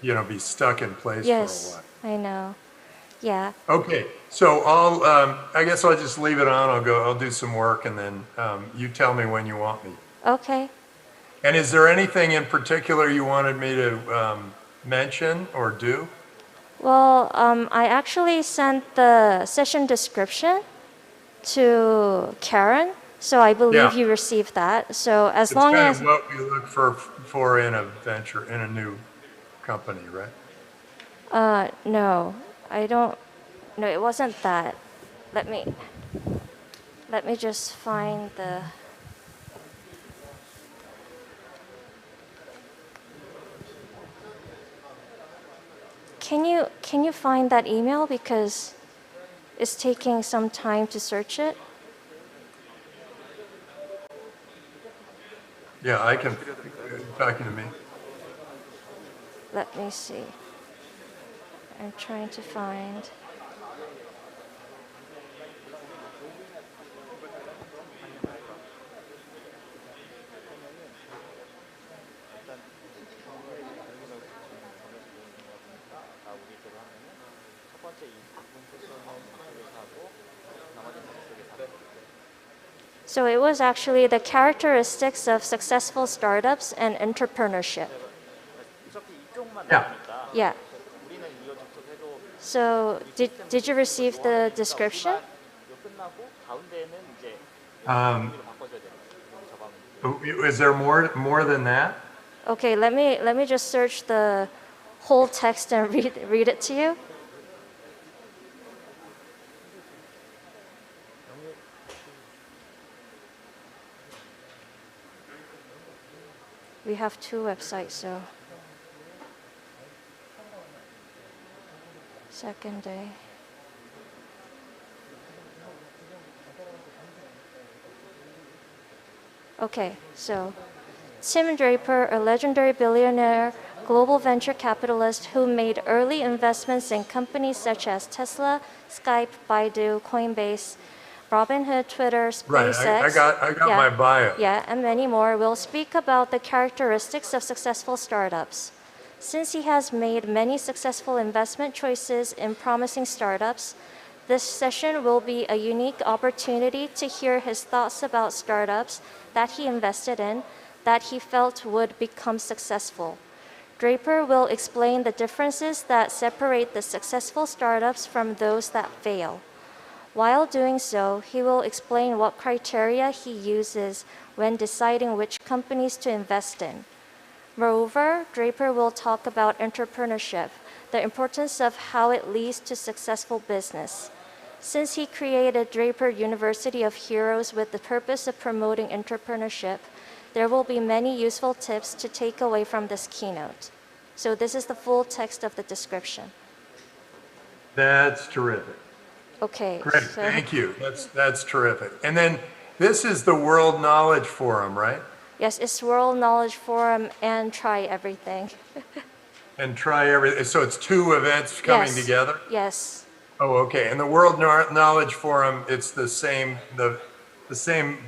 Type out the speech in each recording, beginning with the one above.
you know, be stuck in place Yes, for a while. I know. Yeah. Okay, so I guess I'll just leave it on. I'll do some work, and then you tell me when you want me. Okay. And is there anything in particular you wanted me to mention or do? Well, I actually sent the session description to Karen, so I believe you received that. So as long as it's kind of what we look for in a venture, in a new company, right? no, I don't. No, it wasn't that. Let me just find the. Can you find that email, because it's taking some time to search it? Yeah, I can. Talking to me. Let me see. I'm trying to find. So it was actually the characteristics of successful startups and entrepreneurship. Yeah. Yeah. So did you receive the description? Is there more than that? Okay, let me just search the whole text and read it to you. We have 2 websites, so second day. Okay, so Tim Draper, a legendary billionaire, global venture capitalist who made early investments in companies such as Tesla, Skype, Baidu, Coinbase, Robinhood, Twitter, SpaceX. Right, I got my bio. Yeah, and many more will speak about the characteristics of successful startups. Since he has made many successful investment choices in promising startups, this session will be a unique opportunity to hear his thoughts about startups that he invested in that he felt would become successful. Draper will explain the differences that separate the successful startups from those that fail. While doing so, he will explain what criteria he uses when deciding which companies to invest in. Moreover, Draper will talk about entrepreneurship, the importance of how it leads to successful business. Since he created Draper University of Heroes with the purpose of promoting entrepreneurship, there will be many useful tips to take away from this keynote. So this is the full text of the description. That's terrific. Okay. Great, thank you. That's terrific. And then this is the World Knowledge Forum, right? Yes, it's World Knowledge Forum and Try Everything. And Try Everything. So it's 2 events coming together? Yes. Oh, okay. And the World Knowledge Forum, it's the same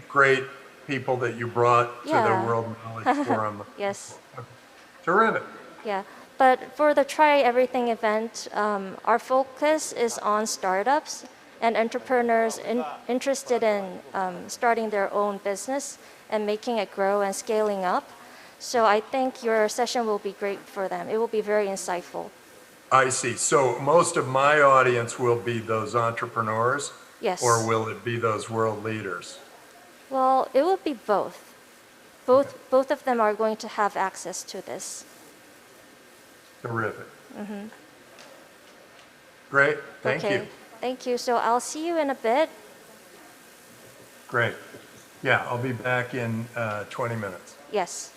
great people that you brought to the World Knowledge Forum. Yes. Okay. Terrific. Yeah. But for the Try Everything event, our focus is on startups and entrepreneurs interested in starting their own business and making it grow and scaling up. So I think your session will be great for them. It will be very insightful. I see. So most of my audience will be those entrepreneurs? Yes. Or will it be those world leaders? Well, it will be both. Both of them are going to have access to this. Terrific. Great. Thank you. Thank you. So I'll see you in a bit. Great. Yeah, I'll be back in 20 minutes. Yes.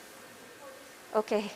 Okay.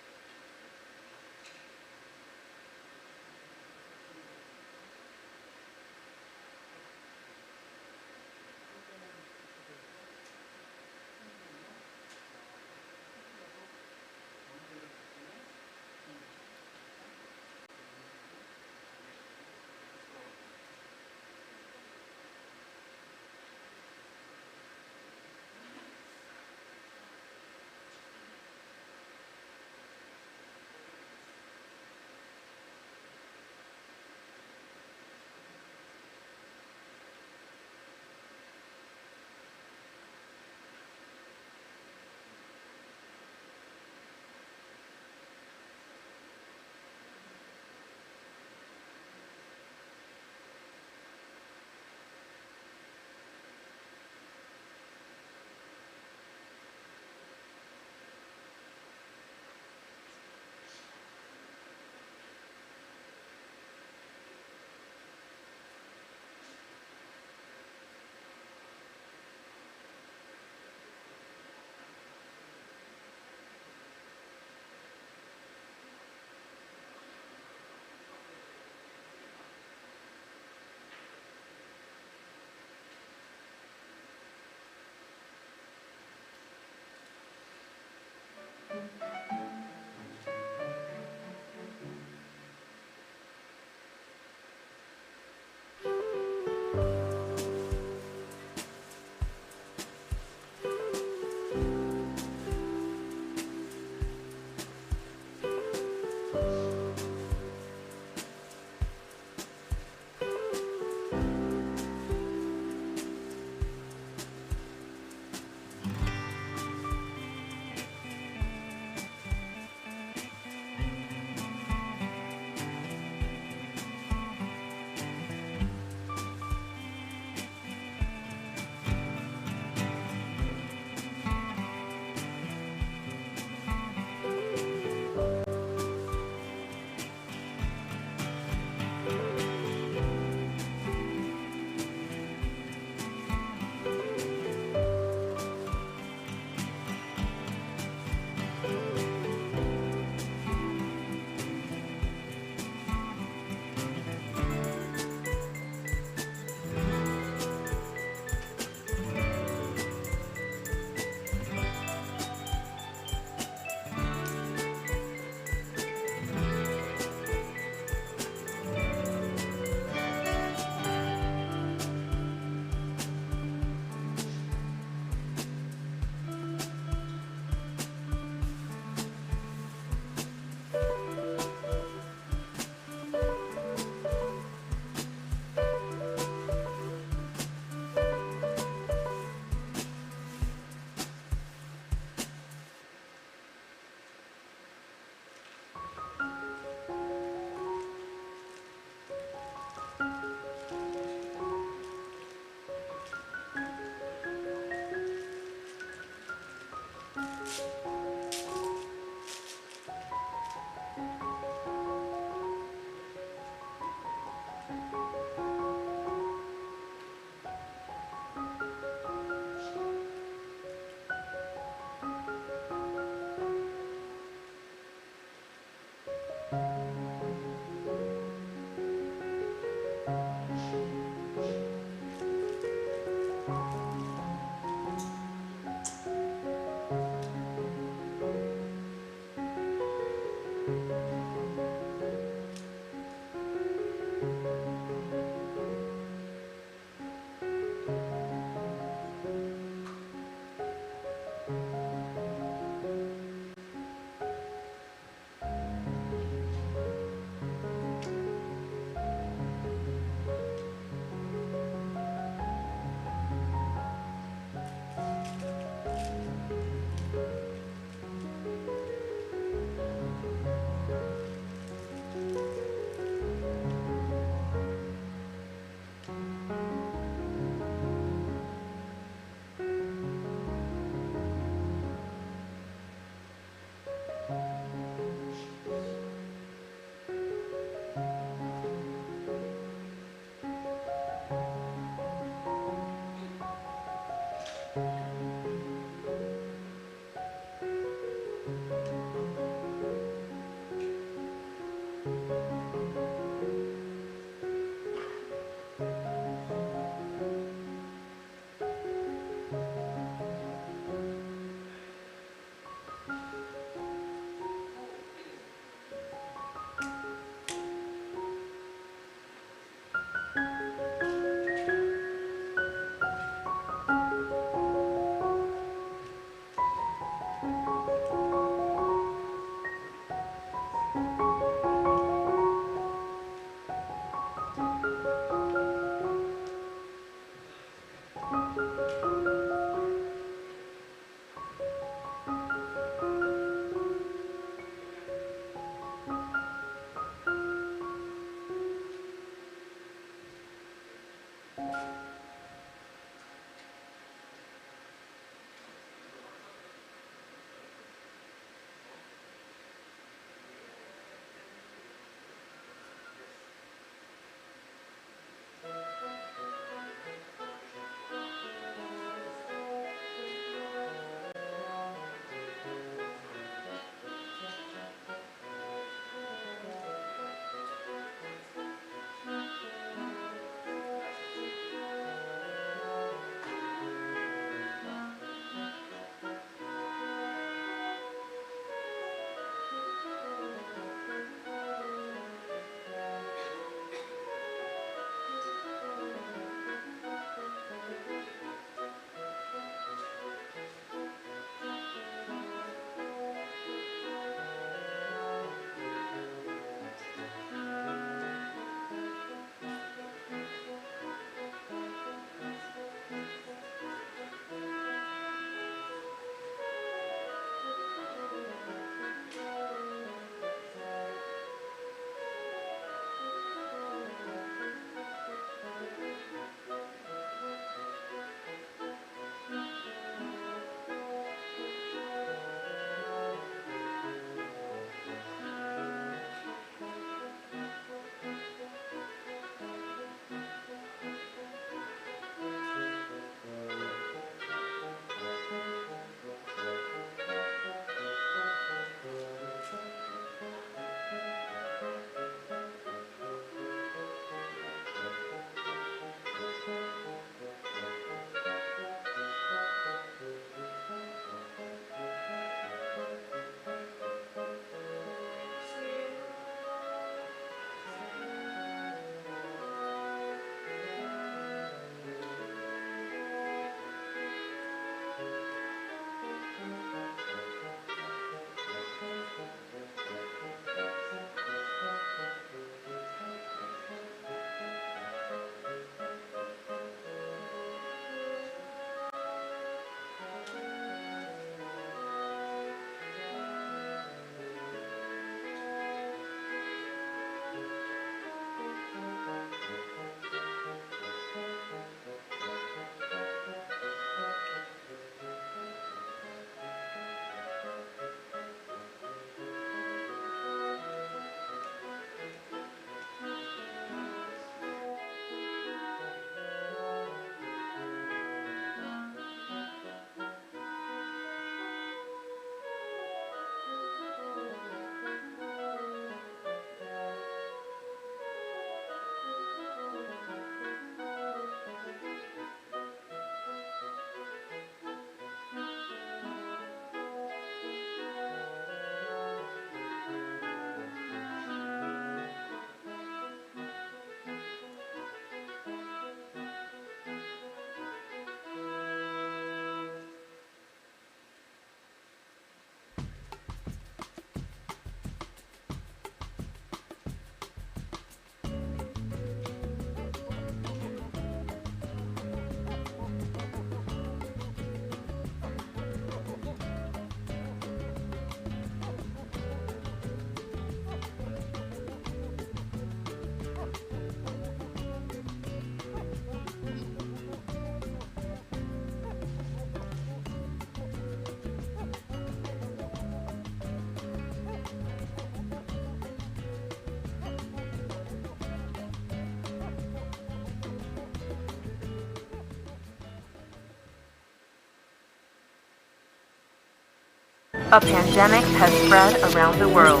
A pandemic has spread around the world.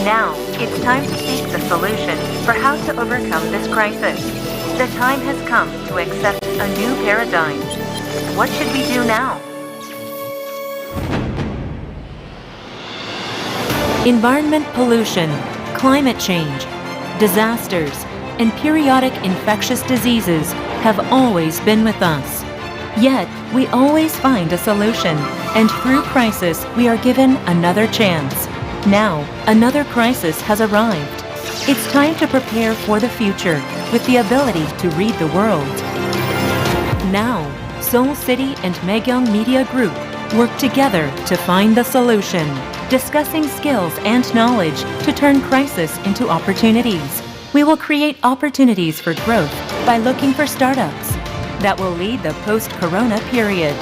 Now, it's time to seek the solution for how to overcome this crisis. The time has come to accept a new paradigm. What should we do now? Environment pollution, climate change, disasters, and periodic infectious diseases have always been with us. Yet, we always find a solution, and through crisis, we are given another chance. Now, another crisis has arrived. It's time to prepare for the future with the ability to read the world. Now, Seoul City and Maegyeong Media Group work together to find the solution, discussing skills and knowledge to turn crisis into opportunities. We will create opportunities for growth by looking for startups that will lead the post-corona period.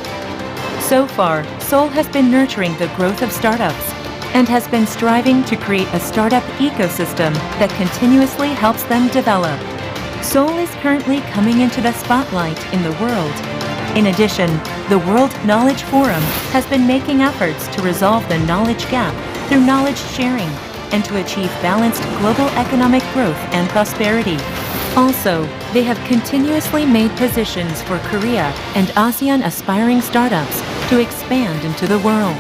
So far, Seoul has been nurturing the growth of startups and has been striving to create a startup ecosystem that continuously helps them develop. Seoul is currently coming into the spotlight in the world. In addition, the World Knowledge Forum has been making efforts to resolve the knowledge gap through knowledge sharing and to achieve balanced global economic growth and prosperity. Also, they have continuously made positions for Korea and ASEAN aspiring startups to expand into the world.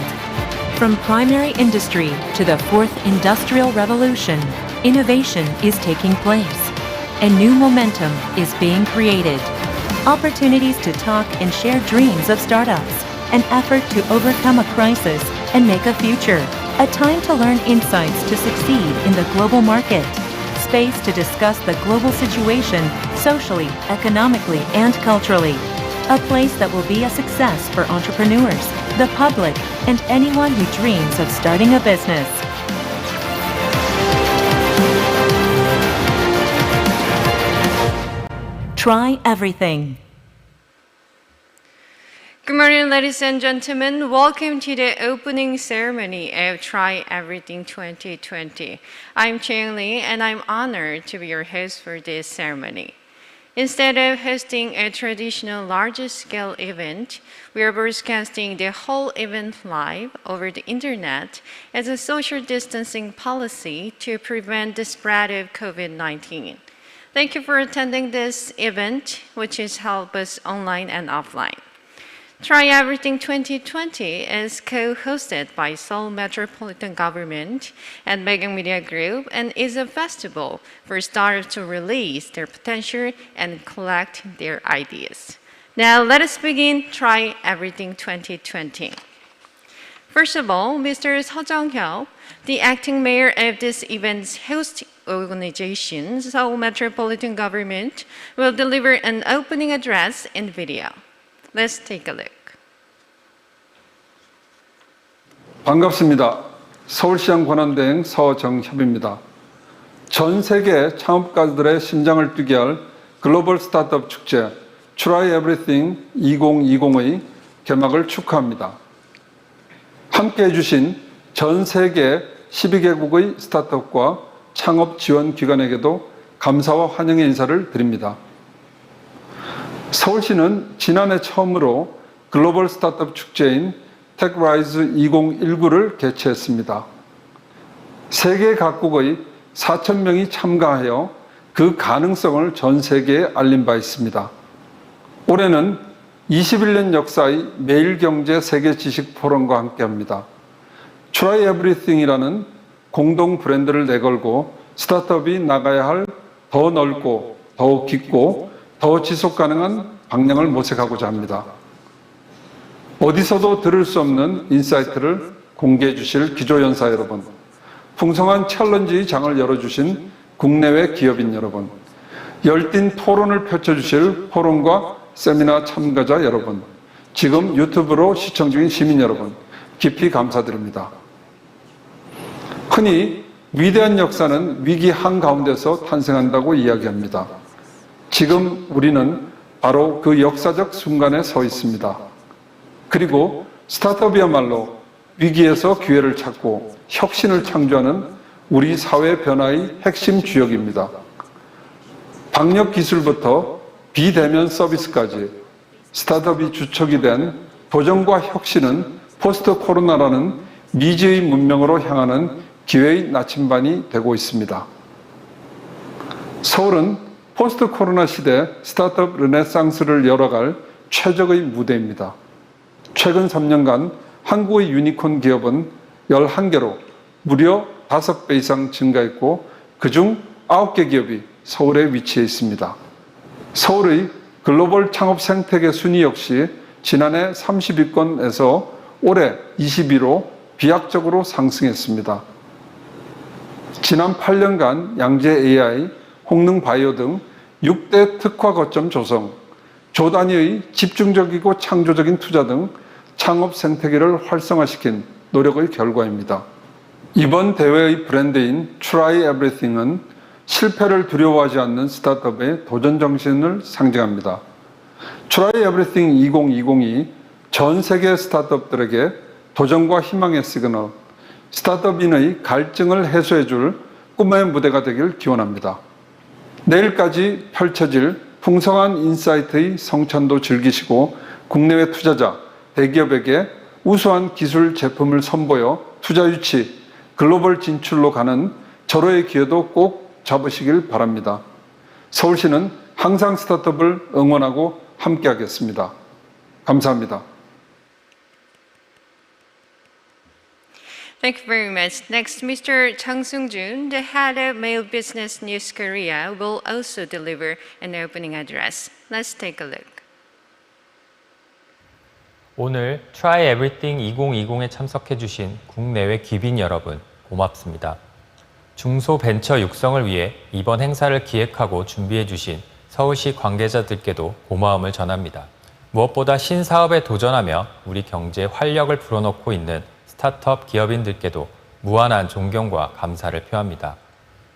From primary industry to the fourth industrial revolution, innovation is taking place. A new momentum is being created. Opportunities to talk and share dreams of startups, an effort to overcome a crisis and make a future, a time to learn insights to succeed in the global market, space to discuss the global situation socially, economically, and culturally, a place that will be a success for entrepreneurs, the public, and anyone who dreams of starting a business. Try everything. Good morning, ladies and gentlemen. Welcome to the opening ceremony of Try Everything 2020. I'm Cheng Lee, and I'm honored to be your host for this ceremony. Instead of hosting a traditional large-scale event, we are broadcasting the whole event live over the internet as a social distancing policy to prevent the spread of COVID-19. Thank you for attending this event, which is held both online and offline. Try Everything 2020 is co-hosted by Seoul Metropolitan Government and Maegyeong Media Group and is a festival for startups to release their potential and collect their ideas. Now let us begin Try Everything 2020. First of all, Mr. 설정-Hyun, the acting mayor of this event's host organization, Seoul Metropolitan Government, will deliver an opening address in video. Let's take a look. 반갑습니다. 서울시장 권한대행 서정협입니다. 전 세계 창업가들의 심장을 뛰게 할 글로벌 스타트업 축제 Try Everything 2020의 개막을 축하합니다. 함께해 주신 전 세계 12개국의 스타트업과 창업 지원 기관에게도 감사와 환영의 인사를 드립니다. 서울시는 지난해 처음으로 글로벌 스타트업 축제인 테크라이즈 2019를 개최했습니다. 세계 각국의 4,000명이 참가하여 그 가능성을 전 세계에 알린 바 있습니다. 올해는 21년 역사의 매일경제 세계지식 포럼과 함께합니다. Try Everything이라는 공동 브랜드를 내걸고 스타트업이 나가야 할 더 넓고 더 깊고 더 지속 가능한 방향을 모색하고자 합니다. 어디서도 들을 수 없는 인사이트를 공개해 주실 기조연사 여러분, 풍성한 챌린지 장을 열어주신 국내외 기업인 여러분, 열띤 토론을 펼쳐주실 포럼과 세미나 참가자 여러분, 지금 유튜브로 시청 중인 시민 여러분, 깊이 감사드립니다. 흔히 위대한 역사는 위기 한가운데서 탄생한다고 이야기합니다. 지금 우리는 바로 그 역사적 순간에 서 있습니다. 그리고 스타트업이야말로 위기에서 기회를 찾고 혁신을 창조하는 우리 사회 변화의 핵심 주역입니다. 방역 기술부터 비대면 서비스까지 스타트업이 주축이 된 도전과 혁신은 포스트 코로나라는 미지의 문명으로 향하는 기회의 나침반이 되고 있습니다. 서울은 포스트 코로나 시대 스타트업 르네상스를 열어갈 최적의 무대입니다. 최근 3년간 한국의 유니콘 기업은 11개로 무려 5배 이상 증가했고 그중 9개 기업이 서울에 위치해 있습니다. 서울의 글로벌 창업 생태계 순위 역시 지난해 30위권에서 올해 20위로 비약적으로 상승했습니다. 지난 8년간 양재 AI, 홍능 바이오 등 6대 특화 거점 조성, 조 단위의 집중적이고 창조적인 투자 등 창업 생태계를 활성화시킨 노력의 결과입니다. 이번 대회의 브랜드인 Try Everything은 실패를 두려워하지 않는 스타트업의 도전 정신을 상징합니다. Try Everything 2020이 전 세계 스타트업들에게 도전과 희망의 시그널, 스타트업인의 갈증을 해소해줄 꿈의 무대가 되길 기원합니다. 내일까지 펼쳐질 풍성한 인사이트의 성찬도 즐기시고 국내외 투자자, 대기업에게 우수한 기술 제품을 선보여 투자 유치, 글로벌 진출로 가는 절호의 기회도 꼭 잡으시길 바랍니다. 서울시는 항상 스타트업을 응원하고 함께하겠습니다. 감사합니다. Thank you very much. Next, Mr. Chung Sung-jun, the head of Mail Business News Korea, will also deliver an opening address. Let's take a look. 오늘 Try Everything 2020에 참석해 주신 국내외 귀빈 여러분 고맙습니다. 중소벤처 육성을 위해 이번 행사를 기획하고 준비해 주신 서울시 관계자들께도 고마움을 전합니다. 무엇보다 신사업에 도전하며 우리 경제에 활력을 불어넣고 있는 스타트업 기업인들께도 무한한 존경과 감사를 표합니다.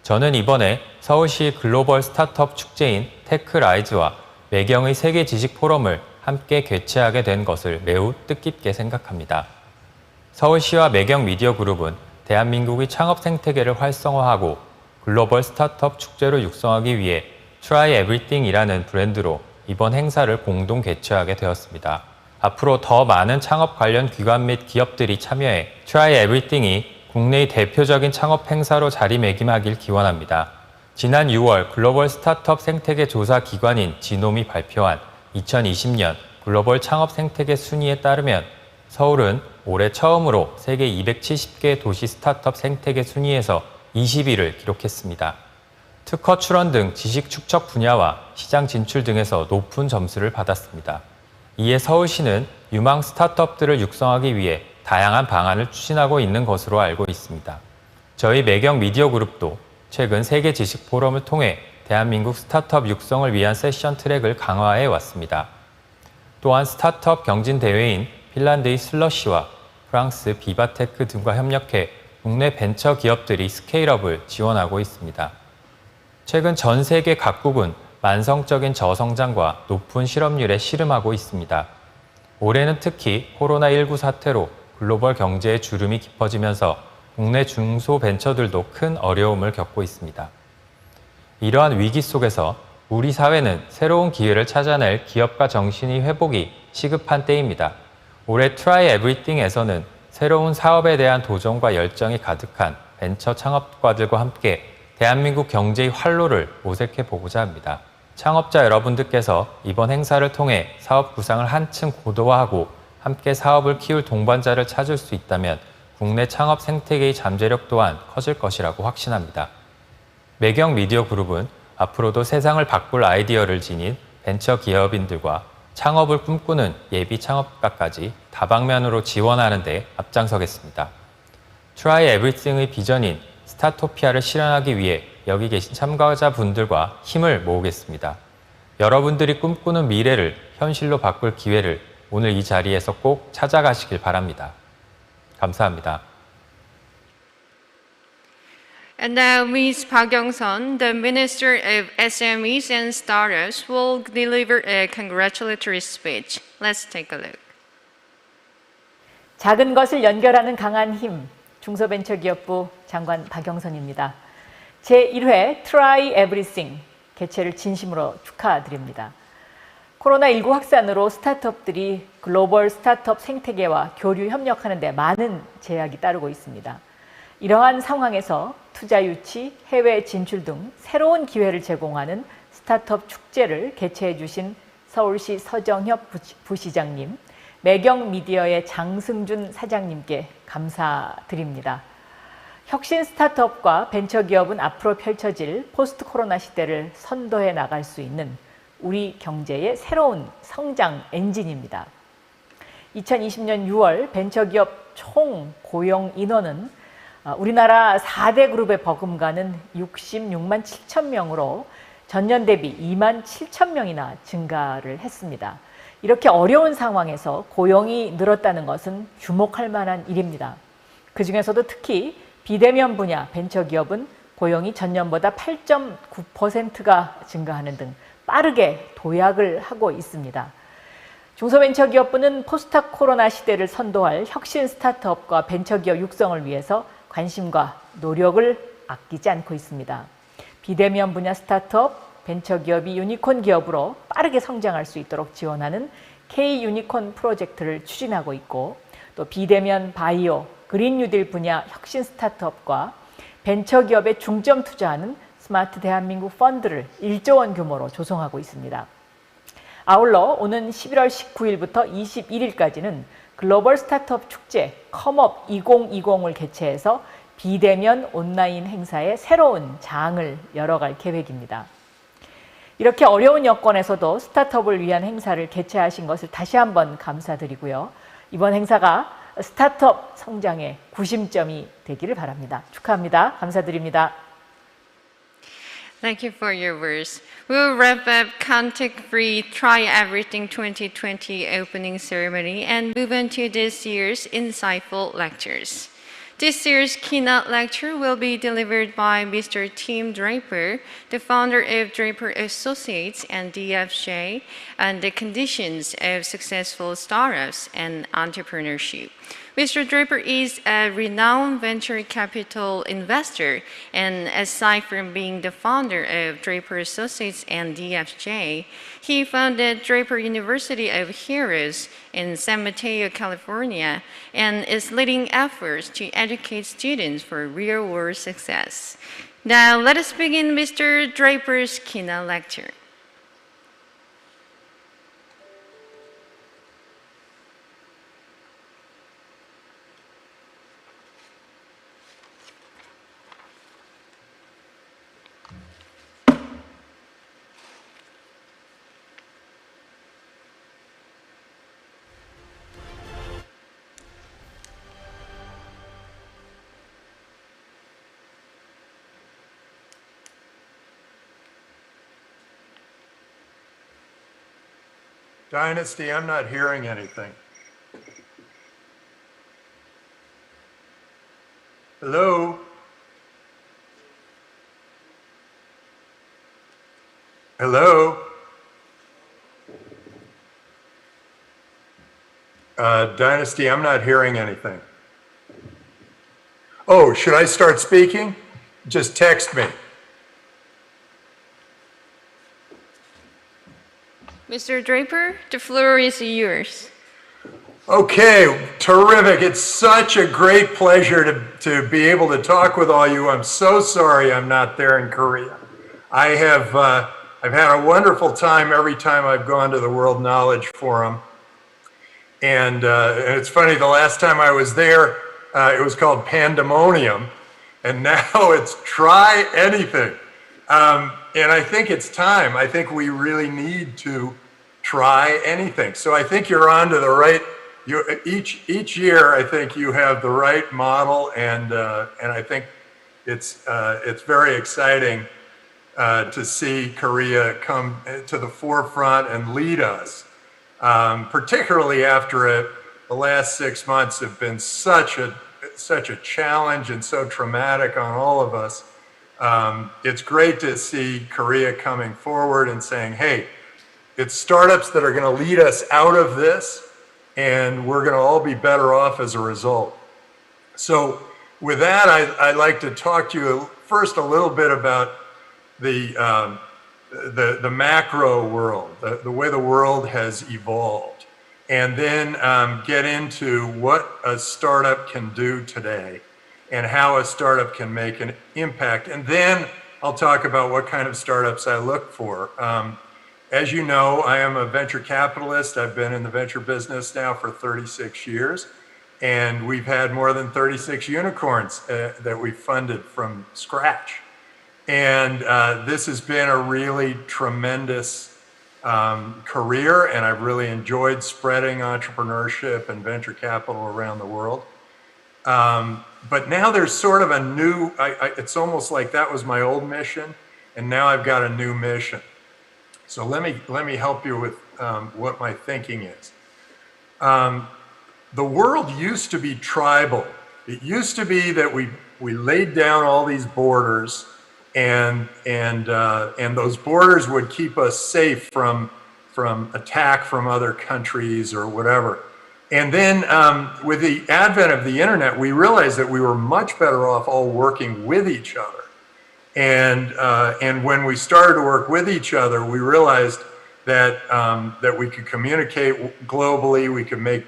저는 이번에 서울시 글로벌 스타트업 축제인 테크라이즈와 매경의 세계 지식 포럼을 함께 개최하게 된 것을 매우 뜻깊게 생각합니다. 서울시와 매경 미디어 그룹은 대한민국의 창업 생태계를 활성화하고 글로벌 스타트업 축제로 육성하기 위해 Try Everything이라는 브랜드로 이번 행사를 공동 개최하게 되었습니다. 앞으로 더 많은 창업 관련 기관 및 기업들이 참여해 Try Everything이 국내의 대표적인 창업 행사로 자리매김하길 기원합니다. 지난 6월 글로벌 스타트업 생태계 조사 기관인 지놈이 발표한 2020년 글로벌 창업 생태계 순위에 따르면 서울은 올해 처음으로 세계 270개 도시 스타트업 생태계 순위에서 20위를 기록했습니다. 특허 출원 등 지식 축적 분야와 시장 진출 등에서 높은 점수를 받았습니다. 이에 서울시는 유망 스타트업들을 육성하기 위해 다양한 방안을 추진하고 있는 것으로 알고 있습니다. 저희 매경 미디어 그룹도 최근 세계 지식 포럼을 통해 대한민국 스타트업 육성을 위한 세션 트랙을 강화해 왔습니다. 또한 스타트업 경진 대회인 핀란드의 슬러시와 프랑스 비바테크 등과 협력해 국내 벤처 기업들이 스케일업을 지원하고 있습니다. 최근 전 세계 각국은 만성적인 저성장과 높은 실업률에 씨름하고 있습니다. 올해는 특히 코로나19 사태로 글로벌 경제의 주름이 깊어지면서 국내 중소벤처들도 큰 어려움을 겪고 있습니다. 이러한 위기 속에서 우리 사회는 새로운 기회를 찾아낼 기업가 정신의 회복이 시급한 때입니다. 올해 Try Everything에서는 새로운 사업에 대한 도전과 열정이 가득한 벤처 창업가들과 함께 대한민국 경제의 활로를 모색해 보고자 합니다. 창업자 여러분들께서 이번 행사를 통해 사업 구상을 한층 고도화하고 함께 사업을 키울 동반자를 찾을 수 있다면 국내 창업 생태계의 잠재력 또한 커질 것이라고 확신합니다. 매경 미디어 그룹은 앞으로도 세상을 바꿀 아이디어를 지닌 벤처 기업인들과 창업을 꿈꾸는 예비 창업가까지 다방면으로 지원하는 데 앞장서겠습니다. Try Everything의 비전인 스타토피아를 실현하기 위해 여기 계신 참가자분들과 힘을 모으겠습니다. 여러분들이 꿈꾸는 미래를 현실로 바꿀 기회를 오늘 이 자리에서 꼭 찾아가시길 바랍니다. 감사합니다. And now Ms. Park Young-sun, the Minister of SMEs and Startups, will deliver a congratulatory speech. Let's take a look. 작은 것을 연결하는 강한 힘, 중소벤처기업부 장관 박영선입니다. 제1회 Try Everything 개최를 진심으로 축하드립니다. 코로나19 확산으로 스타트업들이 글로벌 스타트업 생태계와 교류 협력하는 데 많은 제약이 따르고 있습니다. 이러한 상황에서 투자 유치, 해외 진출 등 새로운 기회를 제공하는 스타트업 축제를 개최해 주신 서울시 서정협 부시장님, 매경미디어의 장승준 사장님께 감사드립니다. 혁신 스타트업과 벤처기업은 앞으로 펼쳐질 포스트 코로나 시대를 선도해 나갈 수 있는 우리 경제의 새로운 성장 엔진입니다. 2020년 6월 벤처기업 총 고용 인원은 우리나라 4대 그룹에 버금가는 66만 7천 명으로 전년 대비 2만 7천 명이나 증가를 했습니다. 이렇게 어려운 상황에서 고용이 늘었다는 것은 주목할 만한 일입니다. 그 중에서도 특히 비대면 분야 벤처기업은 고용이 전년보다 8.9%가 증가하는 등 빠르게 도약을 하고 있습니다. 중소벤처기업부는 포스트 코로나 시대를 선도할 혁신 스타트업과 벤처기업 육성을 위해서 관심과 노력을 아끼지 않고 있습니다. 비대면 분야 스타트업, 벤처기업이 유니콘 기업으로 빠르게 성장할 수 있도록 지원하는 K-유니콘 프로젝트를 추진하고 있고, 또 비대면 바이오, 그린 뉴딜 분야 혁신 스타트업과 벤처기업에 중점 투자하는 스마트 대한민국 펀드를 1조 원 규모로 조성하고 있습니다. 아울러 오는 11월 19일부터 21일까지는 글로벌 스타트업 축제 컴업 2020을 개최해서 비대면 온라인 행사의 새로운 장을 열어갈 계획입니다. 이렇게 어려운 여건에서도 스타트업을 위한 행사를 개최하신 것을 다시 한번 감사드리고요. 이번 행사가 스타트업 성장의 구심점이 되기를 바랍니다. 축하합니다. 감사드립니다. Thank you for your words. We will wrap up contact-free Try Everything 2020 opening ceremony and move on to this year's insightful lectures. This year's keynote lecture will be delivered by Mr. Tim Draper, the founder of Draper Associates and DFJ, on the conditions of successful startups and entrepreneurship. Mr. Draper is a renowned venture capital investor, and aside from being the founder of Draper Associates and DFJ, he founded Draper University of Heroes in San Mateo, California, and is leading efforts to educate students for real-world success. Now, let us begin Mr. Draper's keynote lecture. Dynasty, I'm not hearing anything. Hello? Hello? Dynasty, I'm not hearing anything. Oh, should I start speaking? Just text me. Mr. Draper, the floor is yours. Okay, terrific. It's such a great pleasure to be able to talk with all you. I'm so sorry I'm not there in Korea. I've had a wonderful time every time I've gone to the World Knowledge Forum. And it's funny, the last time I was there, it was called Pandemonium, and now it's Try Anything. And I think it's time. I think we really need to try anything. So I think you're on to the right. Each year, I think you have the right model, and I think it's very exciting to see Korea come to the forefront and lead us. Particularly after the last 6 months have been such a challenge and so traumatic on all of us. It's great to see Korea coming forward and saying, hey, it's startups that are going to lead us out of this, and we're going to all be better off as a result. So with that, I'd like to talk to you first a little bit about the the macro world, the way the world has evolved, and then get into what a startup can do today and how a startup can make an impact. And then I'll talk about what kind of startups I look for. As you know, I am a venture capitalist. I've been in the venture business now for 36 years, and we've had more than 36 unicorns that we funded from scratch. And this has been a really tremendous career, and I've really enjoyed spreading entrepreneurship and venture capital around the world. But now there's sort of a new, it's almost like that was my old mission, and now I've got a new mission. So let me help you with what my thinking is. The world used to be tribal. It used to be that we laid down all these borders, and those borders would keep us safe from attack from other countries or whatever. And then with the advent of the internet, we realized that we were much better off all working with each other. And when we started to work with each other, we realized that that we could communicate globally, we could make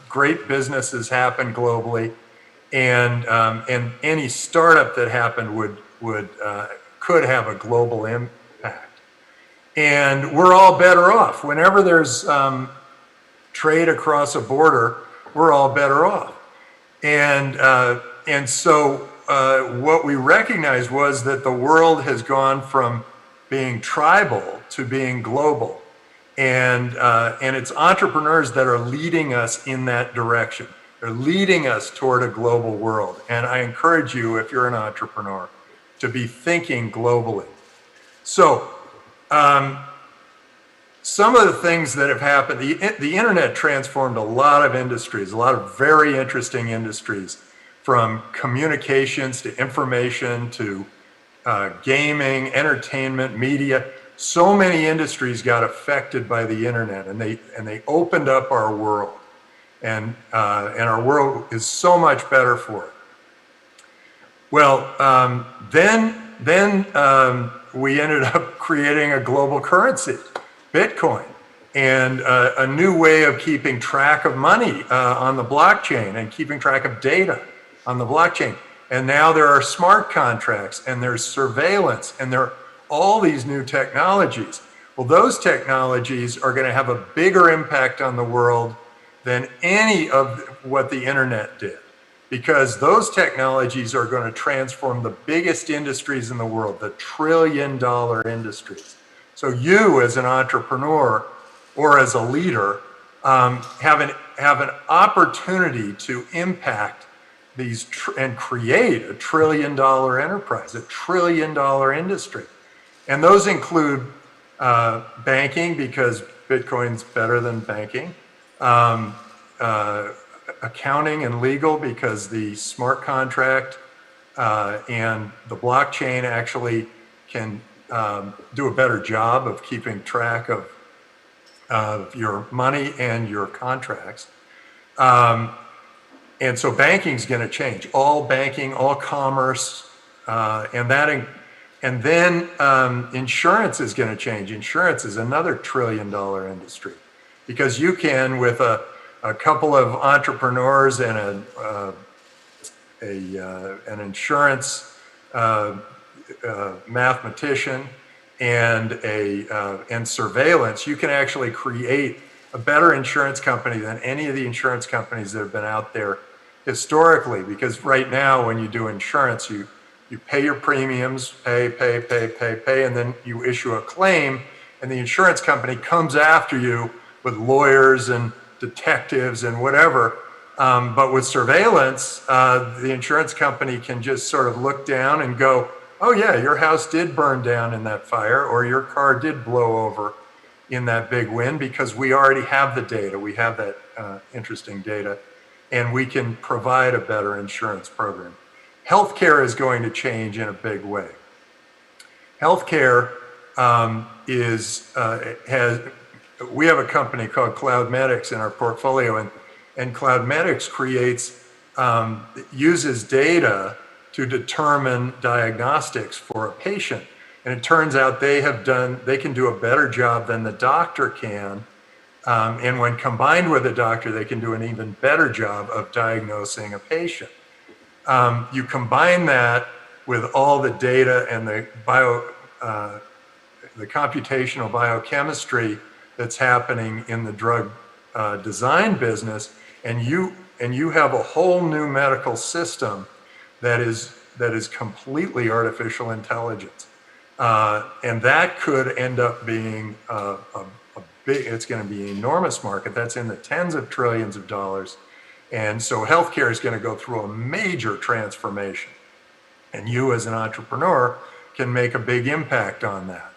great businesses happen globally, and any startup that happened could have a global impact. And we're all better off. Whenever there's trade across a border, we're all better off. And so what we recognized was that the world has gone from being tribal to being global. And it's entrepreneurs that are leading us in that direction. They're leading us toward a global world. And I encourage you, if you're an entrepreneur, to be thinking globally. So some of the things that have happened, the internet transformed a lot of industries, a lot of very interesting industries, from communications to information to gaming, entertainment, media. So many industries got affected by the internet, and they opened up our world, and our world is so much better for it. Well, then we ended up creating a global currency, Bitcoin, and a new way of keeping track of money on the blockchain and keeping track of data on the blockchain. And now there are smart contracts, and there's surveillance, and there are all these new technologies. Well, those technologies are going to have a bigger impact on the world than any of what the internet did, because those technologies are going to transform the biggest industries in the world, the trillion-dollar industries. So you, as an entrepreneur or as a leader, have an opportunity to impact these and create a trillion-dollar enterprise, a trillion-dollar industry. And those include banking, because Bitcoin's better than banking, accounting and legal, because the smart contract and the blockchain actually can do a better job of keeping track of your money and your contracts. And so banking's going to change. All banking, all commerce, and then insurance is going to change. Insurance is another trillion-dollar industry, because you can, with a couple of entrepreneurs and an insurance mathematician and surveillance, you can actually create a better insurance company than any of the insurance companies that have been out there historically. Because right now, when you do insurance, you pay your premiums, pay, and then you issue a claim, and the insurance company comes after you with lawyers and detectives and whatever. But with surveillance, the insurance company can just sort of look down and go, oh yeah, your house did burn down in that fire, or your car did blow over in that big wind, because we already have the data. We have that interesting data, and we can provide a better insurance program. Healthcare is going to change in a big way. Healthcare we have a company called Cloudmedix in our portfolio, and Cloudmedix uses data to determine diagnostics for a patient. And it turns out they can do a better job than the doctor can. And when combined with a doctor, they can do an even better job of diagnosing a patient. You combine that with all the data and the computational biochemistry that's happening in the drug design business, and you have a whole new medical system that is completely artificial intelligence. And that could end up being it's going to be an enormous market. That's in the tens of trillions of dollars. And so healthcare is going to go through a major transformation. And you as an entrepreneur can make a big impact on that.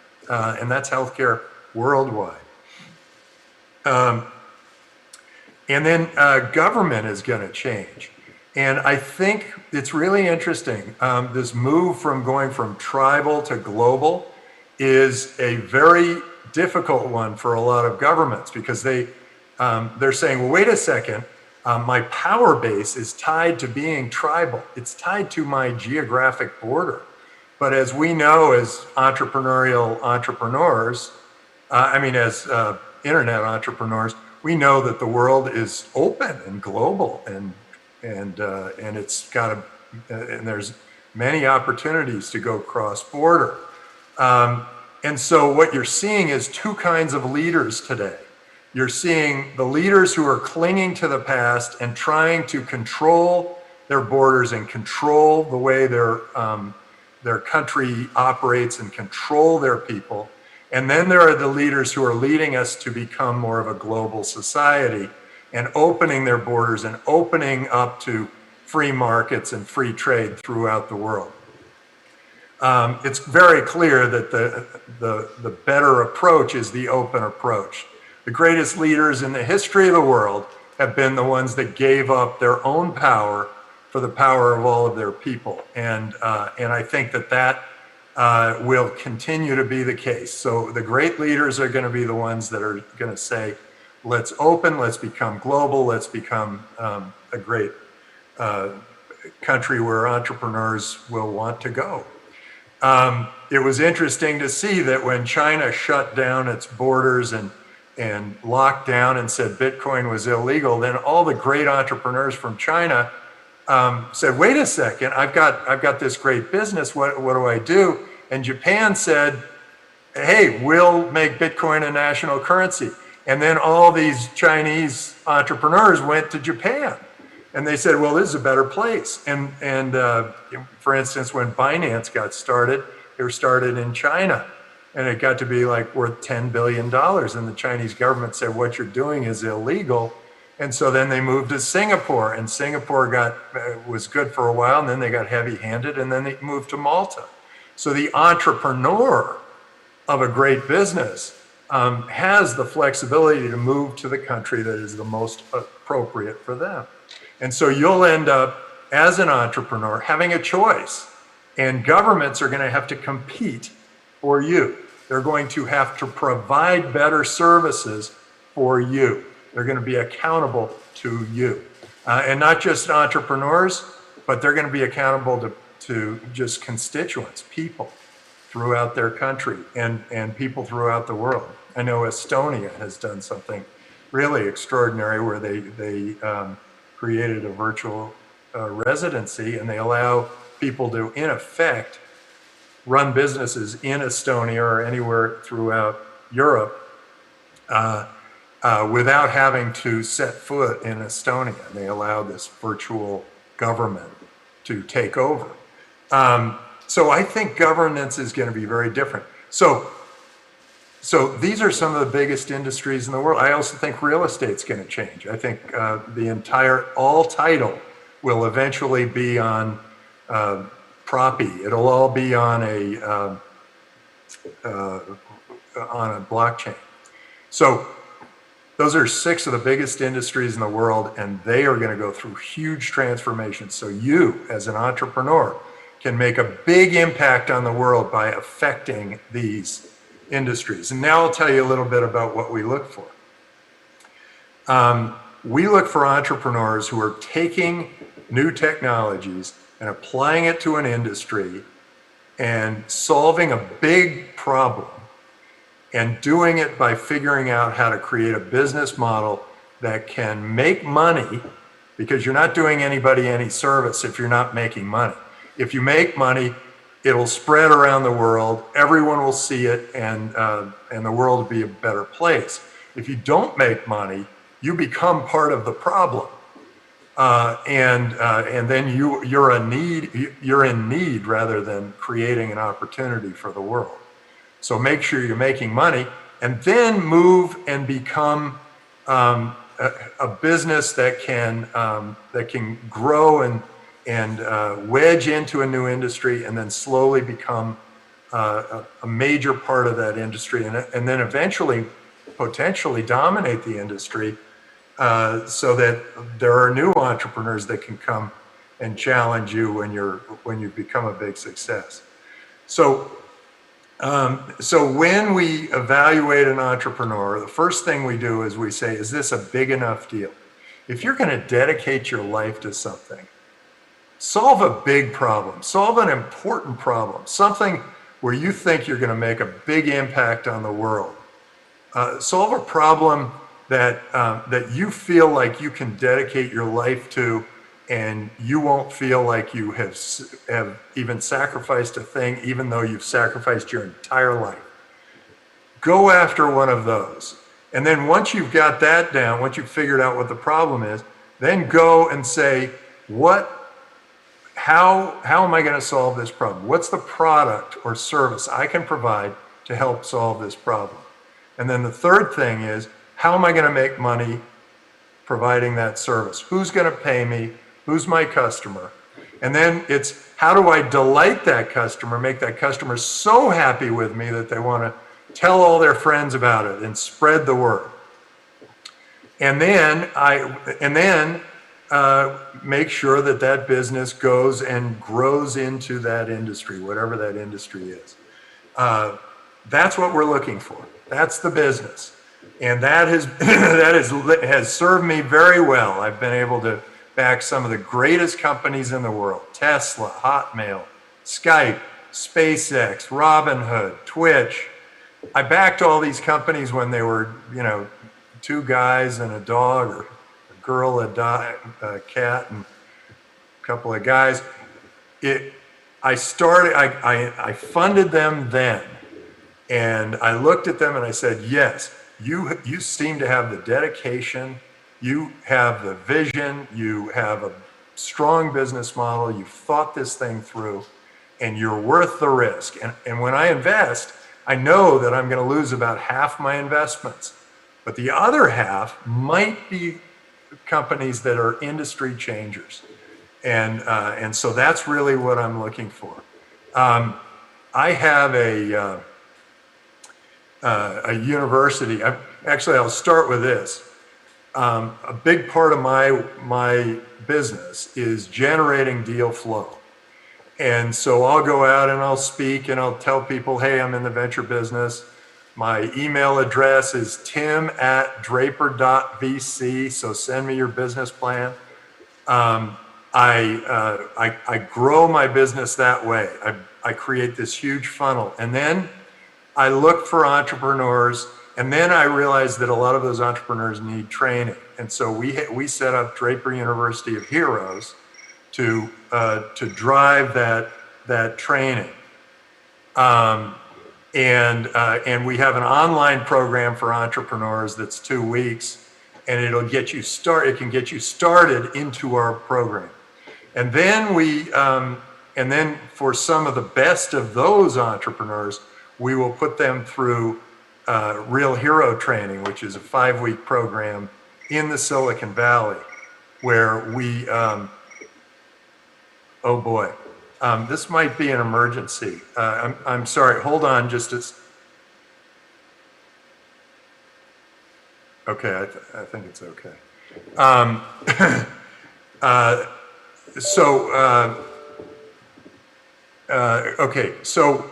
And that's healthcare worldwide. And then government is going to change. And I think it's really interesting. This move from going from tribal to global is a very difficult one for a lot of governments, because they're saying, well, wait a second, my power base is tied to being tribal. It's tied to my geographic border. But as we know, as entrepreneurs, as internet entrepreneurs, we know that the world is open and global, and it's got and there's many opportunities to go cross border. And so what you're seeing is two kinds of leaders today. You're seeing the leaders who are clinging to the past and trying to control their borders and control the way their country operates and control their people. And then there are the leaders who are leading us to become more of a global society and opening their borders and opening up to free markets and free trade throughout the world. It's very clear that the better approach is the open approach. The greatest leaders in the history of the world have been the ones that gave up their own power for the power of all of their people. And I think that will continue to be the case. So the great leaders are going to be the ones that are going to say, let's open, let's become global, let's become a great country where entrepreneurs will want to go. It was interesting to see that when China shut down its borders and locked down and said Bitcoin was illegal, then all the great entrepreneurs from China said, wait a second, I've got this great business, what do I do? And Japan said, hey, we'll make Bitcoin a national currency. And then all these Chinese entrepreneurs went to Japan. And they said, well, this is a better place. And for instance, when Binance got started, they were started in China. And it got to be like worth $10 billion. And the Chinese government said, what you're doing is illegal. And so then they moved to Singapore. And Singapore was good for a while. And then they got heavy-handed. And then they moved to Malta. So the entrepreneur of a great business has the flexibility to move to the country that is the most appropriate for them. And so you'll end up, as an entrepreneur, having a choice. And governments are going to have to compete for you. They're going to have to provide better services for you. They're going to be accountable to you. And not just entrepreneurs, but they're going to be accountable to just constituents, people throughout their country and people throughout the world. I know Estonia has done something really extraordinary where they created a virtual residency, and they allow people to, in effect, run businesses in Estonia or anywhere throughout Europe without having to set foot in Estonia. They allow this virtual government to take over. So I think governance is going to be very different. So these are some of the biggest industries in the world. I also think real estate's going to change. I think all title will eventually be on Proppy. It'll all be on a blockchain. So those are 6 of the biggest industries in the world, and they are going to go through huge transformations. So you, as an entrepreneur, can make a big impact on the world by affecting these industries. And now I'll tell you a little bit about what we look for. We look for entrepreneurs who are taking new technologies and applying it to an industry and solving a big problem and doing it by figuring out how to create a business model that can make money, because you're not doing anybody any service if you're not making money. If you make money, it'll spread around the world, everyone will see it, and the world will be a better place. If you don't make money, you become part of the problem. And then you're in need rather than creating an opportunity for the world. So make sure you're making money, and then move and become a business that can grow and wedge into a new industry, and then slowly become a major part of that industry, and then eventually potentially dominate the industry, so that there are new entrepreneurs that can come and challenge you when you become a big success. So when we evaluate an entrepreneur, the first thing we do is we say, is this a big enough deal? If you're going to dedicate your life to something, solve a big problem, solve an important problem, something where you think you're going to make a big impact on the world. Solve a problem that you feel like you can dedicate your life to, and you won't feel like you have even sacrificed a thing, even though you've sacrificed your entire life. Go after one of those. And then once you've got that down, once you've figured out what the problem is, then go and say, how am I going to solve this problem? What's the product or service I can provide to help solve this problem? And then the third thing is, how am I going to make money providing that service? Who's going to pay me? Who's my customer? And then it's, how do I delight that customer, make that customer so happy with me that they want to tell all their friends about it and spread the word? And then make sure that that business goes and grows into that industry, whatever that industry is. That's what we're looking for. That's the business. And that has served me very well. I've been able to back some of the greatest companies in the world: Tesla, Hotmail, Skype, SpaceX, Robinhood, Twitch. I backed all these companies when they were, two guys and a dog, or a girl, a cat, and a couple of guys. I funded them then, and I looked at them and I said, yes, you seem to have the dedication, you have the vision, you have a strong business model, you've thought this thing through, and you're worth the risk. And when I invest, I know that I'm going to lose about half my investments, but the other half might be companies that are industry changers. And so that's really what I'm looking for. I have a university. Actually, I'll start with this. A big part of my business is generating deal flow. And so I'll go out and I'll speak and I'll tell people, hey, I'm in the venture business. My email address is tim@draper.vc, so send me your business plan. I grow my business that way. I create this huge funnel. And then I look for entrepreneurs, and then I realized that a lot of those entrepreneurs need training. And so we set up Draper University of Heroes to drive that training. And we have an online program for entrepreneurs that's 2 weeks, and it can get you started into our program. And then for some of the best of those entrepreneurs, we will put them through Real Hero Training, which is a 5-week program in the Silicon Valley, where we, oh boy, this might be an emergency. I'm sorry, hold on just a, okay, I think it's okay. Okay, so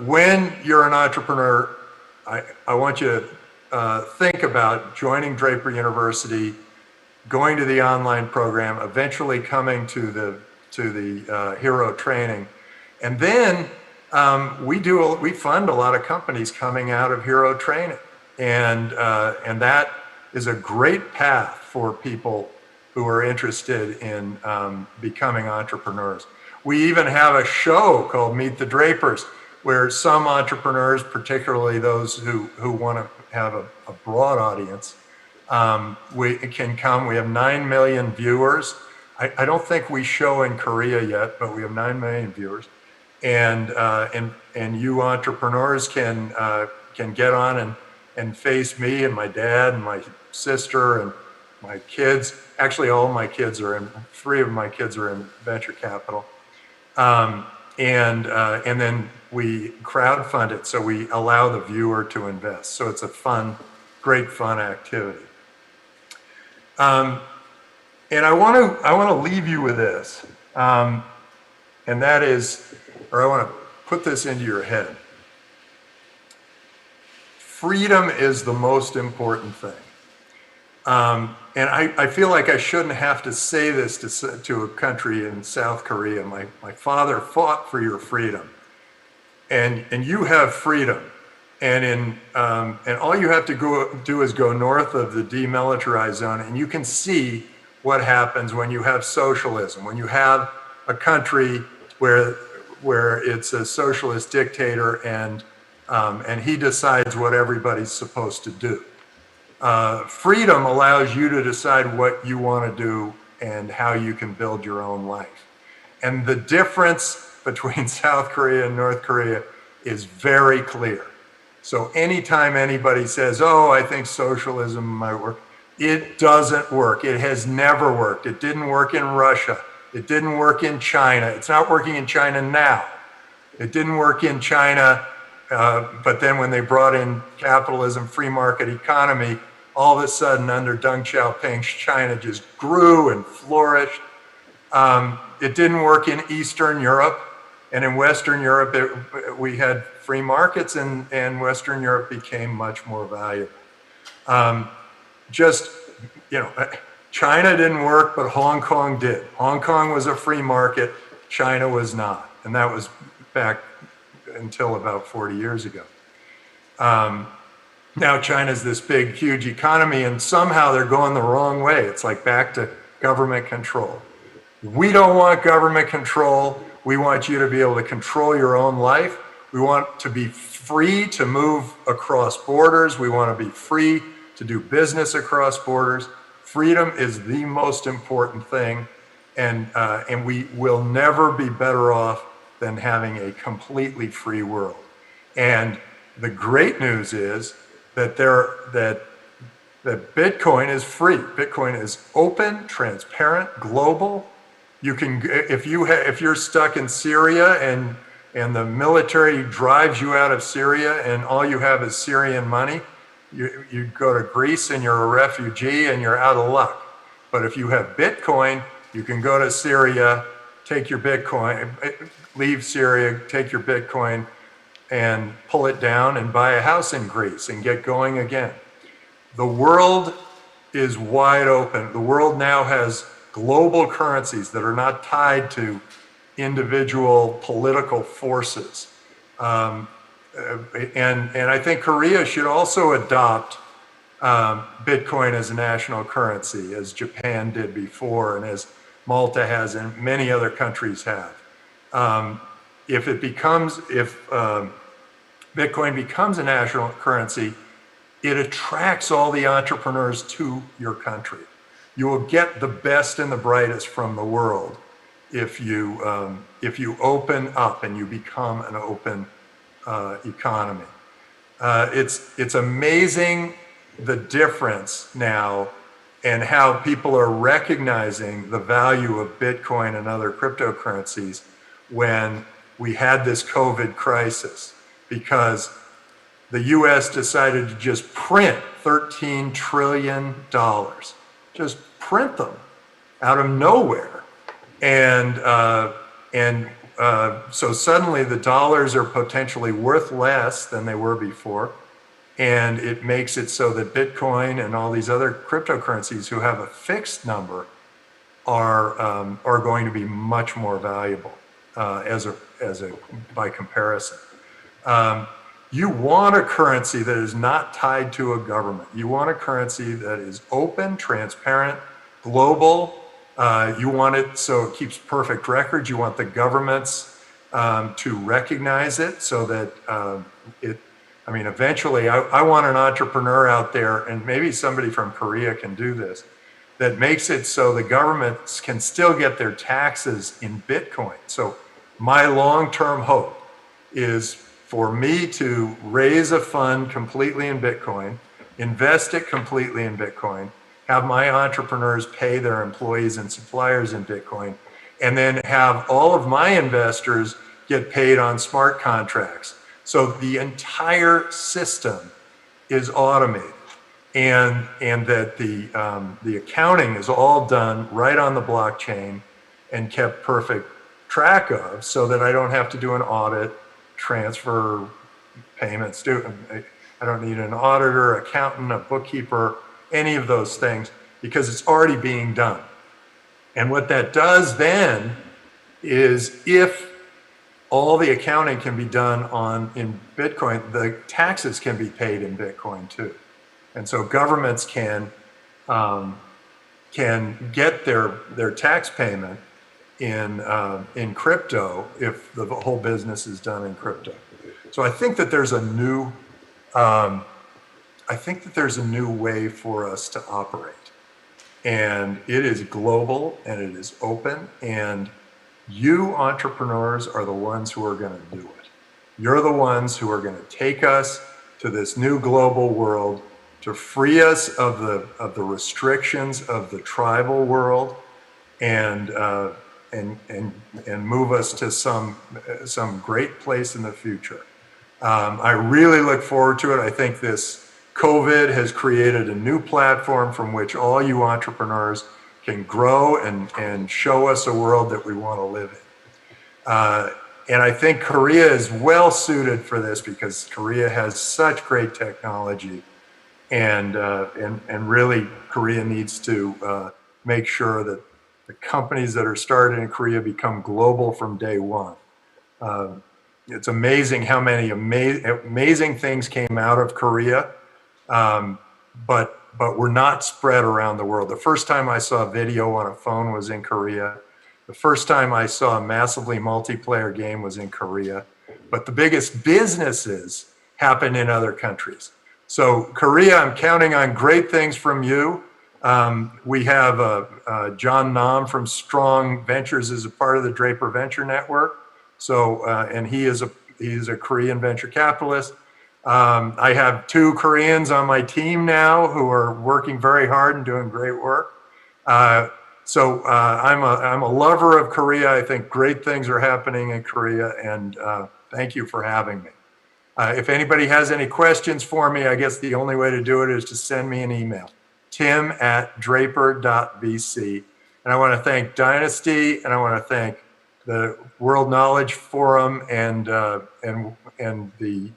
when you're an entrepreneur, I want you to think about joining Draper University, going to the online program, eventually coming to the Hero Training, And then we fund a lot of companies coming out of hero training. And that is a great path for people who are interested in becoming entrepreneurs. We even have a show called Meet the Drapers, where some entrepreneurs, particularly those who want to have a broad audience, we can come. We have 9 million viewers. I don't think we show in Korea yet, but we have 9 million viewers. And you entrepreneurs can get on and face me and my dad and my sister and my kids. Actually, all of my kids are in, 3 of my kids are in venture capital. And then we crowdfund it, so we allow the viewer to invest. So it's a fun, great fun activity. And I want to leave you with this, and that is, or I want to put this into your head. Freedom is the most important thing. And I feel like I shouldn't have to say this to a country in South Korea. My father fought for your freedom, and you have freedom. And all you have to do is go north of the demilitarized zone, and you can see what happens when you have socialism, when you have a country where it's a socialist dictator and he decides what everybody's supposed to do. Freedom allows you to decide what you want to do and how you can build your own life. And the difference between South Korea and North Korea is very clear. So anytime anybody says, oh, I think socialism might work, it doesn't work. It has never worked. It didn't work in Russia. It didn't work in China. It's not working in China now. It didn't work in China, but then when they brought in capitalism, free market economy, all of a sudden under Deng Xiaoping's China just grew and flourished. It didn't work in Eastern Europe, and in Western Europe, we had free markets, and Western Europe became much more valuable. China didn't work, but Hong Kong did. Hong Kong was a free market, China was not, and that was back until about 40 years ago. Now China's this big, huge economy, and somehow they're going the wrong way. It's like back to government control. We don't want government control. We want you to be able to control your own life. We want to be free to move across borders. We want to be free to do business across borders. Freedom is the most important thing, and we will never be better off than having a completely free world. And the great news is that Bitcoin is free. Bitcoin is open, transparent, global. You can, if you're stuck in Syria and the military drives you out of Syria and all you have is Syrian money, you go to Greece and you're a refugee and you're out of luck. But if you have Bitcoin, you can go to Syria, take your Bitcoin, leave Syria, take your Bitcoin and pull it down and buy a house in Greece and get going again. The world is wide open. The world now has global currencies that are not tied to individual political forces. And I think Korea should also adopt Bitcoin as a national currency, as Japan did before and as Malta has and many other countries have. If Bitcoin becomes a national currency, it attracts all the entrepreneurs to your country. You will get the best and the brightest from the world if you open up and you become an open economy. It's amazing the difference now and how people are recognizing the value of Bitcoin and other cryptocurrencies when we had this COVID crisis, because the US decided to just print $13 trillion. Just print them out of nowhere. And so suddenly the dollars are potentially worth less than they were before. And it makes it so that Bitcoin and all these other cryptocurrencies who have a fixed number are going to be much more valuable. by comparison. You want a currency that is not tied to a government. You want a currency that is open, transparent, global. You want it so it keeps perfect records. You want the governments to recognize it so that eventually I want an entrepreneur out there, and maybe somebody from Korea can do this, that makes it so the governments can still get their taxes in Bitcoin. So my long-term hope is for me to raise a fund completely in Bitcoin, invest it completely in Bitcoin, have my entrepreneurs pay their employees and suppliers in Bitcoin, and then have all of my investors get paid on smart contracts. So the entire system is automated, and that the accounting is all done right on the blockchain and kept perfect track of, so that I don't have to do an audit, transfer payments. I don't need an auditor, accountant, a bookkeeper, any of those things, because it's already being done. And what that does then is, if all the accounting can be done in Bitcoin, the taxes can be paid in Bitcoin too. And so governments can get their tax payment in crypto if the whole business is done in crypto. So I think that there's a new way for us to operate, and it is global and it is open, and you entrepreneurs are the ones who are going to do it. You're the ones who are going to take us to this new global world, to free us of the restrictions of the tribal world, and move us to some great place in the future. I really look forward to it. I think this COVID has created a new platform from which all you entrepreneurs can grow and show us a world that we want to live in. And I think Korea is well suited for this, because Korea has such great technology, and really Korea needs to make sure that the companies that are started in Korea become global from day one. It's amazing how many amazing things came out of Korea, but we're not spread around the world. The first time I saw video on a phone was in Korea. The first time I saw a massively multiplayer game was in Korea. But the biggest businesses happen in other countries. So Korea, I'm counting on great things from you. We have John Nam from Strong Ventures as a part of the Draper Venture Network. So, and he's a Korean venture capitalist. I have 2 Koreans on my team now who are working very hard and doing great work. So I'm a lover of Korea. I think great things are happening in Korea, and thank you for having me. If anybody has any questions for me, I guess the only way to do it is to send me an email, tim@draper.vc. And I want to thank Dynasty, and I want to thank the World Knowledge Forum and the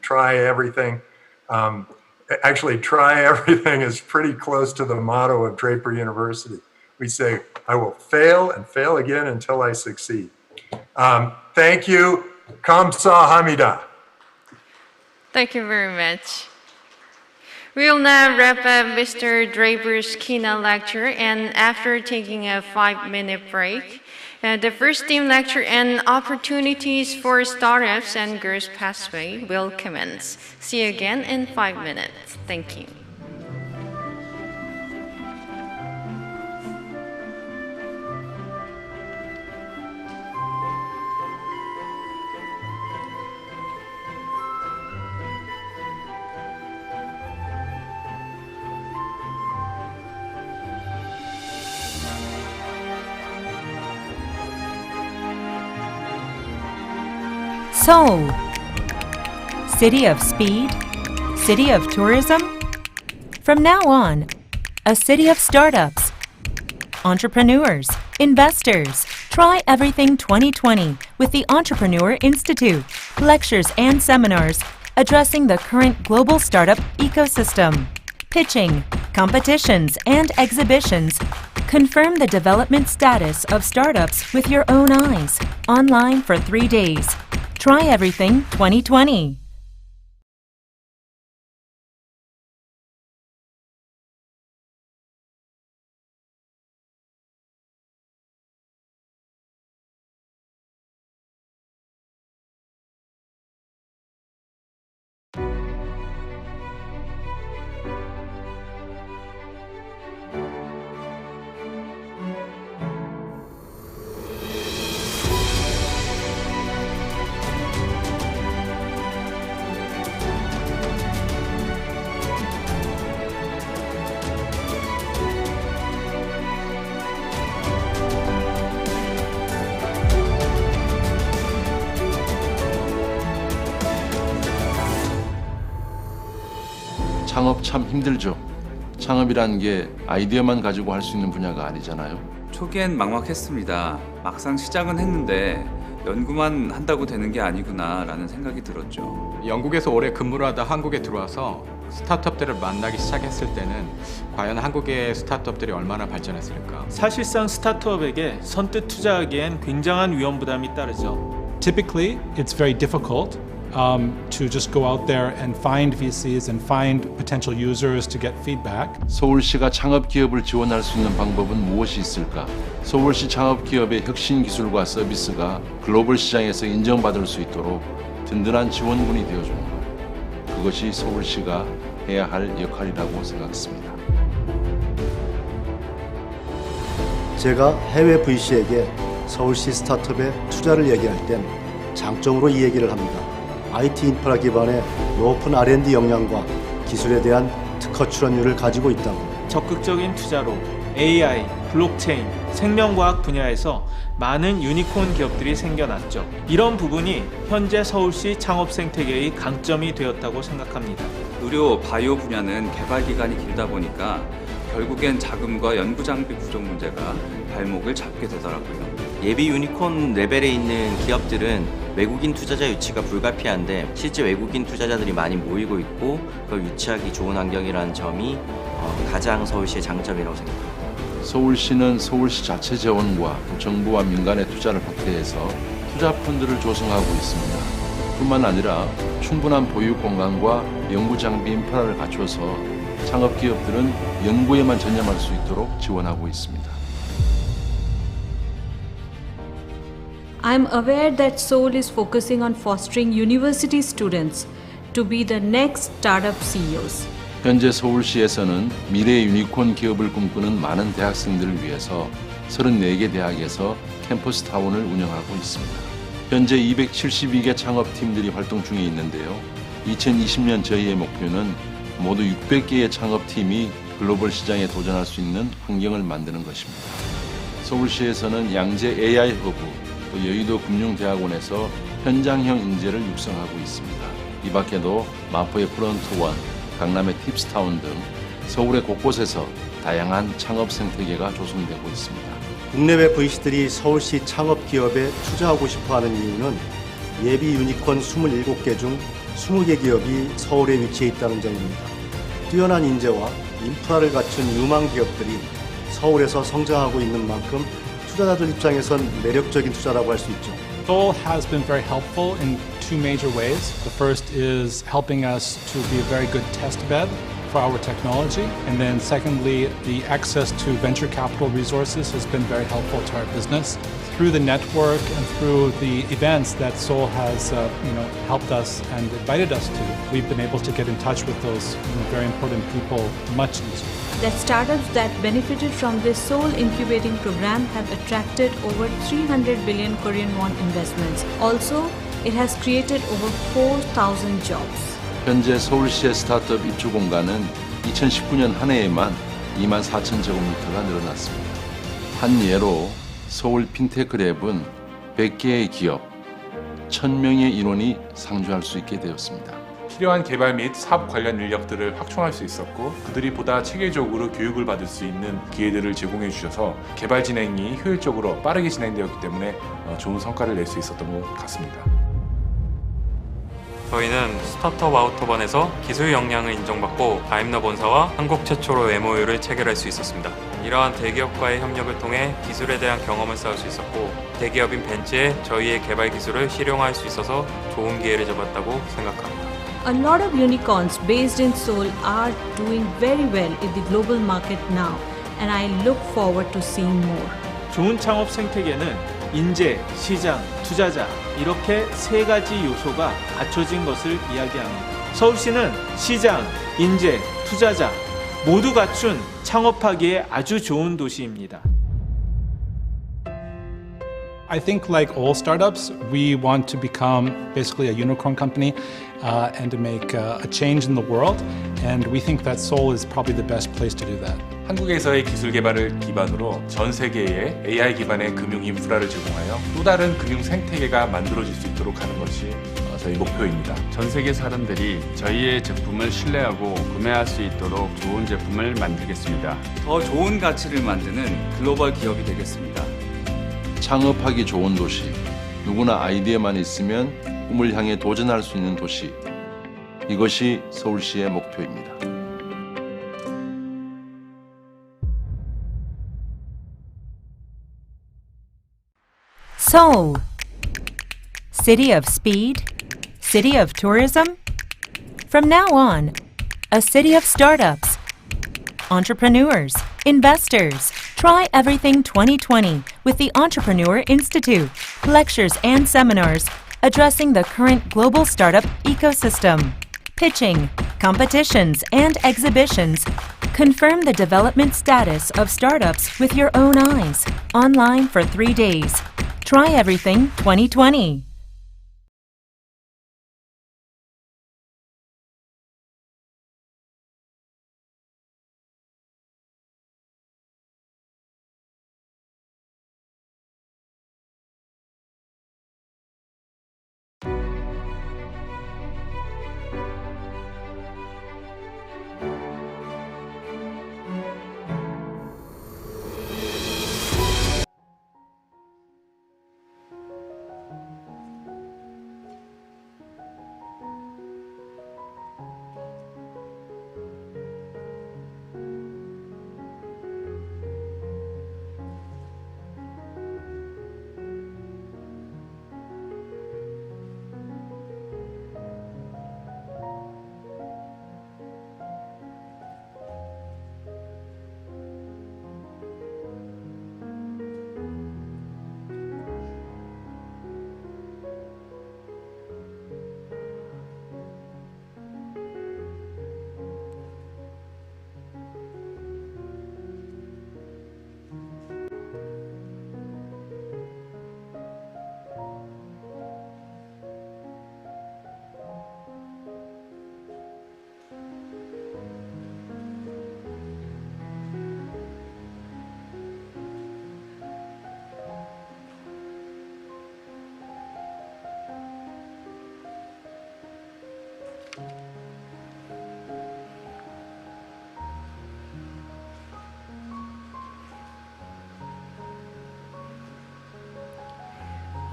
Try Everything. Actually, Try Everything is pretty close to the motto of Draper University. We say, I will fail and fail again until I succeed. Thank you. 감사합니다. Thank you very much. We will now wrap up Mr. Draper's keynote lecture, and after taking a 5-minute break, the first theme lecture and opportunities for startups and growth pathway will commence. See you again in 5 minutes. Thank you. Seoul, city of speed, city of tourism. From now on, a city of startups, entrepreneurs, investors. Try Everything 2020 with the Entrepreneur Institute. Lectures and seminars addressing the current global startup ecosystem. Pitching, competitions, and exhibitions Confirm the development status of startups with your own eyes, online for 3 days. Try Everything 2020. 창업 참 힘들죠. 창업이라는 게 아이디어만 가지고 할 수 있는 분야가 아니잖아요. 초기엔 막막했습니다. 막상 시작은 했는데 연구만 한다고 되는 게 아니구나라는 생각이 들었죠. 영국에서 오래 근무를 하다 한국에 들어와서 스타트업들을 만나기 시작했을 때는 과연 한국의 스타트업들이 얼마나 발전했을까? 사실상 스타트업에게 선뜻 투자하기엔 굉장한 위험 부담이 따르죠. Typically, it's very difficult to just go out there and find VCs and find potential users to get feedback. 서울시가 창업 기업을 지원할 수 있는 방법은 무엇이 있을까? 서울시 창업 기업의 혁신 기술과 서비스가 글로벌 시장에서 인정받을 수 있도록 든든한 지원군이 되어주는 것. 그것이 서울시가 해야 할 역할이라고 생각했습니다. 제가 해외 VC에게 서울시 스타트업에 투자를 얘기할 땐 장점으로 이 얘기를 합니다. IT 인프라 기반의 높은 R&D 역량과 기술에 대한 특허 출원율을 가지고 있다고. 적극적인 투자로 AI, 블록체인, 생명과학 분야에서 많은 유니콘 기업들이 생겨났죠. 이런 부분이 현재 서울시 창업 생태계의 강점이 되었다고 생각합니다. 의료, 바이오 분야는 개발 기간이 길다 보니까 결국엔 자금과 연구 장비 부족 문제가 발목을 잡게 되더라고요. 예비 유니콘 레벨에 있는 기업들은 외국인 투자자 유치가 불가피한데 실제 외국인 투자자들이 많이 모이고 있고 그걸 유치하기 좋은 환경이라는 점이 가장 서울시의 장점이라고 생각합니다. 서울시는 서울시 자체 재원과 정부와 민간의 투자를 확대해서 투자 펀드를 조성하고 있습니다. 뿐만 아니라 충분한 보유 공간과 연구 장비 인프라를 갖춰서 창업 기업들은 연구에만 전념할 수 있도록 지원하고 있습니다. I'm aware that Seoul is focusing on fostering university students to be the next startup CEOs. 현재 서울시에서는 미래의 유니콘 기업을 꿈꾸는 많은 대학생들을 위해서 34개 대학에서 캠퍼스 타운을 운영하고 있습니다. 현재 272개 창업팀들이 활동 중에 있는데요. 2020년 저희의 목표는 모두 600개의 창업팀이 글로벌 시장에 도전할 수 있는 환경을 만드는 것입니다. 서울시에서는 양재 AI 허브, 또 여의도 금융대학원에서 현장형 인재를 육성하고 있습니다. 이 밖에도 마포의 프론트원, 강남의 팁스타운 등 서울의 곳곳에서 다양한 창업 생태계가 조성되고 있습니다. 국내외 VC들이 서울시 창업 기업에 투자하고 싶어하는 이유는 예비 유니콘 27개 중 20개 기업이 서울에 위치해 있다는 점입니다. 뛰어난 인재와 인프라를 갖춘 유망 기업들이 서울에서 성장하고 있는 만큼 투자자들 입장에선 매력적인 투자라고 할 수 있죠. Seoul has been very helpful in two major ways. The first is helping us to be a very good test bed for our technology. And then secondly, the access to venture capital resources has been very helpful to our business. Through the network and through the events that Seoul has helped us and invited us to, we've been able to get in touch with those very important people much easier. The startups that benefited from this Seoul incubating program have attracted over 300 billion Korean won investments. Also, it has created over 4,000 jobs. 현재 서울시의 스타트업 입주 공간은 2019년 한 해에만 24,000제곱미터가 늘어났습니다. 한 예로 서울 핀테크랩은 100개의 기업, 1,000명의 인원이 상주할 수 있게 되었습니다. 필요한 개발 및 사업 관련 인력들을 확충할 수 있었고 그들이 보다 체계적으로 교육을 받을 수 있는 기회들을 제공해 주셔서 개발 진행이 효율적으로 빠르게 진행되었기 때문에 좋은 성과를 낼 수 있었던 것 같습니다. 저희는 스타트업 아우터반에서 기술 역량을 인정받고 아임너 본사와 한국 최초로 MOU를 체결할 수 있었습니다. 이러한 대기업과의 협력을 통해 기술에 대한 경험을 쌓을 수 있었고 대기업인 벤츠에 저희의 개발 기술을 실용화할 수 있어서 좋은 기회를 잡았다고 생각합니다. A lot of unicorns based in Seoul are doing very well in the global market now, and I look forward to seeing more. 좋은 창업 생태계는 인재, 시장, 투자자 이렇게 세 가지 요소가 갖춰진 것을 이야기합니다. 서울시는 시장, 인재, 투자자 모두 갖춘 창업하기에 아주 좋은 도시입니다. I think like all startups, we want to become basically a unicorn company and to make a change in the world. And we think that Seoul is probably the best place to do that. 한국에서의 기술 개발을 기반으로 전 세계에 AI 기반의 금융 인프라를 제공하여 또 다른 금융 생태계가 만들어질 수 있도록 하는 것이 저희 목표입니다. 전 세계 사람들이 저희의 제품을 신뢰하고 구매할 수 있도록 좋은 제품을 만들겠습니다. 더 좋은 가치를 만드는 글로벌 기업이 되겠습니다. 창업하기 좋은 도시, 누구나 아이디어만 있으면 꿈을 향해 도전할 수 있는 도시. 이것이 서울시의 목표입니다. Seoul, city of speed, city of tourism. From now on, a city of startups, entrepreneurs, investors. Try Everything 2020 with the Entrepreneur Institute. Lectures and seminars addressing the current global startup ecosystem. Pitching, competitions, and exhibitions. Confirm the development status of startups with your own eyes. Online for 3 days. Try Everything 2020.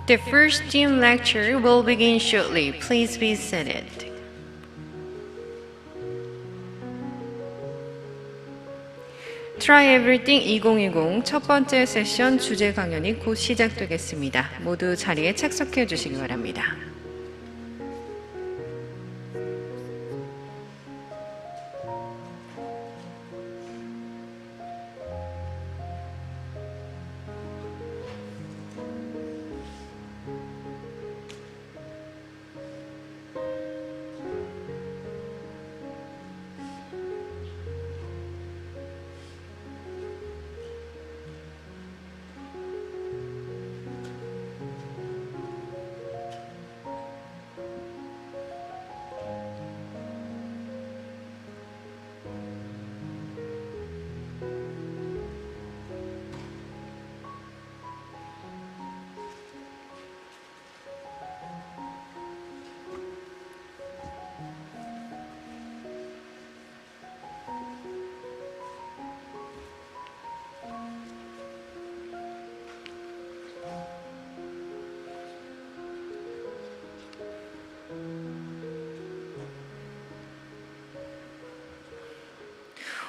The first team lecture will begin shortly. Please be seated. Try Everything 2020 첫 번째 세션 주제 강연이 곧 시작되겠습니다. 모두 자리에 착석해 주시기 바랍니다.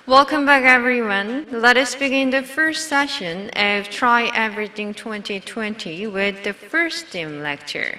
Welcome back, everyone. Let us begin the first session of Try Everything 2020 with the first theme lecture.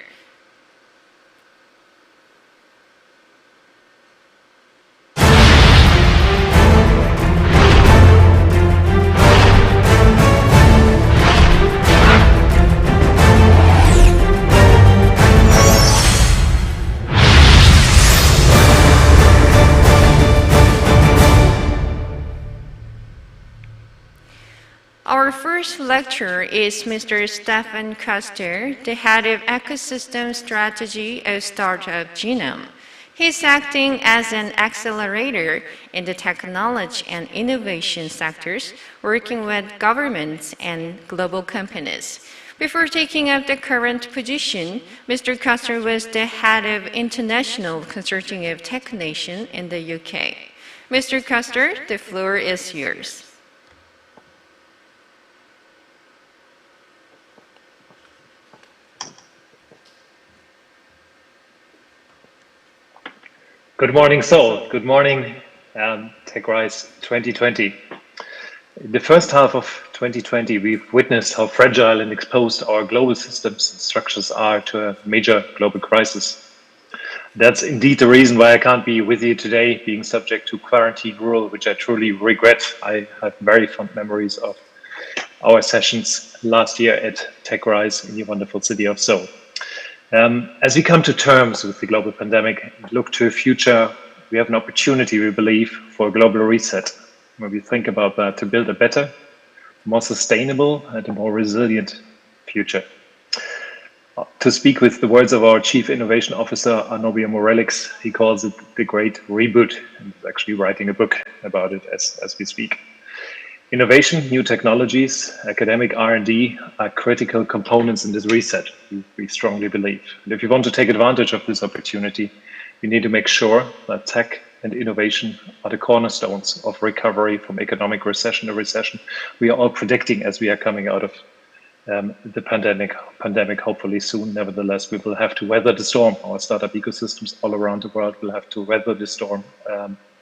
Our first lecturer is Mr. Stefan Custer, the head of Ecosystem Strategy of Startup Genome. He's acting as an accelerator in the technology and innovation sectors, working with governments and global companies. Before taking up the current position, Mr. Custer was the head of International Consortium of Tech Nation in the UK. Mr. Custer, the floor is yours. Good morning, Seoul. Good morning, TechRise 2020. In the first half of 2020, we've witnessed how fragile and exposed our global systems and structures are to a major global crisis. That's indeed the reason why I can't be with you today, being subject to quarantine rule, which I truly regret. I have very fond memories of our sessions last year at TechRise in the wonderful city of Seoul. As we come to terms with the global pandemic and look to a future, we have an opportunity, we believe, for a global reset. When we think about that, to build a better, more sustainable and a more resilient future. To speak with the words of our Chief Innovation Officer, Arnobia Morelix, he calls it the Great Reboot, and is actually writing a book about it as we speak. Innovation, new technologies, academic R&D are critical components in this reset, we strongly believe. And if you want to take advantage of this opportunity, we need to make sure that tech and innovation are the cornerstones of recovery from economic recession to recession we are all predicting as we are coming out of the pandemic hopefully soon. Nevertheless, we will have to weather the storm. Our startup ecosystems all around the world will have to weather the storm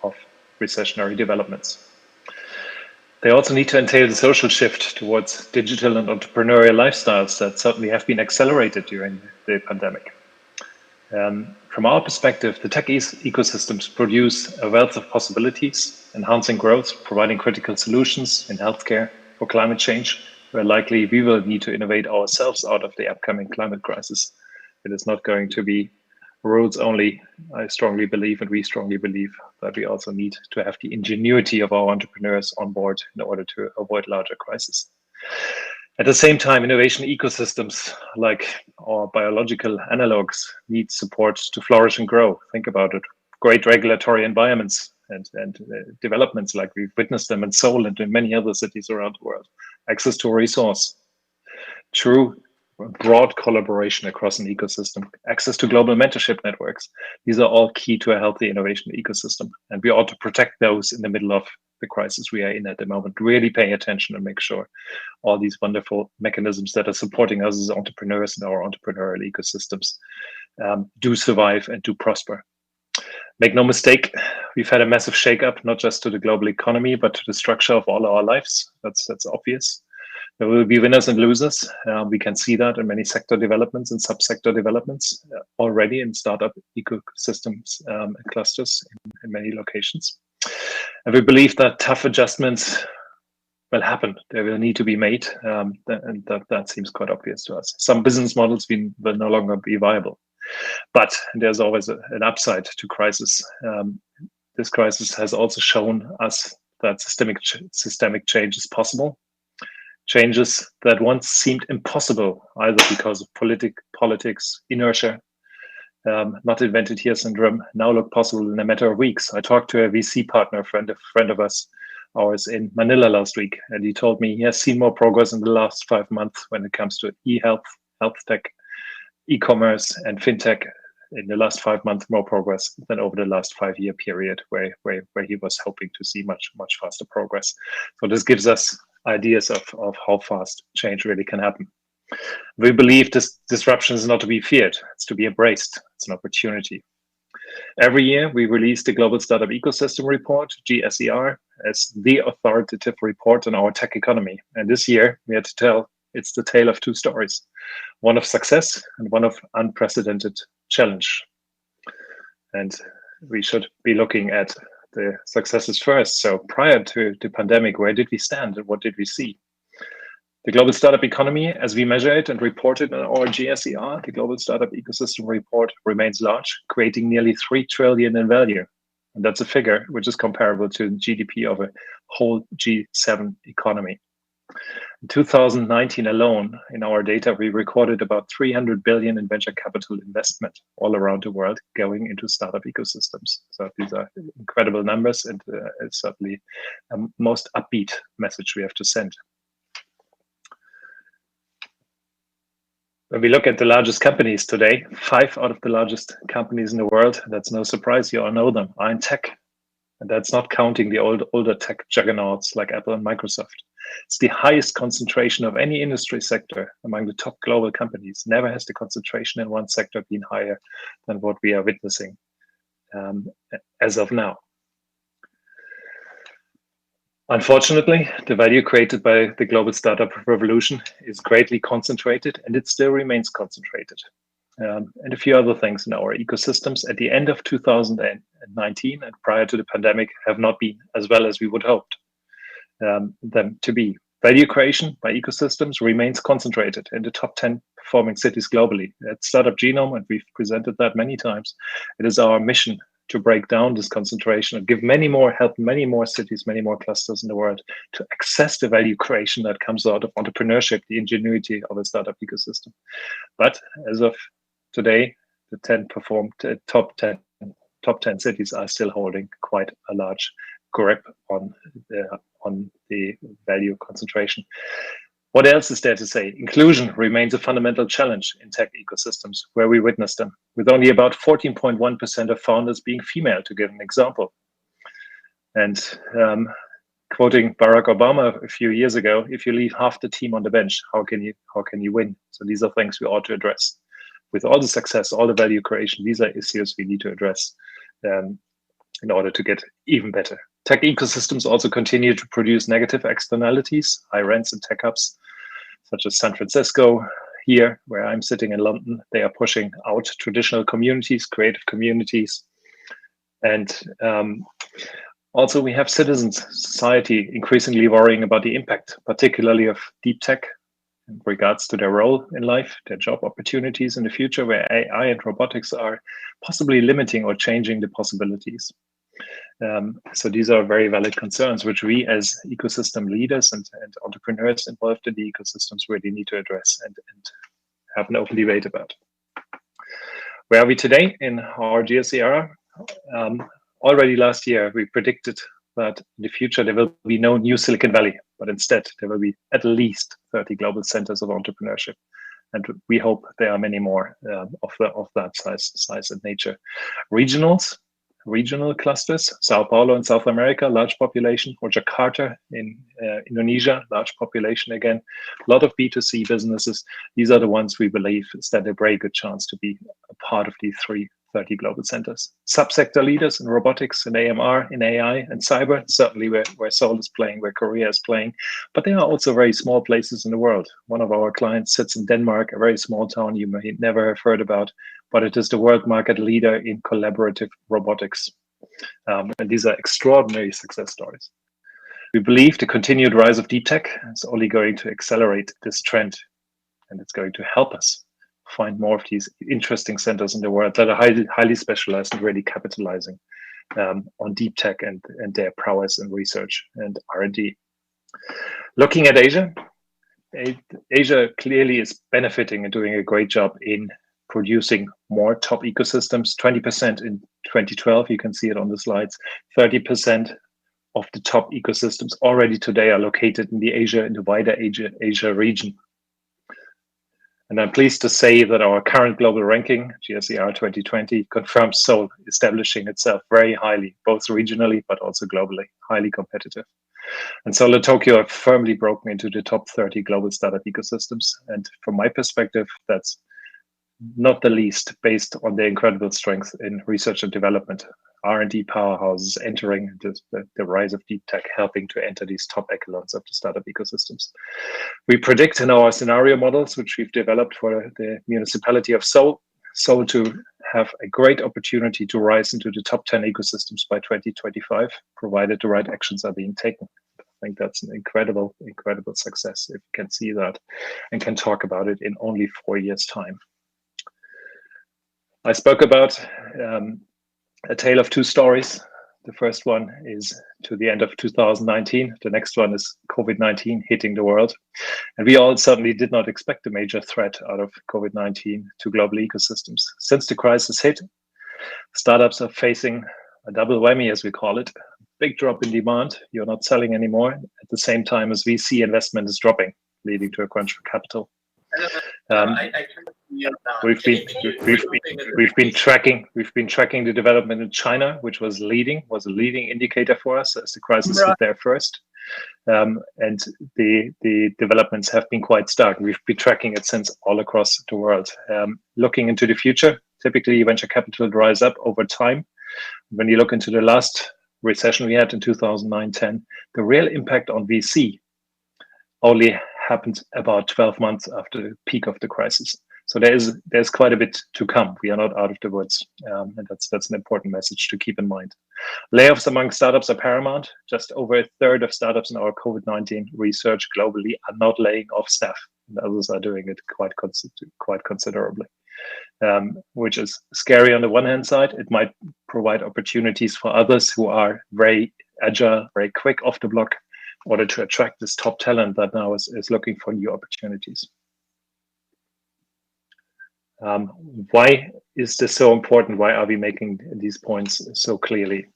of recessionary developments. They also need to entail the social shift towards digital and entrepreneurial lifestyles that certainly have been accelerated during the pandemic. From our perspective, the tech ecosystems produce a wealth of possibilities, enhancing growth, providing critical solutions in healthcare for climate change, where likely we will need to innovate ourselves out of the upcoming climate crisis. It is not going to be rules only. I strongly believe, and we strongly believe, that we also need to have the ingenuity of our entrepreneurs on board in order to avoid larger crises. At the same time, innovation ecosystems like our biological analogs need support to flourish and grow. Think about it. Great regulatory environments and developments like we've witnessed them in Seoul and in many other cities around the world. Access to a resource. True broad collaboration across an ecosystem, access to global mentorship networks. These are all key to a healthy innovation ecosystem. And we ought to protect those in the middle of the crisis we are in at the moment. Really pay attention and make sure all these wonderful mechanisms that are supporting us as entrepreneurs in our entrepreneurial ecosystems do survive and do prosper. Make no mistake, we've had a massive shakeup, not just to the global economy, but to the structure of all our lives. That's obvious. There will be winners and losers. We can see that in many sector developments and subsector developments already in startup ecosystems and clusters in many locations. And we believe that tough adjustments will happen. They will need to be made, and that seems quite obvious to us. Some business models will no longer be viable. But there's always an upside to crisis. This crisis has also shown us that systemic change is possible. Changes that once seemed impossible, either because of politics, inertia, not invented here syndrome, now look possible in a matter of weeks. I talked to a VC partner, a friend of ours in Manila last week, and he told me he has seen more progress in the last 5 months when it comes to e-health, health tech, e-commerce, and fintech. In the last 5 months, more progress than over the last 5-year period, where he was hoping to see much faster progress. So this gives us ideas of how fast change really can happen. We believe this disruption is not to be feared, it's to be embraced, it's an opportunity. Every year, we release the Global Startup Ecosystem Report, GSER, as the authoritative report on our tech economy. And this year, we had to tell it's the tale of two stories, one of success and one of unprecedented challenge. And we should be looking at the successes first. So prior to the pandemic, where did we stand and what did we see? The global startup economy, as we measure it and report it in our GSER, the Global Startup Ecosystem Report, remains large, creating nearly 3 trillion in value. And that's a figure which is comparable to the GDP of a whole G7 economy. In 2019 alone, in our data, we recorded about 300 billion in venture capital investment all around the world going into startup ecosystems. So these are incredible numbers, and it's certainly the most upbeat message we have to send. When we look at the largest companies today, 5 out of the largest companies in the world, that's no surprise, you all know them, are in tech. And that's not counting the older tech juggernauts like Apple and Microsoft. It's the highest concentration of any industry sector among the top global companies. Never has the concentration in one sector been higher than what we are witnessing as of now. Unfortunately, the value created by the global startup revolution is greatly concentrated, and it still remains concentrated. And a few other things in our ecosystems at the end of 2019 and prior to the pandemic have not been as well as we would hoped them to be. Value creation by ecosystems remains concentrated in the top 10 performing cities globally. At Startup Genome, and we've presented that many times, it is our mission to break down this concentration and help many more cities, many more clusters in the world to access the value creation that comes out of entrepreneurship, the ingenuity of a startup ecosystem. But as of today, the top 10 cities are still holding quite a large grip on the value concentration. What else is there to say? Inclusion remains a fundamental challenge in tech ecosystems where we witness them, with only about 14.1% of founders being female, to give an example. And quoting Barack Obama a few years ago, if you leave half the team on the bench, how can you win? So these are things we ought to address. With all the success, all the value creation, these are issues we need to address in order to get even better. Tech ecosystems also continue to produce negative externalities, high rents in tech hubs, such as San Francisco. Here, where I'm sitting in London, they are pushing out traditional communities, creative communities. And also we have citizens, society increasingly worrying about the impact, particularly of deep tech in regards to their role in life, their job opportunities in the future, where AI and robotics are possibly limiting or changing the possibilities. So these are very valid concerns, which we as ecosystem leaders and entrepreneurs involved in the ecosystems really need to address and have an open debate about. Where are we today in our GSER? Already last year, we predicted that in the future there will be no new Silicon Valley, but instead there will be at least 30 global centers of entrepreneurship. And we hope there are many more of that size and nature. Regional clusters, Sao Paulo in South America, large population, or Jakarta in Indonesia, large population again. A lot of B2C businesses. These are the ones we believe stand a very good chance to be a part of these 30 global centers. Subsector leaders in robotics, in AMR, in AI, and cyber, certainly where Seoul is playing, where Korea is playing. But there are also very small places in the world. One of our clients sits in Denmark, a very small town you may never have heard about, but it is the world market leader in collaborative robotics. And these are extraordinary success stories. We believe the continued rise of deep tech is only going to accelerate this trend, and it's going to help us find more of these interesting centers in the world that are highly specialized and really capitalizing on deep tech and their prowess in research and R&D. Looking at Asia, Asia clearly is benefiting and doing a great job in producing more top ecosystems. 20% in 2012, you can see it on the slides. 30% of the top ecosystems already today are located in the wider Asia region. And I'm pleased to say that our current global ranking, GSER 2020, confirms Seoul establishing itself very highly, both regionally but also globally, highly competitive. And Seoul and Tokyo have firmly broken into the top 30 global startup ecosystems. And from my perspective, that's not the least based on their incredible strength in research and development. R&D powerhouses entering the rise of deep tech, helping to enter these top echelons of the startup ecosystems. We predict in our scenario models, which we've developed for the municipality of Seoul to have a great opportunity to rise into the top 10 ecosystems by 2025, provided the right actions are being taken. I think that's an incredible success if you can see that and can talk about it in only 4 years' time. I spoke about a tale of two stories. The first one is to the end of 2019. The next one is COVID-19 hitting the world. And we all certainly did not expect a major threat out of COVID-19 to global ecosystems. Since the crisis hit, startups are facing a double whammy, as we call it. Big drop in demand. You're not selling anymore. At the same time as VC investment is dropping, leading to a crunch for capital. We've been tracking the development in China, which was a leading indicator for us as the crisis hit there first. And the developments have been quite stark. We've been tracking it since all across the world. Looking into the future, typically venture capital dries up over time. When you look into the last recession we had in 2009-10, the real impact on VC only happened about 12 months after the peak of the crisis. So there's quite a bit to come. We are not out of the woods, and that's an important message to keep in mind. Layoffs among startups are paramount. Just over a third of startups in our COVID-19 research globally are not laying off staff, and others are doing it quite considerably, which is scary on the one hand side. It might provide opportunities for others who are very agile, very quick off the block, in order to attract this top talent that now is looking for new opportunities. Why is this so important? Why are we making these points so clearly?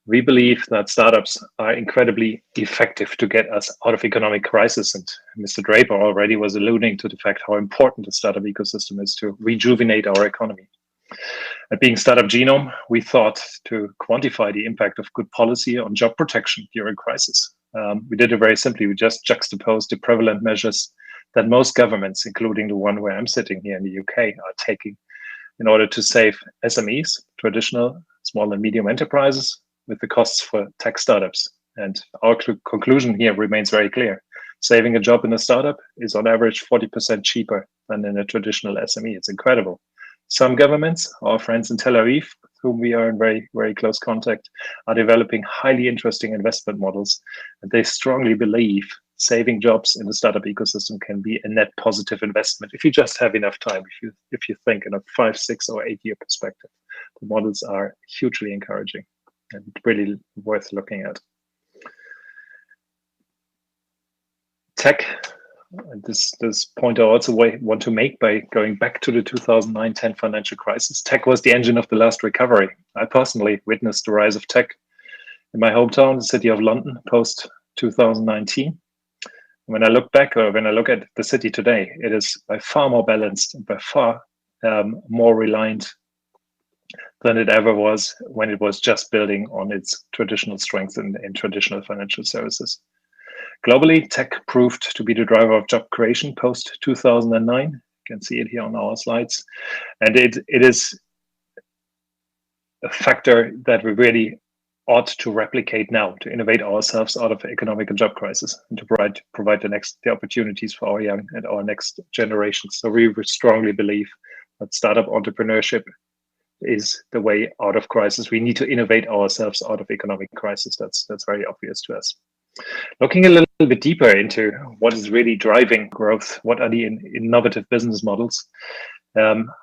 We believe that startups are incredibly effective to get us out of economic crisis. And Mr. Draper already was alluding to the fact how important the startup ecosystem is to rejuvenate our economy. At Being Startup Genome, we thought to quantify the impact of good policy on job protection during crisis. We did it very simply. We just juxtaposed the prevalent measures that most governments, including the one where I'm sitting here in the UK, are taking in order to save SMEs, traditional small and medium enterprises, with the costs for tech startups. And our conclusion here remains very clear. Saving a job in a startup is on average 40% cheaper than in a traditional SME. It's incredible. Some governments, our friends in Tel Aviv, with whom we are in very, very close contact, are developing highly interesting investment models. And they strongly believe saving jobs in the startup ecosystem can be a net positive investment if you just have enough time, if you think in a 5, 6, or 8 year perspective. The models are hugely encouraging and really worth looking at. Tech, this point I also want to make by going back to the 2009-10 financial crisis. Tech was the engine of the last recovery. I personally witnessed the rise of tech in my hometown, the city of London, post 2019. When I look back, or when I look at the city today, it is by far more balanced and by far more reliant than it ever was when it was just building on its traditional strengths in traditional financial services. Globally, tech proved to be the driver of job creation post 2009. You can see it here on our slides. And it is a factor that we really ought to replicate now, to innovate ourselves out of economic and job crisis, and to provide the opportunities for our young and our next generations. So we strongly believe that startup entrepreneurship is the way out of crisis. We need to innovate ourselves out of economic crisis. That's very obvious to us. Looking a little bit deeper into what is really driving growth, what are the innovative business models?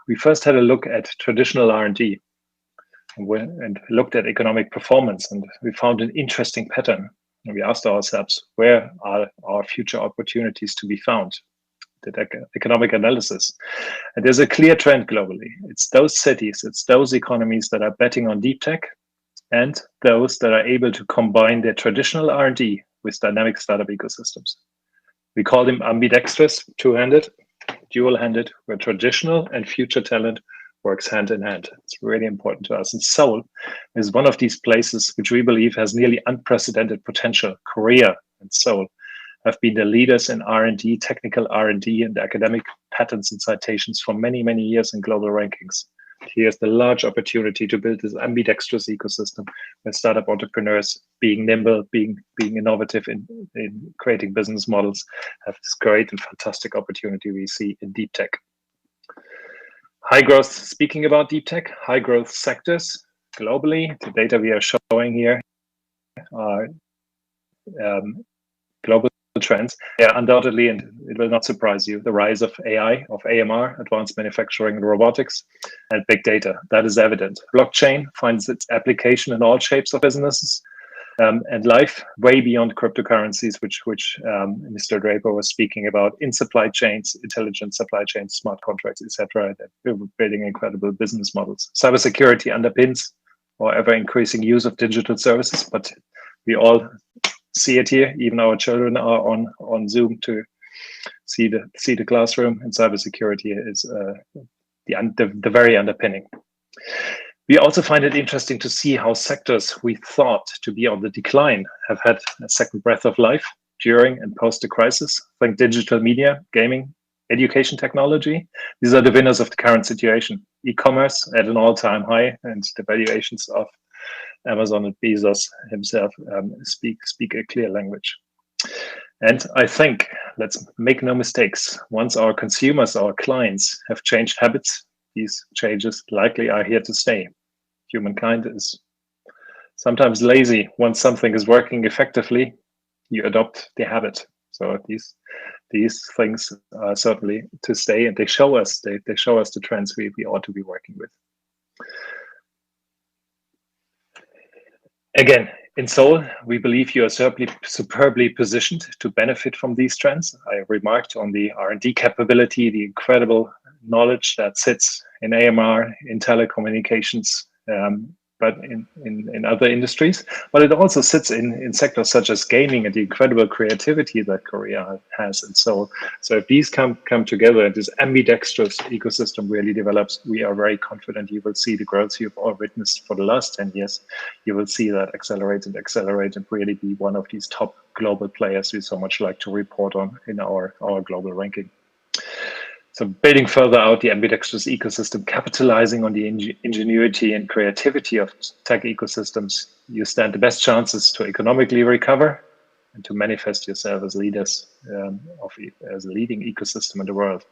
We first had a look at traditional R&D and looked at economic performance, and we found an interesting pattern. And we asked ourselves, where are our future opportunities to be found? Did economic analysis. And there's a clear trend globally. It's those cities, it's those economies that are betting on deep tech, and those that are able to combine their traditional R&D with dynamic startup ecosystems. We call them ambidextrous, two-handed, dual-handed, where traditional and future talent works hand in hand. It's really important to us. And Seoul is one of these places which we believe has nearly unprecedented potential. Korea and Seoul have been the leaders in R&D, technical R&D, and academic patents and citations for many, many years in global rankings. Here's the large opportunity to build this ambidextrous ecosystem where startup entrepreneurs, being nimble, being innovative in creating business models, have this great and fantastic opportunity we see in deep tech. High growth, speaking about deep tech, high growth sectors globally, the data we are showing here are global trends. Yeah, undoubtedly, and it will not surprise you, the rise of AI, of AMR, advanced manufacturing and robotics, and big data. That is evident. Blockchain finds its application in all shapes of businesses and life, way beyond cryptocurrencies, which Mr. Draper was speaking about, in supply chains, intelligent supply chains, smart contracts, etc. We're building incredible business models. Cybersecurity underpins our ever-increasing use of digital services, but we all see it here. Even our children are on Zoom to see the classroom, and cybersecurity is the very underpinning. We also find it interesting to see how sectors we thought to be on the decline have had a second breath of life during and post the crisis. Think digital media, gaming, education technology. These are the winners of the current situation. E-commerce at an all-time high, and the valuations of Amazon and Bezos himself speak a clear language. And I think, let's make no mistakes, once our consumers, our clients have changed habits, these changes likely are here to stay. Humankind is sometimes lazy. Once something is working effectively, you adopt the habit. So these things are certainly to stay, and they show us the trends we ought to be working with. Again, in Seoul, we believe you are superbly positioned to benefit from these trends. I remarked on the R&D capability, the incredible knowledge that sits in AMR, in telecommunications, but in other industries. But it also sits in sectors such as gaming and the incredible creativity that Korea has. And so if these come together and this ambidextrous ecosystem really develops, we are very confident you will see the growth you've all witnessed for the last 10 years. You will see that accelerate and really be one of these top global players we so much like to report on in our global ranking. So building further out the ambidextrous ecosystem, capitalizing on the ingenuity and creativity of tech ecosystems, you stand the best chances to economically recover and to manifest yourself as leaders as a leading ecosystem in the world.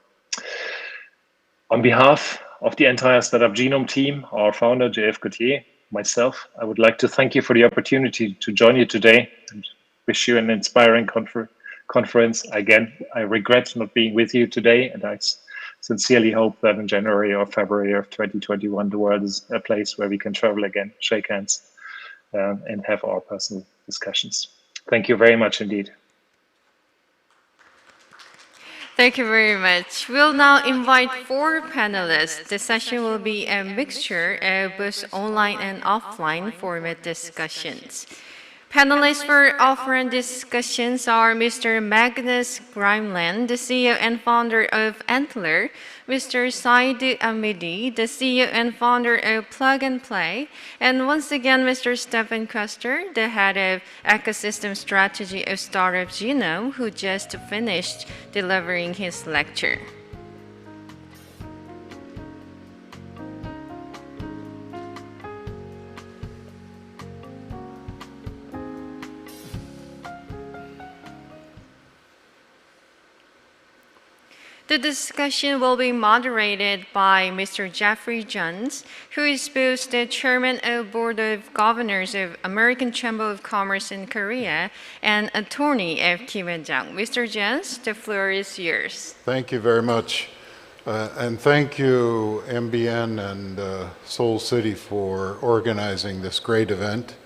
On behalf of the entire Startup Genome team, our founder, JF Gauthier, myself, I would like to thank you for the opportunity to join you today and wish you an inspiring conference. Again, I regret not being with you today, and I sincerely hope that in January or February of 2021, the world is a place where we can travel again, shake hands, and have our personal discussions. Thank you very much indeed. Thank you very much. We'll now invite 4 panelists. The session will be a mixture of both online and offline format discussions. Panelists for offline discussions are Mr. Magnus Grimeland, the CEO and founder of Antler, Mr. Said Amidi, the CEO and founder of Plug and Play, and once again, Mr. Stefan Custer, the head of ecosystem strategy of Startup Genome, who just finished delivering his lecture. The discussion will be moderated by Mr. Jeffrey Jones, who is both the chairman of Board of Governors of American Chamber of Commerce in Korea and attorney of Kim and-jang. Mr. Jones, the floor is yours. Thank you very much. And thank you, MBN and Seoul City, for organizing this great event.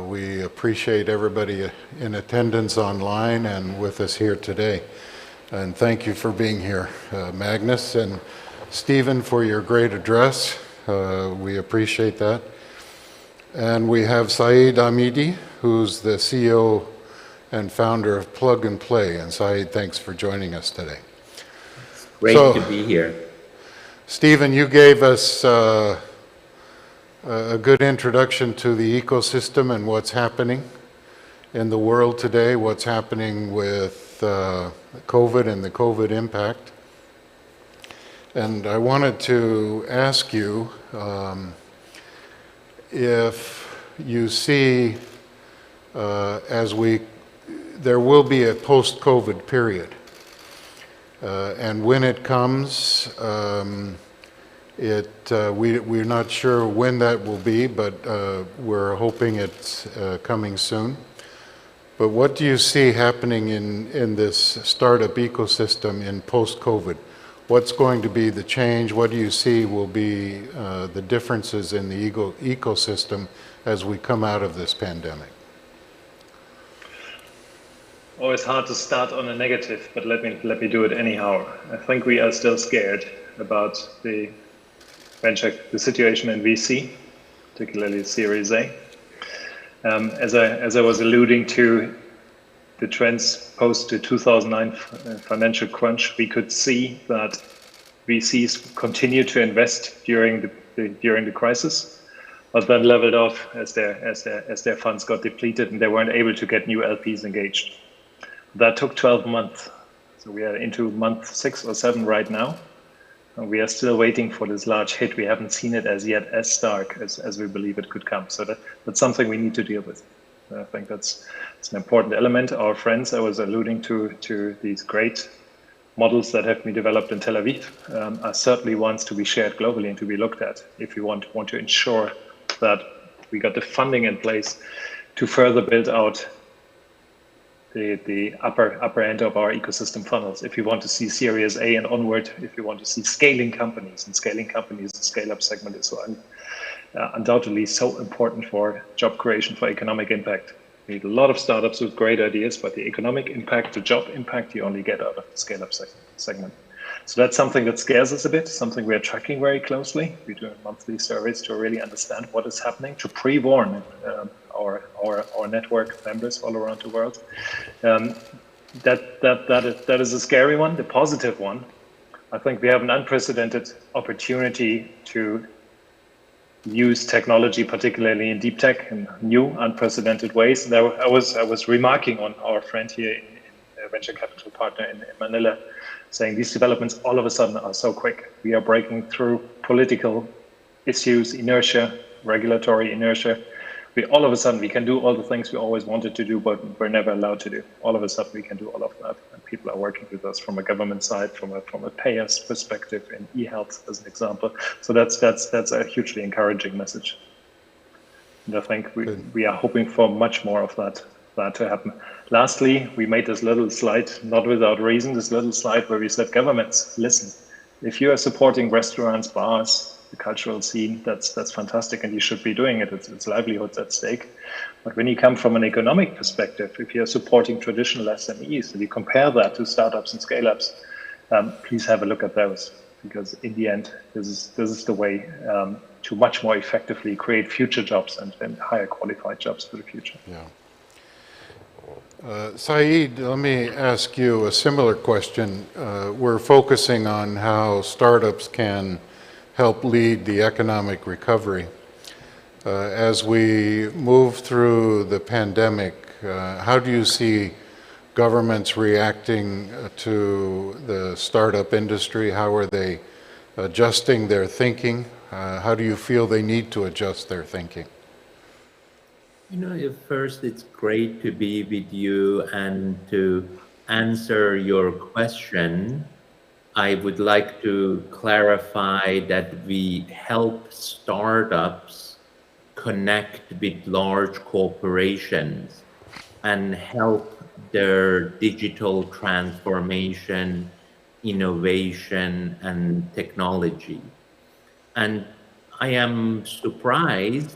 We appreciate everybody in attendance online and with us here today. And thank you for being here, Magnus and Stephen, for your great address. We appreciate that. And we have Said Amidi, who's the CEO and founder of Plug and Play. And Said, thanks for joining us today. Great to be here. Stephen, you gave us a good introduction to the ecosystem and what's happening. in the world today, what's happening with COVID and the COVID impact. And I wanted to ask you if you see, there will be a post-COVID period. And when it comes, we're not sure when that will be, but we're hoping it's coming soon. But what do you see happening in this startup ecosystem in post-COVID? What's going to be the change? What do you see will be the differences in the ecosystem as we come out of this pandemic? Always hard to start on a negative, but let me do it anyhow. I think we are still scared about the situation in VC, particularly Series A. As I was alluding to, the trends post the 2009 financial crunch, we could see that VCs continued to invest during the crisis, but then leveled off as their funds got depleted and they weren't able to get new LPs engaged. That took 12 months. So we are into month 6 or 7 right now. And we are still waiting for this large hit. We haven't seen it as yet as stark as we believe it could come. So that's something we need to deal with. I think it's an important element. Our friends, I was alluding to these great models that have been developed in Tel Aviv, are certainly ones to be shared globally and to be looked at if you want to ensure that we got the funding in place to further build out the upper end of our ecosystem funnels. If you want to see Series A and onward, if you want to see scaling companies, the scale-up segment is undoubtedly so important for job creation, for economic impact. We need a lot of startups with great ideas, but the economic impact, the job impact, you only get out of the scale-up segment. So that's something that scares us a bit, something we are tracking very closely. We do monthly surveys to really understand what is happening, to pre-warn our network members all around the world. That is a scary one. The positive one, I think we have an unprecedented opportunity to use technology, particularly in deep tech, in new, unprecedented ways. And I was remarking on our friend here, in venture capital partner in Manila, saying these developments all of a sudden are so quick. We are breaking through political issues, inertia, regulatory inertia. All of a sudden we can do all the things we always wanted to do, but we're never allowed to do. All of a sudden we can do all of that. And people are working with us from a government side, from a payer's perspective, in e-health as an example. So that's a hugely encouraging message. And I think we are hoping for much more of that to happen. Lastly, we made this little slide, not without reason, this little slide where we said, governments, listen, if you are supporting restaurants, bars, the cultural scene, that's fantastic, and you should be doing it. It's livelihoods at stake. But when you come from an economic perspective, if you're supporting traditional SMEs, and you compare that to startups and scale-ups, please have a look at those, because in the end, this is the way to much more effectively create future jobs and higher qualified jobs for the future. Yeah. Saeed, let me ask you a similar question. We're focusing on how startups can help lead the economic recovery. As we move through the pandemic, how do you see governments reacting to the startup industry? How are they adjusting their thinking? How do you feel they need to adjust their thinking? First, it's great to be with you and to answer your question. I would like to clarify that we help startups connect with large corporations and help their digital transformation, innovation, and technology. And I am surprised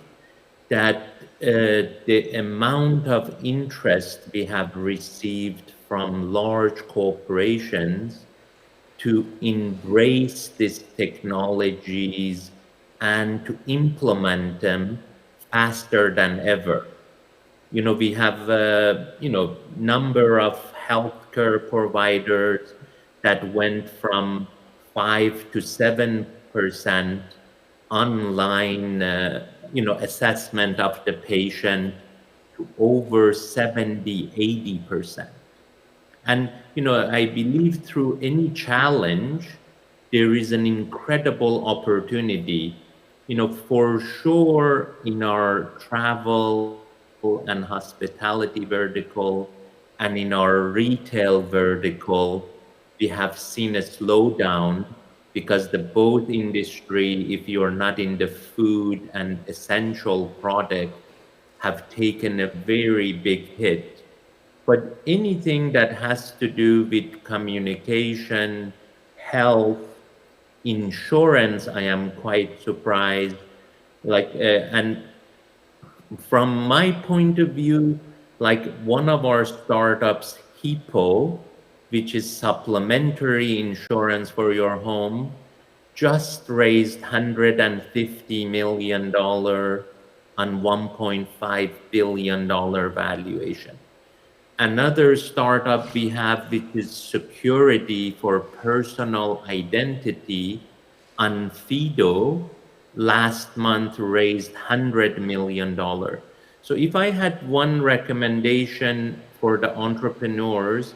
that the amount of interest we have received from large corporations to embrace these technologies and to implement them faster than ever. We have number of healthcare providers that went from 5 to 7% online assessment of the patient to over 70-80%. And I believe through any challenge, there is an incredible opportunity. For sure in our travel and hospitality vertical and in our retail vertical, we have seen a slowdown because the both industry, if you are not in the food and essential product, have taken a very big hit. But anything that has to do with communication, health, insurance, I am quite surprised. And from my point of view, one of our startups, Hippo, which is supplementary insurance for your home, just raised $150 million on $1.5 billion valuation. Another startup we have, which is security for personal identity, Onfido, last month raised $100 million. So if I had one recommendation for the entrepreneurs,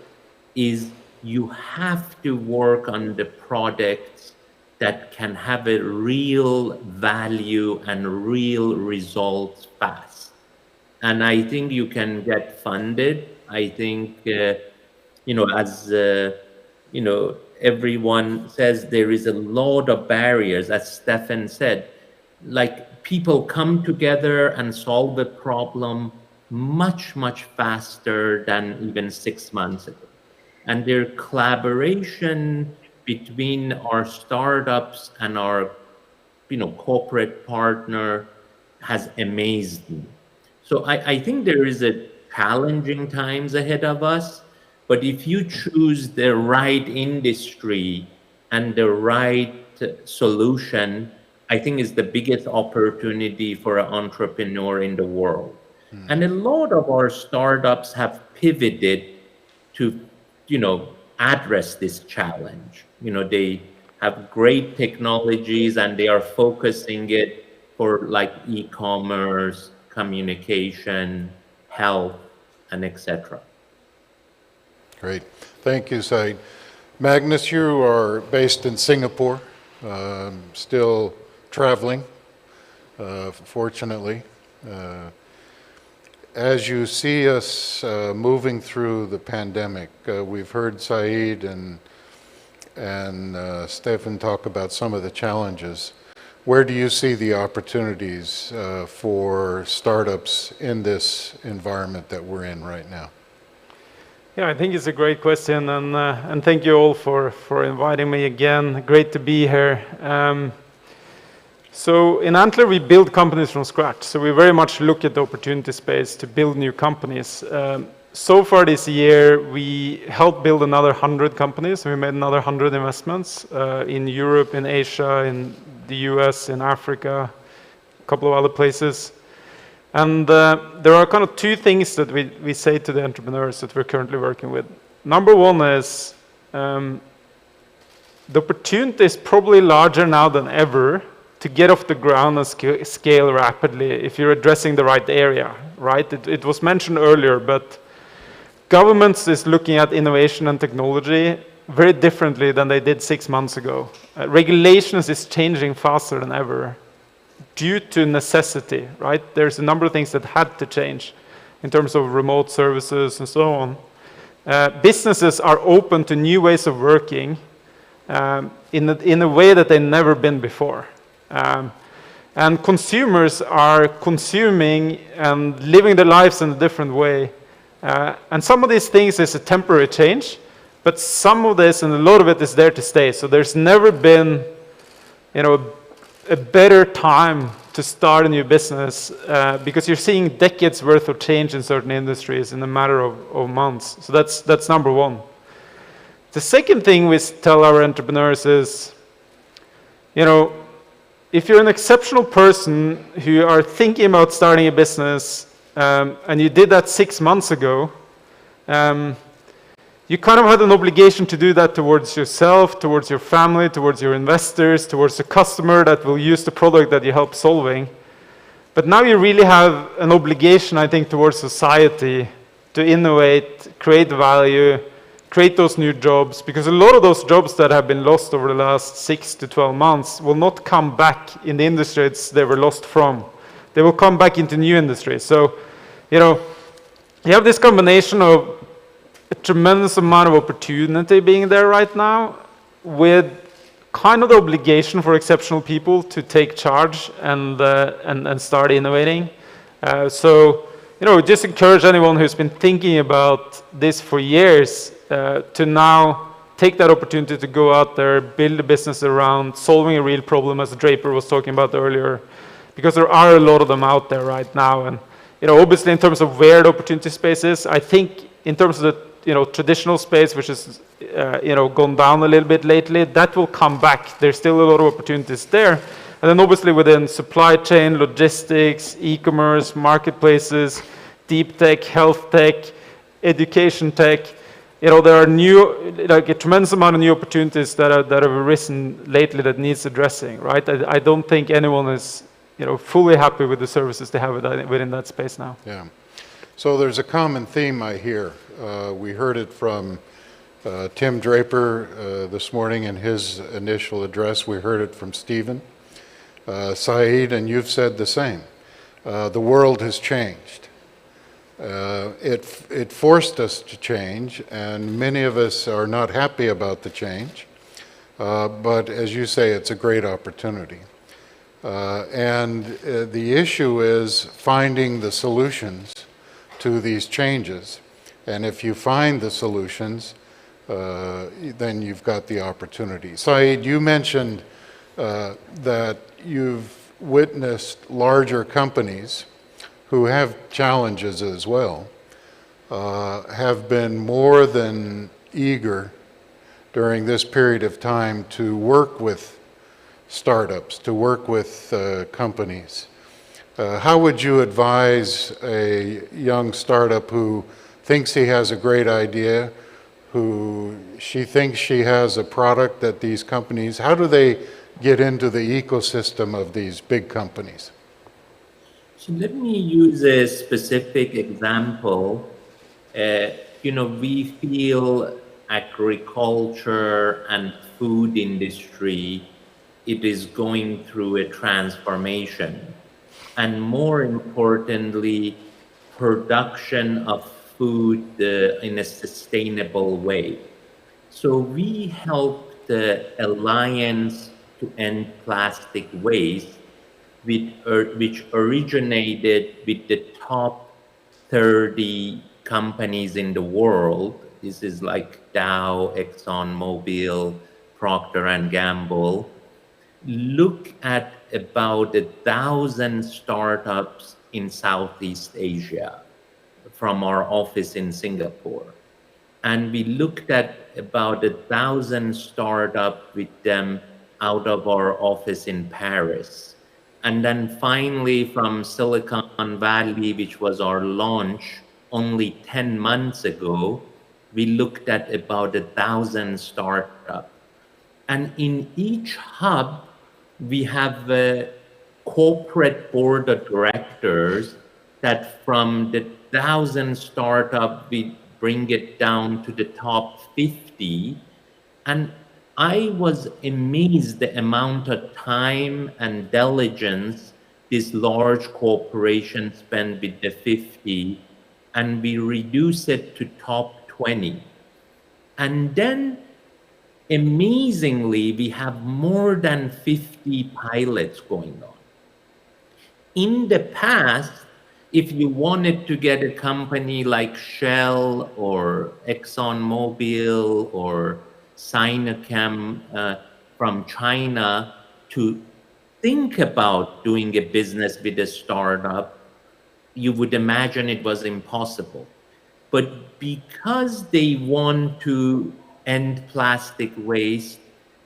is you have to work on the products that can have a real value and real results fast. And I think you can get funded. I think, as everyone says, there is a lot of barriers, as Stefan said, people come together and solve a problem much, much faster than even 6 months ago. And their collaboration between our startups and our, corporate partner has amazed me. So I think there is a challenging times ahead of us, but if you choose the right industry and the right solution, I think is the biggest opportunity for an entrepreneur in the world. And a lot of our startups have pivoted to address this challenge. They have great technologies and they are focusing it for e-commerce, communication, health, and etc. Great. Thank you, Said. Magnus, you are based in Singapore, still traveling, fortunately. As you see us moving through the pandemic, we've heard Said and Stefan talk about some of the challenges. Where do you see the opportunities for startups in this environment that we're in right now? Yeah, I think it's a great question, and thank you all for inviting me again. Great to be here. So in Antler, we build companies from scratch. So we very much look at the opportunity space to build new companies. So far this year, we helped build another 100 companies. We made another 100 investments in Europe, in Asia, in the US, in Africa, a couple of other places. And there are kind of two things that we say to the entrepreneurs that we're currently working with. Number one is the opportunity is probably larger now than ever to get off the ground and scale rapidly if you're addressing the right area, right? It was mentioned earlier, but governments is looking at innovation and technology very differently than they did 6 months ago. Regulations is changing faster than ever due to necessity, right? There's a number of things that had to change in terms of remote services and so on. Businesses are open to new ways of working in a way that they've never been before. And consumers are consuming and living their lives in a different way. And some of these things is a temporary change, but some of this and a lot of it is there to stay. So there's never been, a better time to start a new business because you're seeing decades worth of change in certain industries in a matter of months. So that's number one. The second thing we tell our entrepreneurs is, if you're an exceptional person who are thinking about starting a business and you did that 6 months ago, you kind of had an obligation to do that towards yourself, towards your family, towards your investors, towards the customer that will use the product that you help solving. But now you really have an obligation, I think, towards society to innovate, create value, create those new jobs, because a lot of those jobs that have been lost over the last 6 to 12 months will not come back in the industries they were lost from. They will come back into new industries. So, you know, you have this combination of a tremendous amount of opportunity being there right now with kind of the obligation for exceptional people to take charge and start innovating. So, you know, just encourage anyone who's been thinking about this for years to now take that opportunity to go out there, build a business around solving a real problem, as Draper was talking about earlier, because there are a lot of them out there right now. And, you know, obviously in terms of where the opportunity space is, I think in terms of the, you know, traditional space, which is, you know, gone down a little bit lately, that will come back. There's still a lot of opportunities there. And then obviously within supply chain, logistics, e-commerce, marketplaces, deep tech, health tech, education tech, you know, there are new, like a tremendous amount of new opportunities that have arisen lately that needs addressing, right? I don't think anyone is, you know, fully happy with the services they have within that space now. Yeah. So there's a common theme I hear. We heard it from Tim Draper this morning in his initial address. We heard it from Stephen. Saeed, and you've said the same. The world has changed. It forced us to change, and many of us are not happy about the change. But as you say, it's a great opportunity. And the issue is finding the solutions to these changes. And if you find the solutions, then you've got the opportunity. Saeed, you mentioned that you've witnessed larger companies who have challenges as well, have been more than eager during this period of time to work with startups, to work with companies. How would you advise a young startup who thinks he has a great idea, who she thinks she has a product that these companies, how do they get into the ecosystem of these big companies? So let me use a specific example. You know, we feel agriculture and food industry, it is going through a transformation. And more importantly, production of food in a sustainable way. So we help the Alliance to End Plastic Waste, which originated with the top 30 companies in the world. This is like Dow, ExxonMobil, Procter & Gamble. Look at about 1,000 startups in Southeast Asia from our office in Singapore. And we looked at about 1,000 startups with them out of our office in Paris. And then finally from Silicon Valley, which was our launch only 10 months ago, we looked at about 1,000 startups. And in each hub, we have a corporate board of directors that from the 1,000 startups, we bring it down to the top 50. And I was amazed the amount of time and diligence this large corporation spent with the 50, and we reduce it to top 20. And then amazingly, we have more than 50 pilots going on. In the past, if you wanted to get a company like Shell or ExxonMobil or Sinochem from China to think about doing a business with a startup, you would imagine it was impossible. But because they want to end plastic waste,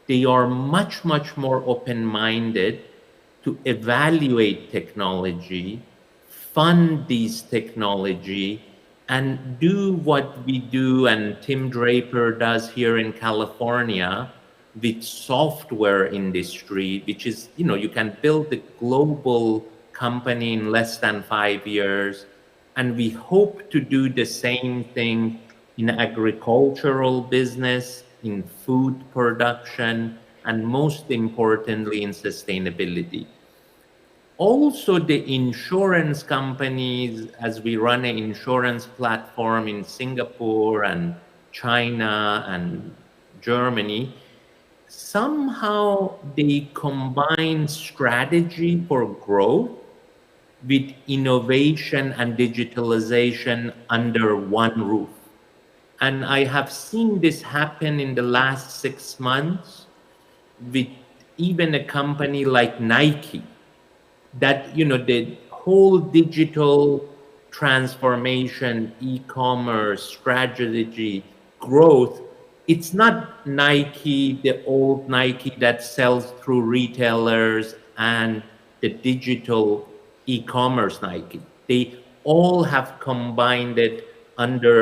they are much, much more open-minded to evaluate technology, fund these technology, and do what we do and Tim Draper does here in California with software industry, which is, you know, you can build a global company in less than 5 years. And we hope to do the same thing in agricultural business, in food production, and most importantly, in sustainability. Also, the insurance companies, as we run an insurance platform in Singapore and China and Germany, somehow they combine strategy for growth with innovation and digitalization under one roof. And I have seen this happen in the last 6 months with even a company like Nike, that, you know, the whole digital transformation, e-commerce, strategy, growth, it's not Nike, the old Nike that sells through retailers and the digital e-commerce Nike. They all have combined it under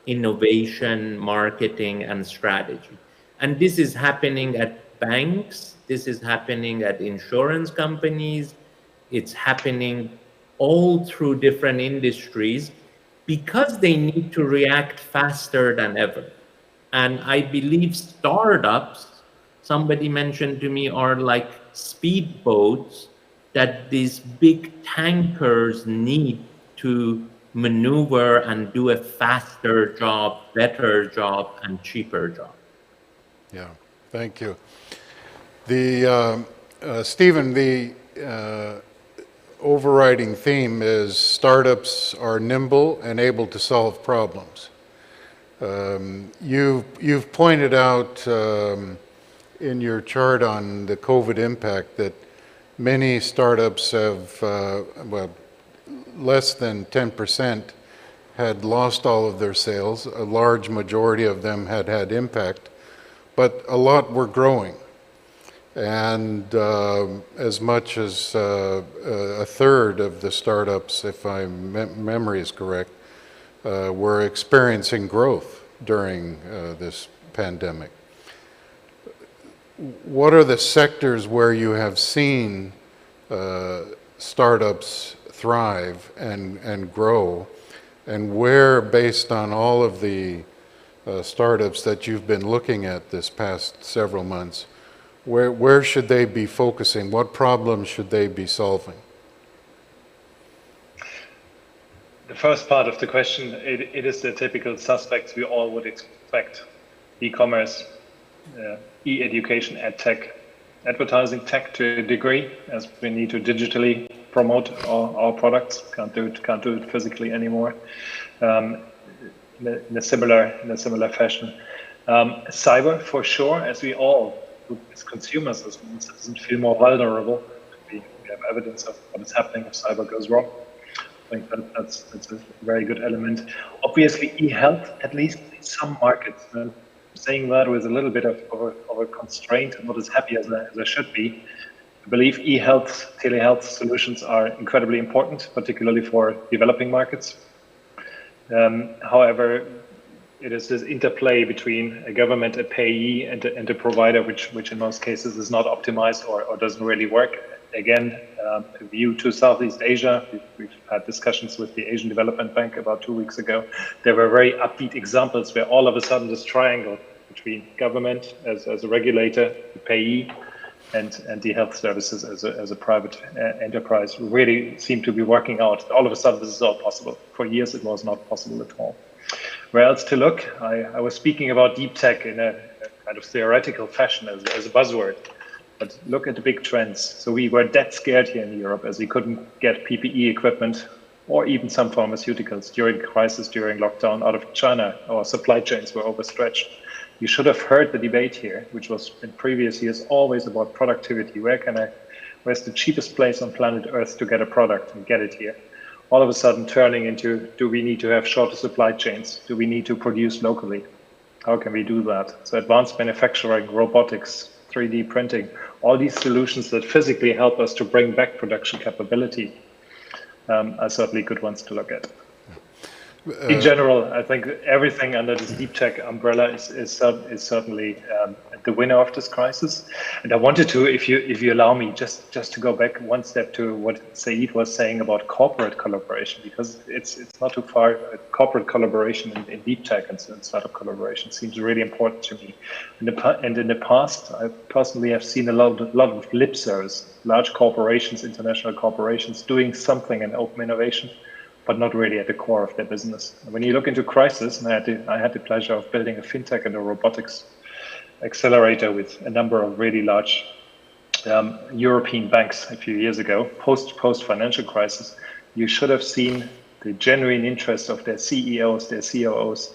innovation, marketing, and strategy. And this is happening at banks, this is happening at insurance companies, it's happening all through different industries because they need to react faster than ever. And I believe startups, somebody mentioned to me, are like speedboats that these big tankers need to maneuver and do a faster job, better job, and cheaper job. Yeah, thank you. The Stephen, the overriding theme is startups are nimble and able to solve problems. You've pointed out in your chart on the COVID impact that many startups have, well, less than 10% had lost all of their sales. A large majority of them had had impact, but a lot were growing. And as much as a third of the startups, if my memory is correct, were experiencing growth during this pandemic. What are the sectors where you have seen startups thrive and grow, and where, based on all of the startups that you've been looking at this past several months, where should they be focusing? What problems should they be solving? The first part of the question, it is the typical suspects we all would expect. E-commerce, e-education, ed tech, advertising tech to a degree, as we need to digitally promote our products. Can't do it physically anymore. In a similar fashion. Cyber, for sure, as we all, as consumers, as citizens, feel more vulnerable. We have evidence of what is happening if cyber goes wrong. I think that's a very good element. Obviously, e-health, at least in some markets. Saying that with a little bit of a constraint, I'm not as happy as I should be. I believe e-health, telehealth solutions are incredibly important, particularly for developing markets. However, it is this interplay between a government, a payee, and a provider, which in most cases is not optimized or doesn't really work. Again, a view to Southeast Asia, we've had discussions with the Asian Development Bank about 2 weeks ago. There were very upbeat examples where all of a sudden this triangle between government as a regulator, the payee, and the health services as a private enterprise really seemed to be working out. All of a sudden, this is all possible. For years, it was not possible at all. Where else to look? I was speaking about deep tech in a kind of theoretical fashion as a buzzword. But look at the big trends. So we were dead scared here in Europe as we couldn't get PPE equipment or even some pharmaceuticals during crisis, during lockdown out of China. Our supply chains were overstretched. You should have heard the debate here, which was in previous years always about productivity. Where's the cheapest place on planet Earth to get a product and get it here? All of a sudden turning into, do we need to have shorter supply chains? Do we need to produce locally? How can we do that? So advanced manufacturing, robotics, 3D printing, all these solutions that physically help us to bring back production capability are certainly good ones to look at. In general, I think everything under this deep tech umbrella is certainly the winner of this crisis. And I wanted to, if you allow me, just to go back one step to what Saeed was saying about corporate collaboration, because it's not too far. Corporate collaboration in deep tech and startup collaboration seems really important to me. And in the past, I personally have seen a lot of lip service, large corporations, international corporations doing something in open innovation, but not really at the core of their business. When you look into crisis, and I had the pleasure of building a fintech and a robotics accelerator with a number of really large European banks a few years ago, post financial crisis, you should have seen the genuine interest of their CEOs, their COOs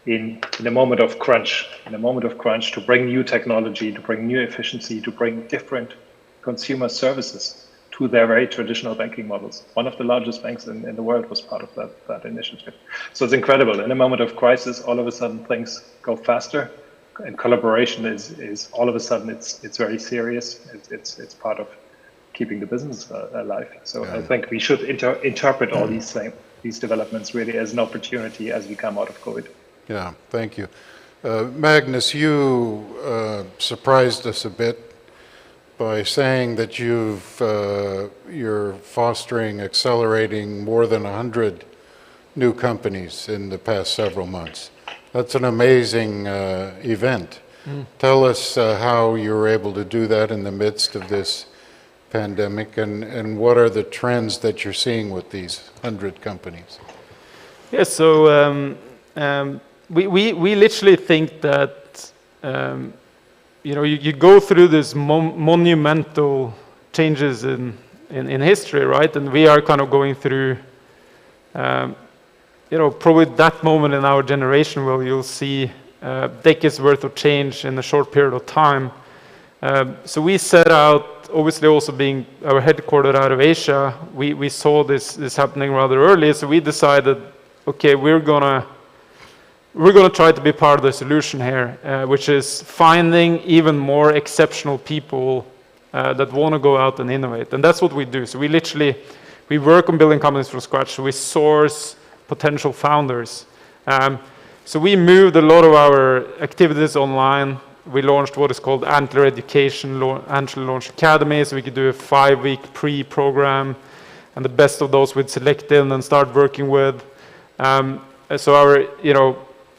in a moment of crunch, to bring new technology, to bring new efficiency, to bring different consumer services to their very traditional banking models. One of the largest banks in the world was part of that initiative. So it's incredible. In a moment of crisis, all of a sudden things go faster, and collaboration is all of a sudden it's very serious. It's part of keeping the business alive. So I think we should interpret all these developments really as an opportunity as we come out of COVID. Yeah, thank you. Magnus, you surprised us a bit by saying that you're fostering, accelerating more than 100 new companies in the past several months. That's an amazing event. Tell us how you were able to do that in the midst of this pandemic, and what are the trends that you're seeing with these 100 companies? Yeah, so we literally think that you go through this monumental changes in history, right? And we are kind of going through, probably that moment in our generation where you'll see decades worth of change in a short period of time. So we set out, obviously also being our headquartered out of Asia, we saw this happening rather early. So we decided, okay, we're gonna try to be part of the solution here, which is finding even more exceptional people that want to go out and innovate. And that's what we do. So we work on building companies from scratch. So we source potential founders. So we moved a lot of our activities online. We launched what is called Antler Education, Antler Launch Academy, so we could do a 5-week pre-program, and the best of those we'd select in and start working with. So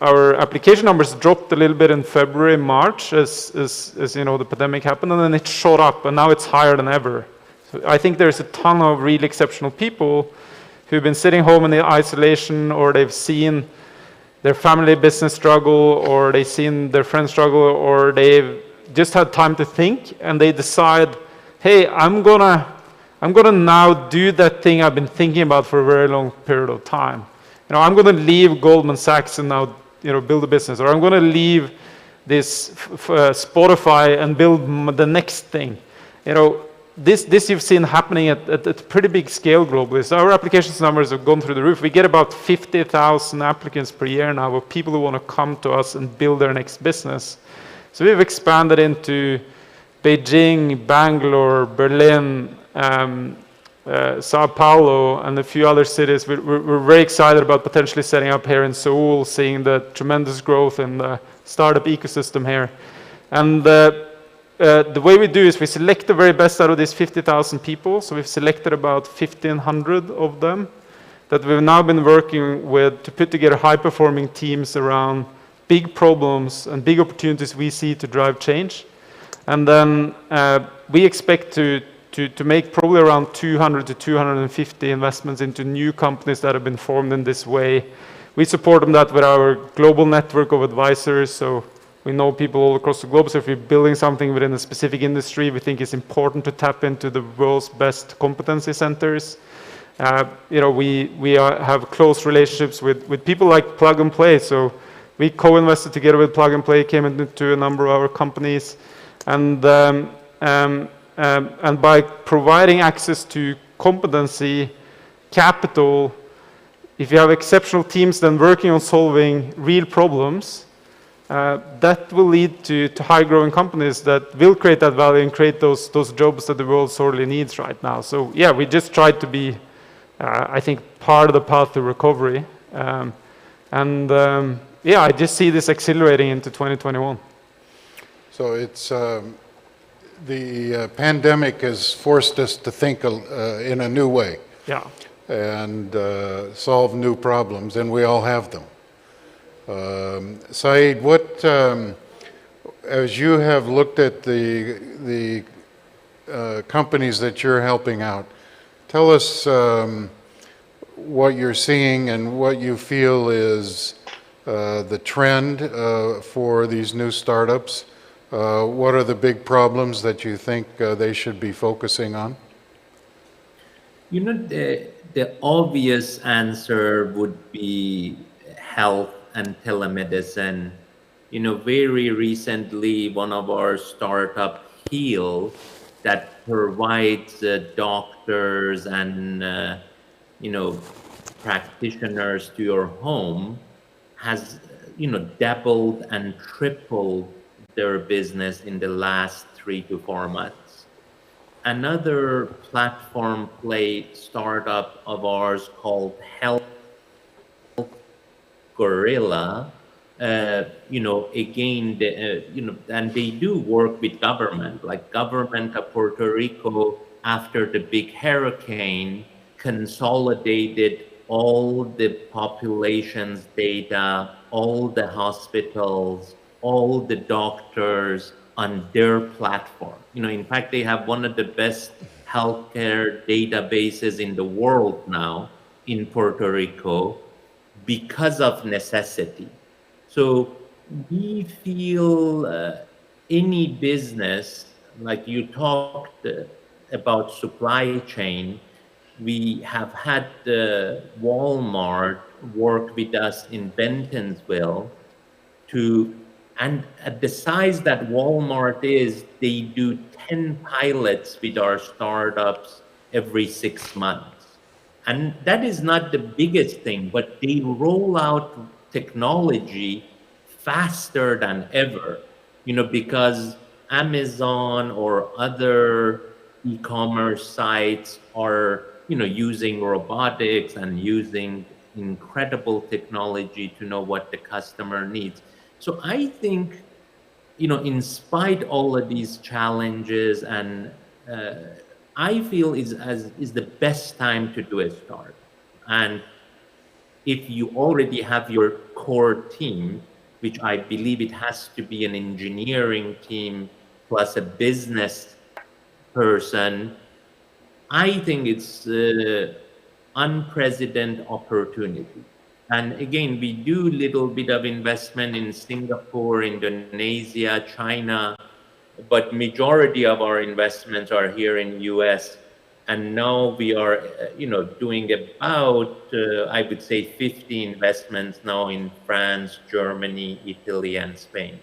our application numbers dropped a little bit in February, March, as the pandemic happened, and then it shot up, and now it's higher than ever. So I think there's a ton of really exceptional people who've been sitting home in isolation, or they've seen their family business struggle, or they've seen their friends struggle, or they've just had time to think, and they decide, hey, I'm gonna now do that thing I've been thinking about for a very long period of time. I'm going to leave Goldman Sachs and now build a business, or I'm going to leave this Spotify and build the next thing. This you've seen happening at a pretty big scale globally. So our applications numbers have gone through the roof. We get about 50,000 applicants per year now of people who want to come to us and build their next business. So we've expanded into Beijing, Bangalore, Berlin, Sao Paulo, and a few other cities. We're very excited about potentially setting up here in Seoul, seeing the tremendous growth in the startup ecosystem here. And the way we do is we select the very best out of these 50,000 people. So we've selected about 1,500 of them that we've now been working with to put together high-performing teams around big problems and big opportunities we see to drive change. And then we expect to make probably around 200 to 250 investments into new companies that have been formed in this way. We support them that with our global network of advisors, so we know people all across the globe. So if you're building something within a specific industry, we think it's important to tap into the world's best competency centers. We have close relationships with people like Plug and Play. So we co-invested together with Plug and Play, came into a number of our companies, and by providing access to competency, capital, if you have exceptional teams then working on solving real problems, that will lead to high-growing companies that will create that value and create those jobs that the world sorely needs right now. So yeah, we just tried to be, I think, part of the path to recovery. Yeah, I just see this accelerating into 2021. So it's the pandemic has forced us to think in a new way. Yeah. And solve new problems, and we all have them. Saeed, what, as you have looked at the companies that you're helping out, tell us what you're seeing and what you feel is the trend for these new startups. What are the big problems that you think they should be focusing on? You know, the obvious answer would be health and telemedicine. You know, very recently, one of our startup, Heal, that provides doctors and, you know, practitioners to your home has, you know, doubled and tripled their business in the last 3 to 4 months. Another platform play startup of ours called Health Gorilla, you know, again, you know, and they do work with government, like government of Puerto Rico after the big hurricane consolidated all the population's data, all the hospitals, all the doctors on their platform. You know, in fact, they have one of the best healthcare databases in the world now in Puerto Rico because of necessity. So we feel any business, like you talked about supply chain, we have had Walmart work with us in Bentonville and at the size that Walmart is, they do 10 pilots with our startups every 6 months. And that is not the biggest thing, but they roll out technology faster than ever, you know, because Amazon or other e-commerce sites are, you know, using robotics and using incredible technology to know what the customer needs. So I think, you know, in spite all of these challenges, and I feel is the best time to do a start. And if you already have your core team, which I believe it has to be an engineering team plus a business person, I think it's an unprecedented opportunity. And again, we do a little bit of investment in Singapore, Indonesia, China, but majority of our investments are here in US. And now we are, you know, doing about, I would say 50 investments now in France, Germany, Italy, and Spain.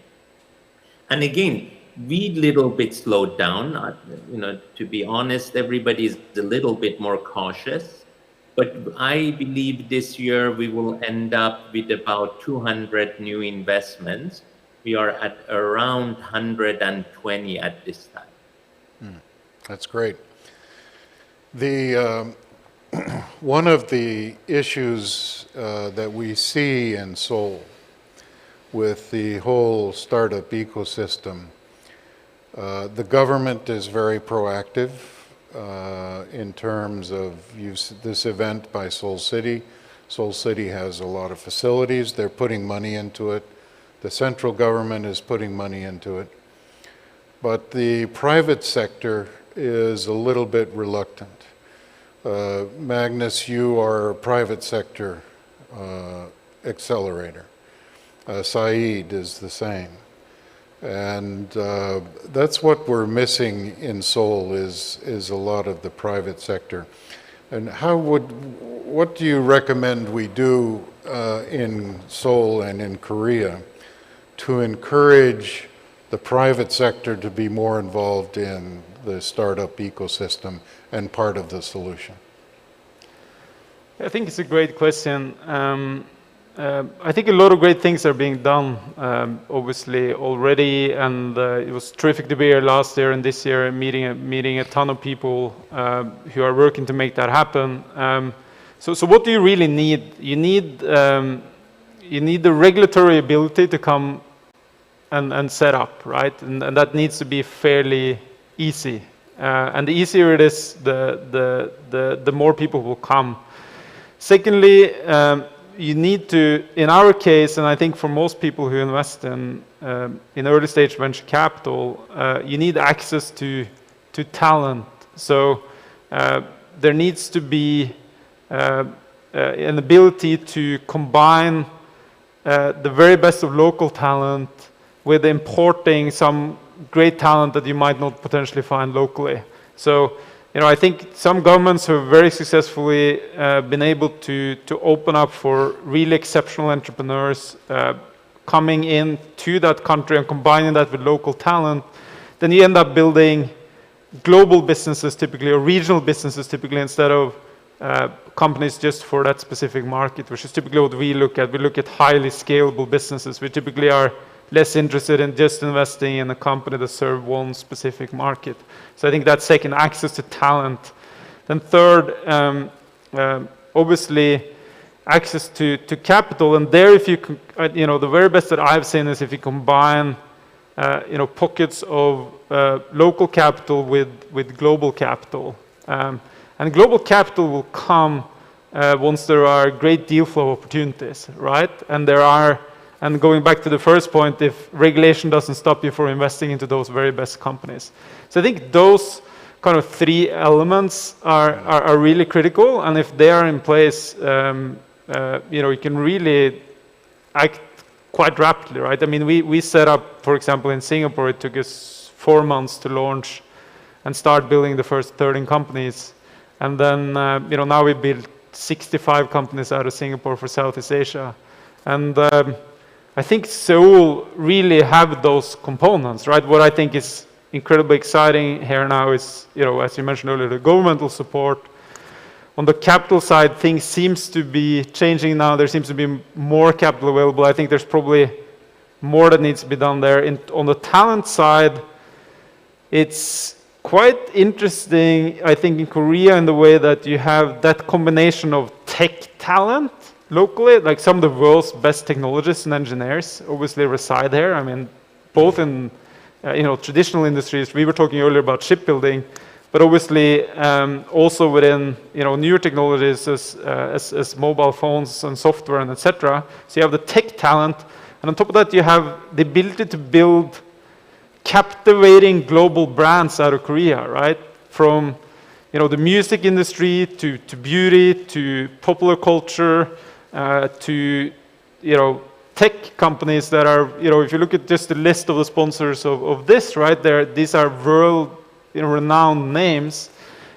And again, we little bit slowed down. You know, to be honest, everybody is a little bit more cautious. But I believe this year we will end up with about 200 new investments. We are at around 120 at this time. That's great. The one of the issues that we see in Seoul with the whole startup ecosystem, the government is very proactive in terms of this event by Seoul City. Seoul City has a lot of facilities. They're putting money into it. The central government is putting money into it. But the private sector is a little bit reluctant. Magnus, you are a private sector accelerator. Saeed is the same. And that's what we're missing in Seoul is a lot of the private sector. And what do you recommend we do in Seoul and in Korea to encourage the private sector to be more involved in the startup ecosystem and part of the solution? I think it's a great question. I think a lot of great things are being done, obviously, already, and it was terrific to be here last year and this year, meeting a ton of people who are working to make that happen. So what do you really need? You need the regulatory ability to come and set up, right? And that needs to be fairly easy. And the easier it is, the more people will come. Secondly, you need to, in our case, and I think for most people who invest in early stage venture capital, you need access to talent. So there needs to be an ability to combine the very best of local talent with importing some great talent that you might not potentially find locally. So, I think some governments have very successfully been able to open up for really exceptional entrepreneurs coming into that country and combining that with local talent. Then you end up building global businesses typically, or regional businesses typically, instead of companies just for that specific market, which is typically what we look at. We look at highly scalable businesses. We typically are less interested in just investing in a company that serves one specific market. So I think that's second, access to talent. Then third, obviously, access to capital. And there, if you the very best that I've seen is if you combine, pockets of local capital with global capital. And global capital will come once there are great deal flow opportunities, right? And going back to the first point, if regulation doesn't stop you from investing into those very best companies. So I think those kind of three elements are really critical. And if they are in place, you can really act quite rapidly, right? I mean, we set up, for example, in Singapore, it took us 4 months to launch and start building the first 13 companies. And then, now we build 65 companies out of Singapore for Southeast Asia. And I think Seoul really have those components, right? What I think is incredibly exciting here now is, as you mentioned earlier, the governmental support. On the capital side, things seems to be changing now. There seems to be more capital available. I think there's probably more that needs to be done there. On the talent side, it's quite interesting, I think, in Korea in the way that you have that combination of tech talent locally, like some of the world's best technologists and engineers obviously reside here. I mean, both in traditional industries. We were talking earlier about shipbuilding, but obviously also within newer technologies as mobile phones and software and etc. So you have the tech talent, and on top of that you have the ability to build captivating global brands out of Korea, right? From the music industry to beauty to popular culture. To tech companies that are if you look at just the list of the sponsors of this, right there, these are world renowned names,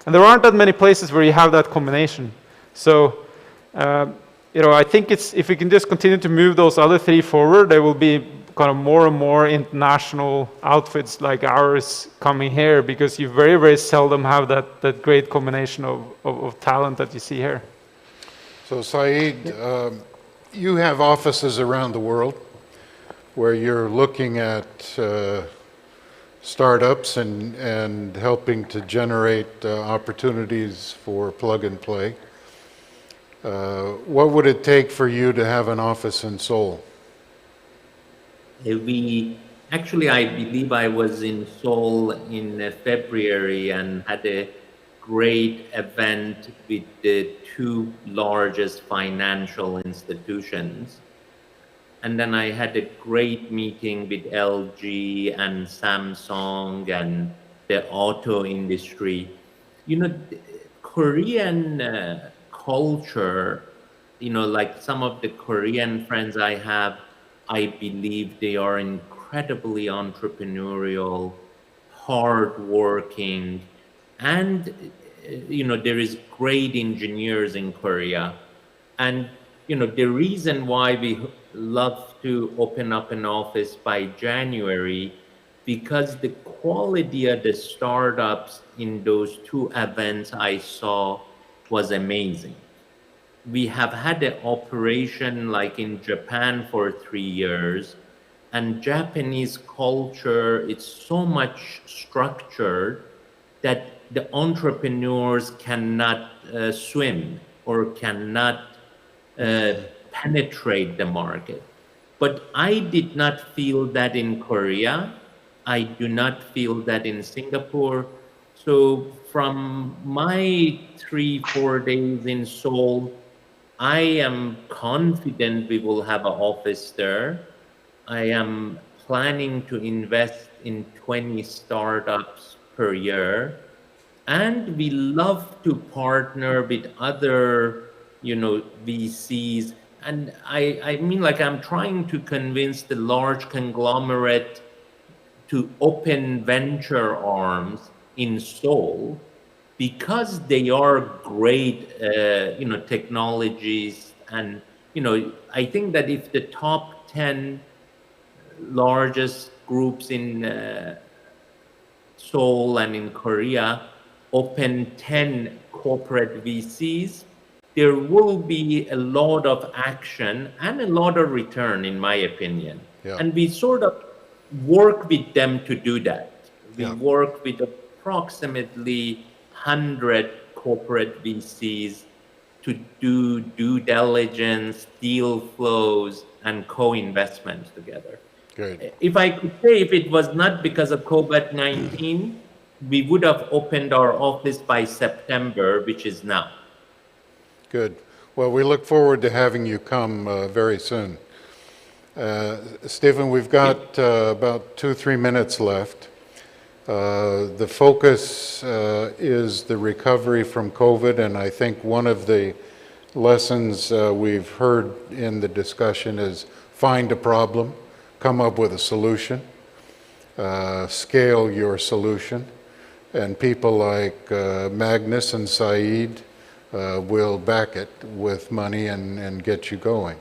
and there aren't that many places where you have that combination. So I think it's, if we can just continue to move those other three forward, there will be kind of more and more international outfits like ours coming here, because you very, very seldom have that great combination of talent that you see here. So Saeed, you have offices around the world where you're looking at startups and helping to generate opportunities for plug and play. What would it take for you to have an office in Seoul? I believe I was in Seoul in February and had a great event with the two largest financial institutions. And then I had a great meeting with LG and Samsung and the auto industry. Korean culture, like some of the Korean friends I have, I believe they are incredibly entrepreneurial, hardworking, and there is great engineers in Korea. And the reason why we love to open up an office by January, because the quality of the startups in those two events I saw was amazing. We have had an operation like in Japan for 3 years, and Japanese culture, it's so much structured that the entrepreneurs cannot swim. or cannot penetrate the market. But I did not feel that in Korea. I do not feel that in Singapore. So from my 3-4 days in Seoul, I am confident we will have an office there. I am planning to invest in 20 startups per year. And we love to partner with other, VCs. And I mean, like, I'm trying to convince the large conglomerate to open venture arms in Seoul because they are great, technologies. And, I think that if the top 10 largest groups in Seoul and in Korea open 10 corporate VCs, there will be a lot of action and a lot of return, in my opinion. Yeah. And we sort of work with them to do that. We work with approximately 100 corporate VCs to do due diligence, deal flows, and co-investments together. Great. If I could say, if it was not because of COVID-19, we would have opened our office by September, which is now. Good. Well, we look forward to having you come very soon. Stephen, we've got about 2-3 minutes left. The focus is the recovery from COVID, and I think one of the lessons we've heard in the discussion is find a problem, come up with a solution, scale your solution, and people like Magnus and Saeed will back it with money and get you going.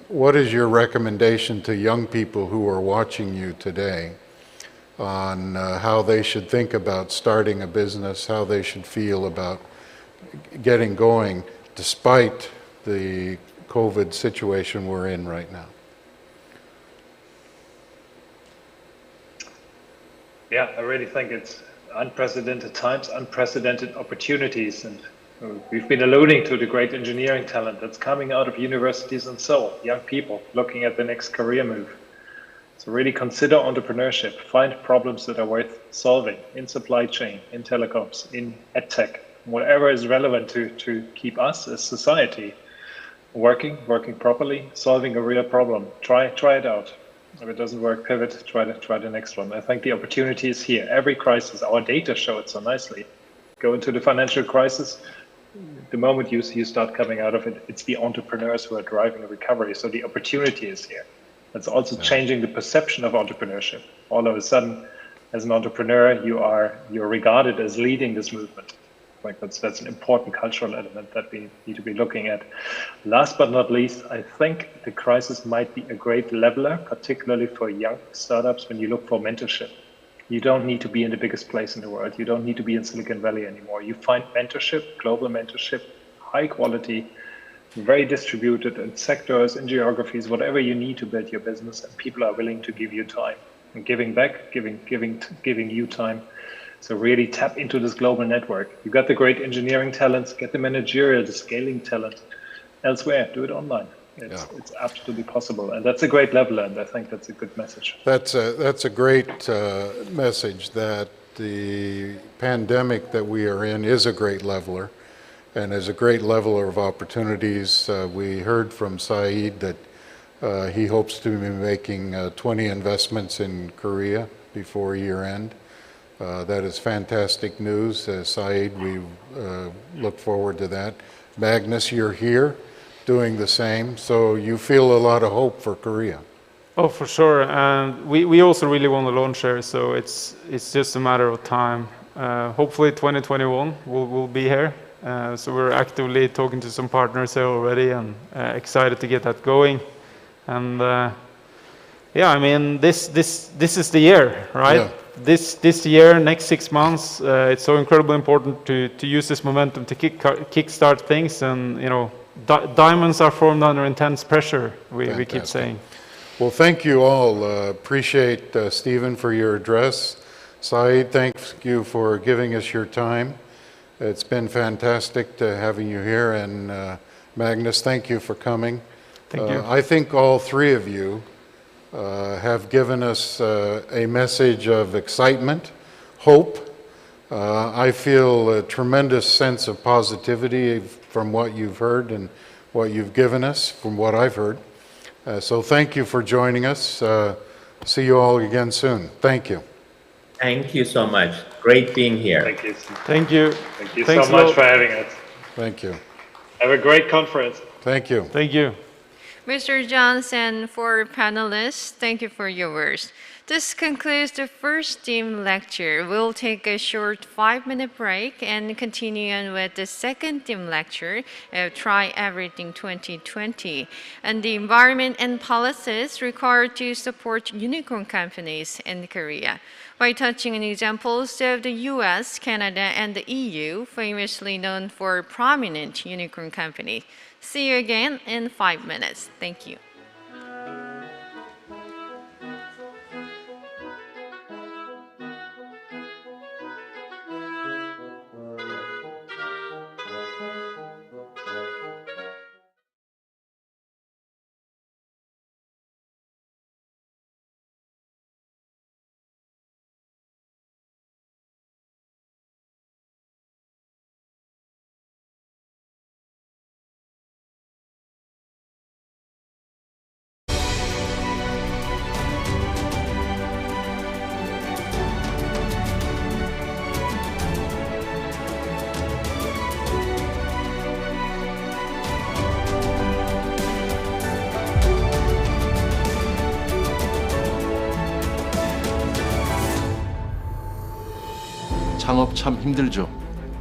What is your recommendation to young people who are watching you today on how they should think about starting a business, how they should feel about getting going despite the COVID situation we're in right now? Yeah, I really think it's unprecedented times, unprecedented opportunities, and we've been alluding to the great engineering talent that's coming out of universities and so young people looking at the next career move. So really consider entrepreneurship, find problems that are worth solving in supply chain, in telecoms, in edtech, whatever is relevant to keep us as society working properly, solving a real problem. Try it out. If it doesn't work, pivot, try the next one. I think the opportunity is here. Every crisis, our data show it so nicely. Go into the financial crisis, the moment you start coming out of it, it's the entrepreneurs who are driving the recovery. So the opportunity is here. It's also changing the perception of entrepreneurship. All of a sudden, as an entrepreneur, you're regarded as leading this movement. Like that's an important cultural element that we need to be looking at. Last but not least, I think the crisis might be a great leveler, particularly for young startups when you look for mentorship. You don't need to be in the biggest place in the world. You don't need to be in Silicon Valley anymore. You find mentorship, global mentorship, high quality, very distributed in sectors, in geographies, whatever you need to build your business, and people are willing to give you time and giving back, giving you time. So really tap into this global network. You got the great engineering talents, get the managerial, the scaling talent elsewhere, do it online. It's absolutely possible. And that's a great leveler, and I think that's a good message. That's a great message, that the pandemic that we are in is a great leveler and is a great leveler of opportunities. We heard from Saeed that he hopes to be making 20 investments in Korea before year end. That is fantastic news. Saeed, we look forward to that. Magnus, you're here doing the same, so you feel a lot of hope for Korea. Oh, for sure. And we also really want to launch here, so it's just a matter of time. Hopefully 2021 we'll be here. So we're actively talking to some partners here already, and excited to get that going. And yeah, I mean, this is the year, right? Yeah. This year, next 6 months, it's so incredibly important to use this momentum to kickstart things, and diamonds are formed under intense pressure. We keep saying. Well, thank you all. Appreciate Stephen for your address. Saeed, thank you for giving us your time. It's been fantastic to having you here, and Magnus, thank you for coming. Thank you. I think all three of you have given us a message of excitement, hope. I feel a tremendous sense of positivity from what you've heard and what you've given us, from what I've heard. So thank you for joining us. See you all again soon. Thank you. Thank you so much. Great being here. Thank you. Thank you. Thank you Thanks so much a lot. for having us. Thank you. Have a great conference. Thank you. Thank you. Mr. Johnson, for panelists, thank you for your words. This concludes the first team lecture. We'll take a short 5-minute break and continue on with the second team lecture of Try Everything 2020 and the environment and policies required to support unicorn companies in Korea, by touching on examples of the US, Canada, and the EU, famously known for prominent unicorn companies. See you again in 5 minutes. Thank you. 창업 참 힘들죠.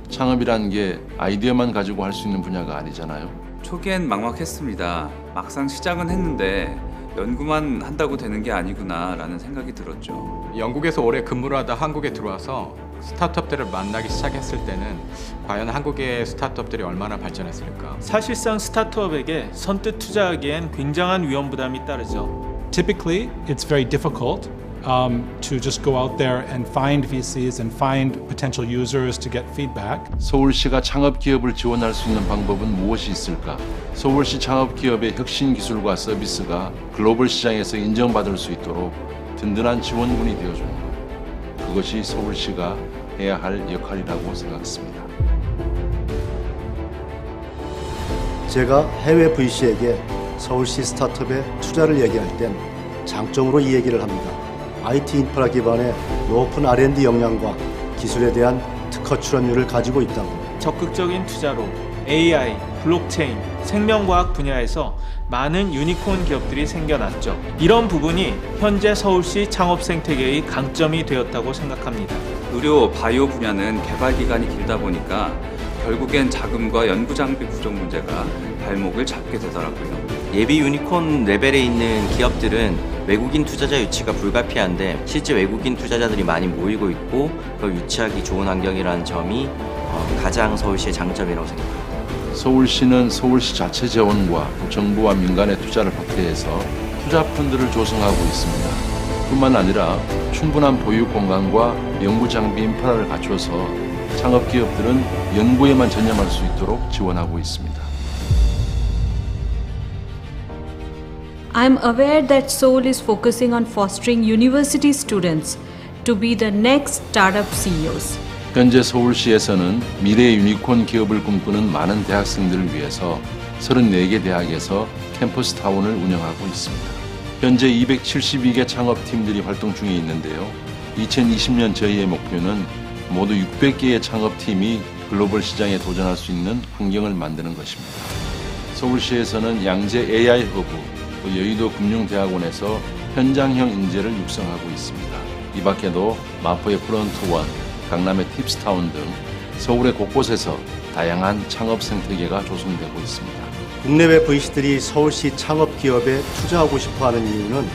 창업이란 게 아이디어만 가지고 할 수 있는 분야가 아니잖아요. 초기엔 막막했습니다. 막상 시작은 했는데 연구만 한다고 되는 게 아니구나라는 생각이 들었죠. 영국에서 오래 근무를 하다 한국에 들어와서 스타트업들을 만나기 시작했을 때는 과연 한국의 스타트업들이 얼마나 발전했을까? 사실상 스타트업에게 선뜻 투자하기엔 굉장한 위험 부담이 따르죠. Typically, it's very difficult to just go out there and find VCs and find potential users to get feedback. 서울시가 창업 기업을 지원할 수 있는 방법은 무엇이 있을까? 서울시 창업 기업의 혁신 기술과 서비스가 글로벌 시장에서 인정받을 수 있도록 든든한 지원군이 되어주는 것. 그것이 서울시가 해야 할 역할이라고 생각했습니다. 제가 해외 VC에게 서울시 스타트업에 투자를 얘기할 땐 장점으로 이 얘기를 합니다. IT 인프라 기반의 높은 R&D 역량과 기술에 대한 특허 출원율을 가지고 있다고. 적극적인 투자로 AI, 블록체인, 생명과학 분야에서 많은 유니콘 기업들이 생겨났죠. 이런 부분이 현재 서울시 창업 생태계의 강점이 되었다고 생각합니다. 의료, 바이오 분야는 개발 기간이 길다 보니까 결국엔 자금과 연구 장비 부족 문제가 발목을 잡게 되더라고요. 예비 유니콘 레벨에 있는 기업들은 외국인 투자자 유치가 불가피한데 실제 외국인 투자자들이 많이 모이고 있고 그걸 유치하기 좋은 환경이라는 점이 가장 서울시의 장점이라고 생각합니다. 서울시는 서울시 자체 재원과 정부와 민간의 투자를 확대해서 투자 펀드를 조성하고 있습니다. 뿐만 아니라 충분한 보유 공간과 연구 장비 인프라를 갖춰서 창업 기업들은 연구에만 전념할 수 있도록 지원하고 있습니다. I'm aware that Seoul is focusing on fostering university students to be the next startup CEOs. 현재 서울시에서는 미래의 유니콘 기업을 꿈꾸는 많은 대학생들을 위해서 34개 대학에서 캠퍼스 타운을 운영하고 있습니다. 현재 272개 창업팀들이 활동 중에 있는데요. 2020년 저희의 목표는 모두 600개의 창업팀이 글로벌 시장에 도전할 수 있는 환경을 만드는 것입니다. 서울시에서는 양재 AI 허브, 여의도 금융대학원에서 현장형 인재를 육성하고 있습니다. 이 밖에도 마포의 프론트원, 강남의 팁스타운 등 서울의 곳곳에서 다양한 창업 생태계가 조성되고 있습니다. 국내외 VC들이 서울시 창업 기업에 투자하고 싶어하는 이유는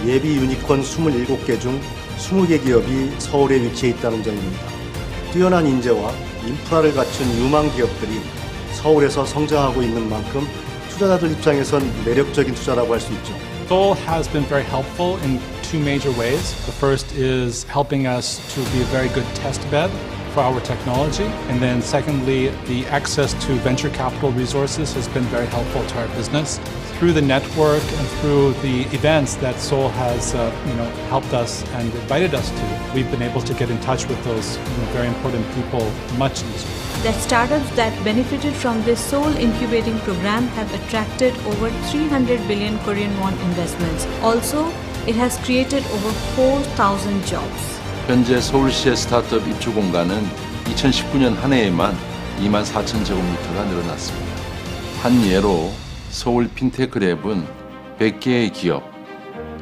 예비 유니콘 27개 중 20개 기업이 서울에 위치해 있다는 점입니다. 뛰어난 인재와 인프라를 갖춘 유망 기업들이 서울에서 성장하고 있는 만큼 투자자들 입장에선 매력적인 투자라고 할 수 있죠. Seoul has been very helpful in two major ways. The first is helping us to be a very good test bed for our technology. And then secondly, the access to venture capital resources has been very helpful to our business. Through the network and through the events that Seoul has helped us and invited us to, we've been able to get in touch with those very important people much easier. That startups that benefited from this Seoul incubating program have attracted over 300 billion Korean won investments. Also, it has created over 4,000 jobs. 현재 서울시의 스타트업 입주 공간은 2019년 한 해에만 24,000제곱미터가 늘어났습니다. 한 예로 서울 핀테크랩은 100개의 기업,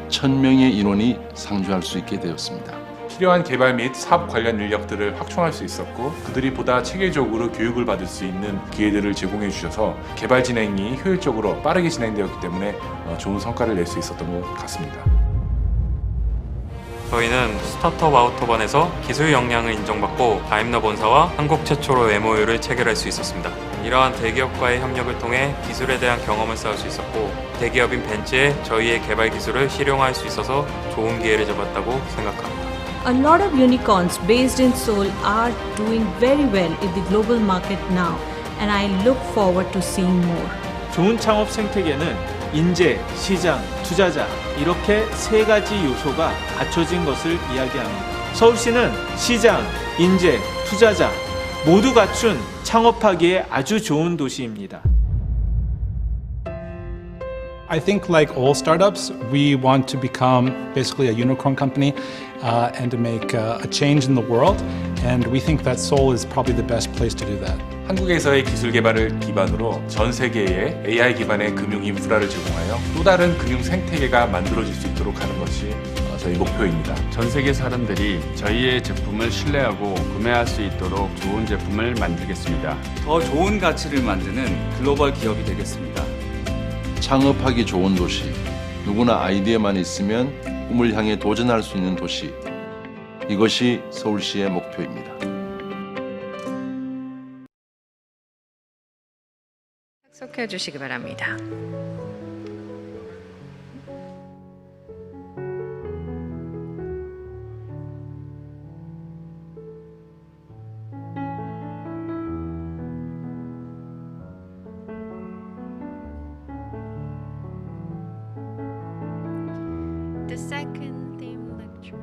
1,000명의 인원이 상주할 수 있게 되었습니다. 필요한 개발 및 사업 관련 인력들을 확충할 수 있었고 그들이 보다 체계적으로 교육을 받을 수 있는 기회들을 제공해 주셔서 개발 진행이 효율적으로 빠르게 진행되었기 때문에 좋은 성과를 낼 수 있었던 것 같습니다. 저희는 스타트업 아우터반에서 기술 역량을 인정받고 다임러 본사와 한국 최초로 MOU를 체결할 수 있었습니다. 이러한 대기업과의 협력을 통해 기술에 대한 경험을 쌓을 수 있었고 대기업인 벤츠에 저희의 개발 기술을 실용화할 수 있어서 좋은 기회를 잡았다고 생각합니다. A lot of unicorns based in Seoul are doing very well in the global market now, and I look forward to seeing more. 좋은 창업 생태계는 인재, 시장, 투자자 이렇게 세 가지 요소가 갖춰진 것을 이야기합니다. 서울시는 시장, 인재, 투자자 모두 갖춘 창업하기에 아주 좋은 도시입니다. I think like all startups, we want to become basically a unicorn company and to make a change in the world. And we think that Seoul is probably the best place to do that. 한국에서의 기술 개발을 기반으로 전 세계에 AI 기반의 금융 인프라를 제공하여 또 다른 금융 생태계가 만들어질 수 있도록 하는 것이 저희 목표입니다. 전 세계 사람들이 저희의 제품을 신뢰하고 구매할 수 있도록 좋은 제품을 만들겠습니다. 더 좋은 가치를 만드는 글로벌 기업이 되겠습니다. 창업하기 좋은 도시, 누구나 아이디어만 있으면 꿈을 향해 도전할 수 있는 도시. 이것이 서울시의 목표입니다. 속해 주시기 바랍니다. The second theme lecture.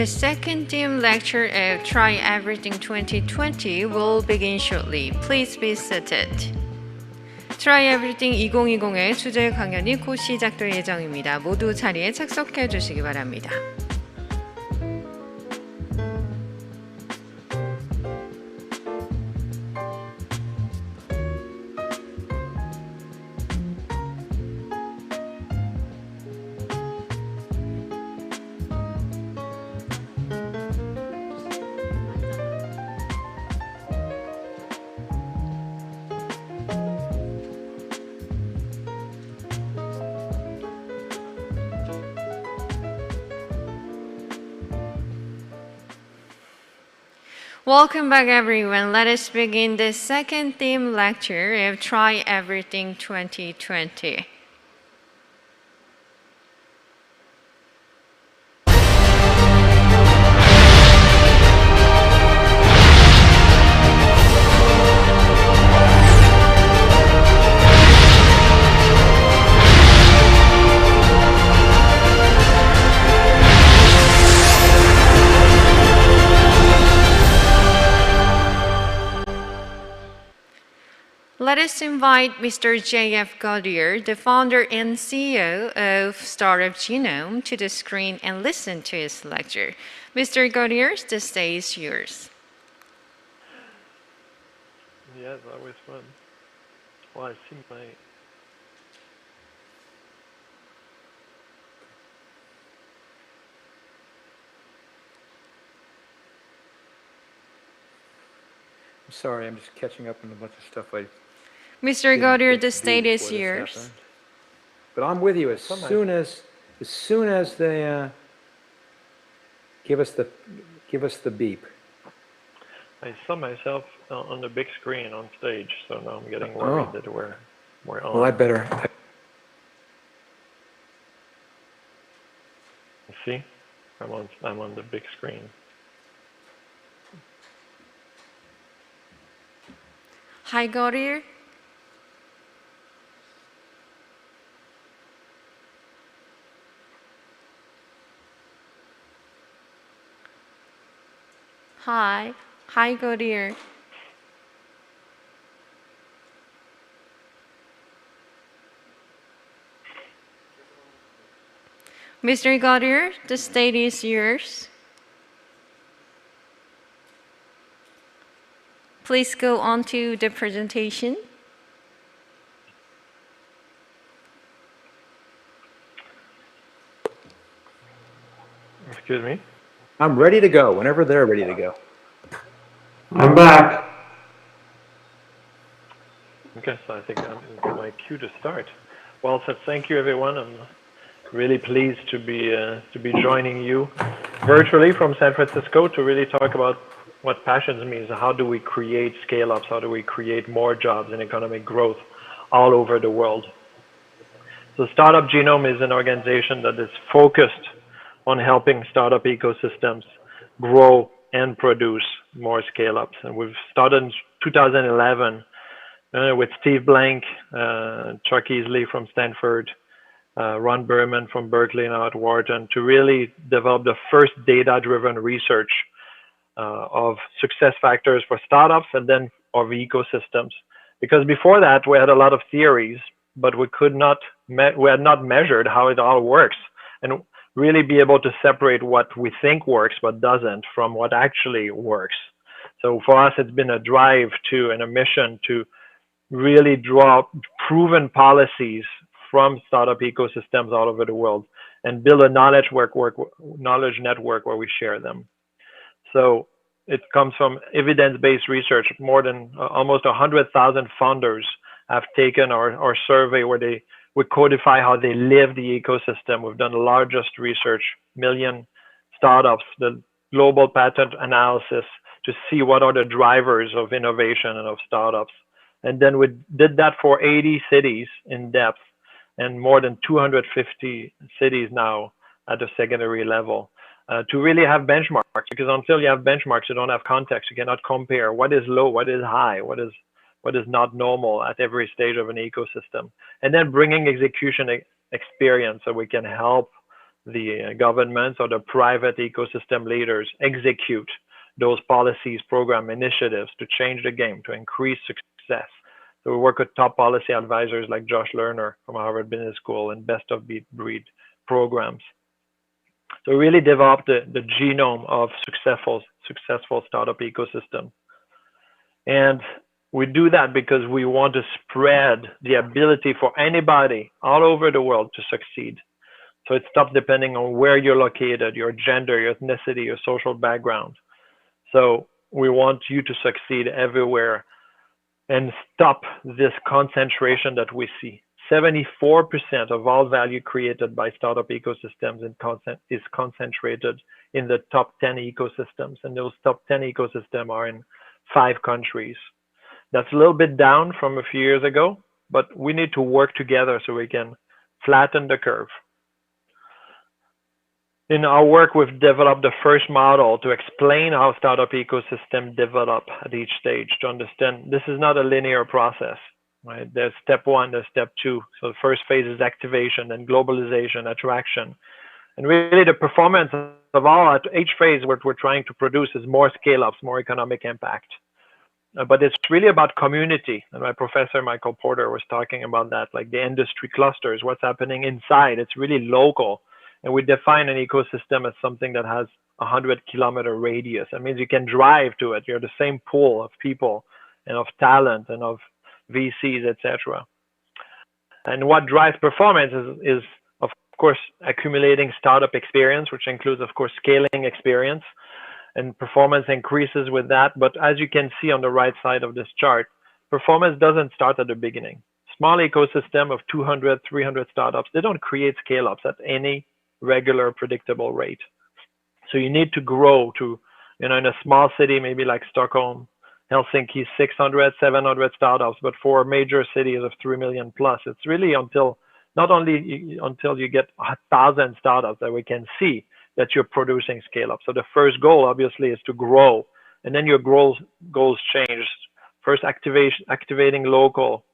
The second theme lecture of Try Everything 2020 will begin shortly. Please be seated. Try Everything 2020의 주제 강연이 곧 시작될 예정입니다. 모두 자리에 착석해 주시기 바랍니다. Welcome back everyone. Let us begin the second theme lecture of Try Everything 2020. Let us invite Mr. J.F. Gaudier, the founder and CEO of Startup Genome, to the screen and listen to his lecture. Mr. Gaudier, the stage is yours. Yeah, it's always fun. Well, I see my... I'm sorry, I'm just catching up on a bunch of stuff I... Mr. Gaudier, the stage is yours. But I'm with you as soon as they give us the beep. I saw myself on the big screen on stage, so now I'm getting worried that we're on. Well, I better. See, I'm on the big screen. Hi, Gaudier. Hi, Gaudier. Mr. Gaudier, the stage is yours. Please go on to the presentation. Excuse me? I'm ready to go whenever they're ready to go. I'm back. Okay, so I think I'm my cue to start. Well, so thank you everyone. I'm really pleased to be joining you virtually from San Francisco to really talk about what passions me is how do we create scale-ups, how do we create more jobs and economic growth all over the world. So Startup Genome is an organization that is focused on helping startup ecosystems grow and produce more scale-ups. And we've started in 2011 with Steve Blank, Chuck Easley from Stanford, Ron Berman from Berkeley now at Wharton, to really develop the first data-driven research of success factors for startups and then of ecosystems. Because before that, we had a lot of theories, but we had not measured how it all works and really be able to separate what we think works but doesn't from what actually works. So for us, it's been a drive to and a mission to really draw proven policies from startup ecosystems all over the world and build a knowledge network where we share them. So it comes from evidence-based research. More than almost 100,000 founders have taken our survey where we codify how they live the ecosystem. We've done the largest research, million startups, the global patent analysis to see what are the drivers of innovation and of startups. And then we did that for 80 cities in depth and more than 250 cities now at the secondary level to really have benchmarks, because until you have benchmarks, you don't have context. You cannot compare what is low, what is high, what is not normal at every stage of an ecosystem. And then bringing execution experience so we can help the governments or the private ecosystem leaders execute those policies, program initiatives to change the game, to increase success. So we work with top policy advisors like Josh Lerner from Harvard Business School and best of breed programs. So we really developed the genome of successful startup ecosystem. And we do that because we want to spread the ability for anybody all over the world to succeed. So it stops depending on where you're located, your gender, your ethnicity, your social background. So we want you to succeed everywhere and stop this concentration that we see. 74% of all value created by startup ecosystems is concentrated in the top 10 ecosystems. And those top 10 ecosystems are in 5 countries. That's a little bit down from a few years ago, but we need to work together so we can flatten the curve. In our work, we've developed the first model to explain how startup ecosystems develop at each stage to understand this is not a linear process, right? There's step 1, there's step 2. So the first phase is activation, then globalization, attraction. And really the performance of all at each phase, what we're trying to produce is more scale-ups, more economic impact. But it's really about community. And my professor, Michael Porter, was talking about that, like the industry clusters, what's happening inside. It's really local. And we define an ecosystem as something that has a 100-kilometer radius. That means you can drive to it. You're the same pool of people and of talent and of VCs, etc. And what drives performance is, of course, accumulating startup experience, which includes, of course, scaling experience. And performance increases with that. But as you can see on the right side of this chart, performance doesn't start at the beginning. Small ecosystem of 200, 300 startups, they don't create scale-ups at any regular, predictable rate. So you need to grow to, in a small city, maybe like Stockholm, Helsinki, 600, 700 startups, but for major cities of 3 million plus, it's really not only until you get 1,000 startups that we can see that you're producing scale up. So the first goal obviously is to grow, and then your goals change. First activating local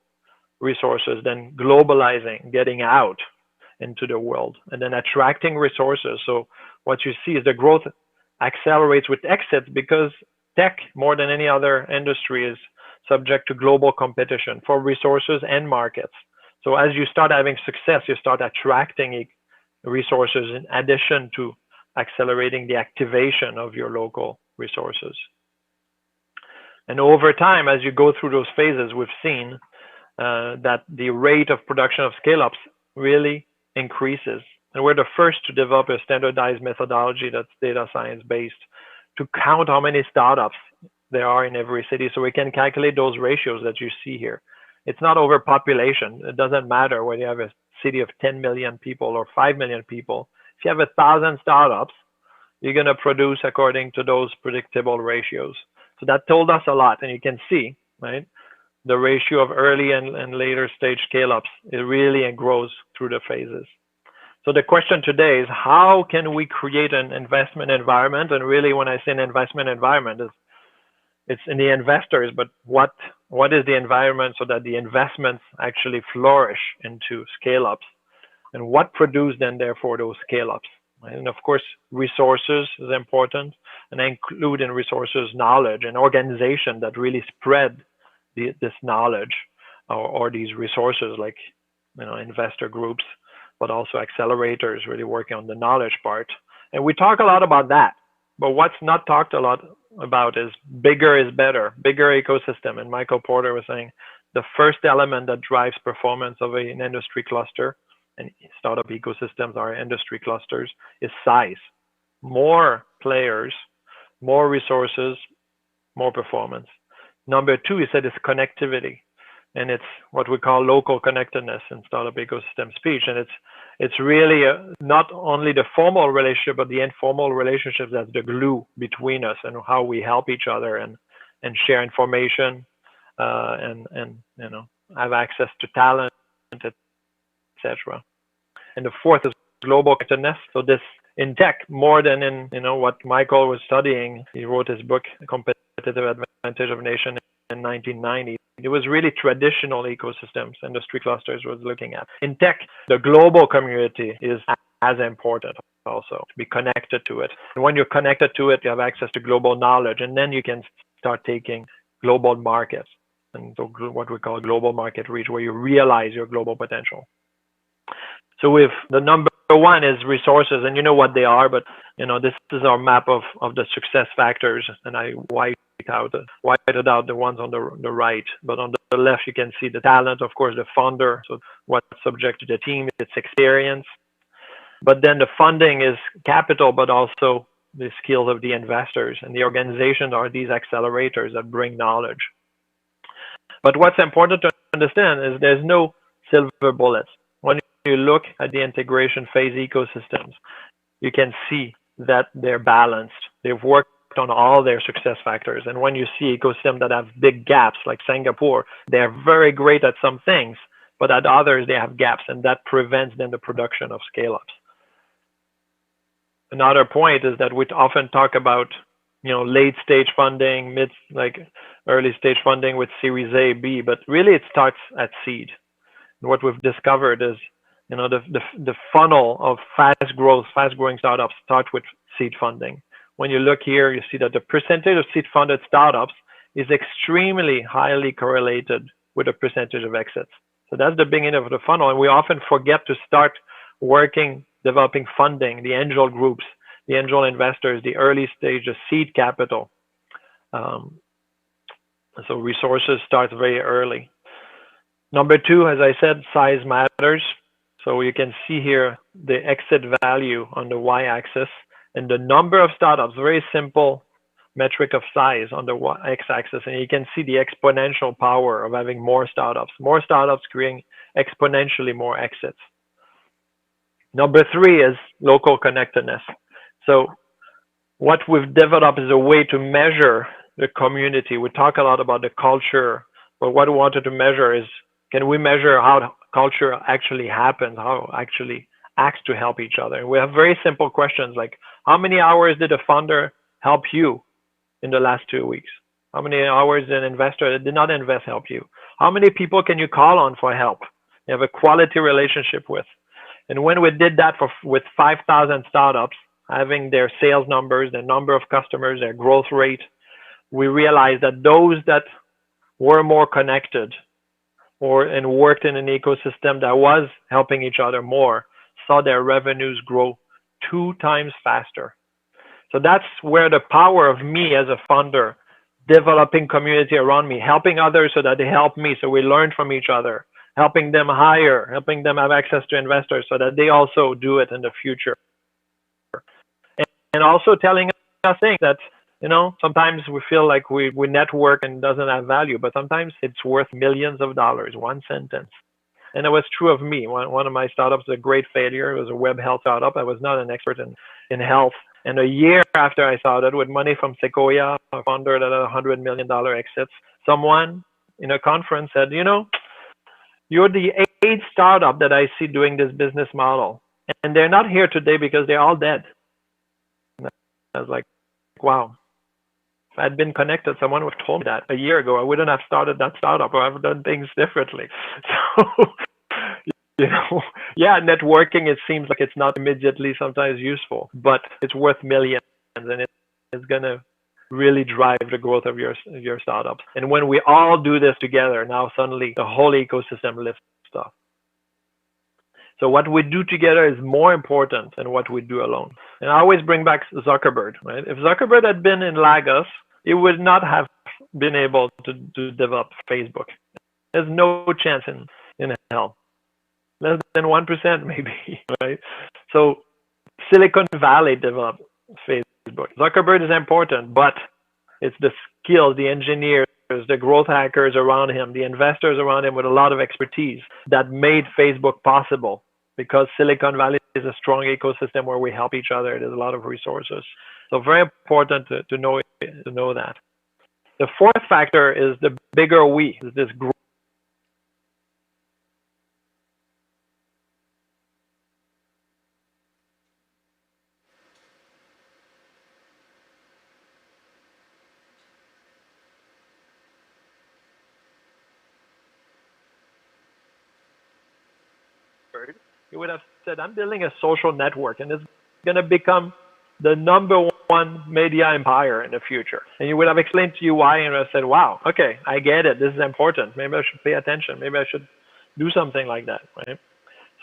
resources, then globalizing, getting out into the world, and then attracting resources. So what you see is the growth accelerates with exits because tech, more than any other industry, is subject to global competition for resources and markets. So as you start having success, you start attracting resources in addition to accelerating the activation of your local resources. And over time, as you go through those phases, we've seen that the rate of production of scale-ups really increases. And we're the first to develop a standardized methodology that's data science based to count how many startups there are in every city, so we can calculate those ratios that you see here. It's not overpopulation. It doesn't matter whether you have a city of 10 million people or 5 million people. If you have 1,000 startups, you're going to produce according to those predictable ratios. So that told us a lot, and you can see, right, the ratio of early and later stage scale-ups, it really grows through the phases. So the question today is, how can we create an investment environment? And really, when I say an investment environment, it's in the investors, but what is the environment so that the investments actually flourish into scale-ups? And what produce then, therefore, those scale-ups? And of course, resources is important, and I include in resources knowledge and organization that really spread this knowledge or these resources, like investor groups, but also accelerators really working on the knowledge part. And we talk a lot about that, but what's not talked a lot about is bigger is better, bigger ecosystem. And Michael Porter was saying the first element that drives performance of an industry cluster, and startup ecosystems are industry clusters, is size. More players, more resources, more performance. Number 2, he said, is connectivity. And it's what we call local connectedness in startup ecosystem speech. And it's really not only the formal relationship, but the informal relationships that's the glue between us, and how we help each other and share information and have access to talent, etc. And the 4th is global connectedness. So this in tech, more than in what Michael was studying. He wrote his book, Competitive Advantage of Nation, in 1990. It was really traditional ecosystems, industry clusters was looking at. In tech, the global community is as important also, to be connected to it. And when you're connected to it, you have access to global knowledge, and then you can start taking global markets, and so what we call global market reach, where you realize your global potential. So with the number one is resources, and you know what they are, but this is our map of the success factors, and I whited out the ones on the right. But on the left, you can see the talent, of course, the founder, so what's subject to the team, its experience. But then the funding is capital, but also the skills of the investors, and the organization are these accelerators that bring knowledge. But what's important to understand is there's no silver bullets. When you look at the integration phase ecosystems, you can see that they're balanced. They've worked on all their success factors. And when you see ecosystems that have big gaps, like Singapore, they're very great at some things, but at others, they have gaps, and that prevents then the production of scale-ups. Another point is that we often talk about, late stage funding, early stage funding with Series A, B, but really it starts at seed. And what we've discovered is, the funnel of fast-growing startups starts with seed funding. When you look here, you see that the percentage of seed-funded startups is extremely highly correlated with the percentage of exits. So that's the beginning of the funnel, and we often forget to start developing funding, the angel groups, the angel investors, the early stage, the seed capital. So resources start very early. Number two, as I said, size matters. So you can see here the exit value on the y-axis and the number of startups, very simple metric of size on the x-axis. And you can see the exponential power of having more startups creating exponentially more exits. Number three is local connectedness. So what we've developed is a way to measure the community. We talk a lot about the culture, but what we wanted to measure is, can we measure how culture actually happens, how it actually acts to help each other? And we have very simple questions like, how many hours did a founder help you in the last 2 weeks? How many hours did an investor that did not invest help you? How many people can you call on for help? You have a quality relationship with. And when we did that with 5,000 startups, having their sales numbers, their number of customers, their growth rate, we realized that those that were more connected and worked in an ecosystem that was helping each other more saw their revenues grow 2 times faster. So that's where the power of me as a founder, developing community around me, helping others so that they help me, so we learn from each other, helping them hire, helping them have access to investors so that they also do it in the future. And also telling us things that, sometimes we feel like we network and doesn't have value, but sometimes it's worth millions of dollars, one sentence. And it was true of me. One of my startups was a great failure. It was a web health startup. I was not an expert in health. And a year after I started, with money from Sequoia, a founder that had $100 million exits, someone in a conference said, you're the 8th startup that I see doing this business model. And they're not here today because they're all dead. And I was like, wow. If I'd been connected, someone would have told me that a year ago, I wouldn't have started that startup, or I've done things differently. So, yeah, networking, it seems like it's not immediately sometimes useful, but it's worth millions, and it's going to really drive the growth of your startups. And when we all do this together, now suddenly the whole ecosystem lifts stuff. So what we do together is more important than what we do alone. And I always bring back Zuckerberg, right? If Zuckerberg had been in Lagos, he would not have been able to develop Facebook. There's no chance in hell. Less than 1% maybe, right? So Silicon Valley developed Facebook. Zuckerberg is important, but it's the skills, the engineers, the growth hackers around him, the investors around him with a lot of expertise that made Facebook possible, because Silicon Valley is a strong ecosystem where we help each other. There's a lot of resources. So very important to know that. The fourth factor is the bigger we, is this group. you would have said, I'm building a social network and it's going to become the #1 media empire in the future. And you would have explained to you why, and I said, wow, okay, I get it. This is important. Maybe I should pay attention. Maybe I should do something like that, right?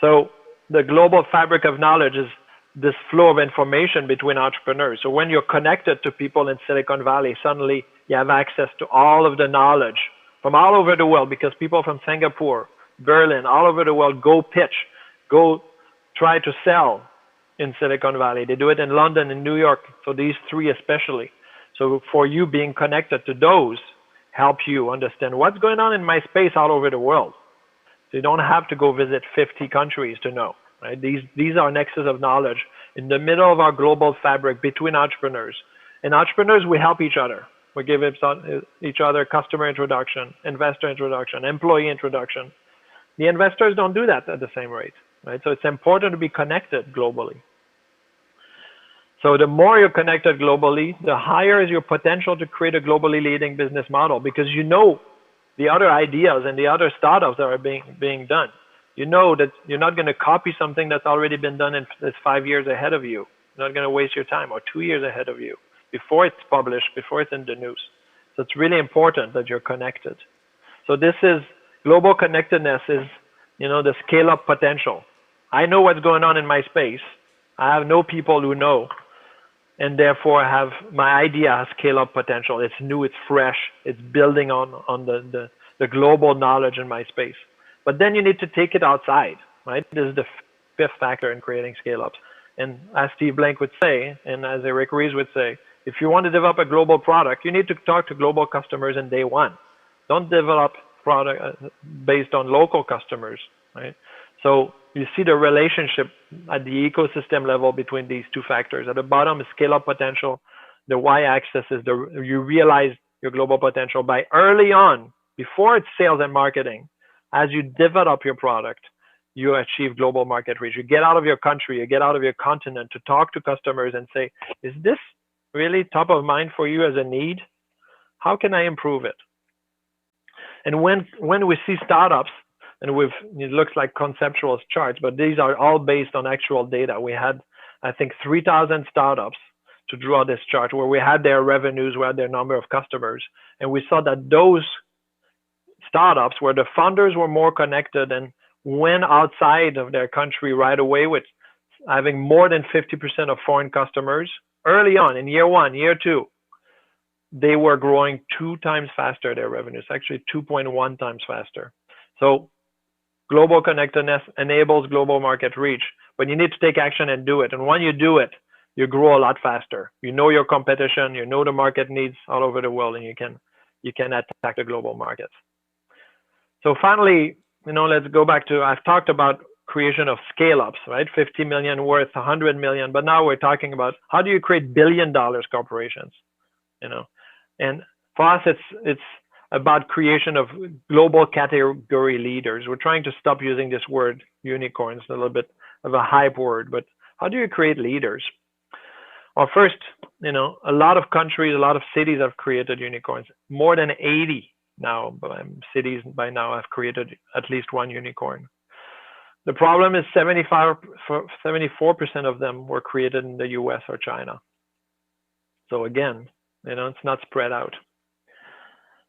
So the global fabric of knowledge is this flow of information between entrepreneurs. So when you're connected to people in Silicon Valley, suddenly you have access to all of the knowledge from all over the world, because people from Singapore, Berlin, all over the world go pitch, go try to sell in Silicon Valley. They do it in London and New York. So these three especially. So for you, being connected to those help you understand what's going on in my space all over the world. So you don't have to go visit 50 countries to know, right? These are nexus of knowledge in the middle of our global fabric between entrepreneurs. And entrepreneurs, we help each other. We give each other customer introduction, investor introduction, employee introduction. The investors don't do that at the same rate, right? So it's important to be connected globally. So the more you're connected globally, the higher is your potential to create a globally leading business model, because you know the other ideas and the other startups that are being done. You know that you're not going to copy something that's already been done and that's 5 years ahead of you. You're not going to waste your time, or 2 years ahead of you, before it's published, before it's in the news. So it's really important that you're connected. So this is global connectedness is, you know, the scale up potential. I know what's going on in my space. I have no people who know, and therefore I have my idea has scale up potential. It's new, it's fresh, it's building on the global knowledge in my space. But then you need to take it outside, right? This is the fifth factor in creating scale ups. And as Steve Blank would say, and as Eric Ries would say, if you want to develop a global product, you need to talk to global customers in day one. Don't develop product based on local customers, right? So you see the relationship at the ecosystem level between these two factors. At the bottom is scale up potential. The y-axis is you realize your global potential by early on, before it's sales and marketing. As you develop your product, you achieve global market reach. You get out of your country, you get out of your continent to talk to customers and say, is this really top of mind for you as a need? How can I improve it? And when we see startups, and it looks like conceptual charts, but these are all based on actual data. We had, I think, 3,000 startups to draw this chart, where we had their revenues, we had their number of customers. And we saw that those startups where the founders were more connected and went outside of their country right away, with having more than 50% of foreign customers early on in year 1, year 2, they were growing 2 times faster, their revenues, actually 2.1 times faster. So global connectedness enables global market reach, but you need to take action and do it. And when you do it, you grow a lot faster. You know your competition, you know the market needs all over the world, and you can attack the global markets. So finally, you know, let's go back to, I've talked about creation of scale-ups, right? 50 million worth 100 million, but now we're talking about how do you create billion-dollar corporations, you know? And for us, it's about creation of global category leaders. We're trying to stop using this word unicorns, a little bit of a hype word, but how do you create leaders? Well, first, you know, a lot of countries, a lot of cities have created unicorns. More than 80 now, cities by now have created at least one unicorn. The problem is 74% of them were created in the US or China. So again, you know, it's not spread out.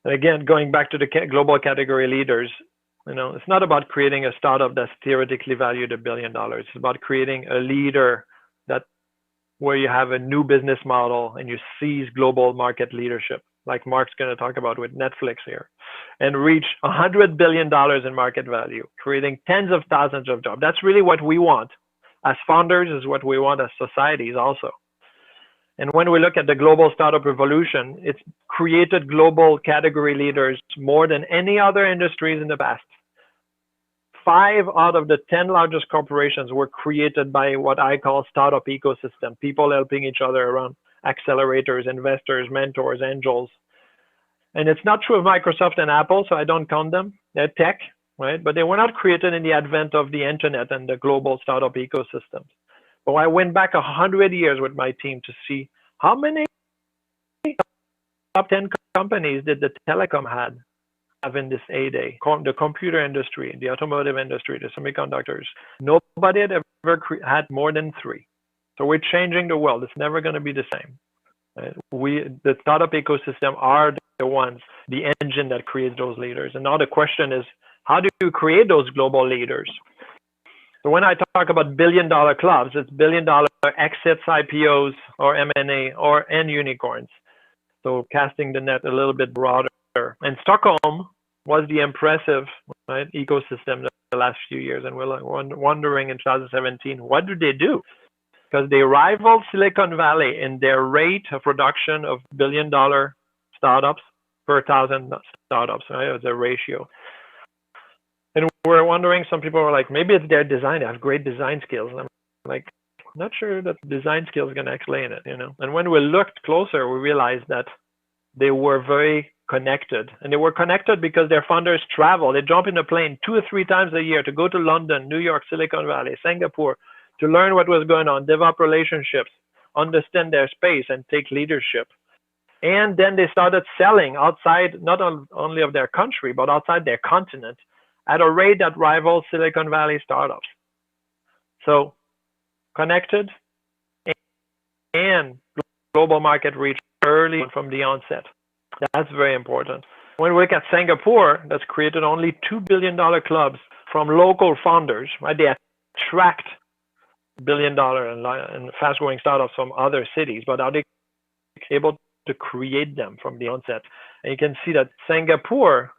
And again, going back to the global category leaders, you know, it's not about creating a startup that's theoretically valued $1 billion. It's about creating a leader where you have a new business model and you seize global market leadership, like Mark's going to talk about with Netflix here, and reach $100 billion in market value, creating tens of thousands of jobs. That's really what we want as founders, is what we want as societies also. And when we look at the global startup revolution, it's created global category leaders more than any other industries in the past. 5 out of the 10 largest corporations were created by what I call startup ecosystem, people helping each other around accelerators, investors, mentors, angels. And it's not true of Microsoft and Apple, so I don't count them. They're tech, right? But they were not created in the advent of the internet and the global startup ecosystems. But I went back 100 years with my team to see how many top 10 companies did the telecom had in this heyday. The computer industry, the automotive industry, the semiconductors, nobody had ever had more than 3. So we're changing the world. It's never going to be the same. The startup ecosystem are the ones, the engine that creates those leaders. And now the question is, how do you create those global leaders? So when I talk about billion-dollar clubs, it's billion-dollar exits, IPOs, or M&A, and unicorns. So casting the net a little bit broader. And Stockholm was the impressive ecosystem the last few years. And we're wondering in 2017, what do they do? Because they rival Silicon Valley in their rate of production of billion-dollar startups per 1,000 startups, right? It's a ratio. And we're wondering, some people are like, maybe it's their design. They have great design skills. And I'm like, not sure that design skills can explain it, you know. And when we looked closer, we realized that they were very connected. And they were connected because their founders travel. They jump in a plane 2 or 3 times a year to go to London, New York, Silicon Valley, Singapore, to learn what was going on, develop relationships, understand their space, and take leadership. And then they started selling outside, not only of their country, but outside their continent at a rate that rivals Silicon Valley startups. So connected and global market reach early from the onset. That's very important. When we look at Singapore, that's created only $2 billion clubs from local founders, right? They attract billion-dollar and fast-growing startups from other cities, but are they able to create them from the onset? And you can see that Singapore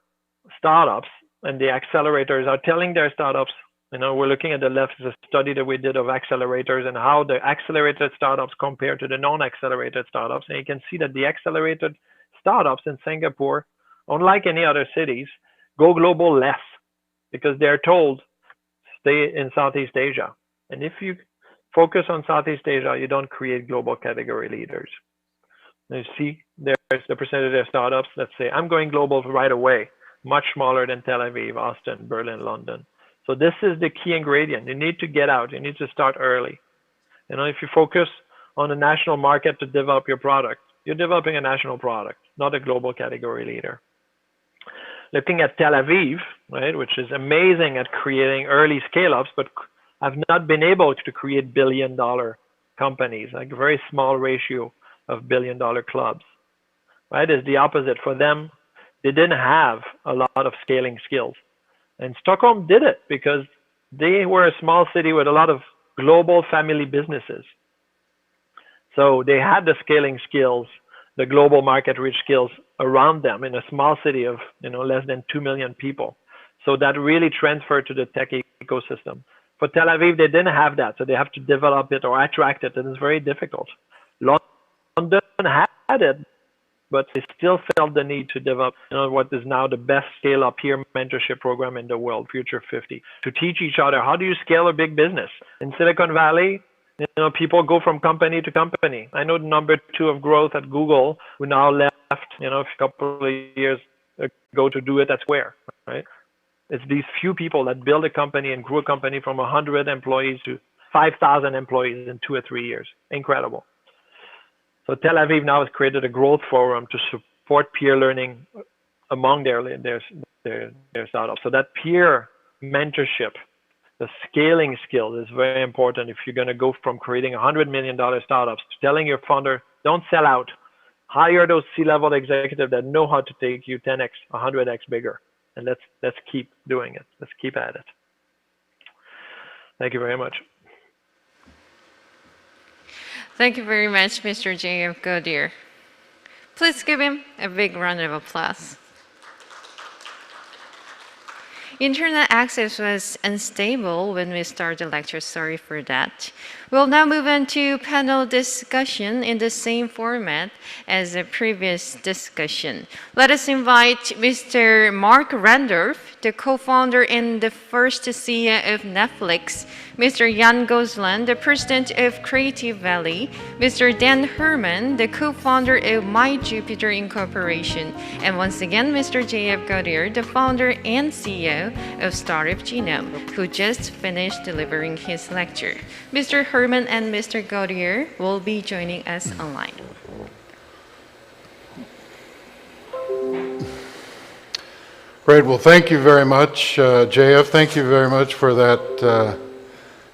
startups and the accelerators are telling their startups, you know, we're looking at the left, the study that we did of accelerators and how the accelerated startups compare to the non-accelerated startups. And you can see that the accelerated startups in Singapore, unlike any other cities, go global less because they're told, stay in Southeast Asia. And if you focus on Southeast Asia, you don't create global category leaders. You see, there's the percentage of startups that say, I'm going global right away, much smaller than Tel Aviv, Austin, Berlin, London. So this is the key ingredient. You need to get out. You need to start early. You know, if you focus on a national market to develop your product, you're developing a national product, not a global category leader. Looking at Tel Aviv, right, which is amazing at creating early scale-ups, but have not been able to create billion-dollar companies, like a very small ratio of billion-dollar clubs, right? Is the opposite for them. They didn't have a lot of scaling skills. And Stockholm did it because they were a small city with a lot of global family businesses. So they had the scaling skills, the global market reach skills around them in a small city of, you know, less than 2 million people. So that really transferred to the tech ecosystem. For Tel Aviv, they didn't have that, so they have to develop it or attract it, and it's very difficult. London had it, but they still felt the need to develop, you know, what is now the best scale-up peer mentorship program in the world, Future 50, to teach each other, how do you scale a big business? In Silicon Valley, you know, people go from company to company. I know the number 2 of growth at Google, who now left, you know, a couple of years ago to do it at Square, right? It's these few people that build a company and grew a company from 100 employees to 5,000 employees in 2 or 3 years. Incredible. So Tel Aviv now has created a growth forum to support peer learning among their startups. So that peer mentorship, the scaling skill is very important if you're going to go from creating $100 million startups to telling your founder, don't sell out. Hire those C-level executives that know how to take you 10x, 100x bigger. And let's keep doing it. Let's keep at it. Thank you very much. Thank you very much, Mr. J.F. Godier. Please give him a big round of applause. Internet access was unstable when we started the lecture. Sorry for that. We'll now move on to panel discussion in the same format as the previous discussion. Let us invite Mr. Mark Randorf, the co-founder and the first CEO of Netflix, Mr. Jan Gosland, the president of Creative Valley, Mr. Dan Herman, the co-founder of MyJupiter Incorporation, and once again, Mr. J.F. Godier, the founder and CEO of Startup Genome, who just finished delivering his lecture. Mr. Herman and Mr. Godier will be joining us online. Great. Well, thank you very much, JF. Thank you very much for that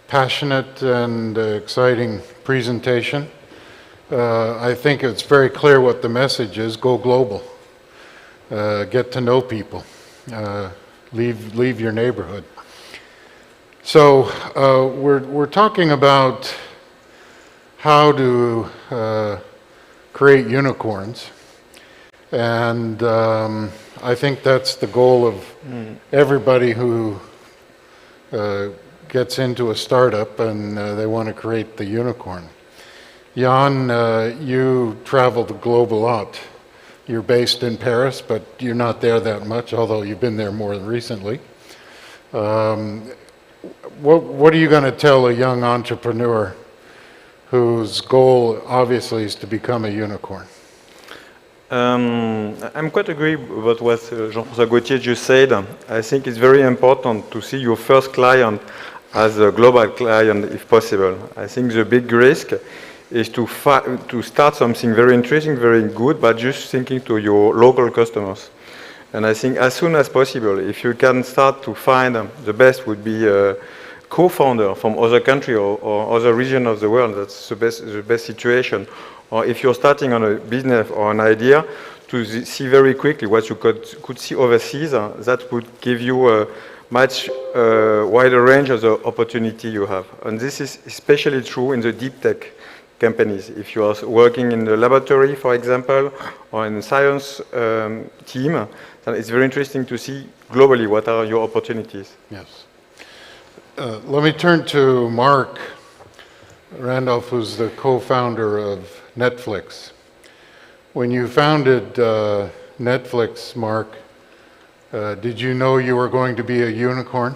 passionate and exciting presentation. I think it's very clear what the message is. Go global. Get to know people. Leave your neighborhood. So we're talking about how to create unicorns. And I think that's the goal of everybody who gets into a startup and they want to create the unicorn. Jan, you travel the globe a lot. You're based in Paris, but you're not there that much, although you've been there more recently. What are you going to tell a young entrepreneur whose goal obviously is to become a unicorn? I'm quite agree with what Jean-François Gauthier just said. I think it's very important to see your first client as a global client if possible. I think the big risk is to start something very interesting, very good, but just thinking to your local customers. And I think as soon as possible, if you can start to find the best would be a co-founder from other country or other region of the world, that's the best situation. Or if you're starting on a business or an idea, to see very quickly what you could see overseas, that would give you a much wider range of the opportunity you have. And this is especially true in the deep tech companies. If you are working in the laboratory, for example, or in the science team, then it's very interesting to see globally what are your opportunities. Yes. Let me turn to Mark Randolph, who's the co-founder of Netflix. When you founded Netflix, Mark, did you know you were going to be a unicorn?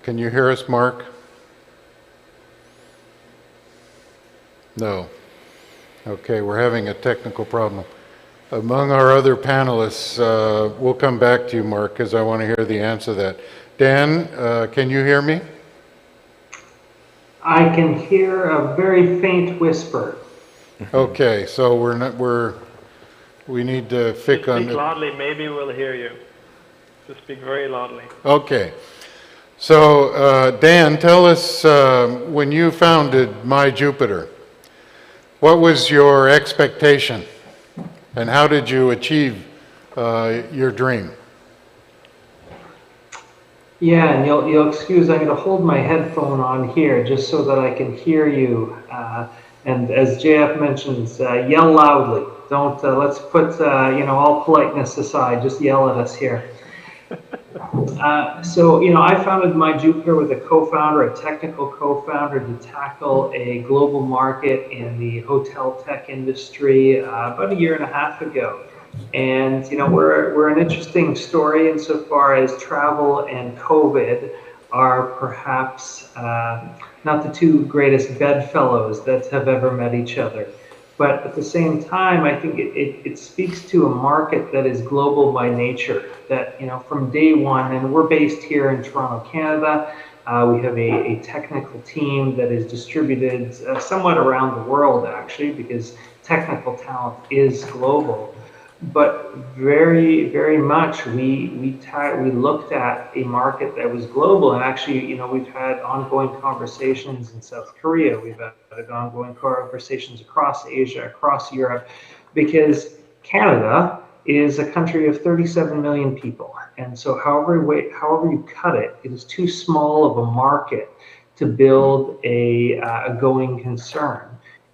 Can you hear us, Mark? No. Okay, we're having a technical problem. Among our other panelists, we'll come back to you, Mark, because I want to hear the answer to that. Dan, can you hear me? I can hear a very faint whisper. Okay, so we need to fix on. Speak loudly, maybe we'll hear you. Just speak very loudly. Okay. So, Dan, tell us, when you founded MyJupiter, what was your expectation? And how did you achieve your dream? Yeah, and you'll excuse, I'm going to hold my headphone on here just so that I can hear you. And as JF mentions, yell loudly. Don't, let's put, all politeness aside, just yell at us here. So, I founded MyJupiter with a co-founder, a technical co-founder, to tackle a global market in the hotel tech industry about 1.5 years ago. And, we're an interesting story insofar as travel and COVID are perhaps not the two greatest bedfellows that have ever met each other. But at the same time, I think it speaks to a market that is global by nature, that, from day one, and we're based here in Toronto, Canada. We have a technical team that is distributed somewhat around the world, actually, because technical talent is global. But very, very much we looked at a market that was global, and actually, we've had ongoing conversations in South Korea. We've had ongoing conversations across Asia, across Europe, because Canada is a country of 37 million people, and so however you cut it, it is too small of a market to build a going concern.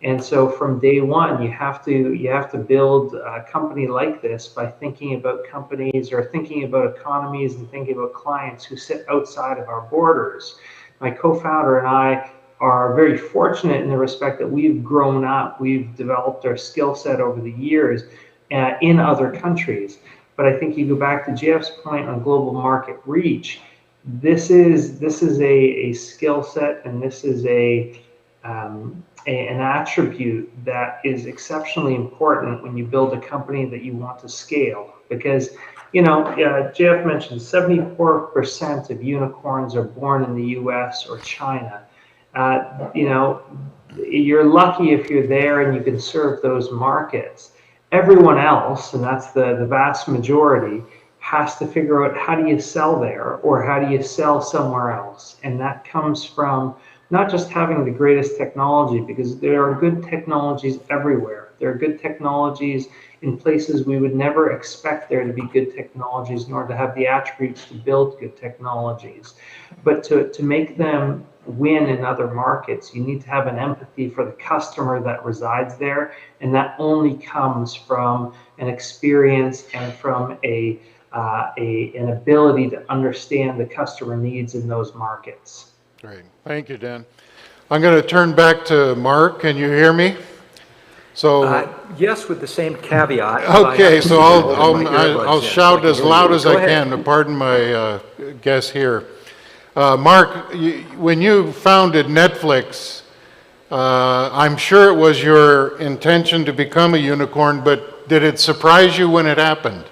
And so from day one, you have to build a company like this by thinking about companies or thinking about economies and thinking about clients who sit outside of our borders. My co-founder and I are very fortunate in the respect that we've grown up, we've developed our skill set over the years in other countries. But I think you go back to Jeff's point on global market reach. This is a skill set, and this is an attribute that is exceptionally important when you build a company that you want to scale. Because, Jeff mentioned 74% of unicorns are born in the US or China. You know, you're lucky if you're there and you can serve those markets. Everyone else, and that's the vast majority, has to figure out how do you sell there or how do you sell somewhere else. And that comes from not just having the greatest technology, because there are good technologies everywhere. There are good technologies in places we would never expect there to be good technologies, nor to have the attributes to build good technologies. But to make them win in other markets, you need to have an empathy for the customer that resides there, and that only comes from an experience and from an ability to understand the customer needs in those markets. Great. Thank you, Dan. I'm going to turn back to Mark. Can you hear me? So yes, with the same caveat. Okay, so I'll shout as loud as I can. Pardon my guess here. Mark, when you founded Netflix, I'm sure it was your intention to become a unicorn, but did it surprise you when it happened?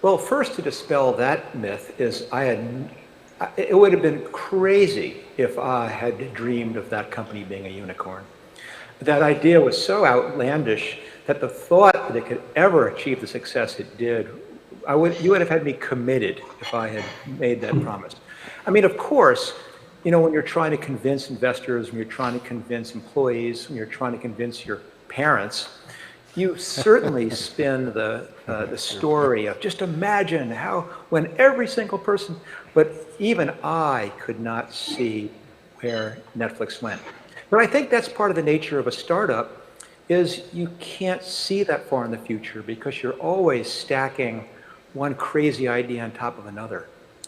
Well, first, to dispel that myth is it would have been crazy if I had dreamed of that company being a unicorn. That idea was so outlandish that the thought that it could ever achieve the success it did, you would have had me committed if I had made that promise. I mean, of course, you know, when you're trying to convince investors, when you're trying to convince employees, when you're trying to convince your parents, you certainly spin the story of just imagine how, when every single person, but even I could not see where Netflix went. But I think that's part of the nature of a startup, is you can't see that far in the future because you're always stacking one crazy idea on top of another.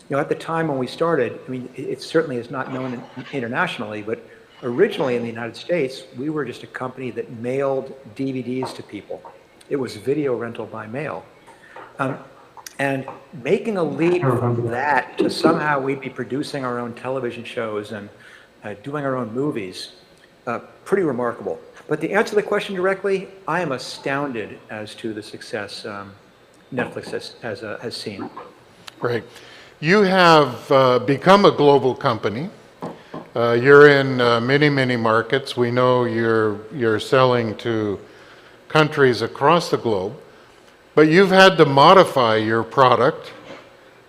You know, at the time when we started, I mean, it certainly is not known internationally, but originally in the United States, we were just a company that mailed DVDs to people. It was video rental by mail. And making a leap from that to somehow we'd be producing our own television shows and doing our own movies, pretty remarkable. But to answer the question directly, I am astounded as to the success Netflix has seen. Great. You have become a global company. You're in many, many markets. We know you're selling to countries across the globe, but you've had to modify your product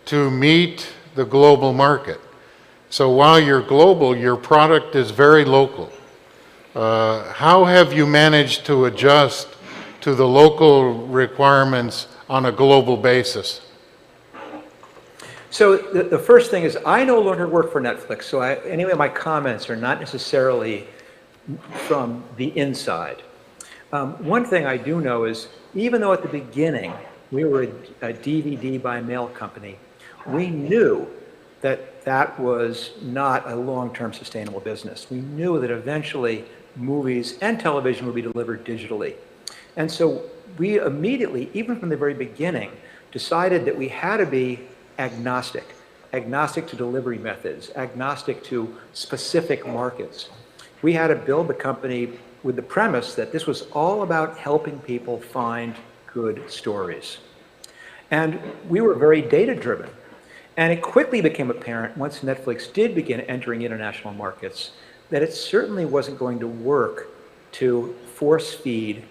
to meet the global market. So while you're global, your product is very local. How have you managed to adjust to the local requirements on a global basis? So the first thing is I no longer work for Netflix, so anyway, my comments are not necessarily from the inside. One thing I do know is even though at the beginning we were a DVD by mail company, we knew that that was not a long-term sustainable business. We knew that eventually movies and television would be delivered digitally. And so we immediately, even from the very beginning, decided that we had to be agnostic to delivery methods, agnostic to specific markets. We had to build the company with the premise that this was all about helping people find good stories. And we were very data-driven. And it quickly became apparent once Netflix did begin entering international markets that it certainly wasn't going to work to force feed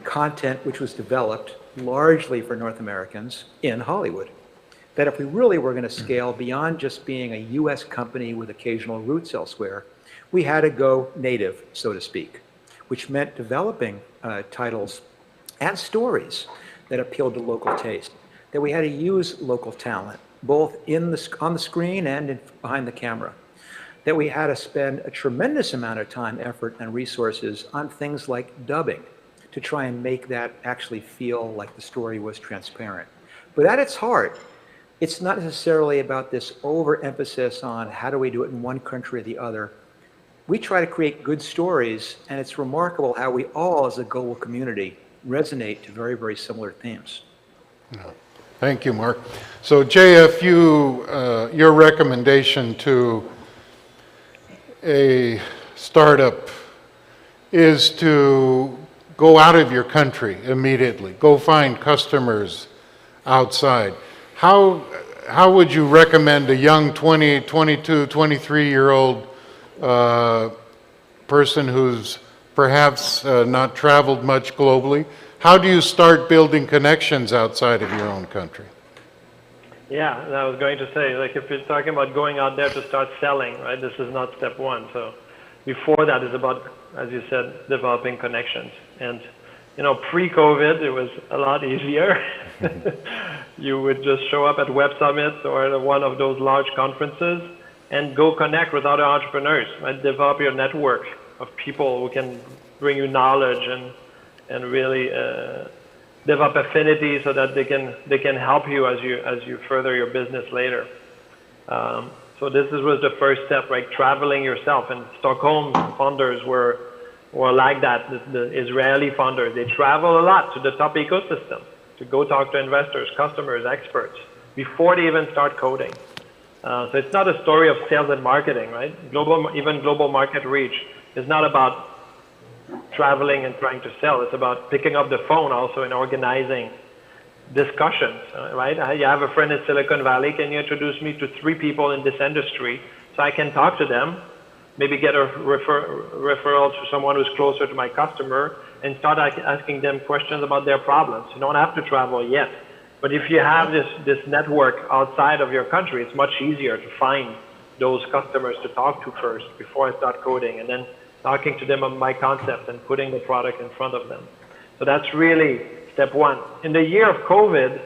content which was developed largely for North Americans in Hollywood. That if we really were going to scale beyond just being a US company with occasional roots elsewhere, we had to go native, so to speak, which meant developing titles and stories that appealed to local taste, that we had to use local talent, both on the screen and behind the camera, that we had to spend a tremendous amount of time, effort, and resources on things like dubbing to try and make that actually feel like the story was transparent. But at its heart, it's not necessarily about this overemphasis on how do we do it in one country or the other. We try to create good stories, and it's remarkable how we all, as a global community, resonate to very, very similar themes. Thank you, Mark. So JF, your recommendation to a startup is to go out of your country immediately, go find customers outside. How how would you recommend a young 20, 22, 23-year-old person who's perhaps not traveled much globally? How do you start building connections outside of your own country? Yeah, and I was going to say, like, if you're talking about going out there to start selling, right, this is not step one. So before that is about, as you said, developing connections. And, you know, pre-COVID, it was a lot easier. You would just show up at Web Summit or at one of those large conferences and go connect with other entrepreneurs, right? Develop your network of people who can bring you knowledge and really develop affinity so that they can help you as you further your business later. So this was the first step, right? Traveling yourself. And Stockholm founders were like that. The Israeli founders, they travel a lot to the top ecosystem to go talk to investors, customers, experts before they even start coding. So it's not a story of sales and marketing, right? Even global market reach is not about traveling and trying to sell. It's about picking up the phone also and organizing discussions, right? I have a friend in Silicon Valley. Can you introduce me to 3 people in this industry so I can talk to them, maybe get a referral to someone who's closer to my customer and start asking them questions about their problems. You don't have to travel yet. But if you have this network outside of your country, it's much easier to find those customers to talk to first before I start coding, and then talking to them on my concept and putting the product in front of them. So that's really step one. In the year of COVID,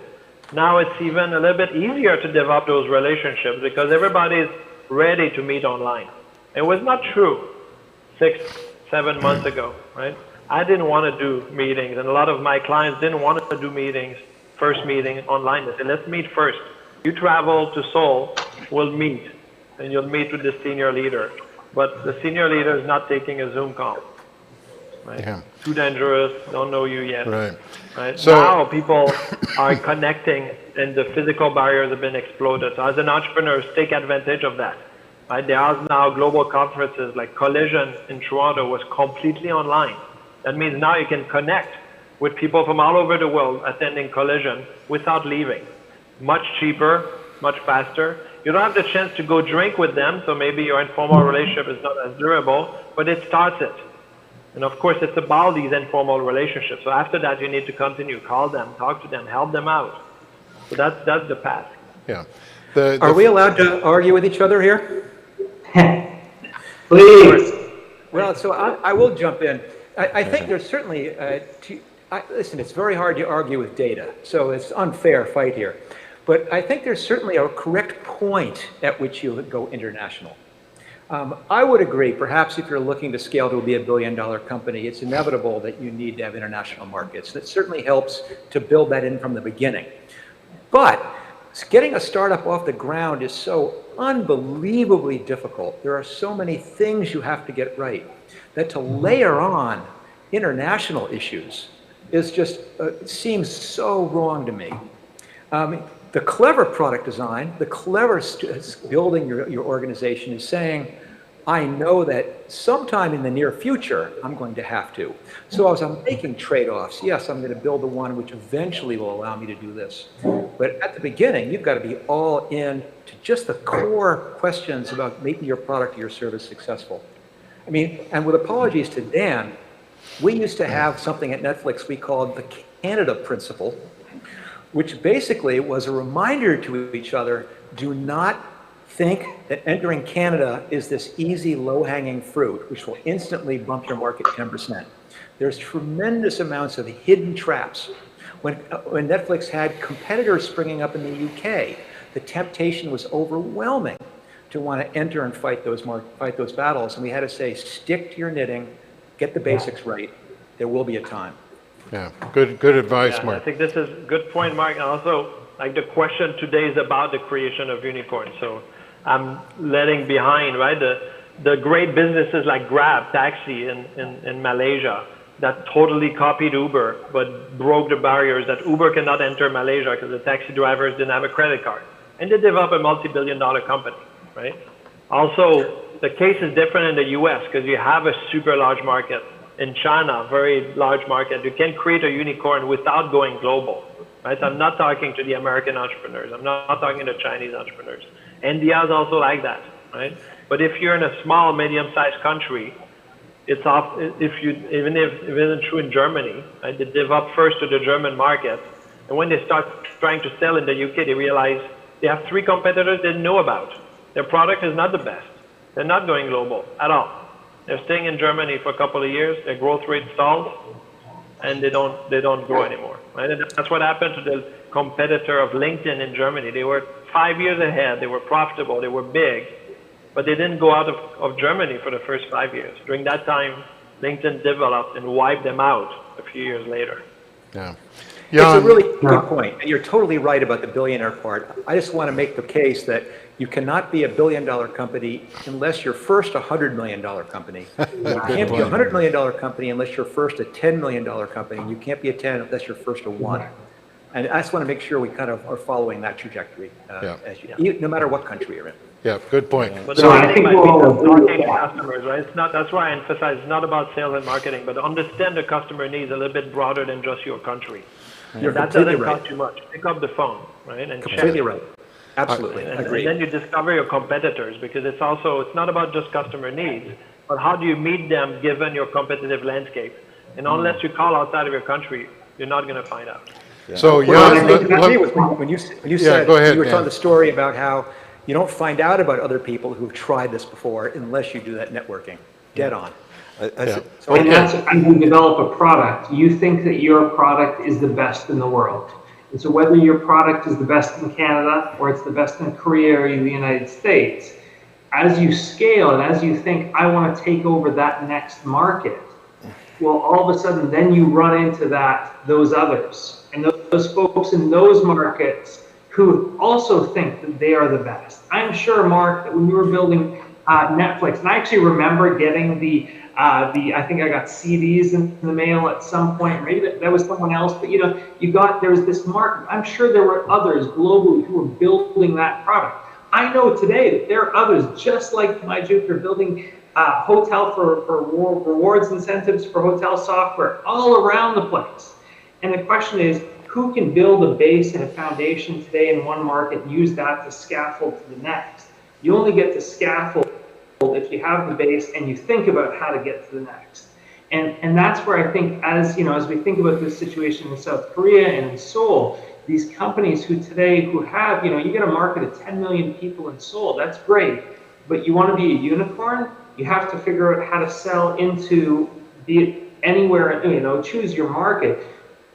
now it's even a little bit easier to develop those relationships because everybody's ready to meet online. It was not true 6, 7 months ago, right? I didn't want to do meetings, and a lot of my clients didn't want to do meetings, first meeting online. They said, let's meet first. You travel to Seoul, we'll meet, and you'll meet with the senior leader. But the senior leader is not taking a Zoom call, right? Yeah. Too dangerous, don't know you yet. Right? So now people are connecting and the physical barriers have been exploded. So as an entrepreneur, take advantage of that. Right? There are now global conferences like Collision in Toronto was completely online. That means now you can connect with people from all over the world attending Collision without leaving. Much cheaper, much faster. You don't have the chance to go drink with them, so maybe your informal relationship is not as durable, but it starts it. And of course, it's about these informal relationships. So after that, you need to continue, call them, talk to them, help them out. So that's the path. Yeah. Are we allowed to argue with each other here? Please. Well, so I will jump in. I think there's certainly, listen, it's very hard to argue with data, so it's unfair fight here. But I think there's certainly a correct point at which you go international. I would agree, perhaps if you're looking to scale to be a billion-dollar company, it's inevitable that you need to have international markets. That certainly helps to build that in from the beginning. But getting a startup off the ground is so unbelievably difficult. There are so many things you have to get right that to layer on international issues is just, seems so wrong to me. The clever product design, the clever building your organization is saying, I know that sometime in the near future, I'm going to have to. So as I'm making trade-offs, yes, I'm going to build the one which eventually will allow me to do this. But at the beginning, you've got to be all in to just the core questions about making your product or your service successful. I mean, and with apologies to Dan, we used to have something at Netflix we called the Canada Principle, which basically was a reminder to each other, do not think that entering Canada is this easy, low-hanging fruit, which will instantly bump your market 10%. There's tremendous amounts of hidden traps. When Netflix had competitors springing up in the UK, the temptation was overwhelming to want to enter and fight those battles. And we had to say, stick to your knitting, get the basics right. There will be a time. Yeah, good advice, Yeah, Mark. I think this is a good point, Mark. And also, like the question today is about the creation of unicorns. So I'm letting behind, right, the great businesses like Grab, Taxi in Malaysia that totally copied Uber, but broke the barriers that Uber cannot enter Malaysia because the taxi drivers didn't have a credit card. And they developed a multi-billion-dollar company, right? Also, the case is different in the US because you have a super large market. In China, very large market. You can create a unicorn without going global. right? I'm not talking to the American entrepreneurs. I'm not talking to Chinese entrepreneurs. India is also like that, right? But if you're in a small, medium-sized country, it's off. Even true in Germany, right? They develop first to the German market, and when they start trying to sell in the UK, they realize they have 3 competitors they didn't know about. Their product is not the best. They're not going global at all. They're staying in Germany for a couple of years. Their growth rate stalls, and they don't grow anymore. Right? And that's what happened to the competitor of LinkedIn in Germany. They were 5 years ahead. They were profitable. They were big, but they didn't go out of Germany for the first 5 years. During that time, LinkedIn developed and wiped them out a few years later. Yeah. It's a really good point. And you're totally right about the billionaire part. I just want to make the case that you cannot be a billion-dollar company unless you're first a $100 million company. You can't be a $100 million company unless you're first a $10 million company. You can't be a 10 unless you're first a 1. And I just want to make sure we kind of are following that trajectory, no matter what country you're in. Yeah, good point. But so I think talking to customers, right? It's not. That's why I emphasize it's not about sales and marketing, but understand the customer needs a little bit broader than just your country. You're that doesn't cost you much. Pick up the phone, right, and completely right. Absolutely, and then you discover your competitors, because it's not about just customer needs, but how do you meet them given your competitive landscape? And unless you call outside of your country, you're not going to find out. Yeah. So when you said go ahead, you were telling the story about how you don't find out about other people who've tried this before unless you do that networking. Dead on. And that's when you develop a product, you think that your product is the best in the world. And so whether your product is the best in Canada or it's the best in Korea or in the United States, as you scale and as you think, I want to take over that next market, well, all of a sudden, then you run into those others. And those folks in those markets who also think that they are the best. I'm sure, Mark, that when you were building Netflix, and I actually remember getting I think I got CDs in the mail at some point. Maybe that was someone else, but there was this market. I'm sure there were others globally who were building that product. I know today that there are others just like MyJupiter building hotel for rewards incentives for hotel software all around the place. And the question is, who can build a base and a foundation today in one market and use that to scaffold to the next? You only get to scaffold if you have the base and you think about how to get to the next. And that's where I think as we think about this situation in South Korea and in Seoul, these companies who have, you get a market of 10 million people in Seoul, that's great. But you want to be a unicorn, you have to figure out how to sell into anywhere, choose your market.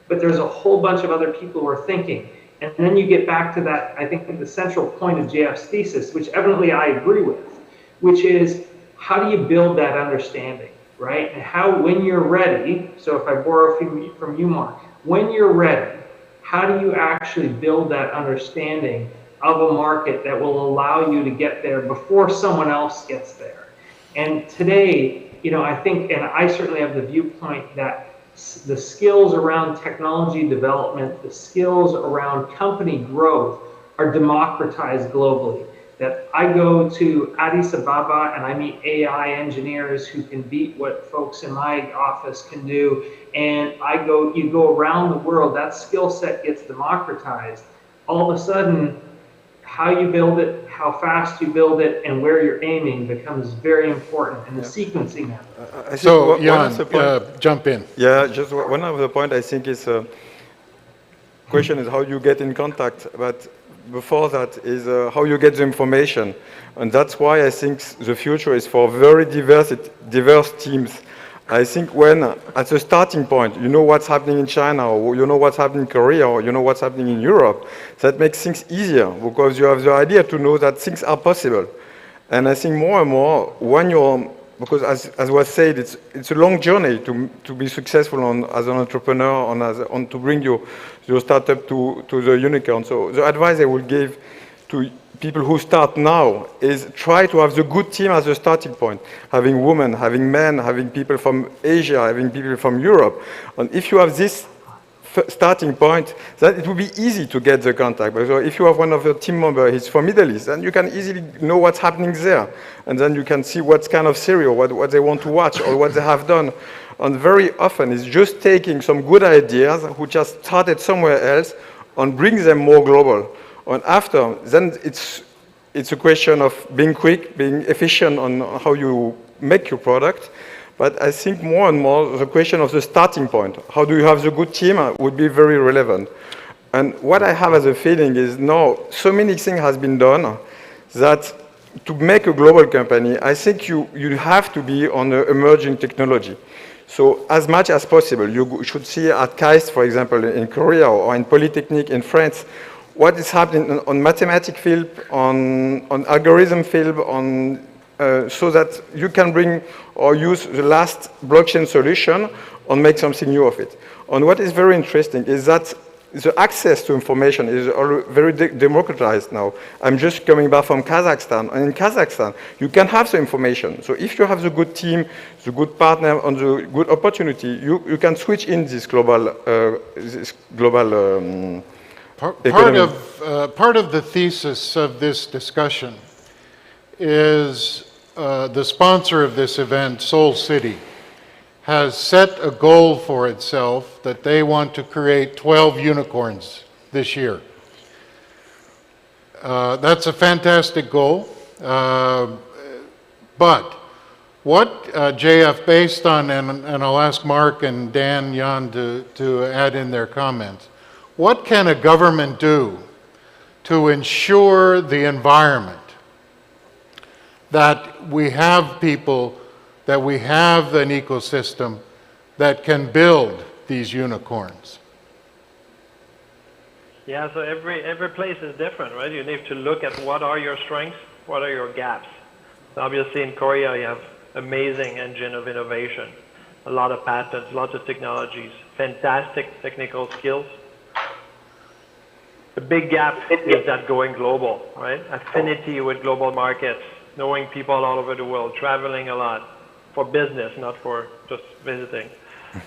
But there's a whole bunch of other people who are thinking. And then you get back to that, I think the central point of JF's thesis, which evidently I agree with, which is how do you build that understanding, right? And how, when you're ready, so if I borrow from you, Mark, when you're ready, how do you actually build that understanding of a market that will allow you to get there before someone else gets there? And today, I think, and I certainly have the viewpoint that the skills around technology development, the skills around company growth are democratized globally. That I go to Addis Ababa and I meet AI engineers who can beat what folks in my office can do. And you go around the world, that skill set gets democratized. All of a sudden, how you build it, how fast you build it, and where you're aiming becomes very important, and the sequencing of it. So, Jan, jump in. Yeah, just one of the point I think is, question is how you get in contact, but before that is how you get the information. And that's why I think the future is for very diverse teams. I think when at the starting point, you know what's happening in China, or you know what's happening in Korea, or you know what's happening in Europe, that makes things easier because you have the idea to know that things are possible. And I think more and more, when you're, because as was said, it's a long journey to be successful as an entrepreneur and to bring your startup to the unicorn. So the advice I would give to people who start now is try to have the good team as a starting point. Having women, having men, having people from Asia, having people from Europe. And if you have this starting point, then it will be easy to get the contact. So if you have one of your team members, he's from Middle East, then you can easily know what's happening there. And then you can see what kind of serial, what they want to watch or what they have done. And very often it's just taking some good ideas who just started somewhere else and bring them more global. And after, then it's a question of being quick, being efficient on how you make your product. But I think more and more the question of the starting point, how do you have the good team, would be very relevant. And what I have as a feeling is now so many things has been done that to make a global company, I think you have to be on the emerging technology. So as much as possible, you should see at KAIST, for example, in Korea or in Polytechnic in France, what is happening on mathematics field, on algorithm field, so that you can bring or use the last blockchain solution and make something new of it. And what is very interesting is that the access to information is very democratized now. I'm just coming back from Kazakhstan, and in Kazakhstan, you can have the information. So if you have the good team, the good partner, and the good opportunity, you can switch in this global Part of the thesis of this discussion is the sponsor of this event, Seoul City, has set a goal for itself that they want to create 12 unicorns this year. That's a fantastic goal. But what JF, based on, and I'll ask Mark and Dan Jan to add in their comments, what can a government do to ensure the environment that we have people, that we have an ecosystem that can build these unicorns? Yeah, so every place is different, right? You need to look at what are your strengths, what are your gaps. So obviously in Korea you have amazing engine of innovation, a lot of patents, lots of technologies, fantastic technical skills. The big gap is that going global, right? Affinity with global markets, knowing people all over the world, traveling a lot for business, not for just visiting.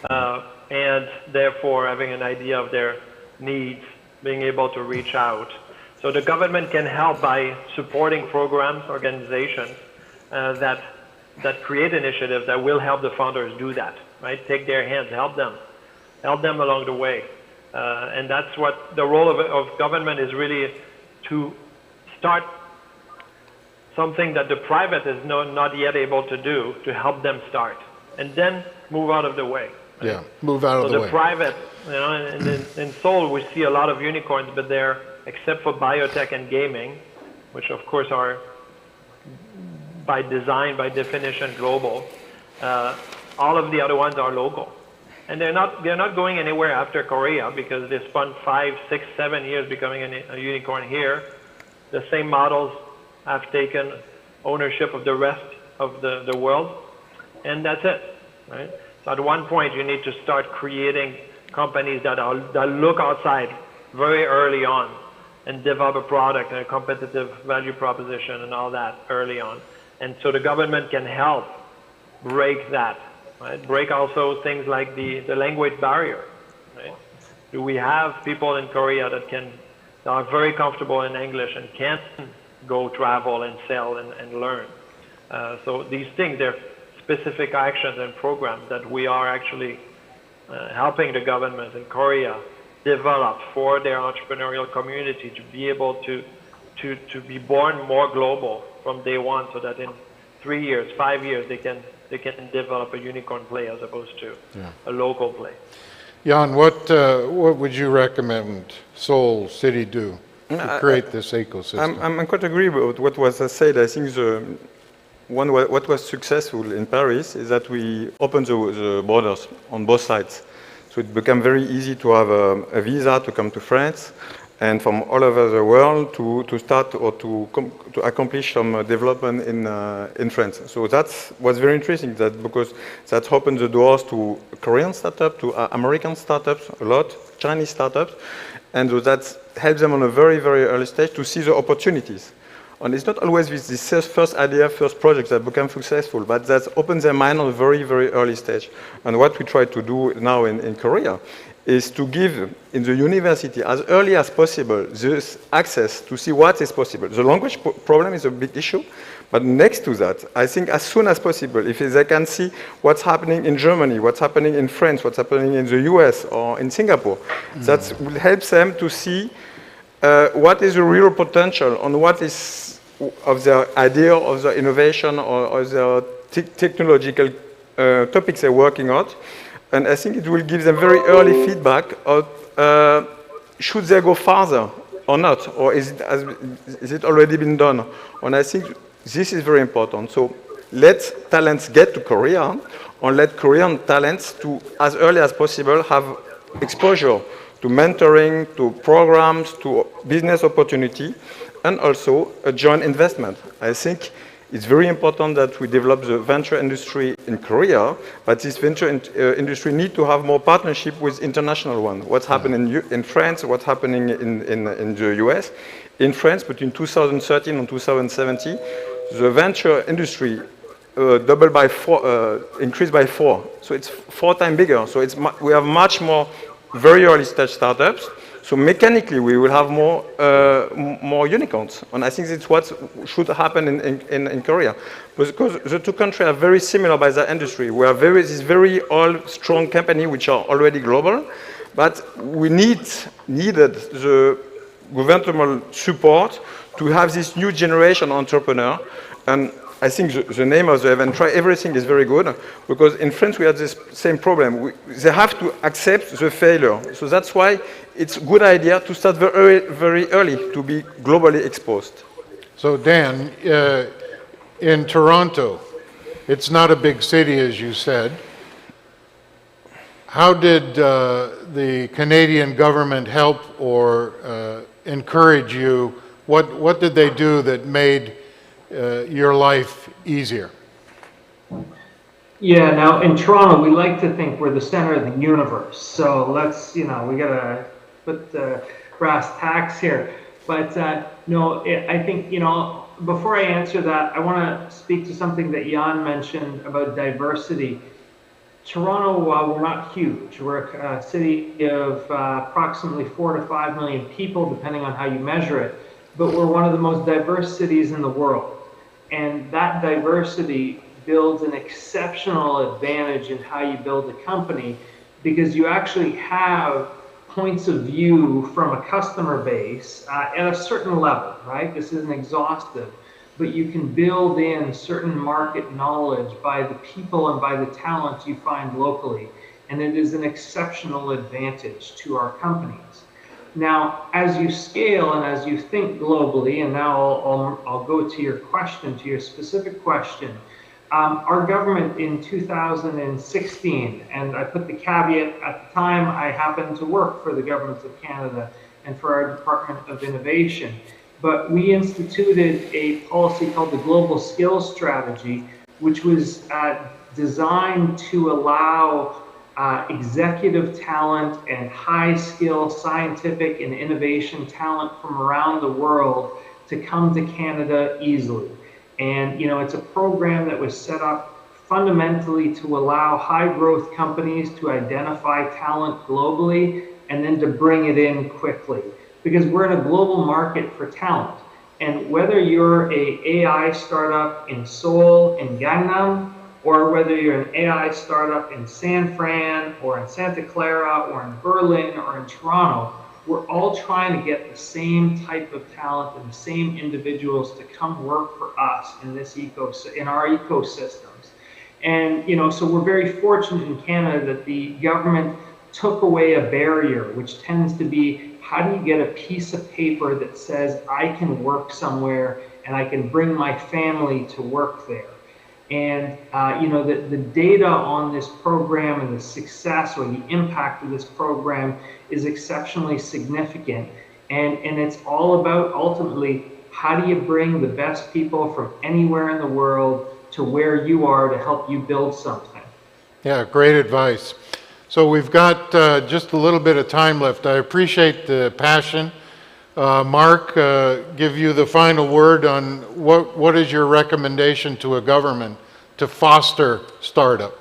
And therefore having an idea of their needs, being able to reach out. So the government can help by supporting programs, organizations that create initiatives that will help the founders do that, right? Take their hands, help them along the way. And that's what the role of government is, really to start something that the private is not yet able to do, to help them start, and then move out of the way. Right? Yeah, move out of the way. So the private, you know, in Seoul we see a lot of unicorns, but they're, except for biotech and gaming, which of course are by design, by definition, global. All of the other ones are local. And they're not going anywhere after Korea, because they spent 5, 6, 7 years becoming a unicorn here. The same models have taken ownership of the rest of the world, and that's it, right? So at one point you need to start creating companies that look outside very early on and develop a product and a competitive value proposition and all that early on. And so the government can help break that. Right? Break also things like the language barrier. Right? Do we have people in Korea that are very comfortable in English and can go travel and sell and learn? So these things, they're specific actions and programs that we are actually helping the government in Korea develop for their entrepreneurial community to be able to be born more global from day one, so that in 3 years, 5 years, they can develop a unicorn play as opposed to a local play. Jan, what would you recommend Seoul City do to create this ecosystem? I'm quite agree with what was said. I think what was successful in Paris is that we opened the borders on both sides. So it became very easy to have a visa to come to France, and from all over the world to start or to accomplish some development in France. So that was very interesting, because that opened the doors to Korean startups, to American startups, a lot, Chinese startups, and so that helps them on a very, very early stage to see the opportunities. And it's not always with this first idea, first project that become successful, but that opens their mind on a very, very early stage. And what we try to do now in Korea is to give in the university as early as possible this access to see what is possible. The language problem is a big issue, but next to that, I think as soon as possible, if they can see what's happening in Germany, what's happening in France, what's happening in the US or in Singapore, that will help them to see what is the real potential on what is of their idea, of their innovation, or their technological topics they're working on. And I think it will give them very early feedback of should they go farther or not, or is it already been done? And I think this is very important. So let talents get to Korea, or let Korean talents to, as early as possible, have exposure to mentoring, to programs, to business opportunity, and also a joint investment. I think it's very important that we develop the venture industry in Korea, but this venture industry need to have more partnership with international one. What's happening in France, what's happening in the US. In France, between 2013 and 2017, the venture industry increased by 4. So it's 4 times bigger. So we have much more very early stage startups. So mechanically, we will have more unicorns, and I think that's what should happen in Korea, because the two countries are very similar by their industry. We are this very old, strong company which are already global, but we needed the governmental support to have this new generation entrepreneur. And I think the name of the event, Try Everything, is very good, because in France we have this same problem. They have to accept the failure. So that's why it's a good idea to start very, very early to be globally exposed. So Dan, in Toronto, it's not a big city, as you said. How did the Canadian government help or encourage you? What did they do that made your life easier? Yeah, now in Toronto, we like to think we're the center of the universe. So let's, we gotta put the brass tacks here. But no, I think, before I answer that, I want to speak to something that Jan mentioned about diversity. Toronto, we're not huge. We're a city of approximately 4 to 5 million people, depending on how you measure it. But we're one of the most diverse cities in the world. And that diversity builds an exceptional advantage in how you build a company, because you actually have points of view from a customer base at a certain level, right? This isn't exhaustive, but you can build in certain market knowledge by the people and by the talent you find locally. And it is an exceptional advantage to our companies. Now, as you scale and as you think globally, and now I'll go to your question, to your specific question. Our government in 2016, and I put the caveat at the time, I happened to work for the Government of Canada and for our Department of Innovation, but we instituted a policy called the Global Skills Strategy, which was designed to allow executive talent and high skill scientific and innovation talent from around the world to come to Canada easily. And it's a program that was set up fundamentally to allow high growth companies to identify talent globally and then to bring it in quickly, because we're in a global market for talent. And whether you're an AI startup in Seoul, in Gangnam, or whether you're an AI startup in San Fran, or in Santa Clara, or in Berlin, or in Toronto, we're all trying to get the same type of talent and the same individuals to come work for us in this in our ecosystems. And so we're very fortunate in Canada that the government took away a barrier, which tends to be, how do you get a piece of paper that says I can work somewhere and I can bring my family to work there? And the data on this program and the success or the impact of this program is exceptionally significant. And it's all about, ultimately, how do you bring the best people from anywhere in the world to where you are to help you build something? Yeah, great advice. So we've got just a little bit of time left. I appreciate the passion. Mark, give you the final word on what is your recommendation to a government to foster startup?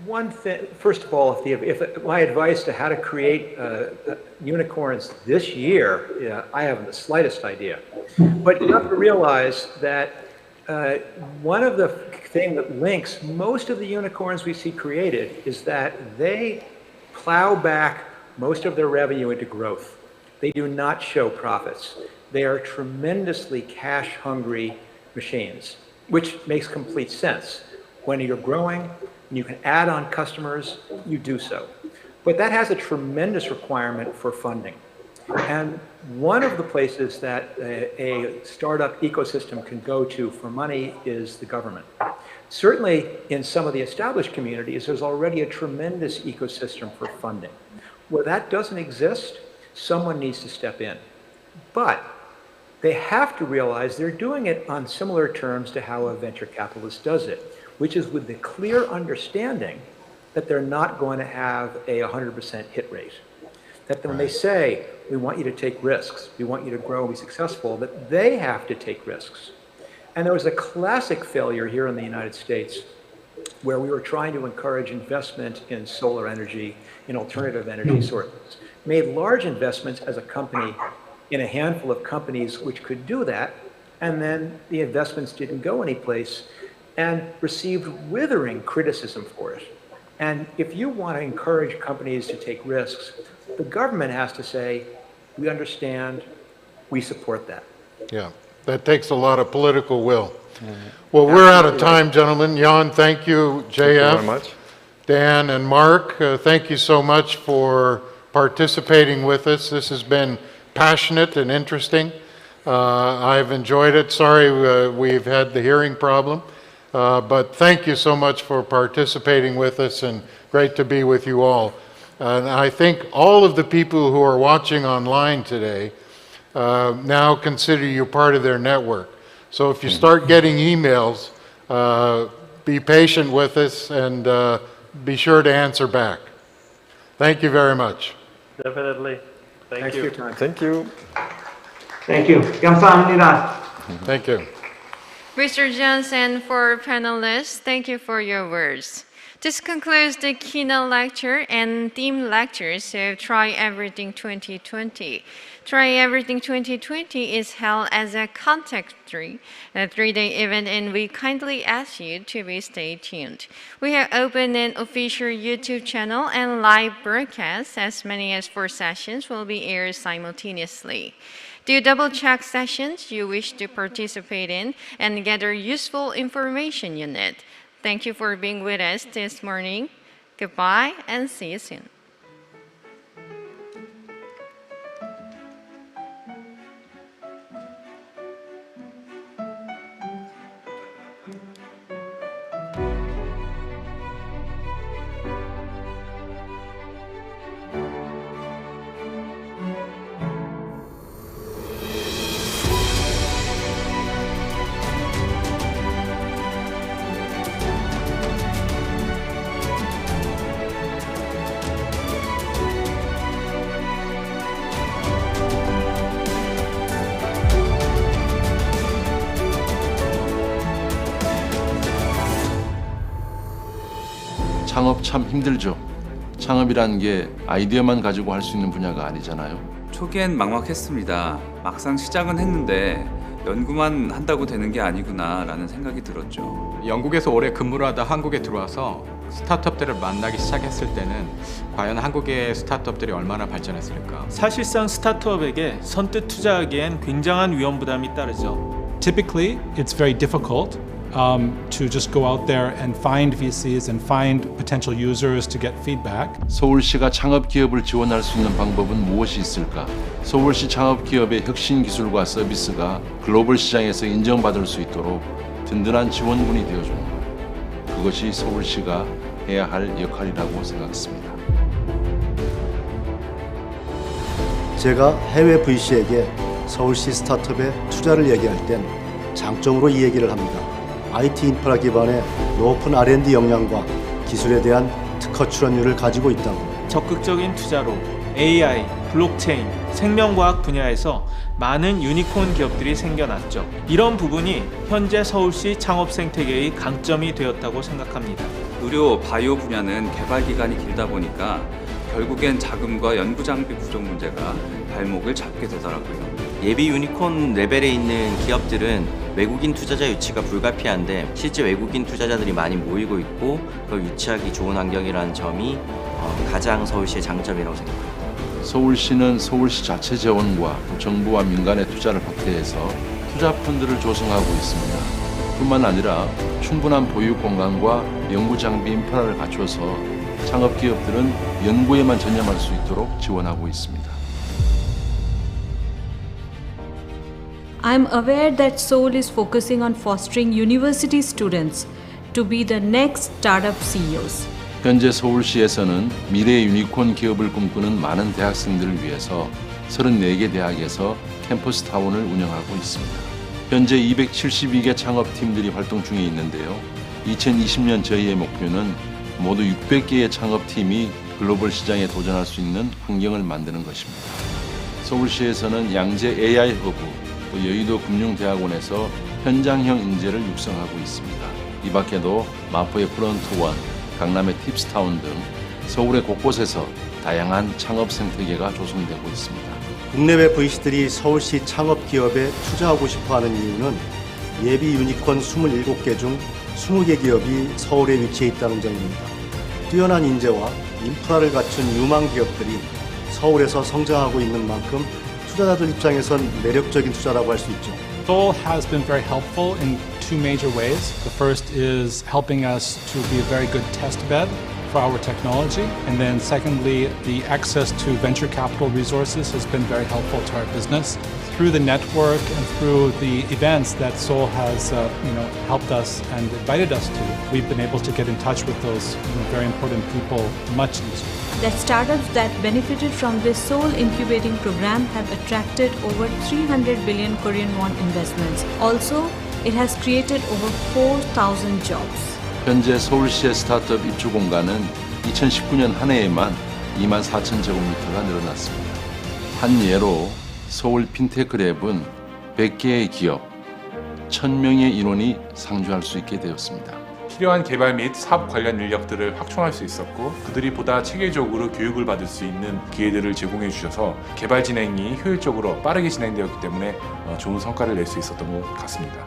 One thing, first of all, if my advice to how to create unicorns this year, I haven't the slightest idea. But you have to realize that one of the things that links most of the unicorns we see created is that they plow back most of their revenue into growth. They do not show profits. They are tremendously cash-hungry machines, which makes complete sense. When you're growing, and you can add on customers, you do so. But that has a tremendous requirement for funding. And one of the places that a startup ecosystem can go to for money is the government. Certainly in some of the established communities, there's already a tremendous ecosystem for funding. Where that doesn't exist, someone needs to step in. But they have to realize they're doing it on similar terms to how a venture capitalist does it, which is with the clear understanding that they're not going to have a 100% hit rate. That when they say, we want you to take risks, we want you to grow and be successful, that they have to take risks. And there was a classic failure here in the United States where we were trying to encourage investment in solar energy, in alternative energy sources. Made large investments as a company in a handful of companies which could do that, and then the investments didn't go anyplace, and received withering criticism for it. And if you want to encourage companies to take risks, the government has to say, we understand, we support that. Yeah, that takes a lot of political will. Well, we're out of time, gentlemen. Jan, thank you. JF, thank you very much. Dan, and Mark, thank you so much for participating with us. This has been passionate and interesting. I've enjoyed it. Sorry we've had the hearing problem. But thank you so much for participating with us, and great to be with you all. And I think all of the people who are watching online today now consider you part of their network. So if you start getting emails, be patient with us and be sure to answer back. Thank you very much. Definitely. Thank you. For your time. Thank you. Thank you. 감사합니다. Thank you. Mr. Johnson, for panelists, thank you for your words. This concludes the keynote lecture and theme lectures of Try Everything 2020. Try Everything 2020 is held as a contact-free, three-day event, and we kindly ask you to stay tuned. We have opened an official YouTube channel and live broadcasts. As many as 4 sessions will be aired simultaneously. Do double-check sessions you wish to participate in and gather useful information you need. Thank you for being with us this morning. Goodbye and see you soon. 창업 참 힘들죠. 창업이란 게 아이디어만 가지고 할 수 있는 분야가 아니잖아요. 초기엔 막막했습니다. 막상 시작은 했는데 연구만 한다고 되는 게 아니구나 라는 생각이 들었죠. 영국에서 오래 근무를 하다 한국에 들어와서 스타트업들을 만나기 시작했을 때는 과연 한국의 스타트업들이 얼마나 발전했을까? 사실상 스타트업에게 선뜻 투자하기엔 굉장한 위험 부담이 따르죠. Typically, it's very difficult to just go out there and find VCs and find potential users to get feedback. 서울시가 창업 기업을 지원할 수 있는 방법은 무엇이 있을까? 서울시 창업 기업의 혁신 기술과 서비스가 글로벌 시장에서 인정받을 수 있도록 든든한 지원군이 되어주는 것. 그것이 서울시가 해야 할 역할이라고 생각했습니다. 제가 해외 VC에게 서울시 스타트업에 투자를 얘기할 땐 장점으로 이 얘기를 합니다. IT 인프라 기반의 높은 R&D 역량과 기술에 대한 특허 출원율을 가지고 있다고. 적극적인 투자로 AI, 블록체인, 생명과학 분야에서 많은 유니콘 기업들이 생겨났죠. 이런 부분이 현재 서울시 창업 생태계의 강점이 되었다고 생각합니다. 의료, 바이오 분야는 개발 기간이 길다 보니까 결국엔 자금과 연구 장비 부족 문제가 발목을 잡게 되더라고요. 예비 유니콘 레벨에 있는 기업들은 외국인 투자자 유치가 불가피한데 실제 외국인 투자자들이 많이 모이고 있고 그걸 유치하기 좋은 환경이라는 점이 가장 서울시의 장점이라고 생각합니다. 서울시는 서울시 자체 재원과 정부와 민간의 투자를 확대해서 투자 펀드를 조성하고 있습니다. 뿐만 아니라 충분한 보유 공간과 연구 장비 인프라를 갖춰서 창업 기업들은 연구에만 전념할 수 있도록 지원하고 있습니다. I'm aware that Seoul is focusing on fostering university students to be the next startup CEOs. 현재 서울시에서는 미래 유니콘 기업을 꿈꾸는 많은 대학생들을 위해서 34개 대학에서 캠퍼스 타운을 운영하고 있습니다. 현재 272개 창업팀들이 활동 중에 있는데요. 2020년 저희의 목표는 모두 600개의 창업팀이 글로벌 시장에 도전할 수 있는 환경을 만드는 것입니다. 서울시에서는 양재 AI 허브, 또 여의도 금융대학원에서 현장형 인재를 육성하고 있습니다. 이 밖에도 마포의 프론트원, 강남의 팁스타운 등 서울의 곳곳에서 다양한 창업 생태계가 조성되고 있습니다. 국내외 VC들이 서울시 창업 기업에 투자하고 싶어하는 이유는 예비 유니콘 27개 중 20개 기업이 서울에 위치해 있다는 점입니다. 뛰어난 인재와 인프라를 갖춘 유망 기업들이 서울에서 성장하고 있는 만큼 투자자들 입장에선 매력적인 투자라고 할 수 있죠. Seoul has been very helpful in two major ways. The first is helping us to be a very good test bed for our technology. And then secondly, the access to venture capital resources has been very helpful to our business. Through the network and through the events that Seoul has helped us and invited us to, we've been able to get in touch with those very important people much easier. That startups that benefited from this Seoul incubating program have attracted over 300 billion Korean won investments. Also, it has created over 4,000 jobs. 현재 서울시의 스타트업 입주 공간은 2019년 한 해에만 2만 4천 제곱미터가 늘어났습니다. 한 예로 서울 핀테크랩은 100개의 기업, 1,000명의 인원이 상주할 수 있게 되었습니다. 필요한 개발 및 사업 관련 인력들을 확충할 수 있었고 그들이 보다 체계적으로 교육을 받을 수 있는 기회들을 제공해 주셔서 개발 진행이 효율적으로 빠르게 진행되었기 때문에 좋은 성과를 낼 수 있었던 것 같습니다.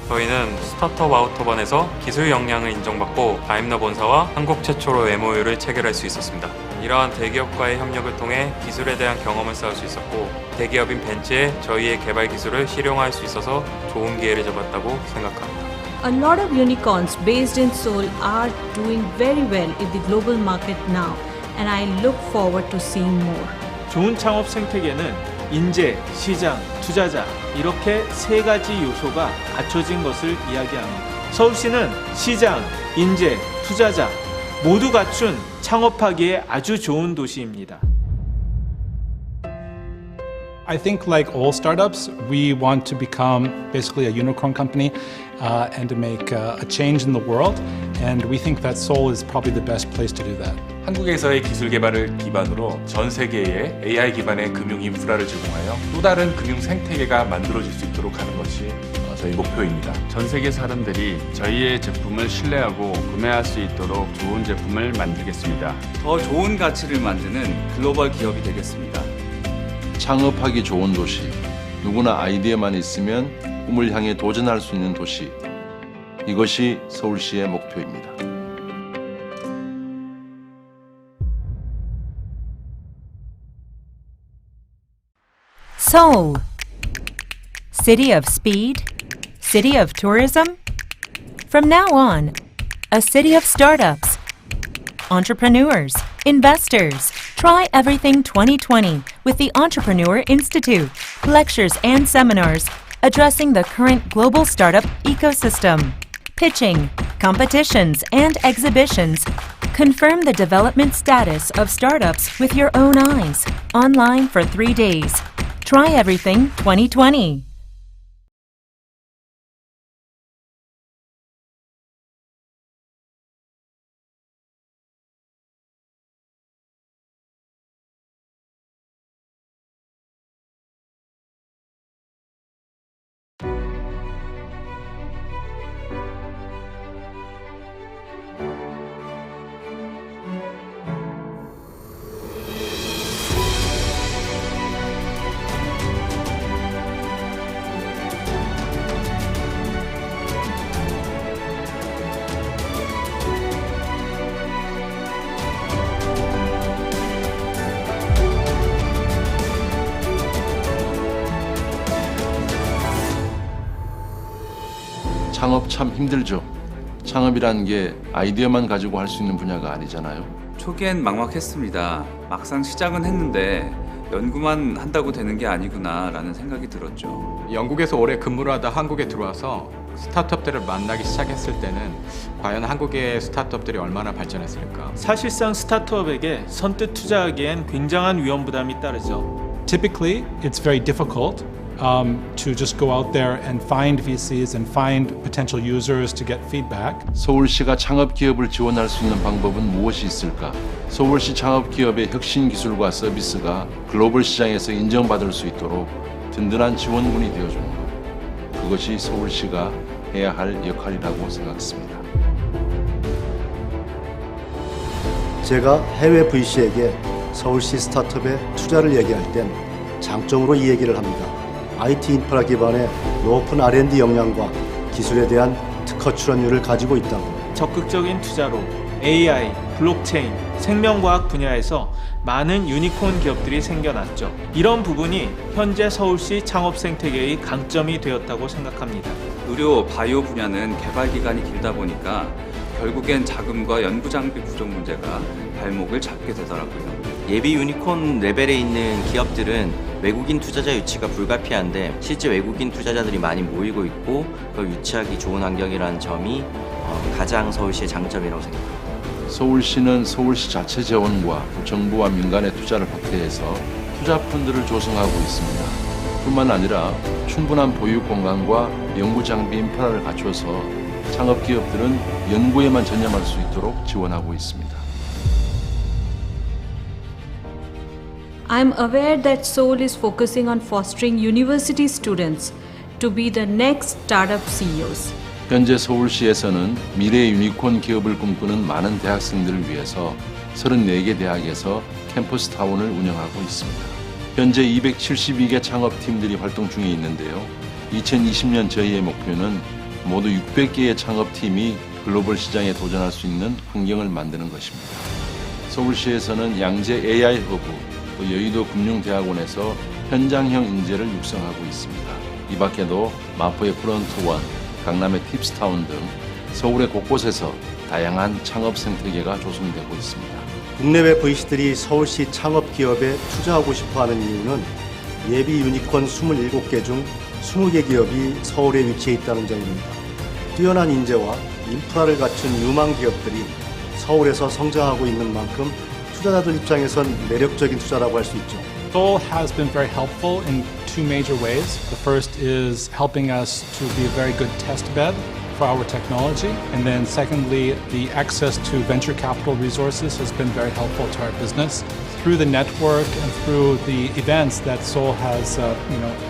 저희는 스타트업 아우터반에서 기술 역량을 인정받고 다임러 본사와 한국 최초로 MOU를 체결할 수 있었습니다. 이러한 대기업과의 협력을 통해 기술에 대한 경험을 쌓을 수 있었고 대기업인 벤츠에 저희의 개발 기술을 실용화할 수 있어서 좋은 기회를 잡았다고 생각합니다. A lot of unicorns based in Seoul are doing very well in the global market now, and I look forward to seeing more. 좋은 창업 생태계는 인재, 시장, 투자자 이렇게 세 가지 요소가 갖춰진 것을 이야기합니다. 서울시는 시장, 인재, 투자자 모두 갖춘 창업하기에 아주 좋은 도시입니다. I think like all startups, we want to become basically a unicorn company and to make a change in the world. And we think that Seoul is probably the best place to do that. 한국에서의 기술 개발을 기반으로 전 세계에 AI 기반의 금융 인프라를 제공하여 또 다른 금융 생태계가 만들어질 수 있도록 하는 것이 저희 목표입니다. 전 세계 사람들이 저희의 제품을 신뢰하고 구매할 수 있도록 좋은 제품을 만들겠습니다. 더 좋은 가치를 만드는 글로벌 기업이 되겠습니다. 창업하기 좋은 도시, 누구나 아이디어만 있으면 꿈을 향해 도전할 수 있는 도시. 이것이 서울시의 목표입니다. Seoul, city of speed, city of tourism. From now on, a city of startups, entrepreneurs, investors. Try Everything 2020 with the Entrepreneur Institute. Lectures and seminars addressing the current global startup ecosystem. Pitching, competitions, and exhibitions. Confirm the development status of startups with your own eyes. Online for 3 days. Try Everything 2020. 창업 참 힘들죠. 창업이란 게 아이디어만 가지고 할 수 있는 분야가 아니잖아요. 초기엔 막막했습니다. 막상 시작은 했는데 연구만 한다고 되는 게 아니구나 라는 생각이 들었죠. 영국에서 오래 근무를 하다 한국에 들어와서 스타트업들을 만나기 시작했을 때는 과연 한국의 스타트업들이 얼마나 발전했을까? 사실상 스타트업에게 선뜻 투자하기엔 굉장한 위험 부담이 따르죠. Typically, it's very difficult to just go out there and find VCs and find potential users to get feedback. 서울시가 창업 기업을 지원할 수 있는 방법은 무엇이 있을까? 서울시 창업 기업의 혁신 기술과 서비스가 글로벌 시장에서 인정받을 수 있도록 든든한 지원군이 되어주는 것. 그것이 서울시가 해야 할 역할이라고 생각했습니다. 제가 해외 VC에게 서울시 스타트업에 투자를 얘기할 땐 장점으로 이 얘기를 합니다. IT 인프라 기반의 높은 R&D 역량과 기술에 대한 특허 출원율을 가지고 있다고. 적극적인 투자로 AI, 블록체인, 생명과학 분야에서 많은 유니콘 기업들이 생겨났죠. 이런 부분이 현재 서울시 창업 생태계의 강점이 되었다고 생각합니다. 의료, 바이오 분야는 개발 기간이 길다 보니까 결국엔 자금과 연구 장비 부족 문제가 발목을 잡게 되더라고요. 예비 유니콘 레벨에 있는 기업들은 외국인 투자자 유치가 불가피한데 실제 외국인 투자자들이 많이 모이고 있고 그걸 유치하기 좋은 환경이라는 점이 가장 서울시의 장점이라고 생각합니다. 서울시는 서울시 자체 재원과 정부와 민간의 투자를 확대해서 투자 펀드를 조성하고 있습니다. 뿐만 아니라 충분한 보유 공간과 연구 장비 인프라를 갖춰서 창업 기업들은 연구에만 전념할 수 있도록 지원하고 있습니다. I'm aware that Seoul is focusing on fostering university students to be the next startup CEOs. 현재 서울시에서는 미래 유니콘 기업을 꿈꾸는 많은 대학생들을 위해서 34개 대학에서 캠퍼스 타운을 운영하고 있습니다. 현재 272개 창업팀들이 활동 중에 있는데요. 2020년 저희의 목표는 모두 600개의 창업팀이 글로벌 시장에 도전할 수 있는 환경을 만드는 것입니다. 서울시에서는 양재 AI 허브, 또 여의도 금융대학원에서 현장형 인재를 육성하고 있습니다. 이 밖에도 마포의 프론트원, 강남의 팁스타운 등 서울의 곳곳에서 다양한 창업 생태계가 조성되고 있습니다. 국내외 VC들이 서울시 창업 기업에 투자하고 싶어하는 이유는 예비 유니콘 27개 중 20개 기업이 서울에 위치해 있다는 점입니다. 뛰어난 인재와 인프라를 갖춘 유망 기업들이 서울에서 성장하고 있는 만큼 투자자들 입장에선 매력적인 투자라고 할 수 있죠. Seoul has been very helpful in two major ways. The first is helping us to be a very good test bed for our technology. And then secondly, the access to venture capital resources has been very helpful to our business. Through the network and through the events that Seoul has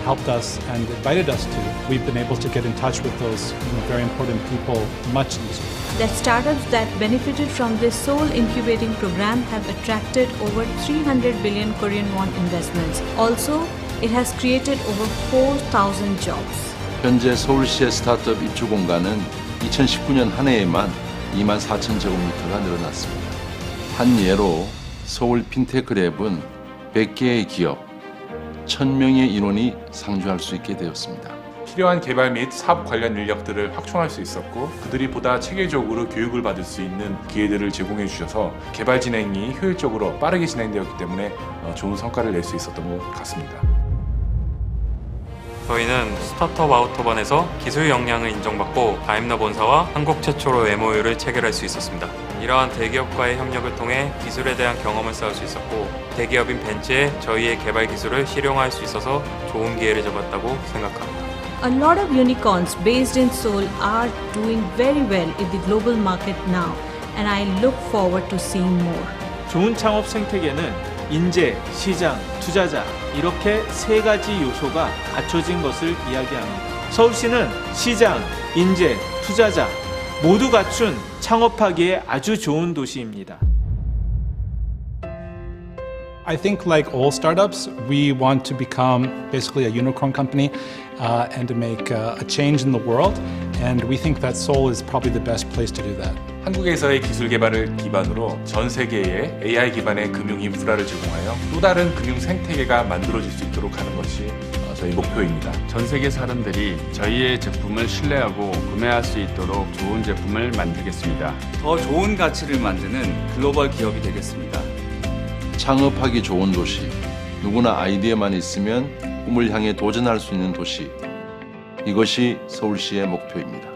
helped us and invited us to, we've been able to get in touch with those very important people much easier. That startups that benefited from this Seoul incubating program have attracted over 300 billion Korean won investments. Also, it has created over 4,000 jobs. 현재 서울시의 스타트업 입주 공간은 2019년 한 해에만 24,000제곱미터가 늘어났습니다. 한 예로 서울 핀테크랩은 100개의 기업, 1,000명의 인원이 상주할 수 있게 되었습니다. 필요한 개발 및 사업 관련 인력들을 확충할 수 있었고 그들이 보다 체계적으로 교육을 받을 수 있는 기회들을 제공해 주셔서 개발 진행이 효율적으로 빠르게 진행되었기 때문에 좋은 성과를 낼 수 있었던 것 같습니다. 저희는 스타트업 아우터반에서 기술 역량을 인정받고 다임러 본사와 한국 최초로 MOU를 체결할 수 있었습니다. 이러한 대기업과의 협력을 통해 기술에 대한 경험을 쌓을 수 있었고 대기업인 벤츠에 저희의 개발 기술을 실용화할 수 있어서 좋은 기회를 잡았다고 생각합니다. A lot of unicorns based in Seoul are doing very well in the global market now, and I look forward to seeing more. 좋은 창업 생태계는 인재, 시장, 투자자 이렇게 세 가지 요소가 갖춰진 것을 이야기합니다. 서울시는 시장, 인재, 투자자 모두 갖춘 창업하기에 아주 좋은 도시입니다. I think like all startups, we want to become basically a unicorn company and to make a change in the world. And we think that Seoul is probably the best place to do that. 한국에서의 기술 개발을 기반으로 전 세계에 AI 기반의 금융 인프라를 제공하여 또 다른 금융 생태계가 만들어질 수 있도록 하는 것이 저희 목표입니다. 전 세계 사람들이 저희의 제품을 신뢰하고 구매할 수 있도록 좋은 제품을 만들겠습니다. 더 좋은 가치를 만드는 글로벌 기업이 되겠습니다. 창업하기 좋은 도시, 누구나 아이디어만 있으면 꿈을 향해 도전할 수 있는 도시. 이것이 서울시의 목표입니다.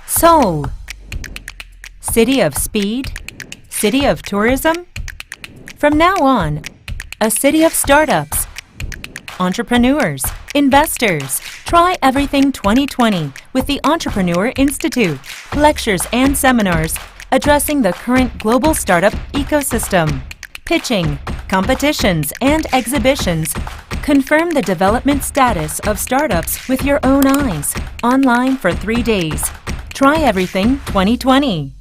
Seoul, city of speed, city of tourism. From now on, a city of startups, entrepreneurs, investors. Try Everything 2020 with the Entrepreneur Institute. Lectures and seminars addressing the current global startup ecosystem. Pitching, competitions, and exhibitions. Confirm the development status of startups with your own eyes. Online for 3 days. Try Everything 2020.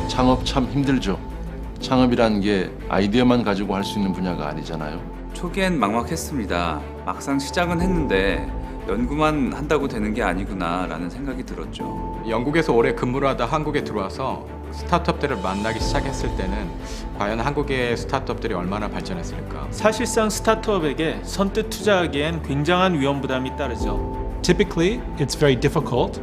창업 참 힘들죠. 창업이란 게 아이디어만 가지고 할 수 있는 분야가 아니잖아요. 초기엔 막막했습니다. 막상 시작은 했는데 연구만 한다고 되는 게 아니구나 라는 생각이 들었죠. 영국에서 오래 근무를 하다 한국에 들어와서 스타트업들을 만나기 시작했을 때는 과연 한국의 스타트업들이 얼마나 발전했을까? 사실상 스타트업에게 선뜻 투자하기엔 굉장한 위험 부담이 따르죠. Typically, it's very difficult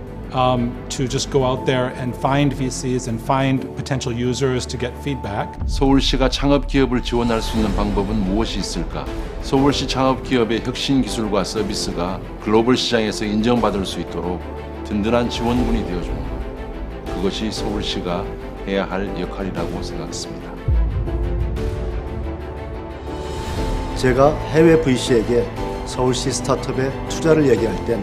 to just go out there and find VCs and find potential users to get feedback. 서울시가 창업 기업을 지원할 수 있는 방법은 무엇이 있을까? 서울시 창업 기업의 혁신 기술과 서비스가 글로벌 시장에서 인정받을 수 있도록 든든한 지원군이 되어주는 것. 그것이 서울시가 해야 할 역할이라고 생각했습니다. 제가 해외 VC에게 서울시 스타트업에 투자를 얘기할 땐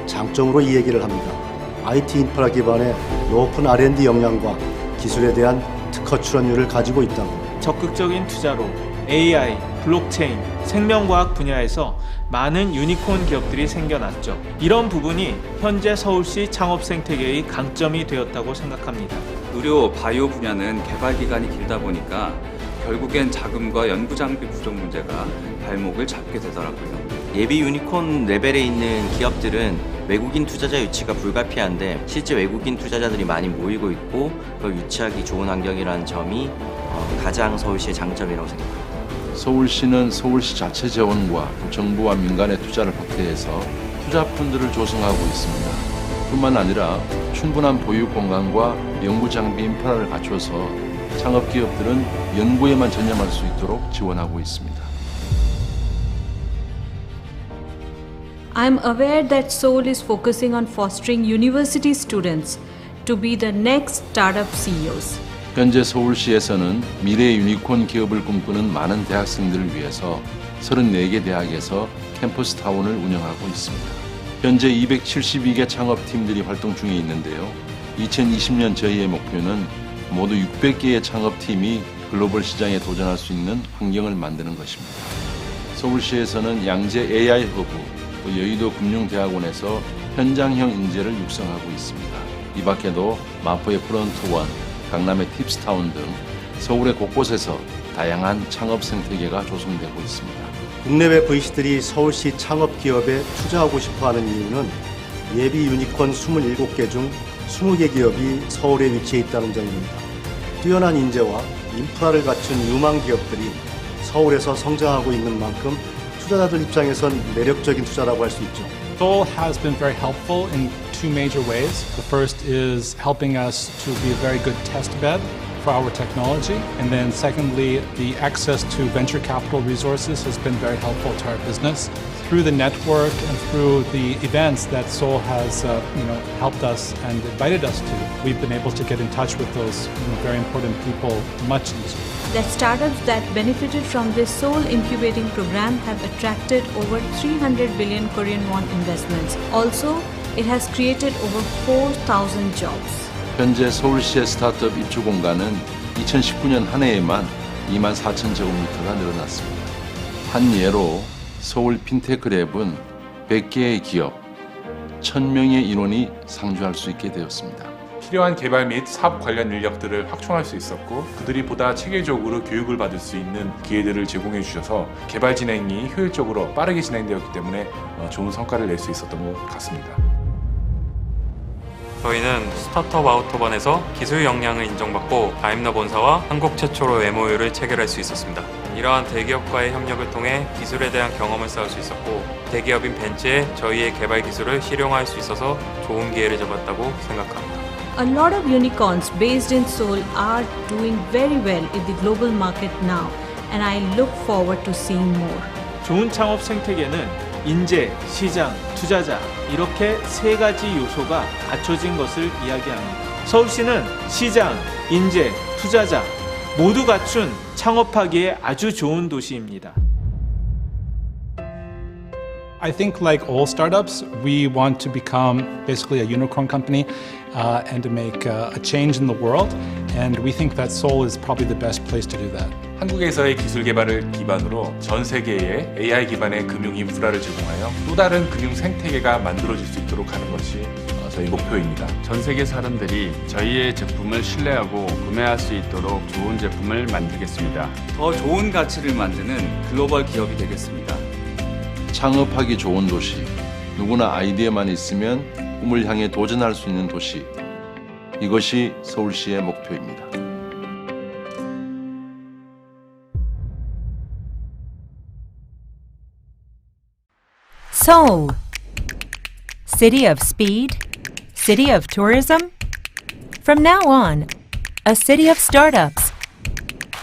장점으로 이 얘기를 합니다. IT 인프라 기반의 높은 R&D 역량과 기술에 대한 특허 출원율을 가지고 있다고. 적극적인 투자로 AI, 블록체인, 생명과학 분야에서 많은 유니콘 기업들이 생겨났죠. 이런 부분이 현재 서울시 창업 생태계의 강점이 되었다고 생각합니다. 의료, 바이오 분야는 개발 기간이 길다 보니까 결국엔 자금과 연구 장비 부족 문제가 발목을 잡게 되더라고요. 예비 유니콘 레벨에 있는 기업들은 외국인 투자자 유치가 불가피한데 실제 외국인 투자자들이 많이 모이고 있고 그걸 유치하기 좋은 환경이라는 점이 가장 서울시의 장점이라고 생각합니다. 서울시는 서울시 자체 재원과 정부와 민간의 투자를 확대해서 투자펀드를 조성하고 있습니다. 뿐만 아니라 충분한 보유 공간과 연구 장비 인프라를 갖춰서 창업 기업들은 연구에만 전념할 수 있도록 지원하고 있습니다. I'm aware that Seoul is focusing on fostering university students to be the next startup CEOs. 현재 서울시에서는 미래 유니콘 기업을 꿈꾸는 많은 대학생들을 위해서 34개 대학에서 캠퍼스 타운을 운영하고 있습니다. 현재 272개 창업팀들이 활동 중에 있는데요. 2020년 저희의 목표는 모두 600개의 창업팀이 글로벌 시장에 도전할 수 있는 환경을 만드는 것입니다. 서울시에서는 양재 AI 허브, 또 여의도 금융대학원에서 현장형 인재를 육성하고 있습니다. 이 밖에도 마포의 프론트원, 강남의 팁스타운 등 서울의 곳곳에서 다양한 창업 생태계가 조성되고 있습니다. 국내외 VC들이 서울시 창업 기업에 투자하고 싶어하는 이유는 예비 유니콘 27개 중 20개 기업이 서울에 위치해 있다는 점입니다. 뛰어난 인재와 인프라를 갖춘 유망 기업들이 서울에서 성장하고 있는 만큼 투자자들 입장에선 매력적인 투자라고 할 수 있죠. Seoul has been very helpful in two major ways. The first is helping us to be a very good test bed for our technology. And then secondly, the access to venture capital resources has been very helpful to our business. Through the network and through the events that Seoul has helped us and invited us to, we've been able to get in touch with those very important people much easier. That startups that benefited from this Seoul incubating program have attracted over 300 billion Korean won investments. Also, it has created over 4,000 jobs. 현재 서울시의 스타트업 입주 공간은 2019년 한 해에만 24,000제곱미터가 늘어났습니다. 한 예로 서울 핀테크 랩은 100개의 기업, 1,000명의 인원이 상주할 수 있게 되었습니다. 필요한 개발 및 사업 관련 인력들을 확충할 수 있었고 그들이 보다 체계적으로 교육을 받을 수 있는 기회들을 제공해 주셔서 개발 진행이 효율적으로 빠르게 진행되었기 때문에 좋은 성과를 낼 수 있었던 것 같습니다. 저희는 스타트업 아우터반에서 기술 역량을 인정받고 다임러 본사와 한국 최초로 MOU를 체결할 수 있었습니다. 이러한 대기업과의 협력을 통해 기술에 대한 경험을 쌓을 수 있었고 대기업인 벤츠에 저희의 개발 기술을 실용화할 수 있어서 좋은 기회를 잡았다고 생각합니다. A lot of unicorns based in Seoul are doing very well in the global market now, and I look forward to seeing more. 좋은 창업 생태계는 인재, 시장, 투자자 이렇게 세 가지 요소가 갖춰진 것을 이야기합니다. 서울시는 시장, 인재, 투자자 모두 갖춘 창업하기에 아주 좋은 도시입니다. I think like all startups, we want to become basically a unicorn company and to make a change in the world. And we think that Seoul is probably the best place to do that. 한국에서의 기술 개발을 기반으로 전 세계에 AI 기반의 금융 인프라를 제공하여 또 다른 금융 생태계가 만들어질 수 있도록 하는 것이 저희 목표입니다. 전 세계 사람들이 저희의 제품을 신뢰하고 구매할 수 있도록 좋은 제품을 만들겠습니다. 더 좋은 가치를 만드는 글로벌 기업이 되겠습니다. 창업하기 좋은 도시, 누구나 아이디어만 있으면 꿈을 향해 도전할 수 있는 도시. 이것이 서울시의 목표입니다. Seoul, city of speed, city of tourism. From now on, a city of startups,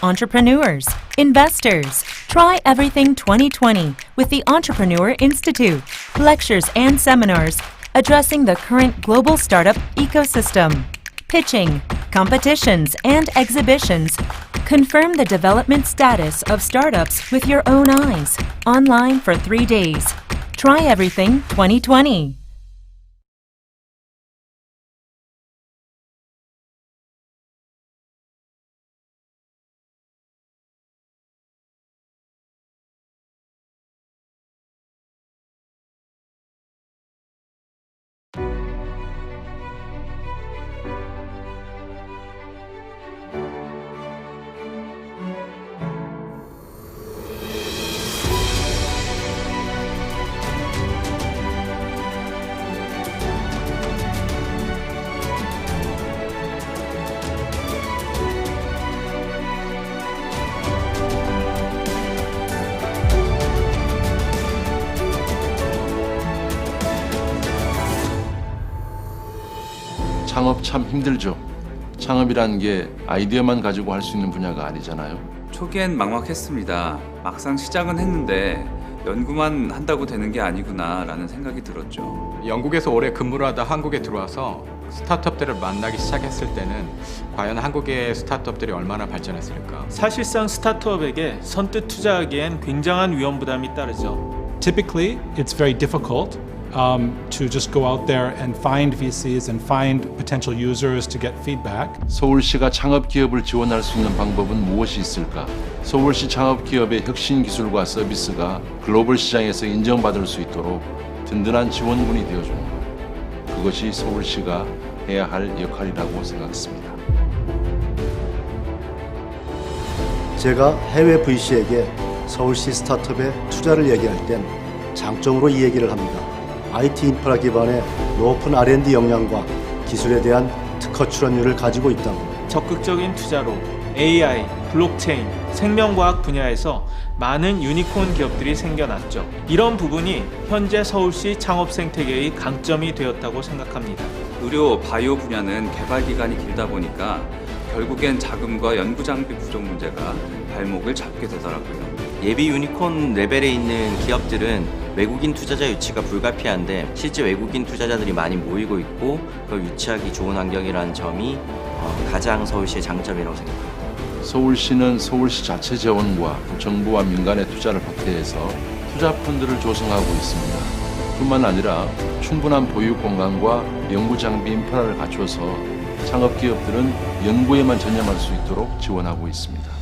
entrepreneurs, investors. Try Everything 2020 with the Entrepreneur Institute. Lectures and seminars addressing the current global startup ecosystem. Pitching, competitions, and exhibitions. Confirm the development status of startups with your own eyes. Online for 3 days. Try Everything 2020. 창업 참 힘들죠. 창업이란 게 아이디어만 가지고 할 수 있는 분야가 아니잖아요. 초기엔 막막했습니다. 막상 시작은 했는데 연구만 한다고 되는 게 아니구나 라는 생각이 들었죠. 영국에서 오래 근무를 하다 한국에 들어와서 스타트업들을 만나기 시작했을 때는 과연 한국의 스타트업들이 얼마나 발전했을까? 사실상 스타트업에게 선뜻 투자하기엔 굉장한 위험 부담이 따르죠. Typically, it's very difficult to just go out there and find VCs and find potential users to get feedback. 서울시가 창업 기업을 지원할 수 있는 방법은 무엇이 있을까? 서울시 창업 기업의 혁신 기술과 서비스가 글로벌 시장에서 인정받을 수 있도록 든든한 지원군이 되어주는 것. 그것이 서울시가 해야 할 역할이라고 생각했습니다. 제가 해외 VC에게 서울시 스타트업에 투자를 얘기할 땐 장점으로 이 얘기를 합니다. IT 인프라 기반의 높은 R&D 역량과 기술에 대한 특허 출원율을 가지고 있다고. 적극적인 투자로 AI, 블록체인, 생명과학 분야에서 많은 유니콘 기업들이 생겨났죠. 이런 부분이 현재 서울시 창업 생태계의 강점이 되었다고 생각합니다. 의료, 바이오 분야는 개발 기간이 길다 보니까 결국엔 자금과 연구 장비 부족 문제가 발목을 잡게 되더라고요. 예비 유니콘 레벨에 있는 기업들은 외국인 투자자 유치가 불가피한데 실제 외국인 투자자들이 많이 모이고 있고 그걸 유치하기 좋은 환경이라는 점이 가장 서울시의 장점이라고 생각합니다. 서울시는 서울시 자체 재원과 정부와 민간의 투자를 확대해서 투자펀드를 조성하고 있습니다. 뿐만 아니라 충분한 보유 공간과 연구 장비 인프라를 갖춰서 창업기업들은 연구에만 전념할 수 있도록 지원하고 있습니다.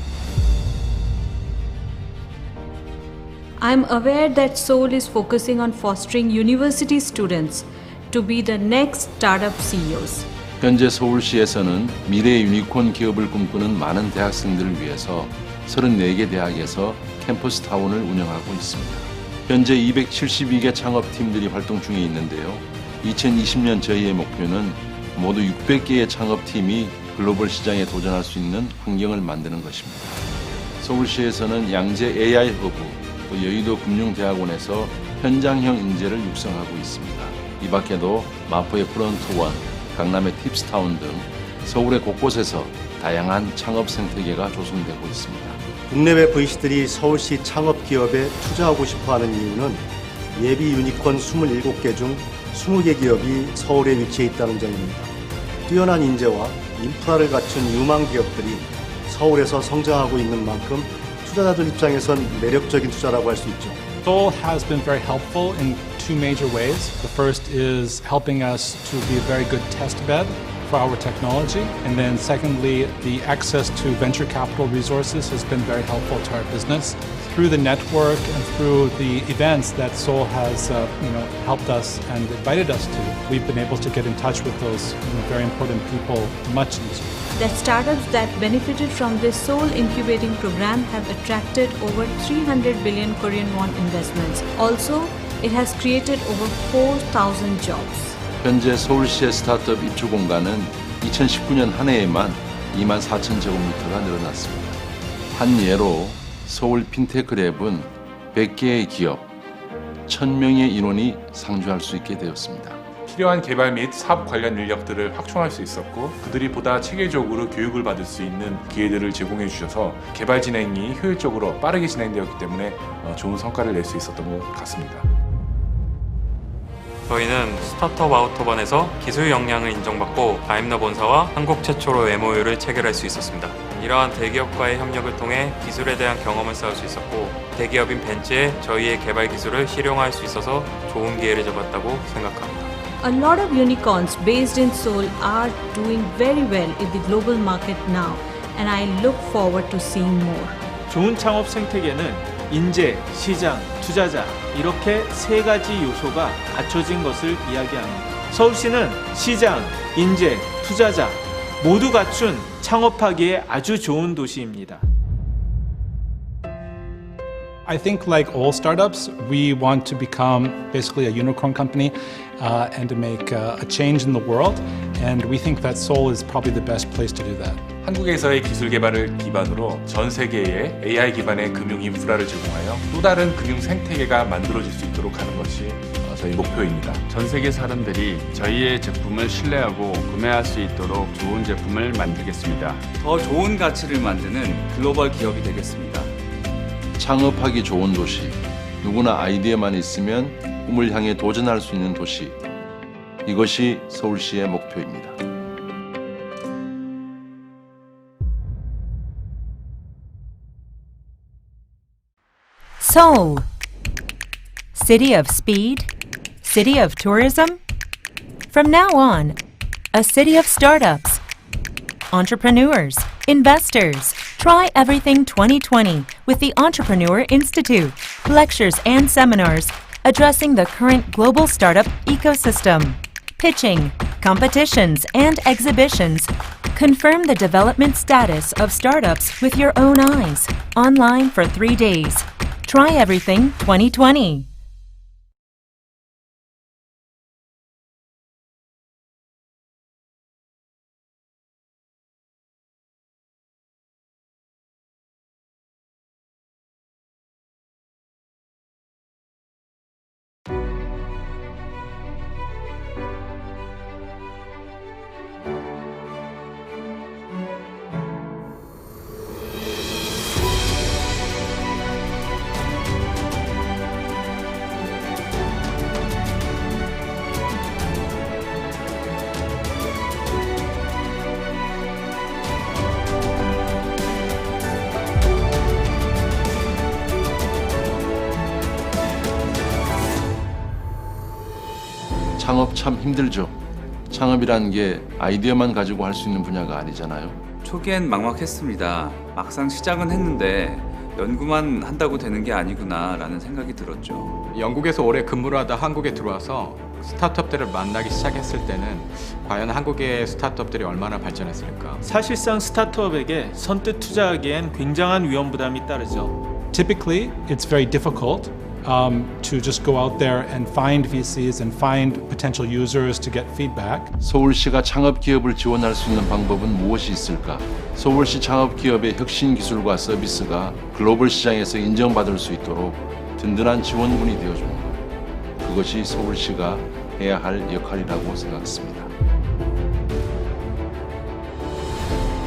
I'm aware that Seoul is focusing on fostering university students to be the next startup CEOs. 현재 서울시에서는 미래의 유니콘 기업을 꿈꾸는 많은 대학생들을 위해서 34개 대학에서 캠퍼스 타운을 운영하고 있습니다. 현재 272개 창업팀들이 활동 중에 있는데요. 2020년 저희의 목표는 모두 600개의 창업팀이 글로벌 시장에 도전할 수 있는 환경을 만드는 것입니다. 서울시에서는 양재 AI 허브, 또 여의도 금융대학원에서 현장형 인재를 육성하고 있습니다. 이 밖에도 마포의 프론트원, 강남의 팁스타운 등 서울의 곳곳에서 다양한 창업 생태계가 조성되고 있습니다. 국내외 VC들이 서울시 창업 기업에 투자하고 싶어하는 이유는 예비 유니콘 27개 중 20개 기업이 서울에 위치해 있다는 점입니다. 뛰어난 인재와 인프라를 갖춘 유망 기업들이 서울에서 성장하고 있는 만큼 투자자들 입장에선 매력적인 투자라고 할 수 있죠. Seoul has been very helpful in two major ways. The first is helping us to be a very good test bed for our technology. And then secondly, the access to venture capital resources has been very helpful to our business. Through the network and through the events that Seoul has helped us and invited us to, we've been able to get in touch with those very important people much easier. That startups that benefited from this Seoul incubating program have attracted over 300 billion Korean won investments. Also, it has created over 4,000 jobs. 현재 서울시의 스타트업 입주 공간은 2019년 한 해에만 24,000제곱미터가 늘어났습니다. 한 예로 서울 핀테크랩은 100개의 기업, 1,000명의 인원이 상주할 수 있게 되었습니다. 필요한 개발 및 사업 관련 인력들을 확충할 수 있었고 그들이 보다 체계적으로 교육을 받을 수 있는 기회들을 제공해 주셔서 개발 진행이 효율적으로 빠르게 진행되었기 때문에 좋은 성과를 낼 수 있었던 것 같습니다. 저희는 스타트업 아우터반에서 기술 역량을 인정받고 다임러 본사와 한국 최초로 MOU를 체결할 수 있었습니다. 이러한 대기업과의 협력을 통해 기술에 대한 경험을 쌓을 수 있었고 대기업인 벤츠에 저희의 개발 기술을 실용화할 수 있어서 좋은 기회를 잡았다고 생각합니다. A lot of unicorns based in Seoul are doing very well in the global market now, and I look forward to seeing more. 좋은 창업 생태계는 인재, 시장, 투자자 이렇게 세 가지 요소가 갖춰진 것을 이야기합니다. 서울시는 시장, 인재, 투자자 모두 갖춘 창업하기에 아주 좋은 도시입니다. I think like all startups, we want to become basically a unicorn company and to make a change in the world. And we think that Seoul is probably the best place to do that. 한국에서의 기술 개발을 기반으로 전 세계에 AI 기반의 금융 인프라를 제공하여 또 다른 금융 생태계가 만들어질 수 있도록 하는 것이 저희 목표입니다. 전 세계 사람들이 저희의 제품을 신뢰하고 구매할 수 있도록 좋은 제품을 만들겠습니다. 더 좋은 가치를 만드는 글로벌 기업이 되겠습니다. 창업하기 좋은 도시, 누구나 아이디어만 있으면 꿈을 향해 도전할 수 있는 도시, 이것이 서울시의 목표입니다. Seoul, city of speed, city of tourism. From now on, a city of startups, entrepreneurs, investors. Try Everything 2020 with the Entrepreneur Institute. Lectures and seminars addressing the current global startup ecosystem. Pitching, competitions, and exhibitions. Confirm the development status of startups with your own eyes. Online for 3 days. Try Everything 2020. 창업 참 힘들죠. 창업이란 게 아이디어만 가지고 할 수 있는 분야가 아니잖아요. 초기엔 막막했습니다. 막상 시작은 했는데 연구만 한다고 되는 게 아니구나 라는 생각이 들었죠. 영국에서 오래 근무를 하다 한국에 들어와서 스타트업들을 만나기 시작했을 때는 과연 한국의 스타트업들이 얼마나 발전했을까? 사실상 스타트업에게 선뜻 투자하기엔 굉장한 위험 부담이 따르죠. Typically, it's very difficult to just go out there and find VCs and find potential users to get feedback. 서울시가 창업 기업을 지원할 수 있는 방법은 무엇이 있을까? 서울시 창업 기업의 혁신 기술과 서비스가 글로벌 시장에서 인정받을 수 있도록 든든한 지원군이 되어주는 것. 그것이 서울시가 해야 할 역할이라고 생각했습니다.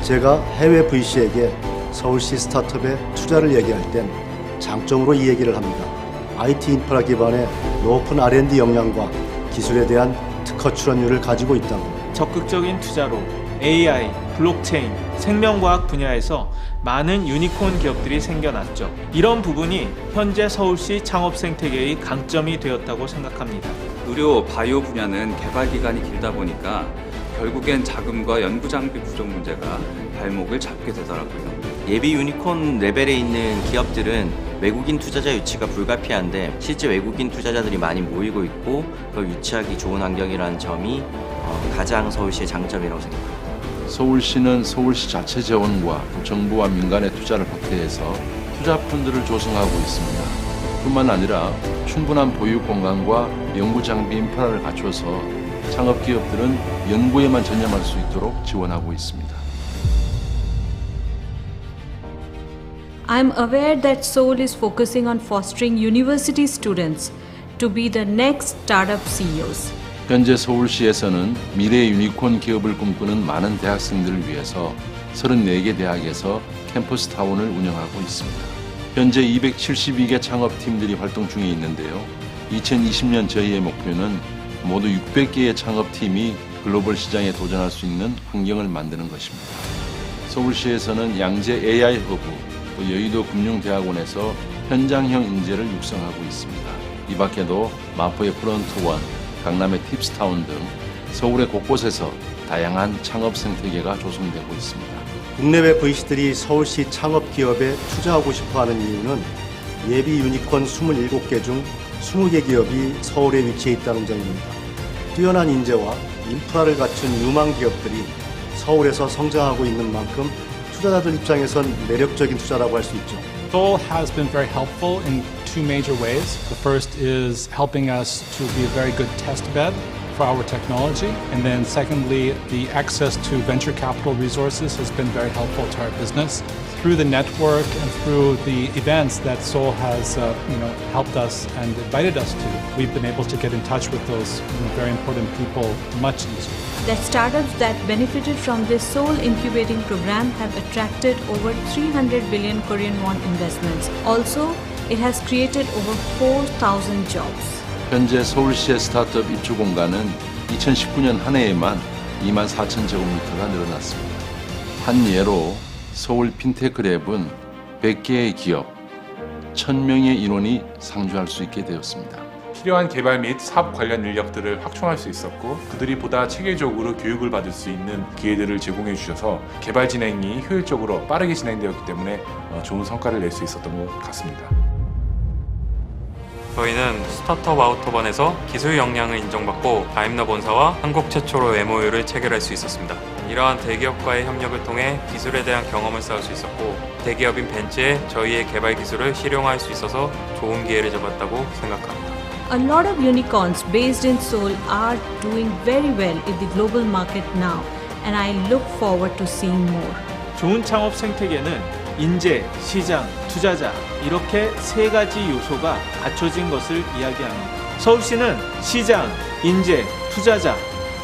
제가 해외 VC에게 서울시 스타트업에 투자를 얘기할 땐 장점으로 이 얘기를 합니다. IT 인프라 기반의 높은 R&D 역량과 기술에 대한 특허 출원율을 가지고 있다고. 적극적인 투자로 AI, 블록체인, 생명과학 분야에서 많은 유니콘 기업들이 생겨났죠. 이런 부분이 현재 서울시 창업 생태계의 강점이 되었다고 생각합니다. 의료, 바이오 분야는 개발 기간이 길다 보니까 결국엔 자금과 연구 장비 부족 문제가 발목을 잡게 되더라고요. 예비 유니콘 레벨에 있는 기업들은 외국인 투자자 유치가 불가피한데 실제 외국인 투자자들이 많이 모이고 있고 그걸 유치하기 좋은 환경이라는 점이 가장 서울시의 장점이라고 생각합니다. 서울시는 서울시 자체 재원과 정부와 민간의 투자를 확대해서 투자 펀드를 조성하고 있습니다. 뿐만 아니라 충분한 보유 공간과 연구 장비 인프라를 갖춰서 창업 기업들은 연구에만 전념할 수 있도록 지원하고 있습니다. I'm aware that Seoul is focusing on fostering university students to be the next startup CEOs. 현재 서울시에서는 미래 유니콘 기업을 꿈꾸는 많은 대학생들을 위해서 34개 대학에서 캠퍼스 타운을 운영하고 있습니다. 현재 272개 창업팀들이 활동 중에 있는데요. 2020년 저희의 목표는 모두 600개의 창업팀이 글로벌 시장에 도전할 수 있는 환경을 만드는 것입니다. 서울시에서는 양재 AI 허브, 또 여의도 금융대학원에서 현장형 인재를 육성하고 있습니다. 이 밖에도 마포의 프론트원, 강남의 팁스타운 등 서울의 곳곳에서 다양한 창업 생태계가 조성되고 있습니다. 국내외 VC들이 서울시 창업 기업에 투자하고 싶어하는 이유는 예비 유니콘 27개 중 20개 기업이 서울에 위치해 있다는 점입니다. 뛰어난 인재와 인프라를 갖춘 유망 기업들이 서울에서 성장하고 있는 만큼 투자자들 입장에선 매력적인 투자라고 할 수 있죠. Seoul has been very helpful in two major ways. The first is helping us to be a very good test bed for our technology. And then secondly, the access to venture capital resources has been very helpful to our business. Through the network and through the events that Seoul has helped us and invited us to, we've been able to get in touch with those very important people much easier. That startups that benefited from this Seoul incubating program have attracted over 300 billion Korean won investments. Also, it has created over 4,000 jobs. 현재 서울시의 스타트업 입주 공간은 2019년 한 해에만 24,000제곱미터가 늘어났습니다. 한 예로 서울 핀테크랩은 100개의 기업, 1,000명의 인원이 상주할 수 있게 되었습니다. 필요한 개발 및 사업 관련 인력들을 확충할 수 있었고 그들이 보다 체계적으로 교육을 받을 수 있는 기회들을 제공해 주셔서 개발 진행이 효율적으로 빠르게 진행되었기 때문에 좋은 성과를 낼 수 있었던 것 같습니다. 저희는 스타트업 아우터반에서 기술 역량을 인정받고 다임러 본사와 한국 최초로 MOU를 체결할 수 있었습니다. 이러한 대기업과의 협력을 통해 기술에 대한 경험을 쌓을 수 있었고 대기업인 벤츠에 저희의 개발 기술을 실용화할 수 있어서 좋은 기회를 잡았다고 생각합니다. A lot of unicorns based in Seoul are doing very well in the global market now, and I look forward to seeing more. 좋은 창업 생태계는 인재, 시장, 투자자 이렇게 세 가지 요소가 갖춰진 것을 이야기합니다. 서울시는 시장, 인재, 투자자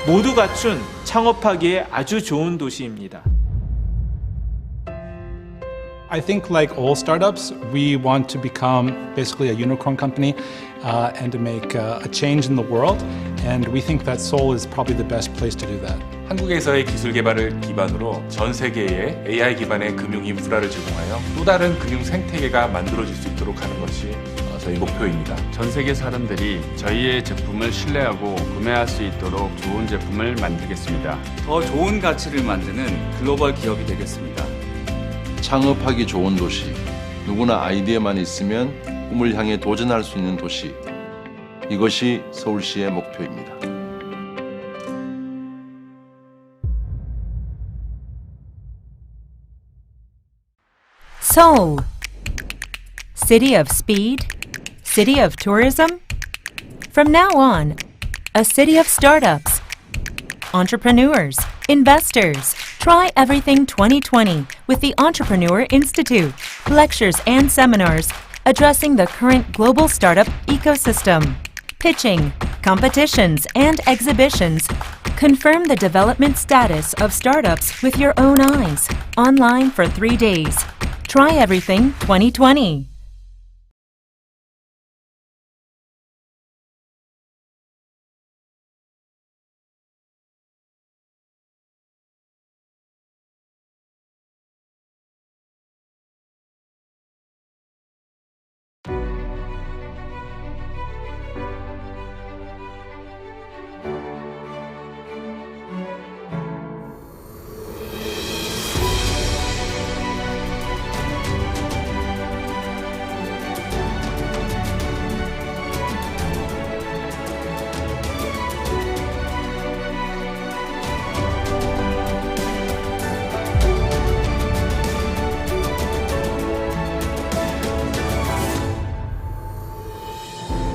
모두 갖춘 창업하기에 아주 좋은 도시입니다. I think like all startups, we want to become basically a unicorn company and to make a change in the world. And we think that Seoul is probably the best place to do that. 한국에서의 기술 개발을 기반으로 전 세계에 AI 기반의 금융 인프라를 제공하여 또 다른 금융 생태계가 만들어질 수 있도록 하는 것이 저희 목표입니다. 전 세계 사람들이 저희의 제품을 신뢰하고 구매할 수 있도록 좋은 제품을 만들겠습니다. 더 좋은 가치를 만드는 글로벌 기업이 되겠습니다. 창업하기 좋은 도시, 누구나 아이디어만 있으면 꿈을 향해 도전할 수 있는 도시. 이것이 서울시의 목표입니다. Seoul, city of speed, city of tourism. From now on, a city of startups, entrepreneurs, investors. Try Everything 2020 with the Entrepreneur Institute, lectures and seminars addressing the current global startup ecosystem. Pitching, competitions, and exhibitions. Confirm the development status of startups with your own eyes. Online for 3 days. Try Everything 2020.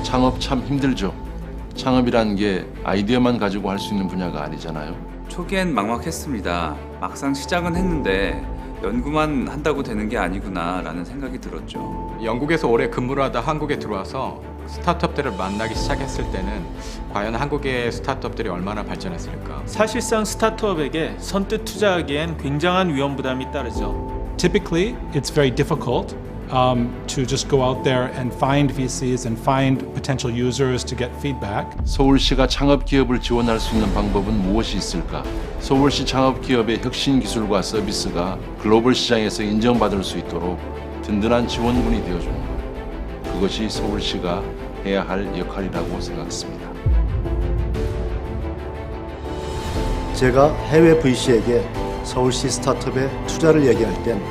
창업 참 힘들죠. 창업이란 게 아이디어만 가지고 할 수 있는 분야가 아니잖아요. 초기엔 막막했습니다. 막상 시작은 했는데 연구만 한다고 되는 게 아니구나 라는 생각이 들었죠. 영국에서 오래 근무를 하다 한국에 들어와서 스타트업들을 만나기 시작했을 때는 과연 한국의 스타트업들이 얼마나 발전했을까? 사실상 스타트업에게 선뜻 투자하기엔 굉장한 위험 부담이 따르죠. Typically, it's very difficult to just go out there and find VCs and find potential users to get feedback. 서울시가 창업 기업을 지원할 수 있는 방법은 무엇이 있을까? 서울시 창업 기업의 혁신 기술과 서비스가 글로벌 시장에서 인정받을 수 있도록 든든한 지원군이 되어주는 것. 그것이 서울시가 해야 할 역할이라고 생각했습니다. 제가 해외 VC에게 서울시 스타트업에 투자를 얘기할 땐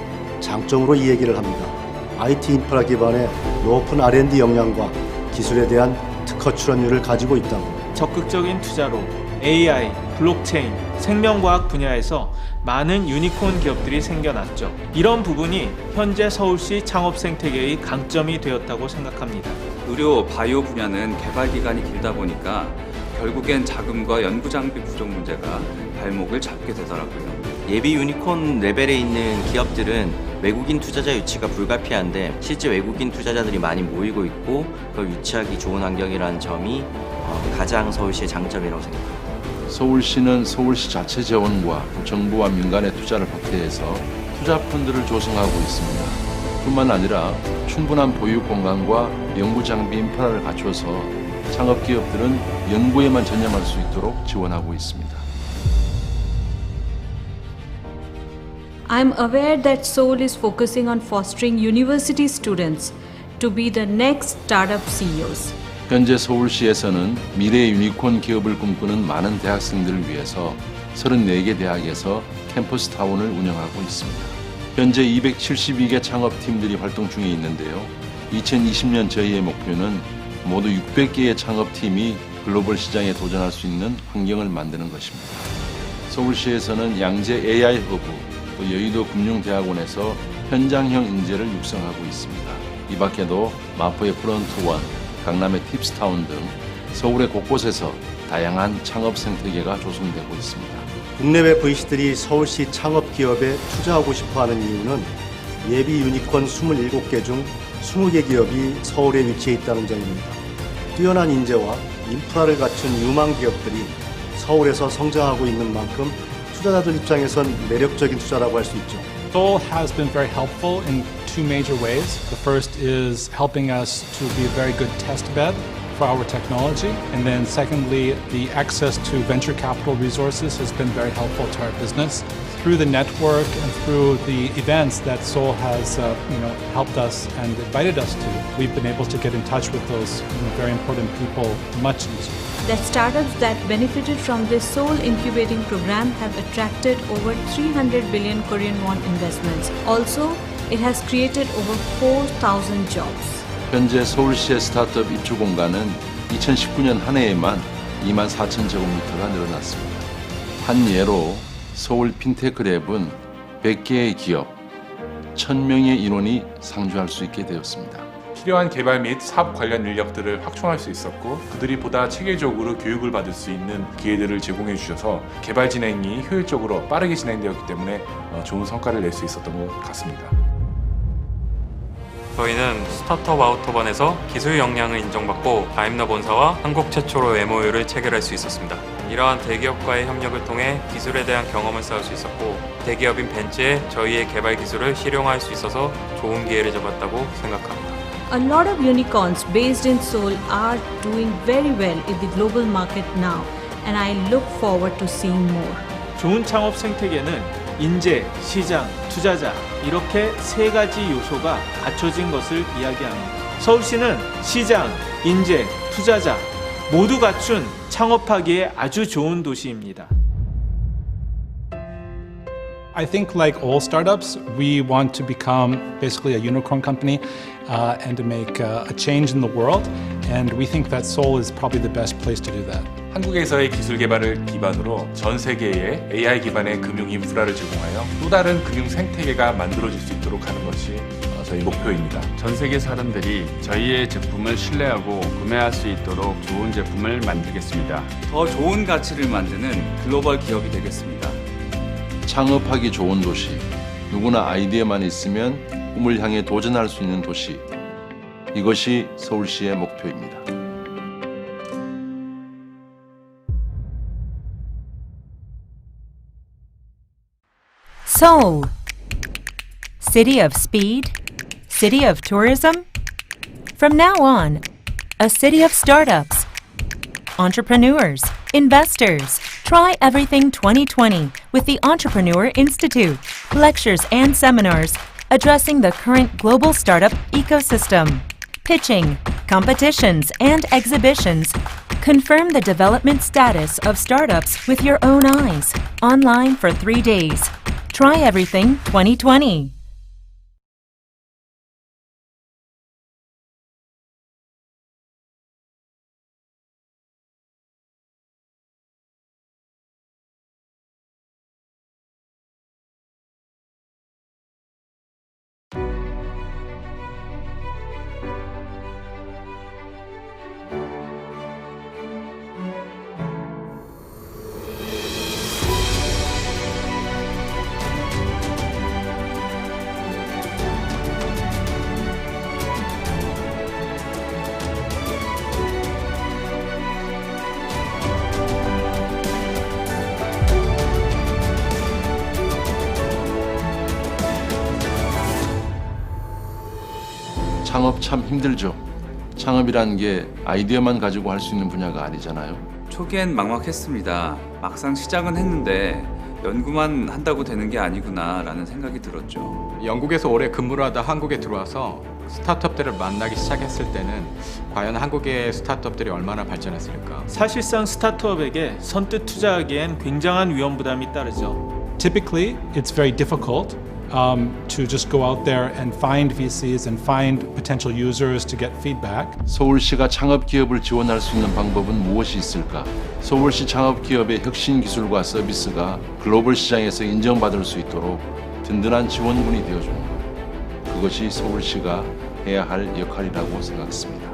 장점으로 이 얘기를 합니다. IT 인프라 기반의 높은 R&D 역량과 기술에 대한 특허 출원율을 가지고 있다고. 적극적인 투자로 AI, 블록체인, 생명과학 분야에서 많은 유니콘 기업들이 생겨났죠. 이런 부분이 현재 서울시 창업 생태계의 강점이 되었다고 생각합니다. 의료, 바이오 분야는 개발 기간이 길다 보니까 결국엔 자금과 연구 장비 부족 문제가 발목을 잡게 되더라고요. 예비 유니콘 레벨에 있는 기업들은 외국인 투자자 유치가 불가피한데 실제 외국인 투자자들이 많이 모이고 있고 그걸 유치하기 좋은 환경이라는 점이 가장 서울시의 장점이라고 생각합니다. 서울시는 서울시 자체 재원과 정부와 민간의 투자를 확대해서 투자 펀드를 조성하고 있습니다. 뿐만 아니라 충분한 보유 공간과 연구 장비 인프라를 갖춰서 창업 기업들은 연구에만 전념할 수 있도록 지원하고 있습니다. I'm aware that Seoul is focusing on fostering university students to be the next startup CEOs. 현재 서울시에서는 미래의 유니콘 기업을 꿈꾸는 많은 대학생들을 위해서 34개 대학에서 캠퍼스 타운을 운영하고 있습니다. 현재 272개 창업팀들이 활동 중에 있는데요. 2020년 저희의 목표는 모두 600개의 창업팀이 글로벌 시장에 도전할 수 있는 환경을 만드는 것입니다. 서울시에서는 양재 AI 허브, 또 여의도 금융대학원에서 현장형 인재를 육성하고 있습니다. 이 밖에도 마포의 프론트원, 강남의 팁스타운 등 서울의 곳곳에서 다양한 창업 생태계가 조성되고 있습니다. 국내외 VC들이 서울시 창업 기업에 투자하고 싶어하는 이유는 예비 유니콘 27개 중 20개 기업이 서울에 위치해 있다는 점입니다. 뛰어난 인재와 인프라를 갖춘 유망 기업들이 서울에서 성장하고 있는 만큼 투자자들 입장에선 매력적인 투자라고 할 수 있죠. Seoul has been very helpful in two major ways. The first is helping us to be a very good test bed for our technology. And then secondly, the access to venture capital resources has been very helpful to our business. Through the network and through the events that Seoul has helped us and invited us to, we've been able to get in touch with those very important people much easier. That startups that benefited from this Seoul incubating program have attracted over 300 billion Korean won investments. Also, it has created over 4,000 jobs. 현재 서울시의 스타트업 입주 공간은 2019년 한 해에만 24,000제곱미터가 늘어났습니다. 한 예로 서울 핀테크랩은 100개의 기업, 1,000명의 인원이 상주할 수 있게 되었습니다. 필요한 개발 및 사업 관련 인력들을 확충할 수 있었고 그들이 보다 체계적으로 교육을 받을 수 있는 기회들을 제공해 주셔서 개발 진행이 효율적으로 빠르게 진행되었기 때문에 좋은 성과를 낼 수 있었던 것 같습니다. 저희는 스타트업 아우터반에서 기술 역량을 인정받고 다임러 본사와 한국 최초로 MOU를 체결할 수 있었습니다. 이러한 대기업과의 협력을 통해 기술에 대한 경험을 쌓을 수 있었고 대기업인 벤츠에 저희의 개발 기술을 실용화할 수 있어서 좋은 기회를 잡았다고 생각합니다. A lot of unicorns based in Seoul are doing very well in the global market now, and I look forward to seeing more. 좋은 창업 생태계는 인재, 시장, 투자자 이렇게 세 가지 요소가 갖춰진 것을 이야기합니다. 서울시는 시장, 인재, 투자자 모두 갖춘 창업하기에 아주 좋은 도시입니다. I think like all startups, we want to become basically a unicorn company and to make a change in the world. And we think that Seoul is probably the best place to do that. 한국에서의 기술 개발을 기반으로 전 세계에 AI 기반의 금융 인프라를 제공하여 또 다른 금융 생태계가 만들어질 수 있도록 하는 것이 저희 목표입니다. 전 세계 사람들이 저희의 제품을 신뢰하고 구매할 수 있도록 좋은 제품을 만들겠습니다. 더 좋은 가치를 만드는 글로벌 기업이 되겠습니다. 창업하기 좋은 도시, 누구나 아이디어만 있으면 꿈을 향해 도전할 수 있는 도시. 이것이 서울시의 목표입니다. Seoul, city of speed, city of tourism. From now on, a city of startups, entrepreneurs, investors. Try Everything 2020 with the Entrepreneur Institute. Lectures and seminars addressing the current global startup ecosystem. Pitching, competitions, and exhibitions. Confirm the development status of startups with your own eyes. Online for 3 days. Try Everything 2020. 창업 참 힘들죠. 창업이란 게 아이디어만 가지고 할 수 있는 분야가 아니잖아요. 초기엔 막막했습니다. 막상 시작은 했는데 연구만 한다고 되는 게 아니구나 라는 생각이 들었죠. 영국에서 오래 근무를 하다 한국에 들어와서 스타트업들을 만나기 시작했을 때는 과연 한국의 스타트업들이 얼마나 발전했을까? 사실상 스타트업에게 선뜻 투자하기엔 굉장한 위험 부담이 따르죠. Typically, it's very difficult to just go out there and find VCs and find potential users to get feedback. 서울시가 창업 기업을 지원할 수 있는 방법은 무엇이 있을까? 서울시 창업 기업의 혁신 기술과 서비스가 글로벌 시장에서 인정받을 수 있도록 든든한 지원군이 되어주는 것. 그것이 서울시가 해야 할 역할이라고 생각했습니다.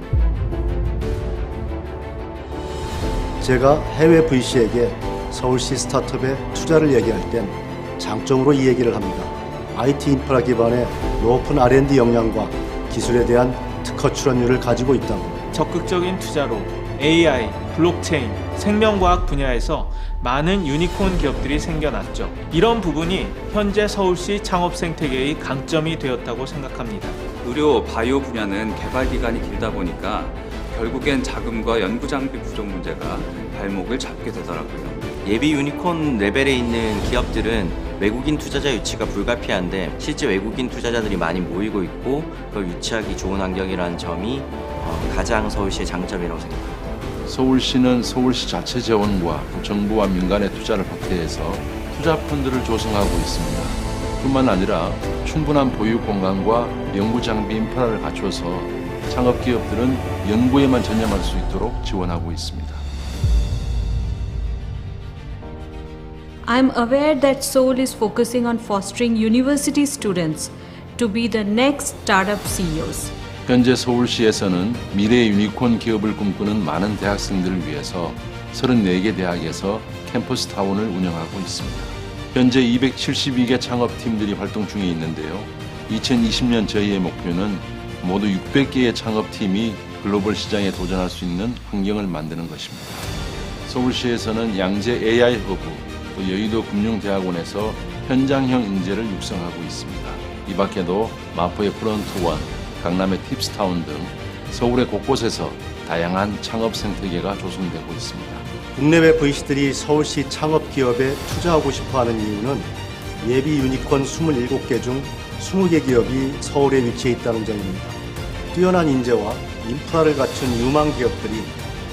제가 해외 VC에게 서울시 스타트업에 투자를 얘기할 땐 장점으로 이 얘기를 합니다. IT 인프라 기반의 높은 R&D 역량과 기술에 대한 특허 출원율을 가지고 있다고. 적극적인 투자로 AI, 블록체인, 생명과학 분야에서 많은 유니콘 기업들이 생겨났죠. 이런 부분이 현재 서울시 창업 생태계의 강점이 되었다고 생각합니다. 의료, 바이오 분야는 개발 기간이 길다 보니까 결국엔 자금과 연구 장비 부족 문제가 발목을 잡게 되더라고요. 예비 유니콘 레벨에 있는 기업들은 외국인 투자자 유치가 불가피한데 실제 외국인 투자자들이 많이 모이고 있고 그걸 유치하기 좋은 환경이라는 점이 가장 서울시의 장점이라고 생각합니다. 서울시는 서울시 자체 재원과 정부와 민간의 투자를 확대해서 투자 펀드를 조성하고 있습니다. 뿐만 아니라 충분한 보유 공간과 연구 장비 인프라를 갖춰서 창업 기업들은 연구에만 전념할 수 있도록 지원하고 있습니다. I'm aware that Seoul is focusing on fostering university students to be the next startup CEOs. 현재 서울시에서는 미래의 유니콘 기업을 꿈꾸는 많은 대학생들을 위해서 34개 대학에서 캠퍼스 타운을 운영하고 있습니다. 현재 272개 창업팀들이 활동 중에 있는데요. 2020년 저희의 목표는 모두 600개의 창업팀이 글로벌 시장에 도전할 수 있는 환경을 만드는 것입니다. 서울시에서는 양재 AI 허브, 또 여의도 금융대학원에서 현장형 인재를 육성하고 있습니다. 이 밖에도 마포의 프론트원, 강남의 팁스타운 등 서울의 곳곳에서 다양한 창업 생태계가 조성되고 있습니다. 국내외 VC들이 서울시 창업 기업에 투자하고 싶어하는 이유는 예비 유니콘 27개 중 20개 기업이 서울에 위치해 있다는 점입니다. 뛰어난 인재와 인프라를 갖춘 유망 기업들이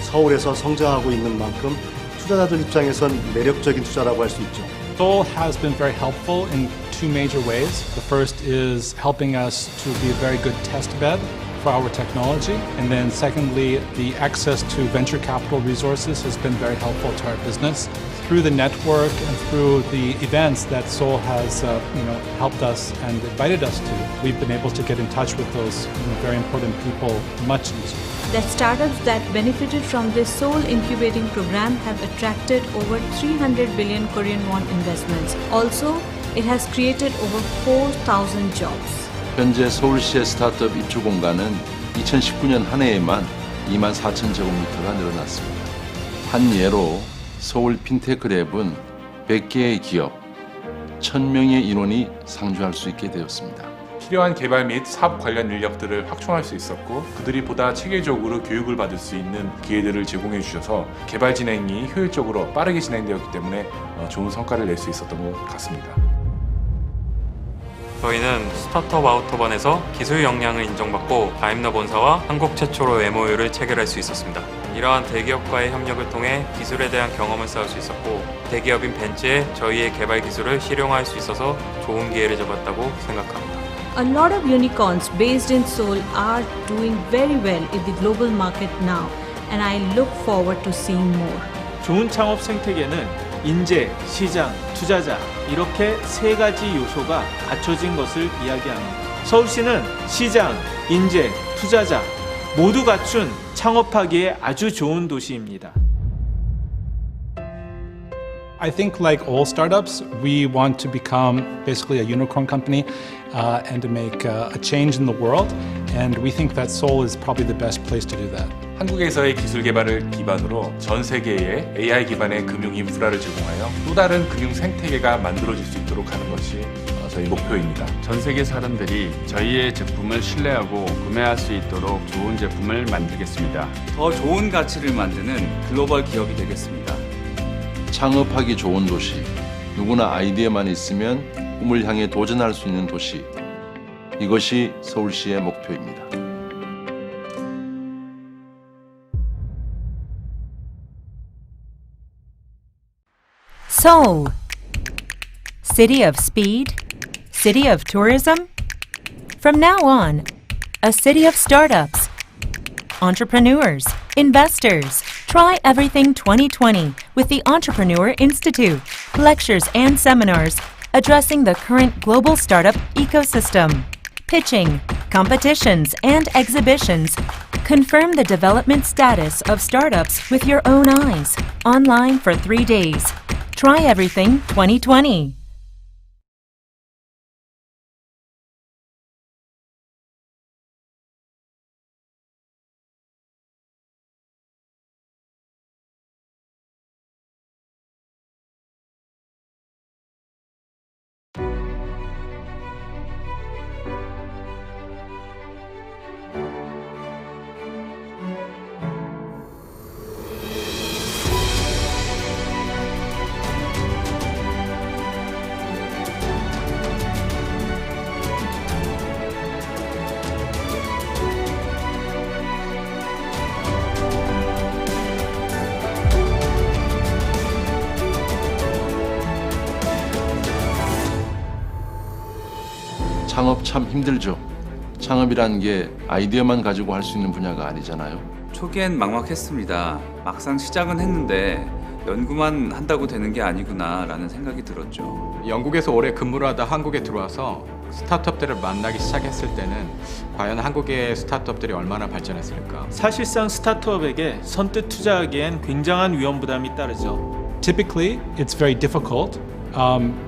서울에서 성장하고 있는 만큼 투자자들 입장에선 매력적인 투자라고 할 수 있죠. Seoul has been very helpful in two major ways. The first is helping us to be a very good test bed for our technology. And then secondly, the access to venture capital resources has been very helpful to our business. Through the network and through the events that Seoul has helped us and invited us to, we've been able to get in touch with those very important people much easier. That startups that benefited from this Seoul incubating program have attracted over 300 billion Korean won investments. Also, it has created over 4,000 jobs. 현재 서울시의 스타트업 입주 공간은 2019년 한 해에만 2만 4천 제곱미터가 늘어났습니다. 한 예로 서울 핀테크랩은 100개의 기업, 1,000명의 인원이 상주할 수 있게 되었습니다. 필요한 개발 및 사업 관련 인력들을 확충할 수 있었고 그들이 보다 체계적으로 교육을 받을 수 있는 기회들을 제공해 주셔서 개발 진행이 효율적으로 빠르게 진행되었기 때문에 좋은 성과를 낼 수 있었던 것 같습니다. 저희는 스타트업 아우터반에서 기술 역량을 인정받고 다임러 본사와 한국 최초로 MOU를 체결할 수 있었습니다. 이러한 대기업과의 협력을 통해 기술에 대한 경험을 쌓을 수 있었고 대기업인 벤츠에 저희의 개발 기술을 실용화할 수 있어서 좋은 기회를 잡았다고 생각합니다. A lot of unicorns based in Seoul are doing very well in the global market now, and I look forward to seeing more. 좋은 창업 생태계는 인재, 시장, 투자자 이렇게 세 가지 요소가 갖춰진 것을 이야기합니다. 서울시는 시장, 인재, 투자자 모두 갖춘 창업하기에 아주 좋은 도시입니다. I think like all startups, we want to become basically a unicorn company and to make a change in the world. And we think that Seoul is probably the best place to do that. 한국에서의 기술 개발을 기반으로 전 세계에 AI 기반의 금융 인프라를 제공하여 또 다른 금융 생태계가 만들어질 수 있도록 하는 것이 저희 목표입니다. 전 세계 사람들이 저희의 제품을 신뢰하고 구매할 수 있도록 좋은 제품을 만들겠습니다. 더 좋은 가치를 만드는 글로벌 기업이 되겠습니다. 창업하기 좋은 도시, 누구나 아이디어만 있으면 꿈을 향해 도전할 수 있는 도시. 이것이 서울시의 목표입니다. Seoul, city of speed, city of tourism. From now on, a city of startups, entrepreneurs, investors. Try Everything 2020 with the Entrepreneur Institute. Lectures and seminars addressing the current global startup ecosystem. Pitching, competitions, and exhibitions. Confirm the development status of startups with your own eyes. Online for 3 days. Try Everything 2020. 창업 참 힘들죠. 창업이란 게 아이디어만 가지고 할 수 있는 분야가 아니잖아요. 초기엔 막막했습니다. 막상 시작은 했는데 연구만 한다고 되는 게 아니구나 라는 생각이 들었죠. 영국에서 오래 근무를 하다 한국에 들어와서 스타트업들을 만나기 시작했을 때는 과연 한국의 스타트업들이 얼마나 발전했을까? 사실상 스타트업에게 선뜻 투자하기엔 굉장한 위험 부담이 따르죠. Typically, it's very difficult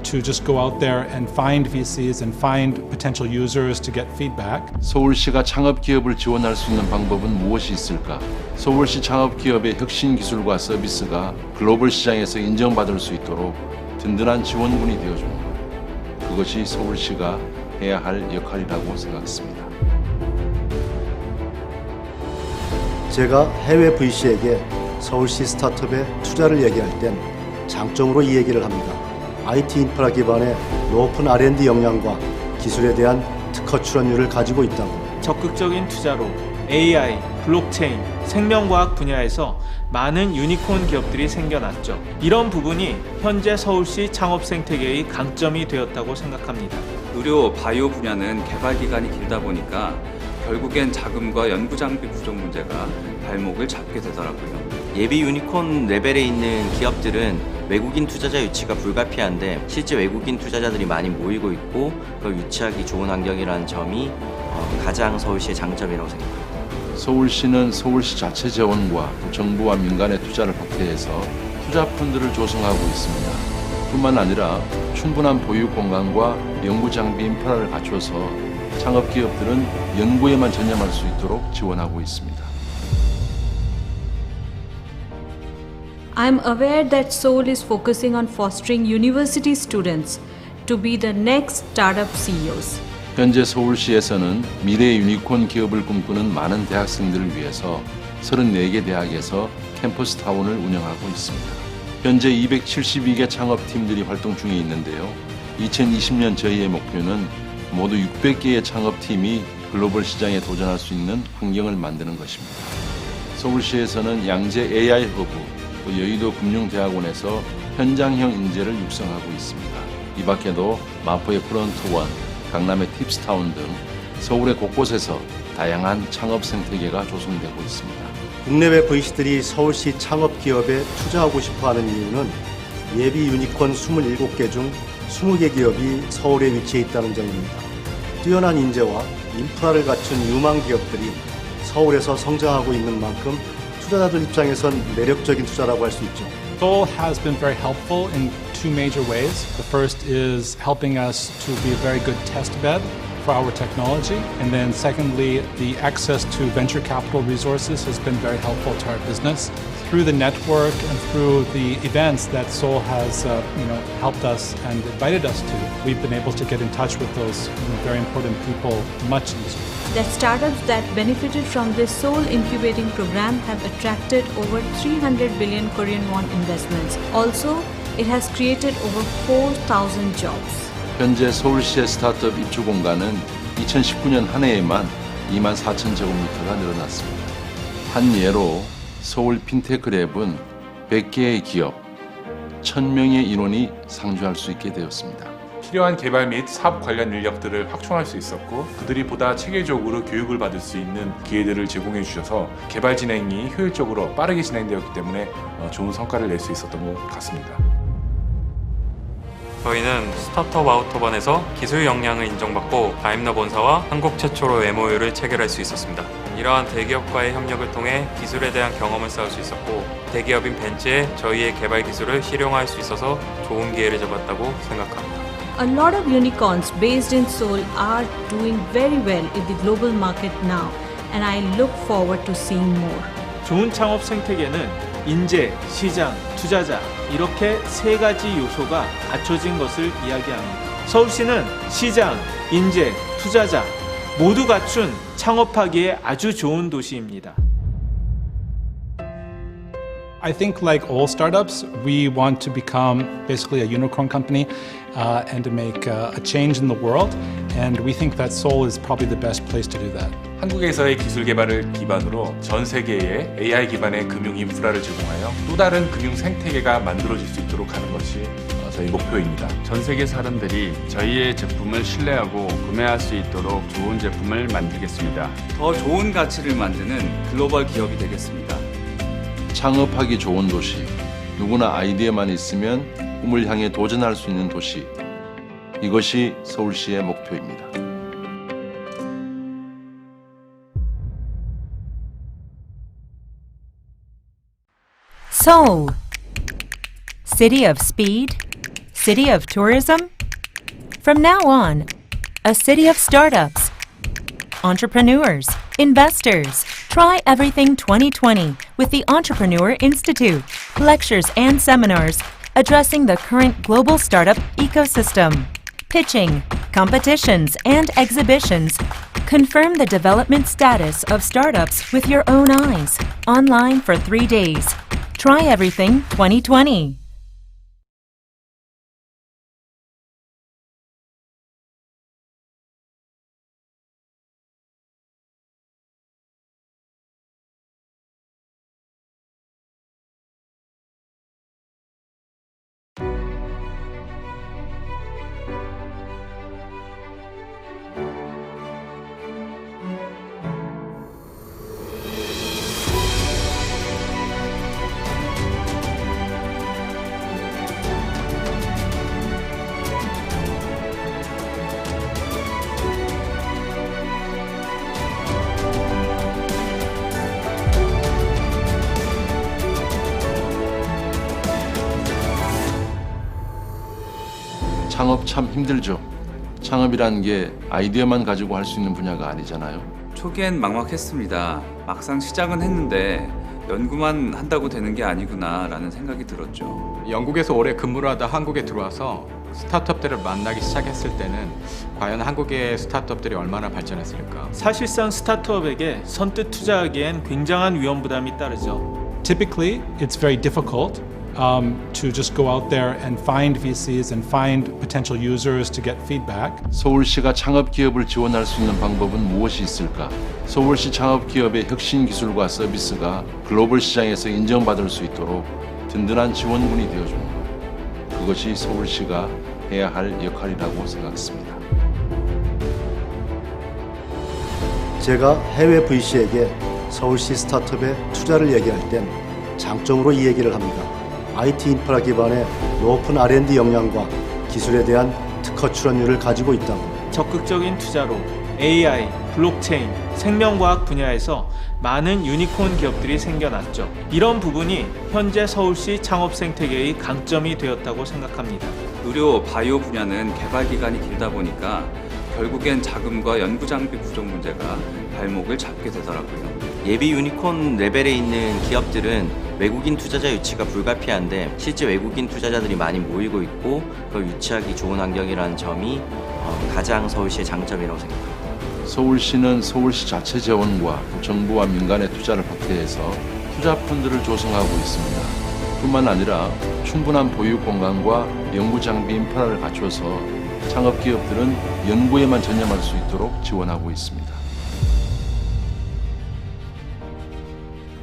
to just go out there and find VCs and find potential users to get feedback. 서울시가 창업 기업을 지원할 수 있는 방법은 무엇이 있을까? 서울시 창업 기업의 혁신 기술과 서비스가 글로벌 시장에서 인정받을 수 있도록 든든한 지원군이 되어주는 것. 그것이 서울시가 해야 할 역할이라고 생각했습니다. 제가 해외 VC에게 서울시 스타트업에 투자를 얘기할 땐 장점으로 이 얘기를 합니다. IT 인프라 기반의 높은 R&D 역량과 기술에 대한 특허 출원율을 가지고 있다고. 적극적인 투자로 AI, 블록체인, 생명과학 분야에서 많은 유니콘 기업들이 생겨났죠. 이런 부분이 현재 서울시 창업 생태계의 강점이 되었다고 생각합니다. 의료, 바이오 분야는 개발 기간이 길다 보니까 결국엔 자금과 연구 장비 부족 문제가 발목을 잡게 되더라고요. 예비 유니콘 레벨에 있는 기업들은 외국인 투자자 유치가 불가피한데 실제 외국인 투자자들이 많이 모이고 있고 그걸 유치하기 좋은 환경이라는 점이 가장 서울시의 장점이라고 생각합니다. 서울시는 서울시 자체 재원과 정부와 민간의 투자를 확대해서 투자 펀드를 조성하고 있습니다. 뿐만 아니라 충분한 보유 공간과 연구 장비 인프라를 갖춰서 창업 기업들은 연구에만 전념할 수 있도록 지원하고 있습니다. I'm aware that Seoul is focusing on fostering university students to be the next startup CEOs. 현재 서울시에서는 미래 유니콘 기업을 꿈꾸는 많은 대학생들을 위해서 34개 대학에서 캠퍼스 타운을 운영하고 있습니다. 현재 272개 창업팀들이 활동 중에 있는데요. 2020년 저희의 목표는 모두 600개의 창업팀이 글로벌 시장에 도전할 수 있는 환경을 만드는 것입니다. 서울시에서는 양재 AI 허브, 또 여의도 금융대학원에서 현장형 인재를 육성하고 있습니다. 이 밖에도 마포의 프런트원, 강남의 팁스타운 등 서울의 곳곳에서 다양한 창업 생태계가 조성되고 있습니다. 국내외 VC들이 서울시 창업 기업에 투자하고 싶어하는 이유는 예비 유니콘 27개 중 20개 기업이 서울에 위치해 있다는 점입니다. 뛰어난 인재와 인프라를 갖춘 유망 기업들이 서울에서 성장하고 있는 만큼 투자자들 입장에선 매력적인 투자라고 할 수 있죠. Seoul has been very helpful in two major ways. The first is helping us to be a very good test bed for our technology. And then secondly, the access to venture capital resources has been very helpful to our business. Through the network and through the events that Seoul has helped us and invited us to, we've been able to get in touch with those very important people much easier. That startups that benefited from this Seoul incubating program have attracted over 300 billion Korean won investments. Also, it has created over 4,000 jobs. 현재 서울시의 스타트업 입주 공간은 2019년 한 해에만 2만 4천 제곱미터가 늘어났습니다. 한 예로 서울 핀테크랩은 100개의 기업, 1,000명의 인원이 상주할 수 있게 되었습니다. 필요한 개발 및 사업 관련 인력들을 확충할 수 있었고 그들이 보다 체계적으로 교육을 받을 수 있는 기회들을 제공해 주셔서 개발 진행이 효율적으로 빠르게 진행되었기 때문에 좋은 성과를 낼 수 있었던 것 같습니다. 저희는 스타트업 아우터반에서 기술 역량을 인정받고 다임러 본사와 한국 최초로 MOU를 체결할 수 있었습니다. 이러한 대기업과의 협력을 통해 기술에 대한 경험을 쌓을 수 있었고 대기업인 벤츠에 저희의 개발 기술을 실용화할 수 있어서 좋은 기회를 잡았다고 생각합니다. A lot of unicorns based in Seoul are doing very well in the global market now, and I look forward to seeing more. 좋은 창업 생태계는 인재, 시장, 투자자 이렇게 세 가지 요소가 갖춰진 것을 이야기합니다. 서울시는 시장, 인재, 투자자 모두 갖춘 창업하기에 아주 좋은 도시입니다. I think like all startups, we want to become basically a unicorn company and to make a change in the world. And we think that Seoul is probably the best place to do that. 한국에서의 기술 개발을 기반으로 전 세계에 AI 기반의 금융 인프라를 제공하여 또 다른 금융 생태계가 만들어질 수 있도록 하는 것이 저희 목표입니다. 전 세계 사람들이 저희의 제품을 신뢰하고 구매할 수 있도록 좋은 제품을 만들겠습니다. 더 좋은 가치를 만드는 글로벌 기업이 되겠습니다. 창업하기 좋은 도시, 누구나 아이디어만 있으면 꿈을 향해 도전할 수 있는 도시. 이것이 서울시의 목표입니다. Seoul, city of speed, city of tourism. From now on, a city of startups, entrepreneurs, investors. Try Everything 2020 with the Entrepreneur Institute. Lectures and seminars addressing the current global startup ecosystem. Pitching, competitions, and exhibitions. Confirm the development status of startups with your own eyes. Online for 3 days. Try Everything 2020. 창업 참 힘들죠. 창업이라는 게 아이디어만 가지고 할 수 있는 분야가 아니잖아요. 초기엔 막막했습니다. 막상 시작은 했는데 연구만 한다고 되는 게 아니구나 라는 생각이 들었죠. 영국에서 오래 근무를 하다 한국에 들어와서 스타트업들을 만나기 시작했을 때는 과연 한국의 스타트업들이 얼마나 발전했을까? 사실상 스타트업에게 선뜻 투자하기엔 굉장한 위험 부담이 따르죠. Typically, it's very difficult to just go out there and find VCs and find potential users to get feedback. 서울시가 창업 기업을 지원할 수 있는 방법은 무엇이 있을까? 서울시 창업 기업의 혁신 기술과 서비스가 글로벌 시장에서 인정받을 수 있도록 든든한 지원군이 되어주는 것. 그것이 서울시가 해야 할 역할이라고 생각했습니다. 제가 해외 VC에게 서울시 스타트업에 투자를 얘기할 땐 장점으로 이 얘기를 합니다. IT 인프라 기반의 높은 R&D 역량과 기술에 대한 특허 출원율을 가지고 있다고. 적극적인 투자로 AI, 블록체인, 생명과학 분야에서 많은 유니콘 기업들이 생겨났죠. 이런 부분이 현재 서울시 창업 생태계의 강점이 되었다고 생각합니다. 의료, 바이오 분야는 개발 기간이 길다 보니까 결국엔 자금과 연구 장비 부족 문제가 발목을 잡게 되더라고요. 예비 유니콘 레벨에 있는 기업들은 외국인 투자자 유치가 불가피한데 실제 외국인 투자자들이 많이 모이고 있고 그걸 유치하기 좋은 환경이라는 점이 가장 서울시의 장점이라고 생각합니다. 서울시는 서울시 자체 재원과 정부와 민간의 투자를 확대해서 투자 펀드를 조성하고 있습니다. 뿐만 아니라 충분한 보유 공간과 연구 장비 인프라를 갖춰서 창업 기업들은 연구에만 전념할 수 있도록 지원하고 있습니다.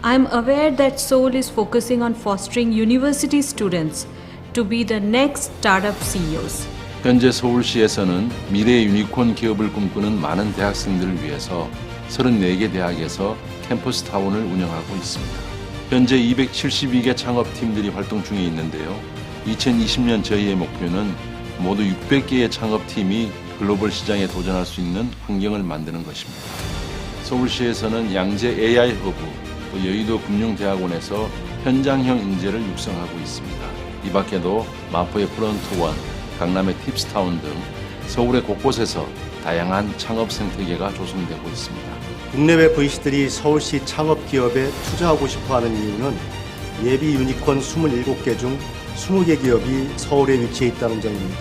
I'm aware that Seoul is focusing on fostering university students to be the next startup CEOs. 현재 서울시에서는 미래의 유니콘 기업을 꿈꾸는 많은 대학생들을 위해서 34개 대학에서 캠퍼스 타운을 운영하고 있습니다. 현재 272개 창업팀들이 활동 중에 있는데요. 2020년 저희의 목표는 모두 600개의 창업팀이 글로벌 시장에 도전할 수 있는 환경을 만드는 것입니다. 서울시에서는 양재 AI 허브, 또 여의도 금융대학원에서 현장형 인재를 육성하고 있습니다. 이 밖에도 마포의 프론트원, 강남의 팁스타운 등 서울의 곳곳에서 다양한 창업 생태계가 조성되고 있습니다. 국내외 VC들이 서울시 창업 기업에 투자하고 싶어하는 이유는 예비 유니콘 27개 중 20개 기업이 서울에 위치해 있다는 점입니다.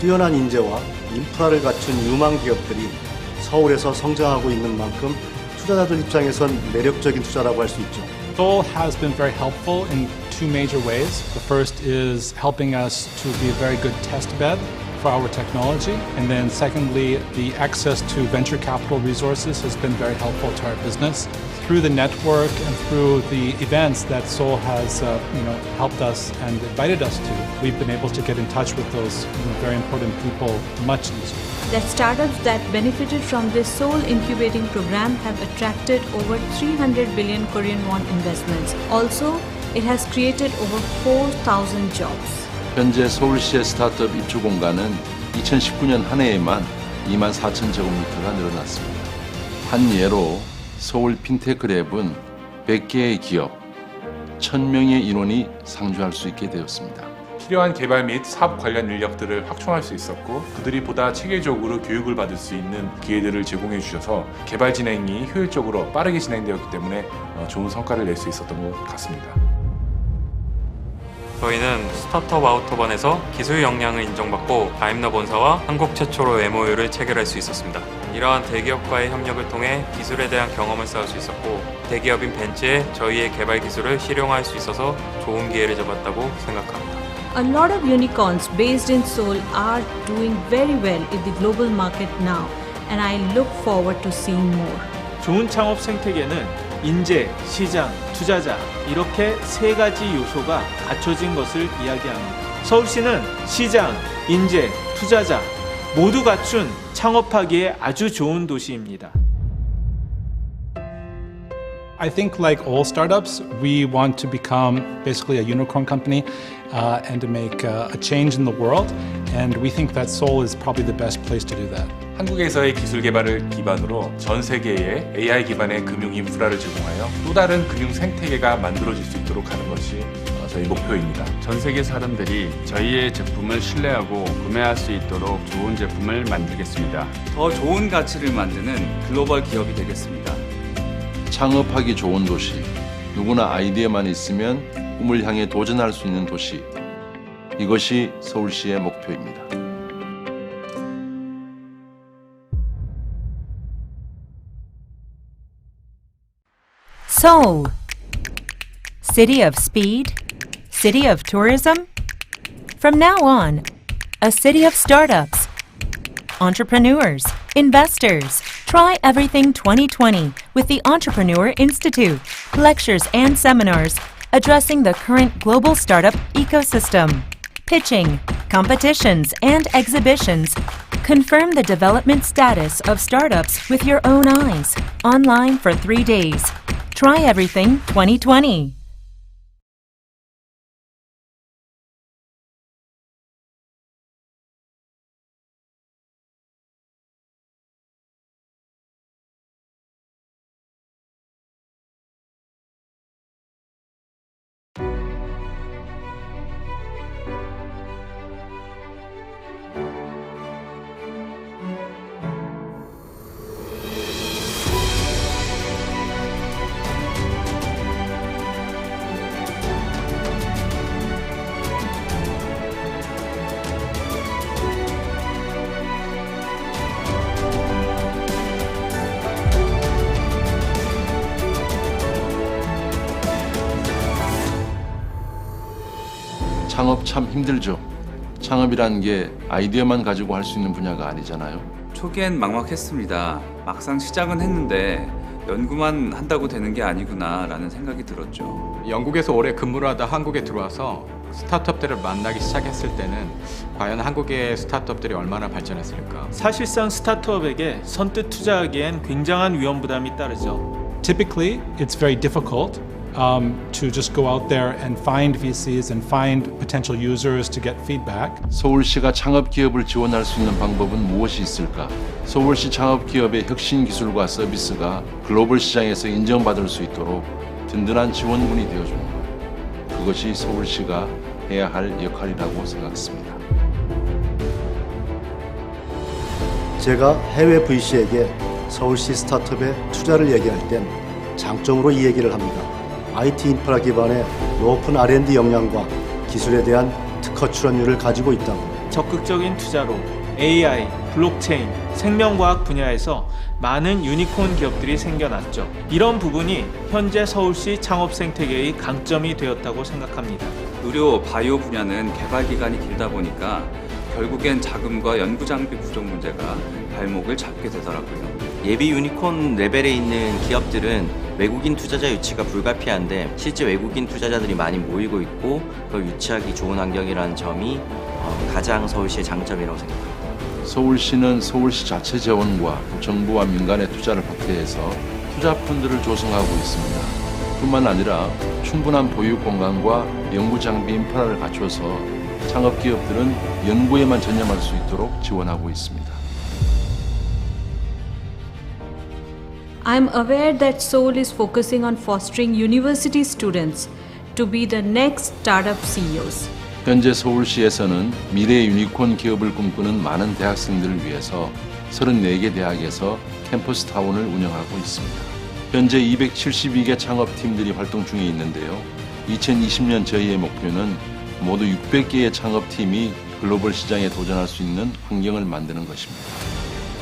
뛰어난 인재와 인프라를 갖춘 유망 기업들이 서울에서 성장하고 있는 만큼 투자자들 입장에선 매력적인 투자라고 할 수 있죠. Seoul has been very helpful in two major ways. The first is helping us to be a very good test bed for our technology. And then secondly, the access to venture capital resources has been very helpful to our business. Through the network and through the events that Seoul has helped us and invited us to, we've been able to get in touch with those very important people much easier. That startups that benefited from this Seoul incubating program have attracted over 300 billion Korean won investments. Also, it has created over 4,000 jobs. 현재 서울시의 스타트업 입주 공간은 2019년 한 해에만 2만 4천 제곱미터가 늘어났습니다. 한 예로 서울 핀테크 랩은 100개의 기업, 1,000명의 인원이 상주할 수 있게 되었습니다. 필요한 개발 및 사업 관련 인력들을 확충할 수 있었고 그들이 보다 체계적으로 교육을 받을 수 있는 기회들을 제공해 주셔서 개발 진행이 효율적으로 빠르게 진행되었기 때문에 좋은 성과를 낼 수 있었던 것 같습니다. 저희는 스타트업 아우터반에서 기술 역량을 인정받고 다임러 본사와 한국 최초로 MOU를 체결할 수 있었습니다. 이러한 대기업과의 협력을 통해 기술에 대한 경험을 쌓을 수 있었고 대기업인 벤츠에 저희의 개발 기술을 실용화할 수 있어서 좋은 기회를 잡았다고 생각합니다. A lot of unicorns based in Seoul are doing very well in the global market now, and I look forward to seeing more. 좋은 창업 생태계는 인재, 시장, 투자자 이렇게 세 가지 요소가 갖춰진 것을 이야기합니다. 서울시는 시장, 인재, 투자자 모두 갖춘 창업하기에 아주 좋은 도시입니다. I think like all startups, we want to become basically a unicorn company and to make a change in the world. And we think that Seoul is probably the best place to do that. 한국에서의 기술 개발을 기반으로 전 세계에 AI 기반의 금융 인프라를 제공하여 또 다른 금융 생태계가 만들어질 수 있도록 하는 것이 저희 목표입니다. 전 세계 사람들이 저희의 제품을 신뢰하고 구매할 수 있도록 좋은 제품을 만들겠습니다. 더 좋은 가치를 만드는 글로벌 기업이 되겠습니다. 창업하기 좋은 도시, 누구나 아이디어만 있으면 꿈을 향해 도전할 수 있는 도시. 이것이 서울시의 목표입니다. Seoul, city of speed, city of tourism. From now on, a city of startups, entrepreneurs, investors. Try Everything 2020 with the Entrepreneur Institute. Lectures and seminars addressing the current global startup ecosystem. Pitching, competitions, and exhibitions. Confirm the development status of startups with your own eyes. Online for 3 days. Try Everything 2020. 창업 참 힘들죠. 창업이라는 게 아이디어만 가지고 할 수 있는 분야가 아니잖아요. 초기엔 막막했습니다. 막상 시작은 했는데 연구만 한다고 되는 게 아니구나 라는 생각이 들었죠. 영국에서 오래 근무를 하다 한국에 들어와서 스타트업들을 만나기 시작했을 때는 과연 한국의 스타트업들이 얼마나 발전했을까? 사실상 스타트업에게 선뜻 투자하기엔 굉장한 위험 부담이 따르죠. Typically, it's very difficult to just go out there and find VCs and find potential users to get feedback. 서울시가 창업 기업을 지원할 수 있는 방법은 무엇이 있을까? 서울시 창업 기업의 혁신 기술과 서비스가 글로벌 시장에서 인정받을 수 있도록 든든한 지원군이 되어주는 것. 그것이 서울시가 해야 할 역할이라고 생각했습니다. 제가 해외 VC에게 서울시 스타트업에 투자를 얘기할 땐 장점으로 이 얘기를 합니다. IT 인프라 기반의 높은 R&D 역량과 기술에 대한 특허 출원율을 가지고 있다고. 적극적인 투자로 AI, 블록체인, 생명과학 분야에서 많은 유니콘 기업들이 생겨났죠. 이런 부분이 현재 서울시 창업 생태계의 강점이 되었다고 생각합니다. 의료, 바이오 분야는 개발 기간이 길다 보니까 결국엔 자금과 연구 장비 부족 문제가 발목을 잡게 되더라고요. 예비 유니콘 레벨에 있는 기업들은 외국인 투자자 유치가 불가피한데 실제 외국인 투자자들이 많이 모이고 있고 그걸 유치하기 좋은 환경이라는 점이 가장 서울시의 장점이라고 생각합니다. 서울시는 서울시 자체 재원과 정부와 민간의 투자를 확대해서 투자 펀드를 조성하고 있습니다. 뿐만 아니라 충분한 보유 공간과 연구 장비 인프라를 갖춰서 창업 기업들은 연구에만 전념할 수 있도록 지원하고 있습니다. I'm aware that Seoul is focusing on fostering university students to be the next startup CEOs. 현재 서울시에서는 미래 유니콘 기업을 꿈꾸는 많은 대학생들을 위해서 34개 대학에서 캠퍼스 타운을 운영하고 있습니다. 현재 272개 창업팀들이 활동 중에 있는데요. 2020년 저희의 목표는 모두 600개의 창업팀이 글로벌 시장에 도전할 수 있는 환경을 만드는 것입니다.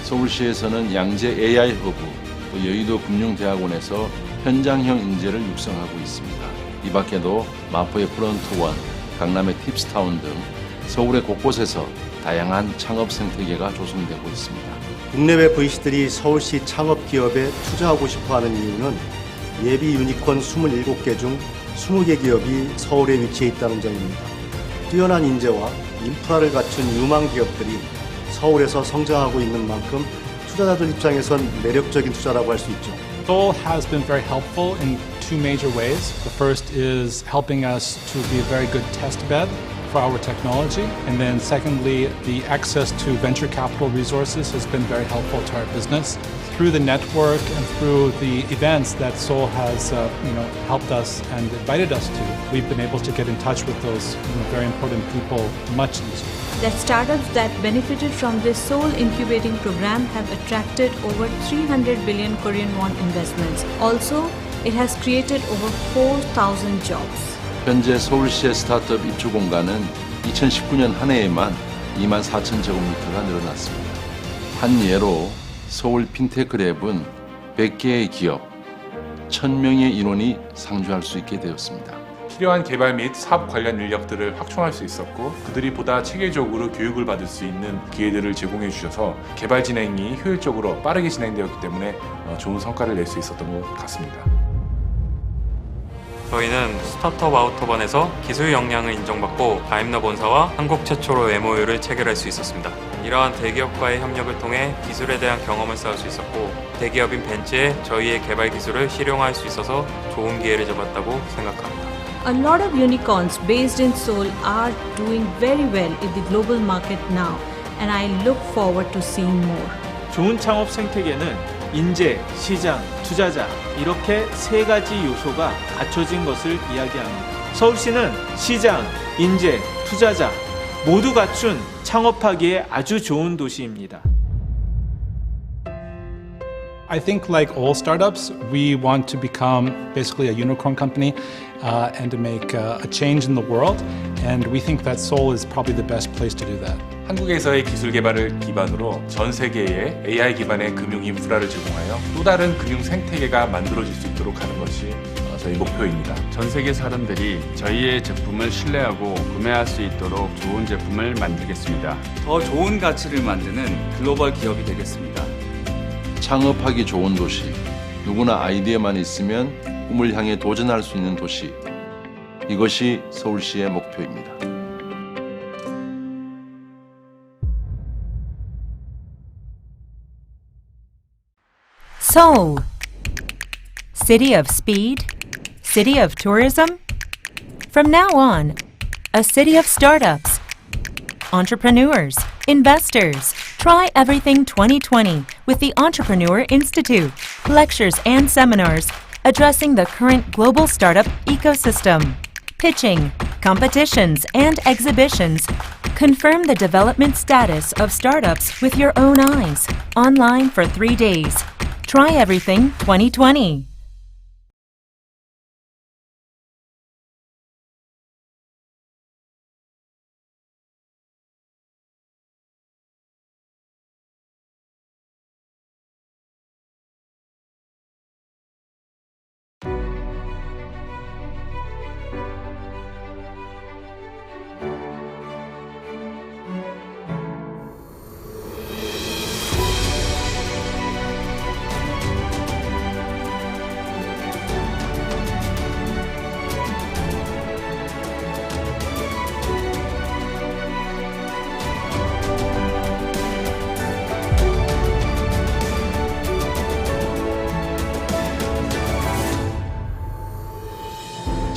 서울시에서는 양재 AI 허브, 또 여의도 금융대학원에서 현장형 인재를 육성하고 있습니다. 이 밖에도 마포의 프론트원, 강남의 팁스타운 등 서울의 곳곳에서 다양한 창업 생태계가 조성되고 있습니다. 국내외 VC들이 서울시 창업 기업에 투자하고 싶어하는 이유는 예비 유니콘 27개 중 20개 기업이 서울에 위치해 있다는 점입니다. 뛰어난 인재와 인프라를 갖춘 유망 기업들이 서울에서 성장하고 있는 만큼 투자자들 입장에선 매력적인 투자라고 할 수 있죠. Seoul has been very helpful in two major ways. The first is helping us to be a very good test bed for our technology. And then secondly, the access to venture capital resources has been very helpful to our business. Through the network and through the events that Seoul has helped us and invited us to, we've been able to get in touch with those very important people much easier. That startups that benefited from this Seoul incubating program have attracted over 300 billion Korean won investments. Also, it has created over 4,000 jobs. 현재 서울시의 스타트업 입주 공간은 2019년 한 해에만 2만 4천 제곱미터가 늘어났습니다. 한 예로 서울 핀테크 랩은 100개의 기업, 1,000명의 인원이 상주할 수 있게 되었습니다. 필요한 개발 및 사업 관련 인력들을 확충할 수 있었고 그들이 보다 체계적으로 교육을 받을 수 있는 기회들을 제공해 주셔서 개발 진행이 효율적으로 빠르게 진행되었기 때문에 좋은 성과를 낼 수 있었던 것 같습니다. 저희는 스타트업 아우터반에서 기술 역량을 인정받고 다임러 본사와 한국 최초로 MOU를 체결할 수 있었습니다. 이러한 대기업과의 협력을 통해 기술에 대한 경험을 쌓을 수 있었고 대기업인 벤츠에 저희의 개발 기술을 실용화할 수 있어서 좋은 기회를 잡았다고 생각합니다. A lot of unicorns based in Seoul are doing very well in the global market now, and I look forward to seeing more. 좋은 창업 생태계는 인재, 시장, 투자자 이렇게 세 가지 요소가 갖춰진 것을 이야기합니다. 서울시는 시장, 인재, 투자자 모두 갖춘 창업하기에 아주 좋은 도시입니다. I think like all startups, we want to become basically a unicorn company and to make a change in the world. And we think that Seoul is probably the best place to do that. 한국에서의 기술 개발을 기반으로 전 세계에 AI 기반의 금융 인프라를 제공하여 또 다른 금융 생태계가 만들어질 수 있도록 하는 것이 저희 목표입니다. 전 세계 사람들이 저희의 제품을 신뢰하고 구매할 수 있도록 좋은 제품을 만들겠습니다. 더 좋은 가치를 만드는 글로벌 기업이 되겠습니다. 창업하기 좋은 도시, 누구나 아이디어만 있으면 꿈을 향해 도전할 수 있는 도시, 이것이 서울시의 목표입니다. Seoul, city of speed, city of tourism. From now on, a city of startups, entrepreneurs, investors. Try Everything 2020 with the Entrepreneur Institute. Lectures and seminars addressing the current global startup ecosystem. Pitching, competitions, and exhibitions. Confirm the development status of startups with your own eyes. Online for 3 days. Try Everything 2020.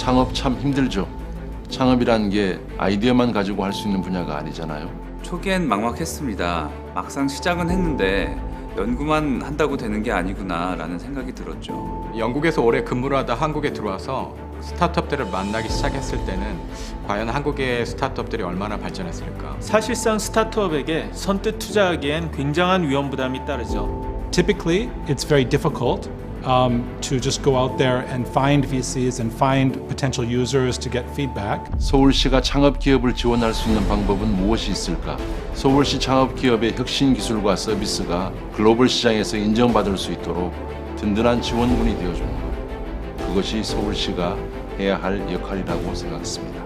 창업 참 힘들죠. 창업이란 게 아이디어만 가지고 할 수 있는 분야가 아니잖아요. 초기엔 막막했습니다. 막상 시작은 했는데 연구만 한다고 되는 게 아니구나 라는 생각이 들었죠. 영국에서 오래 근무를 하다 한국에 들어와서 스타트업들을 만나기 시작했을 때는 과연 한국의 스타트업들이 얼마나 발전했을까? 사실상 스타트업에게 선뜻 투자하기엔 굉장한 위험 부담이 따르죠. Typically, it's very difficult to just go out there and find VCs and find potential users to get feedback. 서울시가 창업 기업을 지원할 수 있는 방법은 무엇이 있을까? 서울시 창업 기업의 혁신 기술과 서비스가 글로벌 시장에서 인정받을 수 있도록 든든한 지원군이 되어주는 것. 그것이 서울시가 해야 할 역할이라고 생각했습니다.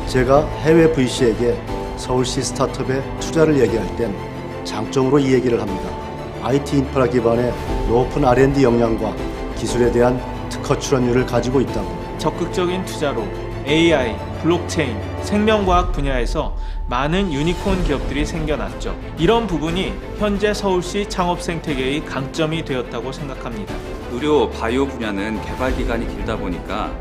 제가 해외 VC에게 서울시 스타트업에 투자를 얘기할 땐 장점으로 이 얘기를 합니다. IT 인프라 기반의 높은 R&D 역량과 기술에 대한 특허 출원율을 가지고 있다고. 적극적인 투자로 AI, 블록체인, 생명과학 분야에서 많은 유니콘 기업들이 생겨났죠. 이런 부분이 현재 서울시 창업 생태계의 강점이 되었다고 생각합니다. 의료, 바이오 분야는 개발 기간이 길다 보니까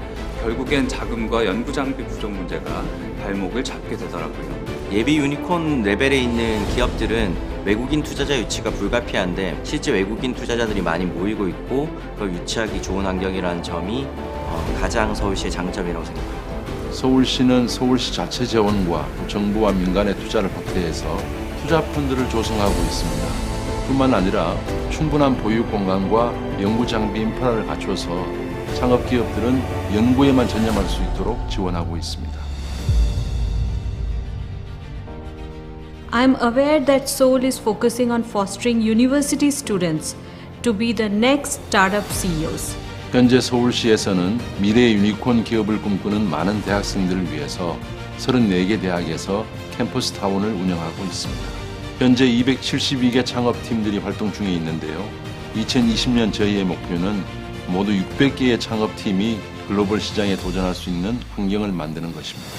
결국엔 자금과 연구 장비 부족 문제가 발목을 잡게 되더라고요. 예비 유니콘 레벨에 있는 기업들은 외국인 투자자 유치가 불가피한데 실제 외국인 투자자들이 많이 모이고 있고 그걸 유치하기 좋은 환경이라는 점이 가장 서울시의 장점이라고 생각합니다. 서울시는 서울시 자체 재원과 정부와 민간의 투자를 확대해서 투자 펀드를 조성하고 있습니다. 뿐만 아니라 충분한 보유 공간과 연구 장비 인프라를 갖춰서 창업 기업들은 연구에만 전념할 수 있도록 지원하고 있습니다. I'm aware that Seoul is focusing on fostering university students to be the next startup CEOs. 현재 서울시에서는 미래의 유니콘 기업을 꿈꾸는 많은 대학생들을 위해서 34개 대학에서 캠퍼스 타운을 운영하고 있습니다. 현재 272개 창업팀들이 활동 중에 있는데요. 2020년 저희의 목표는 모두 600개의 창업팀이 글로벌 시장에 도전할 수 있는 환경을 만드는 것입니다.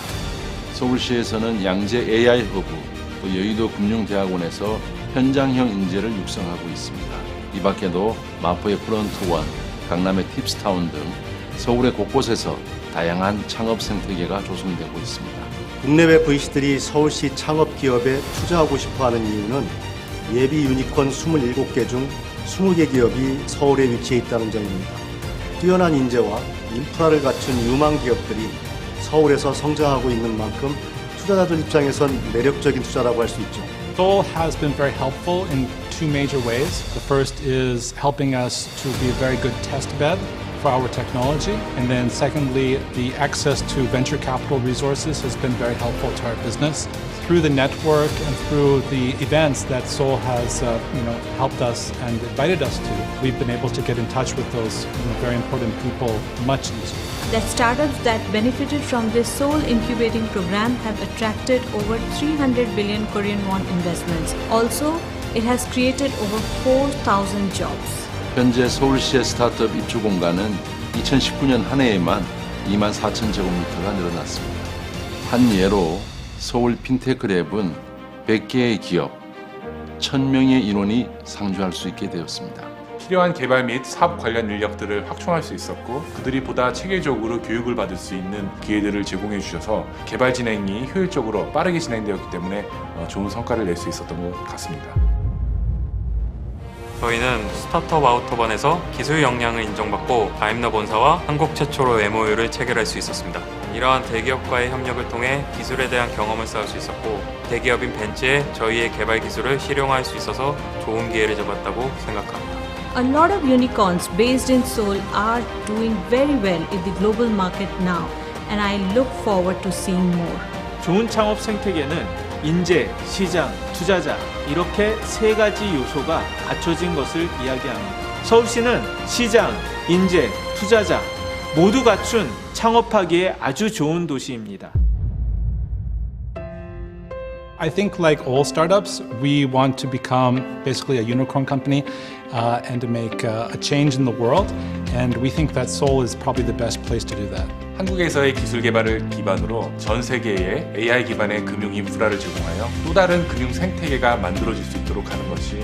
서울시에서는 양재 AI 허브, 또 여의도 금융대학원에서 현장형 인재를 육성하고 있습니다. 이 밖에도 마포의 프런트원, 강남의 팁스타운 등 서울의 곳곳에서 다양한 창업 생태계가 조성되고 있습니다. 국내외 VC들이 서울시 창업 기업에 투자하고 싶어하는 이유는 예비 유니콘 27개 중 20개 기업이 서울에 위치해 있다는 점입니다. 뛰어난 인재와 인프라를 갖춘 유망 기업들이 서울에서 성장하고 있는 만큼 투자자들 입장에선 매력적인 투자라고 할 수 있죠. Seoul has been very helpful in two major ways. The first is helping us to be a very good test bed for our technology. And then secondly, the access to venture capital resources has been very helpful to our business. Through the network and through the events that Seoul has helped us and invited us to, we've been able to get in touch with those very important people much easier. That startups that benefited from this Seoul incubating program have attracted over 300 billion Korean won investments. Also, it has created over 4,000 jobs. 현재 서울시의 스타트업 입주 공간은 2019년 한 해에만 2만 4천 제곱미터가 늘어났습니다. 한 예로 서울 핀테크랩은 100개의 기업, 1,000명의 인원이 상주할 수 있게 되었습니다. 필요한 개발 및 사업 관련 인력들을 확충할 수 있었고 그들이 보다 체계적으로 교육을 받을 수 있는 기회들을 제공해 주셔서 개발 진행이 효율적으로 빠르게 진행되었기 때문에 좋은 성과를 낼 수 있었던 것 같습니다. 저희는 스타트업 아우터반에서 기술 역량을 인정받고 다임러 본사와 한국 최초로 MOU를 체결할 수 있었습니다. 이러한 대기업과의 협력을 통해 기술에 대한 경험을 쌓을 수 있었고 대기업인 벤츠에 저희의 개발 기술을 실용화할 수 있어서 좋은 기회를 잡았다고 생각합니다. A lot of unicorns based in Seoul are doing very well in the global market now, and I look forward to seeing more. 좋은 창업 생태계는 인재, 시장, 투자자 이렇게 세 가지 요소가 갖춰진 것을 이야기합니다. 서울시는 시장, 인재, 투자자 모두 갖춘 창업하기에 아주 좋은 도시입니다. I think like all startups, we want to become basically a unicorn company and to make a change in the world. And we think that Seoul is probably the best place to do that. 한국에서의 기술 개발을 기반으로 전 세계에 AI 기반의 금융 인프라를 제공하여 또 다른 금융 생태계가 만들어질 수 있도록 하는 것이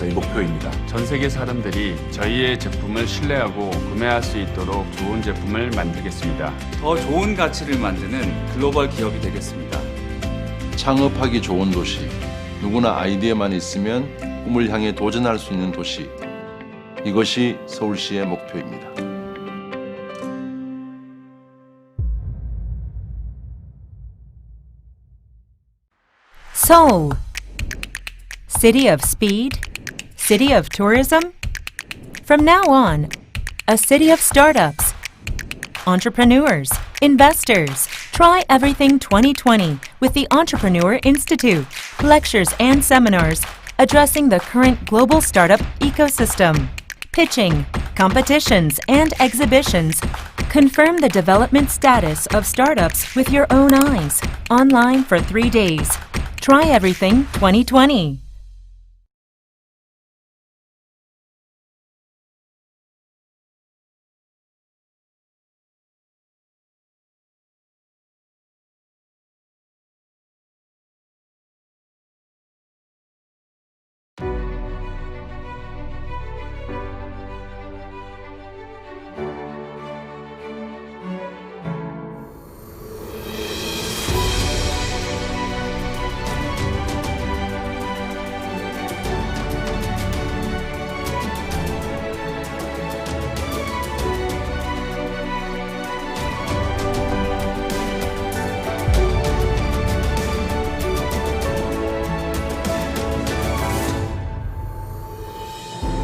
저희 목표입니다. 전 세계 사람들이 저희의 제품을 신뢰하고 구매할 수 있도록 좋은 제품을 만들겠습니다. 더 좋은 가치를 만드는 글로벌 기업이 되겠습니다. 창업하기 좋은 도시, 누구나 아이디어만 있으면 꿈을 향해 도전할 수 있는 도시. 이것이 서울시의 목표입니다. Seoul, city of speed, city of tourism. From now on, a city of startups, entrepreneurs, investors. Try Everything 2020 with the Entrepreneur Institute. Lectures and seminars addressing the current global startup ecosystem. Pitching, competitions, and exhibitions. Confirm the development status of startups with your own eyes. Online for 3 days. Try Everything 2020.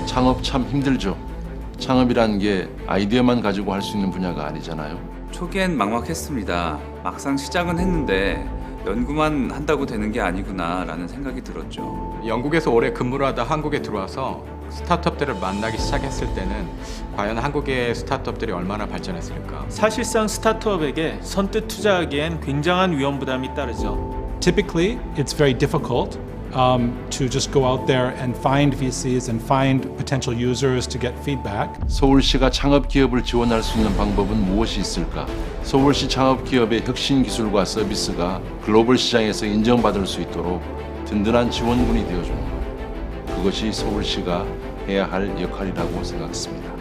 창업 참 힘들죠. 창업이란 게 아이디어만 가지고 할 수 있는 분야가 아니잖아요. 초기엔 막막했습니다. 막상 시작은 했는데 연구만 한다고 되는 게 아니구나 라는 생각이 들었죠. 영국에서 오래 근무를 하다 한국에 들어와서 스타트업들을 만나기 시작했을 때는 과연 한국의 스타트업들이 얼마나 발전했을까? 사실상 스타트업에게 선뜻 투자하기엔 굉장한 위험 부담이 따르죠. Typically, it's very difficult to just go out there and find VCs and find potential users to get feedback. 서울시가 창업 기업을 지원할 수 있는 방법은 무엇이 있을까? 서울시 창업 기업의 혁신 기술과 서비스가 글로벌 시장에서 인정받을 수 있도록 든든한 지원군이 되어주는 것. 그것이 서울시가 해야 할 역할이라고 생각했습니다.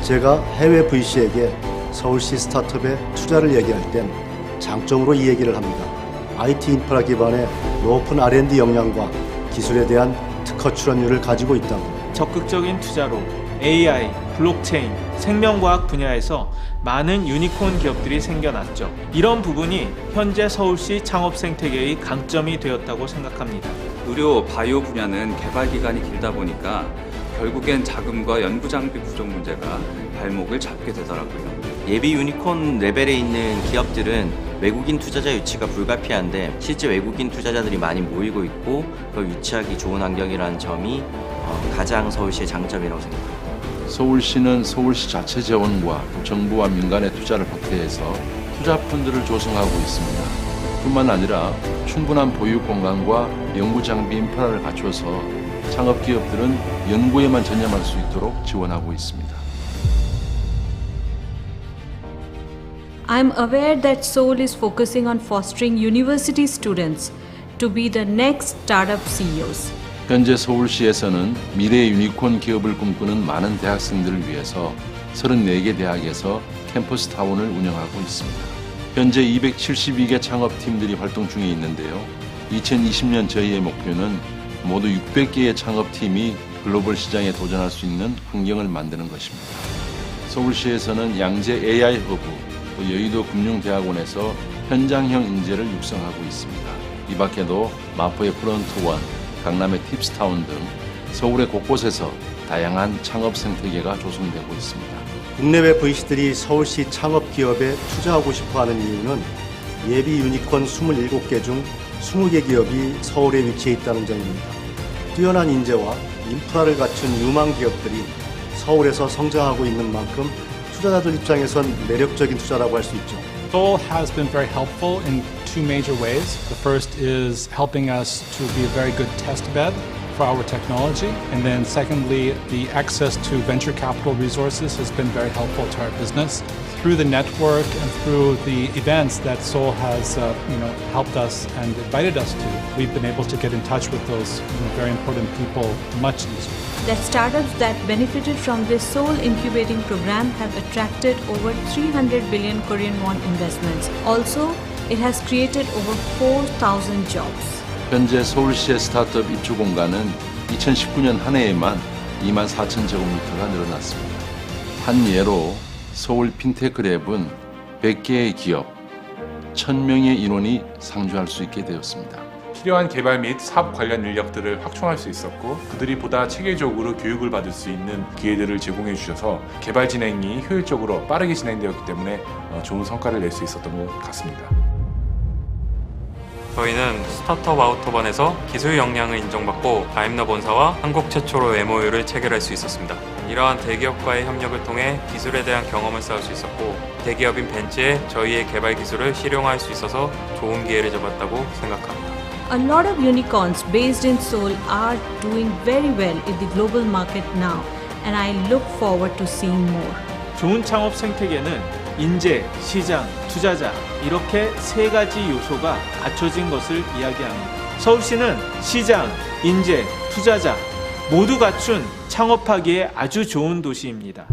제가 해외 VC에게 서울시 스타트업에 투자를 얘기할 땐 장점으로 이 얘기를 합니다. IT 인프라 기반의 높은 R&D 역량과 기술에 대한 특허 출원율을 가지고 있다고. 적극적인 투자로 AI, 블록체인, 생명과학 분야에서 많은 유니콘 기업들이 생겨났죠. 이런 부분이 현재 서울시 창업 생태계의 강점이 되었다고 생각합니다. 의료, 바이오 분야는 개발 기간이 길다 보니까 결국엔 자금과 연구 장비 부족 문제가 발목을 잡게 되더라고요. 예비 유니콘 레벨에 있는 기업들은 외국인 투자자 유치가 불가피한데 실제 외국인 투자자들이 많이 모이고 있고 그걸 유치하기 좋은 환경이라는 점이 가장 서울시의 장점이라고 생각합니다. 서울시는 서울시 자체 재원과 정부와 민간의 투자를 확대해서 투자 펀드를 조성하고 있습니다. 뿐만 아니라 충분한 보유 공간과 연구 장비 인프라를 갖춰서 창업 기업들은 연구에만 전념할 수 있도록 지원하고 있습니다. I'm aware that Seoul is focusing on fostering university students to be the next startup CEOs. 현재 서울시에서는 미래의 유니콘 기업을 꿈꾸는 많은 대학생들을 위해서 34개 대학에서 캠퍼스 타운을 운영하고 있습니다. 현재 272개 창업팀들이 활동 중에 있는데요. 2020년 저희의 목표는 모두 600개의 창업팀이 글로벌 시장에 도전할 수 있는 환경을 만드는 것입니다. 서울시에서는 양재 AI 허브, 또 여의도 금융대학원에서 현장형 인재를 육성하고 있습니다. 이 밖에도 마포의 프론트원, 강남의 팁스타운 등 서울의 곳곳에서 다양한 창업 생태계가 조성되고 있습니다. 국내외 VC들이 서울시 창업 기업에 투자하고 싶어하는 이유는 예비 유니콘 27개 중 20개 기업이 서울에 위치해 있다는 점입니다. 뛰어난 인재와 인프라를 갖춘 유망 기업들이 서울에서 성장하고 있는 만큼 투자자들 입장에선 매력적인 투자라고 할 수 있죠. Seoul has been very helpful in two major ways. The first is helping us to be a very good test bed for our technology. And then secondly, the access to venture capital resources has been very helpful to our business. through the network and through the events that Seoul has helped us and invited us to, we've been able to get in touch with those very important people much easier. That startups that benefited from this Seoul incubating program have attracted over 300 billion Korean won investments. Also, it has created over 4,000 jobs. 현재 서울시의 스타트업 입주 공간은 2019년 한 해에만 24,000제곱미터가 늘어났습니다. 한 예로 서울 핀테크랩은 100개의 기업, 1,000명의 인원이 상주할 수 있게 되었습니다. 필요한 개발 및 사업 관련 인력들을 확충할 수 있었고 그들이 보다 체계적으로 교육을 받을 수 있는 기회들을 제공해 주셔서 개발 진행이 효율적으로 빠르게 진행되었기 때문에 좋은 성과를 낼 수 있었던 것 같습니다. 저희는 스타트업 아우터반에서 기술 역량을 인정받고 다임러 본사와 한국 최초로 MOU를 체결할 수 있었습니다. 이러한 대기업과의 협력을 통해 기술에 대한 경험을 쌓을 수 있었고 대기업인 벤츠에 저희의 개발 기술을 실용화할 수 있어서 좋은 기회를 잡았다고 생각합니다. A lot of unicorns based in Seoul are doing very well in the global market now, and I look forward to seeing more. 좋은 창업 생태계는 인재, 시장, 투자자 이렇게 세 가지 요소가 갖춰진 것을 이야기합니다. 서울시는 시장, 인재, 투자자 모두 갖춘 창업하기에 아주 좋은 도시입니다.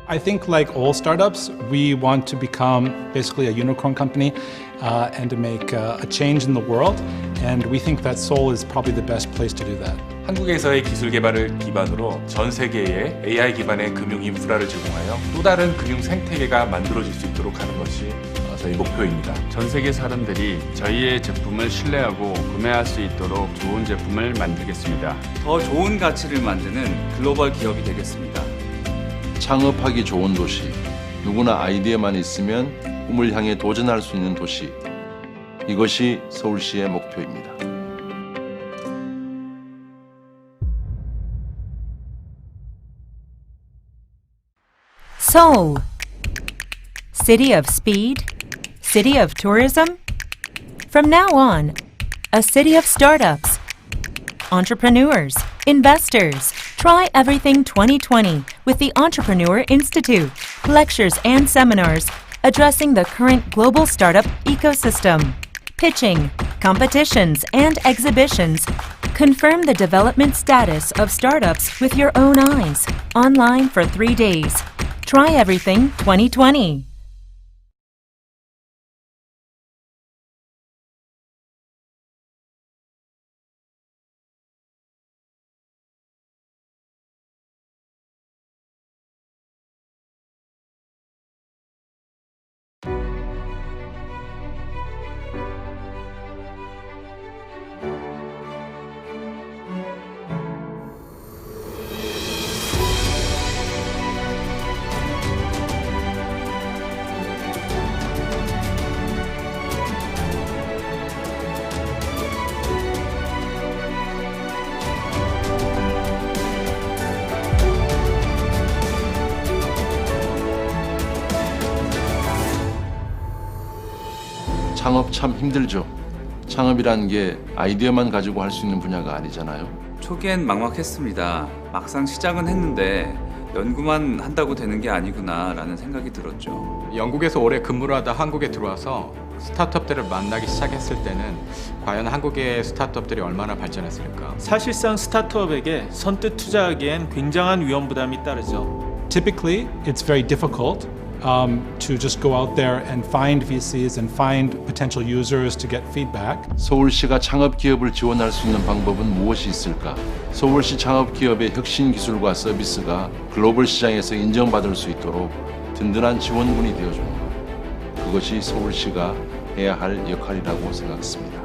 I think like all startups, we want to become basically a unicorn company and to make a change in the world. And we think that Seoul is probably the best place to do that. 한국에서의 기술 개발을 기반으로 전 세계에 AI 기반의 금융 인프라를 제공하여 또 다른 금융 생태계가 만들어질 수 있도록 하는 것이 저희 목표입니다. 전 세계 사람들이 저희의 제품을 신뢰하고 구매할 수 있도록 좋은 제품을 만들겠습니다. 더 좋은 가치를 만드는 글로벌 기업이 되겠습니다. 창업하기 좋은 도시, 누구나 아이디어만 있으면 꿈을 향해 도전할 수 있는 도시. 이것이 서울시의 목표입니다. Seoul, city of speed, city of tourism. From now on, a city of startups, entrepreneurs, investors. Try Everything 2020 with the Entrepreneur Institute. Lectures and seminars addressing the current global startup ecosystem. Pitching, competitions, and exhibitions. Confirm the development status of startups with your own eyes. Online for 3 days. Try Everything 2020. 창업 참 힘들죠. 창업이란 게 아이디어만 가지고 할 수 있는 분야가 아니잖아요. 초기엔 막막했습니다. 막상 시작은 했는데 연구만 한다고 되는 게 아니구나 라는 생각이 들었죠. 영국에서 오래 근무를 하다 한국에 들어와서 스타트업들을 만나기 시작했을 때는 과연 한국의 스타트업들이 얼마나 발전했을까? 사실상 스타트업에게 선뜻 투자하기엔 굉장한 위험 부담이 따르죠. Typically, it's very difficult to just go out there and find VCs and find potential users to get feedback. 서울시가 창업 기업을 지원할 수 있는 방법은 무엇이 있을까? 서울시 창업 기업의 혁신 기술과 서비스가 글로벌 시장에서 인정받을 수 있도록 든든한 지원군이 되어주는 것. 그것이 서울시가 해야 할 역할이라고 생각했습니다.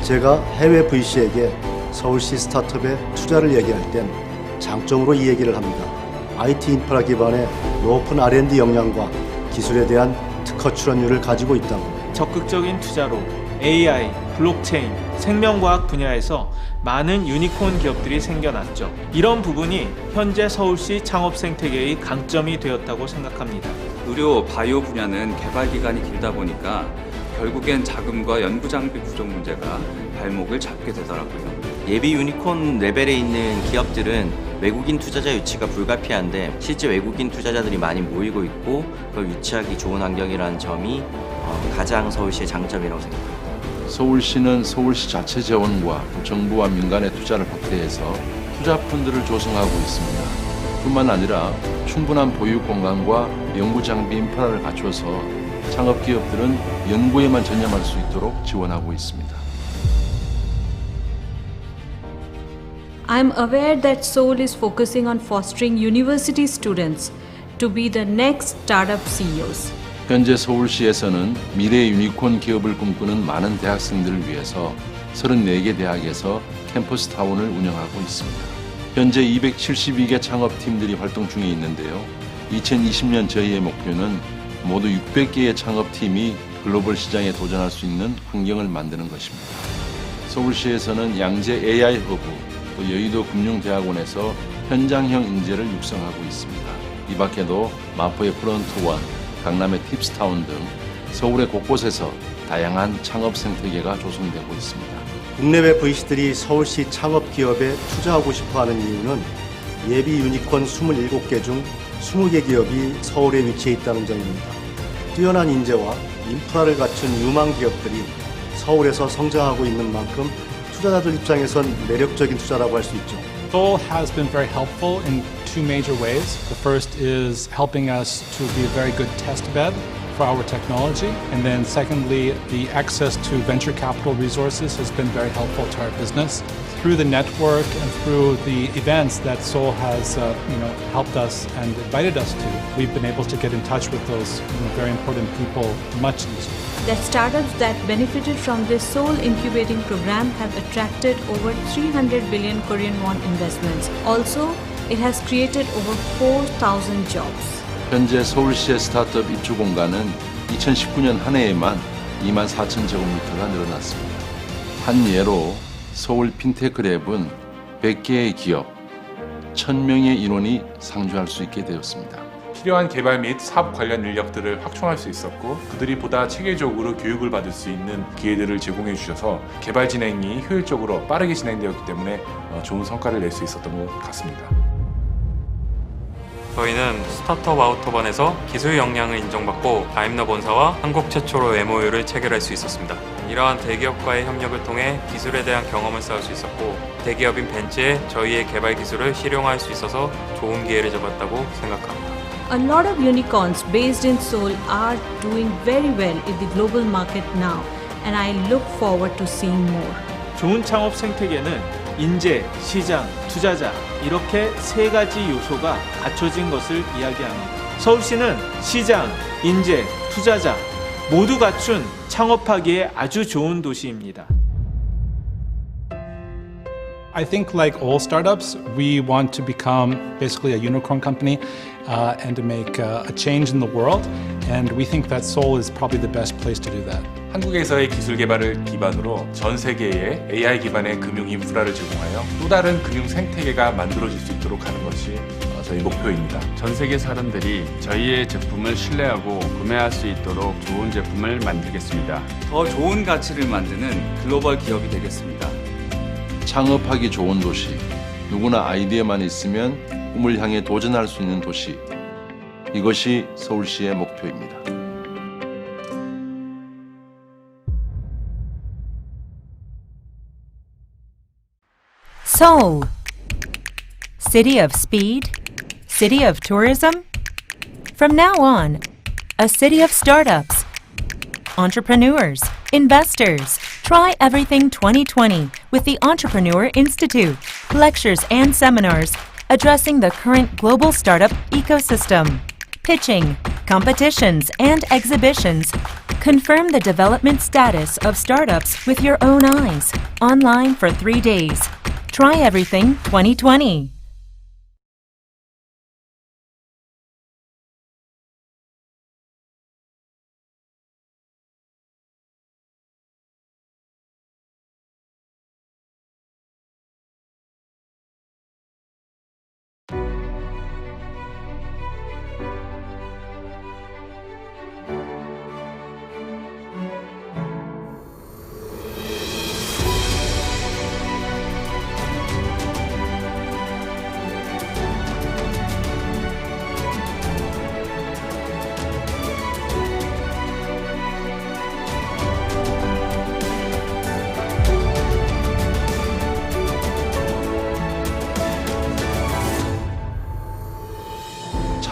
제가 해외 VC에게 서울시 스타트업에 투자를 얘기할 땐 장점으로 이 얘기를 합니다. IT 인프라 기반의 높은 R&D 역량과 기술에 대한 특허 출원율을 가지고 있다고. 적극적인 투자로 AI, 블록체인, 생명과학 분야에서 많은 유니콘 기업들이 생겨났죠. 이런 부분이 현재 서울시 창업 생태계의 강점이 되었다고 생각합니다. 의료, 바이오 분야는 개발 기간이 길다 보니까 결국엔 자금과 연구 장비 부족 문제가 발목을 잡게 되더라고요. 예비 유니콘 레벨에 있는 기업들은 외국인 투자자 유치가 불가피한데 실제 외국인 투자자들이 많이 모이고 있고 그걸 유치하기 좋은 환경이라는 점이 가장 서울시의 장점이라고 생각합니다. 서울시는 서울시 자체 재원과 정부와 민간의 투자를 확대해서 투자 펀드를 조성하고 있습니다. 뿐만 아니라 충분한 보유 공간과 연구 장비 인프라를 갖춰서 창업 기업들은 연구에만 전념할 수 있도록 지원하고 있습니다. I'm aware that Seoul is focusing on fostering university students to be the next startup CEOs. 현재 서울시에서는 미래 유니콘 기업을 꿈꾸는 많은 대학생들을 위해서 34개 대학에서 캠퍼스 타운을 운영하고 있습니다. 현재 272개 창업팀들이 활동 중에 있는데요. 2020년 저희의 목표는 모두 600개의 창업팀이 글로벌 시장에 도전할 수 있는 환경을 만드는 것입니다. 서울시에서는 양재 AI 허브, 또 여의도 금융대학원에서 현장형 인재를 육성하고 있습니다. 이 밖에도 마포의 프론트원, 강남의 팁스타운 등 서울의 곳곳에서 다양한 창업 생태계가 조성되고 있습니다. 국내외 VC들이 서울시 창업 기업에 투자하고 싶어하는 이유는 예비 유니콘 27개 중 20개 기업이 서울에 위치해 있다는 점입니다. 뛰어난 인재와 인프라를 갖춘 유망 기업들이 서울에서 성장하고 있는 만큼 투자자들 입장에선 매력적인 투자라고 할 수 있죠. Seoul has been very helpful in two major ways. The first is helping us to be a very good test bed for our technology. And then secondly, the access to venture capital resources has been very helpful to our business. Through the network and through the events that Seoul has helped us and invited us to, we've been able to get in touch with those very important people much easier. That startups that benefited from this Seoul incubating program have attracted over 300 billion Korean won investments. Also, it has created over 4,000 jobs. 현재 서울시의 스타트업 입주 공간은 2019년 한 해에만 24,000제곱미터가 늘어났습니다. 한 예로 서울 핀테크랩은 100개의 기업, 1,000명의 인원이 상주할 수 있게 되었습니다. 필요한 개발 및 사업 관련 인력들을 확충할 수 있었고 그들이 보다 체계적으로 교육을 받을 수 있는 기회들을 제공해 주셔서 개발 진행이 효율적으로 빠르게 진행되었기 때문에 좋은 성과를 낼 수 있었던 것 같습니다. 저희는 스타트업 아우터반에서 기술 역량을 인정받고 다임러 본사와 한국 최초로 MOU를 체결할 수 있었습니다. 이러한 대기업과의 협력을 통해 기술에 대한 경험을 쌓을 수 있었고 대기업인 벤츠에 저희의 개발 기술을 실용화할 수 있어서 좋은 기회를 잡았다고 생각합니다. A lot of unicorns based in Seoul are doing very well in the global market now, and I look forward to seeing more. 좋은 창업 생태계는 인재, 시장, 투자자 이렇게 세 가지 요소가 갖춰진 것을 이야기합니다. 서울시는 시장, 인재, 투자자 모두 갖춘 창업하기에 아주 좋은 도시입니다. I think like all startups, we want to become basically a unicorn company and to make a change in the world. And we think that Seoul is probably the best place to do that. 한국에서의 기술 개발을 기반으로 전 세계에 AI 기반의 금융 인프라를 제공하여 또 다른 금융 생태계가 만들어질 수 있도록 하는 것이 저희 목표입니다. 전 세계 사람들이 저희의 제품을 신뢰하고 구매할 수 있도록 좋은 제품을 만들겠습니다. 더 좋은 가치를 만드는 글로벌 기업이 되겠습니다. 창업하기 좋은 도시, 누구나 아이디어만 있으면 꿈을 향해 도전할 수 있는 도시. 이것이 서울시의 목표입니다. Seoul, city of speed, city of tourism. From now on, a city of startups, entrepreneurs, investors. Try Everything 2020 with the Entrepreneur Institute. Lectures and seminars addressing the current global startup ecosystem. Pitching, competitions, and exhibitions. Confirm the development status of startups with your own eyes. Online for 3 days. Try Everything 2020.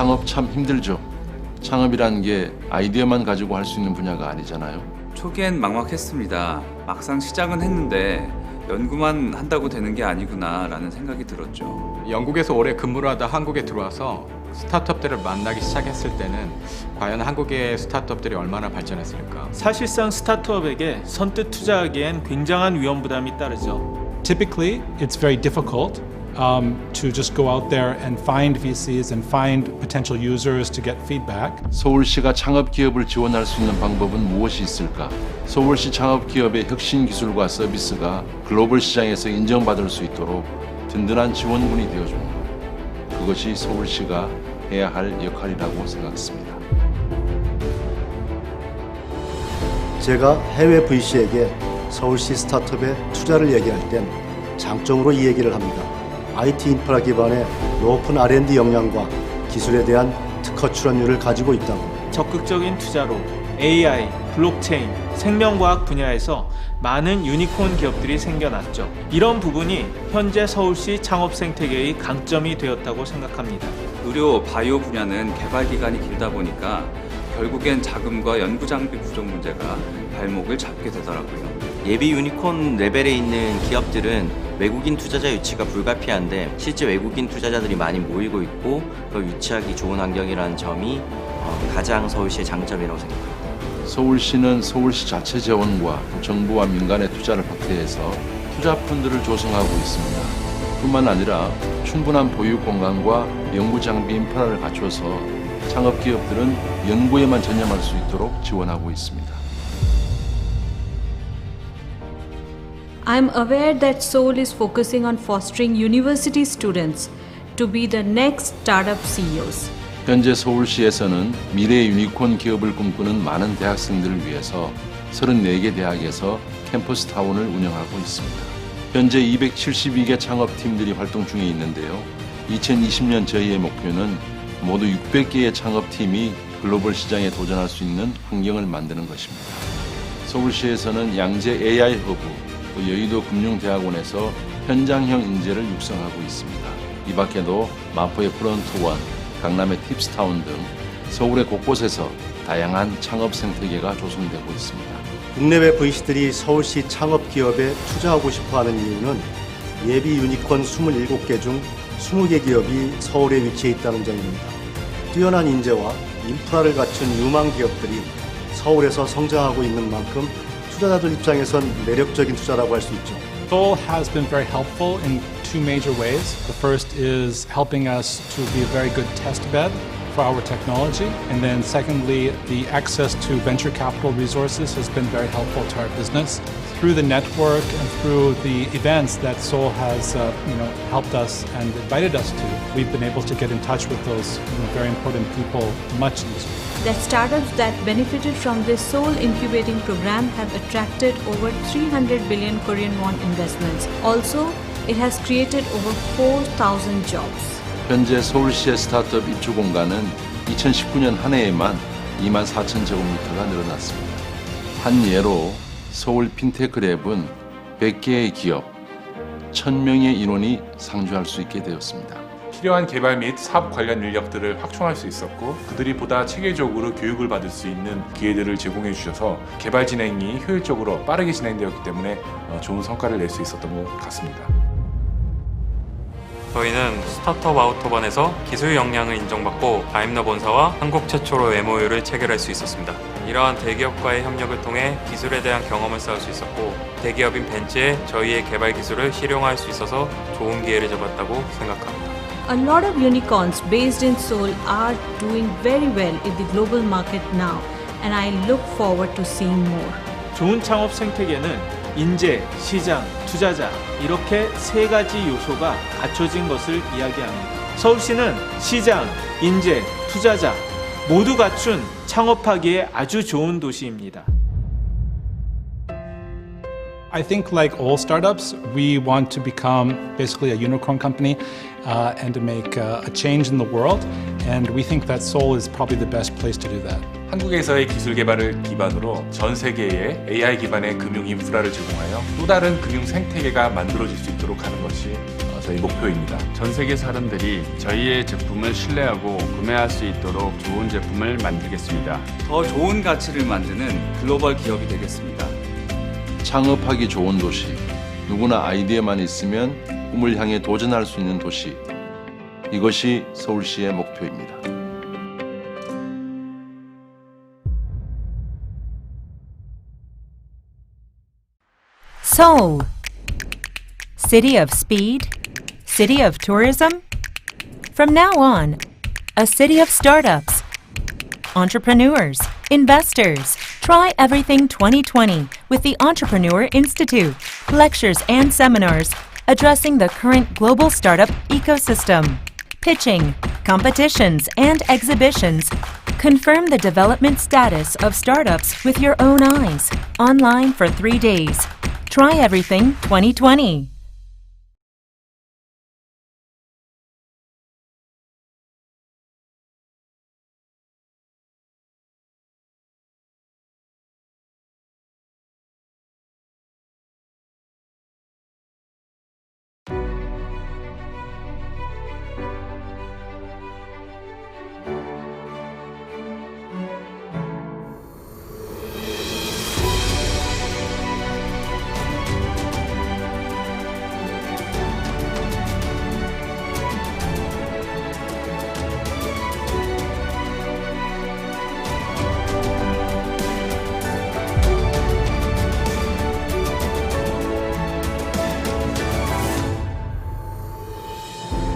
창업 참 힘들죠. 창업이란 게 아이디어만 가지고 할 수 있는 분야가 아니잖아요. 초기엔 막막했습니다. 막상 시작은 했는데 연구만 한다고 되는 게 아니구나 라는 생각이 들었죠. 영국에서 오래 근무를 하다 한국에 들어와서 스타트업들을 만나기 시작했을 때는 과연 한국의 스타트업들이 얼마나 발전했을까? 사실상 스타트업에게 선뜻 투자하기엔 굉장한 위험 부담이 따르죠. Typically, it's very difficult to just go out there and find VCs and find potential users to get feedback. 서울시가 창업 기업을 지원할 수 있는 방법은 무엇이 있을까? 서울시 창업 기업의 혁신 기술과 서비스가 글로벌 시장에서 인정받을 수 있도록 든든한 지원군이 되어주는 것. 그것이 서울시가 해야 할 역할이라고 생각했습니다. 제가 해외 VC에게 서울시 스타트업에 투자를 얘기할 땐 장점으로 이 얘기를 합니다. IT 인프라 기반의 높은 R&D 역량과 기술에 대한 특허 출원율을 가지고 있다고. 적극적인 투자로 AI, 블록체인, 생명과학 분야에서 많은 유니콘 기업들이 생겨났죠. 이런 부분이 현재 서울시 창업 생태계의 강점이 되었다고 생각합니다. 의료, 바이오 분야는 개발 기간이 길다 보니까 결국엔 자금과 연구 장비 부족 문제가 발목을 잡게 되더라고요. 예비 유니콘 레벨에 있는 기업들은 외국인 투자자 유치가 불가피한데 실제 외국인 투자자들이 많이 모이고 있고 그걸 유치하기 좋은 환경이라는 점이 가장 서울시의 장점이라고 생각합니다. 서울시는 서울시 자체 재원과 정부와 민간의 투자를 확대해서 투자 펀드를 조성하고 있습니다. 뿐만 아니라 충분한 보유 공간과 연구 장비 인프라를 갖춰서 창업 기업들은 연구에만 전념할 수 있도록 지원하고 있습니다. I'm aware that Seoul is focusing on fostering university students to be the next startup CEOs. 현재 서울시에서는 미래의 유니콘 기업을 꿈꾸는 많은 대학생들을 위해서 34개 대학에서 캠퍼스 타운을 운영하고 있습니다. 현재 272개 창업팀들이 활동 중에 있는데요. 2020년 저희의 목표는 모두 600개의 창업팀이 글로벌 시장에 도전할 수 있는 환경을 만드는 것입니다. 서울시에서는 양재 AI 허브, 또 여의도 금융대학원에서 현장형 인재를 육성하고 있습니다. 이 밖에도 마포의 프론트원, 강남의 팁스타운 등 서울의 곳곳에서 다양한 창업 생태계가 조성되고 있습니다. 국내외 VC들이 서울시 창업 기업에 투자하고 싶어하는 이유는 예비 유니콘 27개 중 20개 기업이 서울에 위치해 있다는 점입니다. 뛰어난 인재와 인프라를 갖춘 유망 기업들이 서울에서 성장하고 있는 만큼 투자자들 입장에선 매력적인 투자라고 할 수 있죠. Seoul has been very helpful in two major ways. The first is helping us to be a very good test bed for our technology. And then secondly, the access to venture capital resources has been very helpful to our business. Through the network and through the events that Seoul has helped us and invited us to, we've been able to get in touch with those very important people much easier. That startups that benefited from this Seoul incubating program have attracted over 300 billion Korean won investments. Also, it has created over 4,000 jobs. 현재 서울시의 스타트업 입주 공간은 2019년 한 해에만 24,000제곱미터가 늘어났습니다. 한 예로 서울 핀테크랩은 100개의 기업, 1,000명의 인원이 상주할 수 있게 되었습니다. 필요한 개발 및 사업 관련 인력들을 확충할 수 있었고 그들이 보다 체계적으로 교육을 받을 수 있는 기회들을 제공해 주셔서 개발 진행이 효율적으로 빠르게 진행되었기 때문에 좋은 성과를 낼 수 있었던 것 같습니다. 저희는 스타트업 아우터반에서 기술 역량을 인정받고 다임러 본사와 한국 최초로 MOU를 체결할 수 있었습니다. 이러한 대기업과의 협력을 통해 기술에 대한 경험을 쌓을 수 있었고 대기업인 벤츠에 저희의 개발 기술을 실용화할 수 있어서 좋은 기회를 잡았다고 생각합니다. A lot of unicorns based in Seoul are doing very well in the global market now, and I look forward to seeing more. 좋은 창업 생태계는 인재, 시장, 투자자 이렇게 세 가지 요소가 갖춰진 것을 이야기합니다. 서울시는 시장, 인재, 투자자 모두 갖춘 창업하기에 아주 좋은 도시입니다. I think like all startups, we want to become basically a unicorn company and to make a change in the world. And we think that Seoul is probably the best place to do that. 한국에서의 기술 개발을 기반으로 전 세계에 AI 기반의 금융 인프라를 제공하여 또 다른 금융 생태계가 만들어질 수 있도록 하는 것이 저희 목표입니다. 전 세계 사람들이 저희의 제품을 신뢰하고 구매할 수 있도록 좋은 제품을 만들겠습니다. 더 좋은 가치를 만드는 글로벌 기업이 되겠습니다. 창업하기 좋은 도시, 누구나 아이디어만 있으면 꿈을 향해 도전할 수 있는 도시. 이것이 서울시의 목표입니다. Seoul, city of speed, city of tourism. From now on, a city of startups, entrepreneurs, investors. Try Everything 2020 with the Entrepreneur Institute. Lectures and seminars addressing the current global startup ecosystem. Pitching, competitions, and exhibitions. Confirm the development status of startups with your own eyes. Online for 3 days. Try Everything 2020.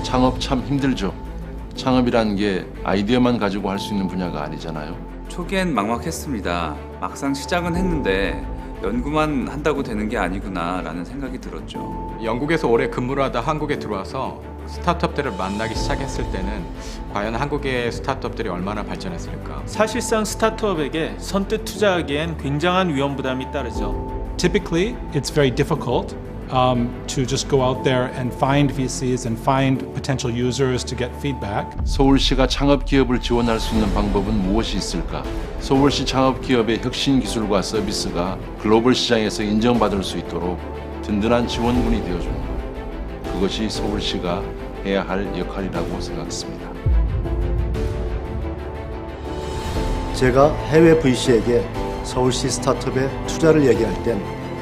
창업 참 힘들죠. 창업이란 게 아이디어만 가지고 할 수 있는 분야가 아니잖아요. 초기엔 막막했습니다. 막상 시작은 했는데 연구만 한다고 되는 게 아니구나 라는 생각이 들었죠. 영국에서 오래 근무를 하다 한국에 들어와서 스타트업들을 만나기 시작했을 때는 과연 한국의 스타트업들이 얼마나 발전했을까? 사실상 스타트업에게 선뜻 투자하기엔 굉장한 위험 부담이 따르죠. Typically, it's very difficult to just go out there and find VCs and find potential users to get feedback. 서울시가 창업 기업을 지원할 수 있는 방법은 무엇이 있을까? 서울시 창업 기업의 혁신 기술과 서비스가 글로벌 시장에서 인정받을 수 있도록 든든한 지원군이 되어주는 것. 그것이 서울시가 해야 할 역할이라고 생각했습니다. 제가 해외 VC에게 서울시 스타트업에 투자를 얘기할 땐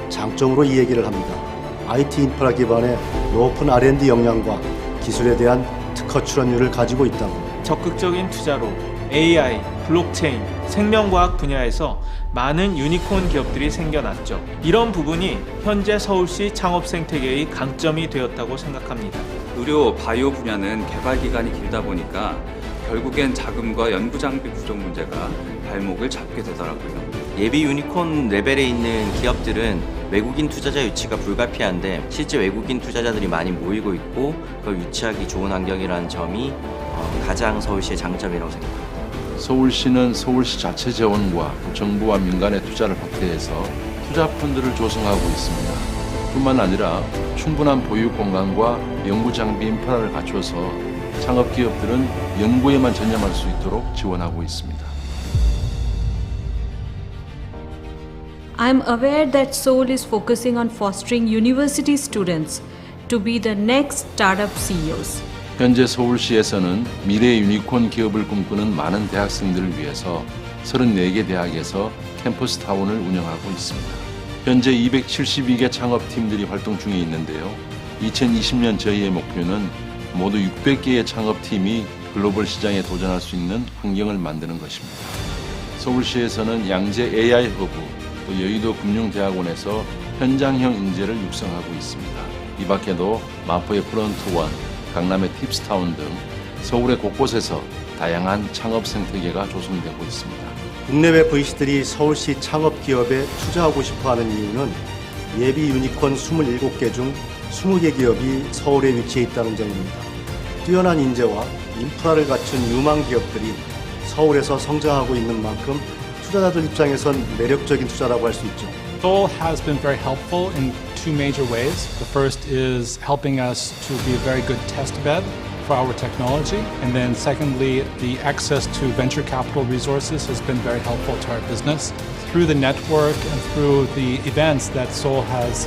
장점으로 이 얘기를 합니다. IT 인프라 기반의 높은 R&D 역량과 기술에 대한 특허 출원율을 가지고 있다고. 적극적인 투자로 AI, 블록체인, 생명과학 분야에서 많은 유니콘 기업들이 생겨났죠. 이런 부분이 현재 서울시 창업 생태계의 강점이 되었다고 생각합니다. 의료, 바이오 분야는 개발 기간이 길다 보니까 결국엔 자금과 연구 장비 부족 문제가 발목을 잡게 되더라고요. 예비 유니콘 레벨에 있는 기업들은 외국인 투자자 유치가 불가피한데 실제 외국인 투자자들이 많이 모이고 있고 그걸 유치하기 좋은 환경이라는 점이 가장 서울시의 장점이라고 생각합니다. 서울시는 서울시 자체 재원과 정부와 민간의 투자를 확대해서 투자 펀드를 조성하고 있습니다. 뿐만 아니라 충분한 보유 공간과 연구 장비 인프라를 갖춰서 창업 기업들은 연구에만 전념할 수 있도록 지원하고 있습니다. I'm aware that Seoul is focusing on fostering university students to be the next startup CEOs. 현재 서울시에서는 미래 유니콘 기업을 꿈꾸는 많은 대학생들을 위해서 34개 대학에서 캠퍼스 타운을 운영하고 있습니다. 현재 272개 창업팀들이 활동 중에 있는데요. 2020년 저희의 목표는 모두 600개의 창업팀이 글로벌 시장에 도전할 수 있는 환경을 만드는 것입니다. 서울시에서는 양재 AI 허브, 또 여의도 금융대학원에서 현장형 인재를 육성하고 있습니다. 이 밖에도 마포의 프론트원, 강남의 팁스타운 등 서울의 곳곳에서 다양한 창업 생태계가 조성되고 있습니다. 국내외 VC들이 서울시 창업 기업에 투자하고 싶어하는 이유는 예비 유니콘 27개 중 20개 기업이 서울에 위치해 있다는 점입니다. 뛰어난 인재와 인프라를 갖춘 유망 기업들이 서울에서 성장하고 있는 만큼 투자자들 입장에선 매력적인 투자라고 할 수 있죠. Seoul has been very helpful in two major ways. The first is helping us to be a very good test bed for our technology. And then secondly, the access to venture capital resources has been very helpful to our business. Through the network and through the events that Seoul has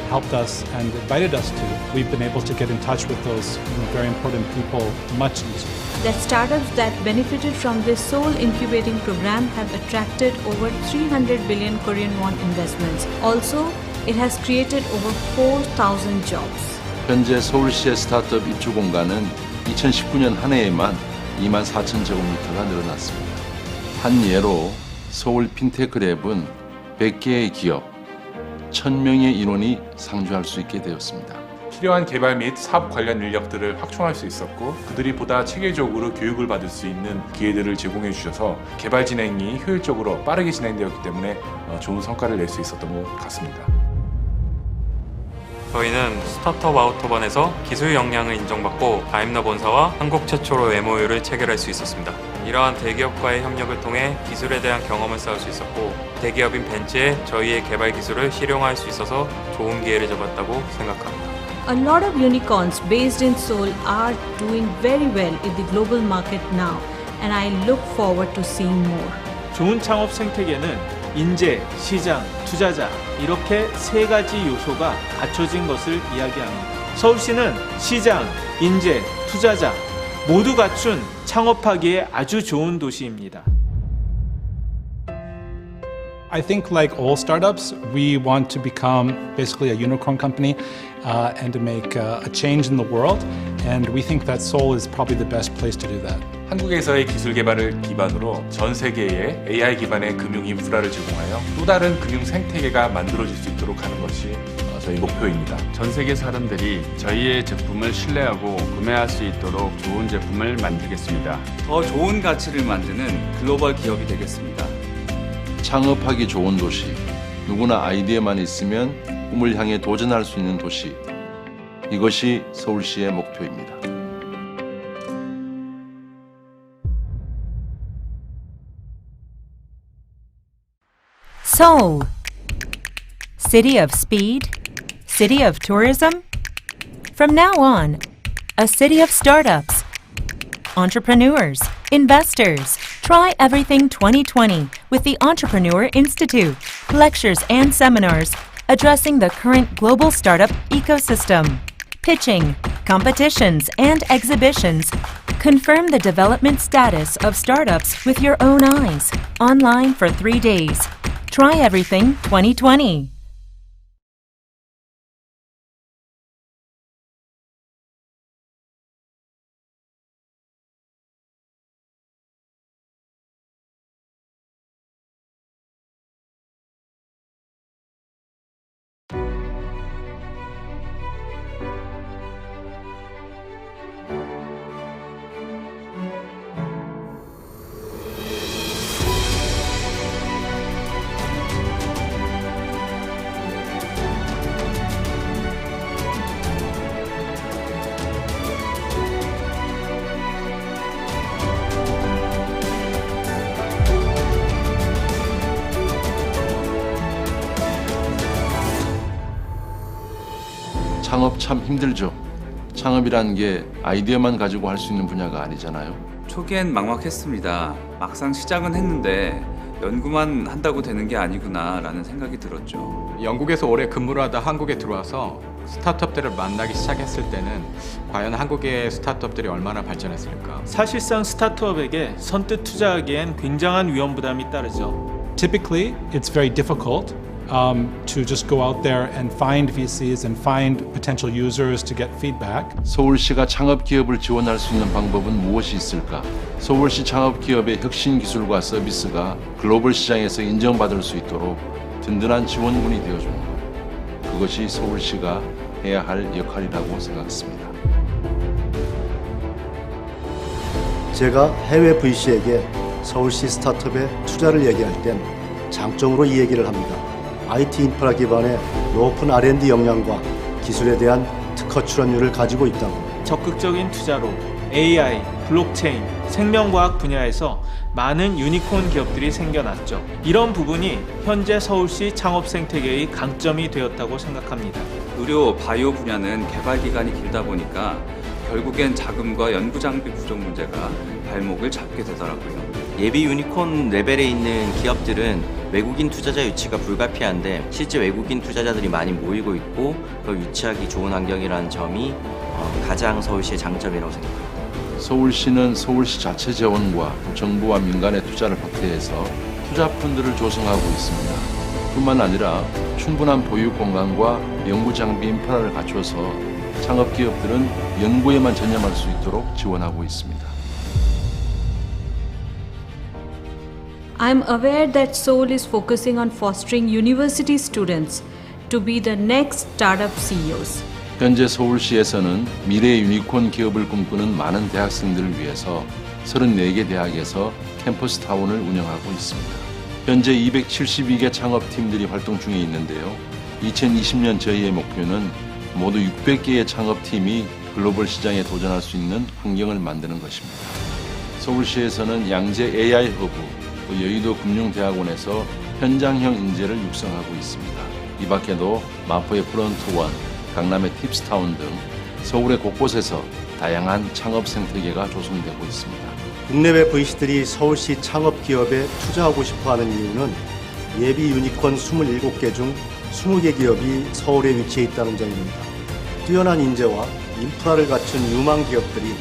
helped us and invited us to, we've been able to get in touch with those very important people much easier. That startups that benefited from this Seoul incubating program have attracted over 300 billion Korean won investments. Also, it has created over 4,000 jobs. 현재 서울시의 스타트업 입주 공간은 2019년 한 해에만 2만 4천 제곱미터가 늘어났습니다. 한 예로 서울 핀테크랩은 100개의 기업, 1000명의 인원이 상주할 수 있게 되었습니다. 필요한 개발 및 사업 관련 인력들을 확충할 수 있었고 그들이 보다 체계적으로 교육을 받을 수 있는 기회들을 제공해 주셔서 개발 진행이 효율적으로 빠르게 진행되었기 때문에 좋은 성과를 낼 수 있었던 것 같습니다. 저희는 스타트업 아우터반에서 기술 역량을 인정받고 다임러 본사와 한국 최초로 MOU를 체결할 수 있었습니다. 이러한 대기업과의 협력을 통해 기술에 대한 경험을 쌓을 수 있었고 대기업인 벤츠에 저희의 개발 기술을 실용화할 수 있어서 좋은 기회를 잡았다고 생각합니다. A lot of unicorns based in Seoul are doing very well in the global market now, and I look forward to seeing more. 좋은 창업 생태계는 인재, 시장, 투자자 이렇게 세 가지 요소가 갖춰진 것을 이야기합니다. 서울시는 시장, 인재, 투자자 모두 갖춘 창업하기에 아주 좋은 도시입니다. I think like all startups, we want to become basically a unicorn company and to make a change in the world. And we think that Seoul is probably the best place to do that. 한국에서의 기술 개발을 기반으로 전 세계에 AI 기반의 금융 인프라를 제공하여 또 다른 금융 생태계가 만들어질 수 있도록 하는 것이 저희 목표입니다. 전 세계 사람들이 저희의 제품을 신뢰하고 구매할 수 있도록 좋은 제품을 만들겠습니다. 더 좋은 가치를 만드는 글로벌 기업이 되겠습니다. 창업하기 좋은 도시, 누구나 아이디어만 있으면 꿈을 향해 도전할 수 있는 도시. 이것이 서울시의 목표입니다. Seoul, city of speed, city of tourism. From now on, a city of startups, entrepreneurs, investors. Try Everything 2020 with the Entrepreneur Institute. Lectures and seminars addressing the current global startup ecosystem. Pitching, competitions, and exhibitions. Confirm the development status of startups with your own eyes. Online for 3 days. Try Everything 2020. 창업 참 힘들죠. 창업이라는 게 아이디어만 가지고 할 수 있는 분야가 아니잖아요. 초기엔 막막했습니다. 막상 시작은 했는데 연구만 한다고 되는 게 아니구나 라는 생각이 들었죠. 영국에서 오래 근무를 하다 한국에 들어와서 스타트업들을 만나기 시작했을 때는 과연 한국의 스타트업들이 얼마나 발전했을까? 사실상 스타트업에게 선뜻 투자하기엔 굉장한 위험 부담이 따르죠. Typically, it's very difficult to just go out there and find VCs and find potential users to get feedback. 서울시가 창업 기업을 지원할 수 있는 방법은 무엇이 있을까? 서울시 창업 기업의 혁신 기술과 서비스가 글로벌 시장에서 인정받을 수 있도록 든든한 지원군이 되어주는 것. 그것이 서울시가 해야 할 역할이라고 생각했습니다. 제가 해외 VC에게 서울시 스타트업에 투자를 얘기할 땐 장점으로 이 얘기를 합니다. IT 인프라 기반의 높은 R&D 역량과 기술에 대한 특허 출원율을 가지고 있다고. 적극적인 투자로 AI, 블록체인, 생명과학 분야에서 많은 유니콘 기업들이 생겨났죠. 이런 부분이 현재 서울시 창업 생태계의 강점이 되었다고 생각합니다. 의료, 바이오 분야는 개발 기간이 길다 보니까 결국엔 자금과 연구 장비 부족 문제가 발목을 잡게 되더라고요. 예비 유니콘 레벨에 있는 기업들은 외국인 투자자 유치가 불가피한데 실제 외국인 투자자들이 많이 모이고 있고 그걸 유치하기 좋은 환경이라는 점이 가장 서울시의 장점이라고 생각합니다. 서울시는 서울시 자체 재원과 정부와 민간의 투자를 확대해서 투자 펀드를 조성하고 있습니다. 뿐만 아니라 충분한 보유 공간과 연구 장비 인프라를 갖춰서 창업 기업들은 연구에만 전념할 수 있도록 지원하고 있습니다. I'm aware that Seoul is focusing on fostering university students to be the next startup CEOs. 현재 서울시에서는 미래의 유니콘 기업을 꿈꾸는 많은 대학생들을 위해서 34개 대학에서 캠퍼스 타운을 운영하고 있습니다. 현재 272개 창업팀들이 활동 중에 있는데요. 2020년 저희의 목표는 모두 600개의 창업팀이 글로벌 시장에 도전할 수 있는 환경을 만드는 것입니다. 서울시에서는 양재 AI 허브, 여의도 금융대학원에서 현장형 인재를 육성하고 있습니다. 이 밖에도 마포의 프론트원, 강남의 팁스타운 등 서울의 곳곳에서 다양한 창업 생태계가 조성되고 있습니다. 국내외 VC들이 서울시 창업 기업에 투자하고 싶어하는 이유는 예비 유니콘 27개 중 20개 기업이 서울에 위치해 있다는 점입니다. 뛰어난 인재와 인프라를 갖춘 유망 기업들이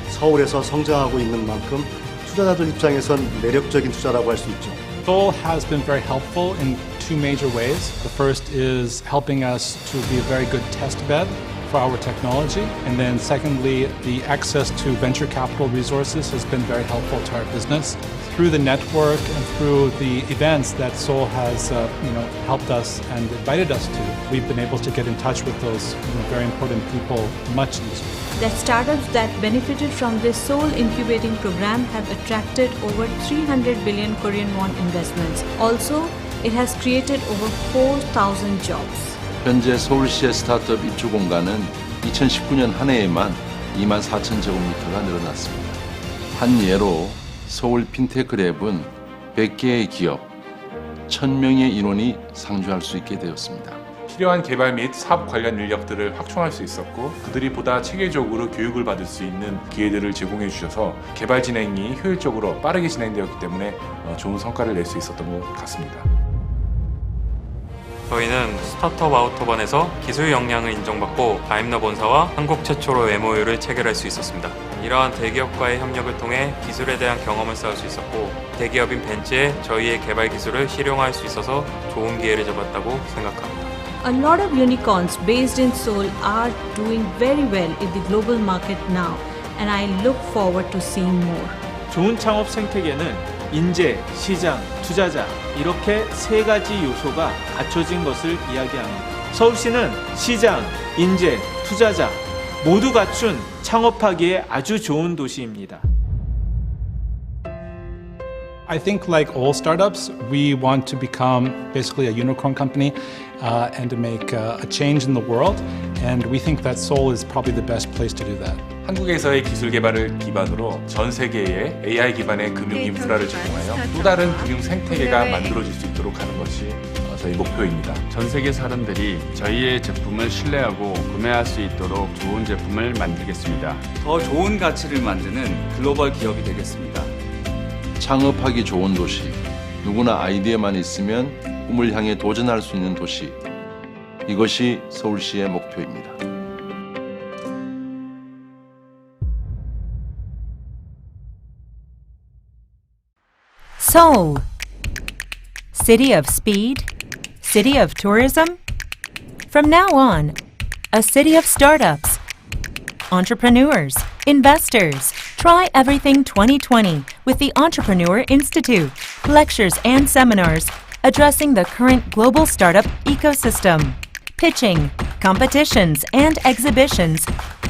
서울에서 성장하고 있는 만큼 투자자들 입장에선 매력적인 투자라고 할 수 있죠. Seoul has been very helpful in two major ways. The first is helping us to be a very good test bed for our technology. And then secondly, the access to venture capital resources has been very helpful to our business. Through the network and through the events that Seoul has helped us and invited us to, we've been able to get in touch with those very important people much easier. That startups that benefited from this Seoul incubating program have attracted over 300 billion Korean won investments. Also, it has created over 4,000 jobs. 현재 서울시의 스타트업 입주 공간은 2019년 한 해에만 24,000제곱미터가 늘어났습니다. 한 예로 서울 핀테크 랩은 100개의 기업, 1,000명의 인원이 상주할 수 있게 되었습니다. 필요한 개발 및 사업 관련 인력들을 확충할 수 있었고 그들이 보다 체계적으로 교육을 받을 수 있는 기회들을 제공해 주셔서 개발 진행이 효율적으로 빠르게 진행되었기 때문에 좋은 성과를 낼 수 있었던 것 같습니다. 저희는 스타트업 아우터반에서 기술 역량을 인정받고 다임러 본사와 한국 최초로 MOU를 체결할 수 있었습니다. 이러한 대기업과의 협력을 통해 기술에 대한 경험을 쌓을 수 있었고 대기업인 벤츠에 저희의 개발 기술을 실용화할 수 있어서 좋은 기회를 잡았다고 생각합니다. A lot of unicorns based in Seoul are doing very well in the global market now, and I look forward to seeing more. 좋은 창업 생태계는 인재, 시장, 투자자 이렇게 세 가지 요소가 갖춰진 것을 이야기합니다. 서울시는 시장, 인재, 투자자 모두 갖춘 창업하기에 아주 좋은 도시입니다. I think like all startups, we want to become basically a unicorn company and to make a change in the world. And we think that Seoul is probably the best place to do that. 한국에서의 기술 개발을 기반으로 전 세계의 AI 기반의 금융 인프라를 제공하여 또 다른 금융 생태계가 만들어질 수 있도록 하는 것이 저희 목표입니다. 전 세계 사람들이 저희의 제품을 신뢰하고 구매할 수 있도록 좋은 제품을 만들겠습니다. 더 좋은 가치를 만드는 글로벌 기업이 되겠습니다. 창업하기 좋은 도시, 누구나 아이디어만 있으면 꿈을 향해 도전할 수 있는 도시, 이것이 서울시의 목표입니다. Seoul, city of speed, city of tourism. From now on, a city of startups, entrepreneurs, investors. Try Everything 2020 with the Entrepreneur Institute. Lectures and seminars addressing the current global startup ecosystem. Pitching, competitions, and exhibitions.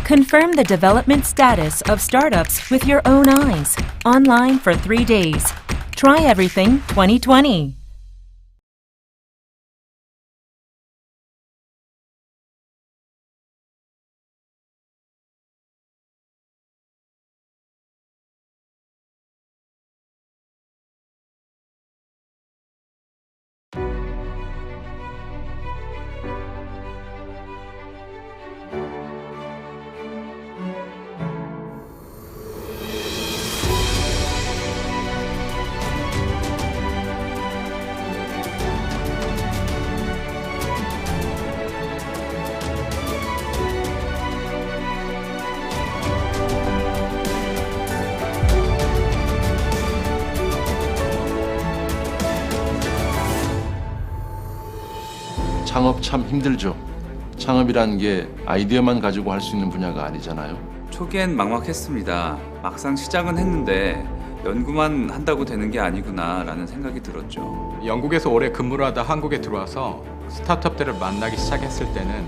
Confirm the development status of startups with your own eyes. Online for 3 days. Try Everything 2020. 창업 참 힘들죠. 창업이란 게 아이디어만 가지고 할 수 있는 분야가 아니잖아요. 초기엔 막막했습니다. 막상 시작은 했는데 연구만 한다고 되는 게 아니구나 라는 생각이 들었죠. 영국에서 오래 근무를 하다 한국에 들어와서 스타트업들을 만나기 시작했을 때는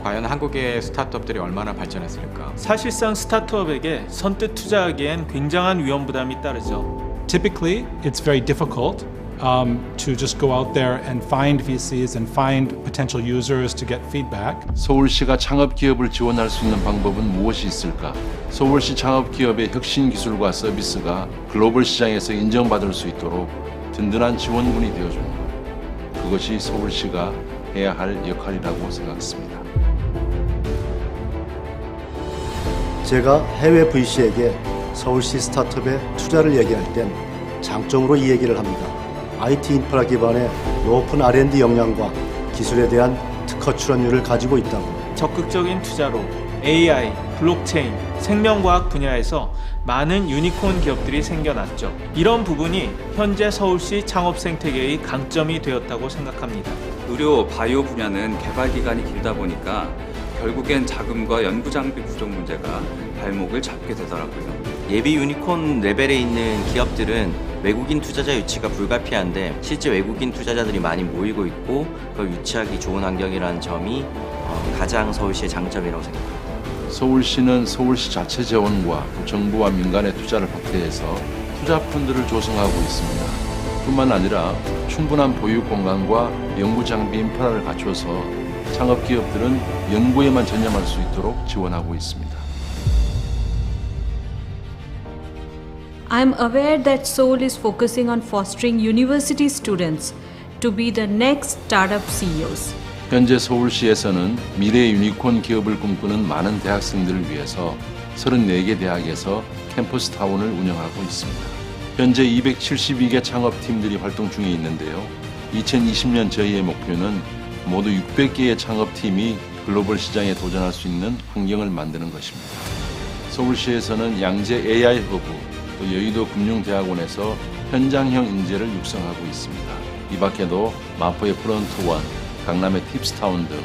과연 한국의 스타트업들이 얼마나 발전했을까? 사실상 스타트업에게 선뜻 투자하기엔 굉장한 위험 부담이 따르죠. Typically, it's very difficult to just go out there and find VCs and find potential users to get feedback. 서울시가 창업 기업을 지원할 수 있는 방법은 무엇이 있을까? 서울시 창업 기업의 혁신 기술과 서비스가 글로벌 시장에서 인정받을 수 있도록 든든한 지원군이 되어주는 것. 그것이 서울시가 해야 할 역할이라고 생각했습니다. 제가 해외 VC에게 서울시 스타트업에 투자를 얘기할 땐 장점으로 이 얘기를 합니다. IT 인프라 기반의 높은 R&D 역량과 기술에 대한 특허 출원율을 가지고 있다고. 적극적인 투자로 AI, 블록체인, 생명과학 분야에서 많은 유니콘 기업들이 생겨났죠. 이런 부분이 현재 서울시 창업 생태계의 강점이 되었다고 생각합니다. 의료, 바이오 분야는 개발 기간이 길다 보니까 결국엔 자금과 연구 장비 부족 문제가 발목을 잡게 되더라고요. 예비 유니콘 레벨에 있는 기업들은 외국인 투자자 유치가 불가피한데 실제 외국인 투자자들이 많이 모이고 있고 그걸 유치하기 좋은 환경이라는 점이 가장 서울시의 장점이라고 생각합니다. 서울시는 서울시 자체 재원과 정부와 민간의 투자를 확대해서 투자 펀드를 조성하고 있습니다. 뿐만 아니라 충분한 보유 공간과 연구 장비 인프라를 갖춰서 창업 기업들은 연구에만 전념할 수 있도록 지원하고 있습니다. I'm aware that Seoul is focusing on fostering university students to be the next startup CEOs. 현재 서울시에서는 미래 유니콘 기업을 꿈꾸는 많은 대학생들을 위해서 34개 대학에서 캠퍼스 타운을 운영하고 있습니다. 현재 272개 창업팀들이 활동 중에 있는데요. 2020년 저희의 목표는 모두 600개의 창업팀이 글로벌 시장에 도전할 수 있는 환경을 만드는 것입니다. 서울시에서는 양재 AI 허브, 또 여의도 금융대학원에서 현장형 인재를 육성하고 있습니다. 이 밖에도 마포의 프론트원, 강남의 팁스타운 등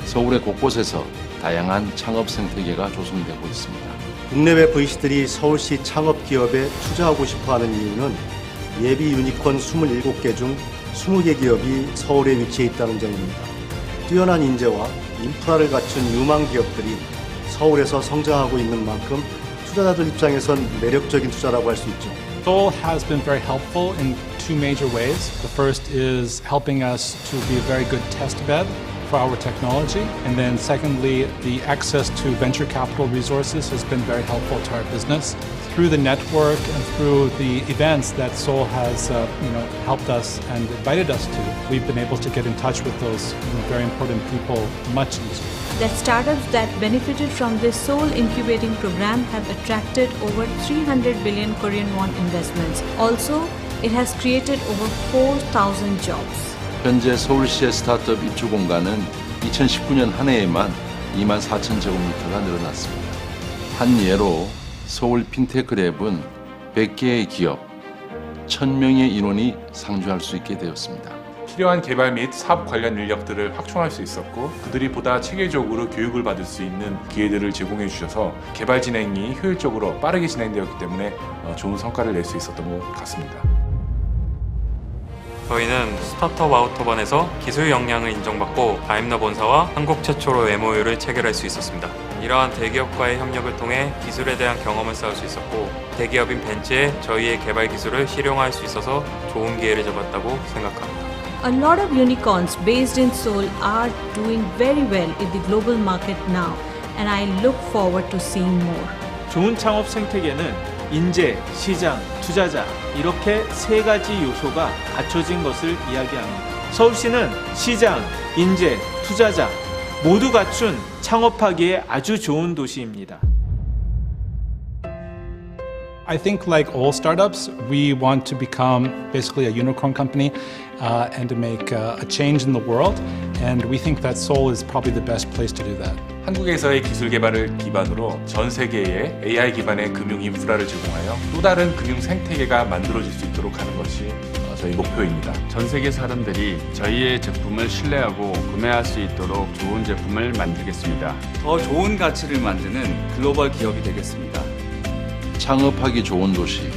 서울의 곳곳에서 다양한 창업 생태계가 조성되고 있습니다. 국내외 VC들이 서울시 창업 기업에 투자하고 싶어하는 이유는 예비 유니콘 27개 중 20개 기업이 서울에 위치해 있다는 점입니다. 뛰어난 인재와 인프라를 갖춘 유망 기업들이 서울에서 성장하고 있는 만큼 투자자들 입장에선 매력적인 투자라고 할 수 있죠. Seoul has been very helpful in two major ways. The first is helping us to be a very good test bed for our technology. And then secondly, the access to venture capital resources has been very helpful to our business. Through the network and through the events that Seoul has helped us and invited us to, we've been able to get in touch with those very important people much easier. That startups that benefited from this Seoul incubating program have attracted over 300 billion Korean won investments. Also, it has created over 4,000 jobs. 현재 서울시의 스타트업 입주 공간은 2019년 한 해에만 24,000제곱미터가 늘어났습니다. 한 예로 서울 핀테크 랩은 100개의 기업, 1,000명의 인원이 상주할 수 있게 되었습니다. 필요한 개발 및 사업 관련 인력들을 확충할 수 있었고 그들이 보다 체계적으로 교육을 받을 수 있는 기회들을 제공해 주셔서 개발 진행이 효율적으로 빠르게 진행되었기 때문에 좋은 성과를 낼 수 있었던 것 같습니다. 저희는 스타트업 아우터반에서 기술 역량을 인정받고 다임러 본사와 한국 최초로 MOU를 체결할 수 있었습니다. 이러한 대기업과의 협력을 통해 기술에 대한 경험을 쌓을 수 있었고 대기업인 벤츠에 저희의 개발 기술을 실용화할 수 있어서 좋은 기회를 잡았다고 생각합니다. A lot of unicorns based in Seoul are doing very well in the global market now, and I look forward to seeing more. 좋은 창업 생태계는 인재, 시장, 투자자 이렇게 세 가지 요소가 갖춰진 것을 이야기합니다. 서울시는 시장, 인재, 투자자 모두 갖춘 창업하기에 아주 좋은 도시입니다. I think like all startups, we want to become basically a unicorn company and to make a change in the world. And we think that Seoul is probably the best place to do that. 한국에서의 기술 개발을 기반으로 전 세계에 AI 기반의 금융 인프라를 제공하여 또 다른 금융 생태계가 만들어질 수 있도록 하는 것이 저희 목표입니다. 전 세계 사람들이 저희의 제품을 신뢰하고 구매할 수 있도록 좋은 제품을 만들겠습니다. 더 좋은 가치를 만드는 글로벌 기업이 되겠습니다. 창업하기 좋은 도시,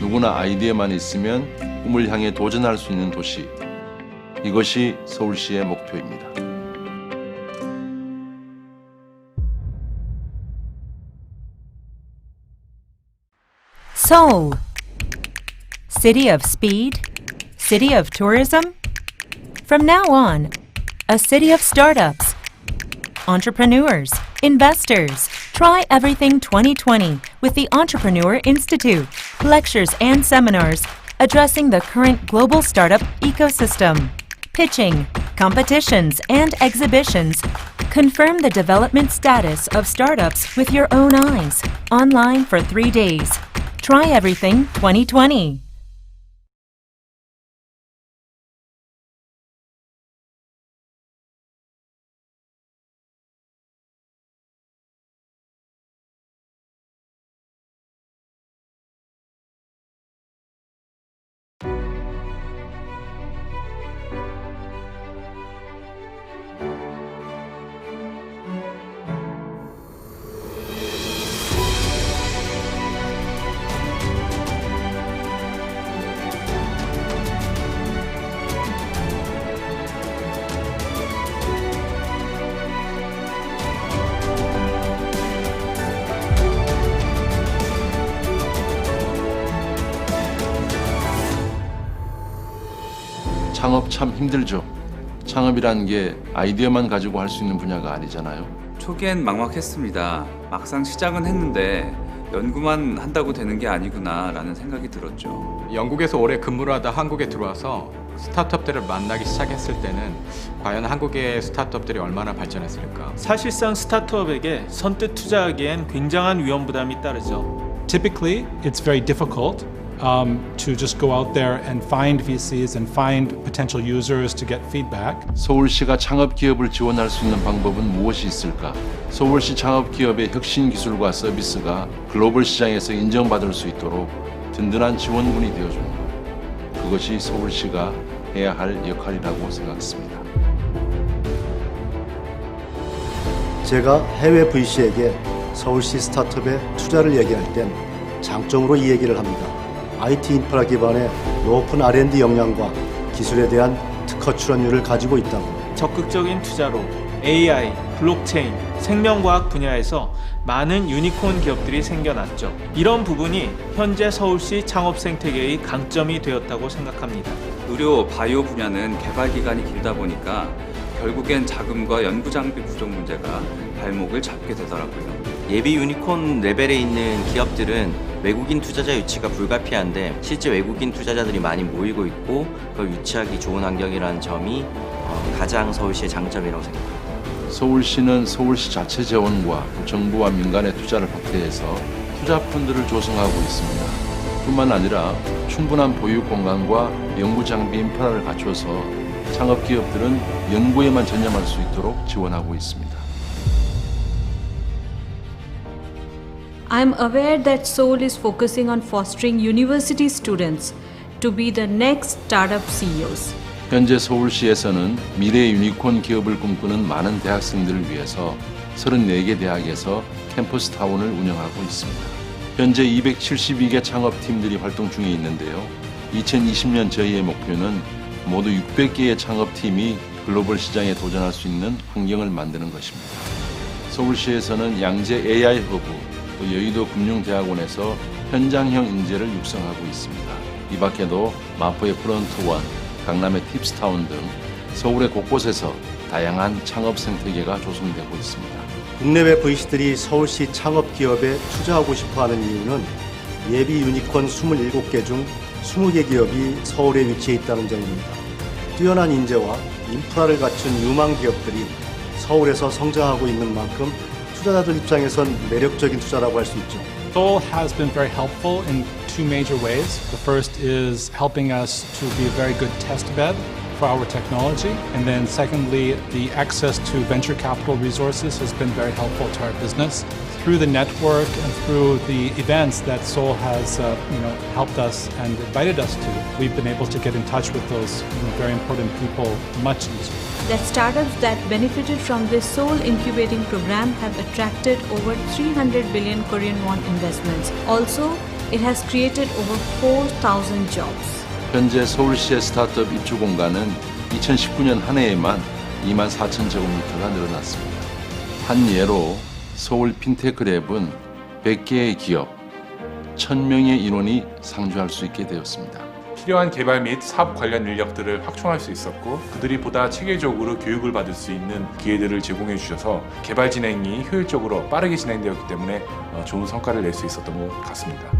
누구나 아이디어만 있으면 꿈을 향해 도전할 수 있는 도시. 이것이 서울시의 목표입니다. Seoul, city of speed, city of tourism. From now on, a city of startups, entrepreneurs, investors. Try Everything 2020 with the Entrepreneur Institute. Lectures and seminars addressing the current global startup ecosystem. Pitching, competitions, and exhibitions. Confirm the development status of startups with your own eyes. Online for 3 days. Try Everything 2020. 창업 참 힘들죠. 창업이란 게 아이디어만 가지고 할 수 있는 분야가 아니잖아요. 초기엔 막막했습니다. 막상 시작은 했는데 연구만 한다고 되는 게 아니구나 라는 생각이 들었죠. 영국에서 오래 근무를 하다 한국에 들어와서 스타트업들을 만나기 시작했을 때는 과연 한국의 스타트업들이 얼마나 발전했을까? 사실상 스타트업에게 선뜻 투자하기엔 굉장한 위험 부담이 따르죠. Typically, it's very difficult to just go out there and find VCs and find potential users to get feedback. 서울시가 창업 기업을 지원할 수 있는 방법은 무엇이 있을까? 서울시 창업 기업의 혁신 기술과 서비스가 글로벌 시장에서 인정받을 수 있도록 든든한 지원군이 되어주는 것. 그것이 서울시가 해야 할 역할이라고 생각했습니다. 제가 해외 VC에게 서울시 스타트업에 투자를 얘기할 땐 장점으로 이 얘기를 합니다. IT 인프라 기반의 높은 R&D 역량과 기술에 대한 특허 출원율을 가지고 있다고. 적극적인 투자로 AI, 블록체인, 생명과학 분야에서 많은 유니콘 기업들이 생겨났죠. 이런 부분이 현재 서울시 창업 생태계의 강점이 되었다고 생각합니다. 의료, 바이오 분야는 개발 기간이 길다 보니까 결국엔 자금과 연구 장비 부족 문제가 발목을 잡게 되더라고요. 예비 유니콘 레벨에 있는 기업들은 외국인 투자자 유치가 불가피한데 실제 외국인 투자자들이 많이 모이고 있고 그걸 유치하기 좋은 환경이라는 점이 가장 서울시의 장점이라고 생각합니다. 서울시는 서울시 자체 재원과 정부와 민간의 투자를 확대해서 투자펀드를 조성하고 있습니다. 뿐만 아니라 충분한 보유 공간과 연구 장비 인프라를 갖춰서 창업 기업들은 연구에만 전념할 수 있도록 지원하고 있습니다. I'm aware that Seoul is focusing on fostering university students to be the next startup CEOs. 현재 서울시에서는 미래 유니콘 기업을 꿈꾸는 많은 대학생들을 위해서 34개 대학에서 캠퍼스 타운을 운영하고 있습니다. 현재 272개 창업팀들이 활동 중에 있는데요. 2020년 저희의 목표는 모두 600개의 창업팀이 글로벌 시장에 도전할 수 있는 환경을 만드는 것입니다. 서울시에서는 양재 AI 허브, 또 여의도 금융대학원에서 현장형 인재를 육성하고 있습니다. 이 밖에도 마포의 프론트원, 강남의 팁스타운 등 서울의 곳곳에서 다양한 창업 생태계가 조성되고 있습니다. 국내외 VC들이 서울시 창업 기업에 투자하고 싶어하는 이유는 예비 유니콘 27개 중 20개 기업이 서울에 위치해 있다는 점입니다. 뛰어난 인재와 인프라를 갖춘 유망 기업들이 서울에서 성장하고 있는 만큼 투자자들 입장에선 매력적인 투자라고 할 수 있죠. Seoul has been very helpful in two major ways. The first is helping us to be a very good test bed for our technology. And then secondly, the access to venture capital resources has been very helpful to our business. Through the network and through the events that Seoul has helped us and invited us to, we've been able to get in touch with those very important people much easier. That startups that benefited from this Seoul incubating program have attracted over 300 billion Korean won investments. Also, it has created over 4,000 jobs. 현재 서울시의 스타트업 입주 공간은 2019년 한 해에만 24,000제곱미터가 늘어났습니다. 한 예로 서울 핀테크 랩은 100개의 기업, 1,000명의 인원이 상주할 수 있게 되었습니다. 필요한 개발 및 사업 관련 인력들을 확충할 수 있었고 그들이 보다 체계적으로 교육을 받을 수 있는 기회들을 제공해 주셔서 개발 진행이 효율적으로 빠르게 진행되었기 때문에 좋은 성과를 낼 수 있었던 것 같습니다.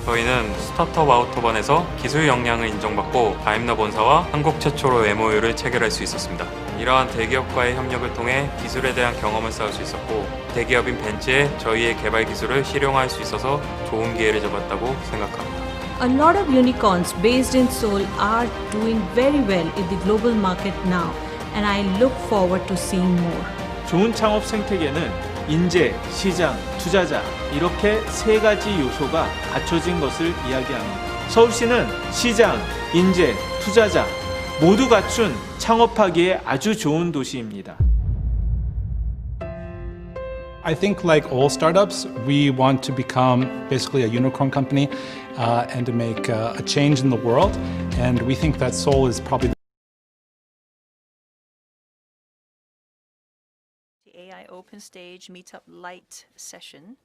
저희는 스타트업 아우터반에서 기술 역량을 인정받고 다임러 본사와 한국 최초로 MOU를 체결할 수 있었습니다. 이러한 대기업과의 협력을 통해 기술에 대한 경험을 쌓을 수 있었고 대기업인 벤츠에 저희의 개발 기술을 실용화할 수 있어서 좋은 기회를 잡았다고 생각합니다. A lot of unicorns based in Seoul are doing very well in the global market now, and I look forward to seeing more. 좋은 창업 생태계는 인재, 시장, 투자자 이렇게 세 가지 요소가 갖춰진 것을 이야기합니다. 서울시는 시장, 인재, 투자자 모두 갖춘 창업하기에 아주 좋은 도시입니다. I think like all startups, we want to become basically a unicorn company and to make a change in the world. And we think that Seoul is probably the AI Open Stage Meetup LITE session.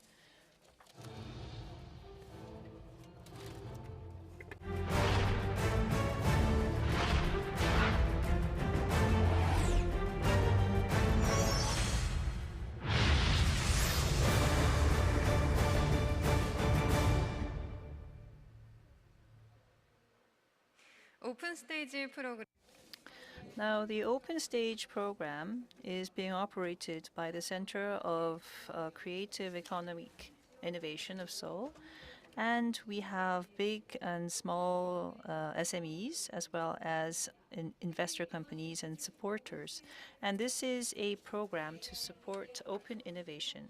오픈 스테이지 프로그램. Now, the Open Stage program is being operated by the Center of Creative Economic Innovation of Seoul. And we have big and small SMEs as well as investor companies and supporters. And this is a program to support open innovation.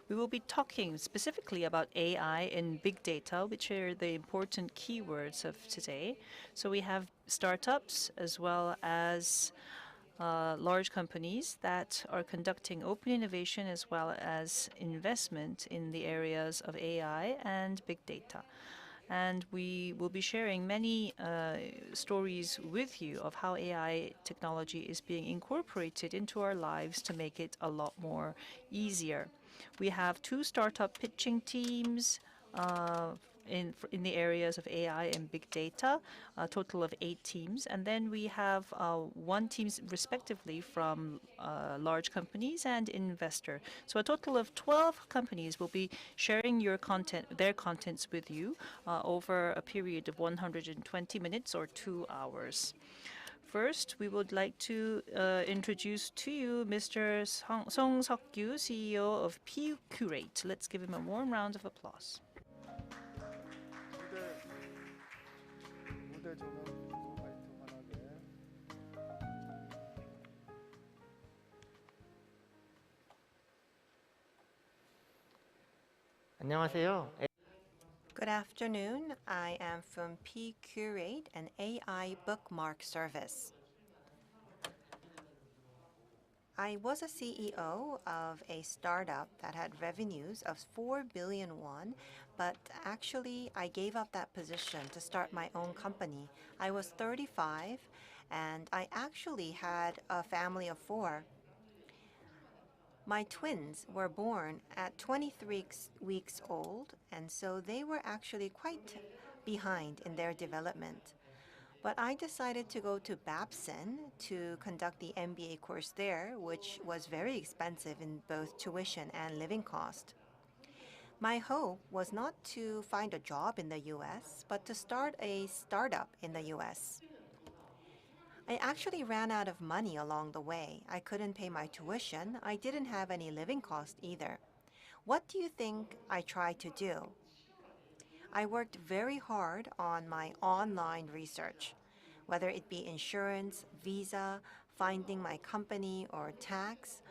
We will be talking specifically about AI and big data, which are the important keywords of today. So we have startups as well as large companies that are conducting open innovation as well as investment in the areas of AI and big data. And we will be sharing many stories with you of how AI technology is being incorporated into our lives to make it a lot more easier. We have 2 startup pitching teams in the areas of AI and big data, a total of 8 teams. And then we have 1 team respectively from large companies and investor. So a total of 12 companies will be sharing their contents with you over a period of 120 minutes or 2 hours. First, we would like to introduce to you Mr. Song Seok-gyu, CEO of P-Curate. Let's give him a warm round of applause. 안녕하세요. Good afternoon. I am from P-Curate, an AI bookmark service. I was a CEO of a startup that had revenues of 4 billion won, but actually I gave up that position to start my own company. I was 35 and I actually had a family of 4. My twins were born at 23 weeks old, and so they were actually quite behind in their development. But I decided to go to Babson to conduct the MBA course there, which was very expensive in both tuition and living cost. My hope was not to find a job in the US, but to start a startup in the US. I actually ran out of money along the way. I couldn't pay my tuition. I didn't have any living cost either. What do you think I tried to do? I worked very hard on my online research. whether it be insurance, visa, finding my company, or tax.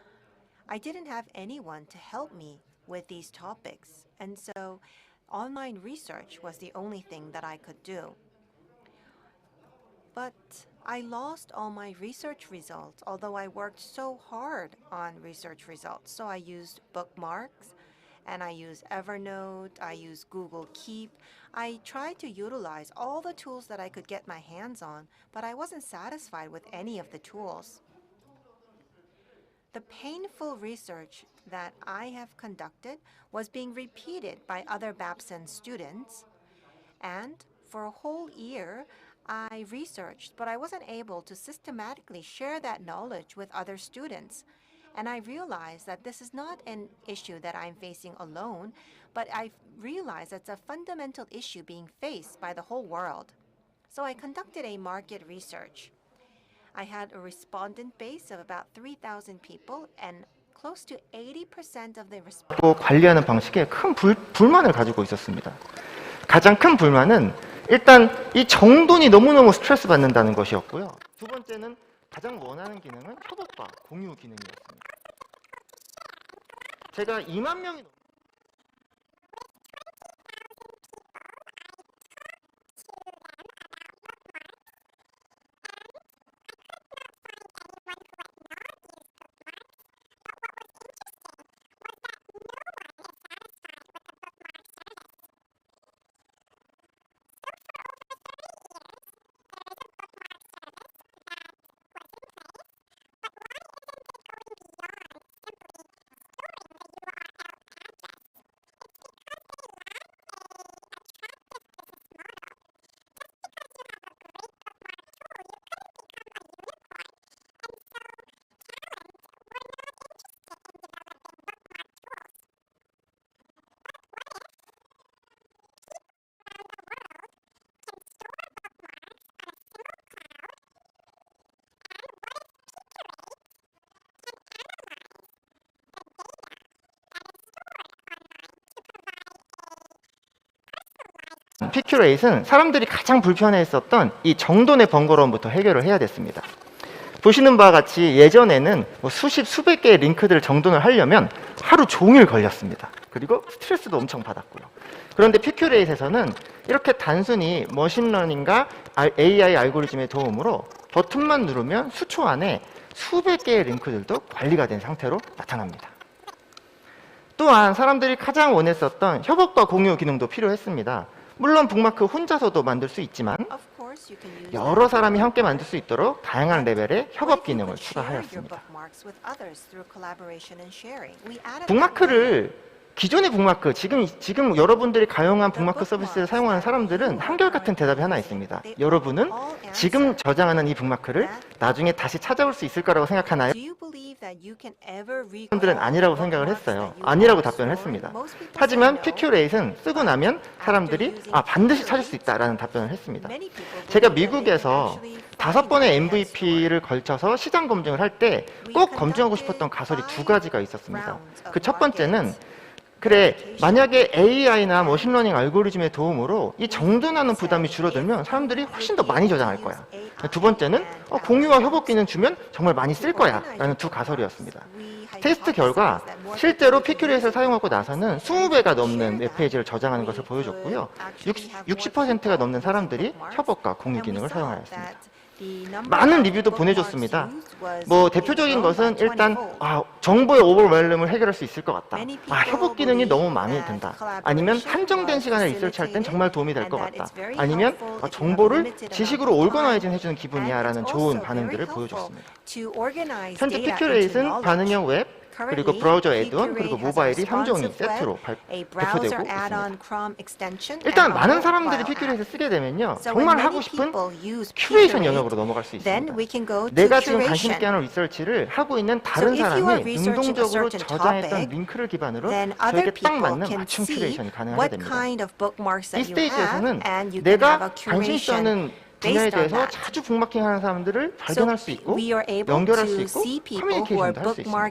I didn't have anyone to help me with these topics, and so online research was the only thing that I could do. But I lost all my research results, although I worked so hard on research results. So I used bookmarks, and I used Evernote, I used Google Keep. I tried to utilize all the tools that I could get my hands on, but I wasn't satisfied with any of the tools. The painful research that I have conducted was being repeated by other Babson students, and for a whole year, I researched, but I wasn't able to systematically share that knowledge with other students. And I realized that this is not an issue that I'm facing alone, but I realized it's a fundamental issue being faced by the whole world. So I conducted a market research. I had a respondent base of about 3,000 people, and close to 80% of the respondents 관리하는 방식에 큰 불만을 가지고 있었습니다. 가장 큰 불만은 일단 이 정돈이 너무너무 스트레스 받는다는 것이었고요. 두 번째는 가장 원하는 기능은 협업과 공유 기능이었습니다. 제가 2만 명이 피큐레이트는 사람들이 가장 불편해했었던 이 정돈의 번거로움부터 해결을 해야 됐습니다. 보시는 바와 같이 예전에는 수십, 수백 개의 링크들을 정돈을 하려면 하루 종일 걸렸습니다. 그리고 스트레스도 엄청 받았고요. 그런데 피큐레이트에서는 이렇게 단순히 머신러닝과 AI 알고리즘의 도움으로 버튼만 누르면 수초 안에 수백 개의 링크들도 관리가 된 상태로 나타납니다. 또한 사람들이 가장 원했었던 협업과 공유 기능도 필요했습니다. 물론 북마크 혼자서도 만들 수 있지만 여러 사람이 함께 만들 수 있도록 다양한 레벨의 협업 기능을 추가하였습니다. 북마크를 기존의 북마크, 지금 여러분들이 가용한 북마크 서비스를 사용하는 사람들은 한결같은 대답이 하나 있습니다. 여러분은 지금 저장하는 이 북마크를 나중에 다시 찾아올 수 있을 거라고 생각하나요? 사람들은 아니라고 생각을 했어요. 아니라고 답변을 했습니다. 하지만 피큐레이트는 쓰고 나면 사람들이 반드시 찾을 수 있다라는 답변을 했습니다. 제가 미국에서 5번의 MVP를 걸쳐서 시장 검증을 할 때 꼭 검증하고 싶었던 가설이 2가지가 있었습니다. 그 첫 번째는 그래, 만약에 AI나 머신러닝 알고리즘의 도움으로 이 정돈하는 부담이 줄어들면 사람들이 훨씬 더 많이 저장할 거야. 두 번째는 공유와 협업 기능 주면 정말 많이 쓸 거야 라는 2 가설이었습니다. 테스트 결과 실제로 피큐레이트를 사용하고 나서는 20배가 넘는 웹페이지를 저장하는 것을 보여줬고요. 60%가 넘는 사람들이 협업과 공유 기능을 사용하였습니다. 많은 리뷰도 보내줬습니다. 대표적인 것은 일단 정보의 오버웰름을 해결할 수 있을 것 같다. 협업 기능이 너무 마음에 든다. 아니면 한정된 시간을 리서치할 땐 정말 도움이 될 것 같다. 아니면 정보를 지식으로 올거나이징 해주는 기분이야 라는 좋은 반응들을 보여줬습니다. 현재 피큐레이트는 반응형 웹, 그리고 브라우저 애드온, 그리고 모바일이 3종이 세트로 배포되고 있습니다. 일단 많은 사람들이 피큐레이트를 쓰게 되면요, 정말 하고 싶은 큐레이션 영역으로 넘어갈 수 있습니다. 내가 지금 관심 있게 하는 리서치를 하고 있는 다른 사람이 능동적으로 저장했던 링크를 기반으로 저에게 딱 맞는 맞춤 큐레이션이 가능하게 됩니다. 이 스테이지에서는 내가 관심 있어하는 분야에 대해서 자주 북마킹하는 사람들을 발견할 수 있고 연결할 수 있고 커뮤니케이션도 할 수 있습니다.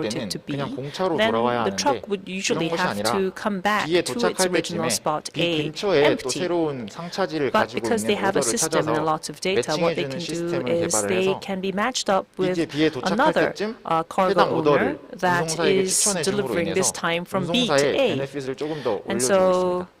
때는 it to B, 그냥 공차로 then 돌아와야 the 하는데 truck would usually 그런 것이 have 아니라 to come back B에 to its 도착할 original 때쯤에 spot B A 근처에 또 empty. 새로운 상차지를 But 가지고 because they 있는 have a 오더를 system and a 찾아서 lot of data, what they 매칭해주는 can do 시스템을 is 개발을 they 해서 can be matched up with 이제 B에 도착할 another 때쯤 cargo 해당 owner 오더를 that 운송사에게 is 추천해 줌으로 delivering this 인해서 time from B to 운송사의 A. 베네핏을 조금 더 And 올려주고 so 있습니다.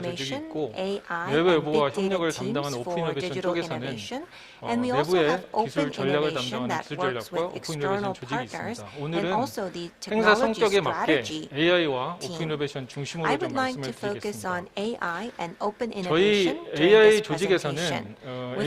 데이터 조직이 있고 내부와 협력을 담당하는 오픈 이노베이션 쪽에서는 내부의 기술 전략을 담당하는 기술 전략과 오픈 이노베이션 조직이 있습니다. 오늘은 행사 성격에 맞게 AI와 오픈 이노베이션 중심으로 좀 말씀을 드리겠습니다. 저희 AI 조직에서는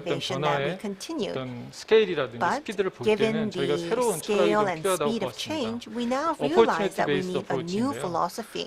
어떤 innovation that we 변화의 continued. 어떤 스케일이라든지 But 스피드를 볼 given 때는 저희가 the 새로운 철학이 scale 좀 and 필요하다고 speed of 보았습니다. change, we now realize that we Opportunity-based need a new approach인데요. philosophy.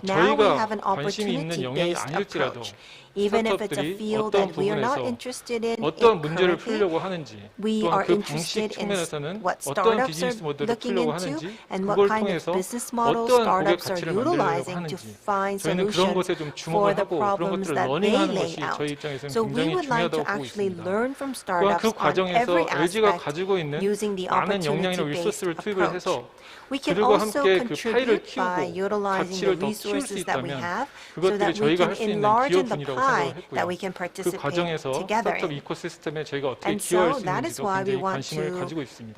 Now we have an 관심이 있는 영역이 opportunity-based 아닐지라도 approach. Even if it's a 스타트업들이 field 어떤 that we are not 부분에서 interested in 어떤 문제를 currently, 풀려고 하는지 we 또한 are 그 interested 방식 in 측면에서는 what 어떤 startups 비즈니스 are 모델을 looking 풀려고 into 하는지 and what 그걸 kind of 통해서 business model 어떠한 고객 startups are 가치를 만들려고 utilizing to 하는지 find 저희는 그런 solutions 것에 좀 for 주목을 the 하고 그런 problems 것들을 that they 러닝하는 lay 것이 out. 저희 입장에서는 So we 굉장히 would like to 중요하다고 보고 actually 있습니다. learn from 또한 startups 그 on 과정에서 every LG가 aspect 가지고 있는 using the 많은 역량이나 opportunity-based 리소스를 투입을 approach. 해서 We can 그들과 also 함께 그 파이를 contribute by 키우고 utilizing the 가치를 더 키울 수 resources that we 있다면 have so 그것들이 that we 저희가 can 할 수 있는 enlarge in the 기여분이라고 pie 생각을 that we 했고요. can 그 participate 과정에서 together 스타트업 in. 이코시스템에 저희가 어떻게 And 기여할 so 수 that is 있는지도 why we 굉장히 want 관심을 to 가지고 있습니다.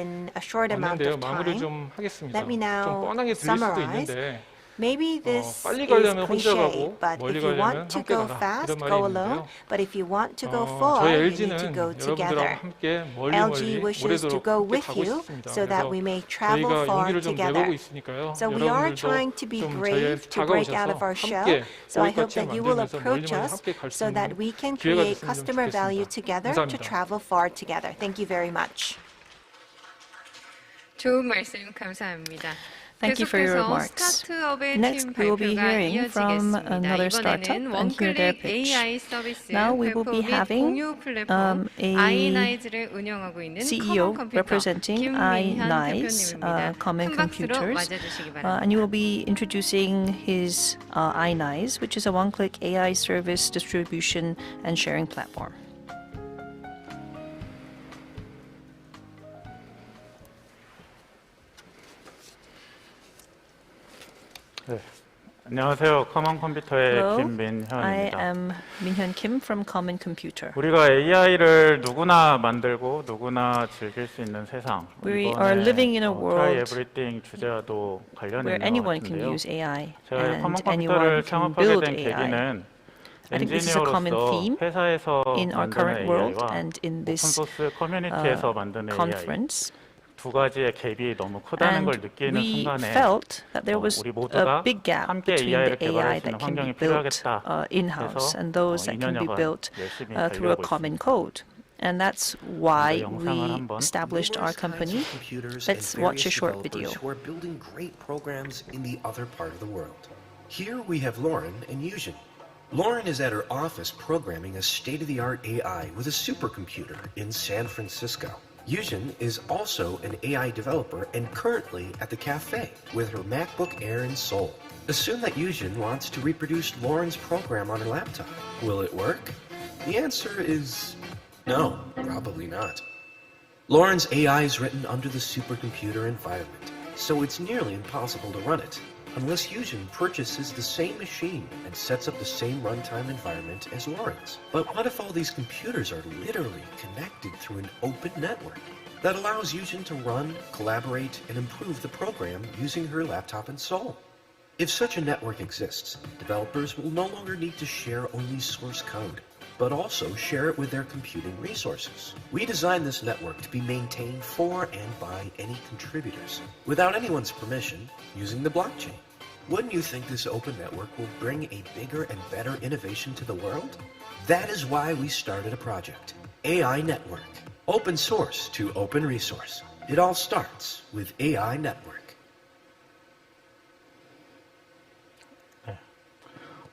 in a short amount 왔는데요. of 마무리 time. 좀 하겠습니다. Let me 좀 now 뻔하게 들릴 수도 summarize. 있는데 Maybe this 빨리 is 가려면 혼자 cliche, 가고 but 멀리 if you 가려면 want to 함께 go 가라 fast, 이런 말이 go 있는데요. alone. But if you want to go far, 저희 you need to LG는 go 여러분들하고 together. 함께 멀리 LG wishes to 오래도록 go 함께 with 가고 you 싶습니다. so that we may travel 저희가 far 용기를 좀 together. 내보고 있으니까요. So we are 여러분들도 trying to be 좀 brave 저희한테 to break out 다가오셔서 of our shell. 함께 So I hope 고객 가치 that you will 만들면서 approach 멀리 us 함께 갈 수 so that 있는 we can 기회가 create 됐으면 좀 customer value 좋겠습니다. together to 감사합니다. travel far together. Thank you very much. 좋은 말씀 감사합니다. Thank you for your 계속해서 remarks. 스타트업의 Next, 팀 we will be 발표가 hearing from 이어지겠습니다. another startup 이번에는 and hear their 원클릭 pitch. AI 서비스 Now we will be 배포 및 having 공유 플랫폼 a iNice를 운영하고 있는 CEO 커먼 컴퓨터 representing 김민현 iNice 대표님입니다. Common 큰 박수로 Computers, 맞아주시기 바랍니다. and you will be introducing his iNice, which is a one-click AI service distribution and sharing platform. 네, 안녕하세요. 커먼 컴퓨터의 Hello, I 김민현입니다. am Minhyun Kim from Common Computer. 우리가 AI를 누구나 만들고 누구나 즐길 수 있는 세상. We are living in a Try world Everything 주제와도 관련 where 있는 것 anyone can 같은데요. use AI 제가 and 커먼 anyone 컴퓨터를 can 창업하게 build 된 AI. 계기는 I think this is a common 엔지니어로서 theme 회사에서 in our 만드는 current world AI와 and in this 오픈소스 커뮤니티에서 만드는 AI conference. 두 가지의 갭이 너무 크다는 걸 And 느끼는 we 순간에 felt that there was 우리 a 모두가 big gap 함께 between AI를 the AI 개발할 수 있는 that can be 환경이 built 필요하겠다 in-house 해서 and those that can be 2년여간 built 열심히 through a 달려오고 common 있습니다. code. And that's why 영상을 we 한번 established our company. Let's watch a short video. Who are building great programs in the other part of the world. Here we have Lauren and Yujin. Lauren is at her office programming a state-of-the-art AI with a supercomputer in San Francisco. Yujin is also an AI developer and currently at the cafe with her MacBook Air in Seoul. Assume that Yujin wants to reproduce Lauren's program on her laptop. Will it work? The answer is no, probably not. Lauren's AI is written under the supercomputer environment, so it's nearly impossible to run it, unless Yujin purchases the same machine and sets up the same runtime environment as Lauren's. But what if all these computers are literally connected through an open network that allows Yujin to run, collaborate, and improve the program using her laptop in Seoul? If such a network exists, developers will no longer need to share only source code, but also share it with their computing resources. We designed this network to be maintained for and by any contributors, without anyone's permission, using the blockchain. Wouldn't you think this open network will bring a bigger and better innovation to the world? That is why we started a project, AI Network. Open source to open resource. It all starts with AI Network.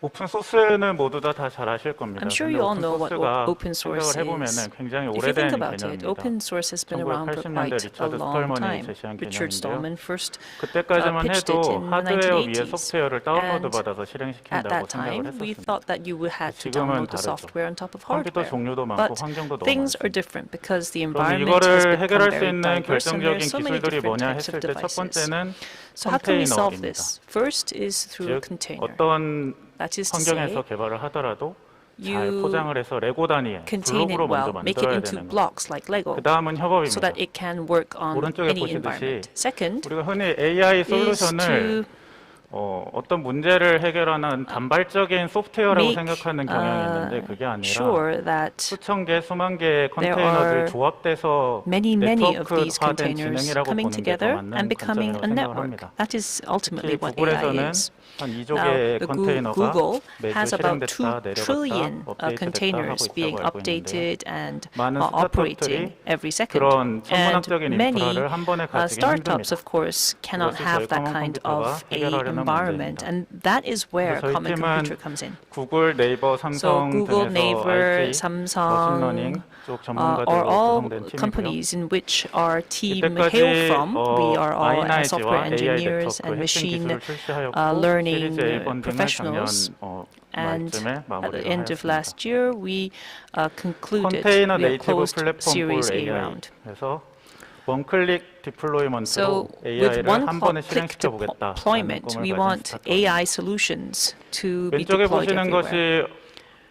오픈 소스는 모두 다 잘 아실 겁니다. I'm sure you all know what open source is. 굉장히 If you think 오래된 about it, open source has been around for quite a long time. Richard Stallman first 그때까지만 pitched 해도 it in the 하드웨어 위에 1980s. 소프트웨어를 다운로드 And 받아서 at 실행시킨다고 that 생각을 time, we 했었습니다. thought that you would have to 지금은 download the 다르죠. software on top of 컴퓨터 hardware. 종류도 많고 But 환경도 너무 things 많습니다. are different because the 그럼 environment has 이거를 become 해결할 수 very 있는 diverse and there are 결정적인 so many 기술들이 different 뭐냐 types 했을 of 때 첫 devices. 번째는 So how can we solve 컨테이너입니다. this? First is through a 즉 container. 어떤 That is to say, 환경에서 개발을 하더라도 잘 you 포장을 해서 레고 단위의 contain it 블록으로 well, 먼저 make it 만들어야 into 되는 거예요. blocks like Lego, 그 다음은 so 협업입니다. that it can work on 오른쪽에 any 보시듯이 environment. Second, 우리가 흔히 AI is 솔루션을 어떤 문제를 해결하는 단발적인 소프트웨어라고 make, 생각하는 경향이 있는데 그게 아니라 sure that 수천 개, 수만 개의 there 컨테이너들 are 조합돼서 many of these 네트워크화된 containers 진행이라고 coming 보는 게 더 together 맞는 and becoming a 관점이라고 생각을 network. 합니다. That is ultimately 특히 what AI 구글에서는 is. 한 2조 Now, 개의 the 컨테이너가 Google 매주 has about 실행됐다, 2 trillion 내려갔다, containers 업데이트됐다 being 하고 있다고 알고 있는데요. updated and 많은 operating 스타트업들이 every second. 그런 And 천문학적인 many 인프라를 한 번에 가지긴 startups, 힘듭니다. of course, cannot 그것이 have 저희 that 커먼 kind 컴퓨터가 of a 해결하려는 environment, 문제입니다. and that is where 저희 Common 팀은 Computer comes in. 구글, 네이버, So 삼성 Google, 등에서 Naver, IT, Samsung 머신러닝 쪽 are 전문가들로 all 구성된 팀이고요. companies in which our team 이때까지 hail from. We are all software 아이나이즈와 AI engineers 네트워크 and 핵심 machine 기술을 출시하였고 learning 시리즈 A 펀딩을 작년 professionals. And 말쯤에 at the 마무리를 end of 하였습니다. last year, we concluded, 컨테이너 we have 네이티브 closed 플랫폼 Series 볼 A AI round. 그래서 원클릭 디플로이먼트로 So with AI를 one 한 번에 click 실행시켜 보겠다. deployment, we want AI solutions to be 왼쪽에 deployed 보시는 everywhere. 것이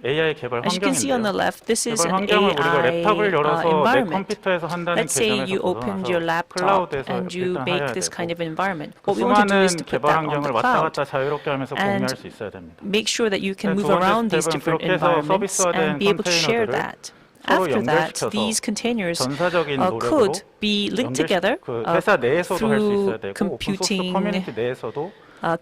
AI 개발 As you can see on the 환경인데요. left, this is 개발 an 환경을 우리가 AI 랩탑을 열어서 내 environment. 컴퓨터에서 한다는 Let's say you 개념에서 opened your 벗어나서 laptop 클라우드에서 and you 일단 make 해야 this 되고 kind of environment. What we want to do is 수많은 to put 개발 that on 환경을 the 왔다 cloud 갔다 자유롭게 하면서 and 공유할 수 있어야 됩니다. make sure that you can 두 move 번째 around these 스텝은 different 그렇게 해서 environments 서비스화된 and be able to share 컨테이너들을 that. 서로 After that, 연결시켜서 these containers 전사적인 노력으로 could be linked together 그 회사 내에서도 할 수 있어야 through 되고 오픈소스 computing 커뮤니티 내에서도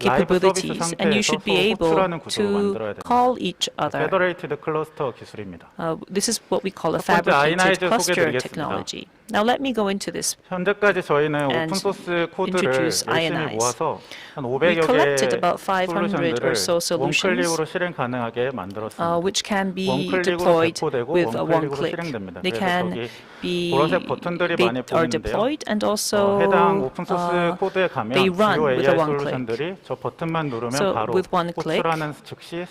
capabilities, and you should be able 호출하는 구조를 to 만들어야 됩니다. call each other. 페더레이티드 클러스터 기술입니다. This is what we call a 첫 번째 fabricated 아이나이즈 cluster 소개드리겠습니다. technology. Now let me go into this. 현재까지 저희는 and 오픈소스 코드를 introduce 열심히 INIs. 모아서 한 We 500여 collected 개의 about 500 or so 솔루션들을 solutions 원클릭으로 실행 가능하게 만들었습니다. which can be 원클릭으로 deployed 배포되고 with a one 원클릭으로 click. 실행됩니다. They 그래서 can 저기 be 보라색 버튼들이 they 많이 are 보이는데요. deployed and also 해당 오픈소스 코드에 가면 they run 주요 with a AI one click. 솔루션들이 저 버튼만 누르면 So 바로 with one click, 호출하는 즉시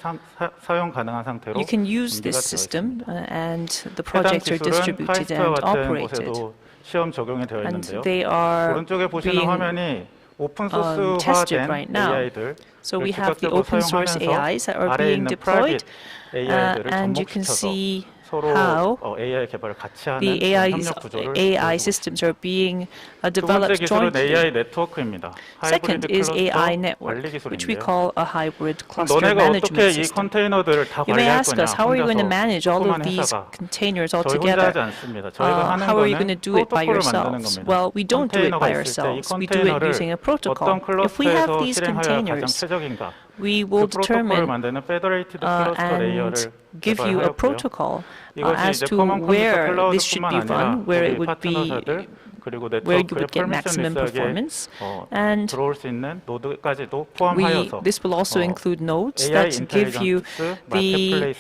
사용 가능한 상태로 You can use 준비가 this 되어 system 있습니다. and the 해당 projects are 기술은 distributed 카이스트와 and 같은 operated. 곳에도 시험 적용이 되어 And 있는데요. they are 오른쪽에 보시는 being 화면이 오픈소스화된 right now. AI들, So we have the open source AIs that are being deployed, and you can see how the AI systems are being developed jointly. Second is AI network, which we call a hybrid cluster management system. You may ask us, how are you going to manage all of these containers all together? How are you going to do it by yourselves? Well, we don't do it by ourselves. We do it using a protocol. If we have these containers, we will determine and give you a protocol as to where this should be run, where it would be, where you would get maximum performance, and this will also include nodes that give you the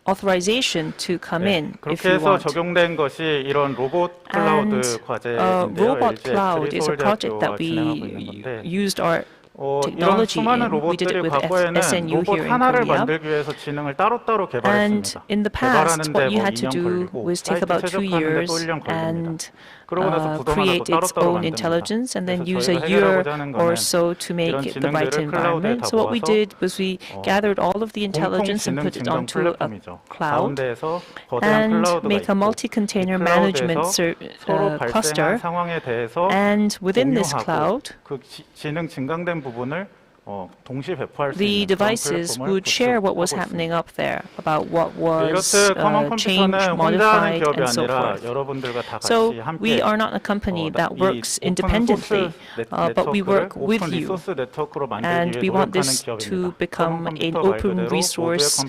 authorization to come in if you want. And Robot Cloud is a project that we used our technology in. We did it with SNU here in Korea. And in the past, what you had to do was take about 2 years and create its own intelligence, and then use a year or so to make it the right environment. So what we did was we gathered all of the intelligence and put it onto a cloud and make a multi-container management cluster. And within this cloud, the devices would share what was happening up there, about what was changed, modified, and so forth. So we are not a company that works independently, but we work with you. And we want this to become an open resource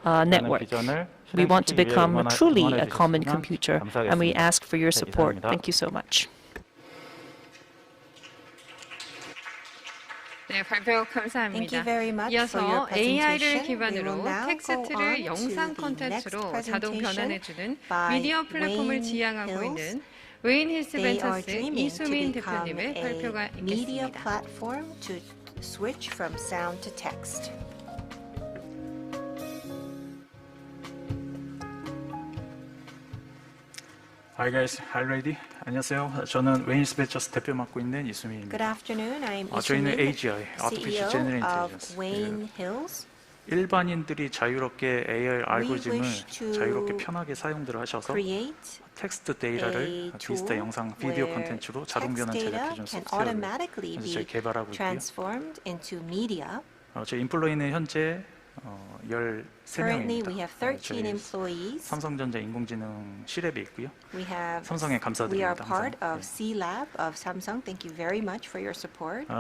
network. We want to become truly a common computer, and we ask for your support. Thank you so much. 네, 발표 감사합니다. 이어서 AI를 기반으로 텍스트를 영상 콘텐츠로 자동 변환해주는 미디어 플랫폼을 지향하고 있는 웨인 힐스 벤처스 이수민 대표님의 발표가 있겠습니다. Hi guys, hi ready? 안녕하세요. 저는 웨인스 벤처스 대표 맡고 있는 이수민입니다. Good afternoon. I'm 저희는 Isumin, AGI, Artificial CEO General of Intelligence. Wayne Hills. 일반인들이 자유롭게 AI 알고리즘을 자유롭게 편하게 사용들을 하셔서 텍스트 데이터를 디지털 영상, 비디오 콘텐츠로 자동 변환 제작해 준 소프트웨어를 현재 저희 개발하고 있고요. 저희 인플로이는 현재 13명입니다. 저희 삼성전자 인공지능 C랩에 있고요. 삼성에 감사드립니다.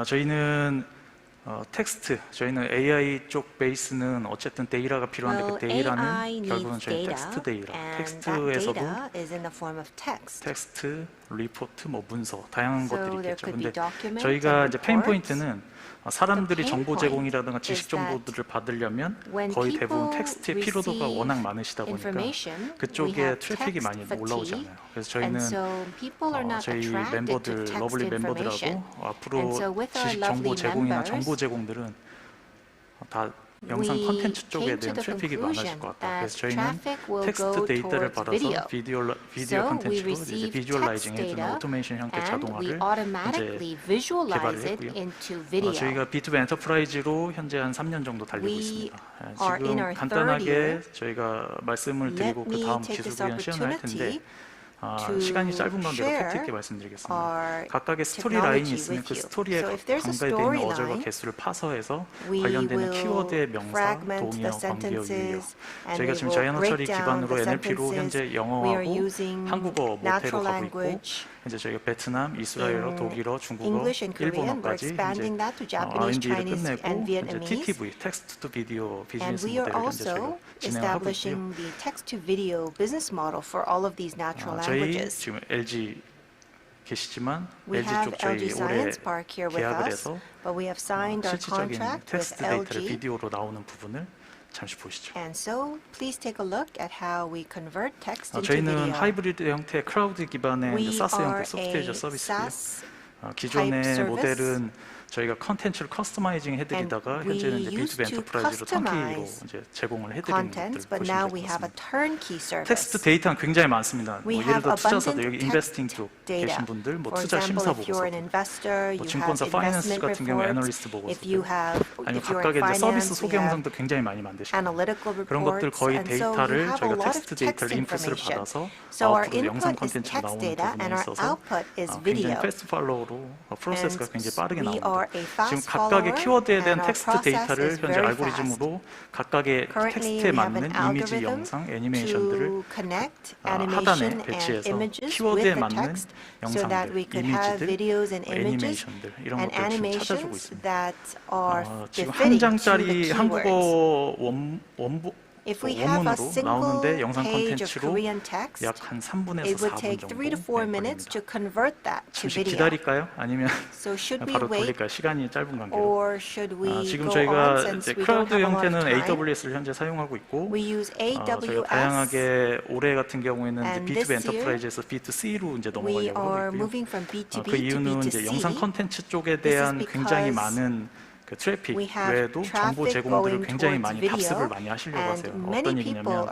저희는 텍스트, 저희는 AI 쪽 베이스는 어쨌든 데이터가 필요한데 그 데이터는 결국은 저희 텍스트 데이터, 텍스트에서도 텍스트, 리포트, 뭐 문서, 다양한 것들이 있겠죠. 근데 저희가 이제 페인 포인트는 사람들이 정보 제공이라든가 지식 정보들을 받으려면 거의 대부분 텍스트의 피로도가 워낙 많으시다 보니까 그쪽에 트래픽이 많이 올라오지 않아요. 그래서 저희는 저희 멤버들, 러블리 멤버들하고 앞으로 지식 정보 제공이나 정보 제공들은 다 영상 콘텐츠 쪽에 대한 트래픽이 많아질 것 같아요. 그래서 저희는 텍스트 데이터를 받아서 비디오 콘텐츠로 이제 비주얼라이징 해주는 오토메이션 형태 자동화를 이제 개발을 했고요. 저희가 B2B 엔터프라이즈로 현재 한 3년 정도 달리고 있습니다. 지금 간단하게 저희가 말씀을 드리고 그 다음 기술 구현 시연을 할 텐데 시간이 짧은 관계로 팩트 있게 말씀드리겠습니다. 각각의 스토리 라인이 있으면 그 스토리에 관계되어 있는 어절과 개수를 파서해서 관련되는 키워드의 명사, 동의어, 관계어, 유의어. 저희가 지금 자연어 처리 기반으로 NLP로 현재 영어하고 한국어 모태로 가고 있고 이제 저희가 베트남, 이스라엘어, 독일어, 중국어, 일본어까지 이제 R&D를 끝내고 이제 TTV, 텍스트 투 비디오 비즈니스 모델을 현재 저희가 진행하고 있고요. 저희 지금 LG 계시지만 LG 쪽 저희 올해 계약을 해서 실질적인 텍스트 데이터를 비디오로 나오는 부분을 잠시 보시죠. 저희는 하이브리드 형태의 클라우드 기반의 사스 형태 소프트웨어 서비스고요. 기존의 모델은 저희가 컨텐츠를 커스터마이징 해드리다가 현재는 이제 B2B 엔터프라이즈로 턴키로 이제 제공을 해드리는 것들 보시면 될 것 같습니다. 텍스트 데이터는 굉장히 많습니다. 뭐 예를 들어 투자사들 여기 인베스팅 쪽 계신 분들, 뭐 투자 심사 보고서, 뭐 증권사 파이낸스 같은 경우 애널리스트 보고서, 아니면 각각의 이제 서비스 소개 영상도 굉장히 많이 만드시고 그런 것들 거의 데이터를 저희가 텍스트 데이터를 인풋을 받아서 아웃풋으로 영상 콘텐츠가 나오는 부분에 있어서 굉장히 패스트 팔로우로 프로세스가 굉장히 빠르게 나옵니다. 지금 각각의 키워드에 대한 텍스트 데이터를 현재 알고리즘으로 각각의 텍스트에 맞는 이미지, 영상, 애니메이션들을 하단에 배치해서 키워드에 맞는 영상들, 이미지들, 애니메이션들 이런 것들을 지금 찾아주고 있습니다. 지금 한 장짜리 한국어 원문으로 나오는데 영상 콘텐츠로 약 한 3분에서 4분 정도 잠시 기다릴까요? 아니면 바로 돌릴까요? 시간이 짧은 관계로. 지금 저희가 이제 크라우드 형태는 AWS를 현재 사용하고 있고 저희가 다양하게 올해 같은 경우에는 이제 B2B 엔터프라이즈에서 B2C로 이제 넘어가려고 하고 있고요. 그 이유는 이제 영상 콘텐츠 쪽에 대한 굉장히 많은 그 트래픽 외에도 정보 제공들을 굉장히 많이 답습을 많이 하시려고 하세요. 어떤 얘기냐면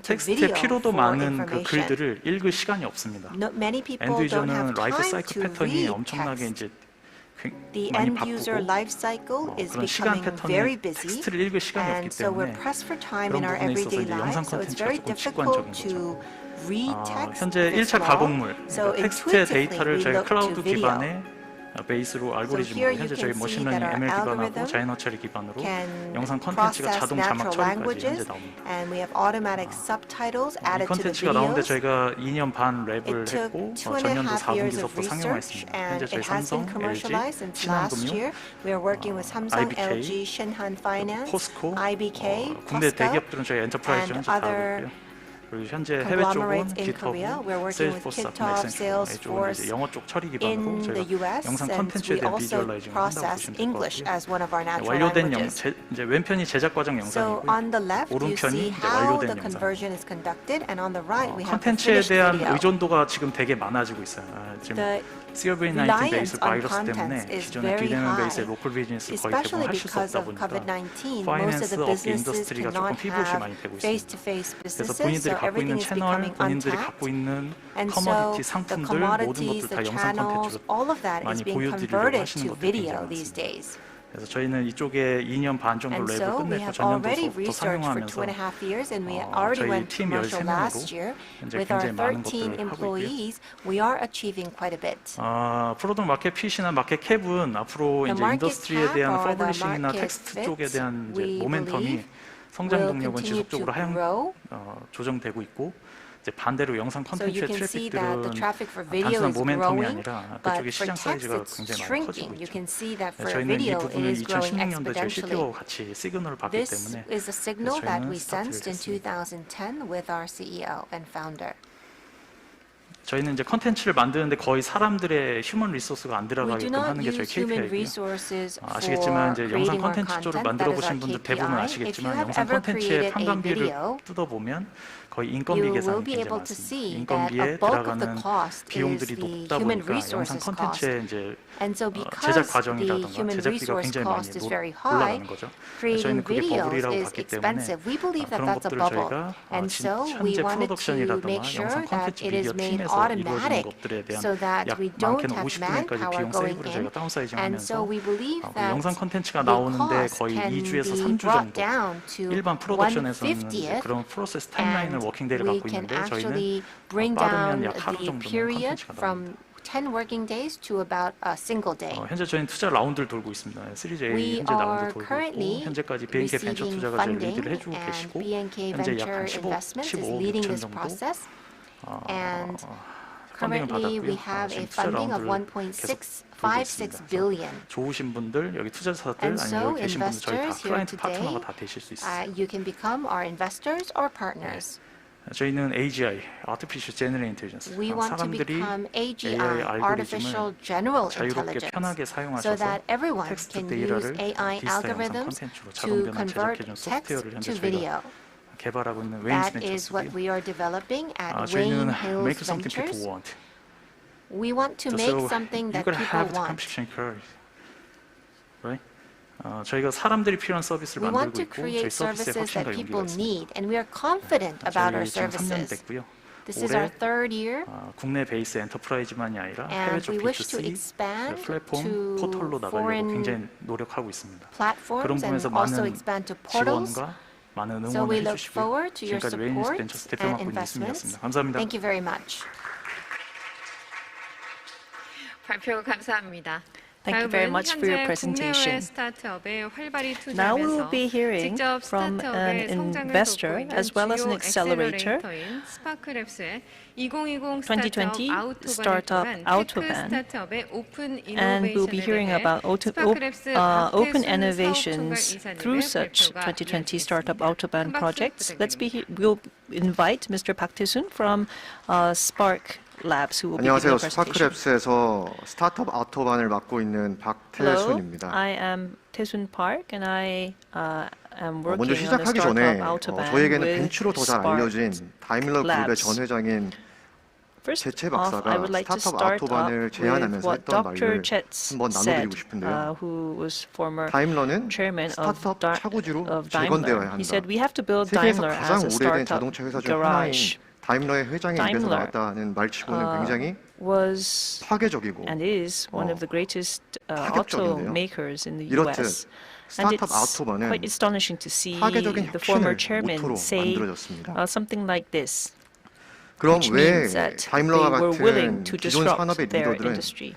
텍스트에 피로도 많은 그 글들을 읽을 시간이 없습니다. 엔드 유저는 라이프 사이클 패턴이 엄청나게 이제 많이 바쁘고 그런 시간 패턴이 텍스트를 읽을 시간이 없기 때문에 그런 부분에 있어서 이제 영상 콘텐츠가 조금 직관적인 거죠. 현재 1차 가공물, 그러니까 텍스트의 데이터를 저희가 클라우드 기반의 베이스로 알고리즘으로 현재 저희 머신러닝 ML 기반하고 자연어 처리 기반으로 영상 컨텐츠가 자동 자막 처리까지 현재 나옵니다. 이 컨텐츠가 나오는데 저희가 2년 반 랩을 했고 전년도 4분기서부터 상용화했습니다. 현재 저희 삼성, LG, 신한금융, IBK, 포스코, 국내 대기업들은 저희 엔터프라이즈 현재 다 하고 있고요. 그리고 현재 해외 쪽은 깃허브, 세일즈포스, 액센처 이쪽은 이제 영어 쪽 처리 기반으로 저희가 영상 콘텐츠에 대한 비주얼라이징을 한다고 보시면 될 것 같고요. 완료된 이제 왼편이 제작 과정 영상이고요. 오른편이 이제 완료된 영상. 콘텐츠에 대한 의존도가 지금 되게 많아지고 있어요. 지금 COVID-19 베이스 바이러스 때문에 기존의 비대면 베이스의 로컬 비즈니스 거의 대부분 하실 수 없다 보니까 파이낸스 업계 인더스트리가 조금 피봇이 많이 되고 있습니다. 그래서 본인들이 갖고 있는 채널, 본인들이 갖고 있는 커머디티 상품들 모든 것들 다 영상 콘텐츠로 많이 보여드리려고 하시는 것들이 굉장히 많습니다. 그래서 저희는 이쪽에 2년 반 정도 랩을 끝내고 전년도부터 상용화하면서 저희 팀 13명으로 현재 굉장히 많은 것들을 하고 있고요. 프로덕트 마켓 핏이나 마켓 캡은 앞으로 이제 인더스트리에 대한 퍼블리싱이나 텍스트 쪽에 대한 이제 모멘텀이 성장 동력은 지속적으로 조정되고 있고 이제 반대로 영상 콘텐츠의 트래픽들은 단순한 모멘텀이 아니라 그쪽의 시장 사이즈가 굉장히 많이 커지고 있죠. 저희는 이 부분을 2016년도에 저희 CTO와 같이 시그널을 받기 때문에 저희는 스타트를 저희는 이제 컨텐츠를 만드는데 거의 사람들의 휴먼 리소스가 안 들어가게끔 하는 게 저희 KPI고요. 아시겠지만 이제 영상 컨텐츠 쪽을 만들어 보신 분들 대부분 아시겠지만 영상 컨텐츠의 판관비를 뜯어보면 거의 인건비 계산이 굉장히 많습니다. 인건비에 들어가는 비용들이 높다 보니까 영상 컨텐츠의 이제 제작 과정이라든가 제작비가 굉장히 많이 올라가는 거죠. 저희는 그게 버블이라고 봤기 때문에 그런 것들을 저희가 현재 프로덕션이라든가 영상 컨텐츠 미디어 팀에서 이루어지는 것들에 대한 약 많게는 50%까지 비용 세이브를 저희가 다운사이징하면서 영상 컨텐츠가 나오는데 거의 2주에서 3주 정도 일반 프로덕션에서는 이제 그런 프로세스 타임라인을 워킹데이를 갖고 있는데 저희는 빠르면 약 하루 정도면 컨텐츠가 나옵니다. 10 working days to about a single day. 현재 저희는 투자 라운드를 돌고 있습니다. 시리즈 A 현재 라운드 돌고 있고 현재까지 BNK 벤처 투자가 저희 리드를 해주고 계시고 현재 약 한 15억 6천 정도 펀딩을 받았고요. 지금 투자 라운드를 계속 돌고 있습니다. 좋으신 분들 여기 투자자들 아니면 여기 계신 분들 저희 다 클라이언트 파트너가 다 되실 수 있습니다. You can become our investors or partners. 저희는 AGI, Artificial General Intelligence, 사람들이 AI 알고리즘을 자유롭게 편하게 사용하셔서 텍스트 데이터를 디지털 영상 콘텐츠로 자동변화 제작해준 소프트웨어를 현재 저희가 개발하고 있는 웨인스 벤처스고요. 저희는 Make Something People Want. We want to make something that people want. right? 저희가 사람들이 필요한 서비스를 We want 만들고 to 있고 저희 create 서비스에 services 확신과 that 용기가 people 있습니다. need, and we are confident about our 저희 지금 3년 services. 됐고요. This is our 올해 third year, 국내 베이스 엔터프라이즈만이 아니라 해외적 and we wish to B2C expand 플랫폼 to 포털로 나가려고 foreign 굉장히 노력하고 있습니다. 그런 platforms and 부분에서 also 많은 expand to portals. 지원과 많은 So we 응원을 look 해주시고요. forward to your 지금까지 웨이니스 support 벤처스 대표 and 맡고 있는 investments. 이승민이었습니다. 감사합니다. Thank you very much. 발표 감사합니다. Thank you very much for your presentation. Now we will be hearing from an investor as well as an accelerator, 2020 Startup Autobahn, and we'll be hearing about open innovations through such 2020 Startup Autobahn projects. We'll invite Mr. Park Tae-soon from Spark Labs, who will be giving 안녕하세요. a presentation. 스파크랩스에서 스타트업 아토반을 맡고 있는 Hello, 박태순입니다. I am Tae-soon Park, and I am working 먼저 on a 시작하기 startup 전에 autobahn 저에게는 with 벤츠로 더 잘 Spark 알려진 다임러 그룹의 Labs. 전 회장인 First 제체 off, I 박사가 would like to 스타트업 start 아토반을 with 제안하면서 what 했던 Dr. 말을 Chet's 한번 said, 나눠드리고 싶은데요. who was former 다임러는 chairman of 스타트업 차고지로 Daimler. 재건되어야 한다. He said we have to build 세계에서 Daimler 가장 as a 오래된 startup 자동차 회사 중 하나인 garage. 다임러의 회장의 입에서 Daimler, 나왔다는 말치고는 굉장히 was 파괴적이고 and is one of the greatest 파격적인데요. automakers in the 이렇듯 US. And 스타트업 it's 아토반은 quite astonishing to see 파괴적인 the former 혁신을 chairman 모토로 say 만들어졌습니다. something like this. 그럼 which 왜 means that 다임러와 they were willing 같은 to 기존 disrupt 산업의 their 리더들은 industry.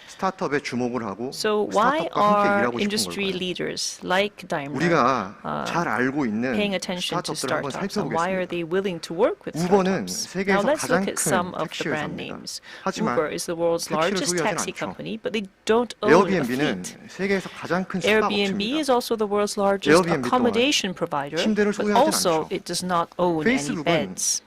스타트업에 주목을 하고 So why 스타트업과 함께 are 일하고 싶은 industry 걸까요? leaders like Daimler 우리가 잘 알고 있는 paying attention to 스타트업들을 한번 startups, and why are 살펴보겠습니다. they willing to work with 우버는 startups? Now 세계에서 let's 가장 look at 큰 some of the 택시 brand 회사입니다. names. 하지만 Uber is the world's 택시를 largest 소유하진 taxi 않죠. company, but they don't own a 에어비앤비는 fleet. 세계에서 가장 큰 숙박 Airbnb 업체입니다. is also the world's largest 에어비앤비 accommodation provider, 침대를 but 소유하진 also 않죠. it does not own any 페이스북은 beds.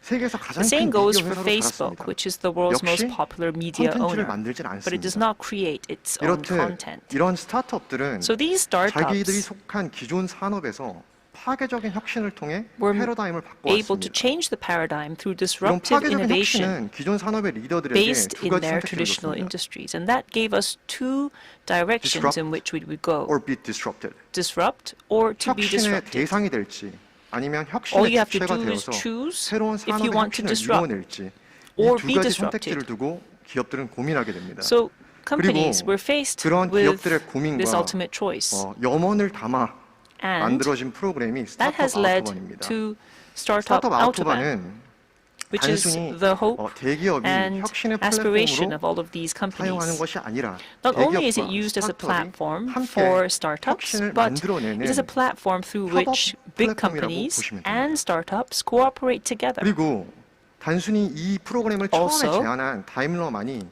세계에서 가장 The same 큰 goes 미디어 for 회사로 Facebook, 자랐습니다. which is the world's most 역시 popular media 콘텐츠를 owner, 만들진 but it does 않습니다. not create its own 이렇듯 content. 이런 스타트업들은 So these 자기들이 startups 속한 기존 산업에서 파괴적인 혁신을 통해 were 패러다임을 able to 바꿔왔습니다. change the paradigm through 이런 disruptive 파괴적인 innovation 혁신은 기존 산업의 리더들에게 based 두 in 가지 their 선택지를 traditional 줬습니다. industries. And that gave us two directions in which we would go. or be disrupted. Disrupt or to be 혁신의 disrupted. 대상이 될지 아니면 All 혁신의 you have to 주체가 do is 되어서 choose 새로운 if you 산업의 want to 혁신을 disrupt 이루어낼지 or 이 두 be 가지 disrupted. 선택지를 두고 기업들은 고민하게 됩니다. So 그리고 companies were faced 그런 with 기업들의 this 고민과 ultimate choice. 염원을 담아 And 만들어진 프로그램이 that has 스타트업 led 아토반입니다. to Startup 스타트업 Autobahn, 아토반은 which is 단순히 the hope 대기업이 and 혁신의 aspiration of 플랫폼으로 all of these 사용하는 companies. 것이 아니라 Not only is it 대기업과 used as a 스타트업이 platform 함께 for startups, 혁신을 but 만들어내는 it is a platform through 협업 which big 플랫폼이라고 companies 보시면 됩니다. and startups cooperate together. 그리고 단순히 이 프로그램을 처음에 Also, 제안한 다임러만이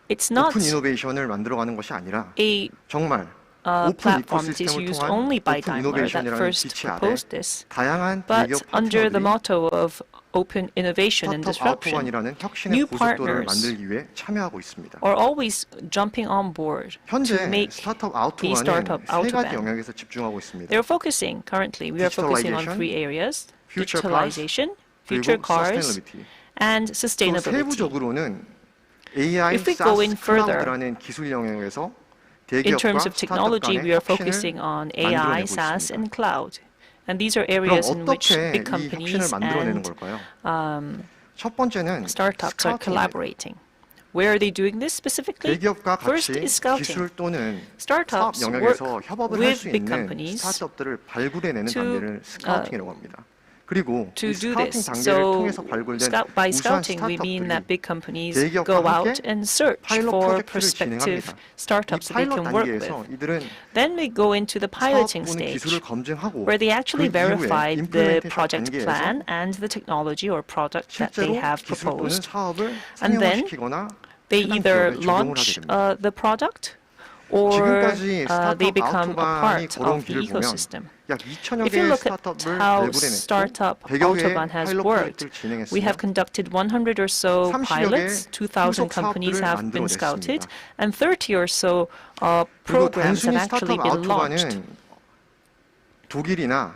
It's not 오픈 이노베이션을 만들어가는 것이 아니라 a 정말 오픈 platform that is 이코시스템을 used 통한 only by 오픈 Daimler that 이노베이션이라는 first 빛이 아래 proposed this, 다양한 but 대기업 under the 파트너들이 motto of open innovation and 스타트업 disruption, 아토반이라는 혁신의 new 고속도로를 partners 만들기 위해 참여하고 있습니다. are always jumping on board to 현재 make 스타트업 the startup 아토반은 세 가지 autobahn. 영역에서 집중하고 있습니다. They're focusing currently. We are focusing on three areas: future cars, digitalization, future 그리고 cars, sustainability. and 또 sustainability. 세부적으로는 AI, If we go in SaaS, further, 클라우드라는 기술 영역에서 in terms 대기업과 of technology, 스타트업 we are 간의 focusing 혁신을 on AI, 만들어내고 SaaS, 있습니다. and cloud. And these are 그럼 areas in which 어떻게 big 이 혁신을 companies 만들어내는 and 걸까요? 첫 번째는 startups are 스카우팅입니다. collaborating. Where are they doing this specifically? 대기업과 First 같이 is scouting. 기술 또는 사업 Startups 영역에서 work 협업을 할 with 수 big 있는 companies 스타트업들을 발굴해내는 to, 단계를 스카우팅이라고 합니다. 그리고 to 이 do 스카우팅 this. 단계를 So 통해서 발굴된 by 우수한 scouting, we mean that 스타트업들이 big companies 대기업과 go 함께 out and search 파일럿 for 프로젝트를 prospective 진행합니다. startups 이 that they 파일럿 can work 단계에서 with. 이들은 Then we go into the 사업 piloting 또는 stage, 기술을 검증하고 where they actually 그 이후에 verified the 임플리멘테이션 project 단계에서 plan and the technology or product that 실제로 they have 기술 또는 proposed. 사업을 And then 상용화시키거나 they 해당 either 기업에 적용을 하게 launch 됩니다. the product or 지금까지 they 스타트업 become a 아토반이 part 걸어온 of the 길을 보면 ecosystem. 약 2천여 If you 개의 look at 스타트업을 how 발굴해냈고 Startup 100여 개의 Autobahn has 파일럿 worked, 프로젝트를 진행했으며 we have conducted 100 or so 30여 pilots, 개의 2,000 후속 companies 사업들을 have been scouted, 만들어냈습니다. and 30 or so 그리고 programs have 단순히 actually 스타트업 been launched. 아토반은 독일이나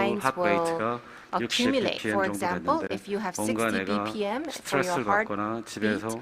lines will 하트레이트가 60 accumulate. bpm For 정도 example, 됐는데 if you have 뭔가 60 내가 BPM for your 스트레스를 받거나 heartbeat, 집에서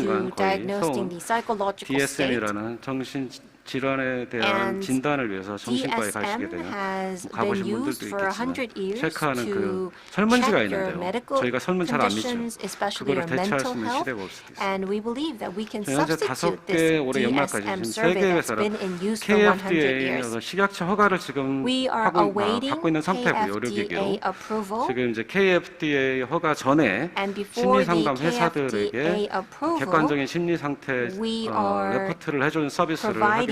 10년간 거의 diagnosing the psychological state. DSM이라는 정신 질환에 대한 진단을 위해서 정신과에 가시게 되면 가보신 분들도 있겠지만 체크하는 그 설문지가 있는데요. 저희가 설문 잘 안 믿죠. 그거를 대체할 수 있는 시대가 올 수도 있습니다. 현재 5개 올해 연말까지 지금 3개 회사랑 KFDA 식약처 허가를 지금 받고 있는 상태고요. 의료기기로 지금 이제 KFDA 허가 전에 심리상담 회사들에게 객관적인 심리 상태 레포트를 해주는 서비스를 하기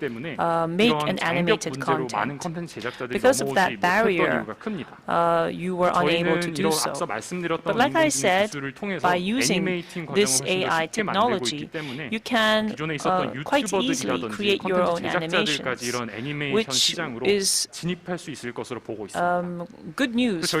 make an animated content. Because of that barrier, you were unable to do so. But like I said, by using this AI technology, you can quite easily create your own animations, which is good news for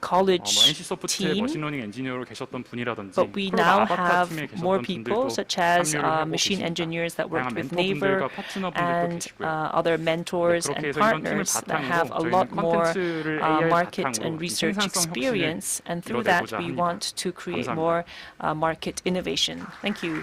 college NC소프트의 team, 머신러닝 엔지니어로 계셨던 분이라든지 but we 프로다 now 아바타 have 팀에 more 계셨던 people, 분들도 such as 참여를 하고 machine 계십니다. engineers that worked 다양한 with 멘토분들과 Naver 파트너분들도 and 계시고요. other mentors 그렇게 and 해서 이런 팀을 partners that have a 바탕으로 lot 저희는 more 콘텐츠를 AI market 바탕으로 and research 생산성 혁신을 experience, and through that 이뤄내고자 we 합니다. want to create 감사합니다. more market innovation. Thank you.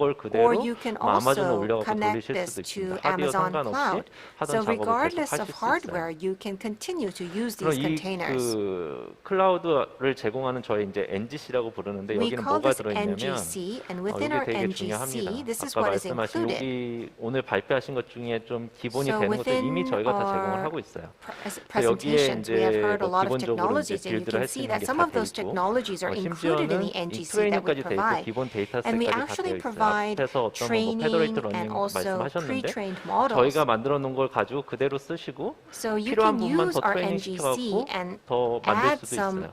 그걸 Or 그대로 you can 아마존에 also 올려갖고 connect 돌리실 this 수도 to 있습니다. 하드웨어 Amazon 상관없이 Cloud. 하던 So 작업을 계속 regardless 하실 of 수 있어요. hardware, you can continue to use these 그럼 containers. 그 클라우드를 제공하는 저희 이제 NGC라고 부르는데 We 여기는 call 뭐가 this 들어있냐면 NGC, and within our 이게 되게 NGC, 중요합니다. this is 아까 what is 말씀하신 included. 여기 오늘 발표하신 것 중에 좀 기본이 So 되는 것들 이미 within 저희가 다 제공을 our 하고 있어요. presentations, we have heard a lot of 기본적으로 이제 technologies, and you 빌드를 can 할 수 see 있는 that 게 some 다 of 돼 those 있고 technologies are included in the 심지어는 NGC that we 트레이닝까지 돼 있고 provide. 기본 데이터 And we 셋까지 다 되어 actually 있어요. provide 앞에서 어떤 뭐 training 페더레이트 and 러닝 also 말씀하셨는데 pre-trained models. 저희가 만들어 놓은 걸 가지고 그대로 쓰시고 So you 필요한 can 부분만 use 더 our 트레이닝 NGC 시켜갖고 and 더 만들 add 수도 some 있어요.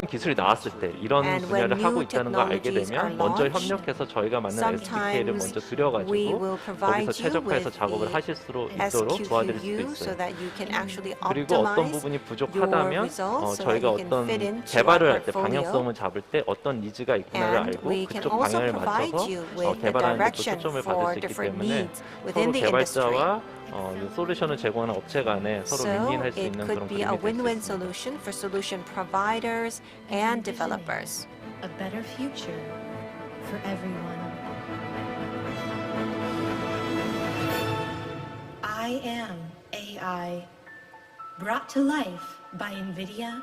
새로운 기술이 나왔을 때 이런 분야를 하고 있다는 걸 알게 되면 먼저 협력해서 저희가 맞는 SDK를 먼저 드려가지고 거기서 최적화해서 작업을 하실 수 있도록 도와드릴 수도 있어요. 그리고 어떤 부분이 부족하다면 저희가 어떤 개발을 할 때 방향성을 잡을 때 어떤 니즈가 있구나를 알고 그쪽 방향을 맞춰서 개발하는 데 또 초점을 받을 수 있기 때문에 서로 개발자와 이 솔루션을 제공하는 업체 간에 서로 윈윈할 수 있는 그런 be a win-win solution for solution providers and developers. A better future for everyone. I am AI, brought to life by NVIDIA.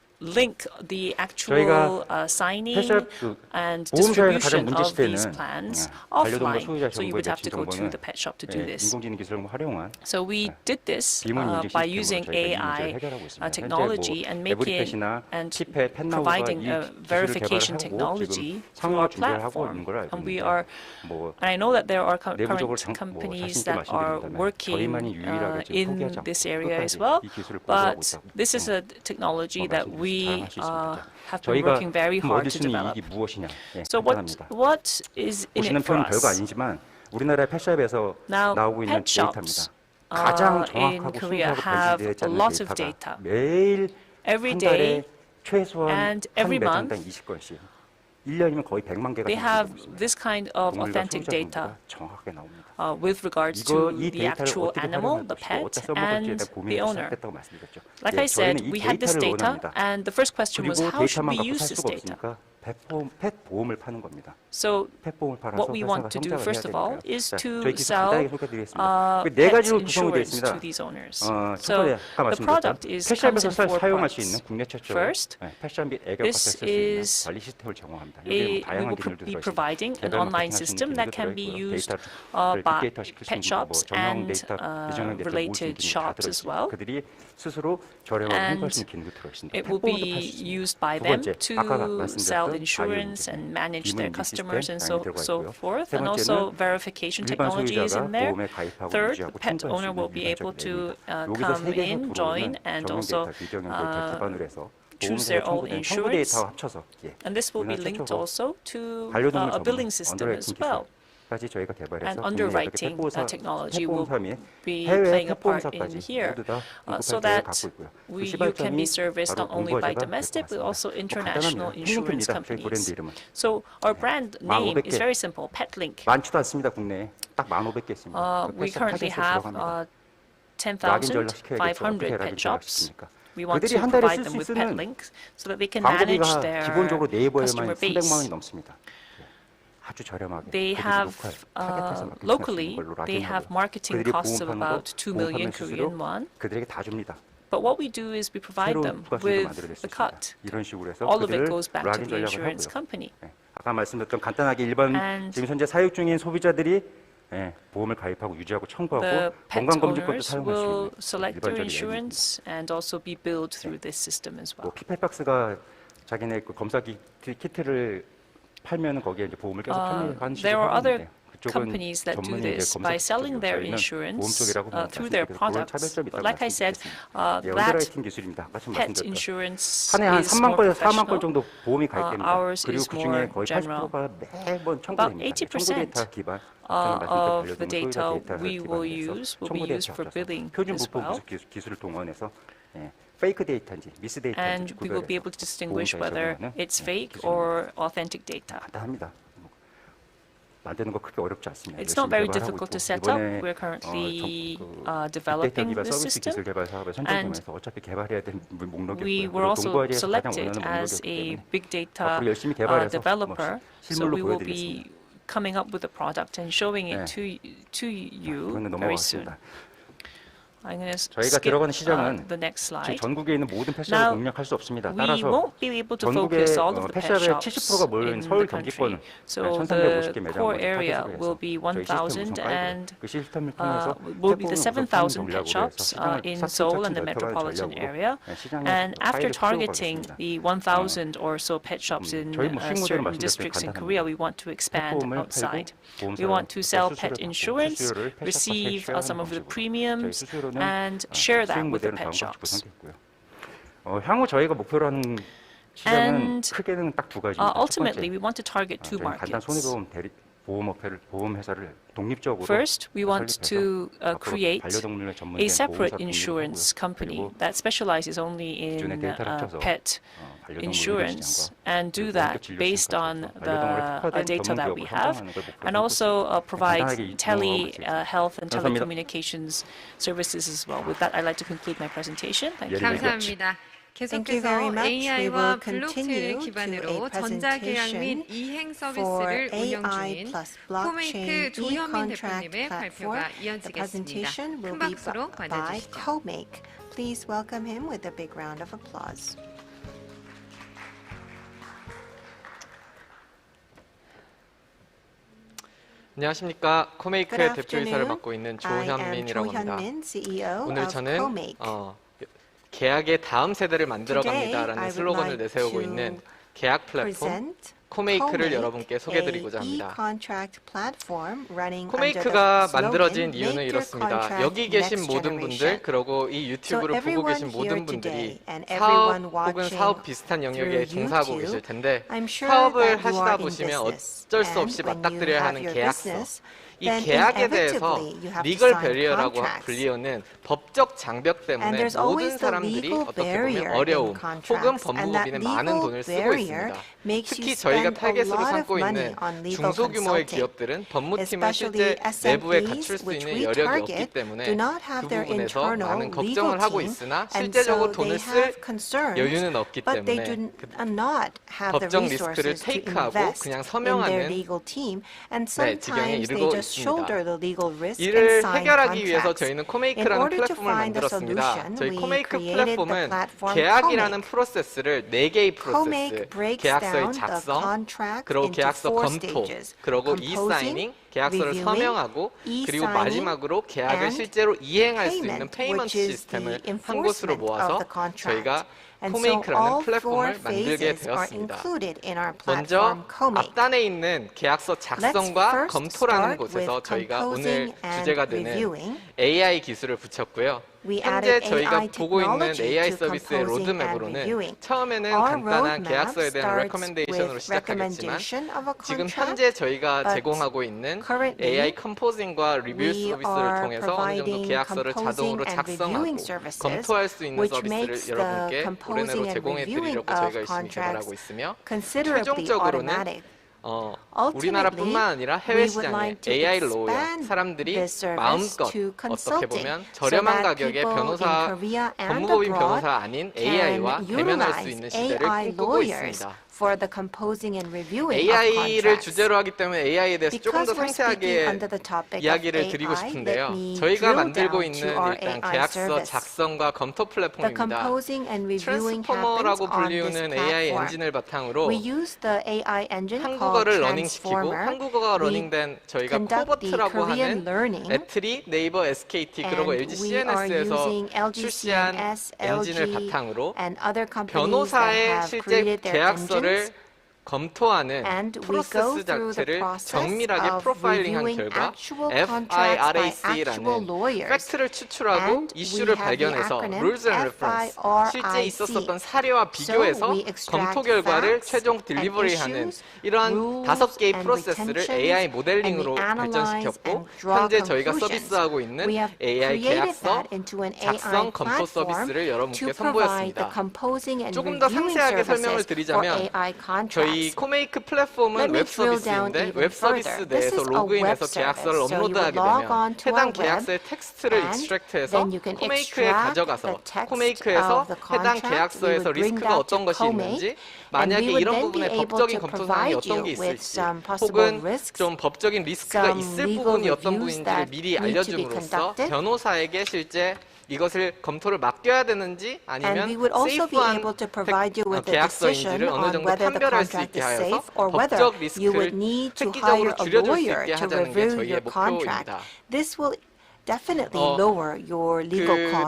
link the actual signing and distribution of these plans offline. So you would have to go to the pet shop to do this. So we did this by using AI technology and making and providing a verification technology through our platform. And we are, and I know that there are current companies that are working in this area as well, but this is a technology that we have been working very hard to develop. So what is in it for us? Now, pet shops in Korea have a lot of data. Every day and every month, they have this kind of authentic data with regards to the actual animal, the pet, and the owner. Like I said, we had this data, and the first question was, how should we use this data? So what we want to do, first of all, is to sell pet insurance to these owners. So the product comes in 4 parts. First, this is we will be providing an online system that can be used by pet shops and related shops as well. And it will be used by them to sell insurance and manage their customers and so forth. And also verification technology is in there. Third, the pet owner will be able to come in, join, and also choose their own insurance. And this will be linked also to a billing system as well. And underwriting technology will be playing a part in here, so that you can be serviced not only by domestic but also international insurance companies. So our brand name is very simple, PetLink. We currently have 10,500 pet shops. We want to provide them with PetLink so that they can manage their customer base. They have, locally, they have marketing costs of about 2 million Korean won. But what we do is we provide them with the cut. All of it goes back to the insurance company. And the pet owners will select their insurance and also be billed through this system as well. There are other companies that do this by selling their insurance through their products. But like I said, that pet insurance is more professional. Ours is more general. About 80% of the data we will use will be used for billing as well. And we will be able to distinguish whether it's fake or authentic data. It's not very difficult to set up. We're currently developing this system, and we were also selected as a big data developer, so we will be coming up with a product and showing it to you very soon. I'm going to skip the next slide. Now, we won't be able to focus all of the pet shops in the country. So the core area will be 1,000 and will be the 7,000 pet shops in Seoul and the metropolitan area. And after targeting the 1,000 or so pet shops in certain districts in Korea, we want to expand outside. We want to sell pet insurance, receive some of the premiums, and share that with the pet shops. And ultimately, we want to target 2 markets. First, we want to create a separate insurance company that specializes only in pet insurance and do that based on the data that we have, and also provide telehealth and telecommunications services as well. With that, I'd like to conclude my presentation. Thank you very much. 계속해서 AI와 블록체인을 기반으로 전자계약 및 이행 서비스를 운영 중인 코메이크 조현민 대표님의 발표가 이어지겠습니다. 큰 박수로 맞아주시죠. Please welcome him with a big round of applause. 안녕하십니까. 코메이크의 대표이사를 맡고 있는 조현민이라고 합니다. 오늘 저는 계약의 다음 세대를 만들어갑니다라는 슬로건을 내세우고 있는 계약 플랫폼 코메이크를 여러분께 소개해드리고자 합니다. 코메이크가 만들어진 이유는 이렇습니다. 여기 계신 모든 분들, 그리고 이 유튜브를 보고 계신 모든 분들이 사업 혹은 사업 비슷한 영역에 종사하고 계실 텐데 사업을 하시다 보시면 어쩔 수 없이 맞닥뜨려야 하는 계약서, 이 계약에 대해서 리걸 베리어라고 불리우는 법적 장벽 때문에 모든 사람들이 어떻게 보면 어려움 혹은 법무법인에 많은 돈을 쓰고 있습니다. 특히 저희가 타겟으로 삼고 있는 중소규모의 기업들은 법무팀을 실제 내부에 갖출 수 있는 여력이 없기 때문에 그 부분에서 많은 걱정을 하고 있으나 실제적으로 돈을 쓸 여유는 없기 때문에 법적 리스크를 테이크하고 그냥 서명하는 지경에 이르고 있습니다. 이를 해결하기 위해서 저희는 코메이크라는 플랫폼을 만들었습니다. 저희 코메이크 플랫폼은 계약이라는 프로세스를 4개의 프로세스, 계약서의 작성, 그리고 계약서 검토, 그리고 e-사이닝, 계약서를 서명하고, 그리고 마지막으로 계약을 실제로 이행할 수 있는 페이먼트 시스템을 한 곳으로 모아서 저희가 코메이크라는 플랫폼을 만들게 되었습니다. 먼저 앞단에 있는 계약서 작성과 검토라는 곳에서 저희가 오늘 주제가 되는 AI 기술을 붙였고요. 현재 저희가 보고 있는 AI 서비스의 로드맵으로는 처음에는 간단한 계약서에 대한 레커멘데이션으로 시작하겠지만 지금 현재 저희가 제공하고 있는 AI 컴포징과 리뷰 서비스를 통해서 어느 정도 계약서를 자동으로 작성하고 검토할 수 있는 서비스를 여러분께 올해 내로 제공해 드리려고 저희가 열심히 개발하고 있으며 최종적으로는 우리나라뿐만 아니라 해외 시장에 AI를 넣어야 사람들이 마음껏 어떻게 보면 저렴한 가격에 법무법인 변호사 아닌 AI와 대면할 수 있는 시대를 꿈꾸고 있습니다. AI를 주제로 하기 때문에 AI에 대해서 조금 더 상세하게 이야기를 드리고 싶은데요. 저희가 만들고 있는 일단 계약서 작성과 검토 플랫폼입니다. 트랜스포머라고 불리우는 AI 엔진을 바탕으로 한국어를 러닝시키고 한국어가 러닝된 저희가 코버트라고 하는 애트리, 네이버, SKT 그리고 LG CNS에서 출시한 엔진을 바탕으로 변호사의 실제 계약서를 검토하는 프로세스 자체를 정밀하게 프로파일링한 결과 FIRAC라는 팩트를 추출하고 이슈를 발견해서 Rules and Reference, 실제 있었던 사례와 비교해서 검토 결과를 최종 딜리버리하는 이러한 5개의 프로세스를 AI 모델링으로 발전시켰고 현재 저희가 서비스하고 있는 AI 계약서, 작성, 검토 서비스를 여러분께 선보였습니다. 조금 더 상세하게 설명을 드리자면 저희 코메이크 플랫폼은 웹 서비스인데 웹 서비스 내에서 로그인해서 계약서를 업로드하게 되면 해당 계약서의 텍스트를 익스트랙트해서 코메이크에 가져가서 코메이크에서 해당 계약서에서 리스크가 어떤 것이 있는지 만약에 이런 부분에 법적인 검토 사항이 어떤 게 있을지 혹은 좀 법적인 리스크가 있을 부분이 어떤 부분인지를 미리 알려줌으로써 변호사에게 실제 이것을 검토를 맡겨야 되는지 아니면 세이프한 계약서인지를 어느 정도 판별할 수 있게 하여서 법적 리스크를 획기적으로 줄여줄 수 있게 하자는 게 저희의 목표입니다.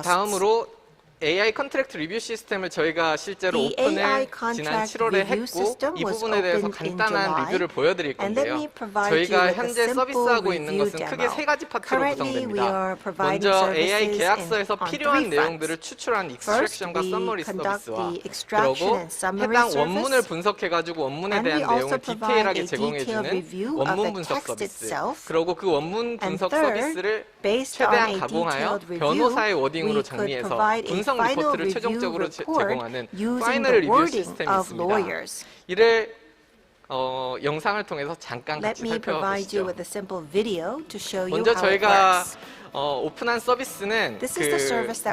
다음으로 AI 컨트랙트 리뷰 시스템을 저희가 실제로 오픈을 지난 7월에 했고 이 부분에 대해서 간단한 리뷰를 보여드릴 건데요. 저희가 현재 서비스하고 있는 것은 크게 3가지 파트로 구성됩니다. 먼저 AI 계약서에서 필요한 내용들을 추출한 익스트랙션과 서머리 서비스와 그리고 해당 원문을 분석해가지고 원문에 대한 내용을 디테일하게 제공해주는 원문 분석 서비스 그리고 그 원문 분석 서비스를 최대한 가공하여 변호사의 워딩으로 정리해서 분석 리포트를 최종적으로 제공하는 파이널 리뷰 시스템이 있습니다. 이를 영상을 통해서 잠깐 같이 살펴보시죠. 먼저 저희가 오픈한 서비스는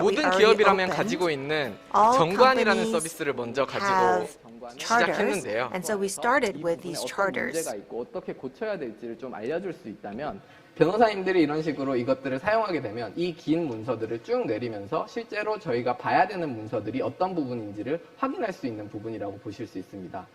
모든 기업이라면 가지고 있는 정관이라는 서비스를 먼저 가지고 시작했는데요. 문제가 있고 어떻게 고쳐야 될지를 좀 알려줄 수 있다면 변호사님들이 이런 식으로 이것들을 사용하게 되면 이 긴 문서들을 쭉 내리면서 실제로 저희가 봐야 되는 문서들이 어떤 부분인지를 확인할 수 있는 부분이라고 보실 수 있습니다.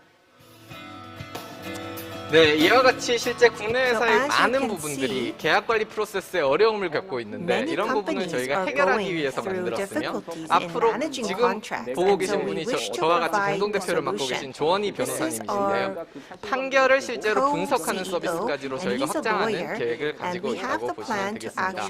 네, 이와 같이 실제 국내 회사의 많은 부분들이 계약 관리 프로세스에 어려움을 겪고 있는데 이런 부분을 저희가 해결하기 위해서 만들었으며 앞으로 지금 보고 계신 분이 저와 같이 공동대표를 맡고 계신 조원희 변호사님이신데요. 판결을 실제로 분석하는 서비스까지로 저희가 확장하는 계획을 가지고 있다고 보시면 되겠습니다.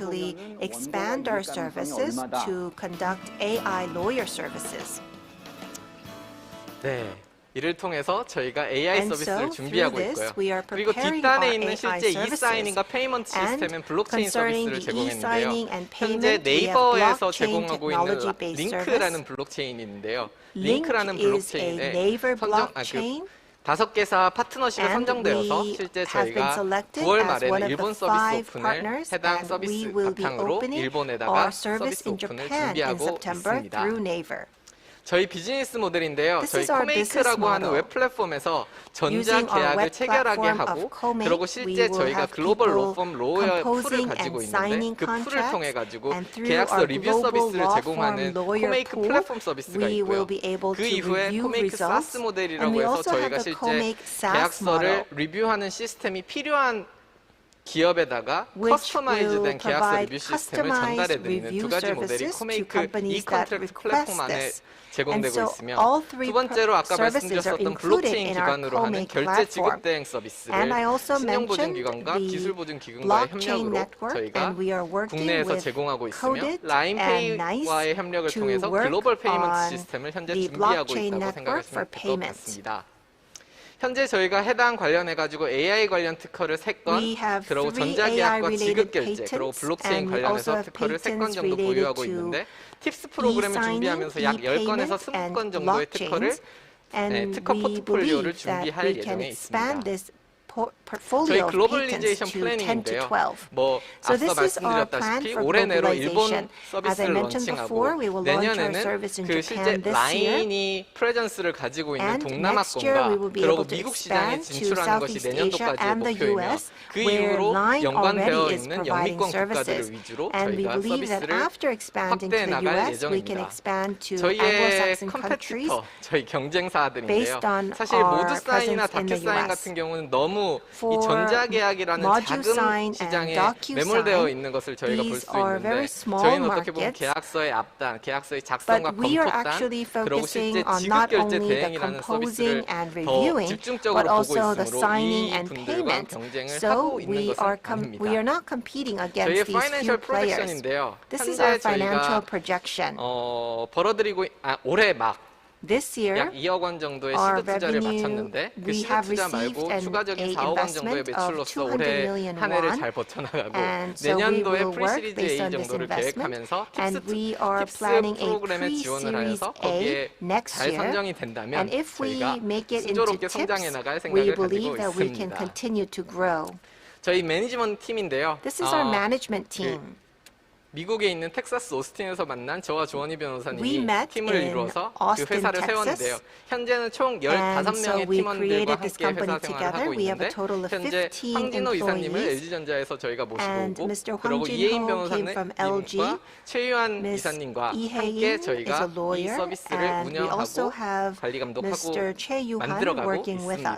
네. 이를 통해서 저희가 AI 서비스를 준비하고 있고요. 그리고 뒷단에 있는 실제 e-사이닝과 페이먼트 시스템은 블록체인 서비스를 제공했는데요. 현재 네이버에서 제공하고 있는 링크라는 블록체인이 있는데요. 링크라는 블록체인에 5개사 파트너십에 선정되어서 실제 저희가 9월 말에는 일본 서비스 오픈을 해당 서비스 바탕으로 일본에다가 서비스 오픈을 준비하고 있습니다. 저희 비즈니스 모델인데요. 저희 코메이크라고 하는 웹 플랫폼에서 전자 계약을 체결하게 하고 그리고 실제 저희가 글로벌 로펌 로어의 풀을 가지고 있는데 그 풀을 통해 가지고 계약서 리뷰 서비스를 제공하는 코메이크 플랫폼 서비스가 있고요. 그 이후에 코메이크 사스 모델이라고 해서 저희가 실제 계약서를 리뷰하는 시스템이 필요한 기업에다가 커스터마이즈된 계약서 리뷰 시스템을 전달해드리는 두 가지 모델이 코메이크 e-컨트랙트 플랫폼 안에 제공되고 있으며 두 번째로 아까 말씀드렸었던 블록체인 기반으로 하는 결제 지급 대행 서비스를 신용보증기관과 기술보증기관과의 협력으로 저희가 국내에서 제공하고 있으며 라인페이와의 협력을 통해서 글로벌 페이먼트 시스템을 현재 준비하고 있다고 생각하시면 될 것 같습니다. 현재 저희가 해당 관련해가지고 AI 관련 특허를 3건, 그리고 전자계약과 지급결제, 그리고 블록체인 관련해서 특허를 3건 정도 보유하고 있는데 팁스 프로그램을 준비하면서 약 10건에서 20건 정도의 특허를 특허 포트폴리오를 준비할 예정에 있습니다. 저희 글로벌리제이션 플래닝인데요. 앞서 말씀드렸다시피 올해 내로 일본 서비스를 런칭하고 내년에는 그 실제 라인이 프레전스를 가지고 있는 동남아권과 그리고 미국 시장에 진출하는 것이 내년도까지의 목표이며 그 이후로 연관되어 있는 영미권 국가들을 위주로 저희가 서비스를 확대해 나갈 예정입니다. 저희의 컴페티터, 저희 경쟁사들인데요. 사실 모드사인이나 다큐사인 같은 경우는 너무 이 전자계약이라는 작은 시장에 매몰되어 있는 것을 저희가 볼 수 있는데 저희는 어떻게 보면 계약서의 앞단, 계약서의 작성과 검토단, 그리고 실제 지급결제 대행이라는 서비스를 더 집중적으로 보고 있으므로 이 분들과 경쟁을 하고 있는 것은 아닙니다. 저희의 파이낸셜 프로젝션인데요. 현재 저희가 벌어들이고 올해 막 약 2억 원 정도의 시드 투자를 마쳤는데 그 시드 투자 말고 추가적인 4억 원 정도의 매출로서 올해 한 해를 잘 버텨나가고 내년도에 프리시리즈 A 정도를 계획하면서 팁스 프로그램에 지원을 하여서 거기에 잘 선정이 된다면 저희가 순조롭게 성장해 나갈 생각을 가지고 있습니다. 저희 매니지먼트 팀인데요. 미국에 있는 텍사스 오스틴에서 만난 저와 조원희 변호사님이 팀을 이루어서 그 회사를 세웠는데요. 현재는 총 15명의 팀원들과 함께 회사 생활을 하고 있는데 현재 황진호 이사님을 LG전자에서 저희가 모시고 오고 그리고 이혜인 변호사님과 최유한 이사님과 함께 저희가 이 서비스를 운영하고 관리 감독하고 만들어가고 있습니다.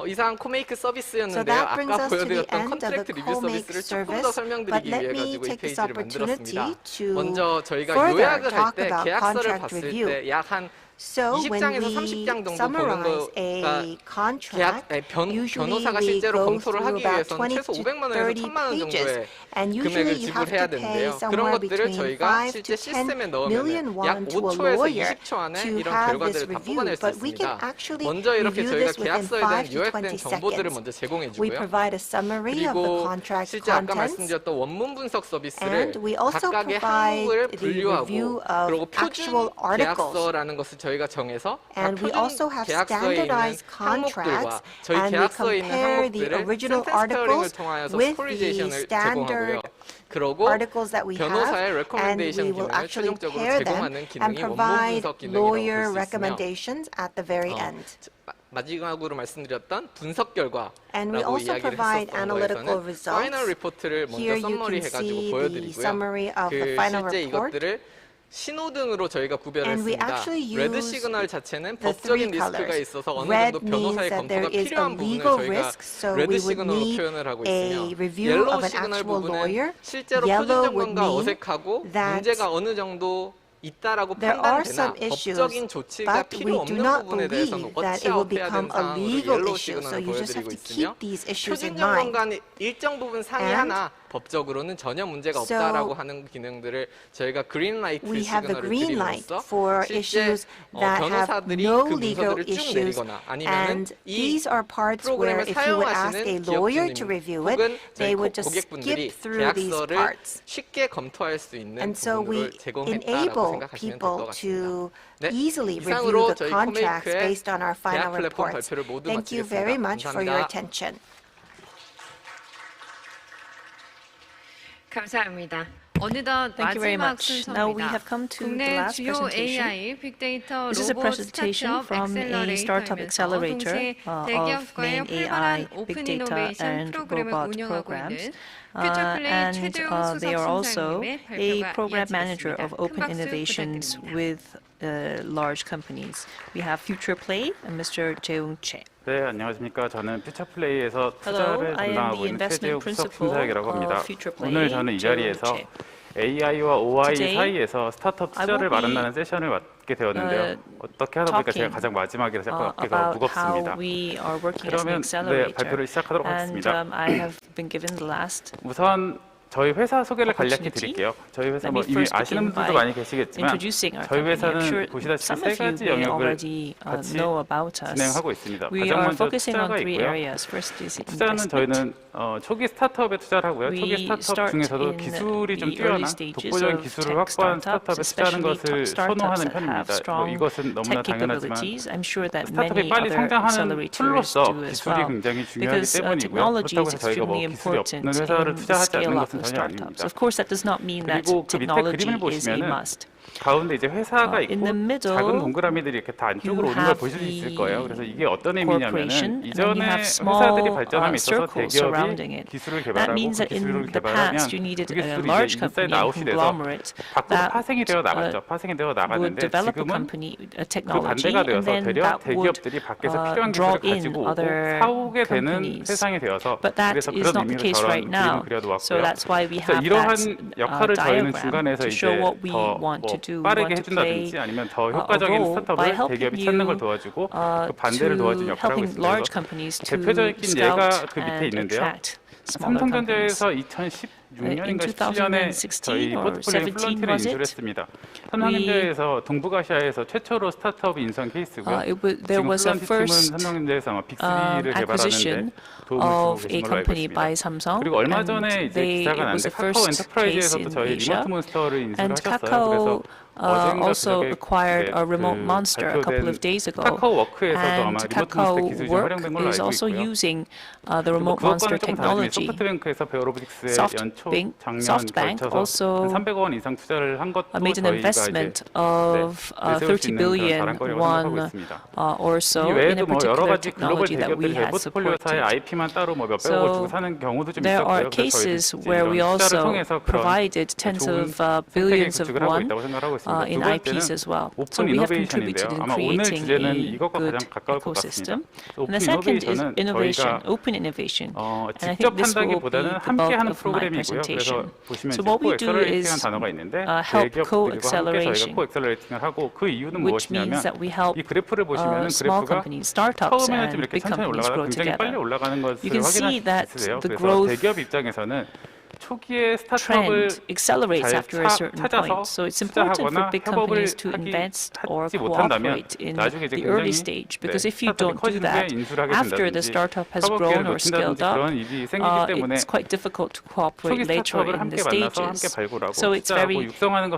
이상 코메이크 서비스였는데요. 아까 보여드렸던 컨트랙트 리뷰 서비스를 조금 더 설명드리기 위해 가지고 이 페이지를 만들었습니다. 먼저 저희가 요약을 할 때 계약서를 봤을 때 약 한 20장에서 30장 정도 보는 거가 변호사가 실제로 검토를 하기 위해서는 최소 500만 원에서 1000만 원 정도의 금액을 지불해야 되는데요. 그런 것들을 저희가 실제 시스템에 넣으면 약 5초에서 20초 안에 이런 결과들을 다 뽑아낼 수 있습니다. 먼저 이렇게 저희가 계약서에 대한 요약된 정보들을 먼저 제공해 주고요. 그리고 실제 아까 말씀드렸던 원문 분석 서비스를 각각의 항목을 분류하고 그리고 표준 계약서라는 것을 저희가 정해서 각 표준 계약서에 있는 항목들과 저희 계약서에 있는 항목들을 센텐스 페어링을 통하여서 스코리제이션을 제공하고요. 그리고 변호사의 레코멘데이션 기능을 최종적으로 제공하는 기능이 원문 분석 기능이라고 볼 수 있으며 마지막으로 말씀드렸던 분석 결과라고 이야기를 했었던 거에서는 파이널 리포트를 먼저 썸머리 해가지고 보여드리고요. 그 실제 이것들을 신호등으로 저희가 구별을 And we 했습니다. actually 레드 use 시그널 자체는 the 법적인 three 리스크가 colors. 있어서 어느 Red 정도 변호사의 means that 검토가 there is a 필요한 부분을 legal 저희가 risk, so 레드 we would 시그널로 need 표현을 하고 a 있으며 review 옐로우 of an 시그널 actual 부분은 lawyer. 실제로 Yellow would 표준정권과 mean 어색하고 that 문제가 어느 정도 있다라고 there are 판단되나 some issues, 법적인 조치가 but 필요 we do 없는 not 부분에 대해서는 believe that it will 워치아웃해야 become 되는 a 상황으로 legal 옐로우 issue. So 시그널을 you just have 보여드리고 to 있으며 keep these issues in mind. 표준정권과는 일정 부분 상이하나 법적으로는 전혀 문제가 So 없다라고 하는 기능들을 저희가 그린라이트 We have the 시그널을 green light 드림으로써 for 실제 issues that have 변호사들이 no 그 legal 문서들을 쭉 issues, 내리거나 아니면은 and 이 these are parts where 프로그램을 if you would ask a 사용하시는 lawyer to 기업주님 review 혹은 it, they 저희 would just 고객분들이 skip through these 계약서를 parts. 쉽게 검토할 수 있는 And so we 부분을 제공했다라고 enable 생각하시면 될 것 people 같습니다. to 네, easily 이상으로 review the 저희 contracts 코메이크의 based on our final 계약 플랫폼 reports. 발표를 모두 Thank you 마치겠습니다. very much for your 감사합니다. attention. 감사합니다. 어느덧 Thank you very 마지막 much. Now we 순서입니다. have come to the 국내 last 주요 presentation. AI, 빅데이터, This is a 로봇, presentation 스타트업, from a startup accelerator 동시에 of 대기업과의 main AI, 활발한 big 오픈 data, 이노베이션 and 프로그램을 robot 운영하고 programs. 있는 퓨처플레이 And 최재용 they are also 수석 a 순사님의 program 발표가 manager 이어지겠습니다. of 큰 open 박수 innovations 부탁드립니다. with large companies. We have Future Play and Mr. Jaeung Che. 네, 안녕하십니까. 저는 퓨처플레이에서 Hello, 투자를 I am 담당하고 the 있는 investment 최재욱 수석 principal 순사역이라고 합니다. of Future Play, 오늘 저는 이 자리에서 AI와 OI Today, 사이에서 스타트업 I 투자를 will be, 마련하는 세션을 맡게 되었는데요. 어떻게 하다 보니까 제가 가장 마지막이라 생각하기가 about how 무겁습니다. we are working as 그러면 an accelerator. 발표를 시작하도록 And 하겠습니다. I have been given the last 우선 저희 회사 소개를 간략히 드릴게요. 저희 회사 뭐 이미 아시는 분들도 많이 계시겠지만 저희 회사는 보시다시피 세 가지 영역을 같이 진행하고 있습니다. 가장 먼저 투자가 있고요. 투자는 저희는 초기 스타트업에 투자를 하고요. 초기 스타트업 중에서도 기술이 좀 뛰어난 독보적인 기술을 확보한 스타트업에 투자하는 것을 선호하는 편입니다. 뭐 이것은 너무나 당연하지만 스타트업이 빨리 성장하는 툴로서 기술이 굉장히 중요하기 때문이고요. 그렇다고 해서 저희가 뭐 기술이 없는 회사를 투자하지 않는 것은 전혀 아닙니다. 그리고 그 밑에 그림을 보시면은 가운데 이제 회사가 있고 작은 동그라미들이 이렇게 다 안쪽으로 오는 걸 보실 수 있을 거예요. 그래서 이게 어떤 의미냐면은 이전에 회사들이 발전함에 있어서 대기업이 기술을 개발하고 그 기술을 개발하면 그 기술이 이제 인사이드 아웃이 돼서 밖으로 파생이 되어 나갔죠. 파생이 되어 나갔는데 지금은 그 반대가 되어서 되려 대기업들이 밖에서 필요한 기술을 가지고 오고 사오게 되는 세상이 되어서 그래서 그런 의미로 저런 그림을 그려놓았고요. 그래서 이러한 역할을 저희는 중간에서 이제 더 빠르게 해준다든지 아니면 더 효과적인 스타트업을 대기업이 찾는 걸 도와주고 그 반대를 도와주는 역할을 하고 있습니다. 대표적인 예가 그 밑에 있는데요. 삼성전자에서 2016년인가 17년에 저희 포트폴리오 플런티를 인수했습니다. 삼성전자에서 동북아시아에서 최초로 스타트업 인수한 케이스고요. 지금 플런티 팀은 삼성전자에서 아마 빅3를 개발하는데 도움을 주고 계신 걸로 알고 있습니다. 그리고 얼마 전에 이제 기사가 났는데 카카오 엔터프라이즈에서도 저희 리모트 몬스터를 인수를 하셨어요. 그래서 also acquired a remote monster a couple of days ago, and Kakao Work is also using the remote monster technology. SoftBank also made an investment of 30 billion won or so in a particular technology that we had supported. So there are cases where we also provided tens of billions of won in IPs as well. So we have contributed in creating a good ecosystem. And the second is innovation, open innovation. And I think this will be the bulk of my presentation. So what we do is help co-acceleration, which means that we help small companies, startups, and big companies grow together. You can see that the growth trend accelerates after a certain point. So it's important for big companies to invest or cooperate in the early stage, because if you don't do that, after the startup has grown or scaled up, it's quite difficult to cooperate later in the stages. So it's very important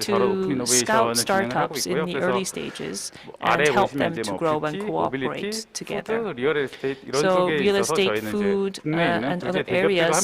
to scout startups in the early stages and help them to grow and cooperate together. So real estate, food, and other areas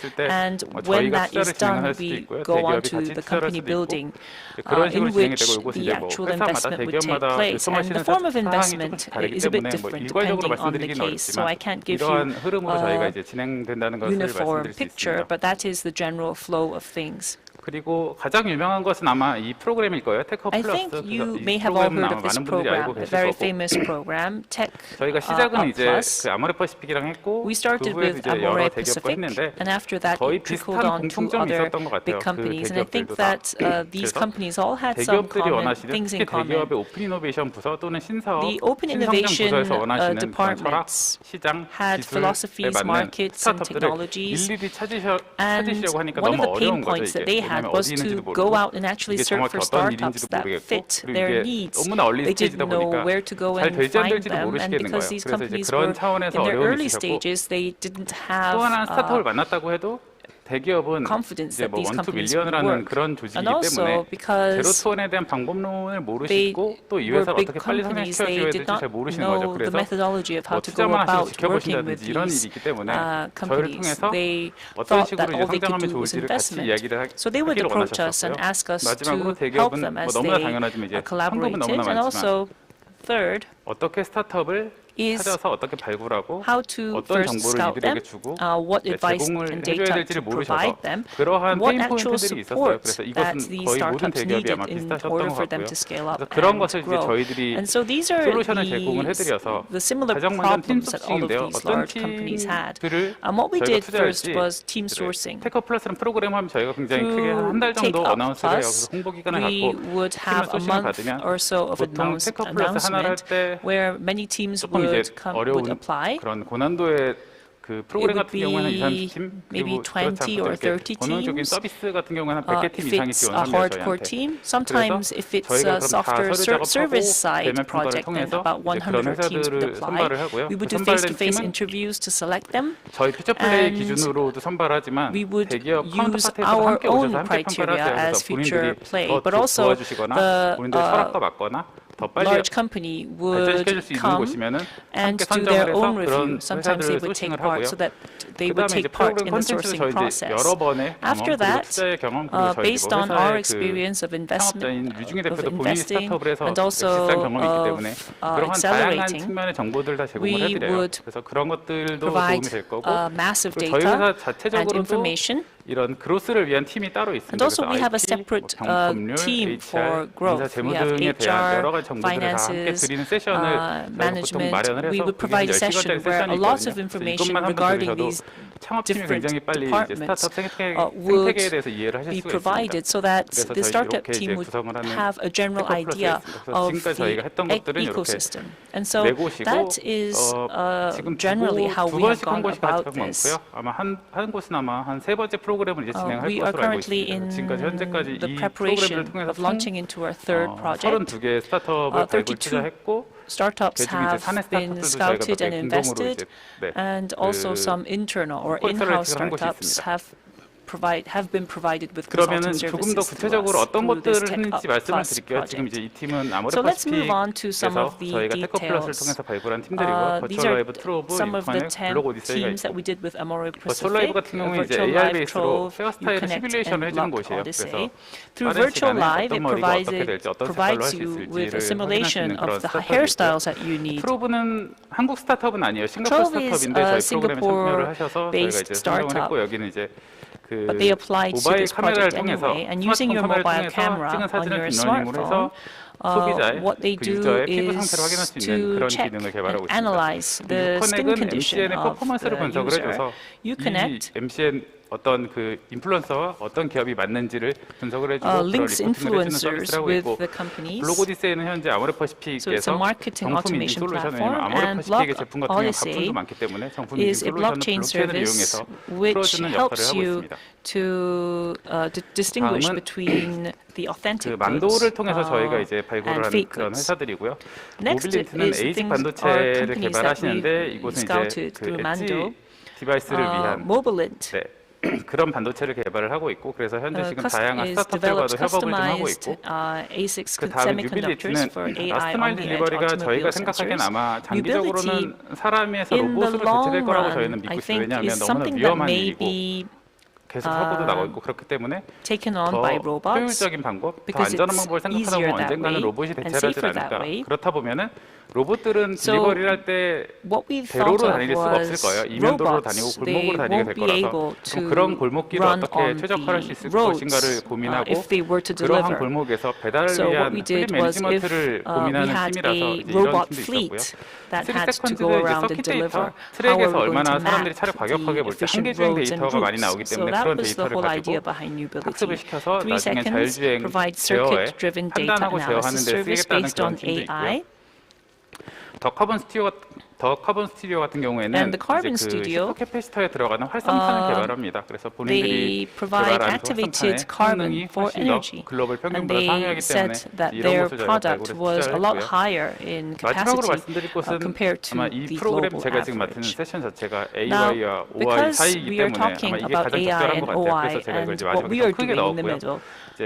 됐을 때 And 저희가 when that 투자를 is done, 진행할 수도 we 있고요. go on 대기업이 to 같이 the 투자를 할 company 수도 있고 building 그런 in 식으로 진행이 which 되고 이것은 the 이제 뭐 actual 회사마다 investment would take 대기업마다 place. And 요청하시는 the form of 사항이 investment 조금씩 다르기 is a bit 때문에 뭐 different 일괄적으로 depending on the 말씀드리기는 case. So I 어렵지만 can't give 이러한 you 흐름으로 저희가 a 이제 진행된다는 것을 uniform 말씀드릴 수 picture, 있습니다. but that is the general flow of things. 그리고 가장 유명한 것은 아마 이 프로그램일 거예요. 테크 I 플러스. think you 이 may have all 프로그램은 heard 아마 of this 많은 분들이 알고 program, a 계실 very 거고. famous program, Tech 저희가 시작은 이제 Plus. 그 아모레 퍼시픽이랑 했고 We 그 started 후에 with 이제 여러 Amore 대기업과 Pacific, 했는데 and after that 거의 it trickled 비슷한 on to 공통점이 other 있었던 것 같아요. big 그 companies. And I think 대기업들도 다. that these 그래서 companies all had some 대기업들이 common 원하시는 things 특히 in common. 대기업의 오픈 이노베이션 부서 또는 신사업, The open 신성장 innovation 부서에서 원하시는 그런 철학, departments 시장, had 기술에 philosophies, 맞는 markets, and 스타트업들을 technologies. 일일이 And 찾으시려고 하니까 one of 너무 the pain 어려운 거죠. points that 이게. they had 왜냐하면 was 어디 있는지도 to go 모르고 out and actually 이게 search 정확히 for 어떤 startups 일인지도 that 모르겠고 fit 그리고 their 이게 needs. 너무나 얼리 They 스테이지다 didn't know 보니까 where to go 잘 and 될지 안 find 될지도 them, and 모르시겠는 because 거예요. these 그래서 이제 companies 그런 were 차원에서 in their 어려움이 early 있으셨고 stages, they didn't have 또 하나는 스타트업을 만났다고 해도 대기업은 이제 뭐 원투 밀리언이라는 그런 조직이기 때문에 제로 투 원에 대한 방법론을 모르시고 또 이 회사를 어떻게 빨리 성장시켜줘야 될지 잘 모르시는 거죠. 그래서 뭐 투자만 하시고 지켜보신다든지 이런 일이 있기 때문에 저희를 통해서 어떤 식으로 이제 성장하면 좋을지를 같이 이야기를 하기를 원하셨었고요. 마지막으로 대기업은 뭐 너무나 당연하지만 이제 현금은 너무나 많지만 어떻게 스타트업을 찾아서 어떻게 발굴하고 어떤 정보를 이들에게 주고 제공을 해줘야 될지를 모르셔서 그러한 페인 포인트들이 있었어요. 그래서 이것은 거의 모든 대기업이 아마 비슷하셨던 것 같고요. 그래서 그런 것을 이제 저희들이 솔루션을 제공을 해드려서 가장 먼저 팀 소싱인데요. 어떤 팀들을 저희가 투자할지 테크 플러스라는 프로그램 하면 저희가 굉장히 크게 한 달 정도 어나운스를 해요. 그래서 홍보 기간을 갖고 팀을 소싱을 받으면 보통 테크 플러스 하나를 할 때 조금 이제 어려운 그런 고난도의 그 프로그램 같은 경우에는 20, 30팀 그리고 그렇지 않고 본능적인 서비스 같은 경우에는 한 100개 팀 이상이 지원합니다. 저희한테. 그래서 저희가 그럼 다 서류 작업하고 대면 평가를 통해서 그런 회사들을 선발을 하고요. 그 선발된 팀은 저희 퓨처 플레이 기준으로도 선발하지만 대기업 카운터파트에서 함께 오셔서 함께 평가를 하세요. 그래서 본인들이 더 도와주시거나 본인들이 철학과 맞거나 더 빨리 발전시켜줄 수 있는 곳이면은 함께 선정을 해서 그런 회사들을 소싱을 하고요. 그다음에 이제 프로그램 콘텐츠도 저희 이제 여러 번의 경험, 그리고 투자의 경험, 그리고 저희 뭐 회사의 그 창업자인 유중희 대표도 본인이 스타트업을 해서 비슷한 경험이 있기 때문에 그러한 다양한 측면의 정보들 다 제공을 해드려요. 그래서 그런 것들도 도움이 될 거고 저희 회사 자체적으로도 이런 그로스를 위한 팀이 따로 있습니다. 그래서 IT, 경품률, HR, 인사 재무 등에 대한 여러 가지 정보들을 다 함께 드리는 세션을 보통 마련을 해서 그게 10시간짜리 세션이 있거든요. 이것만 한번 들으셔도 창업팀이 굉장히 빨리 이제 스타트업 생태계에 대해서 이해를 하실 수가 있습니다. 그래서 저희 이렇게 이제 구성을 하는 테크 플러스였습니다. 그래서 지금까지 저희가 했던 것들은 이렇게 내고시고 지금 두 번씩 한 곳이 가장 많고요. 아마 한 곳은 아마 한 세 번째 프로그램을 이제 진행할 것으로 알고 있습니다. 지금까지 현재까지 이 프로그램을 통해서 32개의 스타트업을 발굴 투자했고 startups have been scouted and invested, and also some internal or in-house startups have been provided with consulting 그러면은 조금 더 services 구체적으로 어떤 through this 것들을 했는지 말씀을 드릴게요. 지금 이제 이 팀은 So let's move on to some 아모레퍼시픽에서 of the 저희가 테크 플러스를 통해서 details. 발굴한 팀들이고 These 버추얼 are 라이브 트로브, some of the 유콘의 10 블록 오디세이가 teams that 있고 we did with Amore 버추얼 라이브 Pacific, 같은 경우는 이제 Virtual AR Live 베이스로 Trove, 페어스타일을 Uconnect, 시뮬레이션을 and 해주는 Block 곳이에요. Odyssey. 그래서 Through 빠른 Virtual 시간에 Live, 어떤 it 머리가 어떻게 될지 어떤 색깔로 provides 할 수 you with 있을지를 a 확인할 수 simulation 있는 of 그런 the 스타트업이 hairstyles 있고요. that you need. 트로브는 한국 스타트업은 아니에요. 싱가포르 Trove is 스타트업인데 a 저희 프로그램에 참여를 하셔서 저희가 Singapore-based 이제 선정을 startup. 했고 여기는 이제 그 But they applied to 모바일 this 카메라를 project 통해서 anyway, and using your 스마트폰 mobile 카메라를 통해서 camera 찍은 on 사진을 your 딥러닝으로 해서 소비자의 what they 그 do 유저의 피부 is 상태를 확인할 수 있는 to 그런 check 기능을 and 개발하고 있습니다. analyze the skin 유커넥은 condition MCN의 of 퍼포먼스를 the 분석을 user. 해줘서 이 Uconnect MCN 어떤 그 인플루언서와 어떤 기업이 맞는지를 분석을 해주고 그런 links 리포팅을 해주는 influencers 서비스를 하고 with 있고 the companies. 블록 오디세이는 현재 So it's a 아모레퍼시픽에서 marketing 정품 인증 automation 솔루션 platform, 왜냐면 and 아모레퍼시픽의 Block 제품 같은 경우 Odyssey 가품도 많기 때문에 정품 is 인증 a 솔루션은 blockchain 블록체인을 service 이용해서 which 풀어주는 역할을 helps 하고 you 있습니다. to distinguish 다음은 between the authentic 그 만도를 통해서 goods 저희가 이제 발굴을 and 하는 fake 그런 goods. 회사들이고요. Next 모빌리티는 is 에이직 things 반도체를 companies that 개발하시는데 we 이곳은 scouted 이제 그 through 엣지 Mando. 디바이스를 위한 Mobilint. 네, 그런 반도체를 개발을 하고 있고 그래서 현재 지금 다양한 is 스타트업들과도 developed 협업을 좀 하고 customized 있고 ASICs 그 다음에 semiconductors 유빌리티는 for AI 라스트 마일 on the edge 딜리버리가 저희가 automobile 생각하기엔 sensors. 아마 장기적으로는 사람에서 in the 로봇으로 대체될 long 거라고 run, 저희는 I 믿고 있어요. think 왜냐하면 is 너무나 something that 위험한 may 일이고 be 계속 사고도 나고 있고 그렇기 때문에 taken on 더 by robots 효율적인 방법, 더 because 안전한 it's 방법을 생각하다 easier 보면 that 언젠가는 way 로봇이 and 대체를 하지 safer that 않을까. way. 그렇다 보면은 로봇들은 So 딜리버리를 할 때 what we 대로로 thought of 다닐 수가 없을 was 거예요. 이면도로 다니고 robots, 골목으로 they 다니게 될 won't be 거라서 able 그럼 to 그런 골목길을 run 어떻게 on 최적화할 수 the 있을 roads 것인가를 고민하고 if they were to 그러한 deliver. 골목에서 배달을 So what 위한 we 플립 did was if 매니지먼트를 we 고민하는 had 팀이라서 a 이제 이런 robot 팀도 fleet 있었고요. that had to go 3세컨즈는 이제 around and 서킷 deliver, 데이터, how are 트랙에서 we going 얼마나 to 사람들이 map 차를 과격하게 the 몰지 efficient 한계주행 roads and 데이터가 많이 routes? 나오기 So 때문에 that 그런 was the 데이터를 whole 가지고 idea behind Nubility. 학습을 시켜서 3 나중에 seconds 자율주행 provide 제어에 circuit-driven data 판단하고 제어하는 analysis 데 service 쓰겠다는 based 그런 on 팀도 있고요. AI. 더 카본 스튜디오 같은 경우에는 And the Carbon 이제 그 Studio, 슈퍼캐패시터에 들어가는 활성탄을 개발합니다. 그래서 본인들이 they provide 개발한 activated 활성탄의 carbon 성능이 for 훨씬 더 energy. 글로벌 And 평균보다 they 상회하기 때문에 said that 이런 their 것을 저희가 product 발굴에 was a lot 투자를 했고요. higher in 마지막으로 capacity 말씀드릴 것은 compared to 아마 이 the 프로그램 global 제가 지금 맡은 average. 세션 자체가 Now, AI와 OI because 사이이기 we are 때문에 talking 아마 이게 about 가장 AI 적절한 and 것 같아요. OI 그래서 제가 이걸 and 이제 what 마지막에 we 좀 are 크게 doing in the 넣었고요. middle, 이제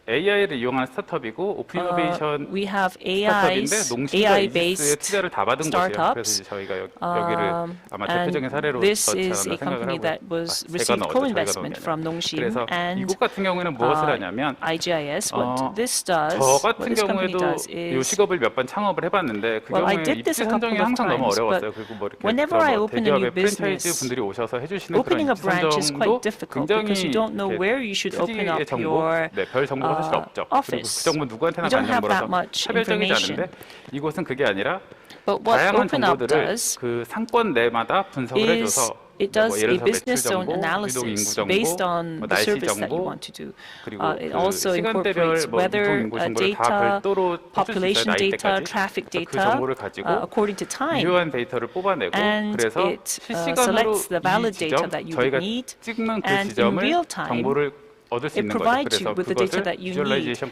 AI를 이용한 스타트업이고 오픈 이노베이션 we have 스타트업인데 농심과 이지스의 AI-based 투자를 다 받은 곳이에요. 그래서 startups. 이제 저희가 여기를 아마 대표적인 사례로 This 넣지 is a 않았나 company 생각을 that 하고요. was 제가 received 넣었죠. co-investment 저희가 from 넣은 게 아니라. 농심 그래서 and 이곳 같은 경우에는 무엇을 하냐면 IGIS. What this does, 저 what 같은 this company 경우에도 does 이 is, 직업을 몇 번 창업을 해봤는데 그 well, I 경우에 did this 입지 a couple 선정이 of 항상 너무 times, 어려웠어요. but 그리고 뭐 이렇게 whenever I 뭐 open a new 대기업의 프랜차이즈 business, 분들이 오셔서 해주시는 그런 opening a 입지 branch is quite 선정도 difficult 굉장히 because you don't know where you should open up 투기의 정보, your 별 정보가 사실 없죠. 그리고 그 office. 정보 누구한테나 You don't 간 have that 정보라서 much 차별적이지 information. 않은데 이곳은 그게 아니라 But what 다양한 Open Up 정보들을 does 그 상권 내마다 분석을 is 해줘서 it does 뭐 a 예를 들어서 매출 business zone 정보, 유동 인구 analysis 정보, based on 뭐 the 날씨 service that you 정보, want to do. 그리고 It 그 also 시간대별 incorporates 뭐 유동 weather 인구 정보를 다 data, 별도로 해줄 수 있어요. population data, 나이대까지. traffic 그래서 그 data 정보를 가지고 according to time. 유효한 데이터를 뽑아내고 And 그래서 it 실시간으로 selects the valid 이 data 지점, that you 저희가 need, 찍는 그 and in 지점을 real time, 정보를 얻을 수 it 있는 거죠. provides 그래서 you with the data 그것을 that you need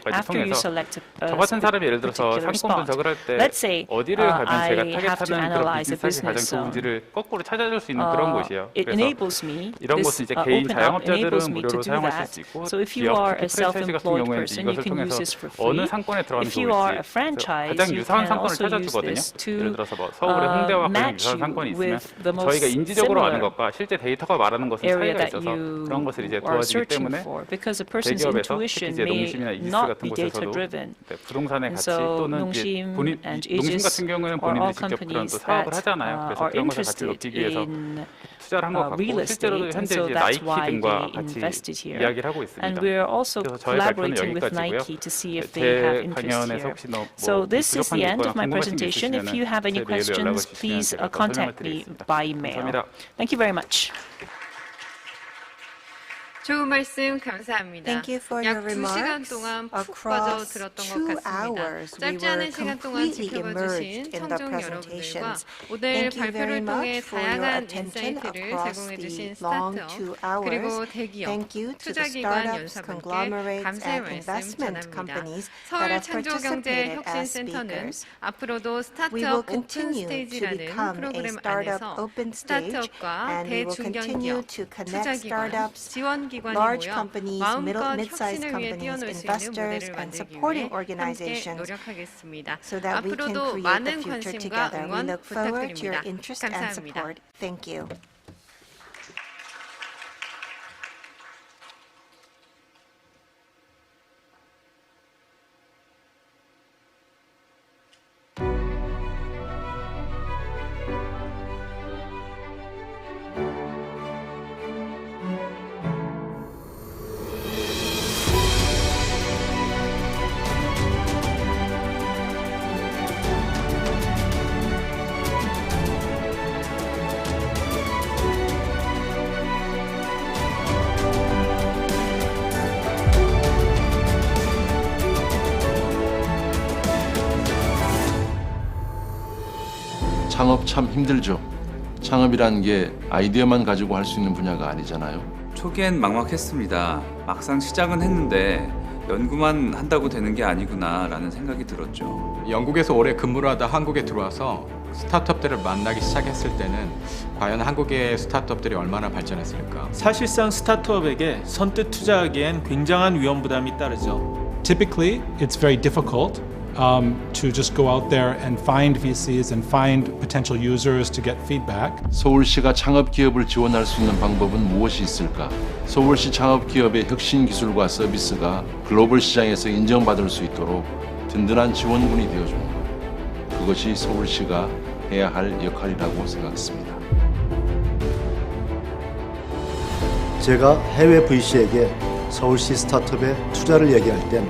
비주얼라이제이션까지 after you 통해서 select 저 같은 사람이 예를 들어서 particular 상권 spot. 분석을 할 때 Let's say 어디를 가면 제가 I have to 타겟하는 그런 analyze a 비즈니스하기 가장 business zone. 좋은지를 거꾸로 찾아줄 수 있는 그런 곳이에요. It 그래서 enables me, 이런 this 곳은 이제 개인 Open Up enables 자영업자들은 me to 무료로 do 사용하실 that. 수 있고 So if you 기업, are 특히 a 프랜차이즈 같은 self-employed 경우에는 person, you 이것을 can use 통해서 this for 어느 free. 상권에 들어가면 If you are a 좋을지 franchise, 가장 you 유사한 can 상권을 also use 찾아주거든요. this to 예를 들어서 뭐 서울의 홍대와 관련 match 유사한 you 상권이 있으면 with the most 저희가 인지적으로 아는 similar 것과 실제 데이터가 말하는 것은 area 차이가 that 있어서 you 그런 것을 이제 are 도와주기 searching 때문에 for, because a person's 대기업에서 특히 intuition 이제 may 농심이나 이지스 not 같은 be data 곳에서도 driven. 부동산의 And 가치 so 또는 농심 본인 and 농심 Aegis 같은 경우에는 are all 본인들이 직접 그런 또 companies 사업을 that 하잖아요. 그래서 are 그런 것을 같이 interested 높이기 위해서 in 투자를 한 것 같고 real 실제로도 estate, and 현재 so 이제 that's 나이키 why 등과 they 같이 invested here. 이야기를 하고 있습니다. And we're also 그래서 저희 발표는 collaborating with 여기까지고요. Nike to see if they have 제 interest 강연에서 here. 혹시 뭐 So this is 부족한 the 게 end 있거나 of my 궁금하신 게 presentation. If you have any 제 메일로 연락을 questions, 주시면 please 제가 더 contact 설명을 me 드리겠습니다. by email. 감사합니다. Thank you very much. 좋은 말씀 감사합니다. Thank you for 약 your 2시간 remarks. 동안 푹 빠져 Across 들었던 것 2 같습니다. hours, we 짧지 were 않은 시간 동안 completely 지켜봐 immersed 주신 in the 청중 여러분들과 presentations. 오늘 Thank you very 발표를 통해 much for your 다양한 attention 인사이트를 across 제공해 주신 the long 스타트업 2 hours. 그리고 대기업, Thank you to the 투자기관 startups, 연사분께 conglomerates, 감사의 and 말씀 investment 전합니다. companies that 서울 have participated as 창조경제혁신센터는 speakers. 앞으로도 We will 스타트업 오픈 continue to 스테이지라는 become a 프로그램 startup 안에서 open stage, 스타트업과 and we will continue 대중견기업, to connect 투자기관, startups, 지원기관이 large 모여 companies, 마음껏 mid-sized 혁신을 위해 companies, 뛰어놀 수 있는 investors, 무대를 and 만들기 supporting 위해 함께 organizations 노력하겠습니다. so that we can 앞으로도 create the 많은 future 관심과 together. We 응원 look forward to your 부탁드립니다. interest and 감사합니다. support. Thank you. 창업 참 힘들죠. 창업이란 게 아이디어만 가지고 할 수 있는 분야가 아니잖아요. 초기엔 막막했습니다. 막상 시작은 했는데 연구만 한다고 되는 게 아니구나 라는 생각이 들었죠. 영국에서 오래 근무를 하다 한국에 들어와서 스타트업들을 만나기 시작했을 때는 과연 한국의 스타트업들이 얼마나 발전했을까? 사실상 스타트업에게 선뜻 투자하기엔 굉장한 위험 부담이 따르죠. Typically, it's very difficult to just go out there and find VCs and find potential users to get feedback. 서울시가 창업 기업을 지원할 수 있는 방법은 무엇이 있을까? 서울시 창업 기업의 혁신 기술과 서비스가 글로벌 시장에서 인정받을 수 있도록 든든한 지원군이 되어주는 것. 그것이 서울시가 해야 할 역할이라고 생각했습니다. 제가 해외 VC에게 서울시 스타트업에 투자를 얘기할 땐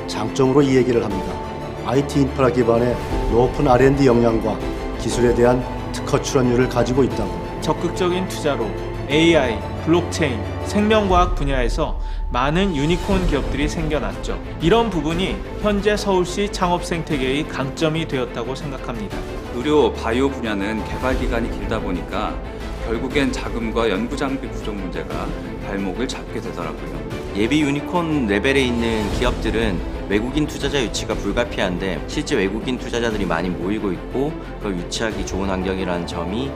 장점으로 이 얘기를 합니다. IT 인프라 기반의 높은 R&D 역량과 기술에 대한 특허 출원율을 가지고 있다고. 적극적인 투자로 AI, 블록체인, 생명과학 분야에서 많은 유니콘 기업들이 생겨났죠. 이런 부분이 현재 서울시 창업 생태계의 강점이 되었다고 생각합니다. 의료, 바이오 분야는 개발 기간이 길다 보니까 결국엔 자금과 연구 장비 부족 문제가 발목을 잡게 되더라고요. 예비 유니콘 레벨에 있는 기업들은 외국인 투자자 유치가 불가피한데 실제 외국인 투자자들이 많이 모이고 있고 그걸 유치하기 좋은 환경이라는 점이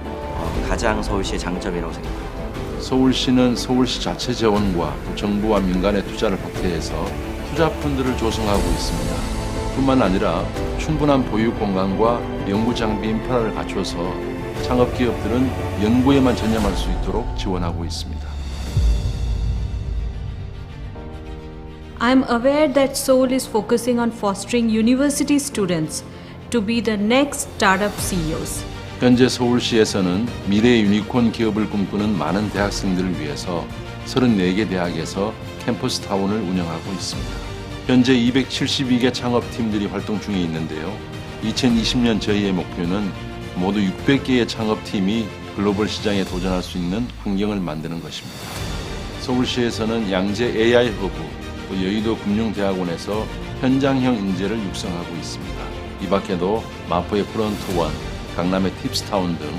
가장 서울시의 장점이라고 생각합니다. 서울시는 서울시 자체 재원과 정부와 민간의 투자를 확대해서 투자 펀드를 조성하고 있습니다. 뿐만 아니라 충분한 보유 공간과 연구 장비 인프라를 갖춰서 창업 기업들은 연구에만 전념할 수 있도록 지원하고 있습니다. I'm aware that Seoul is focusing on fostering university students to be the next startup CEOs. 현재 서울시에서는 미래의 유니콘 기업을 꿈꾸는 많은 대학생들을 위해서 34개 대학에서 캠퍼스 타운을 운영하고 있습니다. 현재 272개 창업팀들이 활동 중에 있는데요. 2020년 저희의 목표는 모두 600개의 창업팀이 글로벌 시장에 도전할 수 있는 환경을 만드는 것입니다. 서울시에서는 양재 AI 허브, 또 여의도 금융대학원에서 현장형 인재를 육성하고 있습니다. 이 밖에도 마포의 프론트원, 강남의 팁스타운 등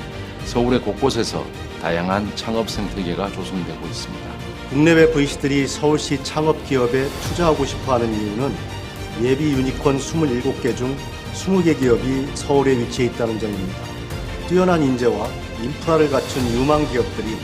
서울의 곳곳에서 다양한 창업 생태계가 조성되고 있습니다. 국내외 VC들이 서울시 창업 기업에 투자하고 싶어하는 이유는 예비 유니콘 27개 중 20개 기업이 서울에 위치해 있다는 점입니다. 뛰어난 인재와 인프라를 갖춘 유망 기업들이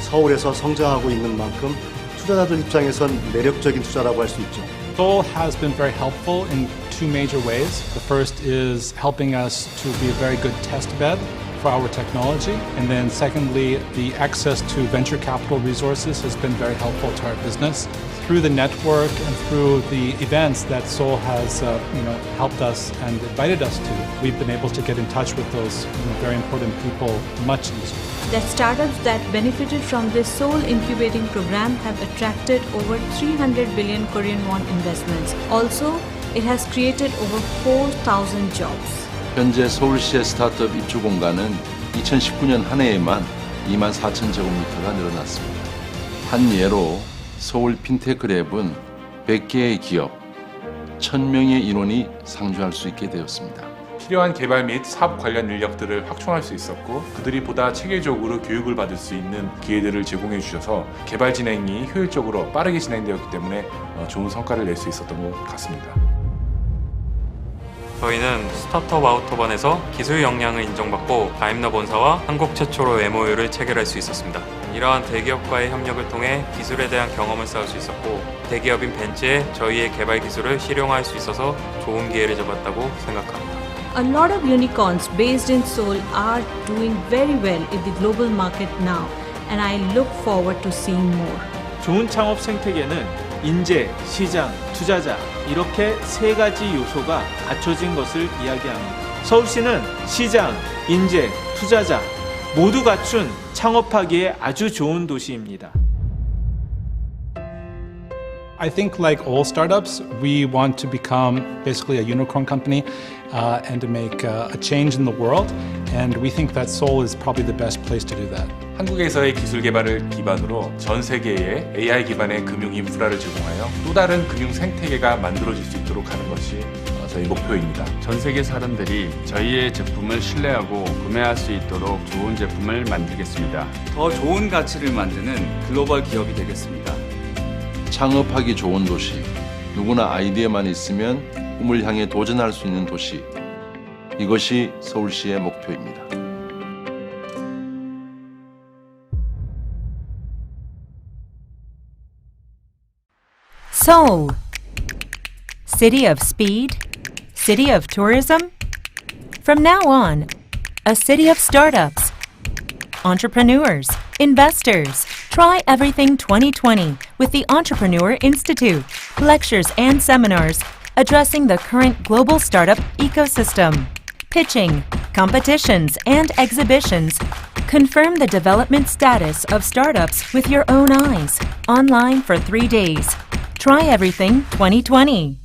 서울에서 성장하고 있는 만큼 투자자들 입장에선 매력적인 투자라고 할 수 있죠. Seoul has been very helpful in two major ways. The first is helping us to be a very good test bed for our technology. And then secondly, the access to venture capital resources has been very helpful to our business. Through the network and through the events that Seoul has helped us and invited us to, we've been able to get in touch with those very important people much easier. The startups that benefited from this Seoul incubating program have attracted over 300 billion Korean won investments. Also, it has created over 4,000 jobs. 현재 서울시의 스타트업 입주 공간은 2019년 한 해에만 24,000제곱미터가 늘어났습니다. 한 예로 서울 핀테크랩은 100개의 기업, 1,000명의 인원이 상주할 수 있게 되었습니다. 필요한 개발 및 사업 관련 인력들을 확충할 수 있었고 그들이 보다 체계적으로 교육을 받을 수 있는 기회들을 제공해 주셔서 개발 진행이 효율적으로 빠르게 진행되었기 때문에 좋은 성과를 낼 수 있었던 것 같습니다. 저희는 스타트업 아우터반에서 기술 역량을 인정받고 다임러 본사와 한국 최초로 MOU를 체결할 수 있었습니다. 이러한 대기업과의 협력을 통해 기술에 대한 경험을 쌓을 수 있었고 대기업인 벤츠에 저희의 개발 기술을 실용화할 수 있어서 좋은 기회를 잡았다고 생각합니다. A lot of unicorns based in Seoul are doing very well in the global market now, and I look forward to seeing more. 좋은 창업 생태계는 인재, 시장, 투자자 이렇게 세 가지 요소가 갖춰진 것을 이야기합니다. 서울시는 시장, 인재, 투자자 모두 갖춘 창업하기에 아주 좋은 도시입니다. I think like all startups, we want to become basically a unicorn company and to make a change in the world. And we think that Seoul is probably the best place to do that. 한국에서의 기술 개발을 기반으로 전 세계에 AI 기반의 금융 인프라를 제공하여 또 다른 금융 생태계가 만들어질 수 있도록 하는 것이 저희 목표입니다. 전 세계 사람들이 저희의 제품을 신뢰하고 구매할 수 있도록 좋은 제품을 만들겠습니다. 더 좋은 가치를 만드는 글로벌 기업이 되겠습니다. 창업하기 좋은 도시, 누구나 아이디어만 있으면 꿈을 향해 도전할 수 있는 도시. 이것이 서울시의 목표입니다. Seoul, city of speed, city of tourism. From now on, a city of startups, entrepreneurs, investors. Try Everything 2020 with the Entrepreneur Institute. Lectures and seminars addressing the current global startup ecosystem. Pitching, competitions, and exhibitions. Confirm the development status of startups with your own eyes. Online for 3 days. Try Everything 2020.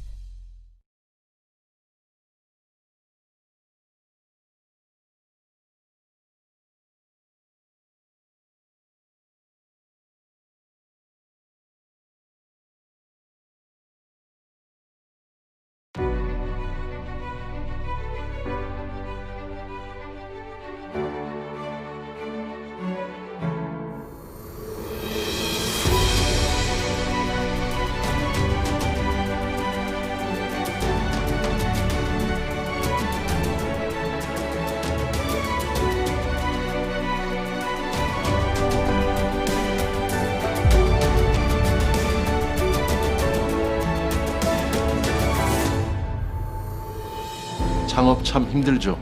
창업 참 힘들죠.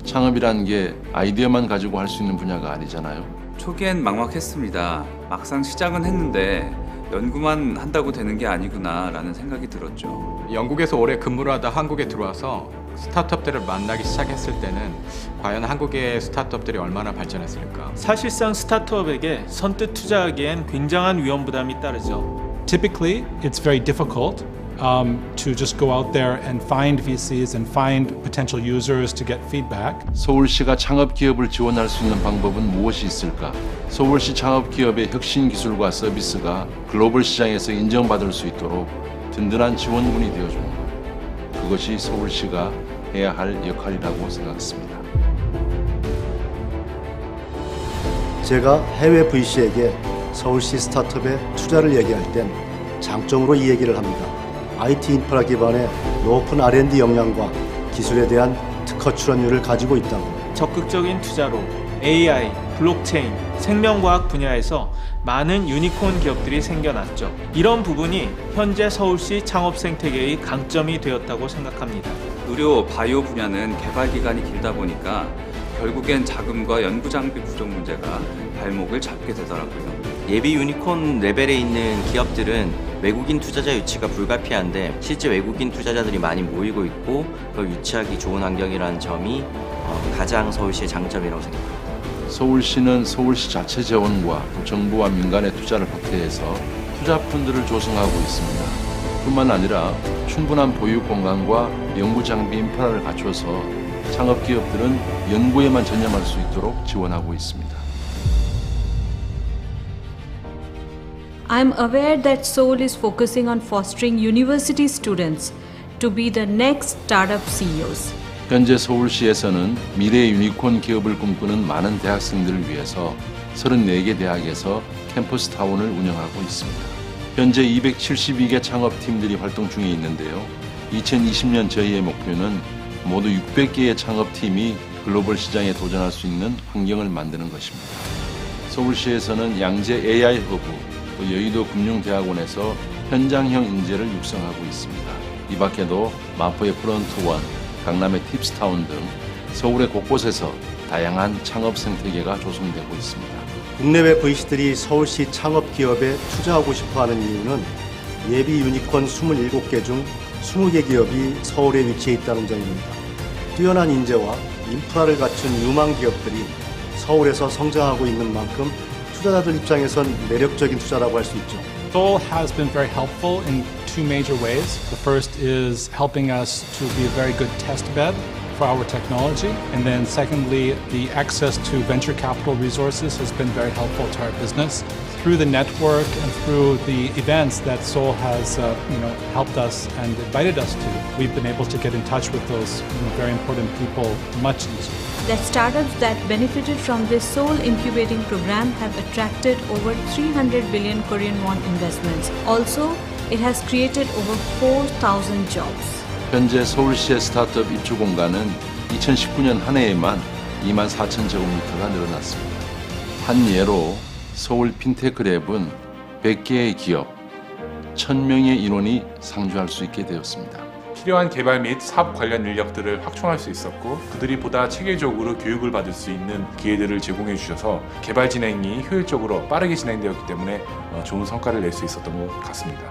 창업이란 게 아이디어만 가지고 할 수 있는 분야가 아니잖아요. 초기엔 막막했습니다. 막상 시작은 했는데 연구만 한다고 되는 게 아니구나 라는 생각이 들었죠. 영국에서 오래 근무를 하다 한국에 들어와서 스타트업들을 만나기 시작했을 때는 과연 한국의 스타트업들이 얼마나 발전했을까? 사실상 스타트업에게 선뜻 투자하기엔 굉장한 위험 부담이 따르죠. Typically, it's very difficult to just go out there and find VCs and find potential users to get feedback. 서울시가 창업 기업을 지원할 수 있는 방법은 무엇이 있을까? 서울시 창업 기업의 혁신 기술과 서비스가 글로벌 시장에서 인정받을 수 있도록 든든한 지원군이 되어주는 것. 그것이 서울시가 해야 할 역할이라고 생각했습니다. 제가 해외 VC에게 서울시 스타트업에 투자를 얘기할 땐 장점으로 이 얘기를 합니다. IT 인프라 기반의 높은 R&D 역량과 기술에 대한 특허 출원율을 가지고 있다고. 적극적인 투자로 AI, 블록체인, 생명과학 분야에서 많은 유니콘 기업들이 생겨났죠. 이런 부분이 현재 서울시 창업 생태계의 강점이 되었다고 생각합니다. 의료, 바이오 분야는 개발 기간이 길다 보니까 결국엔 자금과 연구 장비 부족 문제가 발목을 잡게 되더라고요. 예비 유니콘 레벨에 있는 기업들은 외국인 투자자 유치가 불가피한데 실제 외국인 투자자들이 많이 모이고 있고 그걸 유치하기 좋은 환경이라는 점이 가장 서울시의 장점이라고 생각합니다. 서울시는 서울시 자체 재원과 정부와 민간의 투자를 확대해서 투자펀드를 조성하고 있습니다. 뿐만 아니라 충분한 보유 공간과 연구 장비 인프라를 갖춰서 창업 기업들은 연구에만 전념할 수 있도록 지원하고 있습니다. I'm aware that Seoul is focusing on fostering university students to be the next startup CEOs. 현재 서울시에서는 미래 유니콘 기업을 꿈꾸는 많은 대학생들을 위해서 34개 대학에서 캠퍼스 타운을 운영하고 있습니다. 현재 272개 창업팀들이 활동 중에 있는데요. 2020년 저희의 목표는 모두 600개의 창업팀이 글로벌 시장에 도전할 수 있는 환경을 만드는 것입니다. 서울시에서는 양재 AI 허브, 또 여의도 금융대학원에서 현장형 인재를 육성하고 있습니다. 이 밖에도 마포의 프런트원, 강남의 팁스타운 등 서울의 곳곳에서 다양한 창업 생태계가 조성되고 있습니다. 국내외 VC들이 서울시 창업 기업에 투자하고 싶어하는 이유는 예비 유니콘 27개 중 20개 기업이 서울에 위치해 있다는 점입니다. 뛰어난 인재와 인프라를 갖춘 유망 기업들이 서울에서 성장하고 있는 만큼 투자자들 입장에선 매력적인 투자라고 할 수 있죠. Seoul has been very helpful in two major ways. The first is helping us to be a very good test bed for our technology. And then secondly, the access to venture capital resources has been very helpful to our business. Through the network and through the events that Seoul has helped us and invited us to, we've been able to get in touch with those very important people much easier. That startups that benefited from this Seoul incubating program have attracted over 300 billion Korean won investments. Also, it has created over 4,000 jobs. 현재 서울시의 스타트업 입주 공간은 2019년 한 해에만 24,000제곱미터가 늘어났습니다. 한 예로 서울 핀테크 랩은 100개의 기업, 1,000명의 인원이 상주할 수 있게 되었습니다. 필요한 개발 및 사업 관련 인력들을 확충할 수 있었고 그들이 보다 체계적으로 교육을 받을 수 있는 기회들을 제공해 주셔서 개발 진행이 효율적으로 빠르게 진행되었기 때문에 좋은 성과를 낼 수 있었던 것 같습니다.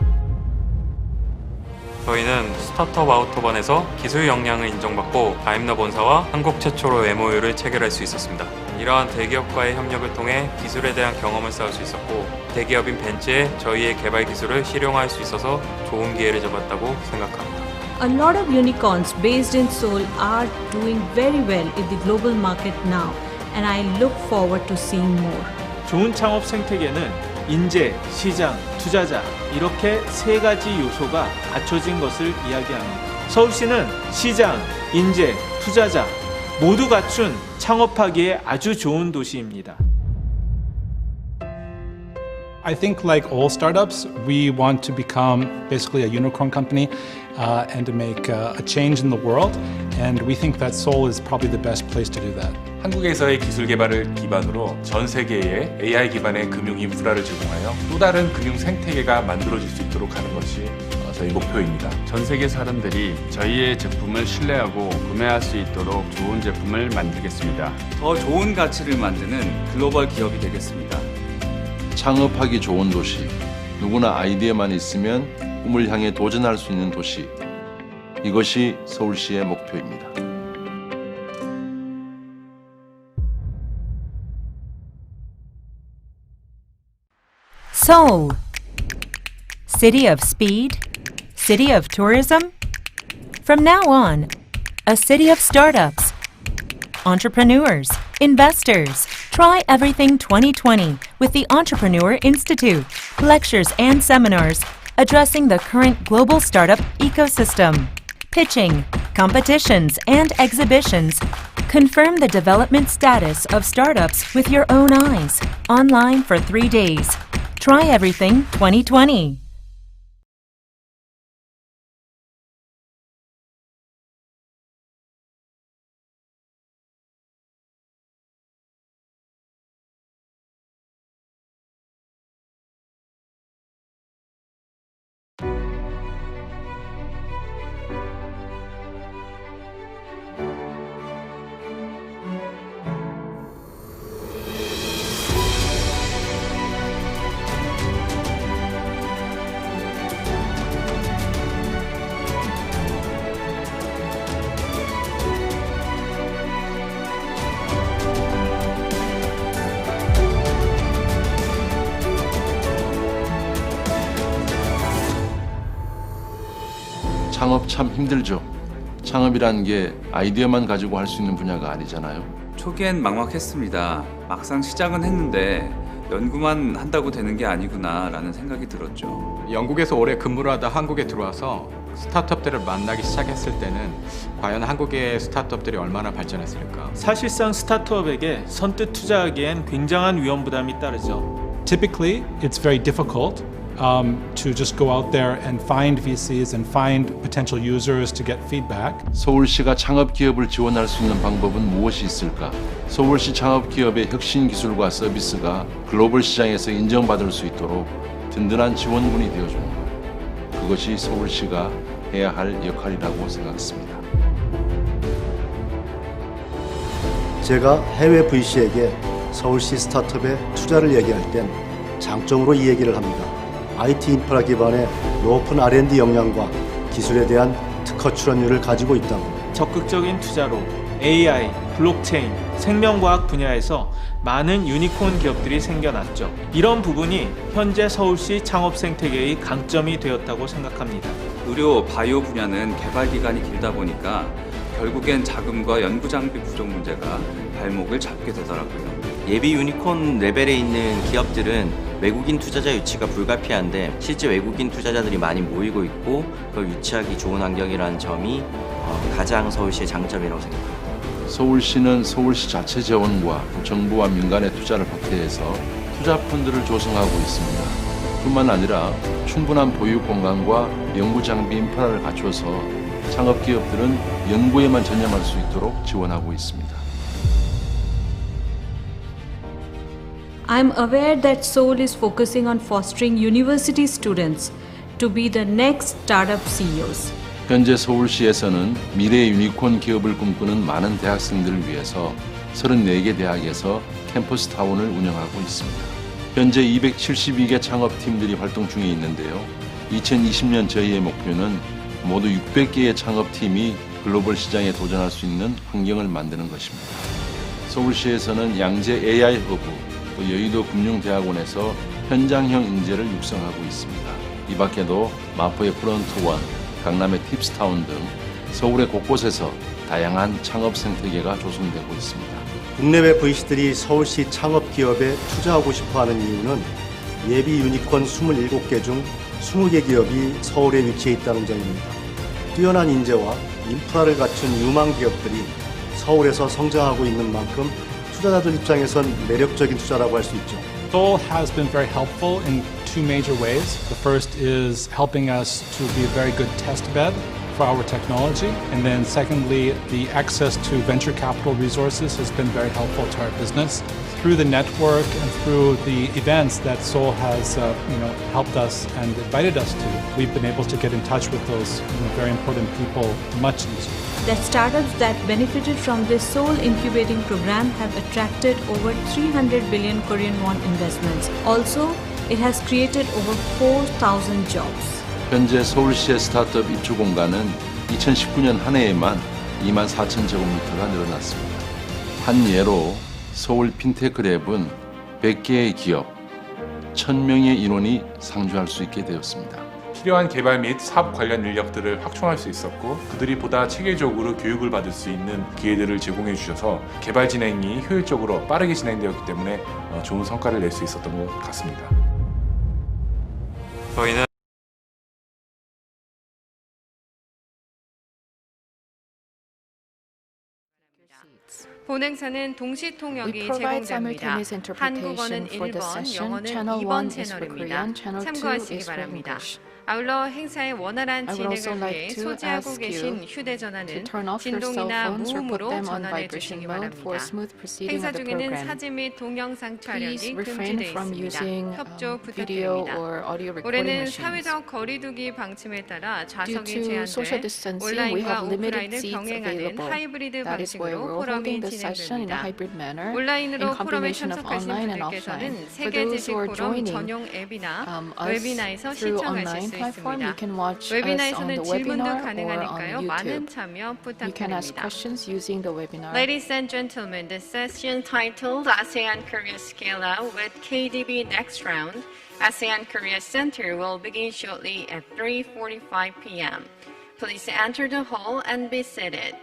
저희는 스타트업 아우터반에서 기술 역량을 인정받고 다임러 본사와 한국 최초로 MOU를 체결할 수 있었습니다. 이러한 대기업과의 협력을 통해 기술에 대한 경험을 쌓을 수 있었고 대기업인 벤츠에 저희의 개발 기술을 실용화할 수 있어서 좋은 기회를 잡았다고 생각합니다. A lot of unicorns based in Seoul are doing very well in the global market now, and I look forward to seeing more. 좋은 창업 생태계는 인재, 시장, 투자자 이렇게 세 가지 요소가 갖춰진 것을 이야기합니다. 서울시는 시장, 인재, 투자자 모두 갖춘 창업하기에 아주 좋은 도시입니다. I think like all startups, we want to become basically a unicorn company and to make a change in the world. And we think that Seoul is probably the best place to do that. 한국에서의 기술 개발을 기반으로 전 세계에 AI 기반의 금융 인프라를 제공하여 또 다른 금융 생태계가 만들어질 수 있도록 하는 것이 저희 목표입니다. 전 세계 사람들이 저희의 제품을 신뢰하고 구매할 수 있도록 좋은 제품을 만들겠습니다. 더 좋은 가치를 만드는 글로벌 기업이 되겠습니다. 창업하기 좋은 도시, 누구나 아이디어만 있으면 꿈을 향해 도전할 수 있는 도시. 이것이 서울시의 목표입니다. Seoul, city of speed, city of tourism. From now on, a city of startups, entrepreneurs, investors. Try Everything 2020 with the Entrepreneur Institute. Lectures and seminars addressing the current global startup ecosystem. Pitching, competitions, and exhibitions. Confirm the development status of startups with your own eyes. Online for 3 days. Try Everything 2020. 창업 참 힘들죠. 창업이라는 게 아이디어만 가지고 할 수 있는 분야가 아니잖아요. 초기엔 막막했습니다. 막상 시작은 했는데 연구만 한다고 되는 게 아니구나 라는 생각이 들었죠. 영국에서 오래 근무를 하다 한국에 들어와서 스타트업들을 만나기 시작했을 때는 과연 한국의 스타트업들이 얼마나 발전했을까? 사실상 스타트업에게 선뜻 투자하기엔 굉장한 위험 부담이 따르죠. Typically, it's very difficult to just go out there and find VCs and find potential users to get feedback. 서울시가 창업 기업을 지원할 수 있는 방법은 무엇이 있을까? 서울시 창업 기업의 혁신 기술과 서비스가 글로벌 시장에서 인정받을 수 있도록 든든한 지원군이 되어주는 것. 그것이 서울시가 해야 할 역할이라고 생각했습니다. 제가 해외 VC에게 서울시 스타트업에 투자를 얘기할 땐 장점으로 이 얘기를 합니다. IT 인프라 기반의 높은 R&D 역량과 기술에 대한 특허 출원율을 가지고 있다고. 적극적인 투자로 AI, 블록체인, 생명과학 분야에서 많은 유니콘 기업들이 생겨났죠. 이런 부분이 현재 서울시 창업 생태계의 강점이 되었다고 생각합니다. 의료, 바이오 분야는 개발 기간이 길다 보니까 결국엔 자금과 연구 장비 부족 문제가 발목을 잡게 되더라고요. 예비 유니콘 레벨에 있는 기업들은 외국인 투자자 유치가 불가피한데 실제 외국인 투자자들이 많이 모이고 있고 그걸 유치하기 좋은 환경이라는 점이 가장 서울시의 장점이라고 생각합니다. 서울시는 서울시 자체 재원과 정부와 민간의 투자를 확대해서 투자 펀드를 조성하고 있습니다. 뿐만 아니라 충분한 보유 공간과 연구 장비 인프라를 갖춰서 창업 기업들은 연구에만 전념할 수 있도록 지원하고 있습니다. I'm aware that Seoul is focusing on fostering university students to be the next startup CEOs. 현재 서울시에서는 미래의 유니콘 기업을 꿈꾸는 많은 대학생들을 위해서 34개 대학에서 캠퍼스 타운을 운영하고 있습니다. 현재 272개 창업팀들이 활동 중에 있는데요. 2020년 저희의 목표는 모두 600개의 창업팀이 글로벌 시장에 도전할 수 있는 환경을 만드는 것입니다. 서울시에서는 양재 AI 허브, 또 여의도 금융대학원에서 현장형 인재를 육성하고 있습니다. 이 밖에도 마포의 프론트원, 강남의 팁스타운 등 서울의 곳곳에서 다양한 창업 생태계가 조성되고 있습니다. 국내외 VC들이 서울시 창업 기업에 투자하고 싶어하는 이유는 예비 유니콘 27개 중 20개 기업이 서울에 위치해 있다는 점입니다. 뛰어난 인재와 인프라를 갖춘 유망 기업들이 서울에서 성장하고 있는 만큼 투자자들 입장에선 매력적인 투자라고 할 수 있죠. Seoul has been very helpful in two major ways. The first is helping us to be a very good test bed for our technology. And then secondly, the access to venture capital resources has been very helpful to our business. Through the network and through the events that Seoul has helped us and invited us to, we've been able to get in touch with those very important people much easier. That startups that benefited from this Seoul incubating program have attracted over 300 billion Korean won investments. Also, it has created over 4,000 jobs. 현재 서울시의 스타트업 입주 공간은 2019년 한 해에만 24,000제곱미터가 늘어났습니다. 한 예로 서울 핀테크 랩은 100개의 기업, 1,000명의 인원이 상주할 수 있게 되었습니다. 필요한 개발 및 사업 관련 인력들을 확충할 수 있었고 그들이 보다 체계적으로 교육을 받을 수 있는 기회들을 제공해 주셔서 개발 진행이 효율적으로 빠르게 진행되었기 때문에 좋은 성과를 낼 수 있었던 것 같습니다. 저희는 본행사는 동시 통역이 제공됩니다. 한국어는 1번, 영어는 2번 채널입니다. 참고하시기 바랍니다. 아울러 행사의 원활한 진행을 위해 소지하고 계신 휴대전화는 진동이나 무음으로 전환해 주시기 바랍니다. 행사 중에는 사진 및 동영상 촬영이 금지되어 있습니다. 협조 부탁드립니다. 올해는 사회적 거리두기 방침에 따라 좌석이 제한돼 온라인과 오프라인을 병행하는 하이브리드 방식으로 포럼이 진행됩니다. 온라인으로 포럼에 참석하신 분들께서는 세계지식포럼 전용 앱이나 웨비나에서 시청하실 수 있습니다. 웨비나에서는 질문도 가능하니까요. 많은 참여 부탁드립니다. Ladies and gentlemen, the session titled ASEAN-Korea Scale Up with KDB NextRound, ASEAN-Korea Centre will begin shortly at 3:45 p.m. Please enter the hall and be seated.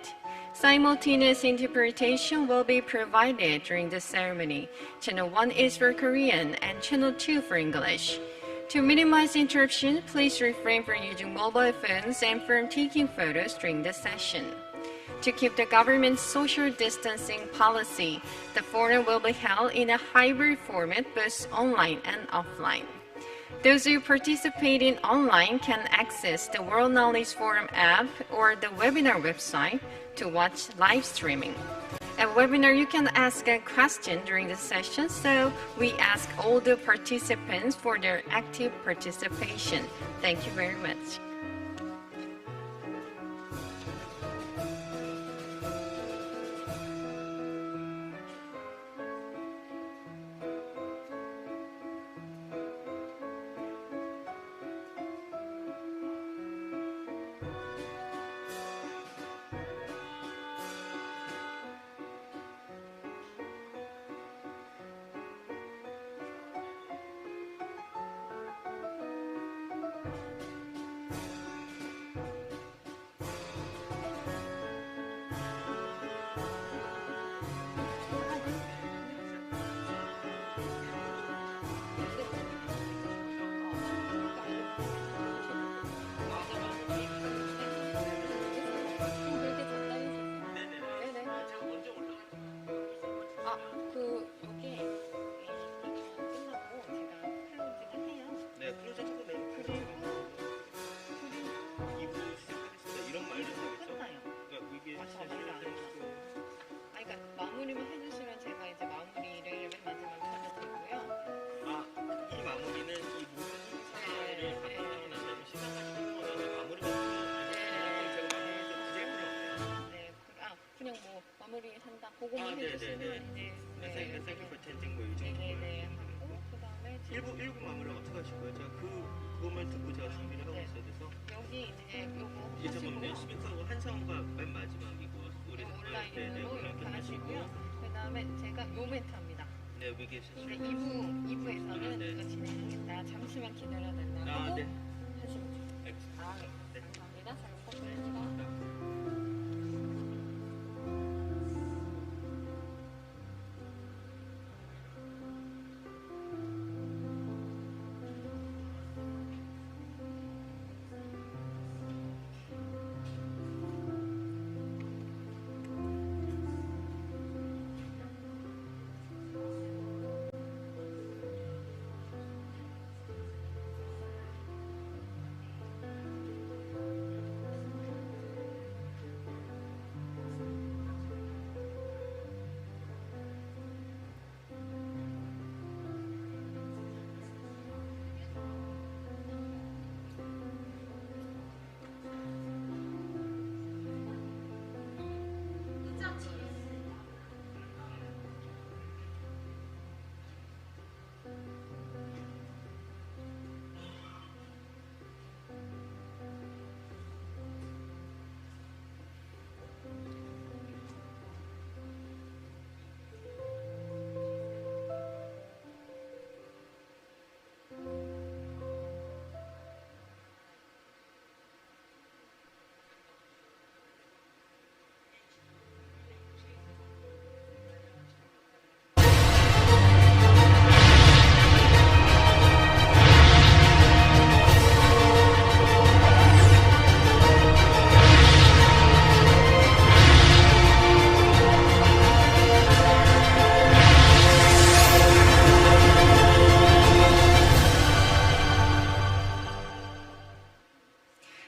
Simultaneous interpretation will be provided during the ceremony. Channel 1 is for Korean and Channel 2 for English. To minimize interruption, please refrain from using mobile phones and from taking photos during the session. To keep the government's social distancing policy, the forum will be held in a hybrid format both online and offline. Those who participate in online can access the World Knowledge Forum app or the webinar website to watch live streaming. At webinar, you can ask a question during the session, so we ask all the participants for their active participation. Thank you very much. 보고만 해주시면 이제 일부 마무리를 어떻게 하실 거예요? 제가 그것만 듣고 제가 준비를 하고 있어야 돼서 여기 이제 요거 이게 잠깐만요. 스피커하고 한사원과 맨 마지막이고 우리 온라인으로 이렇게 하시고요. 그 다음에 제가 요 멘트합니다. 네, 여기 계시죠. 2부에서는 이거 진행하겠다. 잠시만 기다려야 된다고 하시면 돼요. 네, 감사합니다. 잘 먹겠습니다.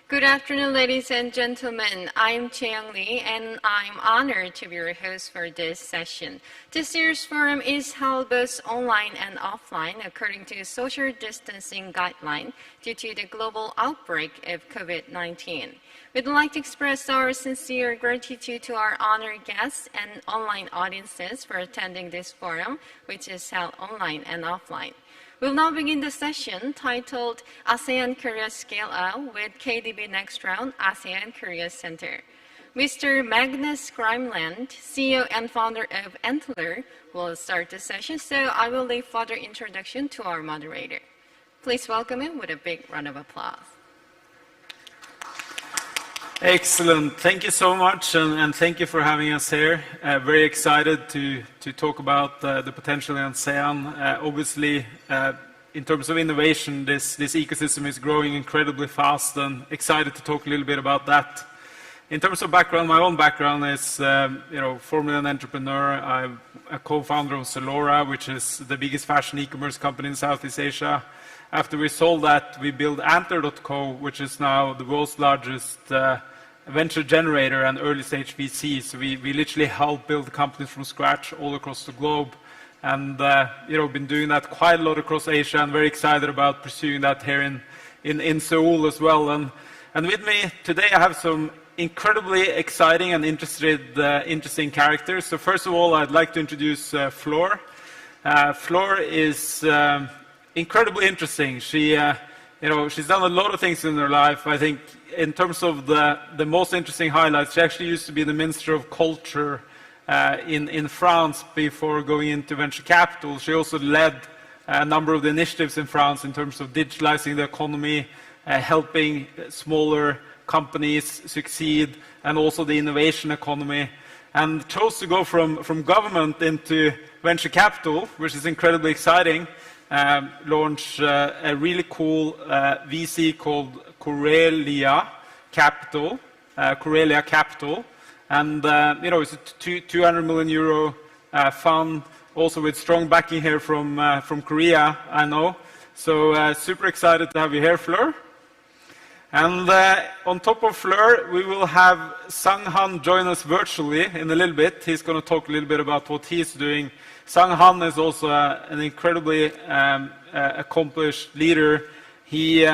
Good afternoon, ladies and gentlemen. I'm Chae-young Lee, and I'm honored to be your host for this session. This year's forum is held both online and offline according to social distancing guideline due to the global outbreak of COVID-19. We'd like to express our sincere gratitude to our honored guests and online audiences for attending this forum, which is held online and offline. We'll now begin the session titled ASEAN-Korea Scale Up with KDB NextRound ASEAN-Korea Centre. Mr. Magnus Grimeland, CEO and founder of Antler, will start the session, so I will leave further introduction to our moderator. Please welcome him with a big round of applause. Excellent. Thank you so much, and thank you for having us here. Very excited to talk about the potential in ASEAN. Obviously, in terms of innovation, this ecosystem is growing incredibly fast, and excited to talk a little bit about that. In terms of background, my own background is, formerly an entrepreneur. I'm a co-founder of Zalora, which is the biggest fashion e-commerce company in Southeast Asia. After we sold that, we built Antler.co, which is now the world's largest venture generator and early stage VC. So we literally help build companies from scratch all across the globe. And been doing that quite a lot across Asia, and very excited about pursuing that here in Seoul as well. And with me today, I have some incredibly exciting and interesting characters. So first of all, I'd like to introduce Flor. Flor is incredibly interesting. She's done a lot of things in her life. I think in terms of the most interesting highlights, she actually used to be the Minister of Culture in France before going into venture capital. She also led a number of the initiatives in France in terms of digitalizing the economy, helping smaller companies succeed, and also the innovation economy, and chose to go from government into venture capital, which is incredibly exciting. Launch a really cool VC called Korea Capital, and it's a 200 million euro fund, also with strong backing here from Korea, I know. So super excited to have you here, Fleur. And on top of Fleur, we will have Sang-Han join us virtually in a little bit. He's going to talk a little bit about what he's doing. Sang-Han is also an incredibly accomplished leader. He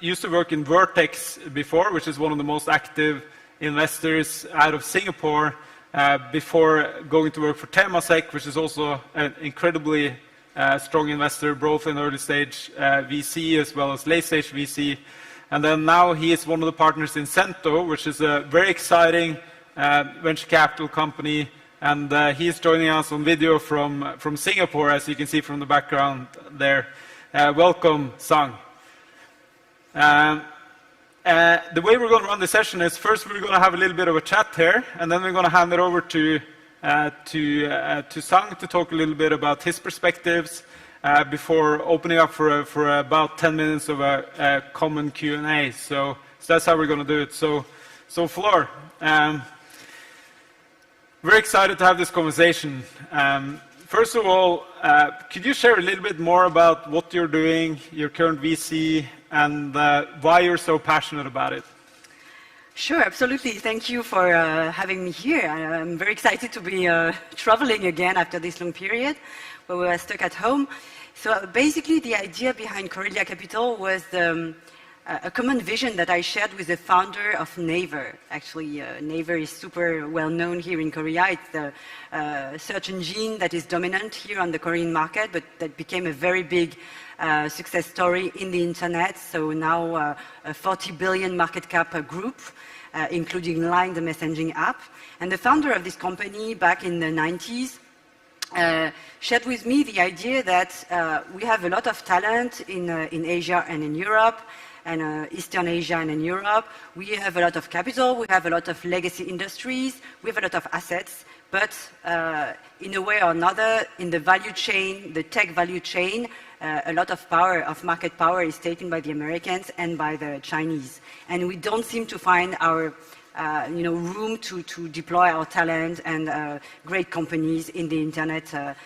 used to work in Vertex before, which is one of the most active investors out of Singapore, before going to work for Temasek, which is also an incredibly strong investor, both in early stage VC as well as late stage VC. And then now he is one of the partners in Cento, which is a very exciting venture capital company. And he is joining us on video from Singapore, as you can see from the background there. Welcome, Sang. The way we're going to run the session is, first we're going to have a little bit of a chat here, and then we're going to hand it over to Sang to talk a little bit about his perspectives before opening up for about 10 minutes of a common Q&A. So that's how we're going to do it. So Flor, very excited to have this conversation. First of all, could you share a little bit more about what you're doing, your current VC, and why you're so passionate about it? Sure, absolutely. Thank you for having me here. I'm very excited to be traveling again after this long period where we were stuck at home. So basically the idea behind Korea Capital was a common vision that I shared with the founder of Naver. Actually, Naver is super well known here in Korea. It's the search engine that is dominant here on the Korean market, but that became a very big success story in the internet. So now a 40 billion market cap group, including LINE, the messaging app. And the founder of this company back in the 90s shared with me the idea that we have a lot of talent in Asia and in Europe, and Eastern Asia and in Europe. We have a lot of capital, we have a lot of legacy industries, we have a lot of assets, but in a way or another, in the value chain, the tech value chain, a lot of power, of market power is taken by the Americans and by the Chinese. And we don't seem to find our room to deploy our talent and great companies in the internet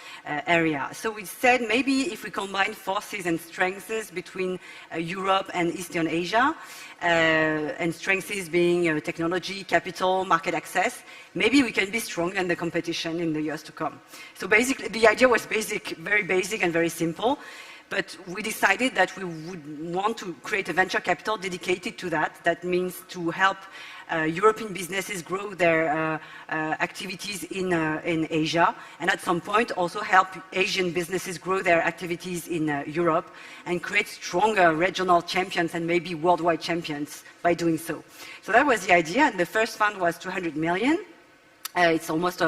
area. So we said maybe if we combine forces and strengths between Europe and Eastern Asia, and strengths being technology, capital, market access, maybe we can be stronger in the competition in the years to come. So basically, the idea was very basic and very simple. But we decided that we would want to create a venture capital dedicated to that. That means to help European businesses grow their activities in Asia, and at some point also help Asian businesses grow their activities in Europe and create stronger regional champions and maybe worldwide champions by doing so. So that was the idea, and the first fund was 200 million. It's almost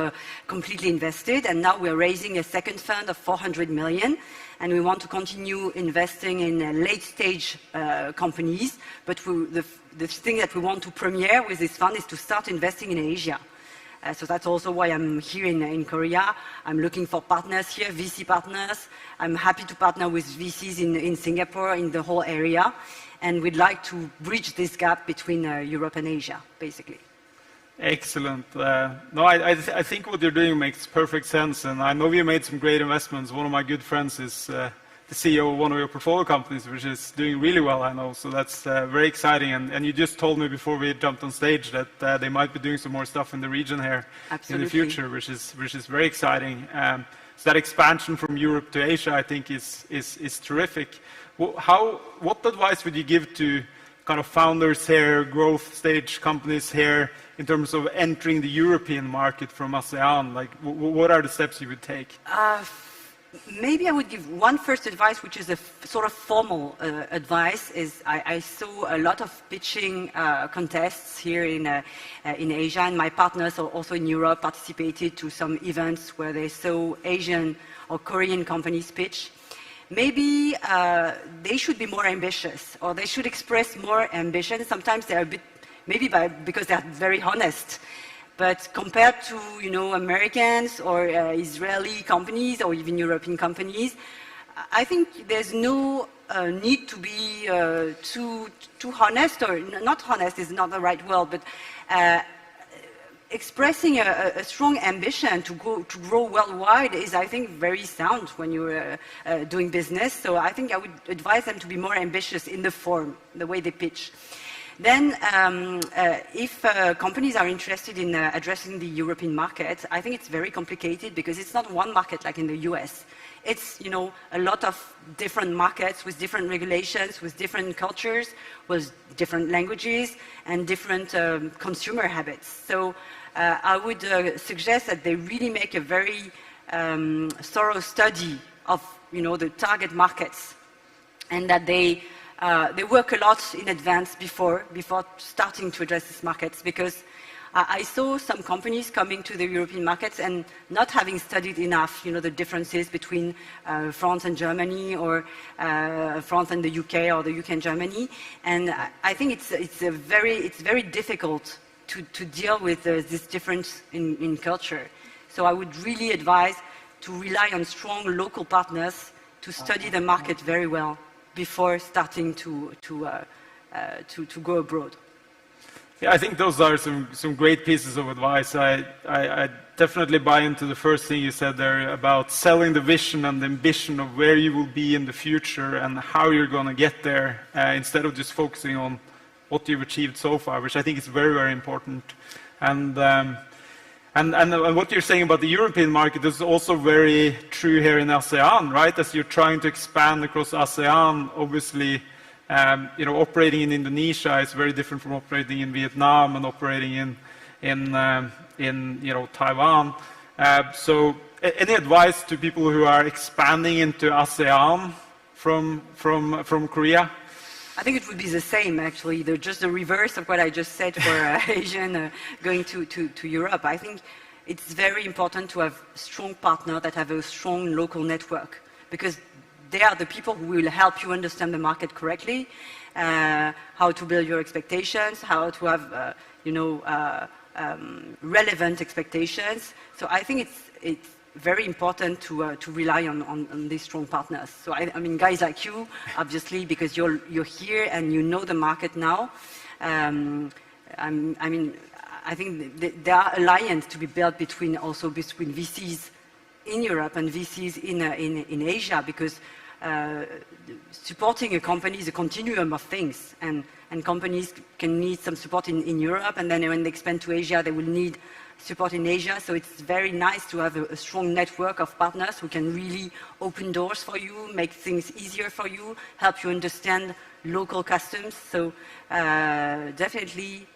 completely invested, and now we're raising a second fund of 400 million, and we want to continue investing in late-stage companies, but the thing that we want to premiere with this fund is to start investing in Asia. So that's also why I'm here in Korea. I'm looking for partners here, VC partners. I'm happy to partner with VCs in Singapore, in the whole area, and we'd like to bridge this gap between Europe and Asia, basically. Excellent. No, I think what you're doing makes perfect sense, and I know you made some great investments. One of my good friends is the CEO of one of your portfolio companies, which is doing really well, I know, so that's very exciting. And you just told me before we jumped on stage that they might be doing some more stuff in the region here in the future, which is very exciting. So that expansion from Europe to Asia, I think, is terrific. What advice would you give to kind of founders here, growth stage companies here, in terms of entering the European market from ASEAN? Like, what are the steps you would take? Maybe I would give one first advice, which is a sort of formal advice. I saw a lot of pitching contests here in Asia, and my partners also in Europe participated to some events where they saw Asian or Korean companies pitch. Maybe they should be more ambitious, or they should express more ambition. Sometimes they're a bit, maybe because they're very honest. But compared to, Americans or Israeli companies or even European companies, I think there's no need to be too honest, or not honest is not the right word, but expressing a strong ambition to grow worldwide is, I think, very sound when you're doing business. So I think I would advise them to be more ambitious in the form, the way they pitch. Then, if companies are interested in addressing the European market, I think it's very complicated because it's not one market like in the US. It's, a lot of different markets with different regulations, with different cultures, with different languages, and different consumer habits. So I would suggest that they really make a very thorough study of, the target markets, and that they work a lot in advance before starting to address these markets, because I saw some companies coming to the European markets and not having studied enough, the differences between France and Germany, or France and the UK, or the UK and Germany. And I think it's very difficult to deal with this difference in culture. So I would really advise to rely on strong local partners to study the market very well before starting to go abroad. Yeah, I think those are some great pieces of advice. I definitely buy into the first thing you said there about selling the vision and the ambition of where you will be in the future and how you're going to get there, instead of just focusing on what you've achieved so far, which I think is very, very important. And what you're saying about the European market is also very true here in ASEAN, right? As you're trying to expand across ASEAN, obviously, operating in Indonesia is very different from operating in Vietnam and operating in Taiwan. So, any advice to people who are expanding into ASEAN from Korea? I think it would be the same, actually. They're just the reverse of what I just said for Asian going to Europe. I think it's very important to have strong partners that have a strong local network, because they are the people who will help you understand the market correctly, how to build your expectations, how to have, relevant expectations. So I think it's very important to rely on these strong partners. So I mean, guys like you, obviously, because you're here and you know the market now. I mean, I think there are alliances to be built between VCs in Europe and VCs in Asia, because supporting a company is a continuum of things, and companies can need some support in Europe, and then when they expand to Asia, they will need support in Asia. So it's very nice to have a strong network of partners who can really open doors for you, make things easier for you, help you understand local customs. So definitely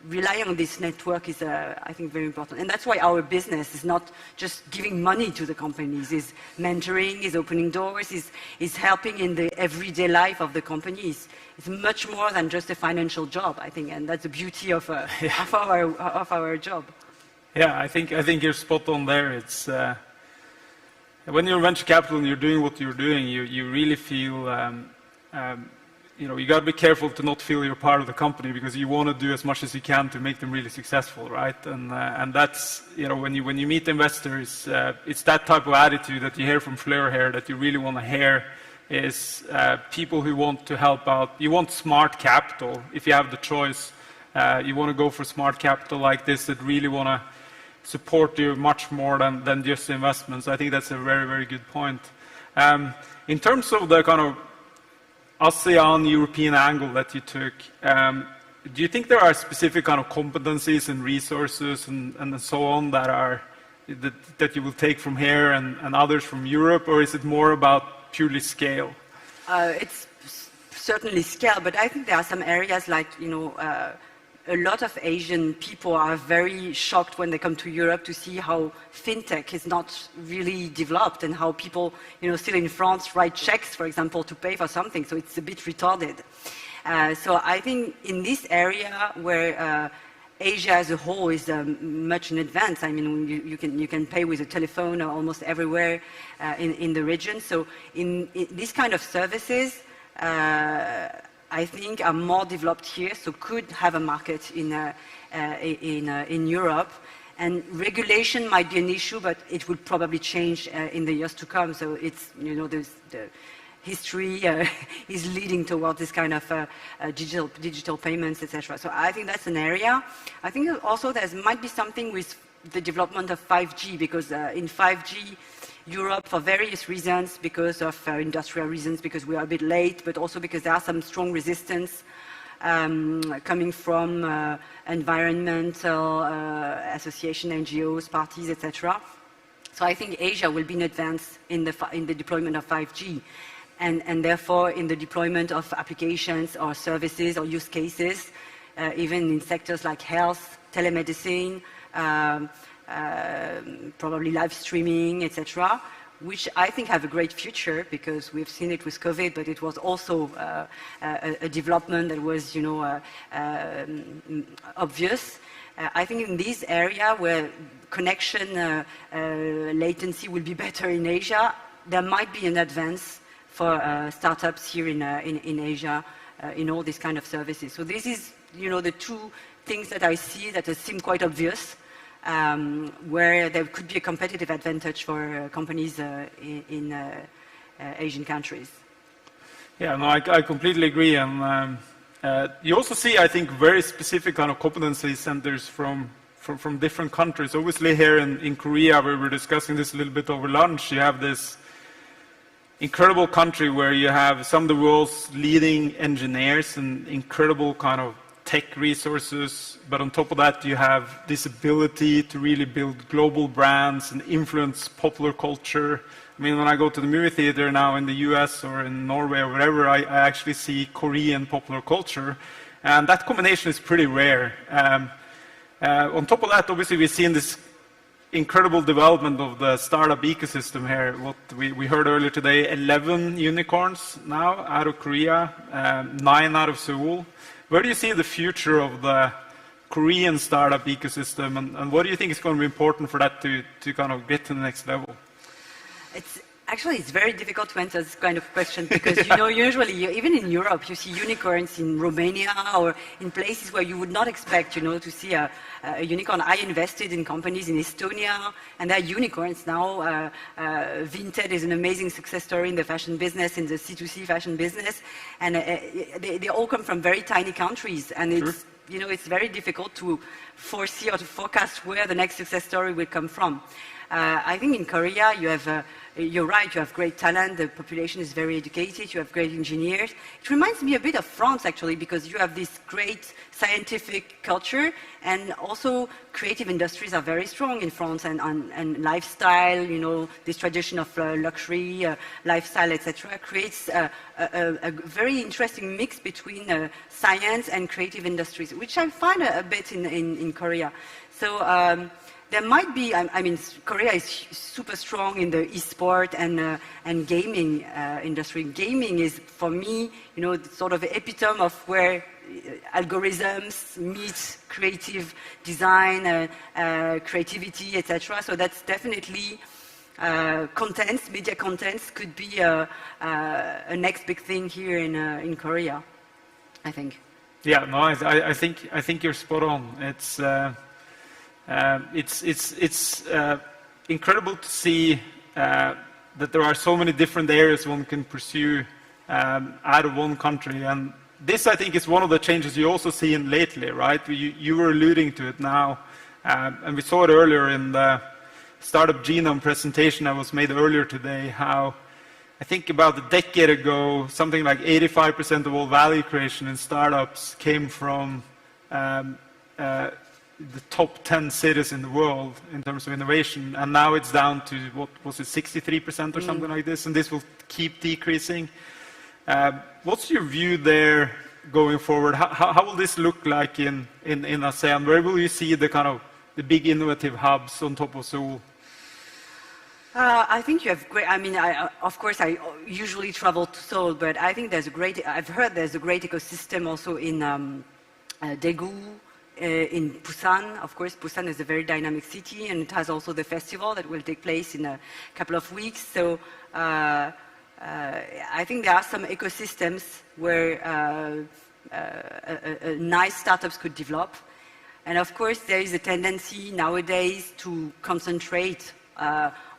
relying on this network is, I think, very important. And that's why our business is not just giving money to the companies, is mentoring, is opening doors, is helping in the everyday life of the companies. It's much more than just a financial job, I think, and that's the beauty of our job. Yeah, I think you're spot on there. It's when you're venture capital and you're doing what you're doing, you really feel you got to be careful to not feel you're part of the company, because you want to do as much as you can to make them really successful, right? And that's, when you meet investors, it's that type of attitude that you hear from Fleur here that you really want to hear, is people who want to help out. You want smart capital if you have the choice. You want to go for smart capital like this that really want to support you much more than just investments. I think that's a very, very good point. In terms of the kind of ASEAN European angle that you took, do you think there are specific kind of competencies and resources and so on that you will take from here and others from Europe, or is it more about purely scale? It's certainly scale, but I think there are some areas like, a lot of Asian people are very shocked when they come to Europe to see how fintech is not really developed, and how people, still in France write checks, for example, to pay for something. So it's a bit retarded. So I think in this area where Asia as a whole is much in advance. I mean, you can pay with a telephone almost everywhere in the region. So in these kind of services, I think are more developed here, so could have a market in Europe. And regulation might be an issue, but it would probably change in the years to come. So it's, there's the history is leading towards this kind of digital payments, etc. So I think that's an area. I think also there might be something with the development of 5G, because in 5G, Europe, for various reasons, because of industrial reasons, because we are a bit late, but also because there are some strong resistance coming from environmental association, NGOs, parties, etc. So I think Asia will be in advance in the deployment of 5G, and therefore in the deployment of applications or services or use cases, even in sectors like health, telemedicine, probably live streaming, etc., which I think have a great future, because we've seen it with COVID, but it was also a development that was, obvious. I think in this area where connection latency will be better in Asia, there might be an advance for startups here in Asia in all these kind of services. So this is, the two things that I see that seem quite obvious. Where there could be a competitive advantage for companies in Asian countries. Yeah, no, I completely agree. And you also see, I think, very specific kind of competency centers from different countries. Obviously, here in Korea, we were discussing this a little bit over lunch, you have this incredible country where you have some of the world's leading engineers and incredible kind of tech resources, but on top of that you have this ability to really build global brands and influence popular culture. I mean, when I go to the movie theater now in the US or in Norway or wherever, I actually see Korean popular culture, and that combination is pretty rare. On top of that, obviously we've seen this incredible development of the startup ecosystem here. What we heard earlier today, 11 unicorns now out of Korea, 9 out of Seoul. Where do you see the future of the Korean startup ecosystem, and what do you think is going to be important for that to kind of get to the next level? It's very difficult to answer this kind of question, because usually even in Europe you see unicorns in Romania or in places where you would not expect to see a unicorn. I invested in companies in Estonia, and there are unicorns now. Vinted is an amazing success story in the fashion business, in the C2C fashion business, and they all come from very tiny countries, and you know, it's very difficult to foresee or to forecast where the next success story will come from. I think in Korea, you have, you're right, you have great talent, the population is very educated, you have great engineers. It reminds me a bit of France, actually, because you have this great scientific culture, and also creative industries are very strong in France, and lifestyle, you know, this tradition of luxury, lifestyle, etc., creates a very interesting mix between science and creative industries, which I find a bit in Korea. So, there might be, I mean, Korea is super strong in the e-sport and gaming industry. Gaming is, for me, you know, sort of the epitome of where algorithms meet creative design, creativity, etc. So that's definitely contents, media contents could be a next big thing here in Korea, I think. Yeah, no, I think you're spot on. It's incredible to see that there are so many different areas one can pursue out of one country, and this, I think, is one of the changes you also see in lately, right? You were alluding to it now, and we saw it earlier in the Startup Genome presentation that was made earlier today, how I think about a decade ago, something like 85% of all value creation in startups came from the top 10 cities in the world in terms of innovation, and now it's down to, what was it, 63% or something like this, and this will keep decreasing. What's your view there going forward? How will this look like in ASEAN? Where will you see the kind of the big innovative hubs on top of Seoul? I think you have great, I mean, of course, I usually travel to Seoul, but I think there's a great, I've heard there's a great ecosystem also in Daegu, in Busan. Of course, Busan is a very dynamic city, and it has also the festival that will take place in a couple of weeks. So I think there are some ecosystems where nice startups could develop. And of course, there is a tendency nowadays to concentrate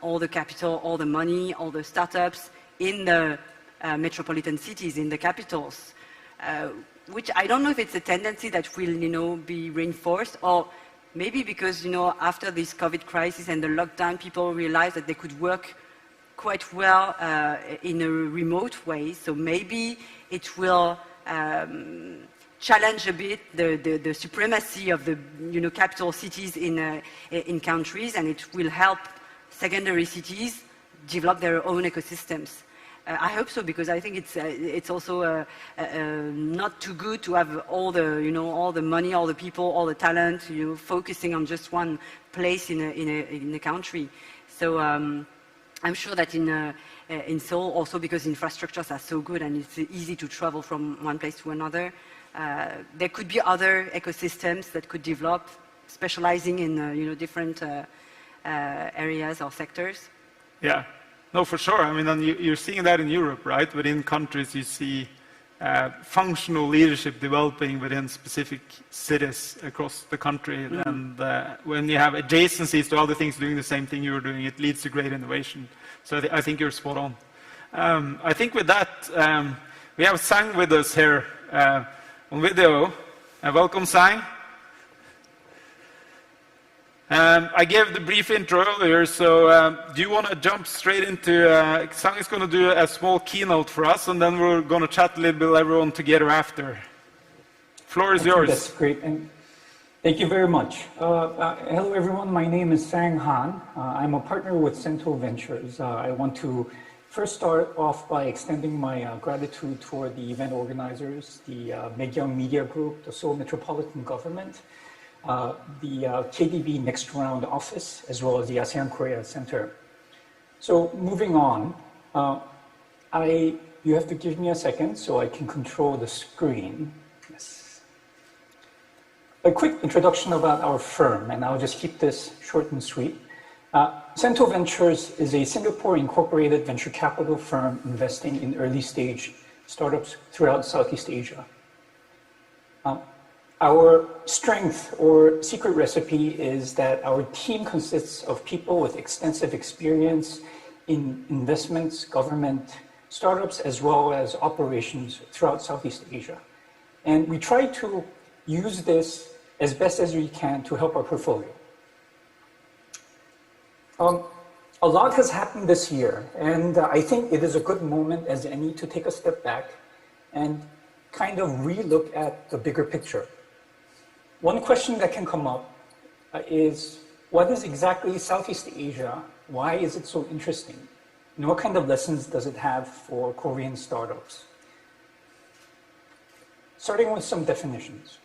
all the capital, all the money, all the startups in the metropolitan cities, in the capitals. Which I don't know if it's a tendency that will, you know, be reinforced, or maybe because, you know, after this COVID crisis and the lockdown, people realized that they could work quite well in a remote way. So maybe it will challenge a bit the supremacy of the, you know, capital cities in countries, and it will help secondary cities develop their own ecosystems. I hope so, because I think it's also not too good to have all the, you know, all the money, all the people, all the talent, you know, focusing on just one place in a country. So I'm sure that in Seoul, also because infrastructures are so good and it's easy to travel from one place to another, there could be other ecosystems that could develop, specializing in you know, different areas or sectors. Yeah. No, for sure. I mean, and you're seeing that in Europe, right? Within countries, you see functional leadership developing within specific cities across the country. And when you have adjacencies to other things doing the same thing you're doing, it leads to great innovation. So I think you're spot on. I think with that, we have Sang with us here on video. Welcome, Sang. I gave the brief intro earlier, so do you want to jump straight into, Sang is going to do a small keynote for us, and then we're going to chat a little bit with everyone together after. Floor is yours. That's great, and thank you very much. Hello everyone, my name is Sang Han. I'm a partner with Cento Ventures. I want to first start off by extending my gratitude toward the event organizers, the Megyeong Media Group, the Seoul Metropolitan Government, the KDB NextRound office, as well as the ASEAN-Korea Centre. So moving on, you have to give me a second so I can control the screen. Yes. A quick introduction about our firm, and I'll just keep this short and sweet. Cento Ventures is a Singapore-incorporated venture capital firm investing in early-stage startups throughout Southeast Asia. Our strength or secret recipe is that our team consists of people with extensive experience in investments, government, startups, as well as operations throughout Southeast Asia. And we try to use this as best as we can to help our portfolio. A lot has happened this year, and I think it is a good moment as any to take a step back and kind of re-look at the bigger picture. One question that can come up is, what is exactly Southeast Asia? Why is it so interesting? And what kind of lessons does it have for Korean startups? Starting with some definitions.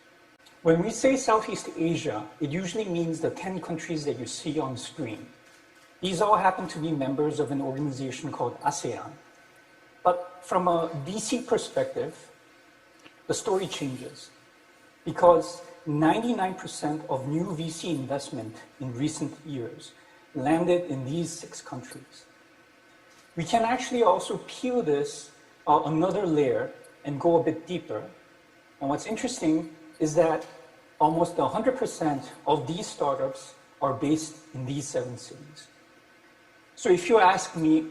When we say Southeast Asia, it usually means the 10 countries that you see on screen. These all happen to be members of an organization called ASEAN. But from a VC perspective, the story changes because 99% of new VC investment in recent years landed in these 6 countries. We can actually also peel this another layer and go a bit deeper. And what's interesting is that almost 100% of these startups are based in these 7 cities. So if you ask me,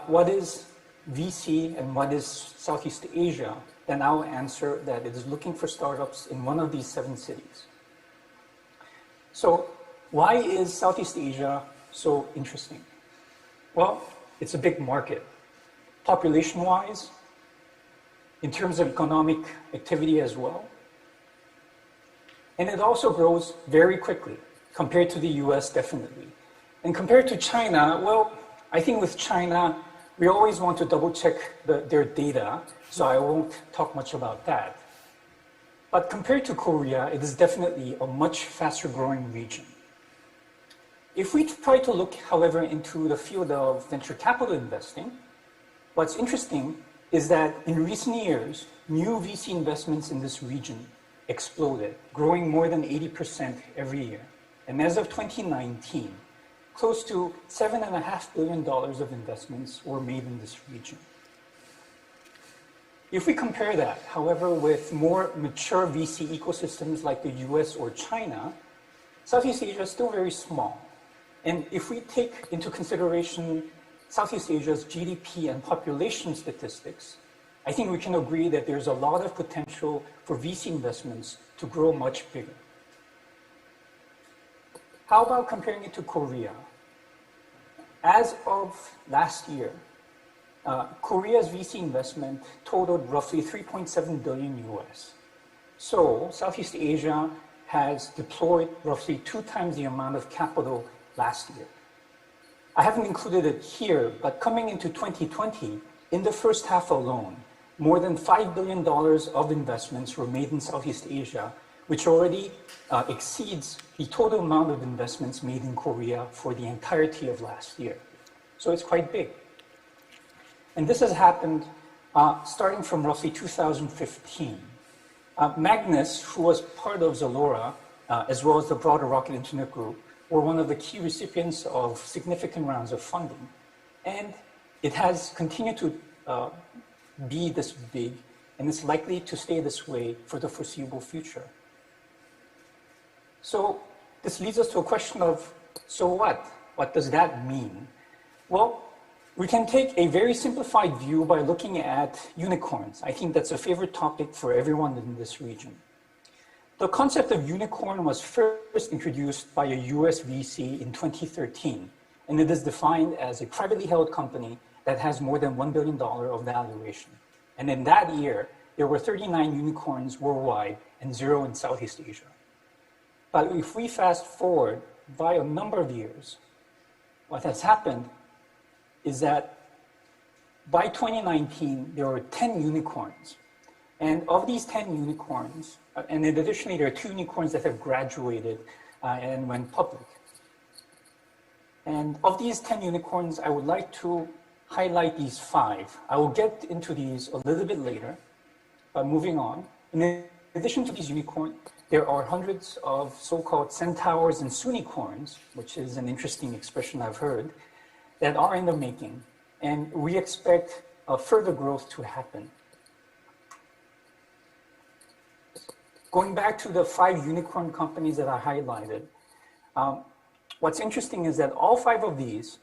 what is VC and what is Southeast Asia, then I'll answer that it is looking for startups in one of these 7 cities. So why is Southeast Asia so interesting? Well, it's a big market. Population-wise, in terms of economic activity as well. And it also grows very quickly compared to the US, definitely. And compared to China, well, I think with China, we always want to double check their data, so I won't talk much about that. But compared to Korea, it is definitely a much faster growing region. If we try to look, however, into the field of venture capital investing, what's interesting is that in recent years, new VC investments in this region exploded, growing more than 80% every year. And as of 2019, close to $7.5 billion of investments were made in this region. If we compare that, however, with more mature VC ecosystems like the US or China, Southeast Asia is still very small. And if we take into consideration Southeast Asia's GDP and population statistics, I think we can agree that there's a lot of potential for VC investments to grow much bigger. How about comparing it to Korea? As of last year, Korea's VC investment totaled roughly 3.7 billion US. So Southeast Asia has deployed roughly 2 times the amount of capital last year. I haven't included it here, but coming into 2020, in the first half alone, more than $5 billion of investments were made in Southeast Asia, which already exceeds the total amount of investments made in Korea for the entirety of last year. So it's quite big. And this has happened starting from roughly 2015. Magnus, who was part of Zalora, as well as the broader Rocket Internet Group, were one of the key recipients of significant rounds of funding. And it has continued to be this big, and it's likely to stay this way for the foreseeable future. So this leads us to a question of, so what? What does that mean? Well, we can take a very simplified view by looking at unicorns. I think that's a favorite topic for everyone in this region. The concept of unicorn was first introduced by a US VC in 2013, and it is defined as a privately held company that has more than $1 billion of valuation. And in that year, there were 39 unicorns worldwide and 0 in Southeast Asia. But if we fast forward by a number of years, what has happened is that by 2019, there were 10 unicorns. And of these 10 unicorns, and additionally, there are 2 unicorns that have graduated and went public. And of these 10 unicorns, I would like to highlight these 5. I will get into these a little bit later, but moving on. In addition to these unicorns, there are hundreds of so-called centaurs and sunicorns, which is an interesting expression I've heard, that are in the making. And we expect further growth to happen. Going back to the 5 unicorn companies that I highlighted, what's interesting is that all 5 of these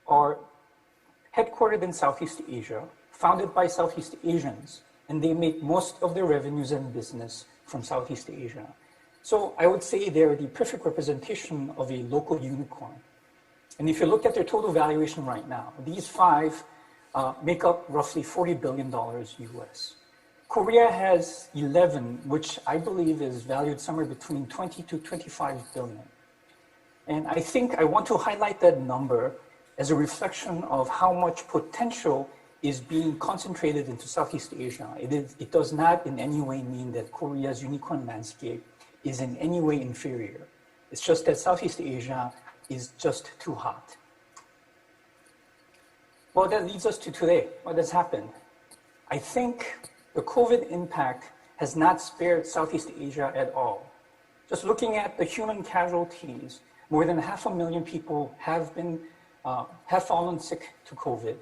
are headquartered in Southeast Asia, founded by Southeast Asians, and they make most of their revenues and business from Southeast Asia. So I would say they're the perfect representation of a local unicorn. And if you look at their total valuation right now, these 5 make up roughly $40 billion US. Korea has 11, which I believe is valued somewhere between 20 to 25 billion. And I think I want to highlight that number as a reflection of how much potential is being concentrated into Southeast Asia. It does not in any way mean that Korea's unicorn landscape is in any way inferior. It's just that Southeast Asia is just too hot. Well, that leads us to today. What has happened? I think the COVID impact has not spared Southeast Asia at all. Just looking at the human casualties, more than 500,000 people have fallen sick to COVID,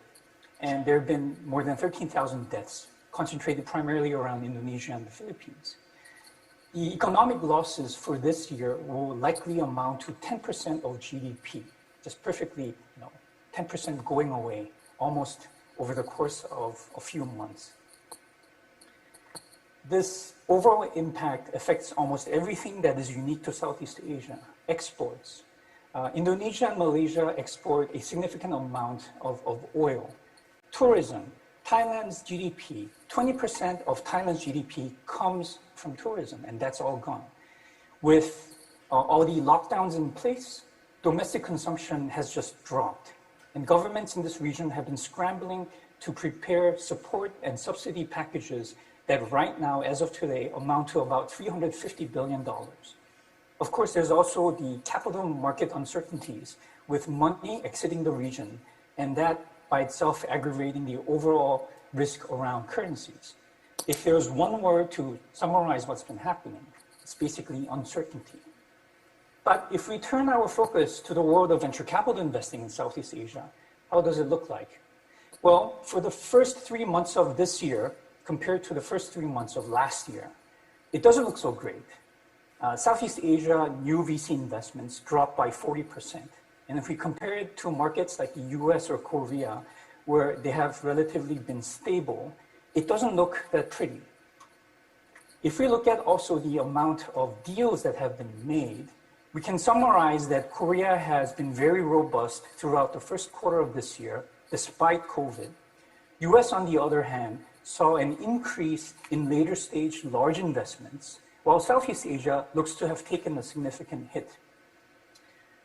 and there have been more than 13,000 deaths, concentrated primarily around Indonesia and the Philippines. The economic losses for this year will likely amount to 10% of GDP, just perfectly, 10% going away, almost over the course of a few months. This overall impact affects almost everything that is unique to Southeast Asia. Exports. Indonesia and Malaysia export a significant amount of oil. Tourism. Thailand's GDP, 20% of Thailand's GDP comes from tourism, and that's all gone. With all the lockdowns in place, domestic consumption has just dropped. And governments in this region have been scrambling to prepare support and subsidy packages that right now, as of today, amount to about $350 billion. Of course, there's also the capital market uncertainties with money exiting the region, and that by itself aggravating the overall risk around currencies. If there's one word to summarize what's been happening, it's basically uncertainty. But if we turn our focus to the world of venture capital investing in Southeast Asia, how does it look like? Well, for the first 3 months of this year, compared to the first 3 months of last year, it doesn't look so great. Southeast Asia new VC investments dropped by 40%. And if we compare it to markets like the US or Korea, where they have relatively been stable, it doesn't look that pretty. If we look at also the amount of deals that have been made, we can summarize that Korea has been very robust throughout the first quarter of this year, despite COVID. US, on the other hand, saw an increase in later stage large investments, while Southeast Asia looks to have taken a significant hit.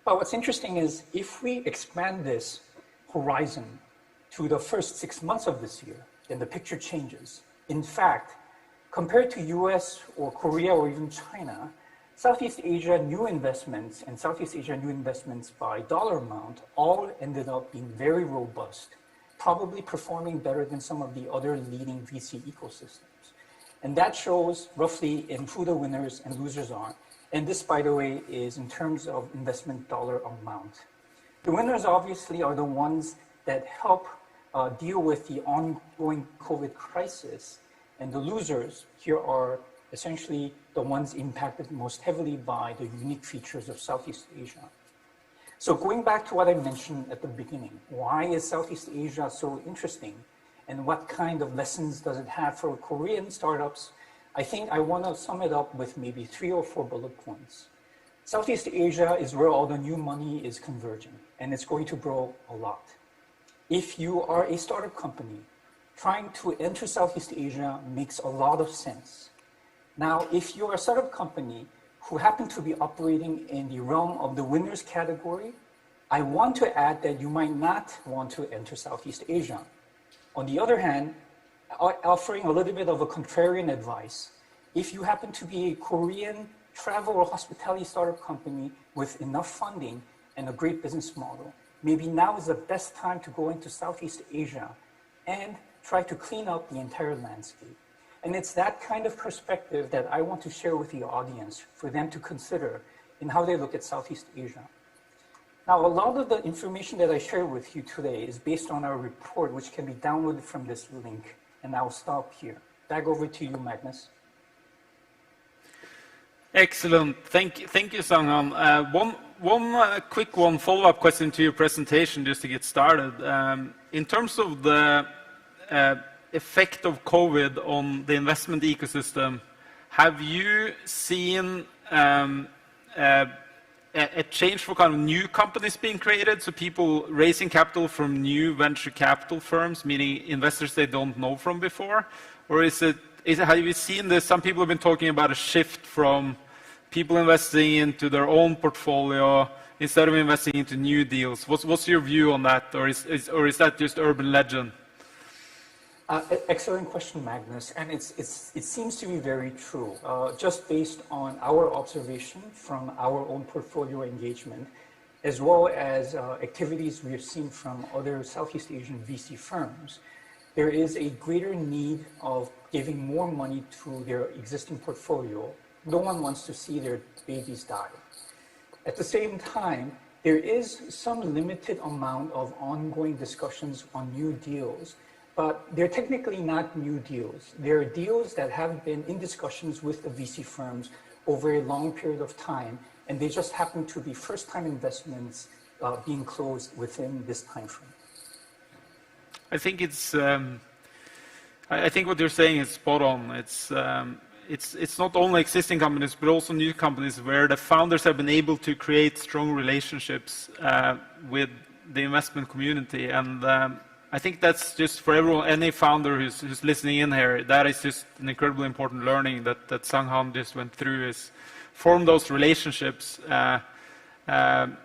But what's interesting is if we expand this horizon to the first 6 months of this year, then the picture changes. In fact, compared to US or Korea or even China, Southeast Asia new investments and Southeast Asia new investments by dollar amount all ended up being very robust, probably performing better than some of the other leading VC ecosystems. And that shows roughly in who the winners and losers are. And this, by the way, is in terms of investment dollar amount. The winners obviously are the ones that help deal with the ongoing COVID crisis. And the losers here are essentially the ones impacted most heavily by the unique features of Southeast Asia. So going back to what I mentioned at the beginning, why is Southeast Asia so interesting? And what kind of lessons does it have for Korean startups? I think I want to sum it up with maybe 3 or 4 bullet points. Southeast Asia is where all the new money is converging, and it's going to grow a lot. If you are a startup company, trying to enter Southeast Asia makes a lot of sense. Now, if you're a startup company who happen to be operating in the realm of the winners category, I want to add that you might not want to enter Southeast Asia. On the other hand, offering a little bit of a contrarian advice, if you happen to be a Korean travel or hospitality startup company with enough funding and a great business model, maybe now is the best time to go into Southeast Asia and try to clean up the entire landscape. And it's that kind of perspective that I want to share with the audience for them to consider in how they look at Southeast Asia. Now, a lot of the information that I share with you today is based on our report, which can be downloaded from this link. And I'll stop here. Back over to you, Magnus. Excellent. Thank you, Sang-Han. One quick follow-up question to your presentation, just to get started. In terms of the effect of COVID on the investment ecosystem, have you seen a change for kind of new companies being created, so people raising capital from new venture capital firms, meaning investors they don't know from before? Or have you seen this? Some people have been talking about a shift from people investing into their own portfolio instead of investing into new deals. What's your view on that, or is that just urban legend? Excellent question, Magnus, and it seems to be very true. Just based on our observation from our own portfolio engagement, as well as activities we have seen from other Southeast Asian VC firms, there is a greater need of giving more money to their existing portfolio. No one wants to see their babies die. At the same time, there is some limited amount of ongoing discussions on new deals, but they're technically not new deals. They're deals that have been in discussions with the VC firms over a long period of time, and they just happen to be first-time investments being closed within this time frame. I think I think what you're saying is spot on. It's not only existing companies, but also new companies where the founders have been able to create strong relationships with the investment community, and I think that's just for everyone, any founder who's listening in here, that is just an incredibly important learning that Sang-Han just went through, is form those relationships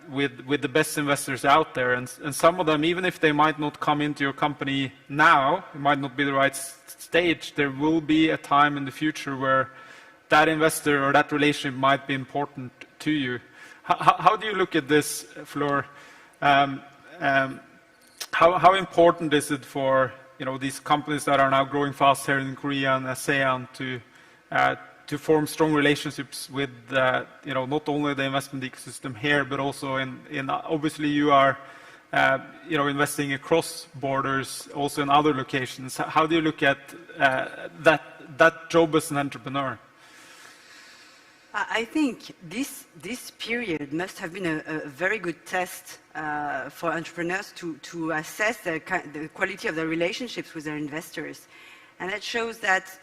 with the best investors out there. And some of them, even if they might not come into your company now, it might not be the right stage, there will be a time in the future where that investor or that relationship might be important to you. How do you look at this, Fleur? How important is it for these companies that are now growing fast here in Korea and ASEAN to form strong relationships with not only the investment ecosystem here, but also in obviously you are investing across borders, also in other locations. How do you look at that job as an entrepreneur? I think this period must have been a very good test for entrepreneurs to assess the quality of their relationships with their investors. And that shows that,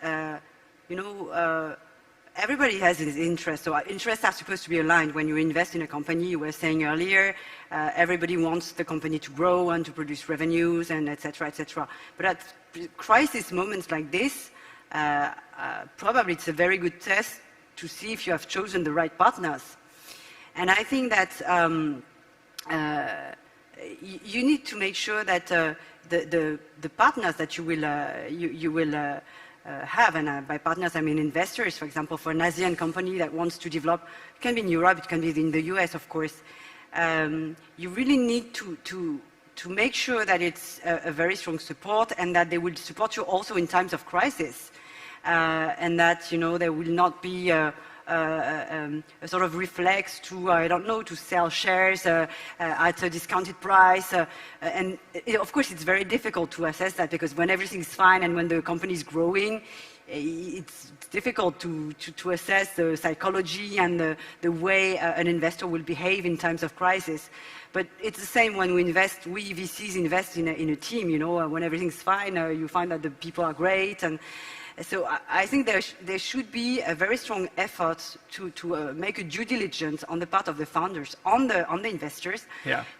everybody has his interests. So interests are supposed to be aligned when you invest in a company. You were saying earlier, everybody wants the company to grow and to produce revenues and et cetera, et cetera. But at crisis moments like this, probably it's a very good test to see if you have chosen the right partners. And I think that you need to make sure that the partners that you will have, and by partners I mean investors, for example, for an ASEAN company that wants to develop, it can be in Europe, it can be in the US, of course. You really need to make sure that it's a very strong support, and that they will support you also in times of crisis. And that there will not be a sort of reflex to I don't know, to sell shares at a discounted price, and of course it's very difficult to assess that, because when everything's fine and when the company is growing, it's difficult to assess the psychology and the way an investor will behave in times of crisis. But it's the same when we invest. We VCs invest in a team. When everything's fine, you find that the people are great. And so I think there should be a very strong effort to make a due diligence on the part of the founders, on the investors,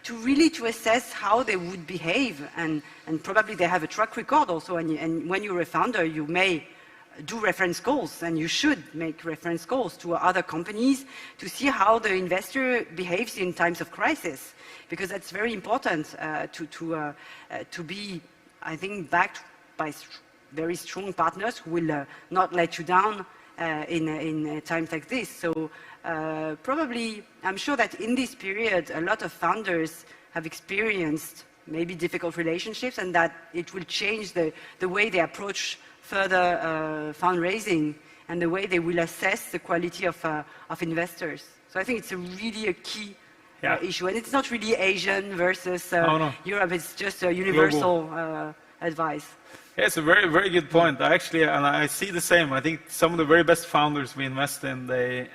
to really assess how they would behave, and probably they have a track record also. And when you're a founder, you may do reference calls, and you should make reference calls to other companies to see how the investor behaves in times of crisis, because that's very important to be, I think, backed by very strong partners who will not let you down in times like this. So probably, I'm sure that in this period, a lot of founders have experienced maybe difficult relationships, and that it will change the way they approach further fundraising and the way they will assess the quality of investors. So I think it's really a key issue. And it's not really Asian versus Europe, it's just a universal advice. Yeah, it's a very, very good point. I see the same. I think some of the very best founders we invest in, they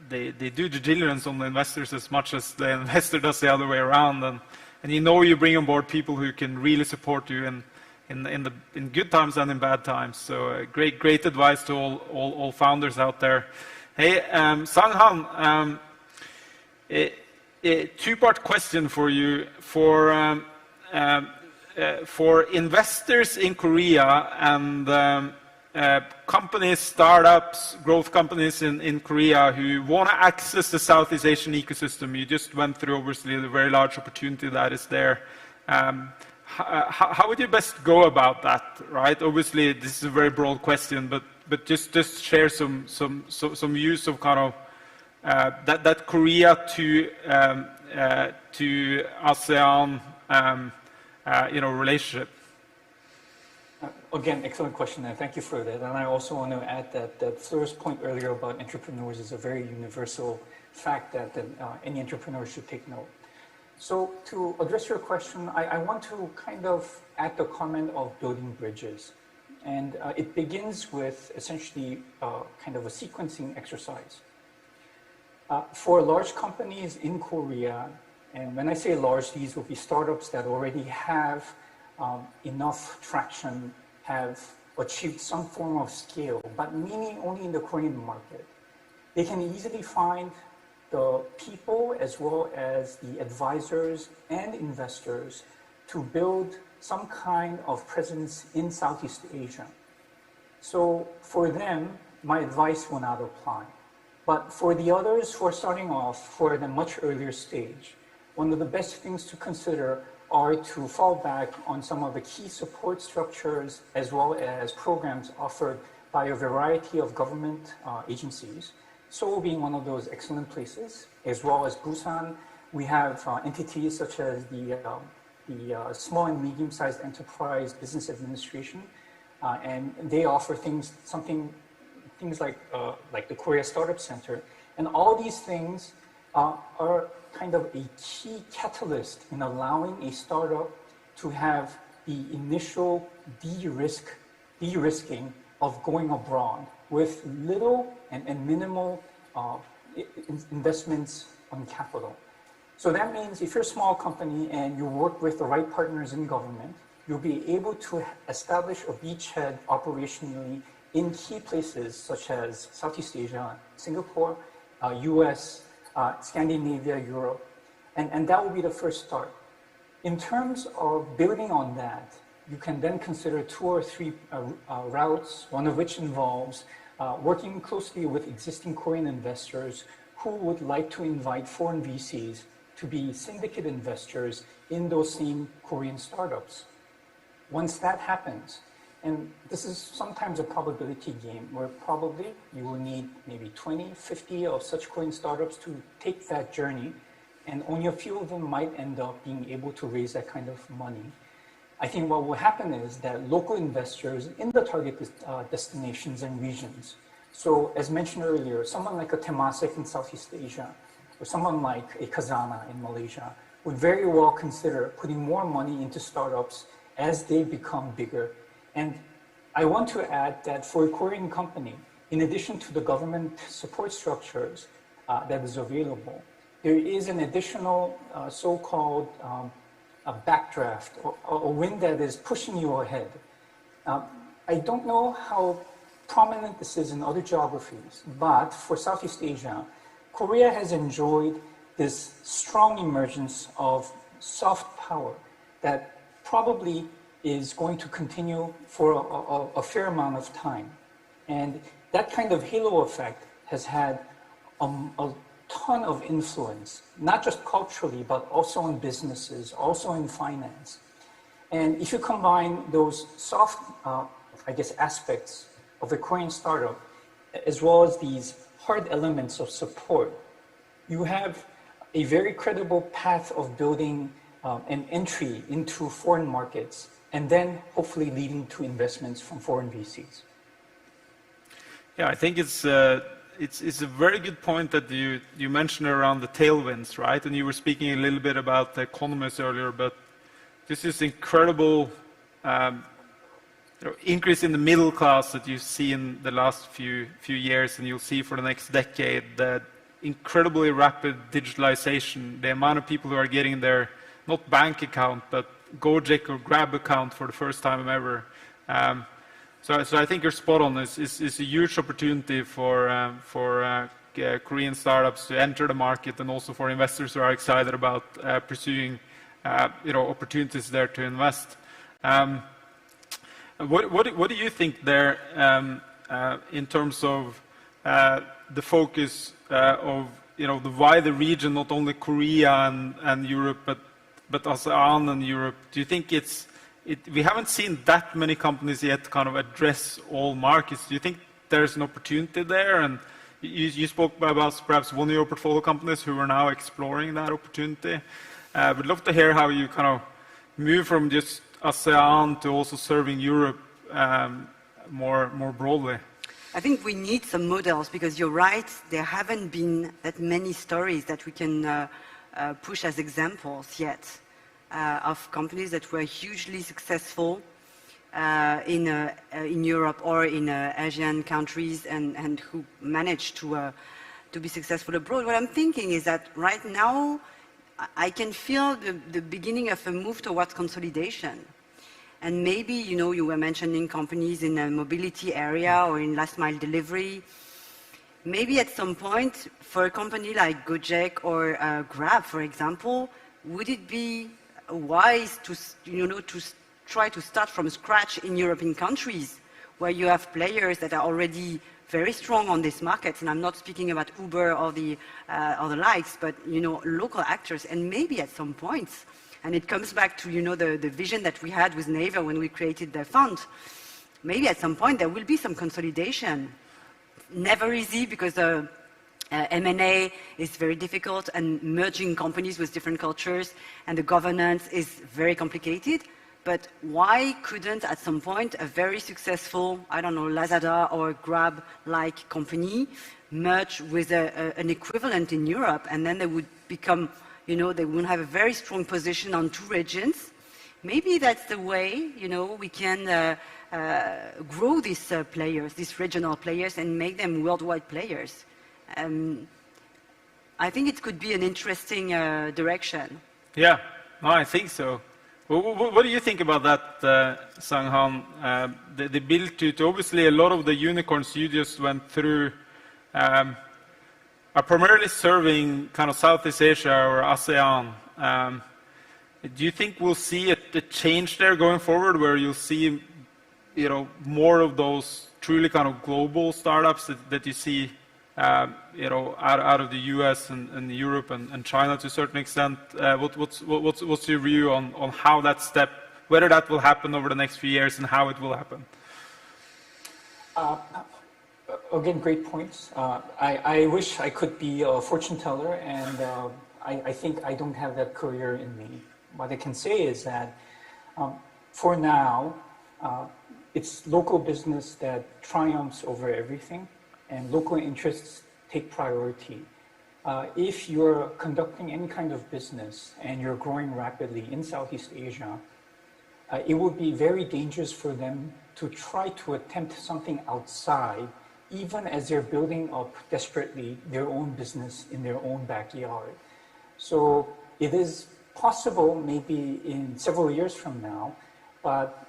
do due diligence on the investors as much as the investor does the other way around. And you bring on board people who can really support you in in good times and in bad times. So great advice to all founders out there. Hey, Sang-Han, a two-part question for you. For investors in Korea and companies, startups, growth companies in Korea who want to access the Southeast Asian ecosystem, you just went through obviously the very large opportunity that is there. How would you best go about that, right? Obviously, this is a very broad question, but just share some views of kind of that Korea to ASEAN relationship. Again, excellent question, and thank you for that. And I also want to add that Fleur's point earlier about entrepreneurs is a very universal fact that any entrepreneur should take note. So to address your question, I want to kind of add the comment of building bridges. And it begins with essentially kind of a sequencing exercise. For large companies in Korea, and when I say large, these will be startups that already have enough traction, have achieved some form of scale, but meaning only in the Korean market. They can easily find the people as well as the advisors and investors to build some kind of presence in Southeast Asia. So for them, my advice will not apply. But for the others who are starting off for the much earlier stage, one of the best things to consider are to fall back on some of the key support structures as well as programs offered by a variety of government agencies. Seoul being one of those excellent places, as well as Busan. We have entities such as the Small and Medium-Sized Enterprise Business Administration, and they offer things like the Korea Startup Center. And all these things are kind of a key catalyst in allowing a startup to have the initial de-risking of going abroad with little and minimal investments on capital. So that means if you're a small company and you work with the right partners in government, you'll be able to establish a beachhead operationally in key places such as Southeast Asia, Singapore, US, Scandinavia, Europe, and that will be the first start. In terms of building on that, you can then consider 2 or 3 routes, one of which involves working closely with existing Korean investors who would like to invite foreign VCs to be syndicate investors in those same Korean startups. Once that happens, and this is sometimes a probability game where probably you will need maybe 20, 50 of such Korean startups to take that journey, and only a few of them might end up being able to raise that kind of money. I think what will happen is that local investors in the target destinations and regions, so as mentioned earlier, someone like a Temasek in Southeast Asia, or someone like a Khazanah in Malaysia, would very well consider putting more money into startups as they become bigger. And I want to add that for a Korean company, in addition to the government support structures that is available, there is an additional so-called a backdraft, or a wind that is pushing you ahead. I don't know how prominent this is in other geographies, but for Southeast Asia, Korea has enjoyed this strong emergence of soft power that probably is going to continue for a fair amount of time. And that kind of halo effect has had a ton of influence, not just culturally, but also in businesses, also in finance. And if you combine those soft, aspects of the Korean startup, as well as these hard elements of support, you have a very credible path of building an entry into foreign markets, and then hopefully leading to investments from foreign VCs. Yeah, I think it's a very good point that you mentioned around the tailwinds, right? And you were speaking a little bit about the economists earlier, but this is incredible increase in the middle class that you see in the last few years, and you'll see for the next decade, that incredibly rapid digitalization, the amount of people who are getting their, not bank account, but Gojek or Grab account for the first time ever. So I think you're spot on. It's a huge opportunity for Korean startups to enter the market, and also for investors who are excited about pursuing opportunities there to invest. What do you think there in terms of the focus of the wider region, not only Korea and Europe, but ASEAN and Europe? Do you think we haven't seen that many companies yet kind of address all markets? Do you think there's an opportunity there? And you spoke about perhaps one of your portfolio companies who are now exploring that opportunity. Would love to hear how you kind of move from just ASEAN to also serving Europe more broadly. I think we need some models, because you're right, there haven't been that many stories that we can push as examples yet of companies that were hugely successful in Europe or in Asian countries and who managed to be successful abroad. What I'm thinking is that right now I can feel the beginning of a move towards consolidation. And maybe, you were mentioning companies in the mobility area or in last mile delivery. Maybe at some point, for a company like Gojek or Grab, for example, would it be wise to try to start from scratch in European countries where you have players that are already very strong on these markets? And I'm not speaking about Uber or the likes, but local actors. And maybe at some points, and it comes back to the vision that we had with Naver when we created the fund, maybe at some point there will be some consolidation. Never easy, because M&A is very difficult, and merging companies with different cultures and the governance is very complicated. But why couldn't at some point a very successful, I don't know, Lazada or Grab-like company merge with an equivalent in Europe, and then they would become, they would have a very strong position on 2 regions. Maybe that's the way, we can grow these players, these regional players, and make them worldwide players. I think it could be an interesting direction. Yeah, no, I think so. What do you think about that, Sang-Han? The ability to, obviously a lot of the unicorns you just went through are primarily serving kind of Southeast Asia or ASEAN. Do you think we'll see a change there going forward, where you'll see more of those truly kind of global startups that you see out of the US and Europe and China to a certain extent? What's your view on how that step, whether that will happen over the next few years and how it will happen? Again, great points. I wish I could be a fortune teller, and I think I don't have that career in me. What I can say is that for now, it's local business that triumphs over everything, and local interests take priority. If you're conducting any kind of business and you're growing rapidly in Southeast Asia, it would be very dangerous for them to try to attempt something outside, even as they're building up desperately their own business in their own backyard. So it is possible maybe in several years from now, but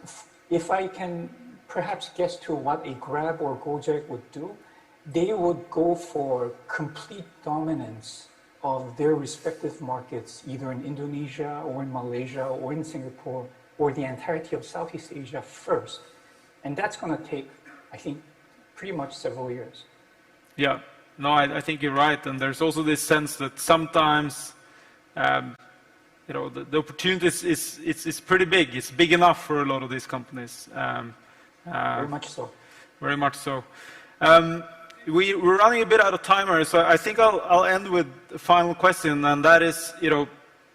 if I can perhaps guess to what a Grab or Gojek would do, they would go for complete dominance of their respective markets, either in Indonesia or in Malaysia or in Singapore or the entirety of Southeast Asia first. And that's going to take, I think, pretty much several years. Yeah, no, I think you're right. And there's also this sense that sometimes, the opportunity is pretty big. It's big enough for a lot of these companies. Very much so. Very much so. We're running a bit out of timer, so I think I'll end with a final question, and that is,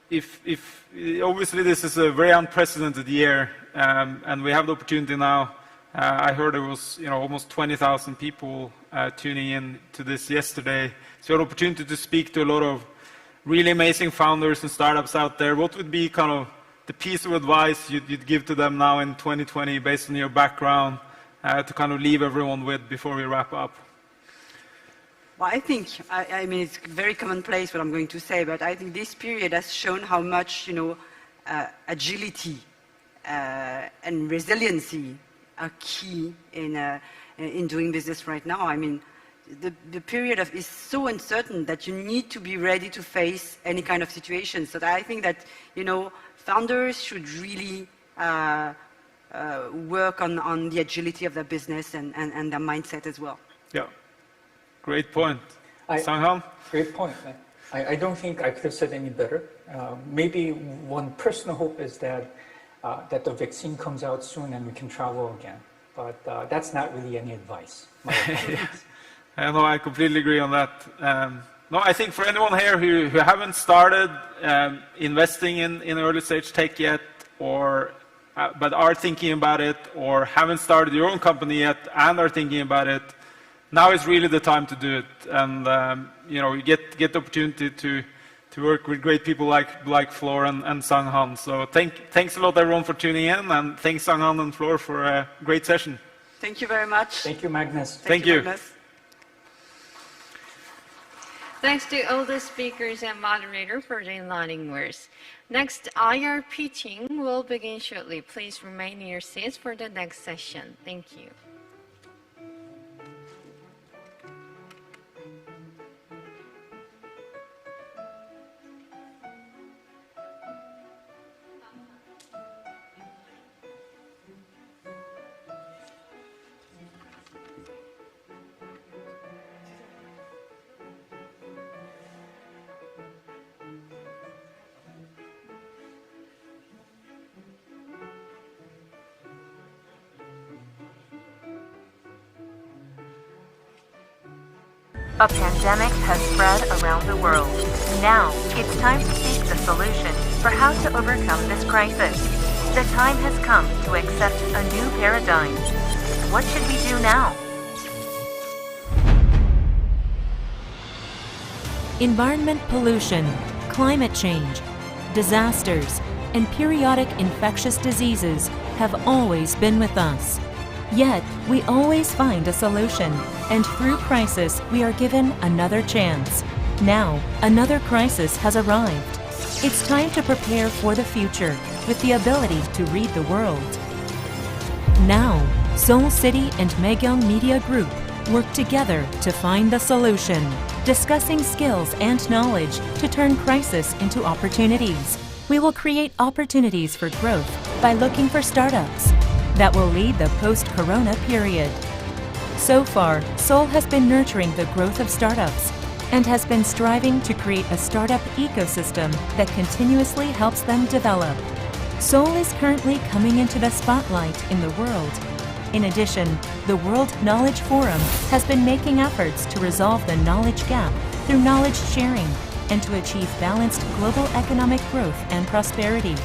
if obviously this is a very unprecedented year, and we have the opportunity now. I heard there was almost 20,000 people tuning in to this yesterday. So you had an opportunity to speak to a lot of really amazing founders and startups out there. What would be kind of the piece of advice you'd give to them now in 2020, based on your background, to kind of leave everyone with before we wrap up? Well, I think, I mean, it's very commonplace what I'm going to say, but I think this period has shown how much, agility and resiliency are key in doing business right now. I mean, the period is so uncertain that you need to be ready to face any kind of situation. So that I think that, founders should really work on the agility of their business and their mindset as well. Yeah, great point. Sang-Han? Great point. I don't think I could have said any better. Maybe one personal hope is that the vaccine comes out soon and we can travel again. But that's not really any advice. I completely agree on that. No, I think for anyone here who haven't started investing in early stage tech yet, or but are thinking about it, or haven't started your own company yet and are thinking about it, now is really the time to do it. And you get the opportunity to work with great people like Flor and Sang-Han. So thanks a lot everyone for tuning in, and thanks Sang-Han and Flor for a great session. Thank you very much. Thank you, Magnus. Thank you. Magnus. Thanks to all the speakers and moderator for the enlightening words. Next, IR pitching will begin shortly. Please remain in your seats for the next session. Thank you. A pandemic has spread around the world. Now, it's time to seek the solution for how to overcome this crisis. The time has come to accept a new paradigm. What should we do now? Environment pollution, climate change, disasters, and periodic infectious diseases have always been with us. Yet, we always find a solution, and through crisis, we are given another chance. Now, another crisis has arrived. It's time to prepare for the future with the ability to read the world. Now, Seoul City and Maegyeong Media Group work together to find the solution, discussing skills and knowledge to turn crisis into opportunities. We will create opportunities for growth by looking for startups that will lead the post-corona period. So far, Seoul has been nurturing the growth of startups and has been striving to create a startup ecosystem that continuously helps them develop. Seoul is currently coming into the spotlight in the world. In addition, the World Knowledge Forum has been making efforts to resolve the knowledge gap through knowledge sharing and to achieve balanced global economic growth and prosperity.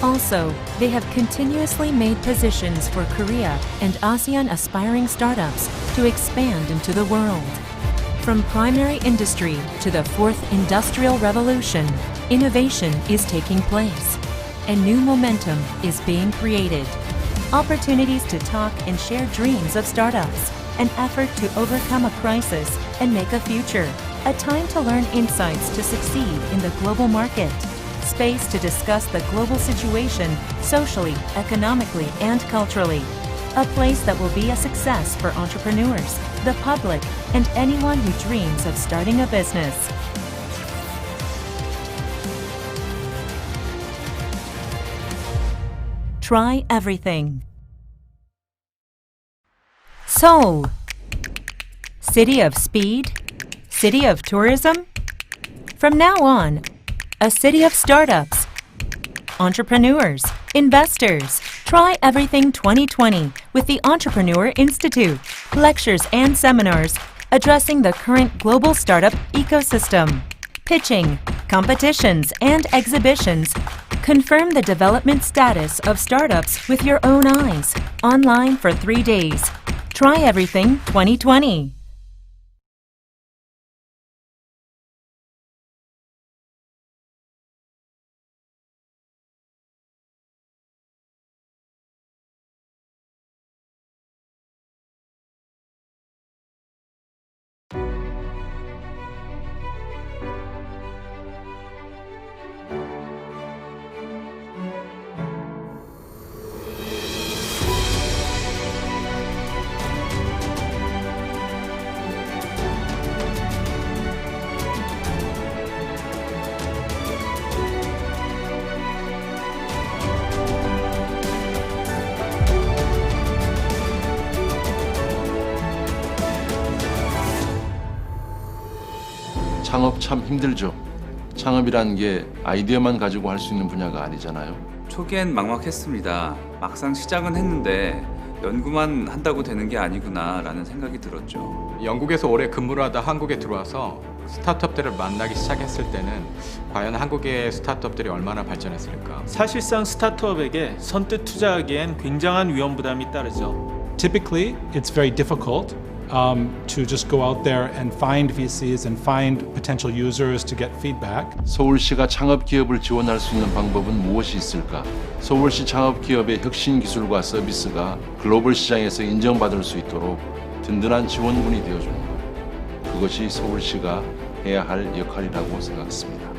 Also, they have continuously made positions for Korea and ASEAN aspiring startups to expand into the world. From primary industry to the fourth industrial revolution, innovation is taking place. A new momentum is being created. Opportunities to talk and share dreams of startups, an effort to overcome a crisis and make a future, a time to learn insights to succeed in the global market. Space to discuss the global situation socially, economically, and culturally. A place that will be a success for entrepreneurs, the public, and anyone who dreams of starting a business. Try everything. Seoul. City of speed, city of tourism. From now on, a city of startups, entrepreneurs, investors. Try Everything 2020 with the Entrepreneur Institute. Lectures and seminars addressing the current global startup ecosystem. Pitching, competitions, and exhibitions. Confirm the development status of startups with your own eyes. Online for 3 days. Try Everything 2020. 창업 참 힘들죠. 창업이란 게 아이디어만 가지고 할 수 있는 분야가 아니잖아요. 초기엔 막막했습니다. 막상 시작은 했는데 연구만 한다고 되는 게 아니구나 라는 생각이 들었죠. 영국에서 오래 근무를 하다 한국에 들어와서 스타트업들을 만나기 시작했을 때는 과연 한국의 스타트업들이 얼마나 발전했을까? 사실상 스타트업에게 선뜻 투자하기엔 굉장한 위험 부담이 따르죠. Typically, it's very difficult to just go out there and find VCs and find potential users to get feedback. 서울시가 창업 기업을 지원할 수 있는 방법은 무엇이 있을까? 서울시 창업 기업의 혁신 기술과 서비스가 글로벌 시장에서 인정받을 수 있도록 든든한 지원군이 되어주는 것. 그것이 서울시가 해야 할 역할이라고 생각했습니다.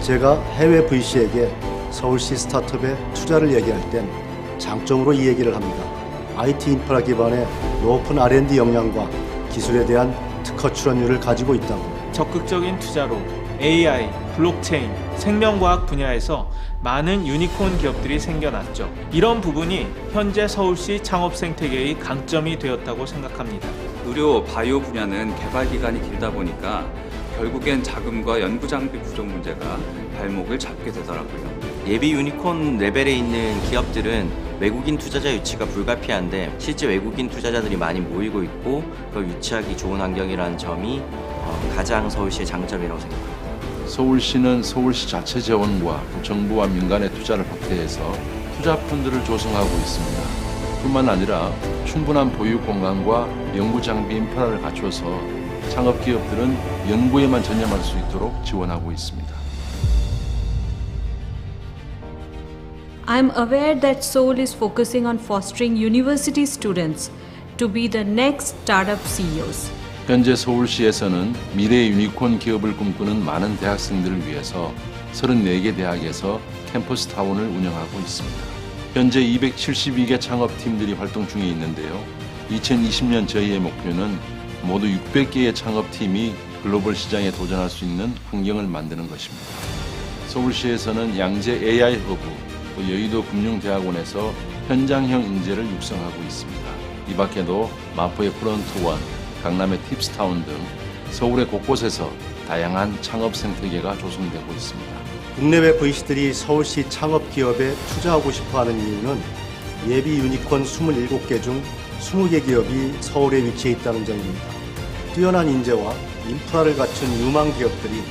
제가 해외 VC에게 서울시 스타트업에 투자를 얘기할 땐 장점으로 이 얘기를 합니다. IT 인프라 기반의 높은 R&D 역량과 기술에 대한 특허 출원율을 가지고 있다고. 적극적인 투자로 AI, 블록체인, 생명과학 분야에서 많은 유니콘 기업들이 생겨났죠. 이런 부분이 현재 서울시 창업 생태계의 강점이 되었다고 생각합니다. 의료, 바이오 분야는 개발 기간이 길다 보니까 결국엔 자금과 연구 장비 부족 문제가 발목을 잡게 되더라고요. 예비 유니콘 레벨에 있는 기업들은 외국인 투자자 유치가 불가피한데 실제 외국인 투자자들이 많이 모이고 있고 그걸 유치하기 좋은 환경이라는 점이 가장 서울시의 장점이라고 생각합니다. 서울시는 서울시 자체 재원과 정부와 민간의 투자를 확대해서 투자 펀드를 조성하고 있습니다. 뿐만 아니라 충분한 보육 공간과 연구 장비 인프라를 갖춰서 창업 기업들은 연구에만 전념할 수 있도록 지원하고 있습니다. I'm aware that Seoul is focusing on fostering university students to be the next startup CEOs. 현재 서울시에서는 미래의 유니콘 기업을 꿈꾸는 많은 대학생들을 위해서 34개 대학에서 캠퍼스 타운을 운영하고 있습니다. 현재 272개 창업팀들이 활동 중에 있는데요. 2020년 저희의 목표는 모두 600개의 창업팀이 글로벌 시장에 도전할 수 있는 환경을 만드는 것입니다. 서울시에서는 양재 AI 허브, 또 여의도 금융대학원에서 현장형 인재를 육성하고 있습니다. 이 밖에도 마포의 프론트원, 강남의 팁스타운 등 서울의 곳곳에서 다양한 창업 생태계가 조성되고 있습니다. 국내외 VC들이 서울시 창업 기업에 투자하고 싶어하는 이유는 예비 유니콘 27개 중 20개 기업이 서울에 위치해 있다는 점입니다. 뛰어난 인재와 인프라를 갖춘 유망 기업들이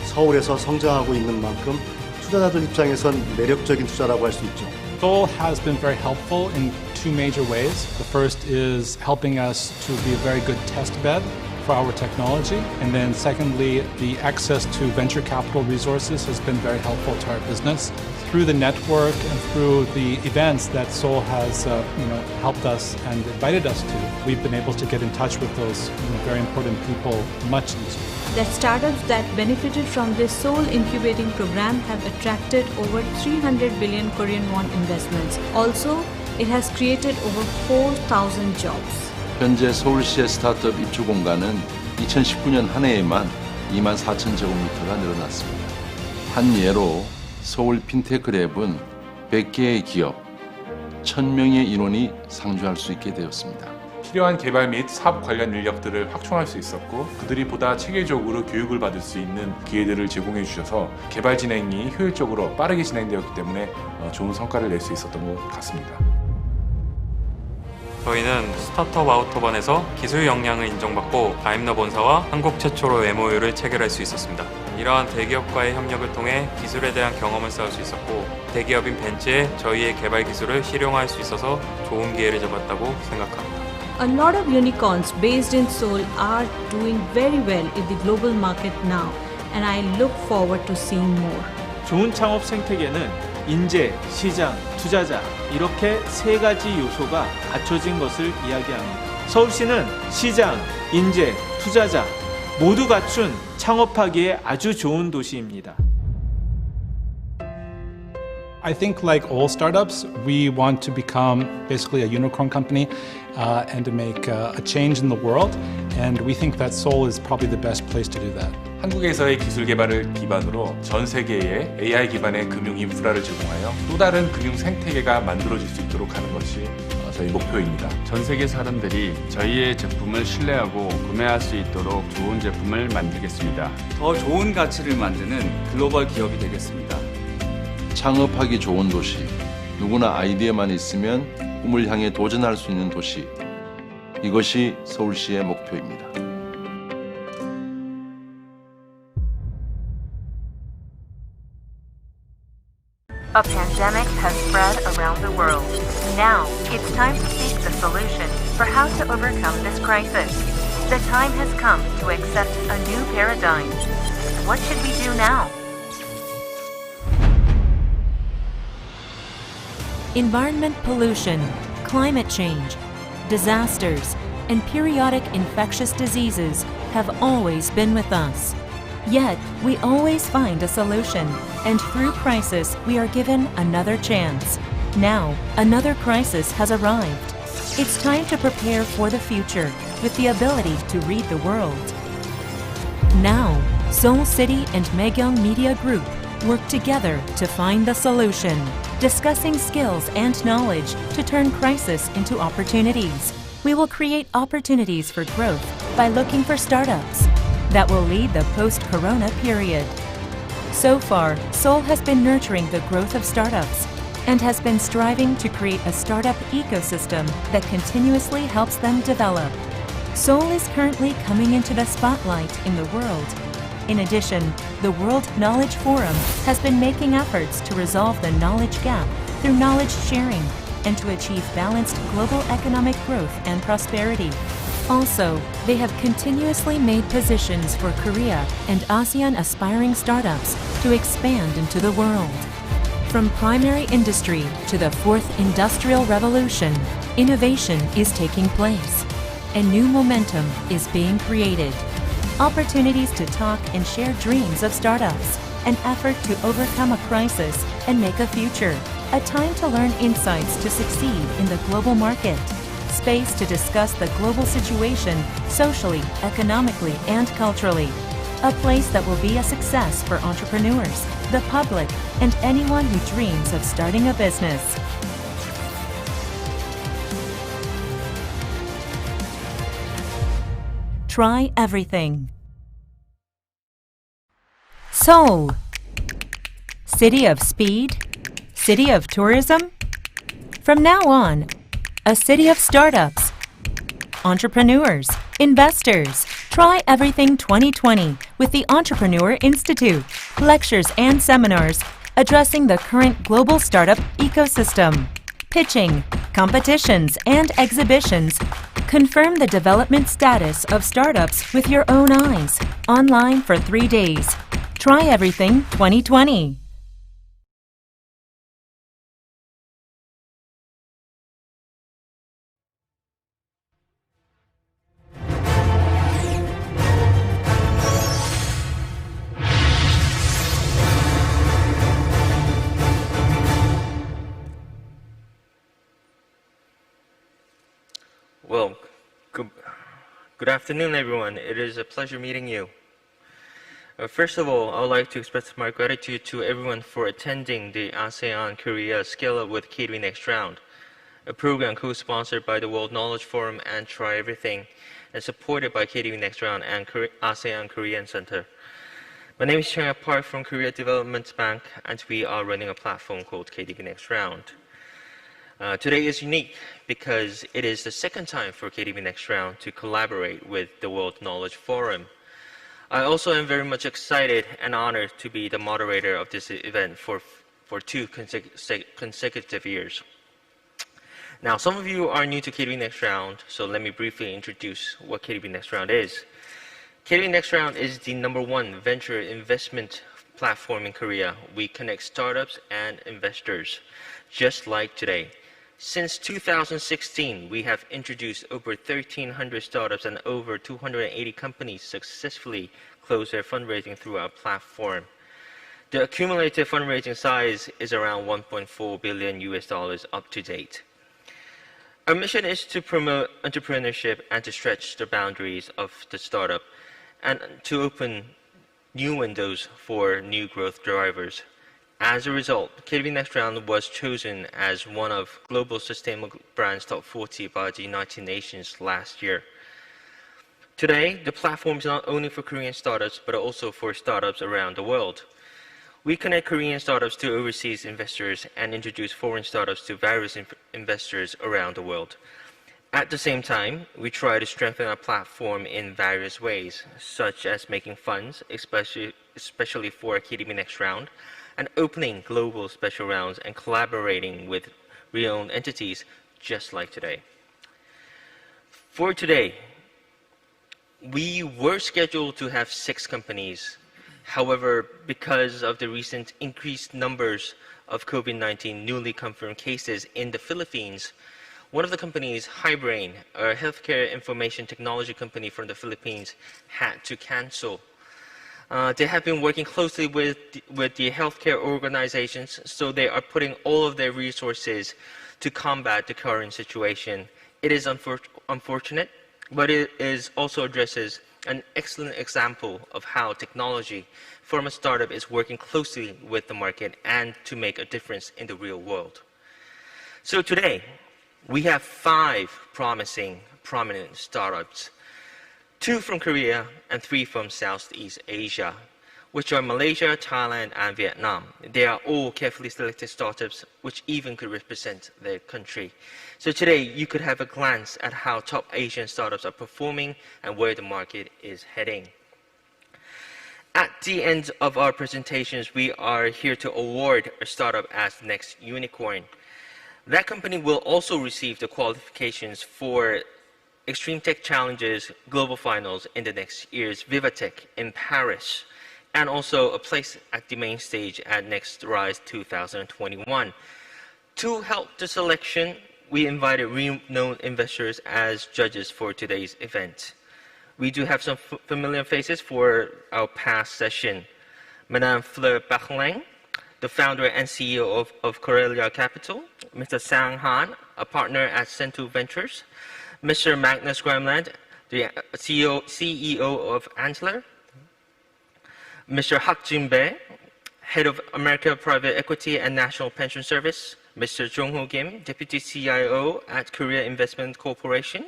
서울에서 성장하고 있는 만큼 투자자들 입장에선 매력적인 투자라고 할 수 있죠. Seoul has been very helpful in two major ways. The first is helping us to be a very good test bed for our technology. And then secondly, the access to venture capital resources has been very helpful to our business. Through the network and through the events that Seoul has helped us and invited us to, we've been able to get in touch with those very important people much easier. That startups that benefited from this Seoul incubating program have attracted over 300 billion Korean won investments. Also, it has created over 4,000 jobs. 현재 서울시의 스타트업 입주 공간은 2019년 한 해에만 24,000제곱미터가 늘어났습니다. 한 예로 서울 핀테크랩은 100개의 기업, 1,000명의 인원이 상주할 수 있게 되었습니다. 필요한 개발 및 사업 관련 인력들을 확충할 수 있었고 그들이 보다 체계적으로 교육을 받을 수 있는 기회들을 제공해 주셔서 개발 진행이 효율적으로 빠르게 진행되었기 때문에 좋은 성과를 낼 수 있었던 것 같습니다. 저희는 스타트업 아우터반에서 기술 역량을 인정받고 다임러 본사와 한국 최초로 MOU를 체결할 수 있었습니다. 이러한 대기업과의 협력을 통해 기술에 대한 경험을 쌓을 수 있었고 대기업인 벤츠에 저희의 개발 기술을 실용화할 수 있어서 좋은 기회를 잡았다고 생각합니다. A lot of unicorns based in Seoul are doing very well in the global market now, and I look forward to seeing more. 좋은 창업 생태계는 인재, 시장, 투자자 이렇게 세 가지 요소가 갖춰진 것을 이야기합니다. 서울시는 시장, 인재, 투자자 모두 갖춘 창업하기에 아주 좋은 도시입니다. I think like all startups, we want to become basically a unicorn company and to make a change in the world. And we think that Seoul is probably the best place to do that. 한국에서의 기술 개발을 기반으로 전 세계에 AI 기반의 금융 인프라를 제공하여 또 다른 금융 생태계가 만들어질 수 있도록 하는 것이 저희 목표입니다. 전 세계 사람들이 저희의 제품을 신뢰하고 구매할 수 있도록 좋은 제품을 만들겠습니다. 더 좋은 가치를 만드는 글로벌 기업이 되겠습니다. 창업하기 좋은 도시, 누구나 아이디어만 있으면 꿈을 향해 도전할 수 있는 도시. 이것이 서울시의 목표입니다. A pandemic has spread around the world. Now, it's time to seek the solution for how to overcome this crisis. The time has come to accept a new paradigm. What should we do now? Environment pollution, climate change, disasters, and periodic infectious diseases have always been with us. Yet, we always find a solution, and through crisis, we are given another chance. Now, another crisis has arrived. It's time to prepare for the future with the ability to read the world. Now, Seoul City and Maegyeong Media Group work together to find the solution, discussing skills and knowledge to turn crisis into opportunities. We will create opportunities for growth by looking for startups that will lead the post-corona period. So far, Seoul has been nurturing the growth of startups and has been striving to create a startup ecosystem that continuously helps them develop. Seoul is currently coming into the spotlight in the world. In addition, the World Knowledge Forum has been making efforts to resolve the knowledge gap through knowledge sharing and to achieve balanced global economic growth and prosperity. Also, they have continuously made positions for Korea and ASEAN aspiring startups to expand into the world. From primary industry to the fourth industrial revolution, innovation is taking place. A new momentum is being created. Opportunities to talk and share dreams of startups, an effort to overcome a crisis and make a future, a time to learn insights to succeed in the global market, space to discuss the global situation socially, economically, and culturally, a place that will be a success for entrepreneurs, the public, and anyone who dreams of starting a business. Try everything. Seoul, city of speed, city of tourism. From now on, a city of startups, entrepreneurs, investors. Try Everything 2020 with the Entrepreneur Institute. Lectures and seminars addressing the current global startup ecosystem. Pitching, competitions, and exhibitions. Confirm the development status of startups with your own eyes. Online for 3 days. Try Everything 2020. Well, good afternoon, everyone. It is a pleasure meeting you. First of all, I would like to express my gratitude to everyone for attending the ASEAN-Korea Scale Up with KDB NextRound, a program co-sponsored by the World Knowledge Forum and Try Everything, and supported by KDB NextRound and ASEAN-Korea Centre. My name is Chang Park from Korea Development Bank, and we are running a platform called KDB NextRound. Today is unique because it is the second time for KDB NextRound to collaborate with the World Knowledge Forum. I also am very much excited and honored to be the moderator of this event for 2 consecutive years. Now, some of you are new to KDB NextRound, so let me briefly introduce what KDB NextRound is. KDB NextRound is the #1 venture investment platform in Korea. We connect startups and investors, just like today. Since 2016, we have introduced over 1,300 startups and over 280 companies successfully closed their fundraising through our platform. The accumulated fundraising size is around $1.4 billion up to date. Our mission is to promote entrepreneurship and to stretch the boundaries of the startup and to open new windows for new growth drivers. As a result, KDB NextRound was chosen as one of Global Sustainable Brands Top 40 by the United Nations last year. Today, the platform is not only for Korean startups, but also for startups around the world. We connect Korean startups to overseas investors and introduce foreign startups to various investors around the world. At the same time, we try to strengthen our platform in various ways, such as making funds, especially for KDB NextRound, and opening global special rounds and collaborating with real-owned entities just like today. For today, we were scheduled to have 6 companies. However, because of the recent increased numbers of COVID-19 newly confirmed cases in the Philippines, one of the companies, Highbrain, a healthcare information technology company from the Philippines, had to cancel. They have been working closely with the healthcare organizations, so they are putting all of their resources to combat the current situation. It is unfortunate, but it also addresses an excellent example of how technology from a startup is working closely with the market and to make a difference in the real world. So today, we have 5 prominent startups, 2 from Korea and 3 from Southeast Asia, which are Malaysia, Thailand, and Vietnam. They are all carefully selected startups which even could represent their country. So today, you could have a glance at how top Asian startups are performing and where the market is heading. At the end of our presentations, we are here to award a startup as the next unicorn. That company will also receive the qualifications for Extreme Tech Challenges Global Finals in the next year's Vivatech in Paris, and also a place at the main stage at Next Rise 2021. To help the selection, we invited renowned investors as judges for today's event. We do have some familiar faces for our past session. Madame Fleur Bachelin, the founder and CEO of Corelia Capital, Mr. Sang Han, a partner at Central Ventures, Mr. Magnus Grimland, the CEO of Antler, Mr. Hak Jin-bae, Head of America Private Equity and National Pension Service, Mr. Jong-ho Kim, Deputy CIO at Korea Investment Corporation,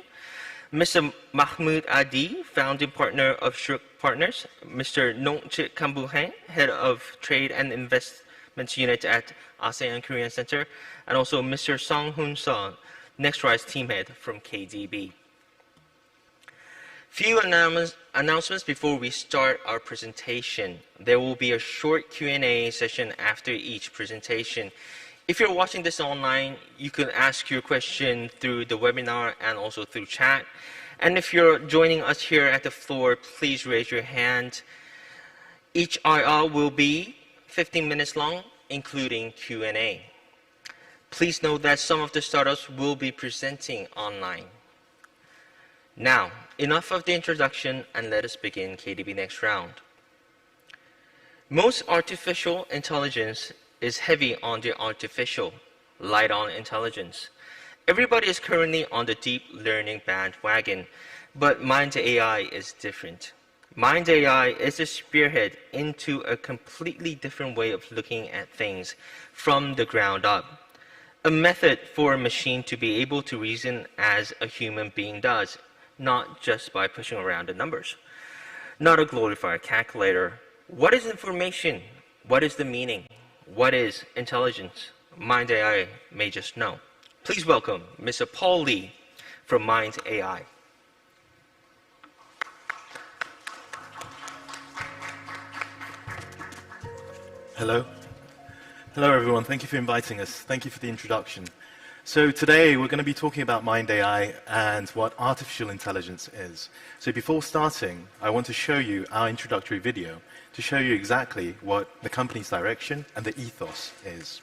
Mr. Mahmoud Adi, founding partner of Shuk Partners, Mr. Nongchit Kambuhae, Head of Trade and Investments Unit at ASEAN-Korea Centre, and also Mr. Song Hoon-sung, Next Rise team head from KDB. Few announcements before we start our presentation. There will be a short Q&A session after each presentation. If you're watching this online, you can ask your question through the webinar and also through chat. And if you're joining us here at the floor, please raise your hand. Each IR will be 15 minutes long, including Q&A. Please note that some of the startups will be presenting online. Now, enough of the introduction, and let us begin KDB NextRound. Most artificial intelligence is heavy on the artificial, light on intelligence. Everybody is currently on the deep learning bandwagon, but Mind AI is different. Mind AI is a spearhead into a completely different way of looking at things from the ground up. A method for a machine to be able to reason as a human being does, not just by pushing around the numbers. Not a glorified calculator. What is information? What is the meaning? What is intelligence? Mind AI may just know. Please welcome Mr. Paul Lee from Mind AI. Hello. Hello, everyone. Thank you for inviting us. Thank you for the introduction. So today, we're going to be talking about Mind AI and what artificial intelligence is. So before starting, I want to show you our introductory video to show you exactly what the company's direction and the ethos is.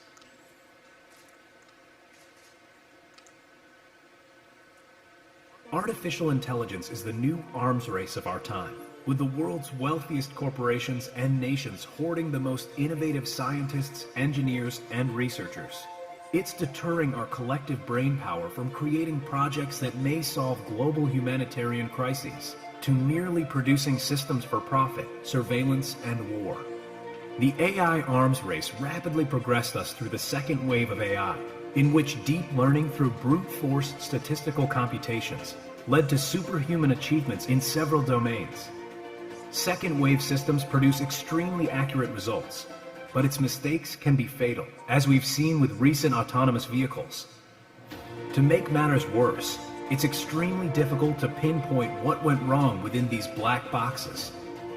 Artificial intelligence is the new arms race of our time, with the world's wealthiest corporations and nations hoarding the most innovative scientists, engineers, and researchers. It's deterring our collective brainpower from creating projects that may solve global humanitarian crises, to merely producing systems for profit, surveillance, and war. The AI arms race rapidly progressed us through the second wave of AI, in which deep learning through brute force statistical computations led to superhuman achievements in several domains. Second wave systems produce extremely accurate results, but its mistakes can be fatal, as we've seen with recent autonomous vehicles. To make matters worse, it's extremely difficult to pinpoint what went wrong within these black boxes.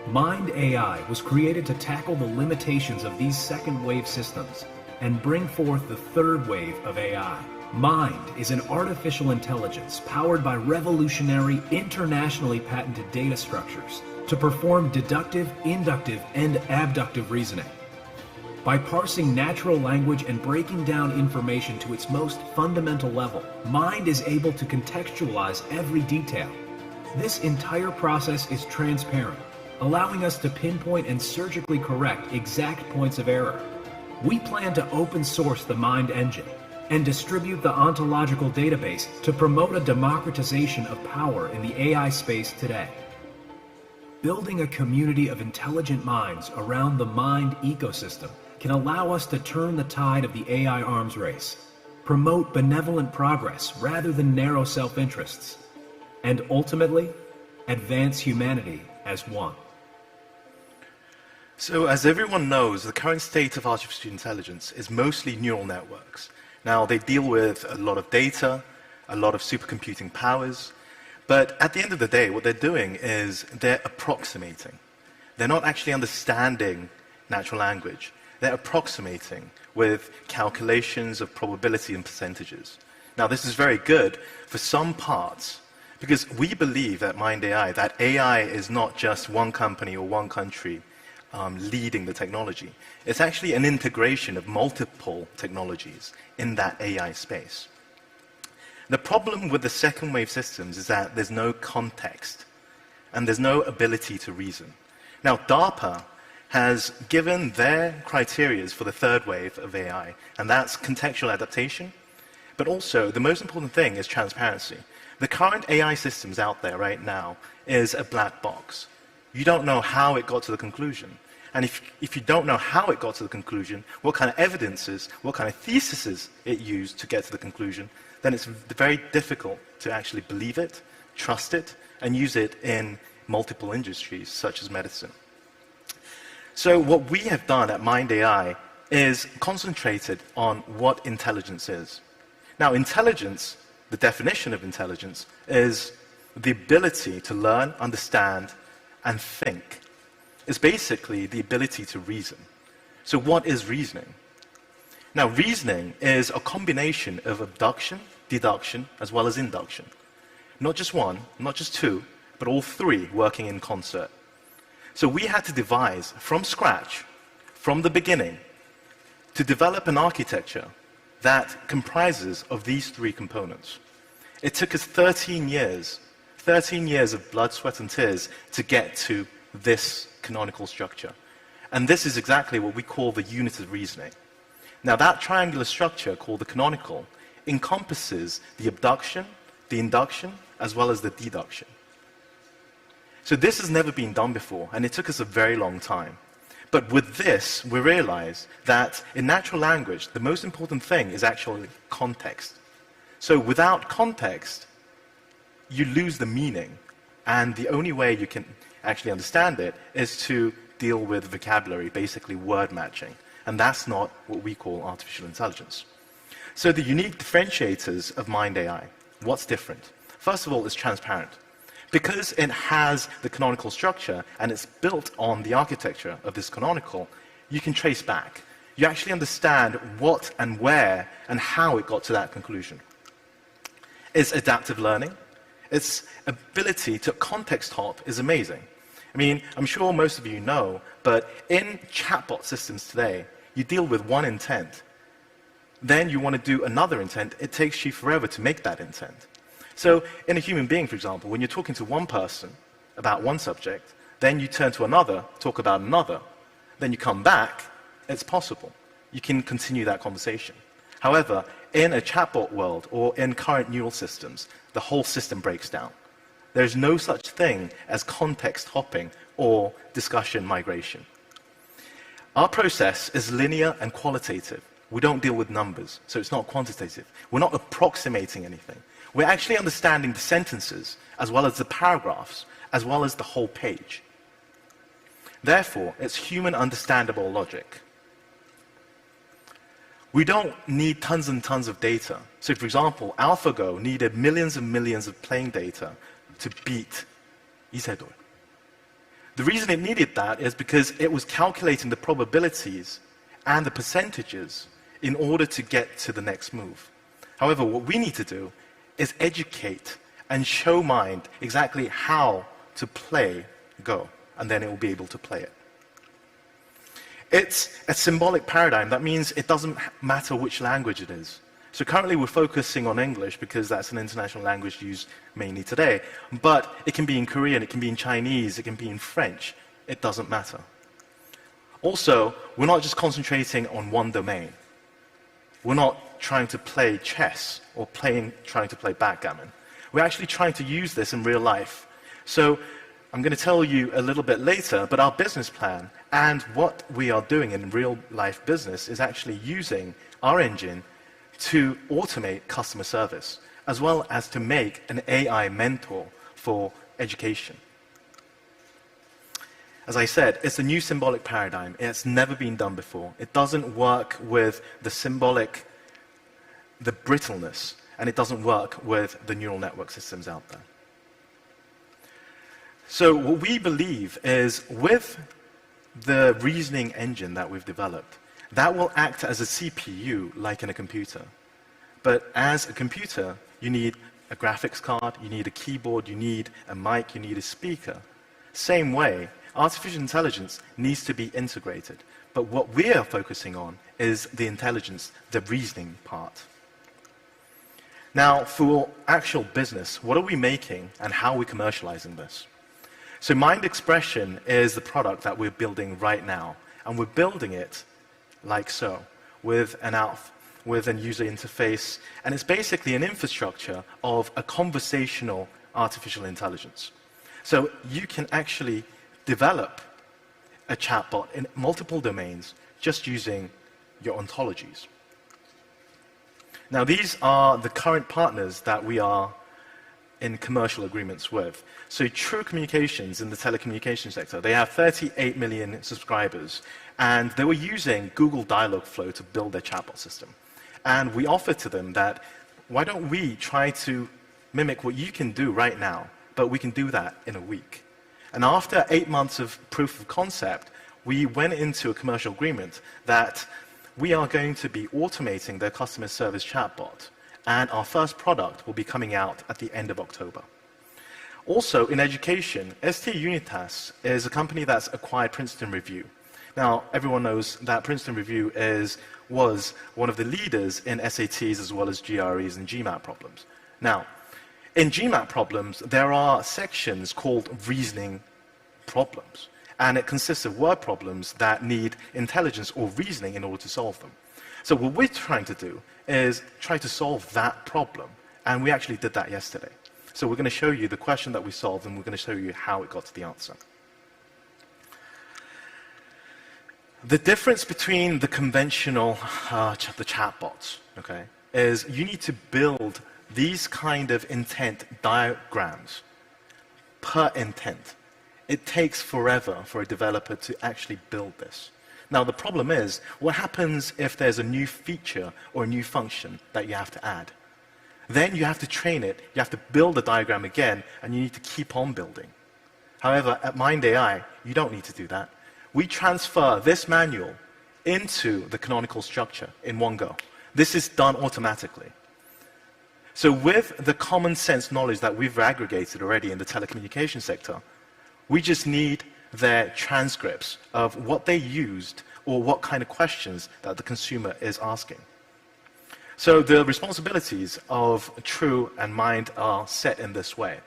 Mind AI was created to tackle the limitations of these second wave systems and bring forth the third wave of AI. Mind is an artificial intelligence powered by revolutionary, internationally patented data structures to perform deductive, inductive, and abductive reasoning. By parsing natural language and breaking down information to its most fundamental level, mind is able to contextualize every detail. This entire process is transparent, allowing us to pinpoint and surgically correct exact points of error. We plan to open source the Mind engine and distribute the ontological database to promote a democratization of power in the AI space today. Building a community of intelligent minds around the Mind ecosystem can allow us to turn the tide of the AI arms race, promote benevolent progress rather than narrow self-interests, and ultimately, advance humanity as one. So as everyone knows, the current state of artificial intelligence is mostly neural networks. Now, they deal with a lot of data, a lot of supercomputing powers, but at the end of the day, what they're doing is they're approximating. They're not actually understanding natural language. They're approximating with calculations of probability and percentages. Now, this is very good for some parts, because we believe at Mind AI that AI is not just one company or one country leading the technology. It's actually an integration of multiple technologies in that AI space. The problem with the second wave systems is that there's no context and there's no ability to reason. Now, DARPA has given their criteria for the third wave of AI, and that's contextual adaptation, but also the most important thing is transparency. The current AI systems out there right now is a black box. You don't know how it got to the conclusion. And if you don't know how it got to the conclusion, what kind of evidences, what kind of theses it used to get to the conclusion, then it's very difficult to actually believe it, trust it, and use it in multiple industries, such as medicine. So what we have done at Mind AI is concentrated on what intelligence is. Now, intelligence, the definition of intelligence, is the ability to learn, understand, and think. It's basically the ability to reason. So what is reasoning? Now, reasoning is a combination of abduction, deduction, as well as induction. Not just one, not just two, but all three working in concert. So we had to devise from scratch, from the beginning, to develop an architecture that comprises of these three components. It took us 13 years of blood, sweat, and tears to get to this canonical structure. And this is exactly what we call the unit of reasoning. Now, that triangular structure called the canonical encompasses the abduction, the induction, as well as the deduction. So this has never been done before, and it took us a very long time. But with this, we realize that in natural language, the most important thing is actually context. So without context, you lose the meaning, and the only way you can actually understand it is to deal with vocabulary, basically word matching. And that's not what we call artificial intelligence. So the unique differentiators of Mind AI, what's different? First of all, it's transparent. Because it has the canonical structure and it's built on the architecture of this canonical, you can trace back. You actually understand what and where and how it got to that conclusion. It's adaptive learning. Its ability to context hop is amazing. I mean, I'm sure most of you know, but in chatbot systems today, you deal with one intent. Then you want to do another intent. It takes you forever to make that intent. So in a human being, for example, when you're talking to one person about one subject, then you turn to another, talk about another, then you come back, it's possible. You can continue that conversation. However, in a chatbot world or in current neural systems, the whole system breaks down. There's no such thing as context hopping or discussion migration. Our process is linear and qualitative. We don't deal with numbers, so it's not quantitative. We're not approximating anything. We're actually understanding the sentences, as well as the paragraphs, as well as the whole page. Therefore, it's human understandable logic. We don't need tons and tons of data. So for example, AlphaGo needed millions and millions of playing data to beat Isedo. The reason it needed that is because it was calculating the probabilities and the percentages in order to get to the next move. However, what we need to do is educate and show mind exactly how to play Go, and then it will be able to play it. It's a symbolic paradigm. That means it doesn't matter which language it is. So currently we're focusing on English because that's an international language used mainly today. But it can be in Korean, it can be in Chinese, it can be in French. It doesn't matter. Also, we're not just concentrating on one domain. We're not trying to play chess or trying to play backgammon. We're actually trying to use this in real life. So I'm going to tell you a little bit later, but our business plan and what we are doing in real life business is actually using our engine to automate customer service, as well as to make an AI mentor for education. As I said, it's a new symbolic paradigm. It's never been done before. It doesn't work with the symbolic, the brittleness, and it doesn't work with the neural network systems out there. So what we believe is with the reasoning engine that we've developed, that will act as a CPU like in a computer. But as a computer, you need a graphics card, you need a keyboard, you need a mic, you need a speaker. Same way, artificial intelligence needs to be integrated. But what we are focusing on is the intelligence, the reasoning part. Now, for actual business, what are we making and how are we commercializing this? So Mind Expression is the product that we're building right now, and we're building it like so, with an user interface, and it's basically an infrastructure of a conversational artificial intelligence. So you can actually develop a chatbot in multiple domains just using your ontologies. Now these are the current partners that we are in commercial agreements with. So True Communications in the telecommunications sector, they have 38 million subscribers, and they were using Google Dialogflow to build their chatbot system. And we offered to them that, why don't we try to mimic what you can do right now, but we can do that in a week. And after 8 months of proof of concept, we went into a commercial agreement that we are going to be automating their customer service chatbot, and our first product will be coming out at the end of October. Also, in education, ST Unitas is a company that's acquired Princeton Review. Now, everyone knows that Princeton Review was one of the leaders in SATs as well as GREs and GMAT problems. Now, in GMAT problems, there are sections called reasoning problems, and it consists of word problems that need intelligence or reasoning in order to solve them. So what we're trying to do is try to solve that problem, and we actually did that yesterday. So we're going to show you the question that we solved, and we're going to show you how it got to the answer. The difference between the conventional, the chatbots, okay, is you need to build these kind of intent diagrams per intent. It takes forever for a developer to actually build this. Now the problem is, what happens if there's a new feature or a new function that you have to add? Then you have to train it, you have to build the diagram again, and you need to keep on building. However, at Mind AI, you don't need to do that. We transfer this manual into the canonical structure in one go. This is done automatically. So with the common sense knowledge that we've aggregated already in the telecommunications sector, we just need their transcripts of what they used or what kind of questions that the consumer is asking. So the responsibilities of True and Mind are set in this way.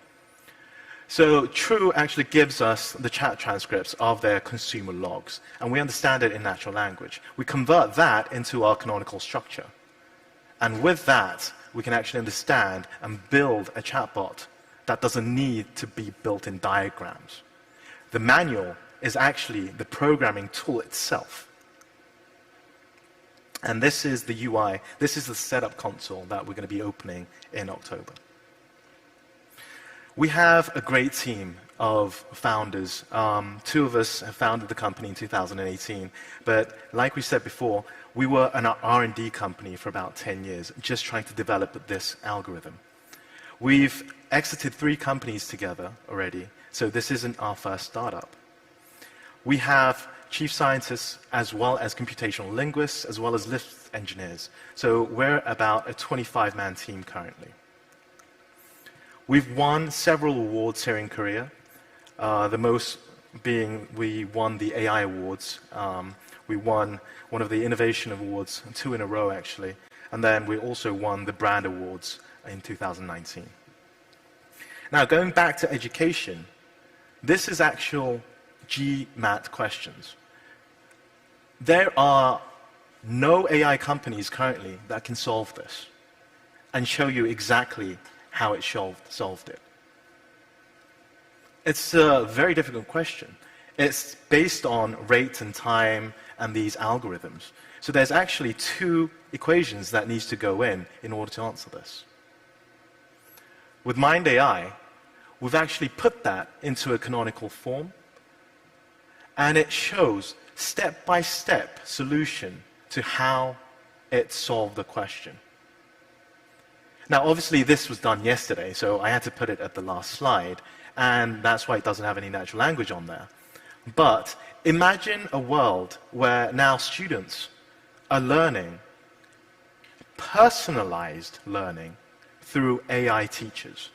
So True actually gives us the chat transcripts of their consumer logs, and we understand it in natural language. We convert that into our canonical structure. And with that, we can actually understand and build a chatbot that doesn't need to be built in diagrams. The manual is actually the programming tool itself. And this is the UI, this is the setup console that we're going to be opening in October. We have a great team of founders. Two of us have founded the company in 2018, but like we said before, we were an R&D company for about 10 years, just trying to develop this algorithm. We've exited 3 companies together already, so this isn't our first startup. We have chief scientists as well as computational linguists, as well as lift engineers. So we're about a 25-man team currently. We've won several awards here in Korea, the most being we won the AI Awards. We won one of the Innovation Awards, 2 in a row actually, and then we also won the Brand Awards in 2019. Now going back to education, this is actual GMAT questions. There are no AI companies currently that can solve this and show you exactly how it solved it. It's a very difficult question. It's based on rate and time and these algorithms. So there's actually 2 equations that needs to go in order to answer this. With Mind AI, we've actually put that into a canonical form, and it shows step-by-step solution to how it solved the question. Now, obviously, this was done yesterday, so I had to put it at the last slide, and that's why it doesn't have any natural language on there. But imagine a world where now students are learning, personalized learning, through AI teachers.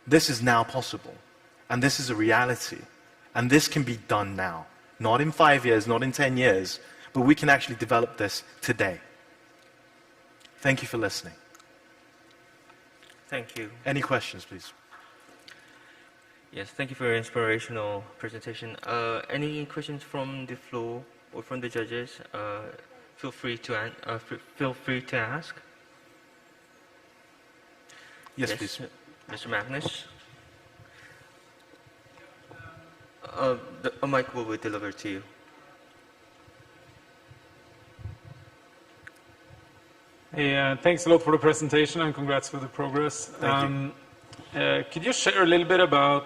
This is now possible, and this is a reality, and this can be done now. Not in 5 years, not in 10 years, but we can actually develop this today. Thank you for listening. Thank you. Any questions, please? Yes, thank you for your inspirational presentation. Any questions from the floor or from the judges? Feel free to ask. Yes, please. Mr. Magnus. A mic will be delivered to you. Hey, thanks a lot for the presentation and congrats for the progress. Could you share a little bit about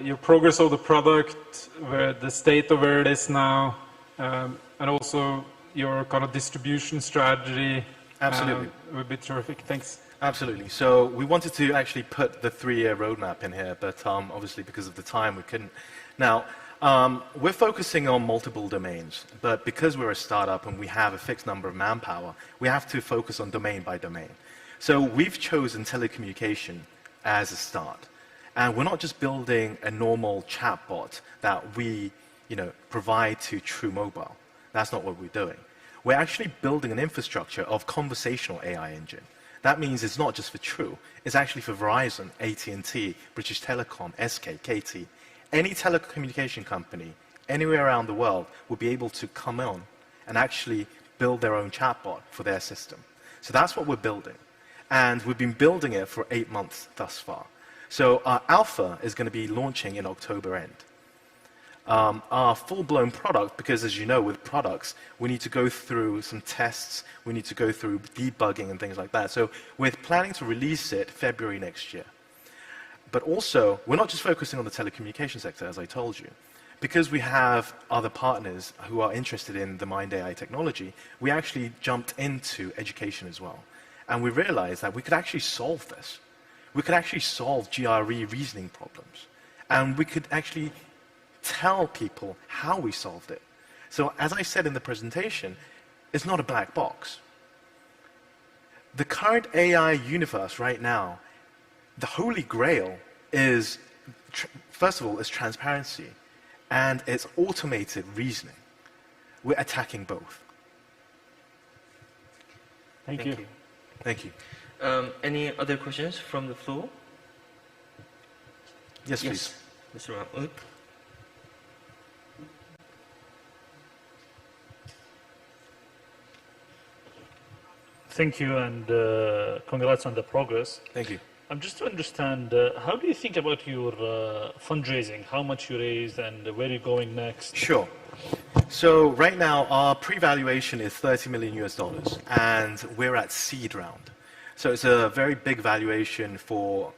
your progress of the product, the state of where it is now, and also your kind of distribution strategy? Absolutely. Would be terrific. Thanks. Absolutely. So we wanted to actually put the 3-year roadmap in here, but obviously because of the time we couldn't. Now, we're focusing on multiple domains, but because we're a startup and we have a fixed number of manpower, we have to focus on domain by domain. So we've chosen telecommunication as a start. And we're not just building a normal chatbot that we provide to True Mobile. That's not what we're doing. We're actually building an infrastructure of conversational AI engine. That means it's not just for True, it's actually for Verizon, AT&T, British Telecom, SK, KT. Any telecommunication company, anywhere around the world, will be able to come on and actually build their own chatbot for their system. So that's what we're building. And we've been building it for 8 months thus far. So our alpha is going to be launching in October end. Our full-blown product, because as you know, with products, we need to go through some tests, we need to go through debugging and things like that. So we're planning to release it February next year. But also, we're not just focusing on the telecommunication sector, as I told you. Because we have other partners who are interested in the Mind AI technology, we actually jumped into education as well. And we realized that we could actually solve this. We could actually solve GRE reasoning problems. And we could actually tell people how we solved it. So as I said in the presentation, it's not a black box. The current AI universe right now, the holy grail is, first of all, is transparency, and it's automated reasoning. We're attacking both. Thank you. Thank you. Any other questions from the floor? Yes, please. Mr. Mahmoud. Thank you, and congrats on the progress. Thank you. Just to understand, how do you think about your fundraising? How much you raised and where are you going next? Sure. So right now our pre-valuation is $30 million and we're at seed round. So it's a very big valuation for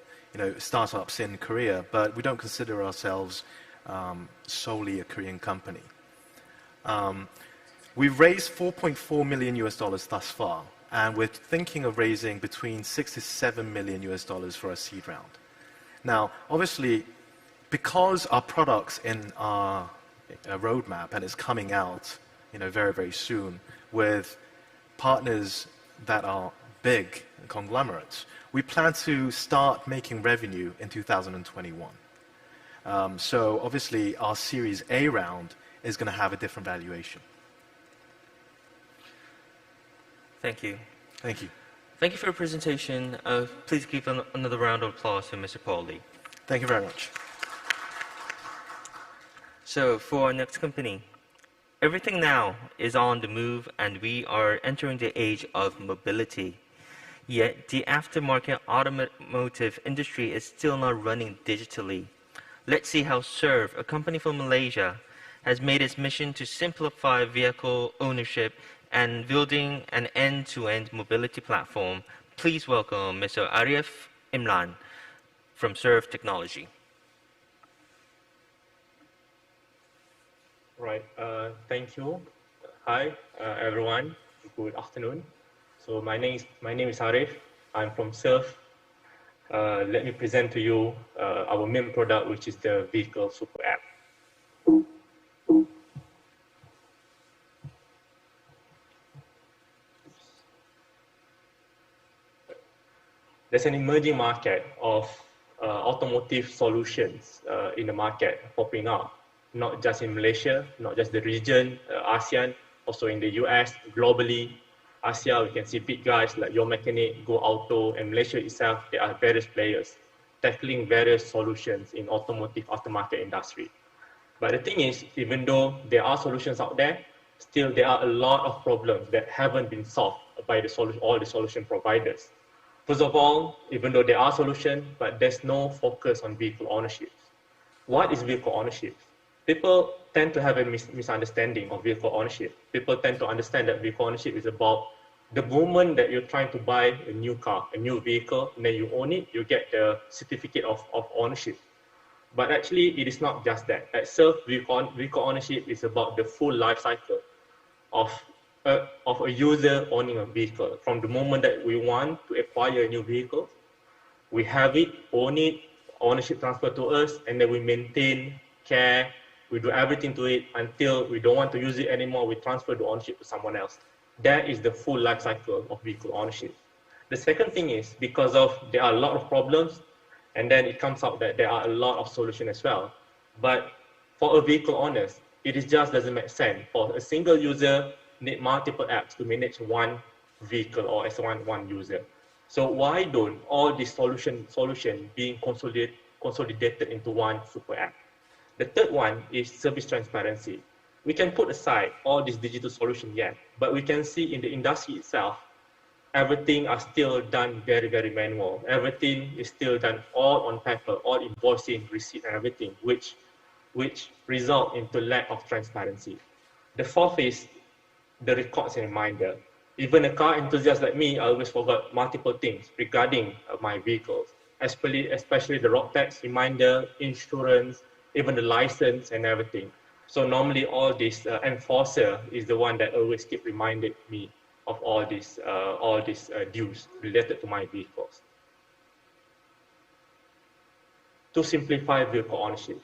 startups in Korea, but we don't consider ourselves solely a Korean company. We've raised $4.4 million thus far, and we're thinking of raising between $6 to $7 million for our seed round. Now, obviously, because our product's in our roadmap and it's coming out, very, very soon with partners that are big conglomerates, we plan to start making revenue in 2021. So obviously, our Series A round is going to have a different valuation. Thank you. Thank you. Thank you for your presentation. Please give another round of applause to Mr. Pauly. Thank you very much. So for our next company, everything now is on the move and we are entering the age of mobility. Yet the aftermarket automotive industry is still not running digitally. Let's see how Serve, a company from Malaysia, has made its mission to simplify vehicle ownership and building an end-to-end mobility platform. Please welcome Mr. Arif Imran from Serve Technology. Right, thank you. Hi, everyone. Good afternoon. So my name is Arif. I'm from Serve. Let me present to you our main product, which is the Vehicle Super App. There's an emerging market of automotive solutions in the market popping up, not just in Malaysia, not just the region, ASEAN, also in the US, globally. ASEAN, we can see big guys like Your Mechanic, Go Auto, and Malaysia itself, there are various players tackling various solutions in automotive aftermarket industry. But the thing is, even though there are solutions out there, still there are a lot of problems that haven't been solved by all the solution providers. First of all, even though there are solutions, but there's no focus on vehicle ownership. What is vehicle ownership? People tend to have a misunderstanding of vehicle ownership. People tend to understand that vehicle ownership is about the moment that you're trying to buy a new car, a new vehicle, and then you own it, you get the certificate of ownership. But actually, it is not just that. At Serve, vehicle ownership is about the full life cycle of a user owning a vehicle. From the moment that we want to acquire a new vehicle, we have it, own it, ownership transfer to us, and then we maintain, care, we do everything to it until we don't want to use it anymore, we transfer the ownership to someone else. That is the full life cycle of vehicle ownership. The second thing is, because there are a lot of problems, and then it comes out that there are a lot of solutions as well. But for a vehicle owner, it just doesn't make sense. For a single user, need multiple apps to manage one vehicle or as one user. So why don't all these solution being consolidated into one super app? The third one is service transparency. We can put aside all these digital solutions yet, but we can see in the industry itself, everything are still done very, very manual. Everything is still done all on paper, all invoicing, receipt, and everything, which result into lack of transparency. The fourth is the records and reminder. Even a car enthusiast like me, I always forgot multiple things regarding my vehicles, especially the road tax reminder, insurance, even the license and everything. So normally all this enforcer is the one that always keep reminding me of all these dues related to my vehicles. To simplify vehicle ownership.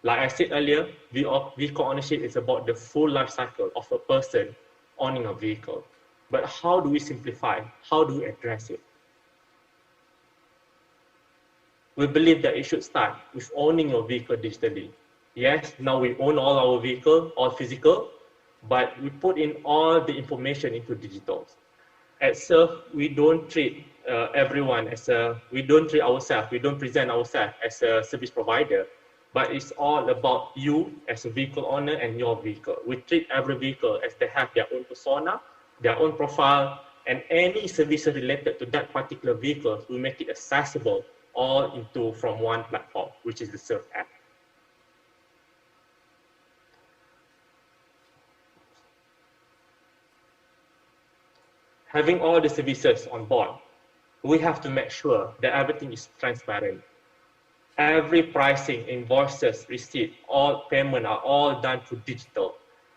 Like I said earlier, vehicle ownership is about the full life cycle of a person owning a vehicle. But how do we simplify? How do we address it? We believe that it should start with owning your vehicle digitally. Yes, now we own all our vehicles, all physical, but we put in all the information into digital. At Serve, we don't treat we don't present ourselves as a service provider, but it's all about you as a vehicle owner and your vehicle. We treat every vehicle as they have their own persona, their own profile, and any services related to that particular vehicle, we make it accessible all from one platform, which is the Surf app. Having all the services on board, we have to make sure that everything is transparent. Every pricing, invoices, receipt, all payment are all done through digital.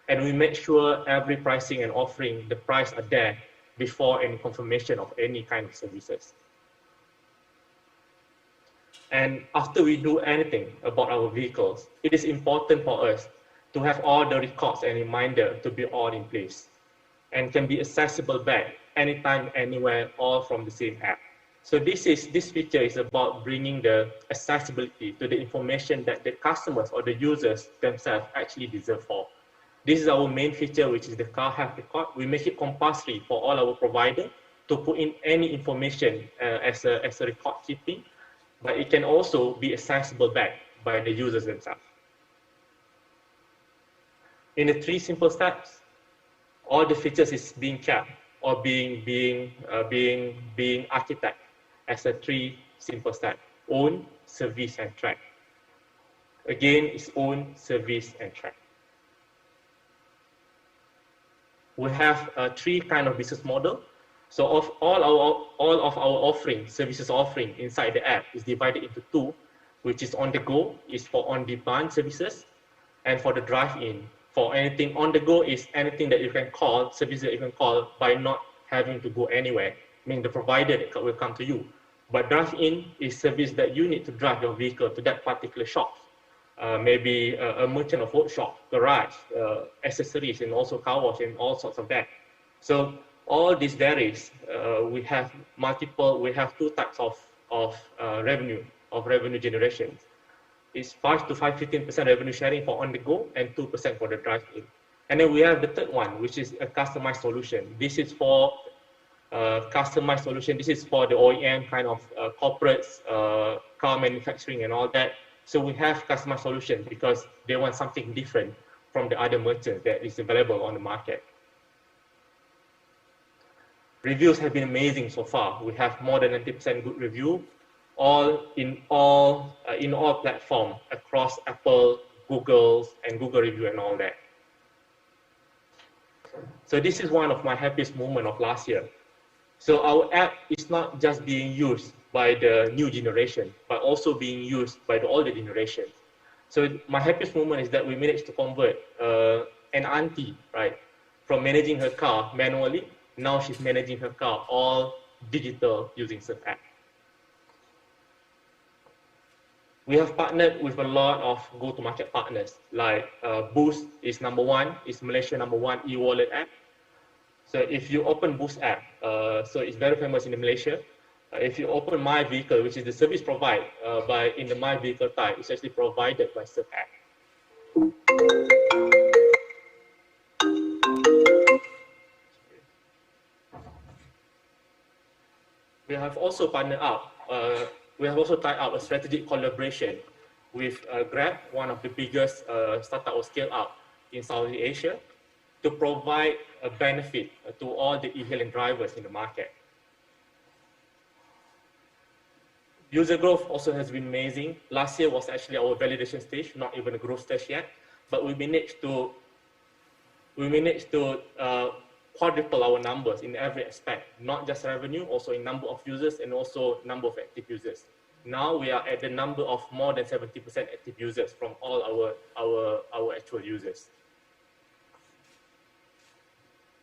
And we make sure every pricing and offering, the price are there before any confirmation of any kind of services. And after we do anything about our vehicles, it is important for us to have all the records and reminder to be all in place and can be accessible back anytime, anywhere, all from the same app. So this feature is about bringing the accessibility to the information that the customers or the users themselves actually deserve for. This is our main feature, which is the car health record. We make it compulsory for all our providers to put in any information as a record keeping, but it can also be accessible back by the users themselves. In the 3 simple steps, all the features is being kept or being architected as a 3 simple steps: own, service, and track. Again, it's own, service, and track. We have 3 kind of business model. So of all of our offering, services offering inside the app is divided into 2, which is on the go, is for on-demand services, and for the drive-in. For anything on the go is anything that you can call, services that you can call by not having to go anywhere, meaning the provider that will come to you. But drive-in is service that you need to drive your vehicle to that particular shop. Maybe a merchant of workshop, garage, accessories, and also car wash, and all sorts of that. So all this varies. We have 2 types of revenue generation. It's 5 to 15% revenue sharing for on the go and 2% for the drive-in. And then we have the third one, which is a customized solution. This is for customized solution. This is for the OEM kind of corporates, car manufacturing, and all that. So we have customized solutions because they want something different from the other merchants that is available on the market. Reviews have been amazing so far. We have more than 90% good review, in all platforms across Apple, Google, and Google Review and all that. So this is one of my happiest moments of last year. So our app is not just being used by the new generation, but also being used by the older generation. So my happiest moment is that we managed to convert an auntie, right, from managing her car manually. Now she's managing her car all digital using Surf app. We have partnered with a lot of go-to-market partners, like Boost is #1, is Malaysia #1 e-wallet app. So if you open Boost app, so it's very famous in Malaysia. If you open My Vehicle, which is the service provided in the My Vehicle type, it's actually provided by Surf app. We have also partnered up. We have also tied up a strategic collaboration with Grab, one of the biggest startup or scale up in Southeast Asia, to provide a benefit to all the e-hailing drivers in the market. User growth also has been amazing. Last year was actually our validation stage, not even a growth stage yet, but we managed to quadruple our numbers in every aspect, not just revenue, also in number of users and also number of active users. Now we are at the number of more than 70% active users from all our actual users.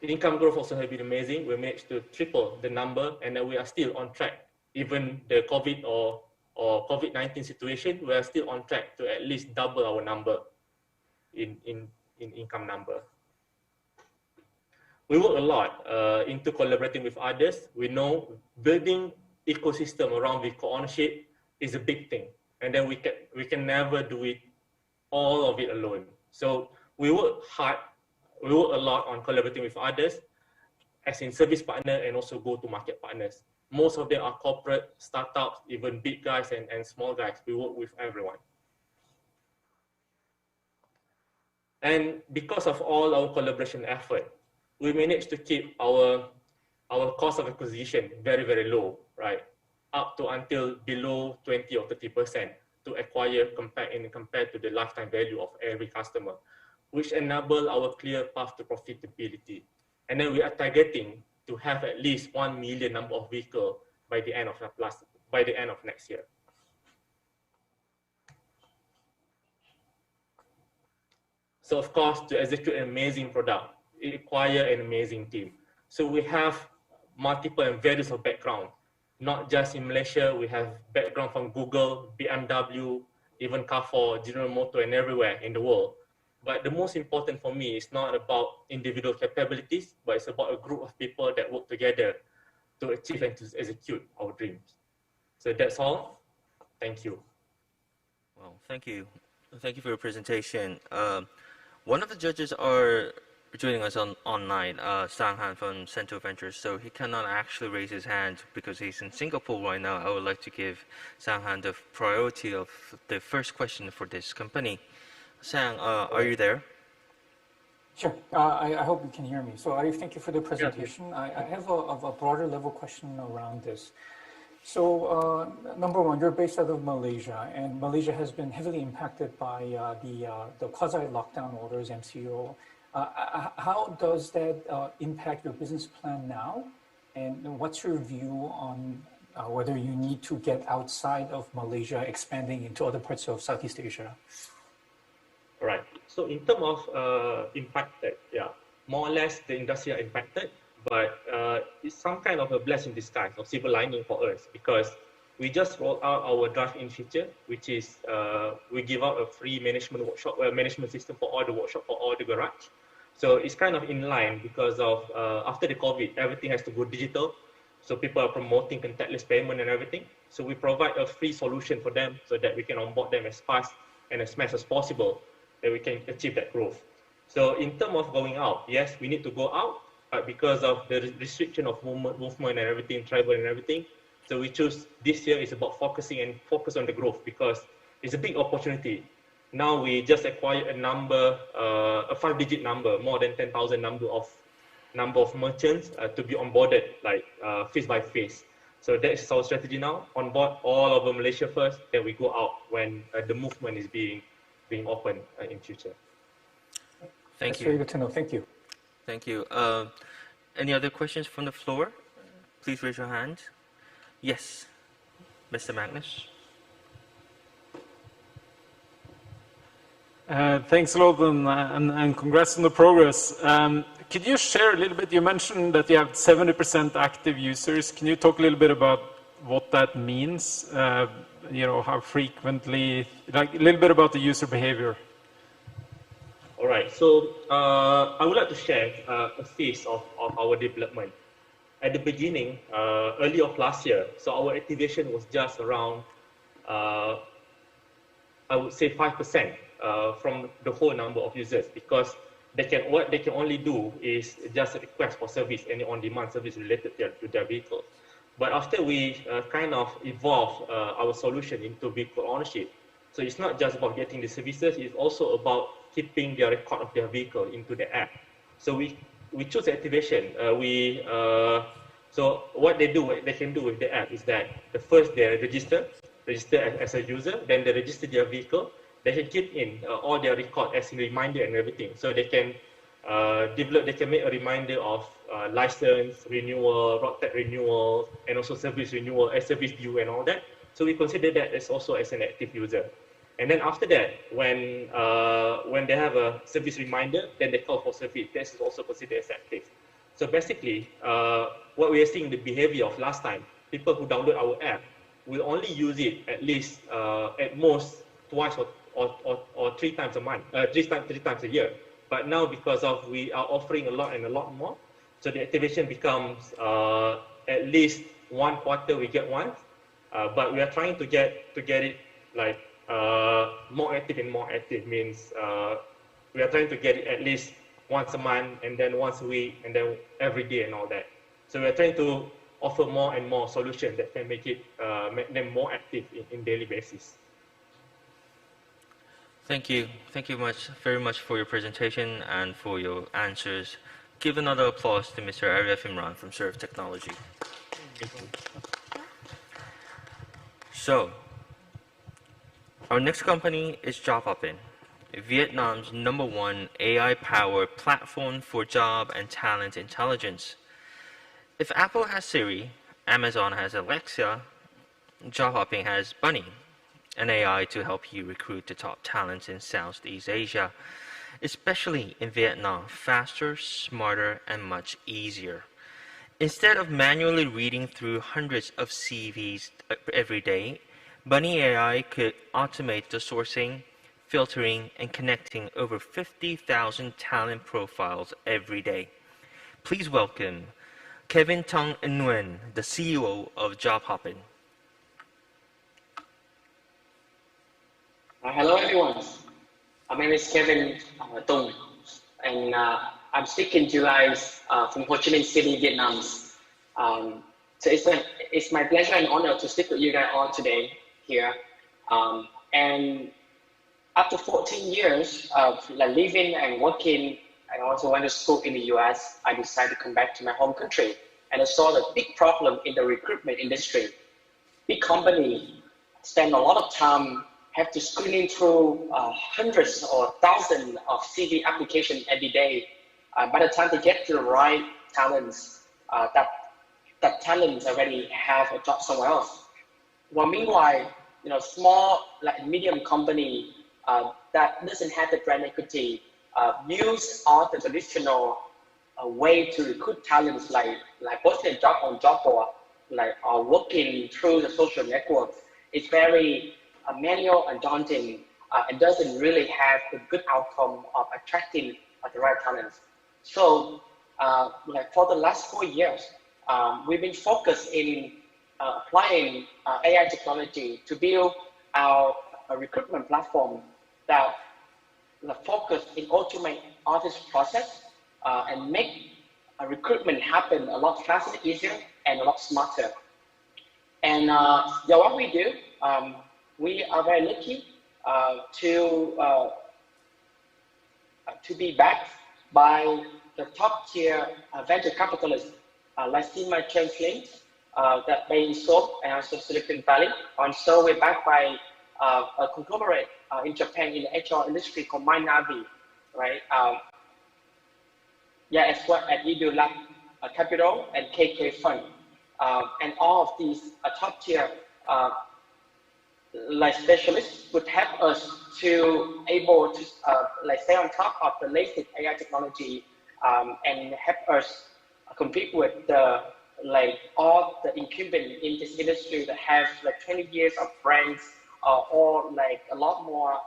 Income growth also has been amazing. We managed to triple the number, and we are still on track. Even the COVID or COVID-19 situation, we are still on track to at least double our number in income number. We work a lot into collaborating with others. We know building ecosystem around vehicle ownership is a big thing, and then we can never do it all of it alone. So we work hard. We work a lot on collaborating with others, as in service partner and also go-to-market partners. Most of them are corporate, startups, even big guys and small guys. We work with everyone. And because of all our collaboration effort, we managed to keep our our cost of acquisition very, very low, right? Up to until below 20 or 30% to acquire compared to the lifetime value of every customer, which enable our clear path to profitability. And then we are targeting to have at least 1 million number of vehicles by the end of next year. So of course, to execute an amazing product, it requires an amazing team. So we have multiple and various of background, not just in Malaysia. We have background from Google, BMW, even Carrefour, General Motors, and everywhere in the world. But the most important for me is not about individual capabilities, but it's about a group of people that work together to achieve and to execute our dreams. So that's all. Thank you. Well, thank you. Thank you for your presentation. One of the judges are joining us online, Sang-Han from Central Ventures, so he cannot actually raise his hand because he's in Singapore right now. I would like to give Sang-Han the priority of the first question for this company. Sang, are you there? Sure. I hope you can hear me. So thank you for the presentation. Yeah. I have a broader level question around this. So number one, you're based out of Malaysia, and Malaysia has been heavily impacted by the quasi-lockdown orders, MCO. How does that impact your business plan now? And what's your view on whether you need to get outside of Malaysia, expanding into other parts of Southeast Asia? All right. So in terms of impacted, yeah, more or less the industry are impacted, but it's some kind of a blessing in disguise or silver lining for us, because we just rolled out our drive-in feature, which is we give out a free management workshop, management system for all the workshop, for all the garage. So it's kind of in line because of after the COVID, everything has to go digital. So people are promoting contactless payment and everything. So we provide a free solution for them so that we can onboard them as fast and as fast as possible, that we can achieve that growth. So in terms of going out, yes, we need to go out, but because of the restriction of movement and everything, travel and everything, so we choose this year is about focus on the growth, because it's a big opportunity. Now we just acquired a number, a 5-digit number, more than 10,000 number of merchants to be onboarded, like face by face. So that's our strategy now. Onboard all over Malaysia first, then we go out when the movement is being open in future. Thank you. That's very good to know. Thank you. Thank you. Any other questions from the floor? Please raise your hand. Yes, Mr. Magnus. Thanks a lot, and congrats on the progress. Could you share a little bit? You mentioned that you have 70% active users. Can you talk a little bit about what that means? You know, how frequently, like a little bit about the user behavior. All right, so I would like to share a phase of our development. At the beginning, early of last year, so our activation was just around, I would say 5% from the whole number of users, because what they can only do is just a request for service, any on-demand service related to their vehicle. But after we kind of evolve our solution into vehicle ownership, so it's not just about getting the services, it's also about keeping their record of their vehicle into the app. So we choose activation. So what they can do with the app is that first they register as a user, then they register their vehicle. They can keep in all their record as a reminder and everything. So they can they can make a reminder of license renewal, road tax renewal, and also service renewal, service due and all that. So we consider that as also as an active user. And then after that, when they have a service reminder, then they call for service. This is also considered as active. So basically, what we are seeing the behavior of last time, people who download our app will only use it at least at most twice or 3 times a month, 3 times a year. But now, because of we are offering a lot more, so the activation becomes at least 1 quarter we get once. But we are trying to get it like more active and more active, means we are trying to get it at least once a month, and then once a week, and then every day and all that. So we are trying to offer more and more solutions that can make them more active in daily basis. Thank you very much for your presentation and for your answers give another applause to Mr. Arif Imran from Serve Technology. So, our next company is JobHopin, Vietnam's #1 AI-powered platform for job and talent intelligence. If Apple has Siri, Amazon has Alexa, JobHopin has Bunny, an AI to help you recruit the top talents in Southeast Asia, especially in Vietnam, faster, smarter, and much easier. Instead of manually reading through hundreds of CVs every day, Bunny AI could automate the sourcing, filtering, and connecting over 50,000 talent profiles every day. Please welcome Kevin Tong Nguyen, the CEO of JobHopin. Hello everyone. My name is Kevin Tong, and I'm speaking to you guys from Ho Chi Minh City, Vietnam. So it's my pleasure and honor to speak with you guys all today here. And after 14 years of living and working, I also went to school in the US, I decided to come back to my home country, and I saw the big problem in the recruitment industry. Big company spend a lot of time have to screening through hundreds or thousands of CV applications every day. By the time they get to the right talents, that talents already have a job somewhere else. Well, meanwhile, small, medium company that doesn't have the brand equity use all the traditional way to recruit talents, like posting a job on job board, or working through the social networks. It's very manual and daunting, and doesn't really have a good outcome of attracting the right talents. So, for the last 4 years, we've been focused in applying AI technology to build our recruitment platform that focus in automate all this process and make recruitment happen a lot faster, easier, and a lot smarter. And what we do, we are very lucky to be backed by the top tier venture capitalists like Sima Chen Flint, that based in Seoul and also Silicon Valley. And so we're backed by a conglomerate in Japan in the HR industry called MindNavi, right? As well as Edu Lab Capital and KK Fund. And all of these top tier specialists would help us to able to stay on top of the latest AI technology and help us compete with all the incumbent in this industry that have 20 years of brands or a lot more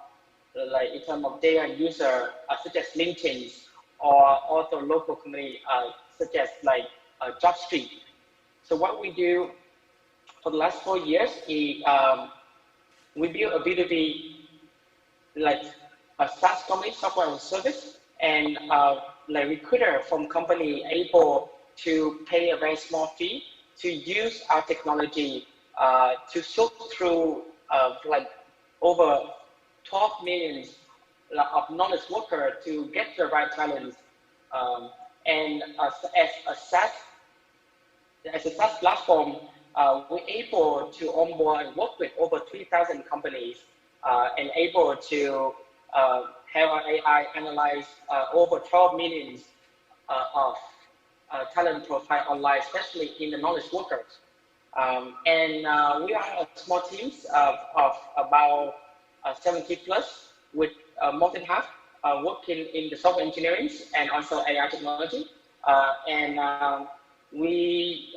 in terms of data and user such as LinkedIn, or also local company such as JobStreet. So what we do for the last 4 years is we build a B2B a SaaS company, software as a service, and recruiter from company able to pay a very small fee to use our technology to sort through over 12 million of knowledge workers to get the right talents. And as a SaaS platform, we're able to onboard and work with over 3,000 companies and able to have our AI analyze over 12 million of talent profile online, especially in the knowledge workers. And we are a small teams of about 70 plus, with more than half working in the software engineering and also AI technology. And we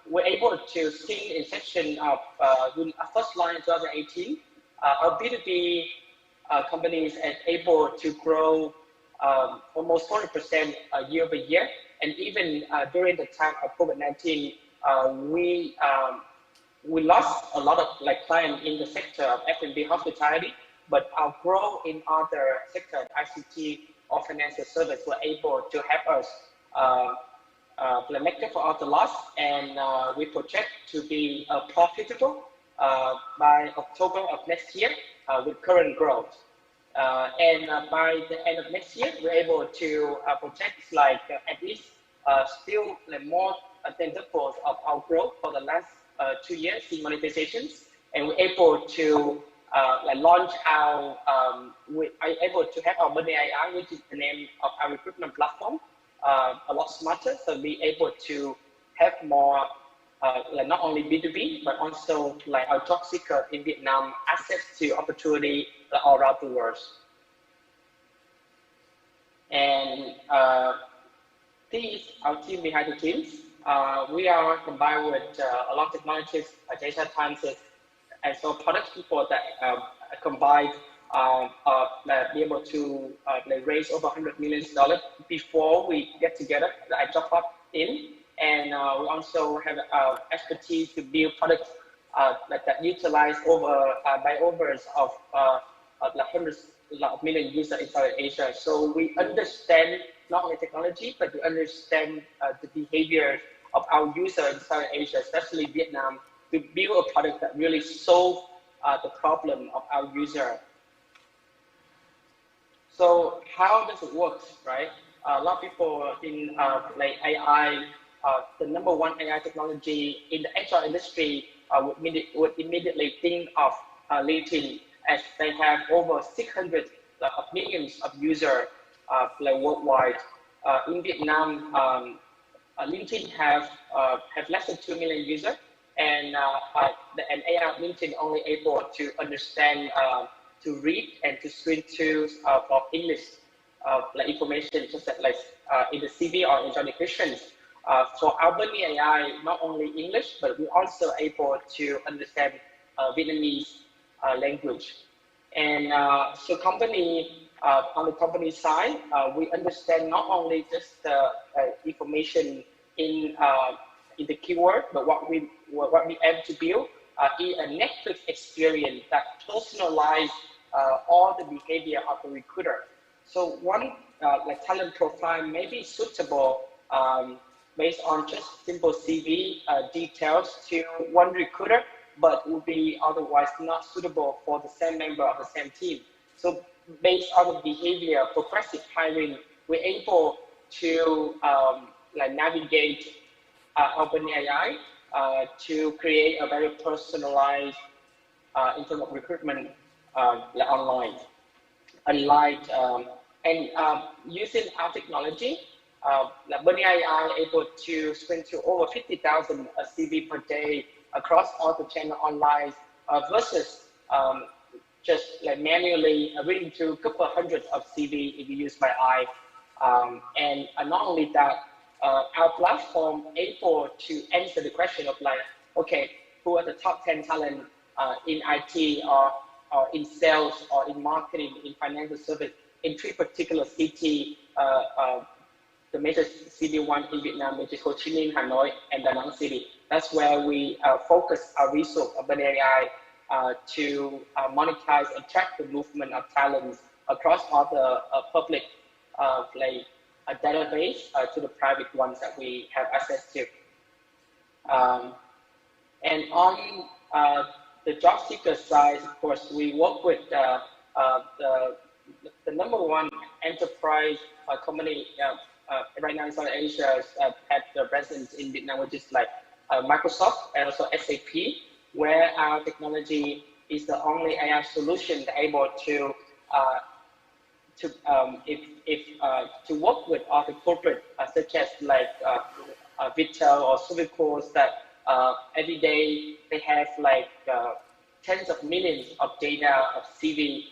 were able to see in section of first line in 2018, our B2B companies are able to grow almost 40% year over year. And even during the time of COVID-19, we lost a lot of clients in the sector of F&B hospitality, but our growth in other sectors, ICT or financial service, were able to help us make up for all the loss, and we project to be profitable by October of next year with current growth. And by the end of next year, we're able to project like at least still like more than double of our growth for the last 2 years in monetizations, and we're able to like launch our we are able to have our Money AI, which is the name of our recruitment platform, a lot smarter, so be able to have more like not only B2B but also like our job seeker in Vietnam access to opportunity all around the world. And these our team behind the teams. We are combined with a lot of technologies, data sciences, and so product people that combined be able to raise over $100 million before we get together. I jump up in, and we also have expertise to build products that utilize over by overs of hundreds of million users in South Asia. So we understand not only technology, but we understand the behavior of our users in South Asia, especially Vietnam, to build a product that really solves the problem of our user. So how does it work, right? A lot of people in like AI, the #1 AI technology in the HR industry would immediately think of LinkedIn, as they have over 600 millions of users like worldwide. In Vietnam, LinkedIn have less than 2 million users, and AI LinkedIn only able to understand, to read and to screen to of English like information, just like in the CV or in job descriptions. For our Money AI, not only English, but we're also able to understand Vietnamese language. And so company, on the company side, we understand not only just the information in the keyword, but what we aim to build is a Netflix experience that personalize all the behavior of the recruiter. So one like talent profile may be suitable based on just simple CV details to one recruiter, but will be otherwise not suitable for the same member of the same team. So based on the behavior, progressive hiring, we're able to like navigate OpenAI to create a very personalized in terms of recruitment like online. Unlike and using our technology, like Money AI able to screen to over 50,000 CV per day across all the channel online versus just like manually reading through a couple of hundreds of CV if you use my eye. And not only that, our platform able to answer the question of like, okay, who are the top 10 talent in IT or in sales or in marketing, in financial service, in 3 particular cities, the major city one in Vietnam, which is Ho Chi Minh, Hanoi, and Da Nang City. That's where we focus our resource of AI to monetize and track the movement of talents across all the public like a database to the private ones that we have access to. And on the job seeker side, of course, we work with the #1 enterprise company right now in South Asia at the presence in Vietnam, which is like Microsoft and also SAP, where our technology is the only AI solution that able to work with all the corporate such as like Vitel or Suvicos that every day they have like tens of millions of data of CV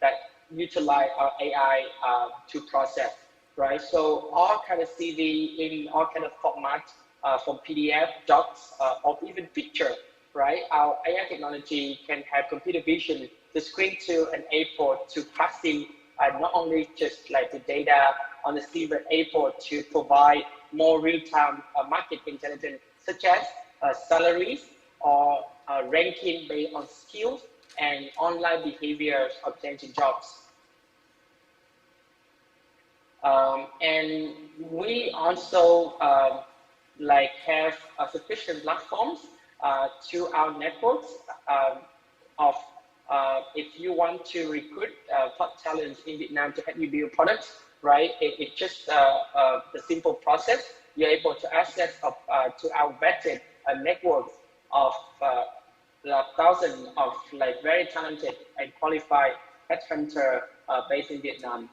that utilize our AI to process, right? So all kind of CV in all kind of formats, from PDF, docs, or even picture, right? Our AI technology can have computer vision to screen to and able to parsing not only just like the data on the CV, but able to provide more real-time market intelligence, such as salaries or ranking based on skills and online behaviors of changing jobs. And we also like have sufficient platforms to our networks of if you want to recruit top talents in Vietnam to help you build products, right? It's just the simple process. You're able to access to our vetted network of thousands of like very talented and qualified headhunter based in Vietnam.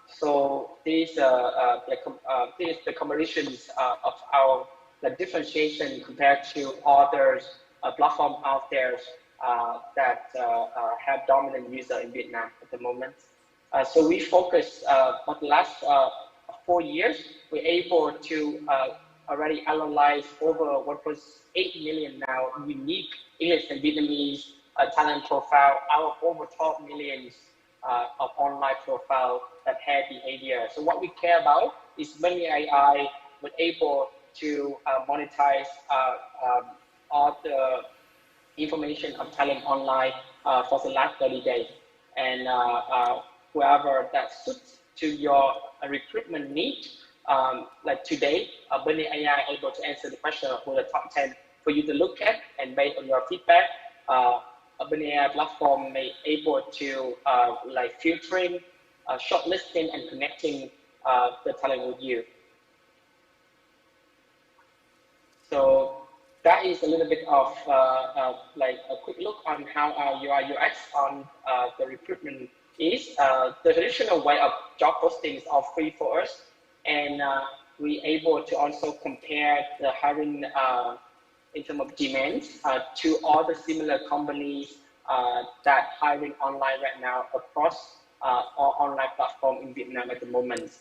So these the combinations of our differentiation compared to others platforms out there that have dominant user in Vietnam at the moment. So we focus for the last 4 years, we're able to already analyze over 1.8 million now unique English and Vietnamese talent profile, our over 12 million of online profile that have behavior. So what we care about is when AI was able to monetize all the information of talent online for the last 30 days. And whoever that suits to your recruitment need, like today, Bunny AI able to answer the question of who the top 10 for you to look at, and based on your feedback, Bunny AI platform may able to like filtering, shortlisting, and connecting the talent with you. So that is a little bit of like a quick look on how our UI UX on the recruitment is. The traditional way of job postings are free for us, and we able to also compare the hiring in terms of demands to all the similar companies that hiring online right now across all online platform in Vietnam at the moment.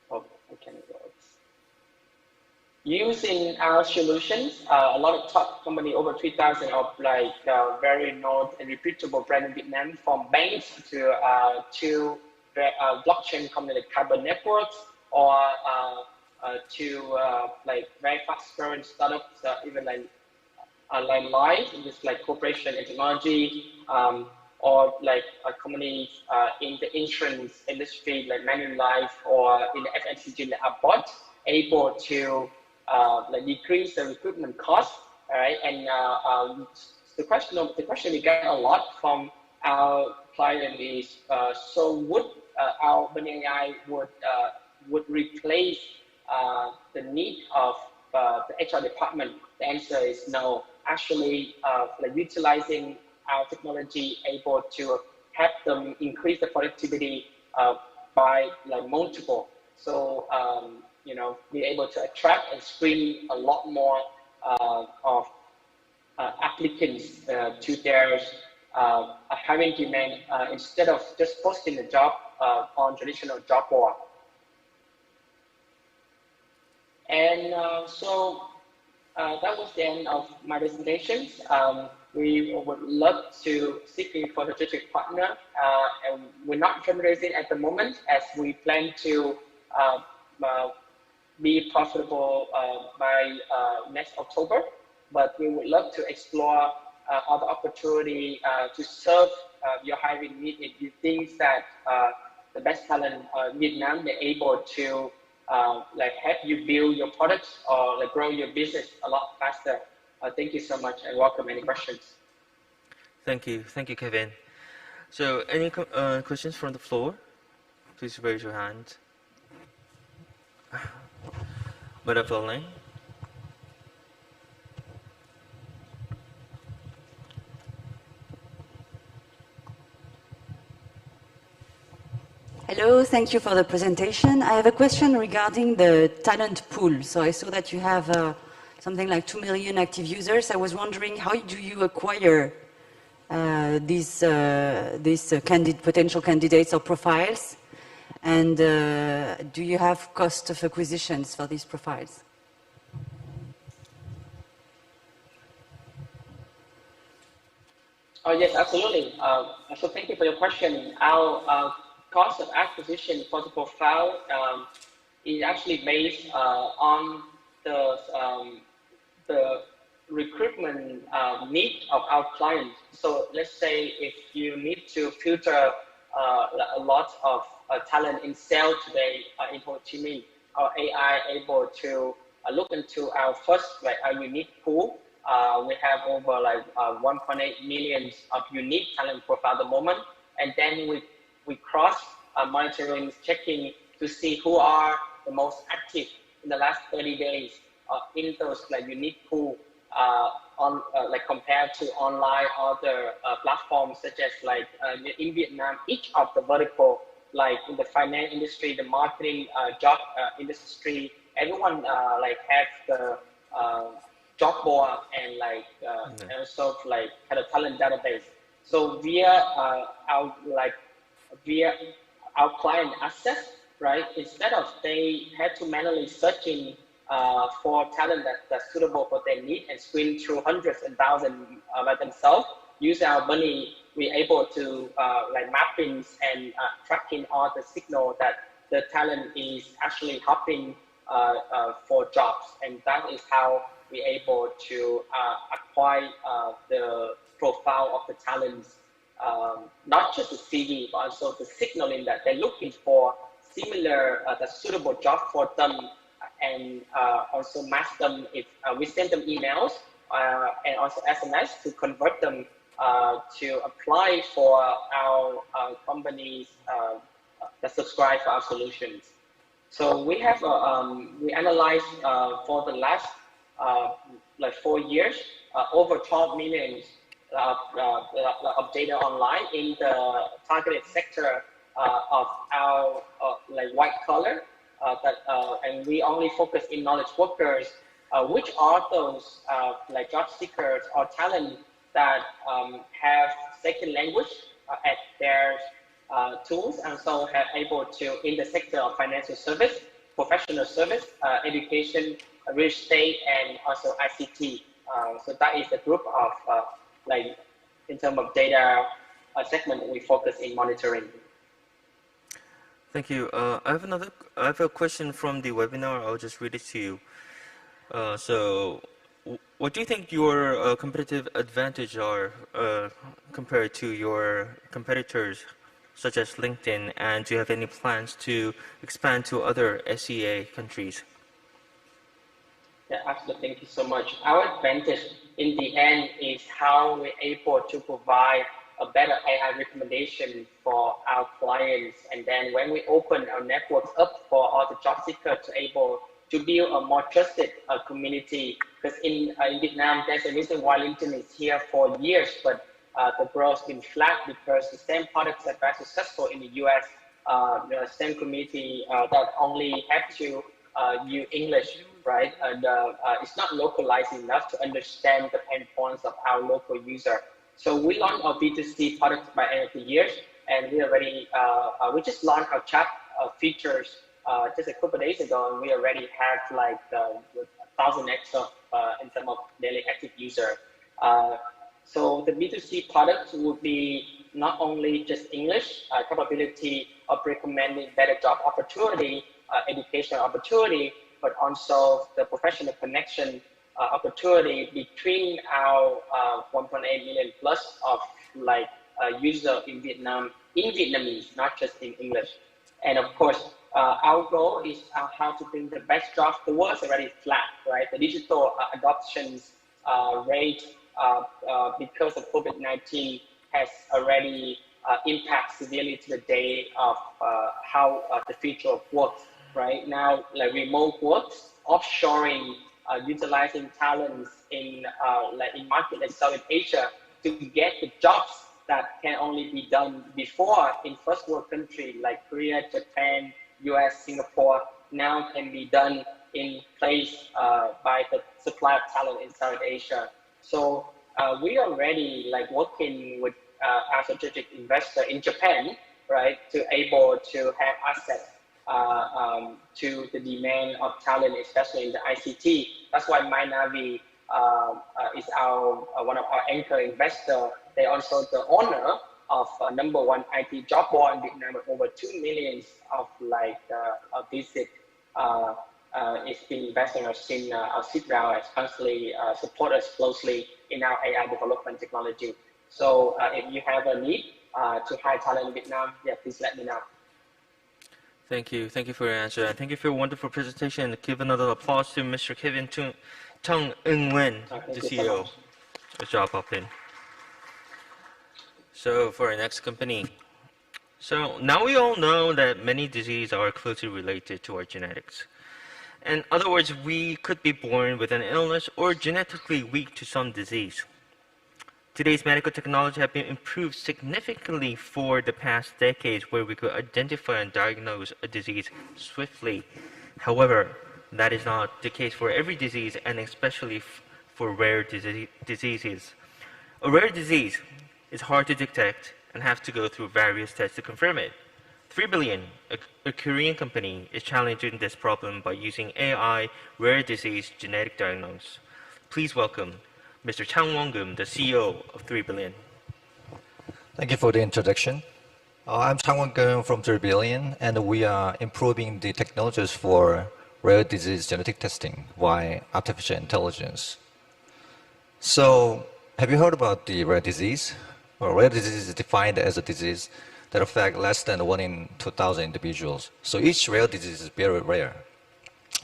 Oh, okay. Using our solutions, a lot of top company, over 3,000 of like very known and reputable brand in Vietnam, from banks to blockchain company like Carbon Networks, or to like very fast growing startups, even like LITE, which is like corporation and technology, or like companies in the insurance industry like Manulife, or in the FMCG like Abbott, able to like decrease the recruitment cost, right? And the question we get a lot from our client is, so would our Bunny AI would replace the need of the HR department? The answer is no. Actually, like utilizing our technology, able to help them increase the productivity by like multiple. So you know, be able to attract and screen a lot more of applicants to their hiring demand instead of just posting a job on traditional job board. And so that was the end of my presentation. We would love to seek for a strategic partner, and we're not fundraising at the moment, as we plan to be profitable by next October, but we would love to explore other opportunity to serve your hiring need. If you think that the best talent in Vietnam, they're able to like help you build your products or like grow your business a lot faster. Thank you so much, and welcome any questions. Thank you, Kevin. So any questions from the floor? Please raise your hand. Butterfly Lane. Hello, thank you for the presentation. I have a question regarding the talent pool. So I saw that you have something like 2 million active users. I was wondering, how do you acquire these potential candidates or profiles? And do you have cost of acquisitions for these profiles? Oh yes, absolutely. So thank you for your question. Our cost of acquisition for the profile is actually based on the recruitment need of our clients. So let's say if you need to filter a lot of talent in sales today in Ho Chi Minh, our AI able to look into our first, like our unique pool We have over like 1.8 million of unique talent profile at the moment. And then we cross monitoring, checking to see who are the most active in the last 30 days in those like unique pool like compared to online other platforms such as like in Vietnam, each of the vertical, like in the finance industry, the marketing job industry, everyone like have the job board and like also like had a talent database. So via our client access, right? Instead of they had to manually searching for talent that's suitable for their need and screen through hundreds and thousands by themselves, use our money, we're able to like mappings and tracking all the signal that the talent is actually hopping for jobs, and that is how we're able to acquire the profile of the talents, not just the CV, but also the signaling that they're looking for similar, the suitable job for them, and also match them if we send them emails and also SMS to convert them to apply for our companies that subscribe for our solutions. So we have we analyzed for the last like 4 years over 12 million of data online in the targeted sector of our like white collar, and we only focus in knowledge workers, which are those like job seekers or talent that have second language at their tools, and so have able to in the sector of financial service, professional service, education, real estate, and also ICT. So that is the group of like in terms of data segment we focus in monitoring. Thank you. I have a question from the webinar. I'll just read it to you. So, what do you think your competitive advantage are compared to your competitors, such as LinkedIn? And do you have any plans to expand to other SEA countries? Yeah, absolutely. Thank you so much. Our advantage in the end is how we're able to provide a better AI recommendation for our clients. And then when we open our networks up for all the job seekers to able to build a more trusted community, because in Vietnam, there's a reason why LinkedIn is here for years, but the growth has been flat because the same products that are successful in the US, the same community that only have to use English, right? And it's not localized enough to understand the pain points of our local user. So we launched our B2C products by end of the year, and we already we just launched our chat features just a couple of days ago, and we already have like 1,000x of in terms of daily active user. So the B2C products will be not only just English capability of recommending better job opportunity, education opportunity, but also the professional connection opportunity between our 1.8 million plus of like user in Vietnam in Vietnamese, not just in English. And of course, our goal is how to bring the best jobs. The world's already flat, right? The digital adoptions rate because of COVID-19 has already impacted severely to the day of how the future of work. Right now, like remote work, offshoring, utilizing talents in like in markets like Southeast Asia to get the jobs that can only be done before in first world countries like Korea, Japan, US, Singapore, now can be done in place by the supply of talent in Southeast Asia. So we are already like working with our strategic investor in Japan, right, to able to have access to the demand of talent, especially in the ICT. That's why MyNavi is our one of our anchor investor. They're also the owner of #1 IT job board in Vietnam with over 2 million of like visit. It's been investing in our seed round, has constantly support us closely in our AI development technology. So if you have a need to hire talent in Vietnam, yeah, please let me know. Thank you. Thank you for your answer. And thank you for your wonderful presentation. Give another applause to Mr. Kevin Chung Eung-wen, the CEO. Good job, Hopin. So for our next company. So now we all know that many diseases are closely related to our genetics. In other words, we could be born with an illness or genetically weak to some disease. Today's medical technology have been improved significantly for the past decades, where we could identify and diagnose a disease swiftly. However, that is not the case for every disease, and especially for rare diseases. A rare disease is hard to detect and have to go through various tests to confirm it. 3 Billion, a Korean company, is challenging this problem by using AI rare disease genetic diagnosis. Please welcome Mr. Chang Won-geum, the CEO of 3 Billion. Thank you for the introduction. I'm Chang Won-geum from 3 Billion, and we are improving the technologies for rare disease genetic testing via artificial intelligence. So, have you heard about the rare disease? Well, rare disease is defined as a disease that affects less than 1 in 2,000 individuals. So each rare disease is very rare.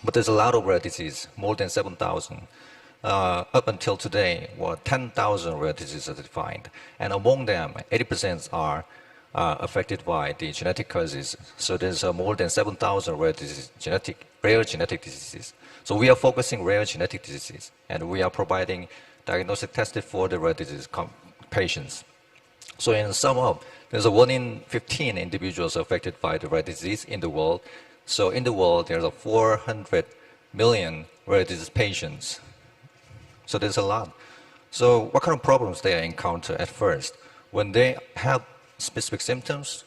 But there's a lot of rare disease, more than 7,000. Up until today, 10,000 rare diseases are defined. And among them, 80% are affected by the genetic causes. So there's more than 7,000 rare genetic diseases. So we are focusing rare genetic diseases, and we are providing diagnostic testing for the rare disease patients. So in sum up, there's 1 in 15 individuals affected by the rare disease in the world. So in the world, there's 400 million rare disease patients. So there's a lot. So what kind of problems they encounter at first? When they have specific symptoms,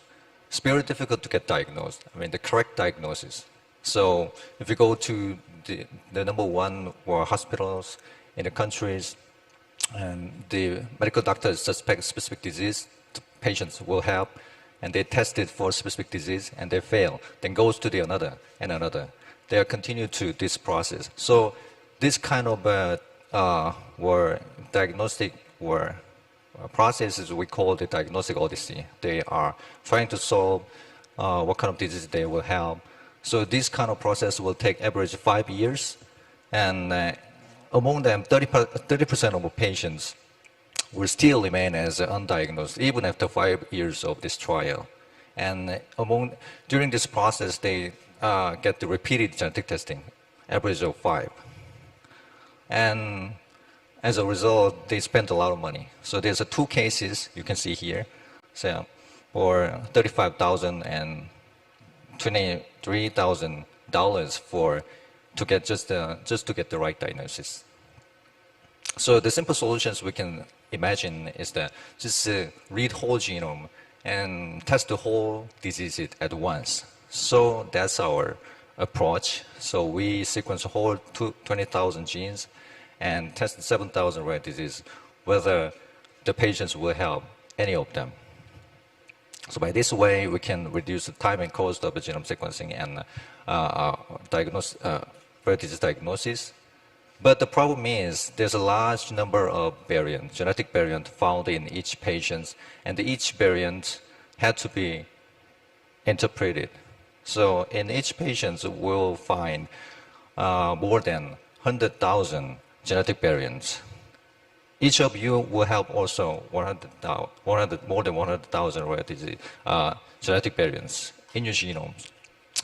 it's very difficult to get diagnosed. I mean, the correct diagnosis. So if you go to the number one hospitals in the countries, and the medical doctors suspect specific disease the patients will have, and they test it for specific disease and they fail, then goes to the another and another. They continue to this process. So this kind of diagnostic processes we call the diagnostic odyssey. They are trying to solve what kind of disease they will have. So this kind of process will take average 5 years, and among them, 30% of patients will still remain as undiagnosed even after 5 years of this trial. And during this process, they get the repeated genetic testing, average of 5. And as a result, they spend a lot of money. So there's 2 cases you can see here, so for $35,000 and $23,000 to get just to get the right diagnosis. So the simple solutions we can imagine is that just read whole genome and test the whole disease at once. So that's our approach. So we sequence whole 20,000 genes and test 7,000 rare diseases, whether the patients will have any of them. So by this way, we can reduce the time and cost of the genome sequencing and rare disease diagnosis. But the problem is there's a large number of genetic variants found in each patient, and each variant had to be interpreted. So in each patient, we'll find more than 100,000 genetic variants. Each of you will have also more than 100,000 rare disease genetic variants in your genomes,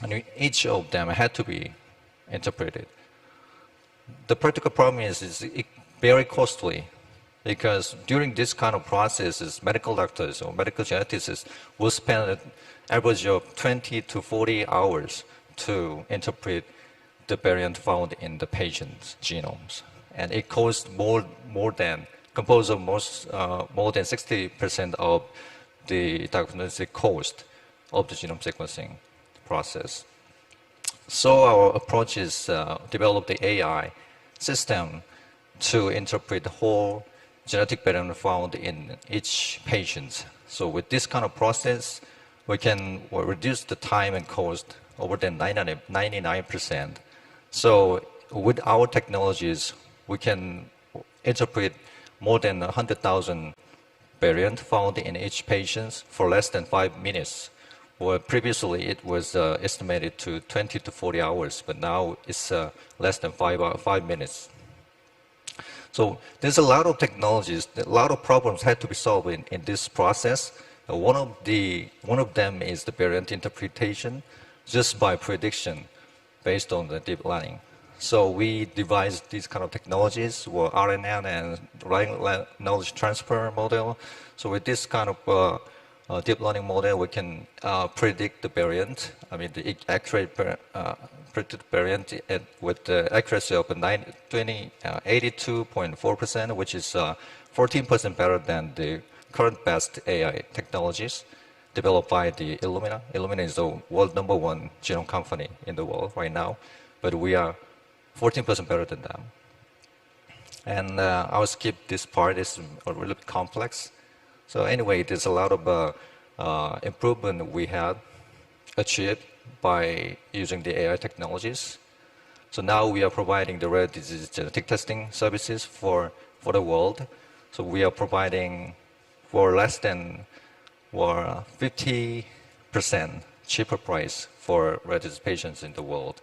and each of them had to be interpreted. The practical problem is it's very costly, because during this kind of processes, medical doctors or medical geneticists will spend an average of 20 to 40 hours to interpret the variant found in the patient's genomes. And it costs composed of more than 60% of the diagnostic cost of the genome sequencing process. So our approach is develop the AI system to interpret the whole genetic variant found in each patient. So with this kind of process, we can reduce the time and cost over than 99%. So with our technologies, we can interpret more than 100,000 variants found in each patient for less than 5 minutes. Well, previously it was estimated to 20 to 40 hours, but now it's less than 5 minutes. So there's a lot of technologies, a lot of problems had to be solved in this process. One of them is the variant interpretation, just by prediction, based on the deep learning. So we devised these kind of technologies, or RNN and knowledge transfer model. So with this kind of deep learning model, we can predict the variant. I mean, the accurate predicted variant with the accuracy of 82.4%, which is 14% better than the current best AI technologies developed by the Illumina. Illumina is the world #1 genome company in the world right now, but we are 14% better than them. And I'll skip this part, it's a really complex. So anyway, there's a lot of improvement we have achieved by using the AI technologies. So now we are providing the rare disease genetic testing services for the world. So we are providing for less than 50% cheaper price for rare disease patients in the world.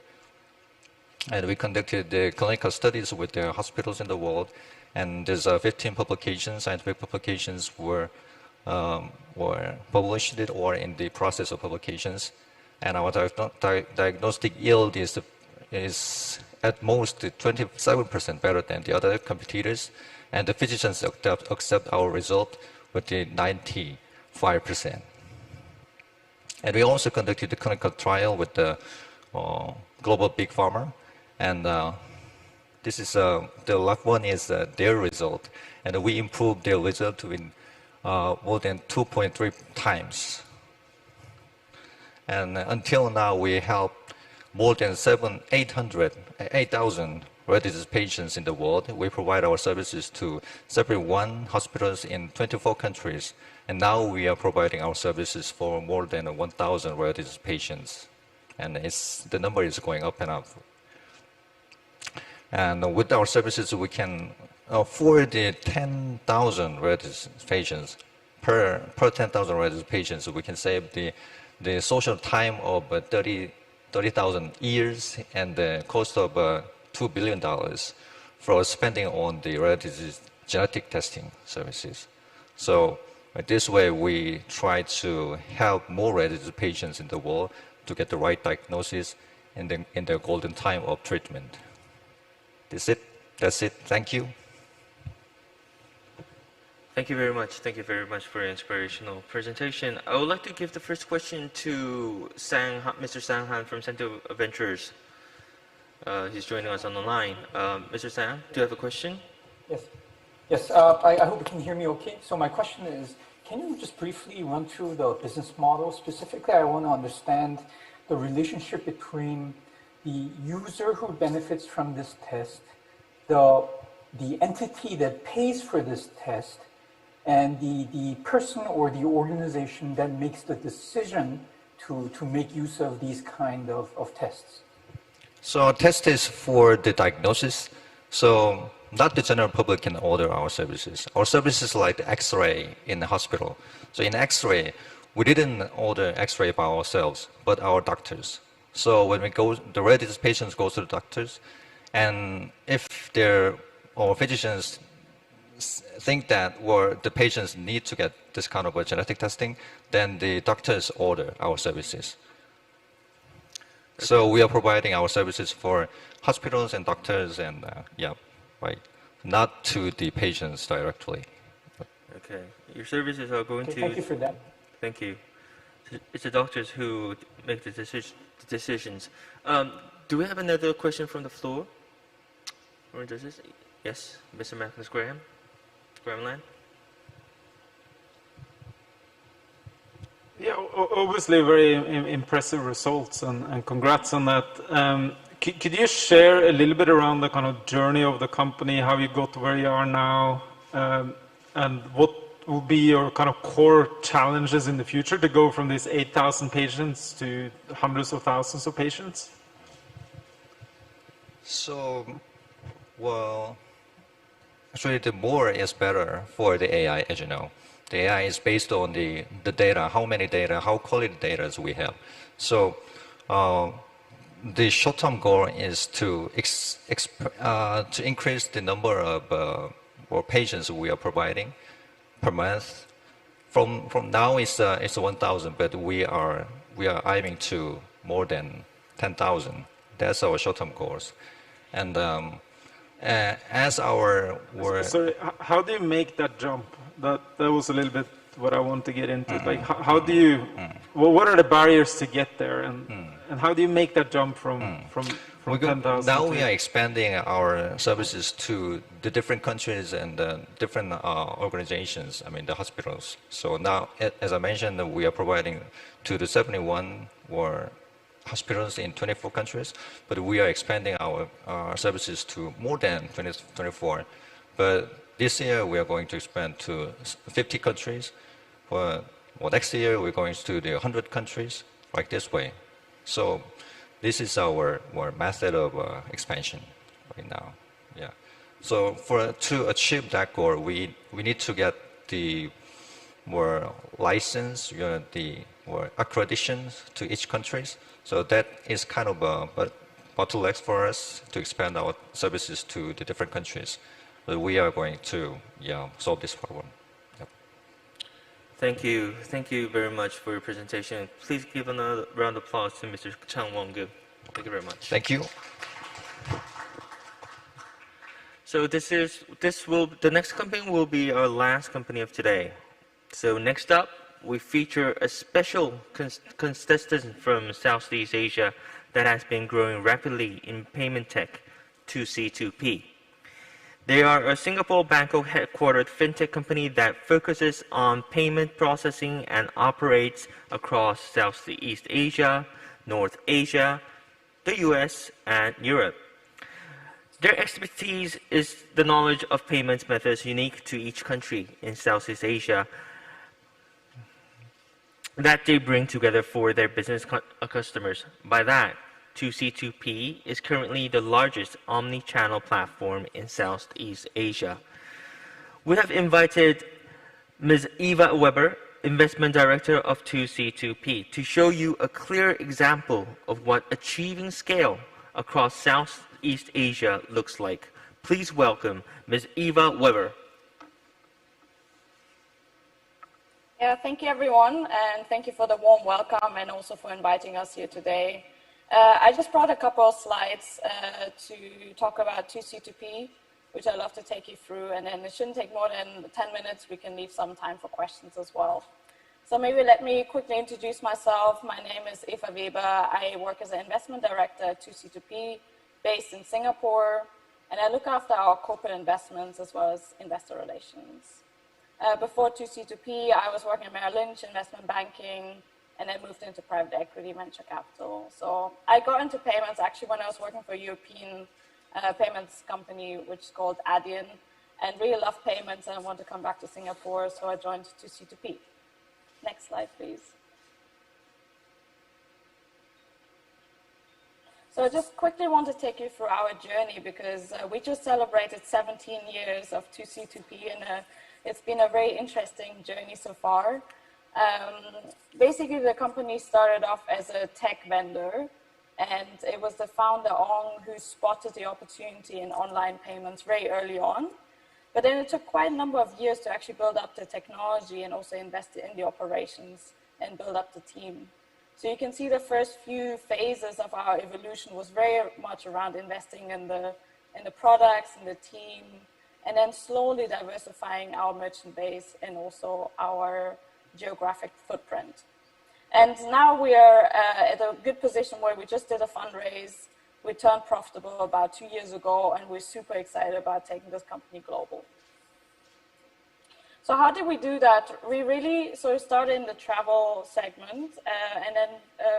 And we conducted the clinical studies with the hospitals in the world, and there's 15 publications, scientific publications were published or in the process of publications. And our diagnostic yield is at most 27% better than the other competitors, and the physicians accept our result with the 95%. And we also conducted the clinical trial with the global big pharma, and this is the last one is their result, and we improved their result in more than 2.3 times. And until now, we helped more than 8,000 rare disease patients in the world. We provide our services to 71 hospitals in 24 countries. And now we are providing our services for more than 1,000 rare disease patients. And the number is going up and up. And with our services, we can, for the 10,000 rare disease patients, per 10,000 rare disease patients, we can save the social time of 30,000 years and the cost of $2 billion for spending on the rare disease genetic testing services. So this way we try to help more rare disease patients in the world to get the right diagnosis in their golden time of treatment. That's it. Thank you. Thank you very much. Thank you very much for your inspirational presentation. I would like to give the first question to Mr. Sang Han from Center of Ventures. He's joining us on the line. Mr. Sang, do you have a question? Yes. Yes, I hope you can hear me okay. So my question is, can you just briefly run through the business model? Specifically, I want to understand the relationship between the user who benefits from this test, the entity that pays for this test, and the person or the organization that makes the decision to make use of these kind of tests. So a test is for the diagnosis. So not the general public can order our services. Our services like the X-ray in the hospital. So in X-ray, we didn't order X-ray by ourselves, but our doctors. So when we go, the rare disease patients go to the doctors, and if our physicians think that the patients need to get this kind of a genetic testing, then the doctors order our services. So we are providing our services for hospitals and doctors, and not to the patients directly. Okay, your services are going to. Thank you for that. Thank you. It's the doctors who make the decisions. Do we have another question from the floor? Or does this? Yes, Mr. Magnus Graham. Graham. Yeah, obviously very impressive results, and congrats on that. Could you share a little bit around the kind of journey of the company, how you got to where you are now, and what will be your kind of core challenges in the future to go from these 8,000 patients to hundreds of thousands of patients? So, actually, the more is better for the AI, as you know. The AI is based on the data, how many data, how quality data we have. So the short-term goal is to increase the number of patients we are providing per month. From now it's 1,000, but we are aiming to more than 10,000. That's our short-term goals. And as our work. Sorry, how do you make that jump? That was a little bit what I want to get into. Like, how do you? Well, what are the barriers to get there, and how do you make that jump from 10,000? Now we are expanding our services to the different countries and different organizations. I mean, the hospitals. So now, as I mentioned, we are providing to the 71 hospitals in 24 countries, but we are expanding our services to more than 24. But this year we are going to expand to 50 countries. Well, next year we're going to the 100 countries, like this way. So this is our method of expansion right now. Yeah. So to achieve that goal, we need to get the more license, the more accreditations to each countries. So that is kind of a bottleneck for us to expand our services to the different countries. But we are going to solve this problem. Yep. Thank you. Thank you very much for your presentation. Please give another round of applause to Mr. Chang Won-gu. Thank you very much. Thank you. So the next company will be our last company of today. So next up, we feature a special contestant from Southeast Asia that has been growing rapidly in payment tech, 2C2P. They are a Singapore Bangkok headquartered fintech company that focuses on payment processing and operates across Southeast Asia, North Asia, the US, and Europe. Their expertise is the knowledge of payments methods unique to each country in Southeast Asia that they bring together for their business customers. By that, 2C2P is currently the largest omni-channel platform in Southeast Asia. We have invited Ms. Eva Weber, Investment Director of 2C2P, to show you a clear example of what achieving scale across Southeast Asia looks like. Please welcome Ms. Eva Weber. Yeah, thank you everyone, and thank you for the warm welcome and also for inviting us here today. I just brought a couple of slides to talk about 2C2P, which I'd love to take you through, and then it shouldn't take more than 10 minutes. We can leave some time for questions as well. So maybe let me quickly introduce myself. My name is Eva Weber. I work as an investment director at 2C2P, based in Singapore, and I look after our corporate investments as well as investor relations. Before 2C2P, I was working at Merrill Lynch investment banking, and then moved into private equity venture capital. So I got into payments actually when I was working for a European payments company, which is called ASEAN, and really loved payments, and I wanted to come back to Singapore, so I joined 2C2P. Next slide, please. So I just quickly want to take you through our journey, because we just celebrated 17 years of 2C2P, and it's been a very interesting journey so far. Basically, the company started off as a tech vendor, and it was the founder, Ong, who spotted the opportunity in online payments very early on. But then it took quite a number of years to actually build up the technology and also invest in the operations and build up the team. So you can see the first few phases of our evolution was very much around investing in the products and the team, and then slowly diversifying our merchant base and also our geographic footprint. And now we are at a good position where we just did a fundraise. We turned profitable about 2 years ago, and we're super excited about taking this company global. So how did we do that? We really sort of started in the travel segment, and then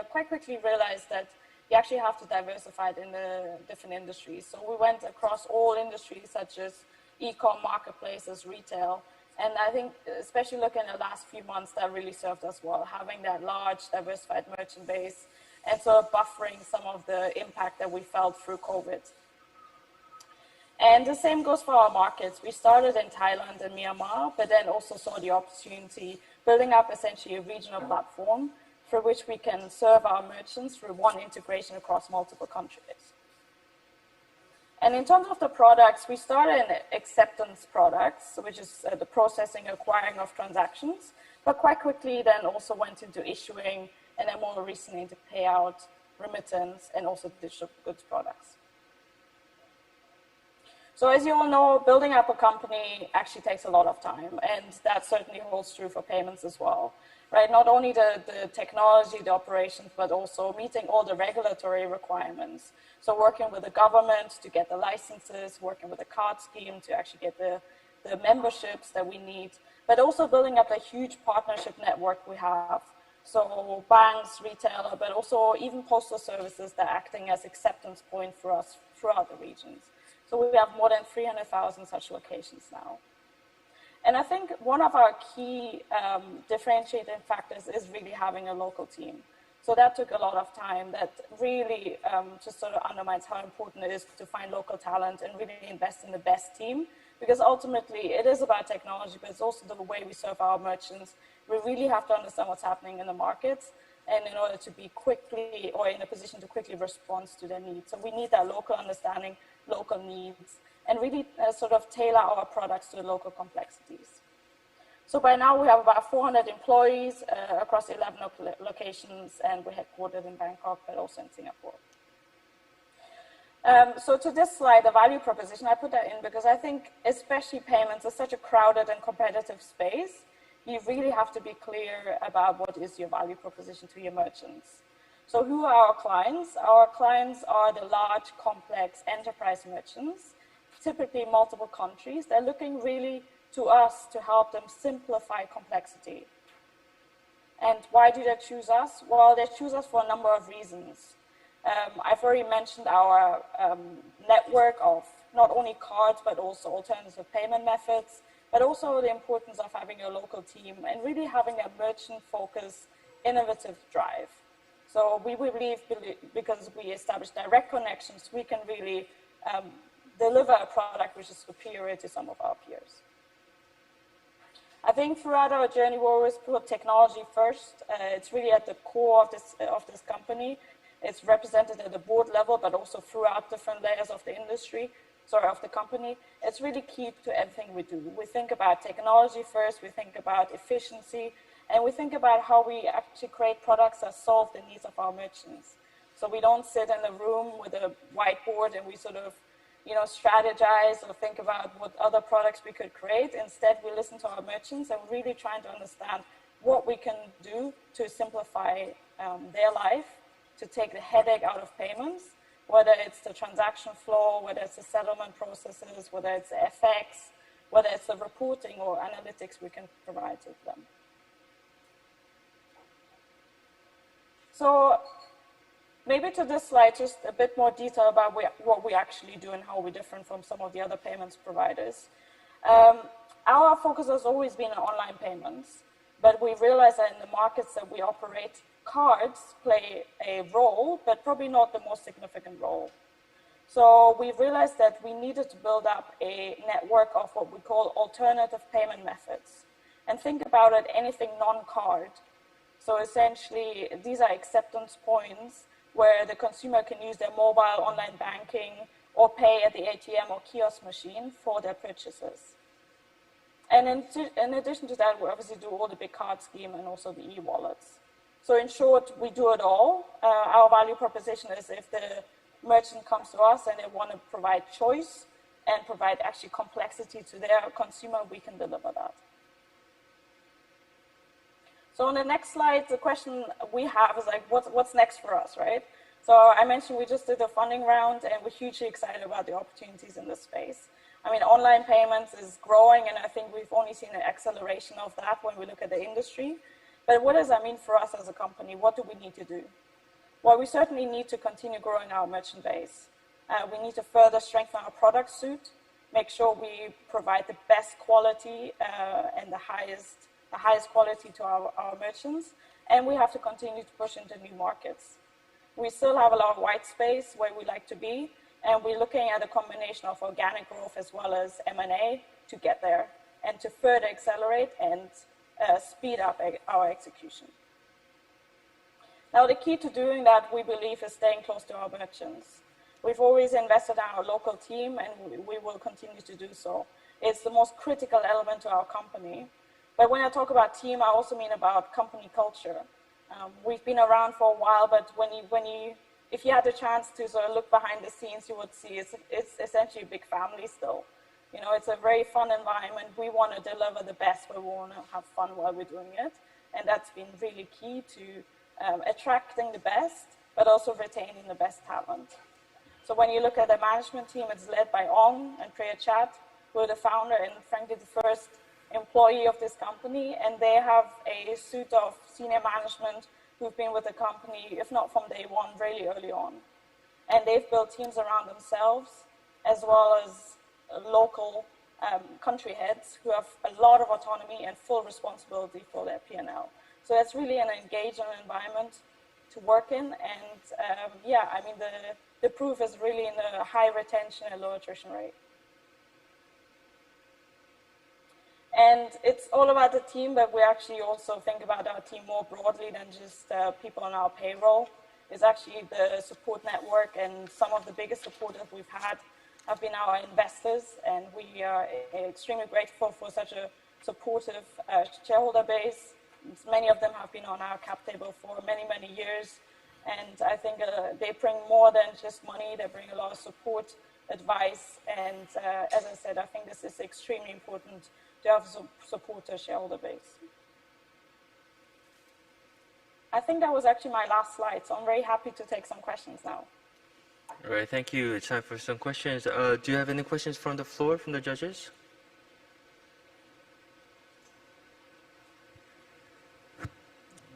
quite quickly realized that you actually have to diversify it in the different industries. So we went across all industries such as e-com, marketplaces, retail. And I think, especially looking at the last few months, that really served us well, having that large, diversified merchant base and sort of buffering some of the impact that we felt through COVID. And the same goes for our markets. We started in Thailand and Myanmar, but then also saw the opportunity building up essentially a regional platform through which we can serve our merchants through one integration across multiple countries. And in terms of the products, we started in acceptance products, which is the processing, acquiring of transactions, but quite quickly then also went into issuing, and then more recently into payout, remittance, and also digital goods products. So as you all know, building up a company actually takes a lot of time, and that certainly holds true for payments as well, right? Not only the technology, the operations, but also meeting all the regulatory requirements. So working with the government to get the licenses, working with the card scheme to actually get the memberships that we need, but also building up a huge partnership network we have. So banks, retailer, but also even postal services that are acting as acceptance point for us throughout the regions. So we have more than 300,000 such locations now. And I think one of our key differentiating factors is really having a local team. So that took a lot of time. That really just sort of undermines how important it is to find local talent and really invest in the best team, because ultimately it is about technology, but it's also the way we serve our merchants. We really have to understand what's happening in the markets, and in order to be quickly or in a position to quickly respond to their needs. So we need that local understanding, local needs, and really sort of tailor our products to the local complexities. So by now we have about 400 employees across 11 locations, and we're headquartered in Bangkok, but also in Singapore. So to this slide, the value proposition, I put that in because I think especially payments is such a crowded and competitive space. You really have to be clear about what is your value proposition to your merchants. So who are our clients? Our clients are the large, complex enterprise merchants, typically multiple countries. They're looking really to us to help them simplify complexity. And why do they choose us? Well, they choose us for a number of reasons. I've already mentioned our network of not only cards, but also alternative payment methods, but also the importance of having a local team and really having a merchant-focused, innovative drive. So we believe because we establish direct connections, we can really deliver a product which is superior to some of our peers. I think throughout our journey, we always put technology first. It's really at the core of this company. It's represented at the board level, but also throughout different layers of the industry, of the company. It's really key to everything we do. We think about technology first, we think about efficiency, and we think about how we actually create products that solve the needs of our merchants. So we don't sit in a room with a whiteboard and we sort of, strategize or think about what other products we could create. Instead, we listen to our merchants and really trying to understand what we can do to simplify their life, to take the headache out of payments, whether it's the transaction flow, whether it's the settlement processes, whether it's the FX, whether it's the reporting or analytics we can provide to them. So maybe to this slide, just a bit more detail about what we actually do and how we're different from some of the other payments providers. Our focus has always been on online payments, but we realize that in the markets that we operate, cards play a role, but probably not the most significant role. So we realized that we needed to build up a network of what we call alternative payment methods. And think about it, anything non-card. So essentially, these are acceptance points where the consumer can use their mobile online banking or pay at the ATM or kiosk machine for their purchases. And in addition to that, we obviously do all the big card scheme and also the e-wallets. So in short, we do it all. Our value proposition is if the merchant comes to us and they want to provide choice and provide actually complexity to their consumer, we can deliver that. So on the next slide, the question we have is like, what's next for us, right? So I mentioned we just did a funding round and we're hugely excited about the opportunities in this space. I mean, online payments is growing and I think we've only seen an acceleration of that when we look at the industry. But what does that mean for us as a company? What do we need to do? Well, we certainly need to continue growing our merchant base. We need to further strengthen our product suite, make sure we provide the best quality and the highest quality to our merchants, and we have to continue to push into new markets. We still have a lot of white space where we like to be, and we're looking at a combination of organic growth as well as M&A to get there and to further accelerate and speed up our execution. Now, the key to doing that, we believe, is staying close to our merchants. We've always invested in our local team, and we will continue to do so. It's the most critical element to our company. But when I talk about team, I also mean about company culture. We've been around for a while, but if you had the chance to sort of look behind the scenes, you would see it's essentially a big family still. You know, it's a very fun environment. We want to deliver the best, but we want to have fun while we're doing it. And that's been really key to attracting the best, but also retaining the best talent. So when you look at the management team, it's led by Ong and Priya Chat, who are the founder and frankly the first employee of this company. And they have a suite of senior management who've been with the company, if not from day one, really early on. And they've built teams around themselves, as well as local country heads who have a lot of autonomy and full responsibility for their P&L. So that's really an engaging environment to work in. And yeah, I mean, the proof is really in the high retention and low attrition rate. And it's all about the team, but we actually also think about our team more broadly than just people on our payroll. It's actually the support network, and some of the biggest supporters we've had have been our investors, and we are extremely grateful for such a supportive shareholder base. Many of them have been on our cap table for many, many years, and I think they bring more than just money. They bring a lot of support, advice, and as I said, I think this is extremely important to have support a shareholder base. I think that was actually my last slide, so I'm very happy to take some questions now. All right, thank you. It's time for some questions. Do you have any questions from the floor, from the judges?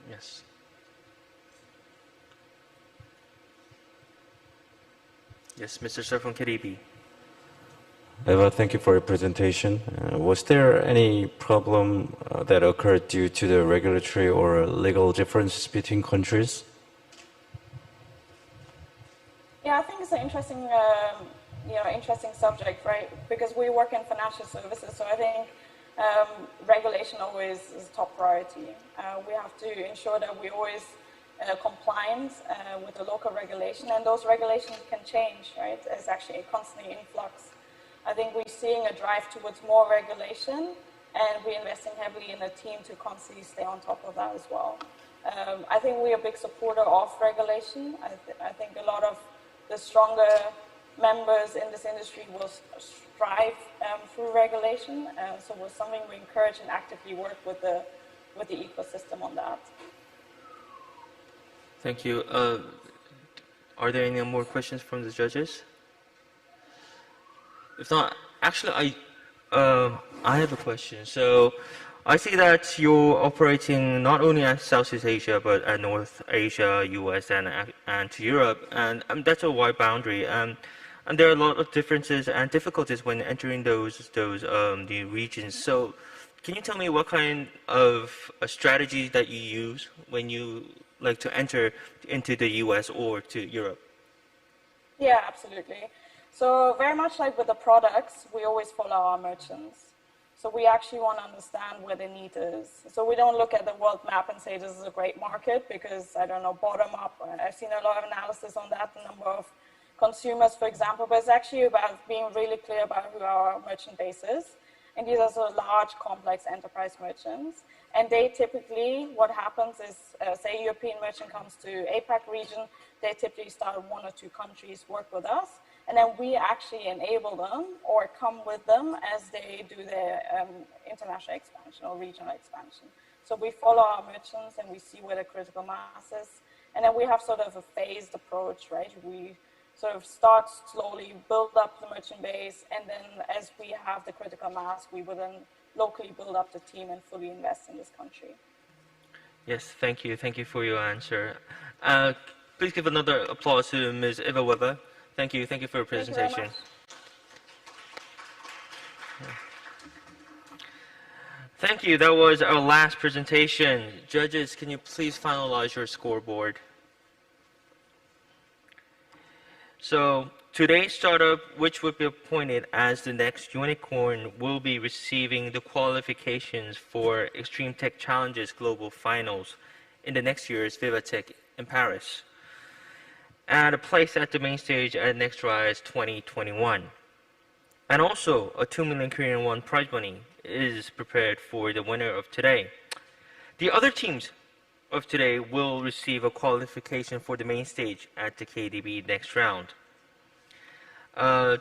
Yes. Yes, Mr. Sir from KDB. Eva, thank you for your presentation. Was there any problem that occurred due to the regulatory or legal differences between countries? Yeah, I think it's an interesting, interesting subject, right? Because we work in financial services, so I think regulation always is top priority. We have to ensure that we always compliant with the local regulation, and those regulations can change, right? It's actually a constant influx. I think we're seeing a drive towards more regulation, and we're investing heavily in a team to constantly stay on top of that as well. I think we're a big supporter of regulation. I think a lot of the stronger members in this industry will strive through regulation. So it's something we encourage and actively work with the ecosystem on that. Thank you. Are there any more questions from the judges? If not, actually, I have a question. So I see that you're operating not only at Southeast Asia, but at North Asia, US, and to Europe, and that's a wide boundary. And there are a lot of differences and difficulties when entering the regions. So can you tell me what kind of a strategy that you use when you like to enter into the US or to Europe? Yeah, absolutely. So very much like with the products, we always follow our merchants. So we actually want to understand where the need is. So we don't look at the world map and say this is a great market because, I don't know, bottom up. I've seen a lot of analysis on that, the number of consumers, for example, but it's actually about being really clear about who our merchant base is. And these are sort of large, complex enterprise merchants. And they typically, what happens is, say a European merchant comes to APAC region, they typically start in 1 or 2 countries, work with us. And then we actually enable them or come with them as they do their international expansion or regional expansion. So we follow our merchants and we see where the critical mass is. And then we have sort of a phased approach, right? We sort of start slowly, build up the merchant base, and then as we have the critical mass, we will then locally build up the team and fully invest in this country. Yes, thank you. Thank you for your answer. Please give another applause to Ms. Eva Weber. Thank you. Thank you for your presentation. Thank you. That was our last presentation. Judges, can you please finalize your scoreboard? So today's startup, which would be appointed as the next unicorn, will be receiving the qualifications for Extreme Tech Challenges Global Finals in the next year's VivaTech in Paris, and a place at the main stage at NextRise 2021. And also, a 2 million Korean won prize money is prepared for the winner of today. The other teams of today will receive a qualification for the main stage at the KDB NextRound.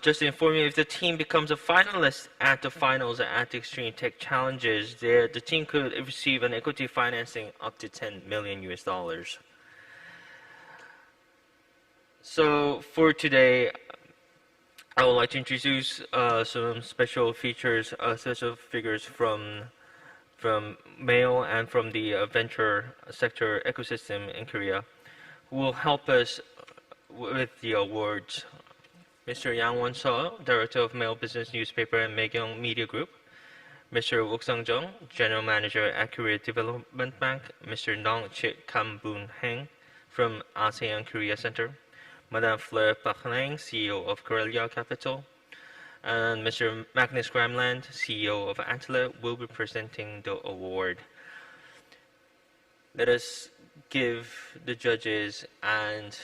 Just to inform you, if the team becomes a finalist at the finals at the Extreme Tech Challenges, the team could receive an equity financing up to $10 million US. So for today, I would like to introduce some special features, special figures from Mail and from the venture sector ecosystem in Korea, who will help us with the awards. Mr. Yang Won-seo, Director of Mail Business Newspaper and Maegyeong Media Group, Mr. Wook Sang-jung, General Manager at Korea Development Bank, Mr. Nong Chit Kam-boon-heng from ASEAN-Korea Centre, Madame Fleur Park-Lang, CEO of Corellia Capital, and Mr. Magnus Gramland, CEO of Antler, will be presenting the award. Let us give the judges and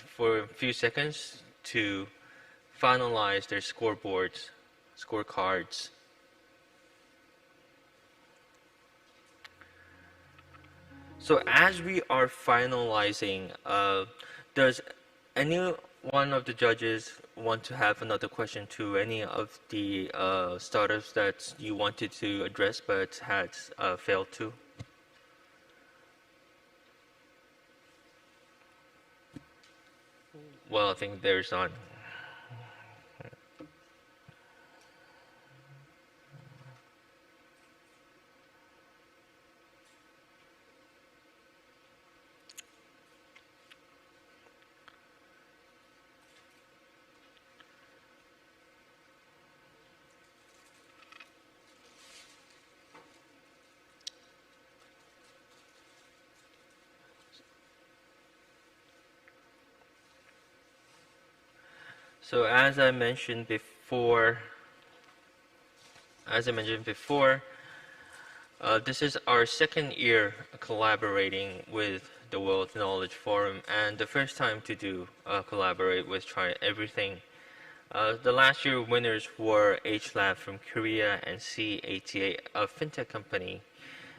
for a few seconds to finalize their scorecards. So as we are finalizing, does any one of the judges want to have another question to any of the startups that you wanted to address but had failed to? Well, I think there's none. So as I mentioned before, this is our second year collaborating with the World Knowledge Forum, and the first time to collaborate with Try Everything. The last year winners were H-Lab from Korea and CATA, a fintech company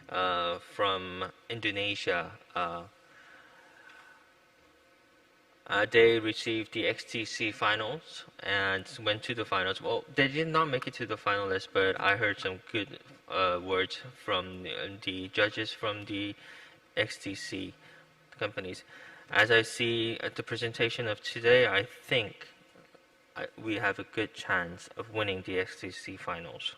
from Indonesia. They received the XTC finals and went to the finals. Well, they did not make it to the finalists, but I heard some good words from the judges from the XTC companies. As I see at the presentation of today, I think we have a good chance of winning the XTC finals.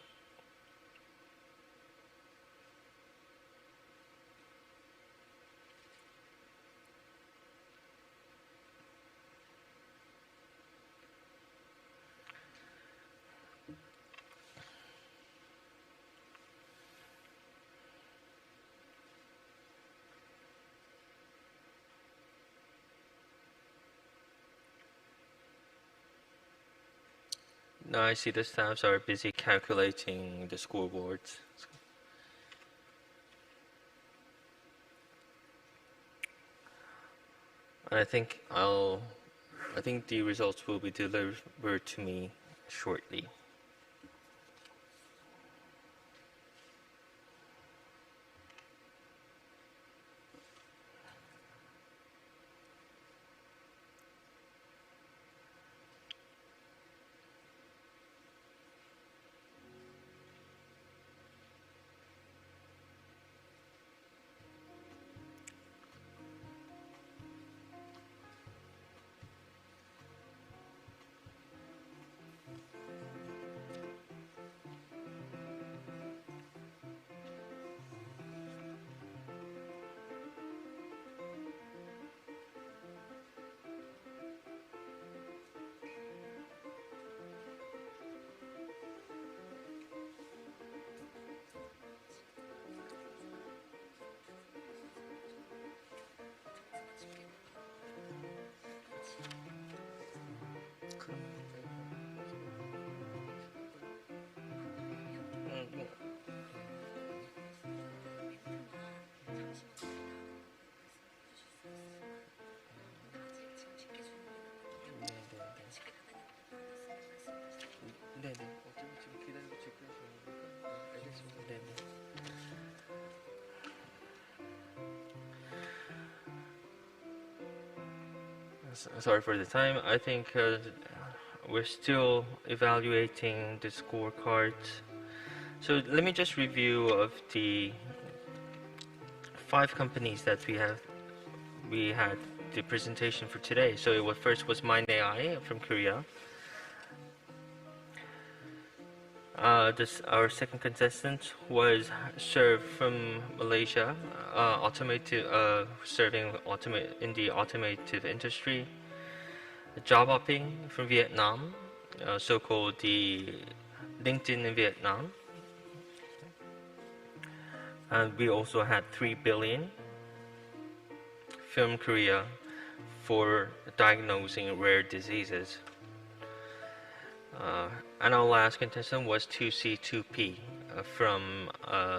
Now I see the staffs are busy calculating the scoreboards. I think the results will be delivered to me shortly. Sorry for the time. I think we're still evaluating the scorecards. So let me just review of the 5 companies that we had the presentation for today. So first was Mind AI from Korea. Our second contestant was Serve from Malaysia, serving in the automotive industry. Job hopping from Vietnam, so-called the LinkedIn in Vietnam. And we also had 3 billion from Korea for diagnosing rare diseases. And our last contestant was 2C2P from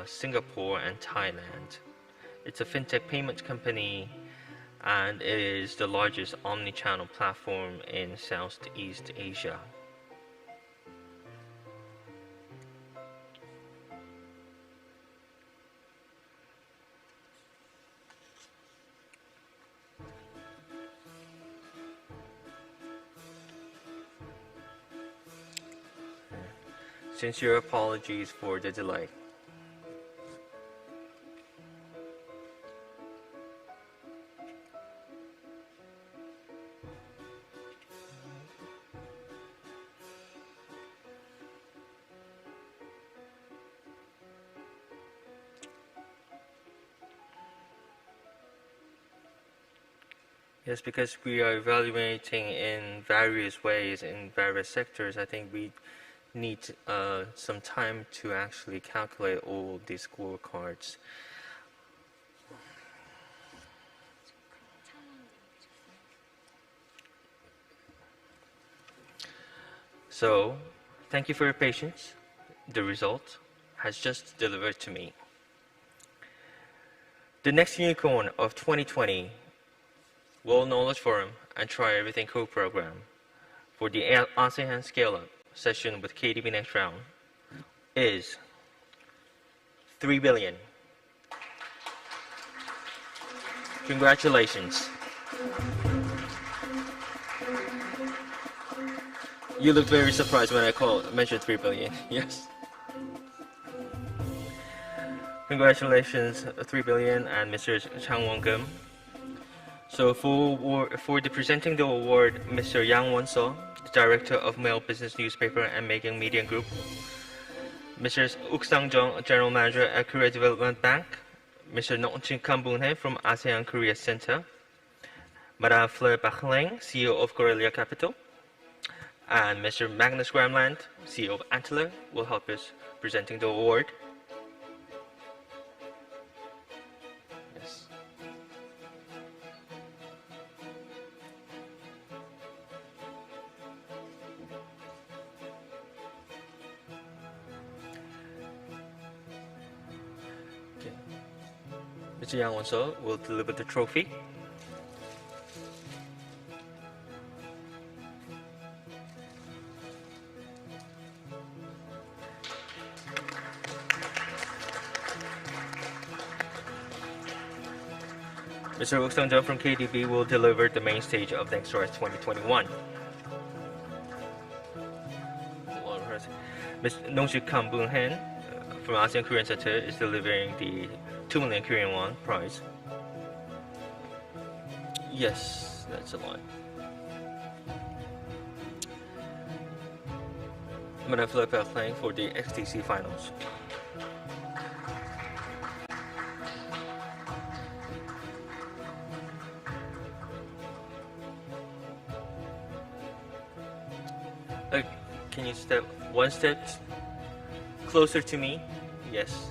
Singapore and Thailand. It's a fintech payment company, and it is the largest omni-channel platform in Southeast Asia. Sincere apologies for the delay. Yes, because we are evaluating in various ways, in various sectors, I think we need some time to actually calculate all these scorecards. So, thank you for your patience. The result has just delivered to me. The next unicorn of 2020 World Knowledge Forum and Try Everything Co-program for the ASEAN Scale Up session with KDB NextRound is 3 billion. Congratulations. You look very surprised when I mentioned 3 billion. Yes. Congratulations, 3 billion and Mr. Chang Won-kim. So for the presenting the award, Mr. Yang Won-so, the Director of Mail Business Newspaper and Megan Media Group, Mr. Uk Sang-jung, General Manager at Korea Development Bank, Mr. Nong-chin Kam-boon-hye from ASEAN-Korea Centre, Madame Fleur Bach-Leng, CEO of Corelia Capital, and Mr. Magnus Gramland, CEO of Antler, will help us presenting the award. Yes. Okay. Mr. Yang Won-so will deliver the trophy. Mr. Uk Sang-jung from KDB will deliver the main stage of NextRound 2021. Mr. Nong-chin Kam-boon-hye from ASEAN-Korea Centre is delivering the 2 million Korean won prize. Yes, that's a lot. Madame Philippe playing for the XTC finals. Can you step one step closer to me? Yes.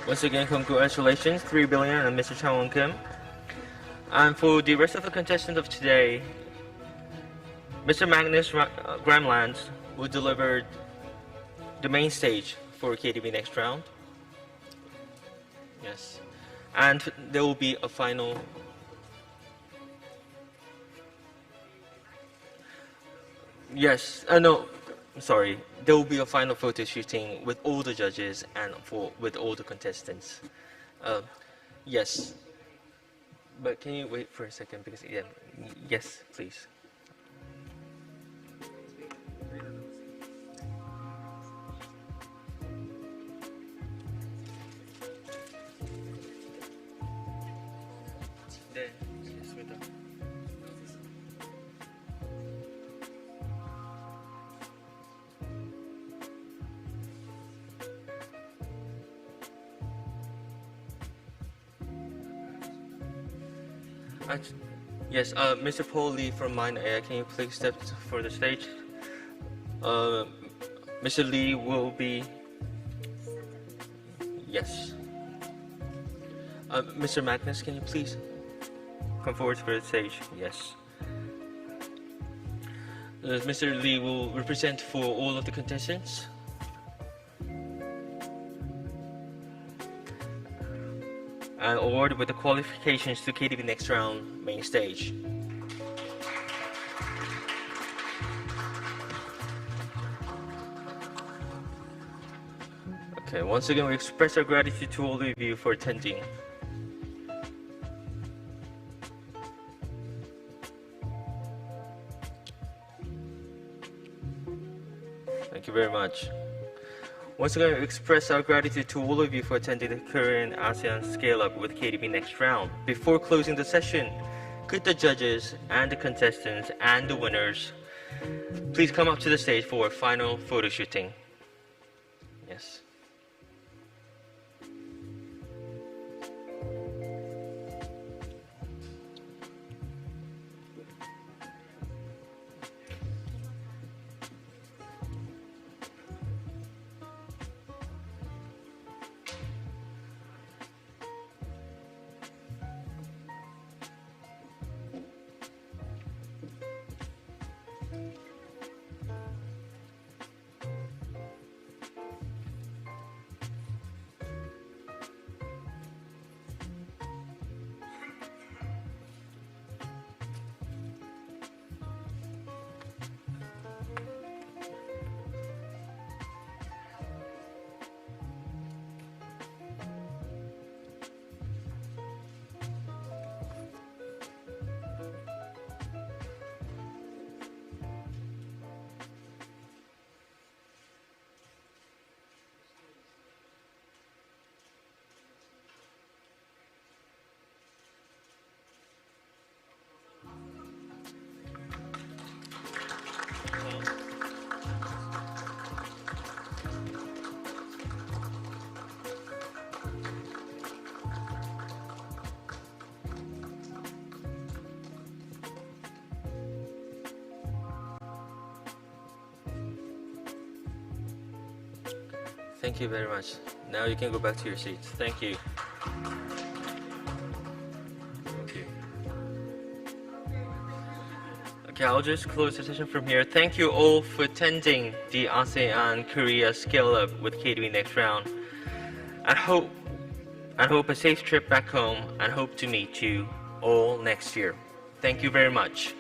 Once again, congratulations, 3 billion and Mr. Chang Won-kim. And for the rest of the contestants of today, Mr. Magnus Gramland will deliver the main stage for KDB NextRound. Yes. And there will be a final... Yes, no, sorry. There will be a final photo shooting with all the judges and with all the contestants. Yes. But can you wait for a second? Because, yeah, yes, please. 네, 있습니다. Yes, Mr. Paul Lee from Mind Air, can you please step for the stage? Mr. Lee will be... Yes. Mr. Magnus, can you please come forward for the stage? Yes. Mr. Lee will represent for all of the contestants. And awarded with the qualifications to KDB NextRound main stage. Okay, once again we express our gratitude to all of you for attending. Thank you very much. Once again, we express our gratitude to all of you for attending the Korea-ASEAN Scale Up with KDB NextRound. Before closing the session, could the judges and the contestants and the winners please come up to the stage for a final photo shooting? Yes. Thank you very much. Now you can go back to your seats. Thank you. Thank you. Okay, I'll just close the session from here. Thank you all for attending the ASEAN-Korea Scale Up with KDB NextRound. I hope a safe trip back home and hope to meet you all next year. Thank you very much.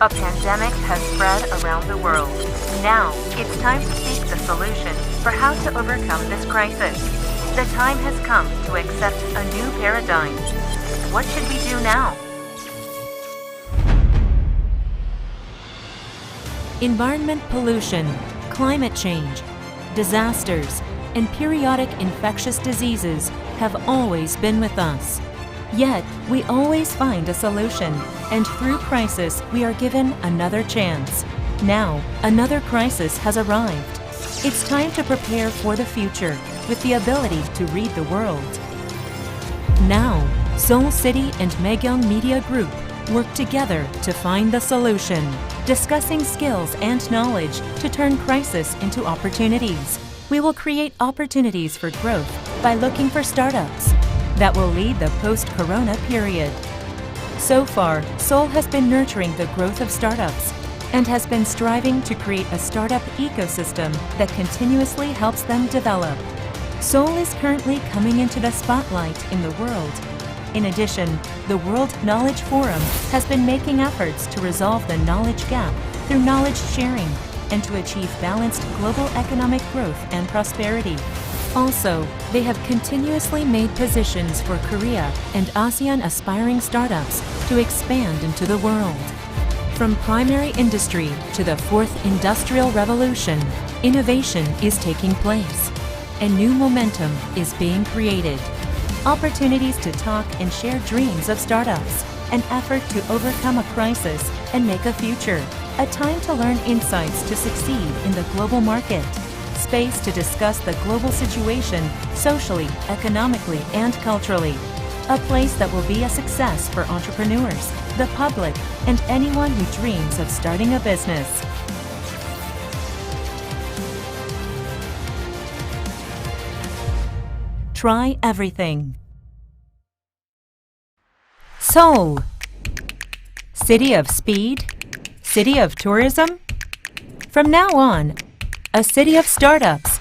A pandemic has spread around the world. Now, it's time to seek the solution for how to overcome this crisis. The time has come to accept a new paradigm. What should we do now? Environment pollution, climate change, disasters, and periodic infectious diseases have always been with us. Yet, we always find a solution, and through crisis, we are given another chance. Now, another crisis has arrived. It's time to prepare for the future with the ability to read the world. Now, Seoul City and Maegyeong Media Group work together to find the solution, discussing skills and knowledge to turn crisis into opportunities. We will create opportunities for growth by looking for startups that will lead the post-corona period. So far, Seoul has been nurturing the growth of startups and has been striving to create a startup ecosystem that continuously helps them develop. Seoul is currently coming into the spotlight in the world. In addition, the World Knowledge Forum has been making efforts to resolve the knowledge gap through knowledge sharing and to achieve balanced global economic growth and prosperity. Also, they have continuously made positions for Korea and ASEAN aspiring startups to expand into the world. From primary industry to the fourth industrial revolution, innovation is taking place. A new momentum is being created. Opportunities to talk and share dreams of startups, an effort to overcome a crisis and make a future, a time to learn insights to succeed in the global market, space to discuss the global situation socially, economically, and culturally, a place that will be a success for entrepreneurs, the public, and anyone who dreams of starting a business. Try everything. Seoul, city of speed, city of tourism. From now on, a city of startups,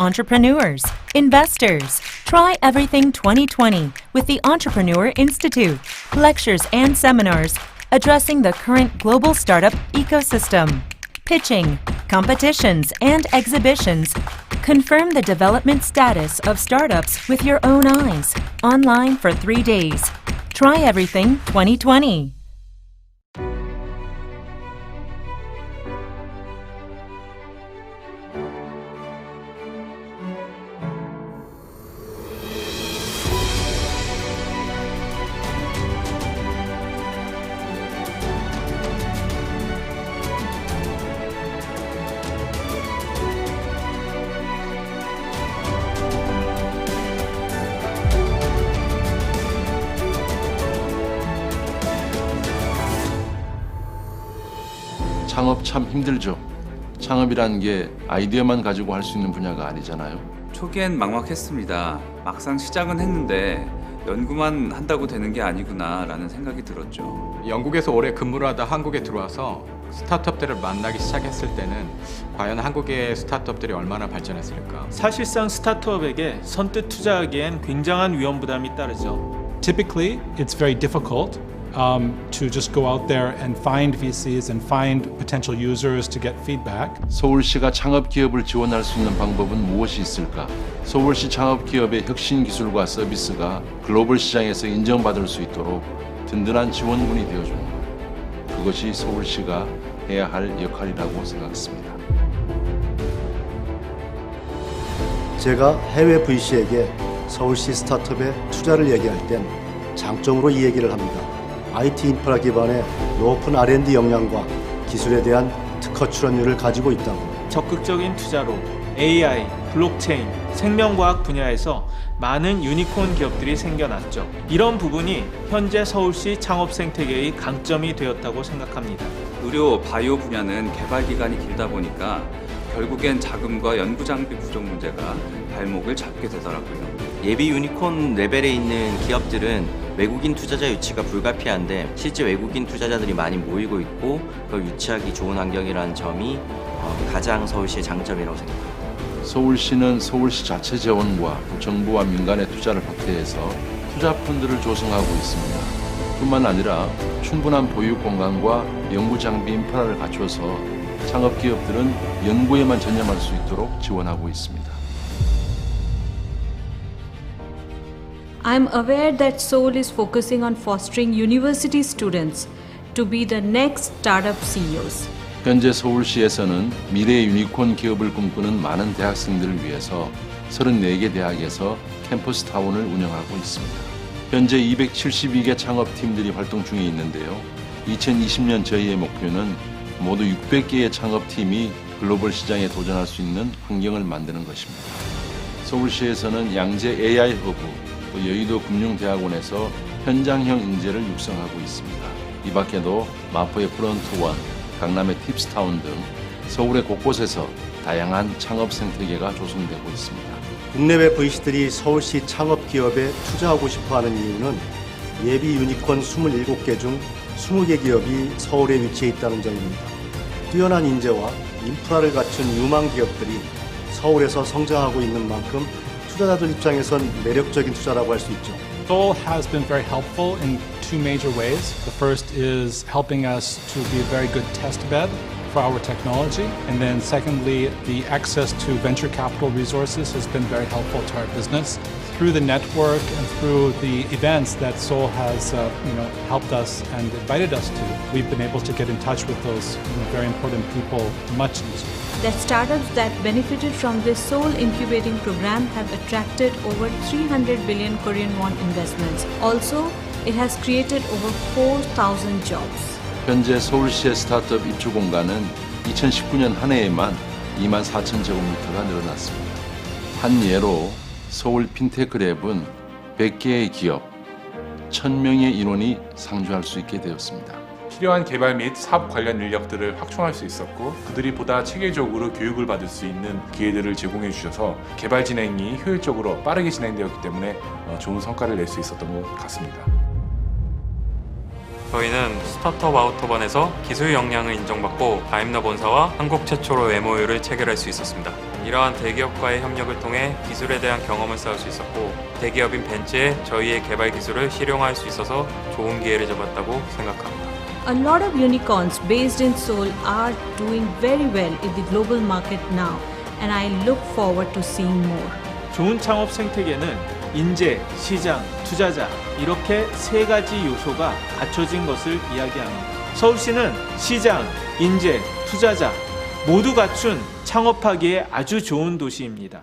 entrepreneurs, investors. Try Everything 2020 with the Entrepreneur Institute. Lectures and seminars addressing the current global startup ecosystem. Pitching, competitions, and exhibitions. Confirm the development status of startups with your own eyes. Online for 3 days. Try Everything 2020. 창업 참 힘들죠. 창업이란 게 아이디어만 가지고 할 수 있는 분야가 아니잖아요. 초기엔 막막했습니다. 막상 시작은 했는데 연구만 한다고 되는 게 아니구나 라는 생각이 들었죠. 영국에서 오래 근무를 하다 한국에 들어와서 스타트업들을 만나기 시작했을 때는 과연 한국의 스타트업들이 얼마나 발전했을까? 사실상 스타트업에게 선뜻 투자하기엔 굉장한 위험 부담이 따르죠. Typically, it's very difficult to just go out there and find VCs and find potential users to get feedback. 서울시가 창업 기업을 지원할 수 있는 방법은 무엇이 있을까? 서울시 창업 기업의 혁신 기술과 서비스가 글로벌 시장에서 인정받을 수 있도록 든든한 지원군이 되어주는 것. 그것이 서울시가 해야 할 역할이라고 생각했습니다. 제가 해외 VC에게 서울시 스타트업에 투자를 얘기할 땐 장점으로 이 얘기를 합니다. IT 인프라 기반의 높은 R&D 역량과 기술에 대한 특허 출원율을 가지고 있다고. 적극적인 투자로 AI, 블록체인, 생명과학 분야에서 많은 유니콘 기업들이 생겨났죠. 이런 부분이 현재 서울시 창업 생태계의 강점이 되었다고 생각합니다. 의료, 바이오 분야는 개발 기간이 길다 보니까 결국엔 자금과 연구 장비 부족 문제가 발목을 잡게 되더라고요. 예비 유니콘 레벨에 있는 기업들은 외국인 투자자 유치가 불가피한데 실제 외국인 투자자들이 많이 모이고 있고 그걸 유치하기 좋은 환경이라는 점이 가장 서울시의 장점이라고 생각합니다. 서울시는 서울시 자체 재원과 정부와 민간의 투자를 확대해서 투자 펀드를 조성하고 있습니다. 뿐만 아니라 충분한 보육 공간과 연구 장비 인프라를 갖춰서 창업 기업들은 연구에만 전념할 수 있도록 지원하고 있습니다. I'm aware that Seoul is focusing on fostering university students to be the next startup CEOs. 현재 서울시에서는 미래의 유니콘 기업을 꿈꾸는 많은 대학생들을 위해서 34개 대학에서 캠퍼스 타운을 운영하고 있습니다. 현재 272개 창업팀들이 활동 중에 있는데요. 2020년 저희의 목표는 모두 600개의 창업팀이 글로벌 시장에 도전할 수 있는 환경을 만드는 것입니다. 서울시에서는 양재 AI 허브, 또 여의도 금융대학원에서 현장형 인재를 육성하고 있습니다. 이 밖에도 마포의 프론트원, 강남의 팁스타운 등 서울의 곳곳에서 다양한 창업 생태계가 조성되고 있습니다. 국내외 VC들이 서울시 창업 기업에 투자하고 싶어하는 이유는 예비 유니콘 27개 중 20개 기업이 서울에 위치해 있다는 점입니다. 뛰어난 인재와 인프라를 갖춘 유망 기업들이 서울에서 성장하고 있는 만큼 투자자들 입장에선 매력적인 투자라고 할 수 있죠. Seoul has been very helpful in two major ways. The first is helping us to be a very good test bed for our technology. And then secondly, the access to venture capital resources has been very helpful to our business. Through the network and through the events that Seoul has helped us and invited us to, we've been able to get in touch with those very important people much easier. That startups that benefited from this Seoul incubating program have attracted over 300 billion Korean won investments. Also, it has created over 4,000 jobs. 현재 서울시의 스타트업 입주 공간은 2019년 한 해에만 2만 4천 제곱미터가 늘어났습니다. 한 예로 서울 핀테크랩은 100개의 기업, 1,000명의 인원이 상주할 수 있게 되었습니다. 필요한 개발 및 사업 관련 인력들을 확충할 수 있었고 그들이 보다 체계적으로 교육을 받을 수 있는 기회들을 제공해 주셔서 개발 진행이 효율적으로 빠르게 진행되었기 때문에 좋은 성과를 낼 수 있었던 것 같습니다. 저희는 스타트업 아우터반에서 기술 역량을 인정받고 다임러 본사와 한국 최초로 MOU를 체결할 수 있었습니다. 이러한 대기업과의 협력을 통해 기술에 대한 경험을 쌓을 수 있었고 대기업인 벤츠에 저희의 개발 기술을 실용화할 수 있어서 좋은 기회를 잡았다고 생각합니다. A lot of unicorns based in Seoul are doing very well in the global market now, and I look forward to seeing more. 좋은 창업 생태계는 인재, 시장, 투자자 이렇게 세 가지 요소가 갖춰진 것을 이야기합니다. 서울시는 시장, 인재, 투자자 모두 갖춘 창업하기에 아주 좋은 도시입니다.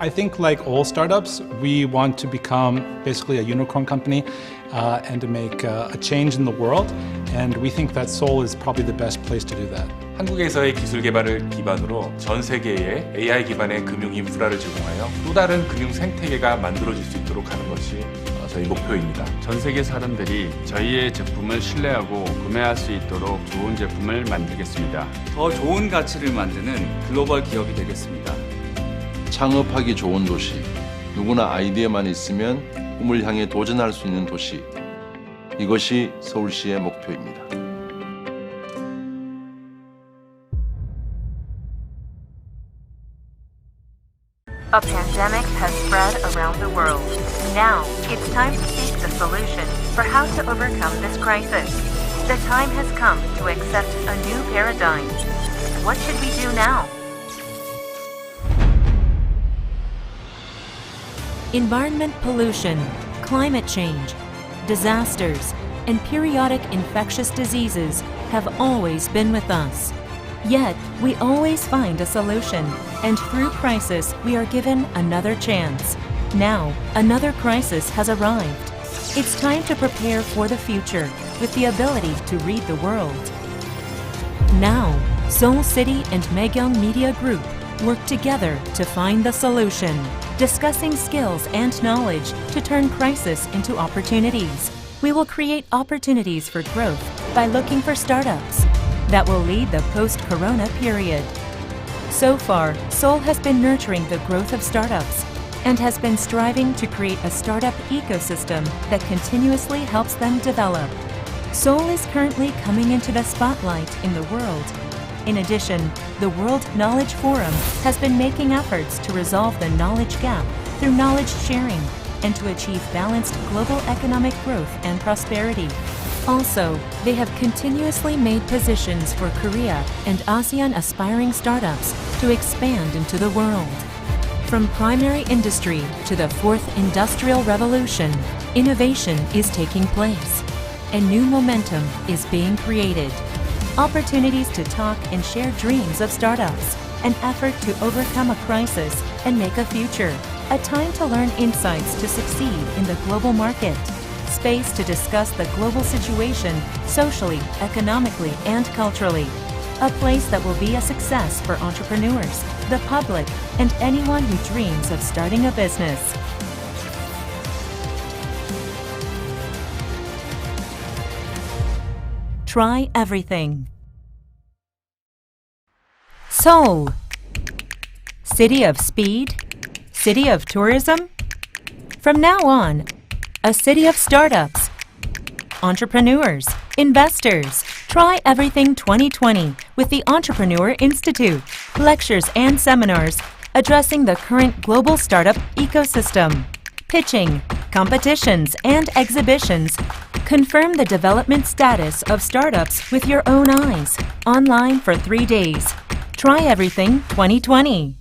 I think like all startups, we want to become basically a unicorn company and to make a change in the world. And we think that Seoul is probably the best place to do that. 한국에서의 기술 개발을 기반으로 전 세계에 AI 기반의 금융 인프라를 제공하여 또 다른 금융 생태계가 만들어질 수 있도록 하는 것이 저희 목표입니다. 전 세계 사람들이 저희의 제품을 신뢰하고 구매할 수 있도록 좋은 제품을 만들겠습니다. 더 좋은 가치를 만드는 글로벌 기업이 되겠습니다. 창업하기 좋은 도시, 누구나 아이디어만 있으면 꿈을 향해 도전할 수 있는 도시. 이것이 서울시의 목표입니다. A pandemic has spread around the world. Now, it's time to seek the solution for how to overcome this crisis. The time has come to accept a new paradigm. What should we do now? Environment pollution, climate change, disasters, and periodic infectious diseases have always been with us. Yet, we always find a solution, and through crisis, we are given another chance. Now, another crisis has arrived. It's time to prepare for the future with the ability to read the world. Now, Seoul City and Megyeong Media Group work together to find the solution, discussing skills and knowledge to turn crisis into opportunities. We will create opportunities for growth by looking for startups that will lead the post-corona period. So far, Seoul has been nurturing the growth of startups and has been striving to create a startup ecosystem that continuously helps them develop. Seoul is currently coming into the spotlight in the world. In addition, the World Knowledge Forum has been making efforts to resolve the knowledge gap through knowledge sharing, and to achieve balanced global economic growth and prosperity. Also, they have continuously made positions for Korea and ASEAN aspiring startups to expand into the world. From primary industry to the fourth industrial revolution, innovation is taking place, and new momentum is being created. Opportunities to talk and share dreams of startups, an effort to overcome a crisis and make a future, a time to learn insights to succeed in the global market, space to discuss the global situation socially, economically, and culturally, a place that will be a success for entrepreneurs, the public, and anyone who dreams of starting a business. Try everything. Seoul, city of speed, city of tourism. From now on, a city of startups, entrepreneurs, investors. Try Everything 2020 with the Entrepreneur Institute. Lectures and seminars addressing the current global startup ecosystem. Pitching, competitions, and exhibitions. Confirm the development status of startups with your own eyes. Online for 3 days. Try Everything 2020.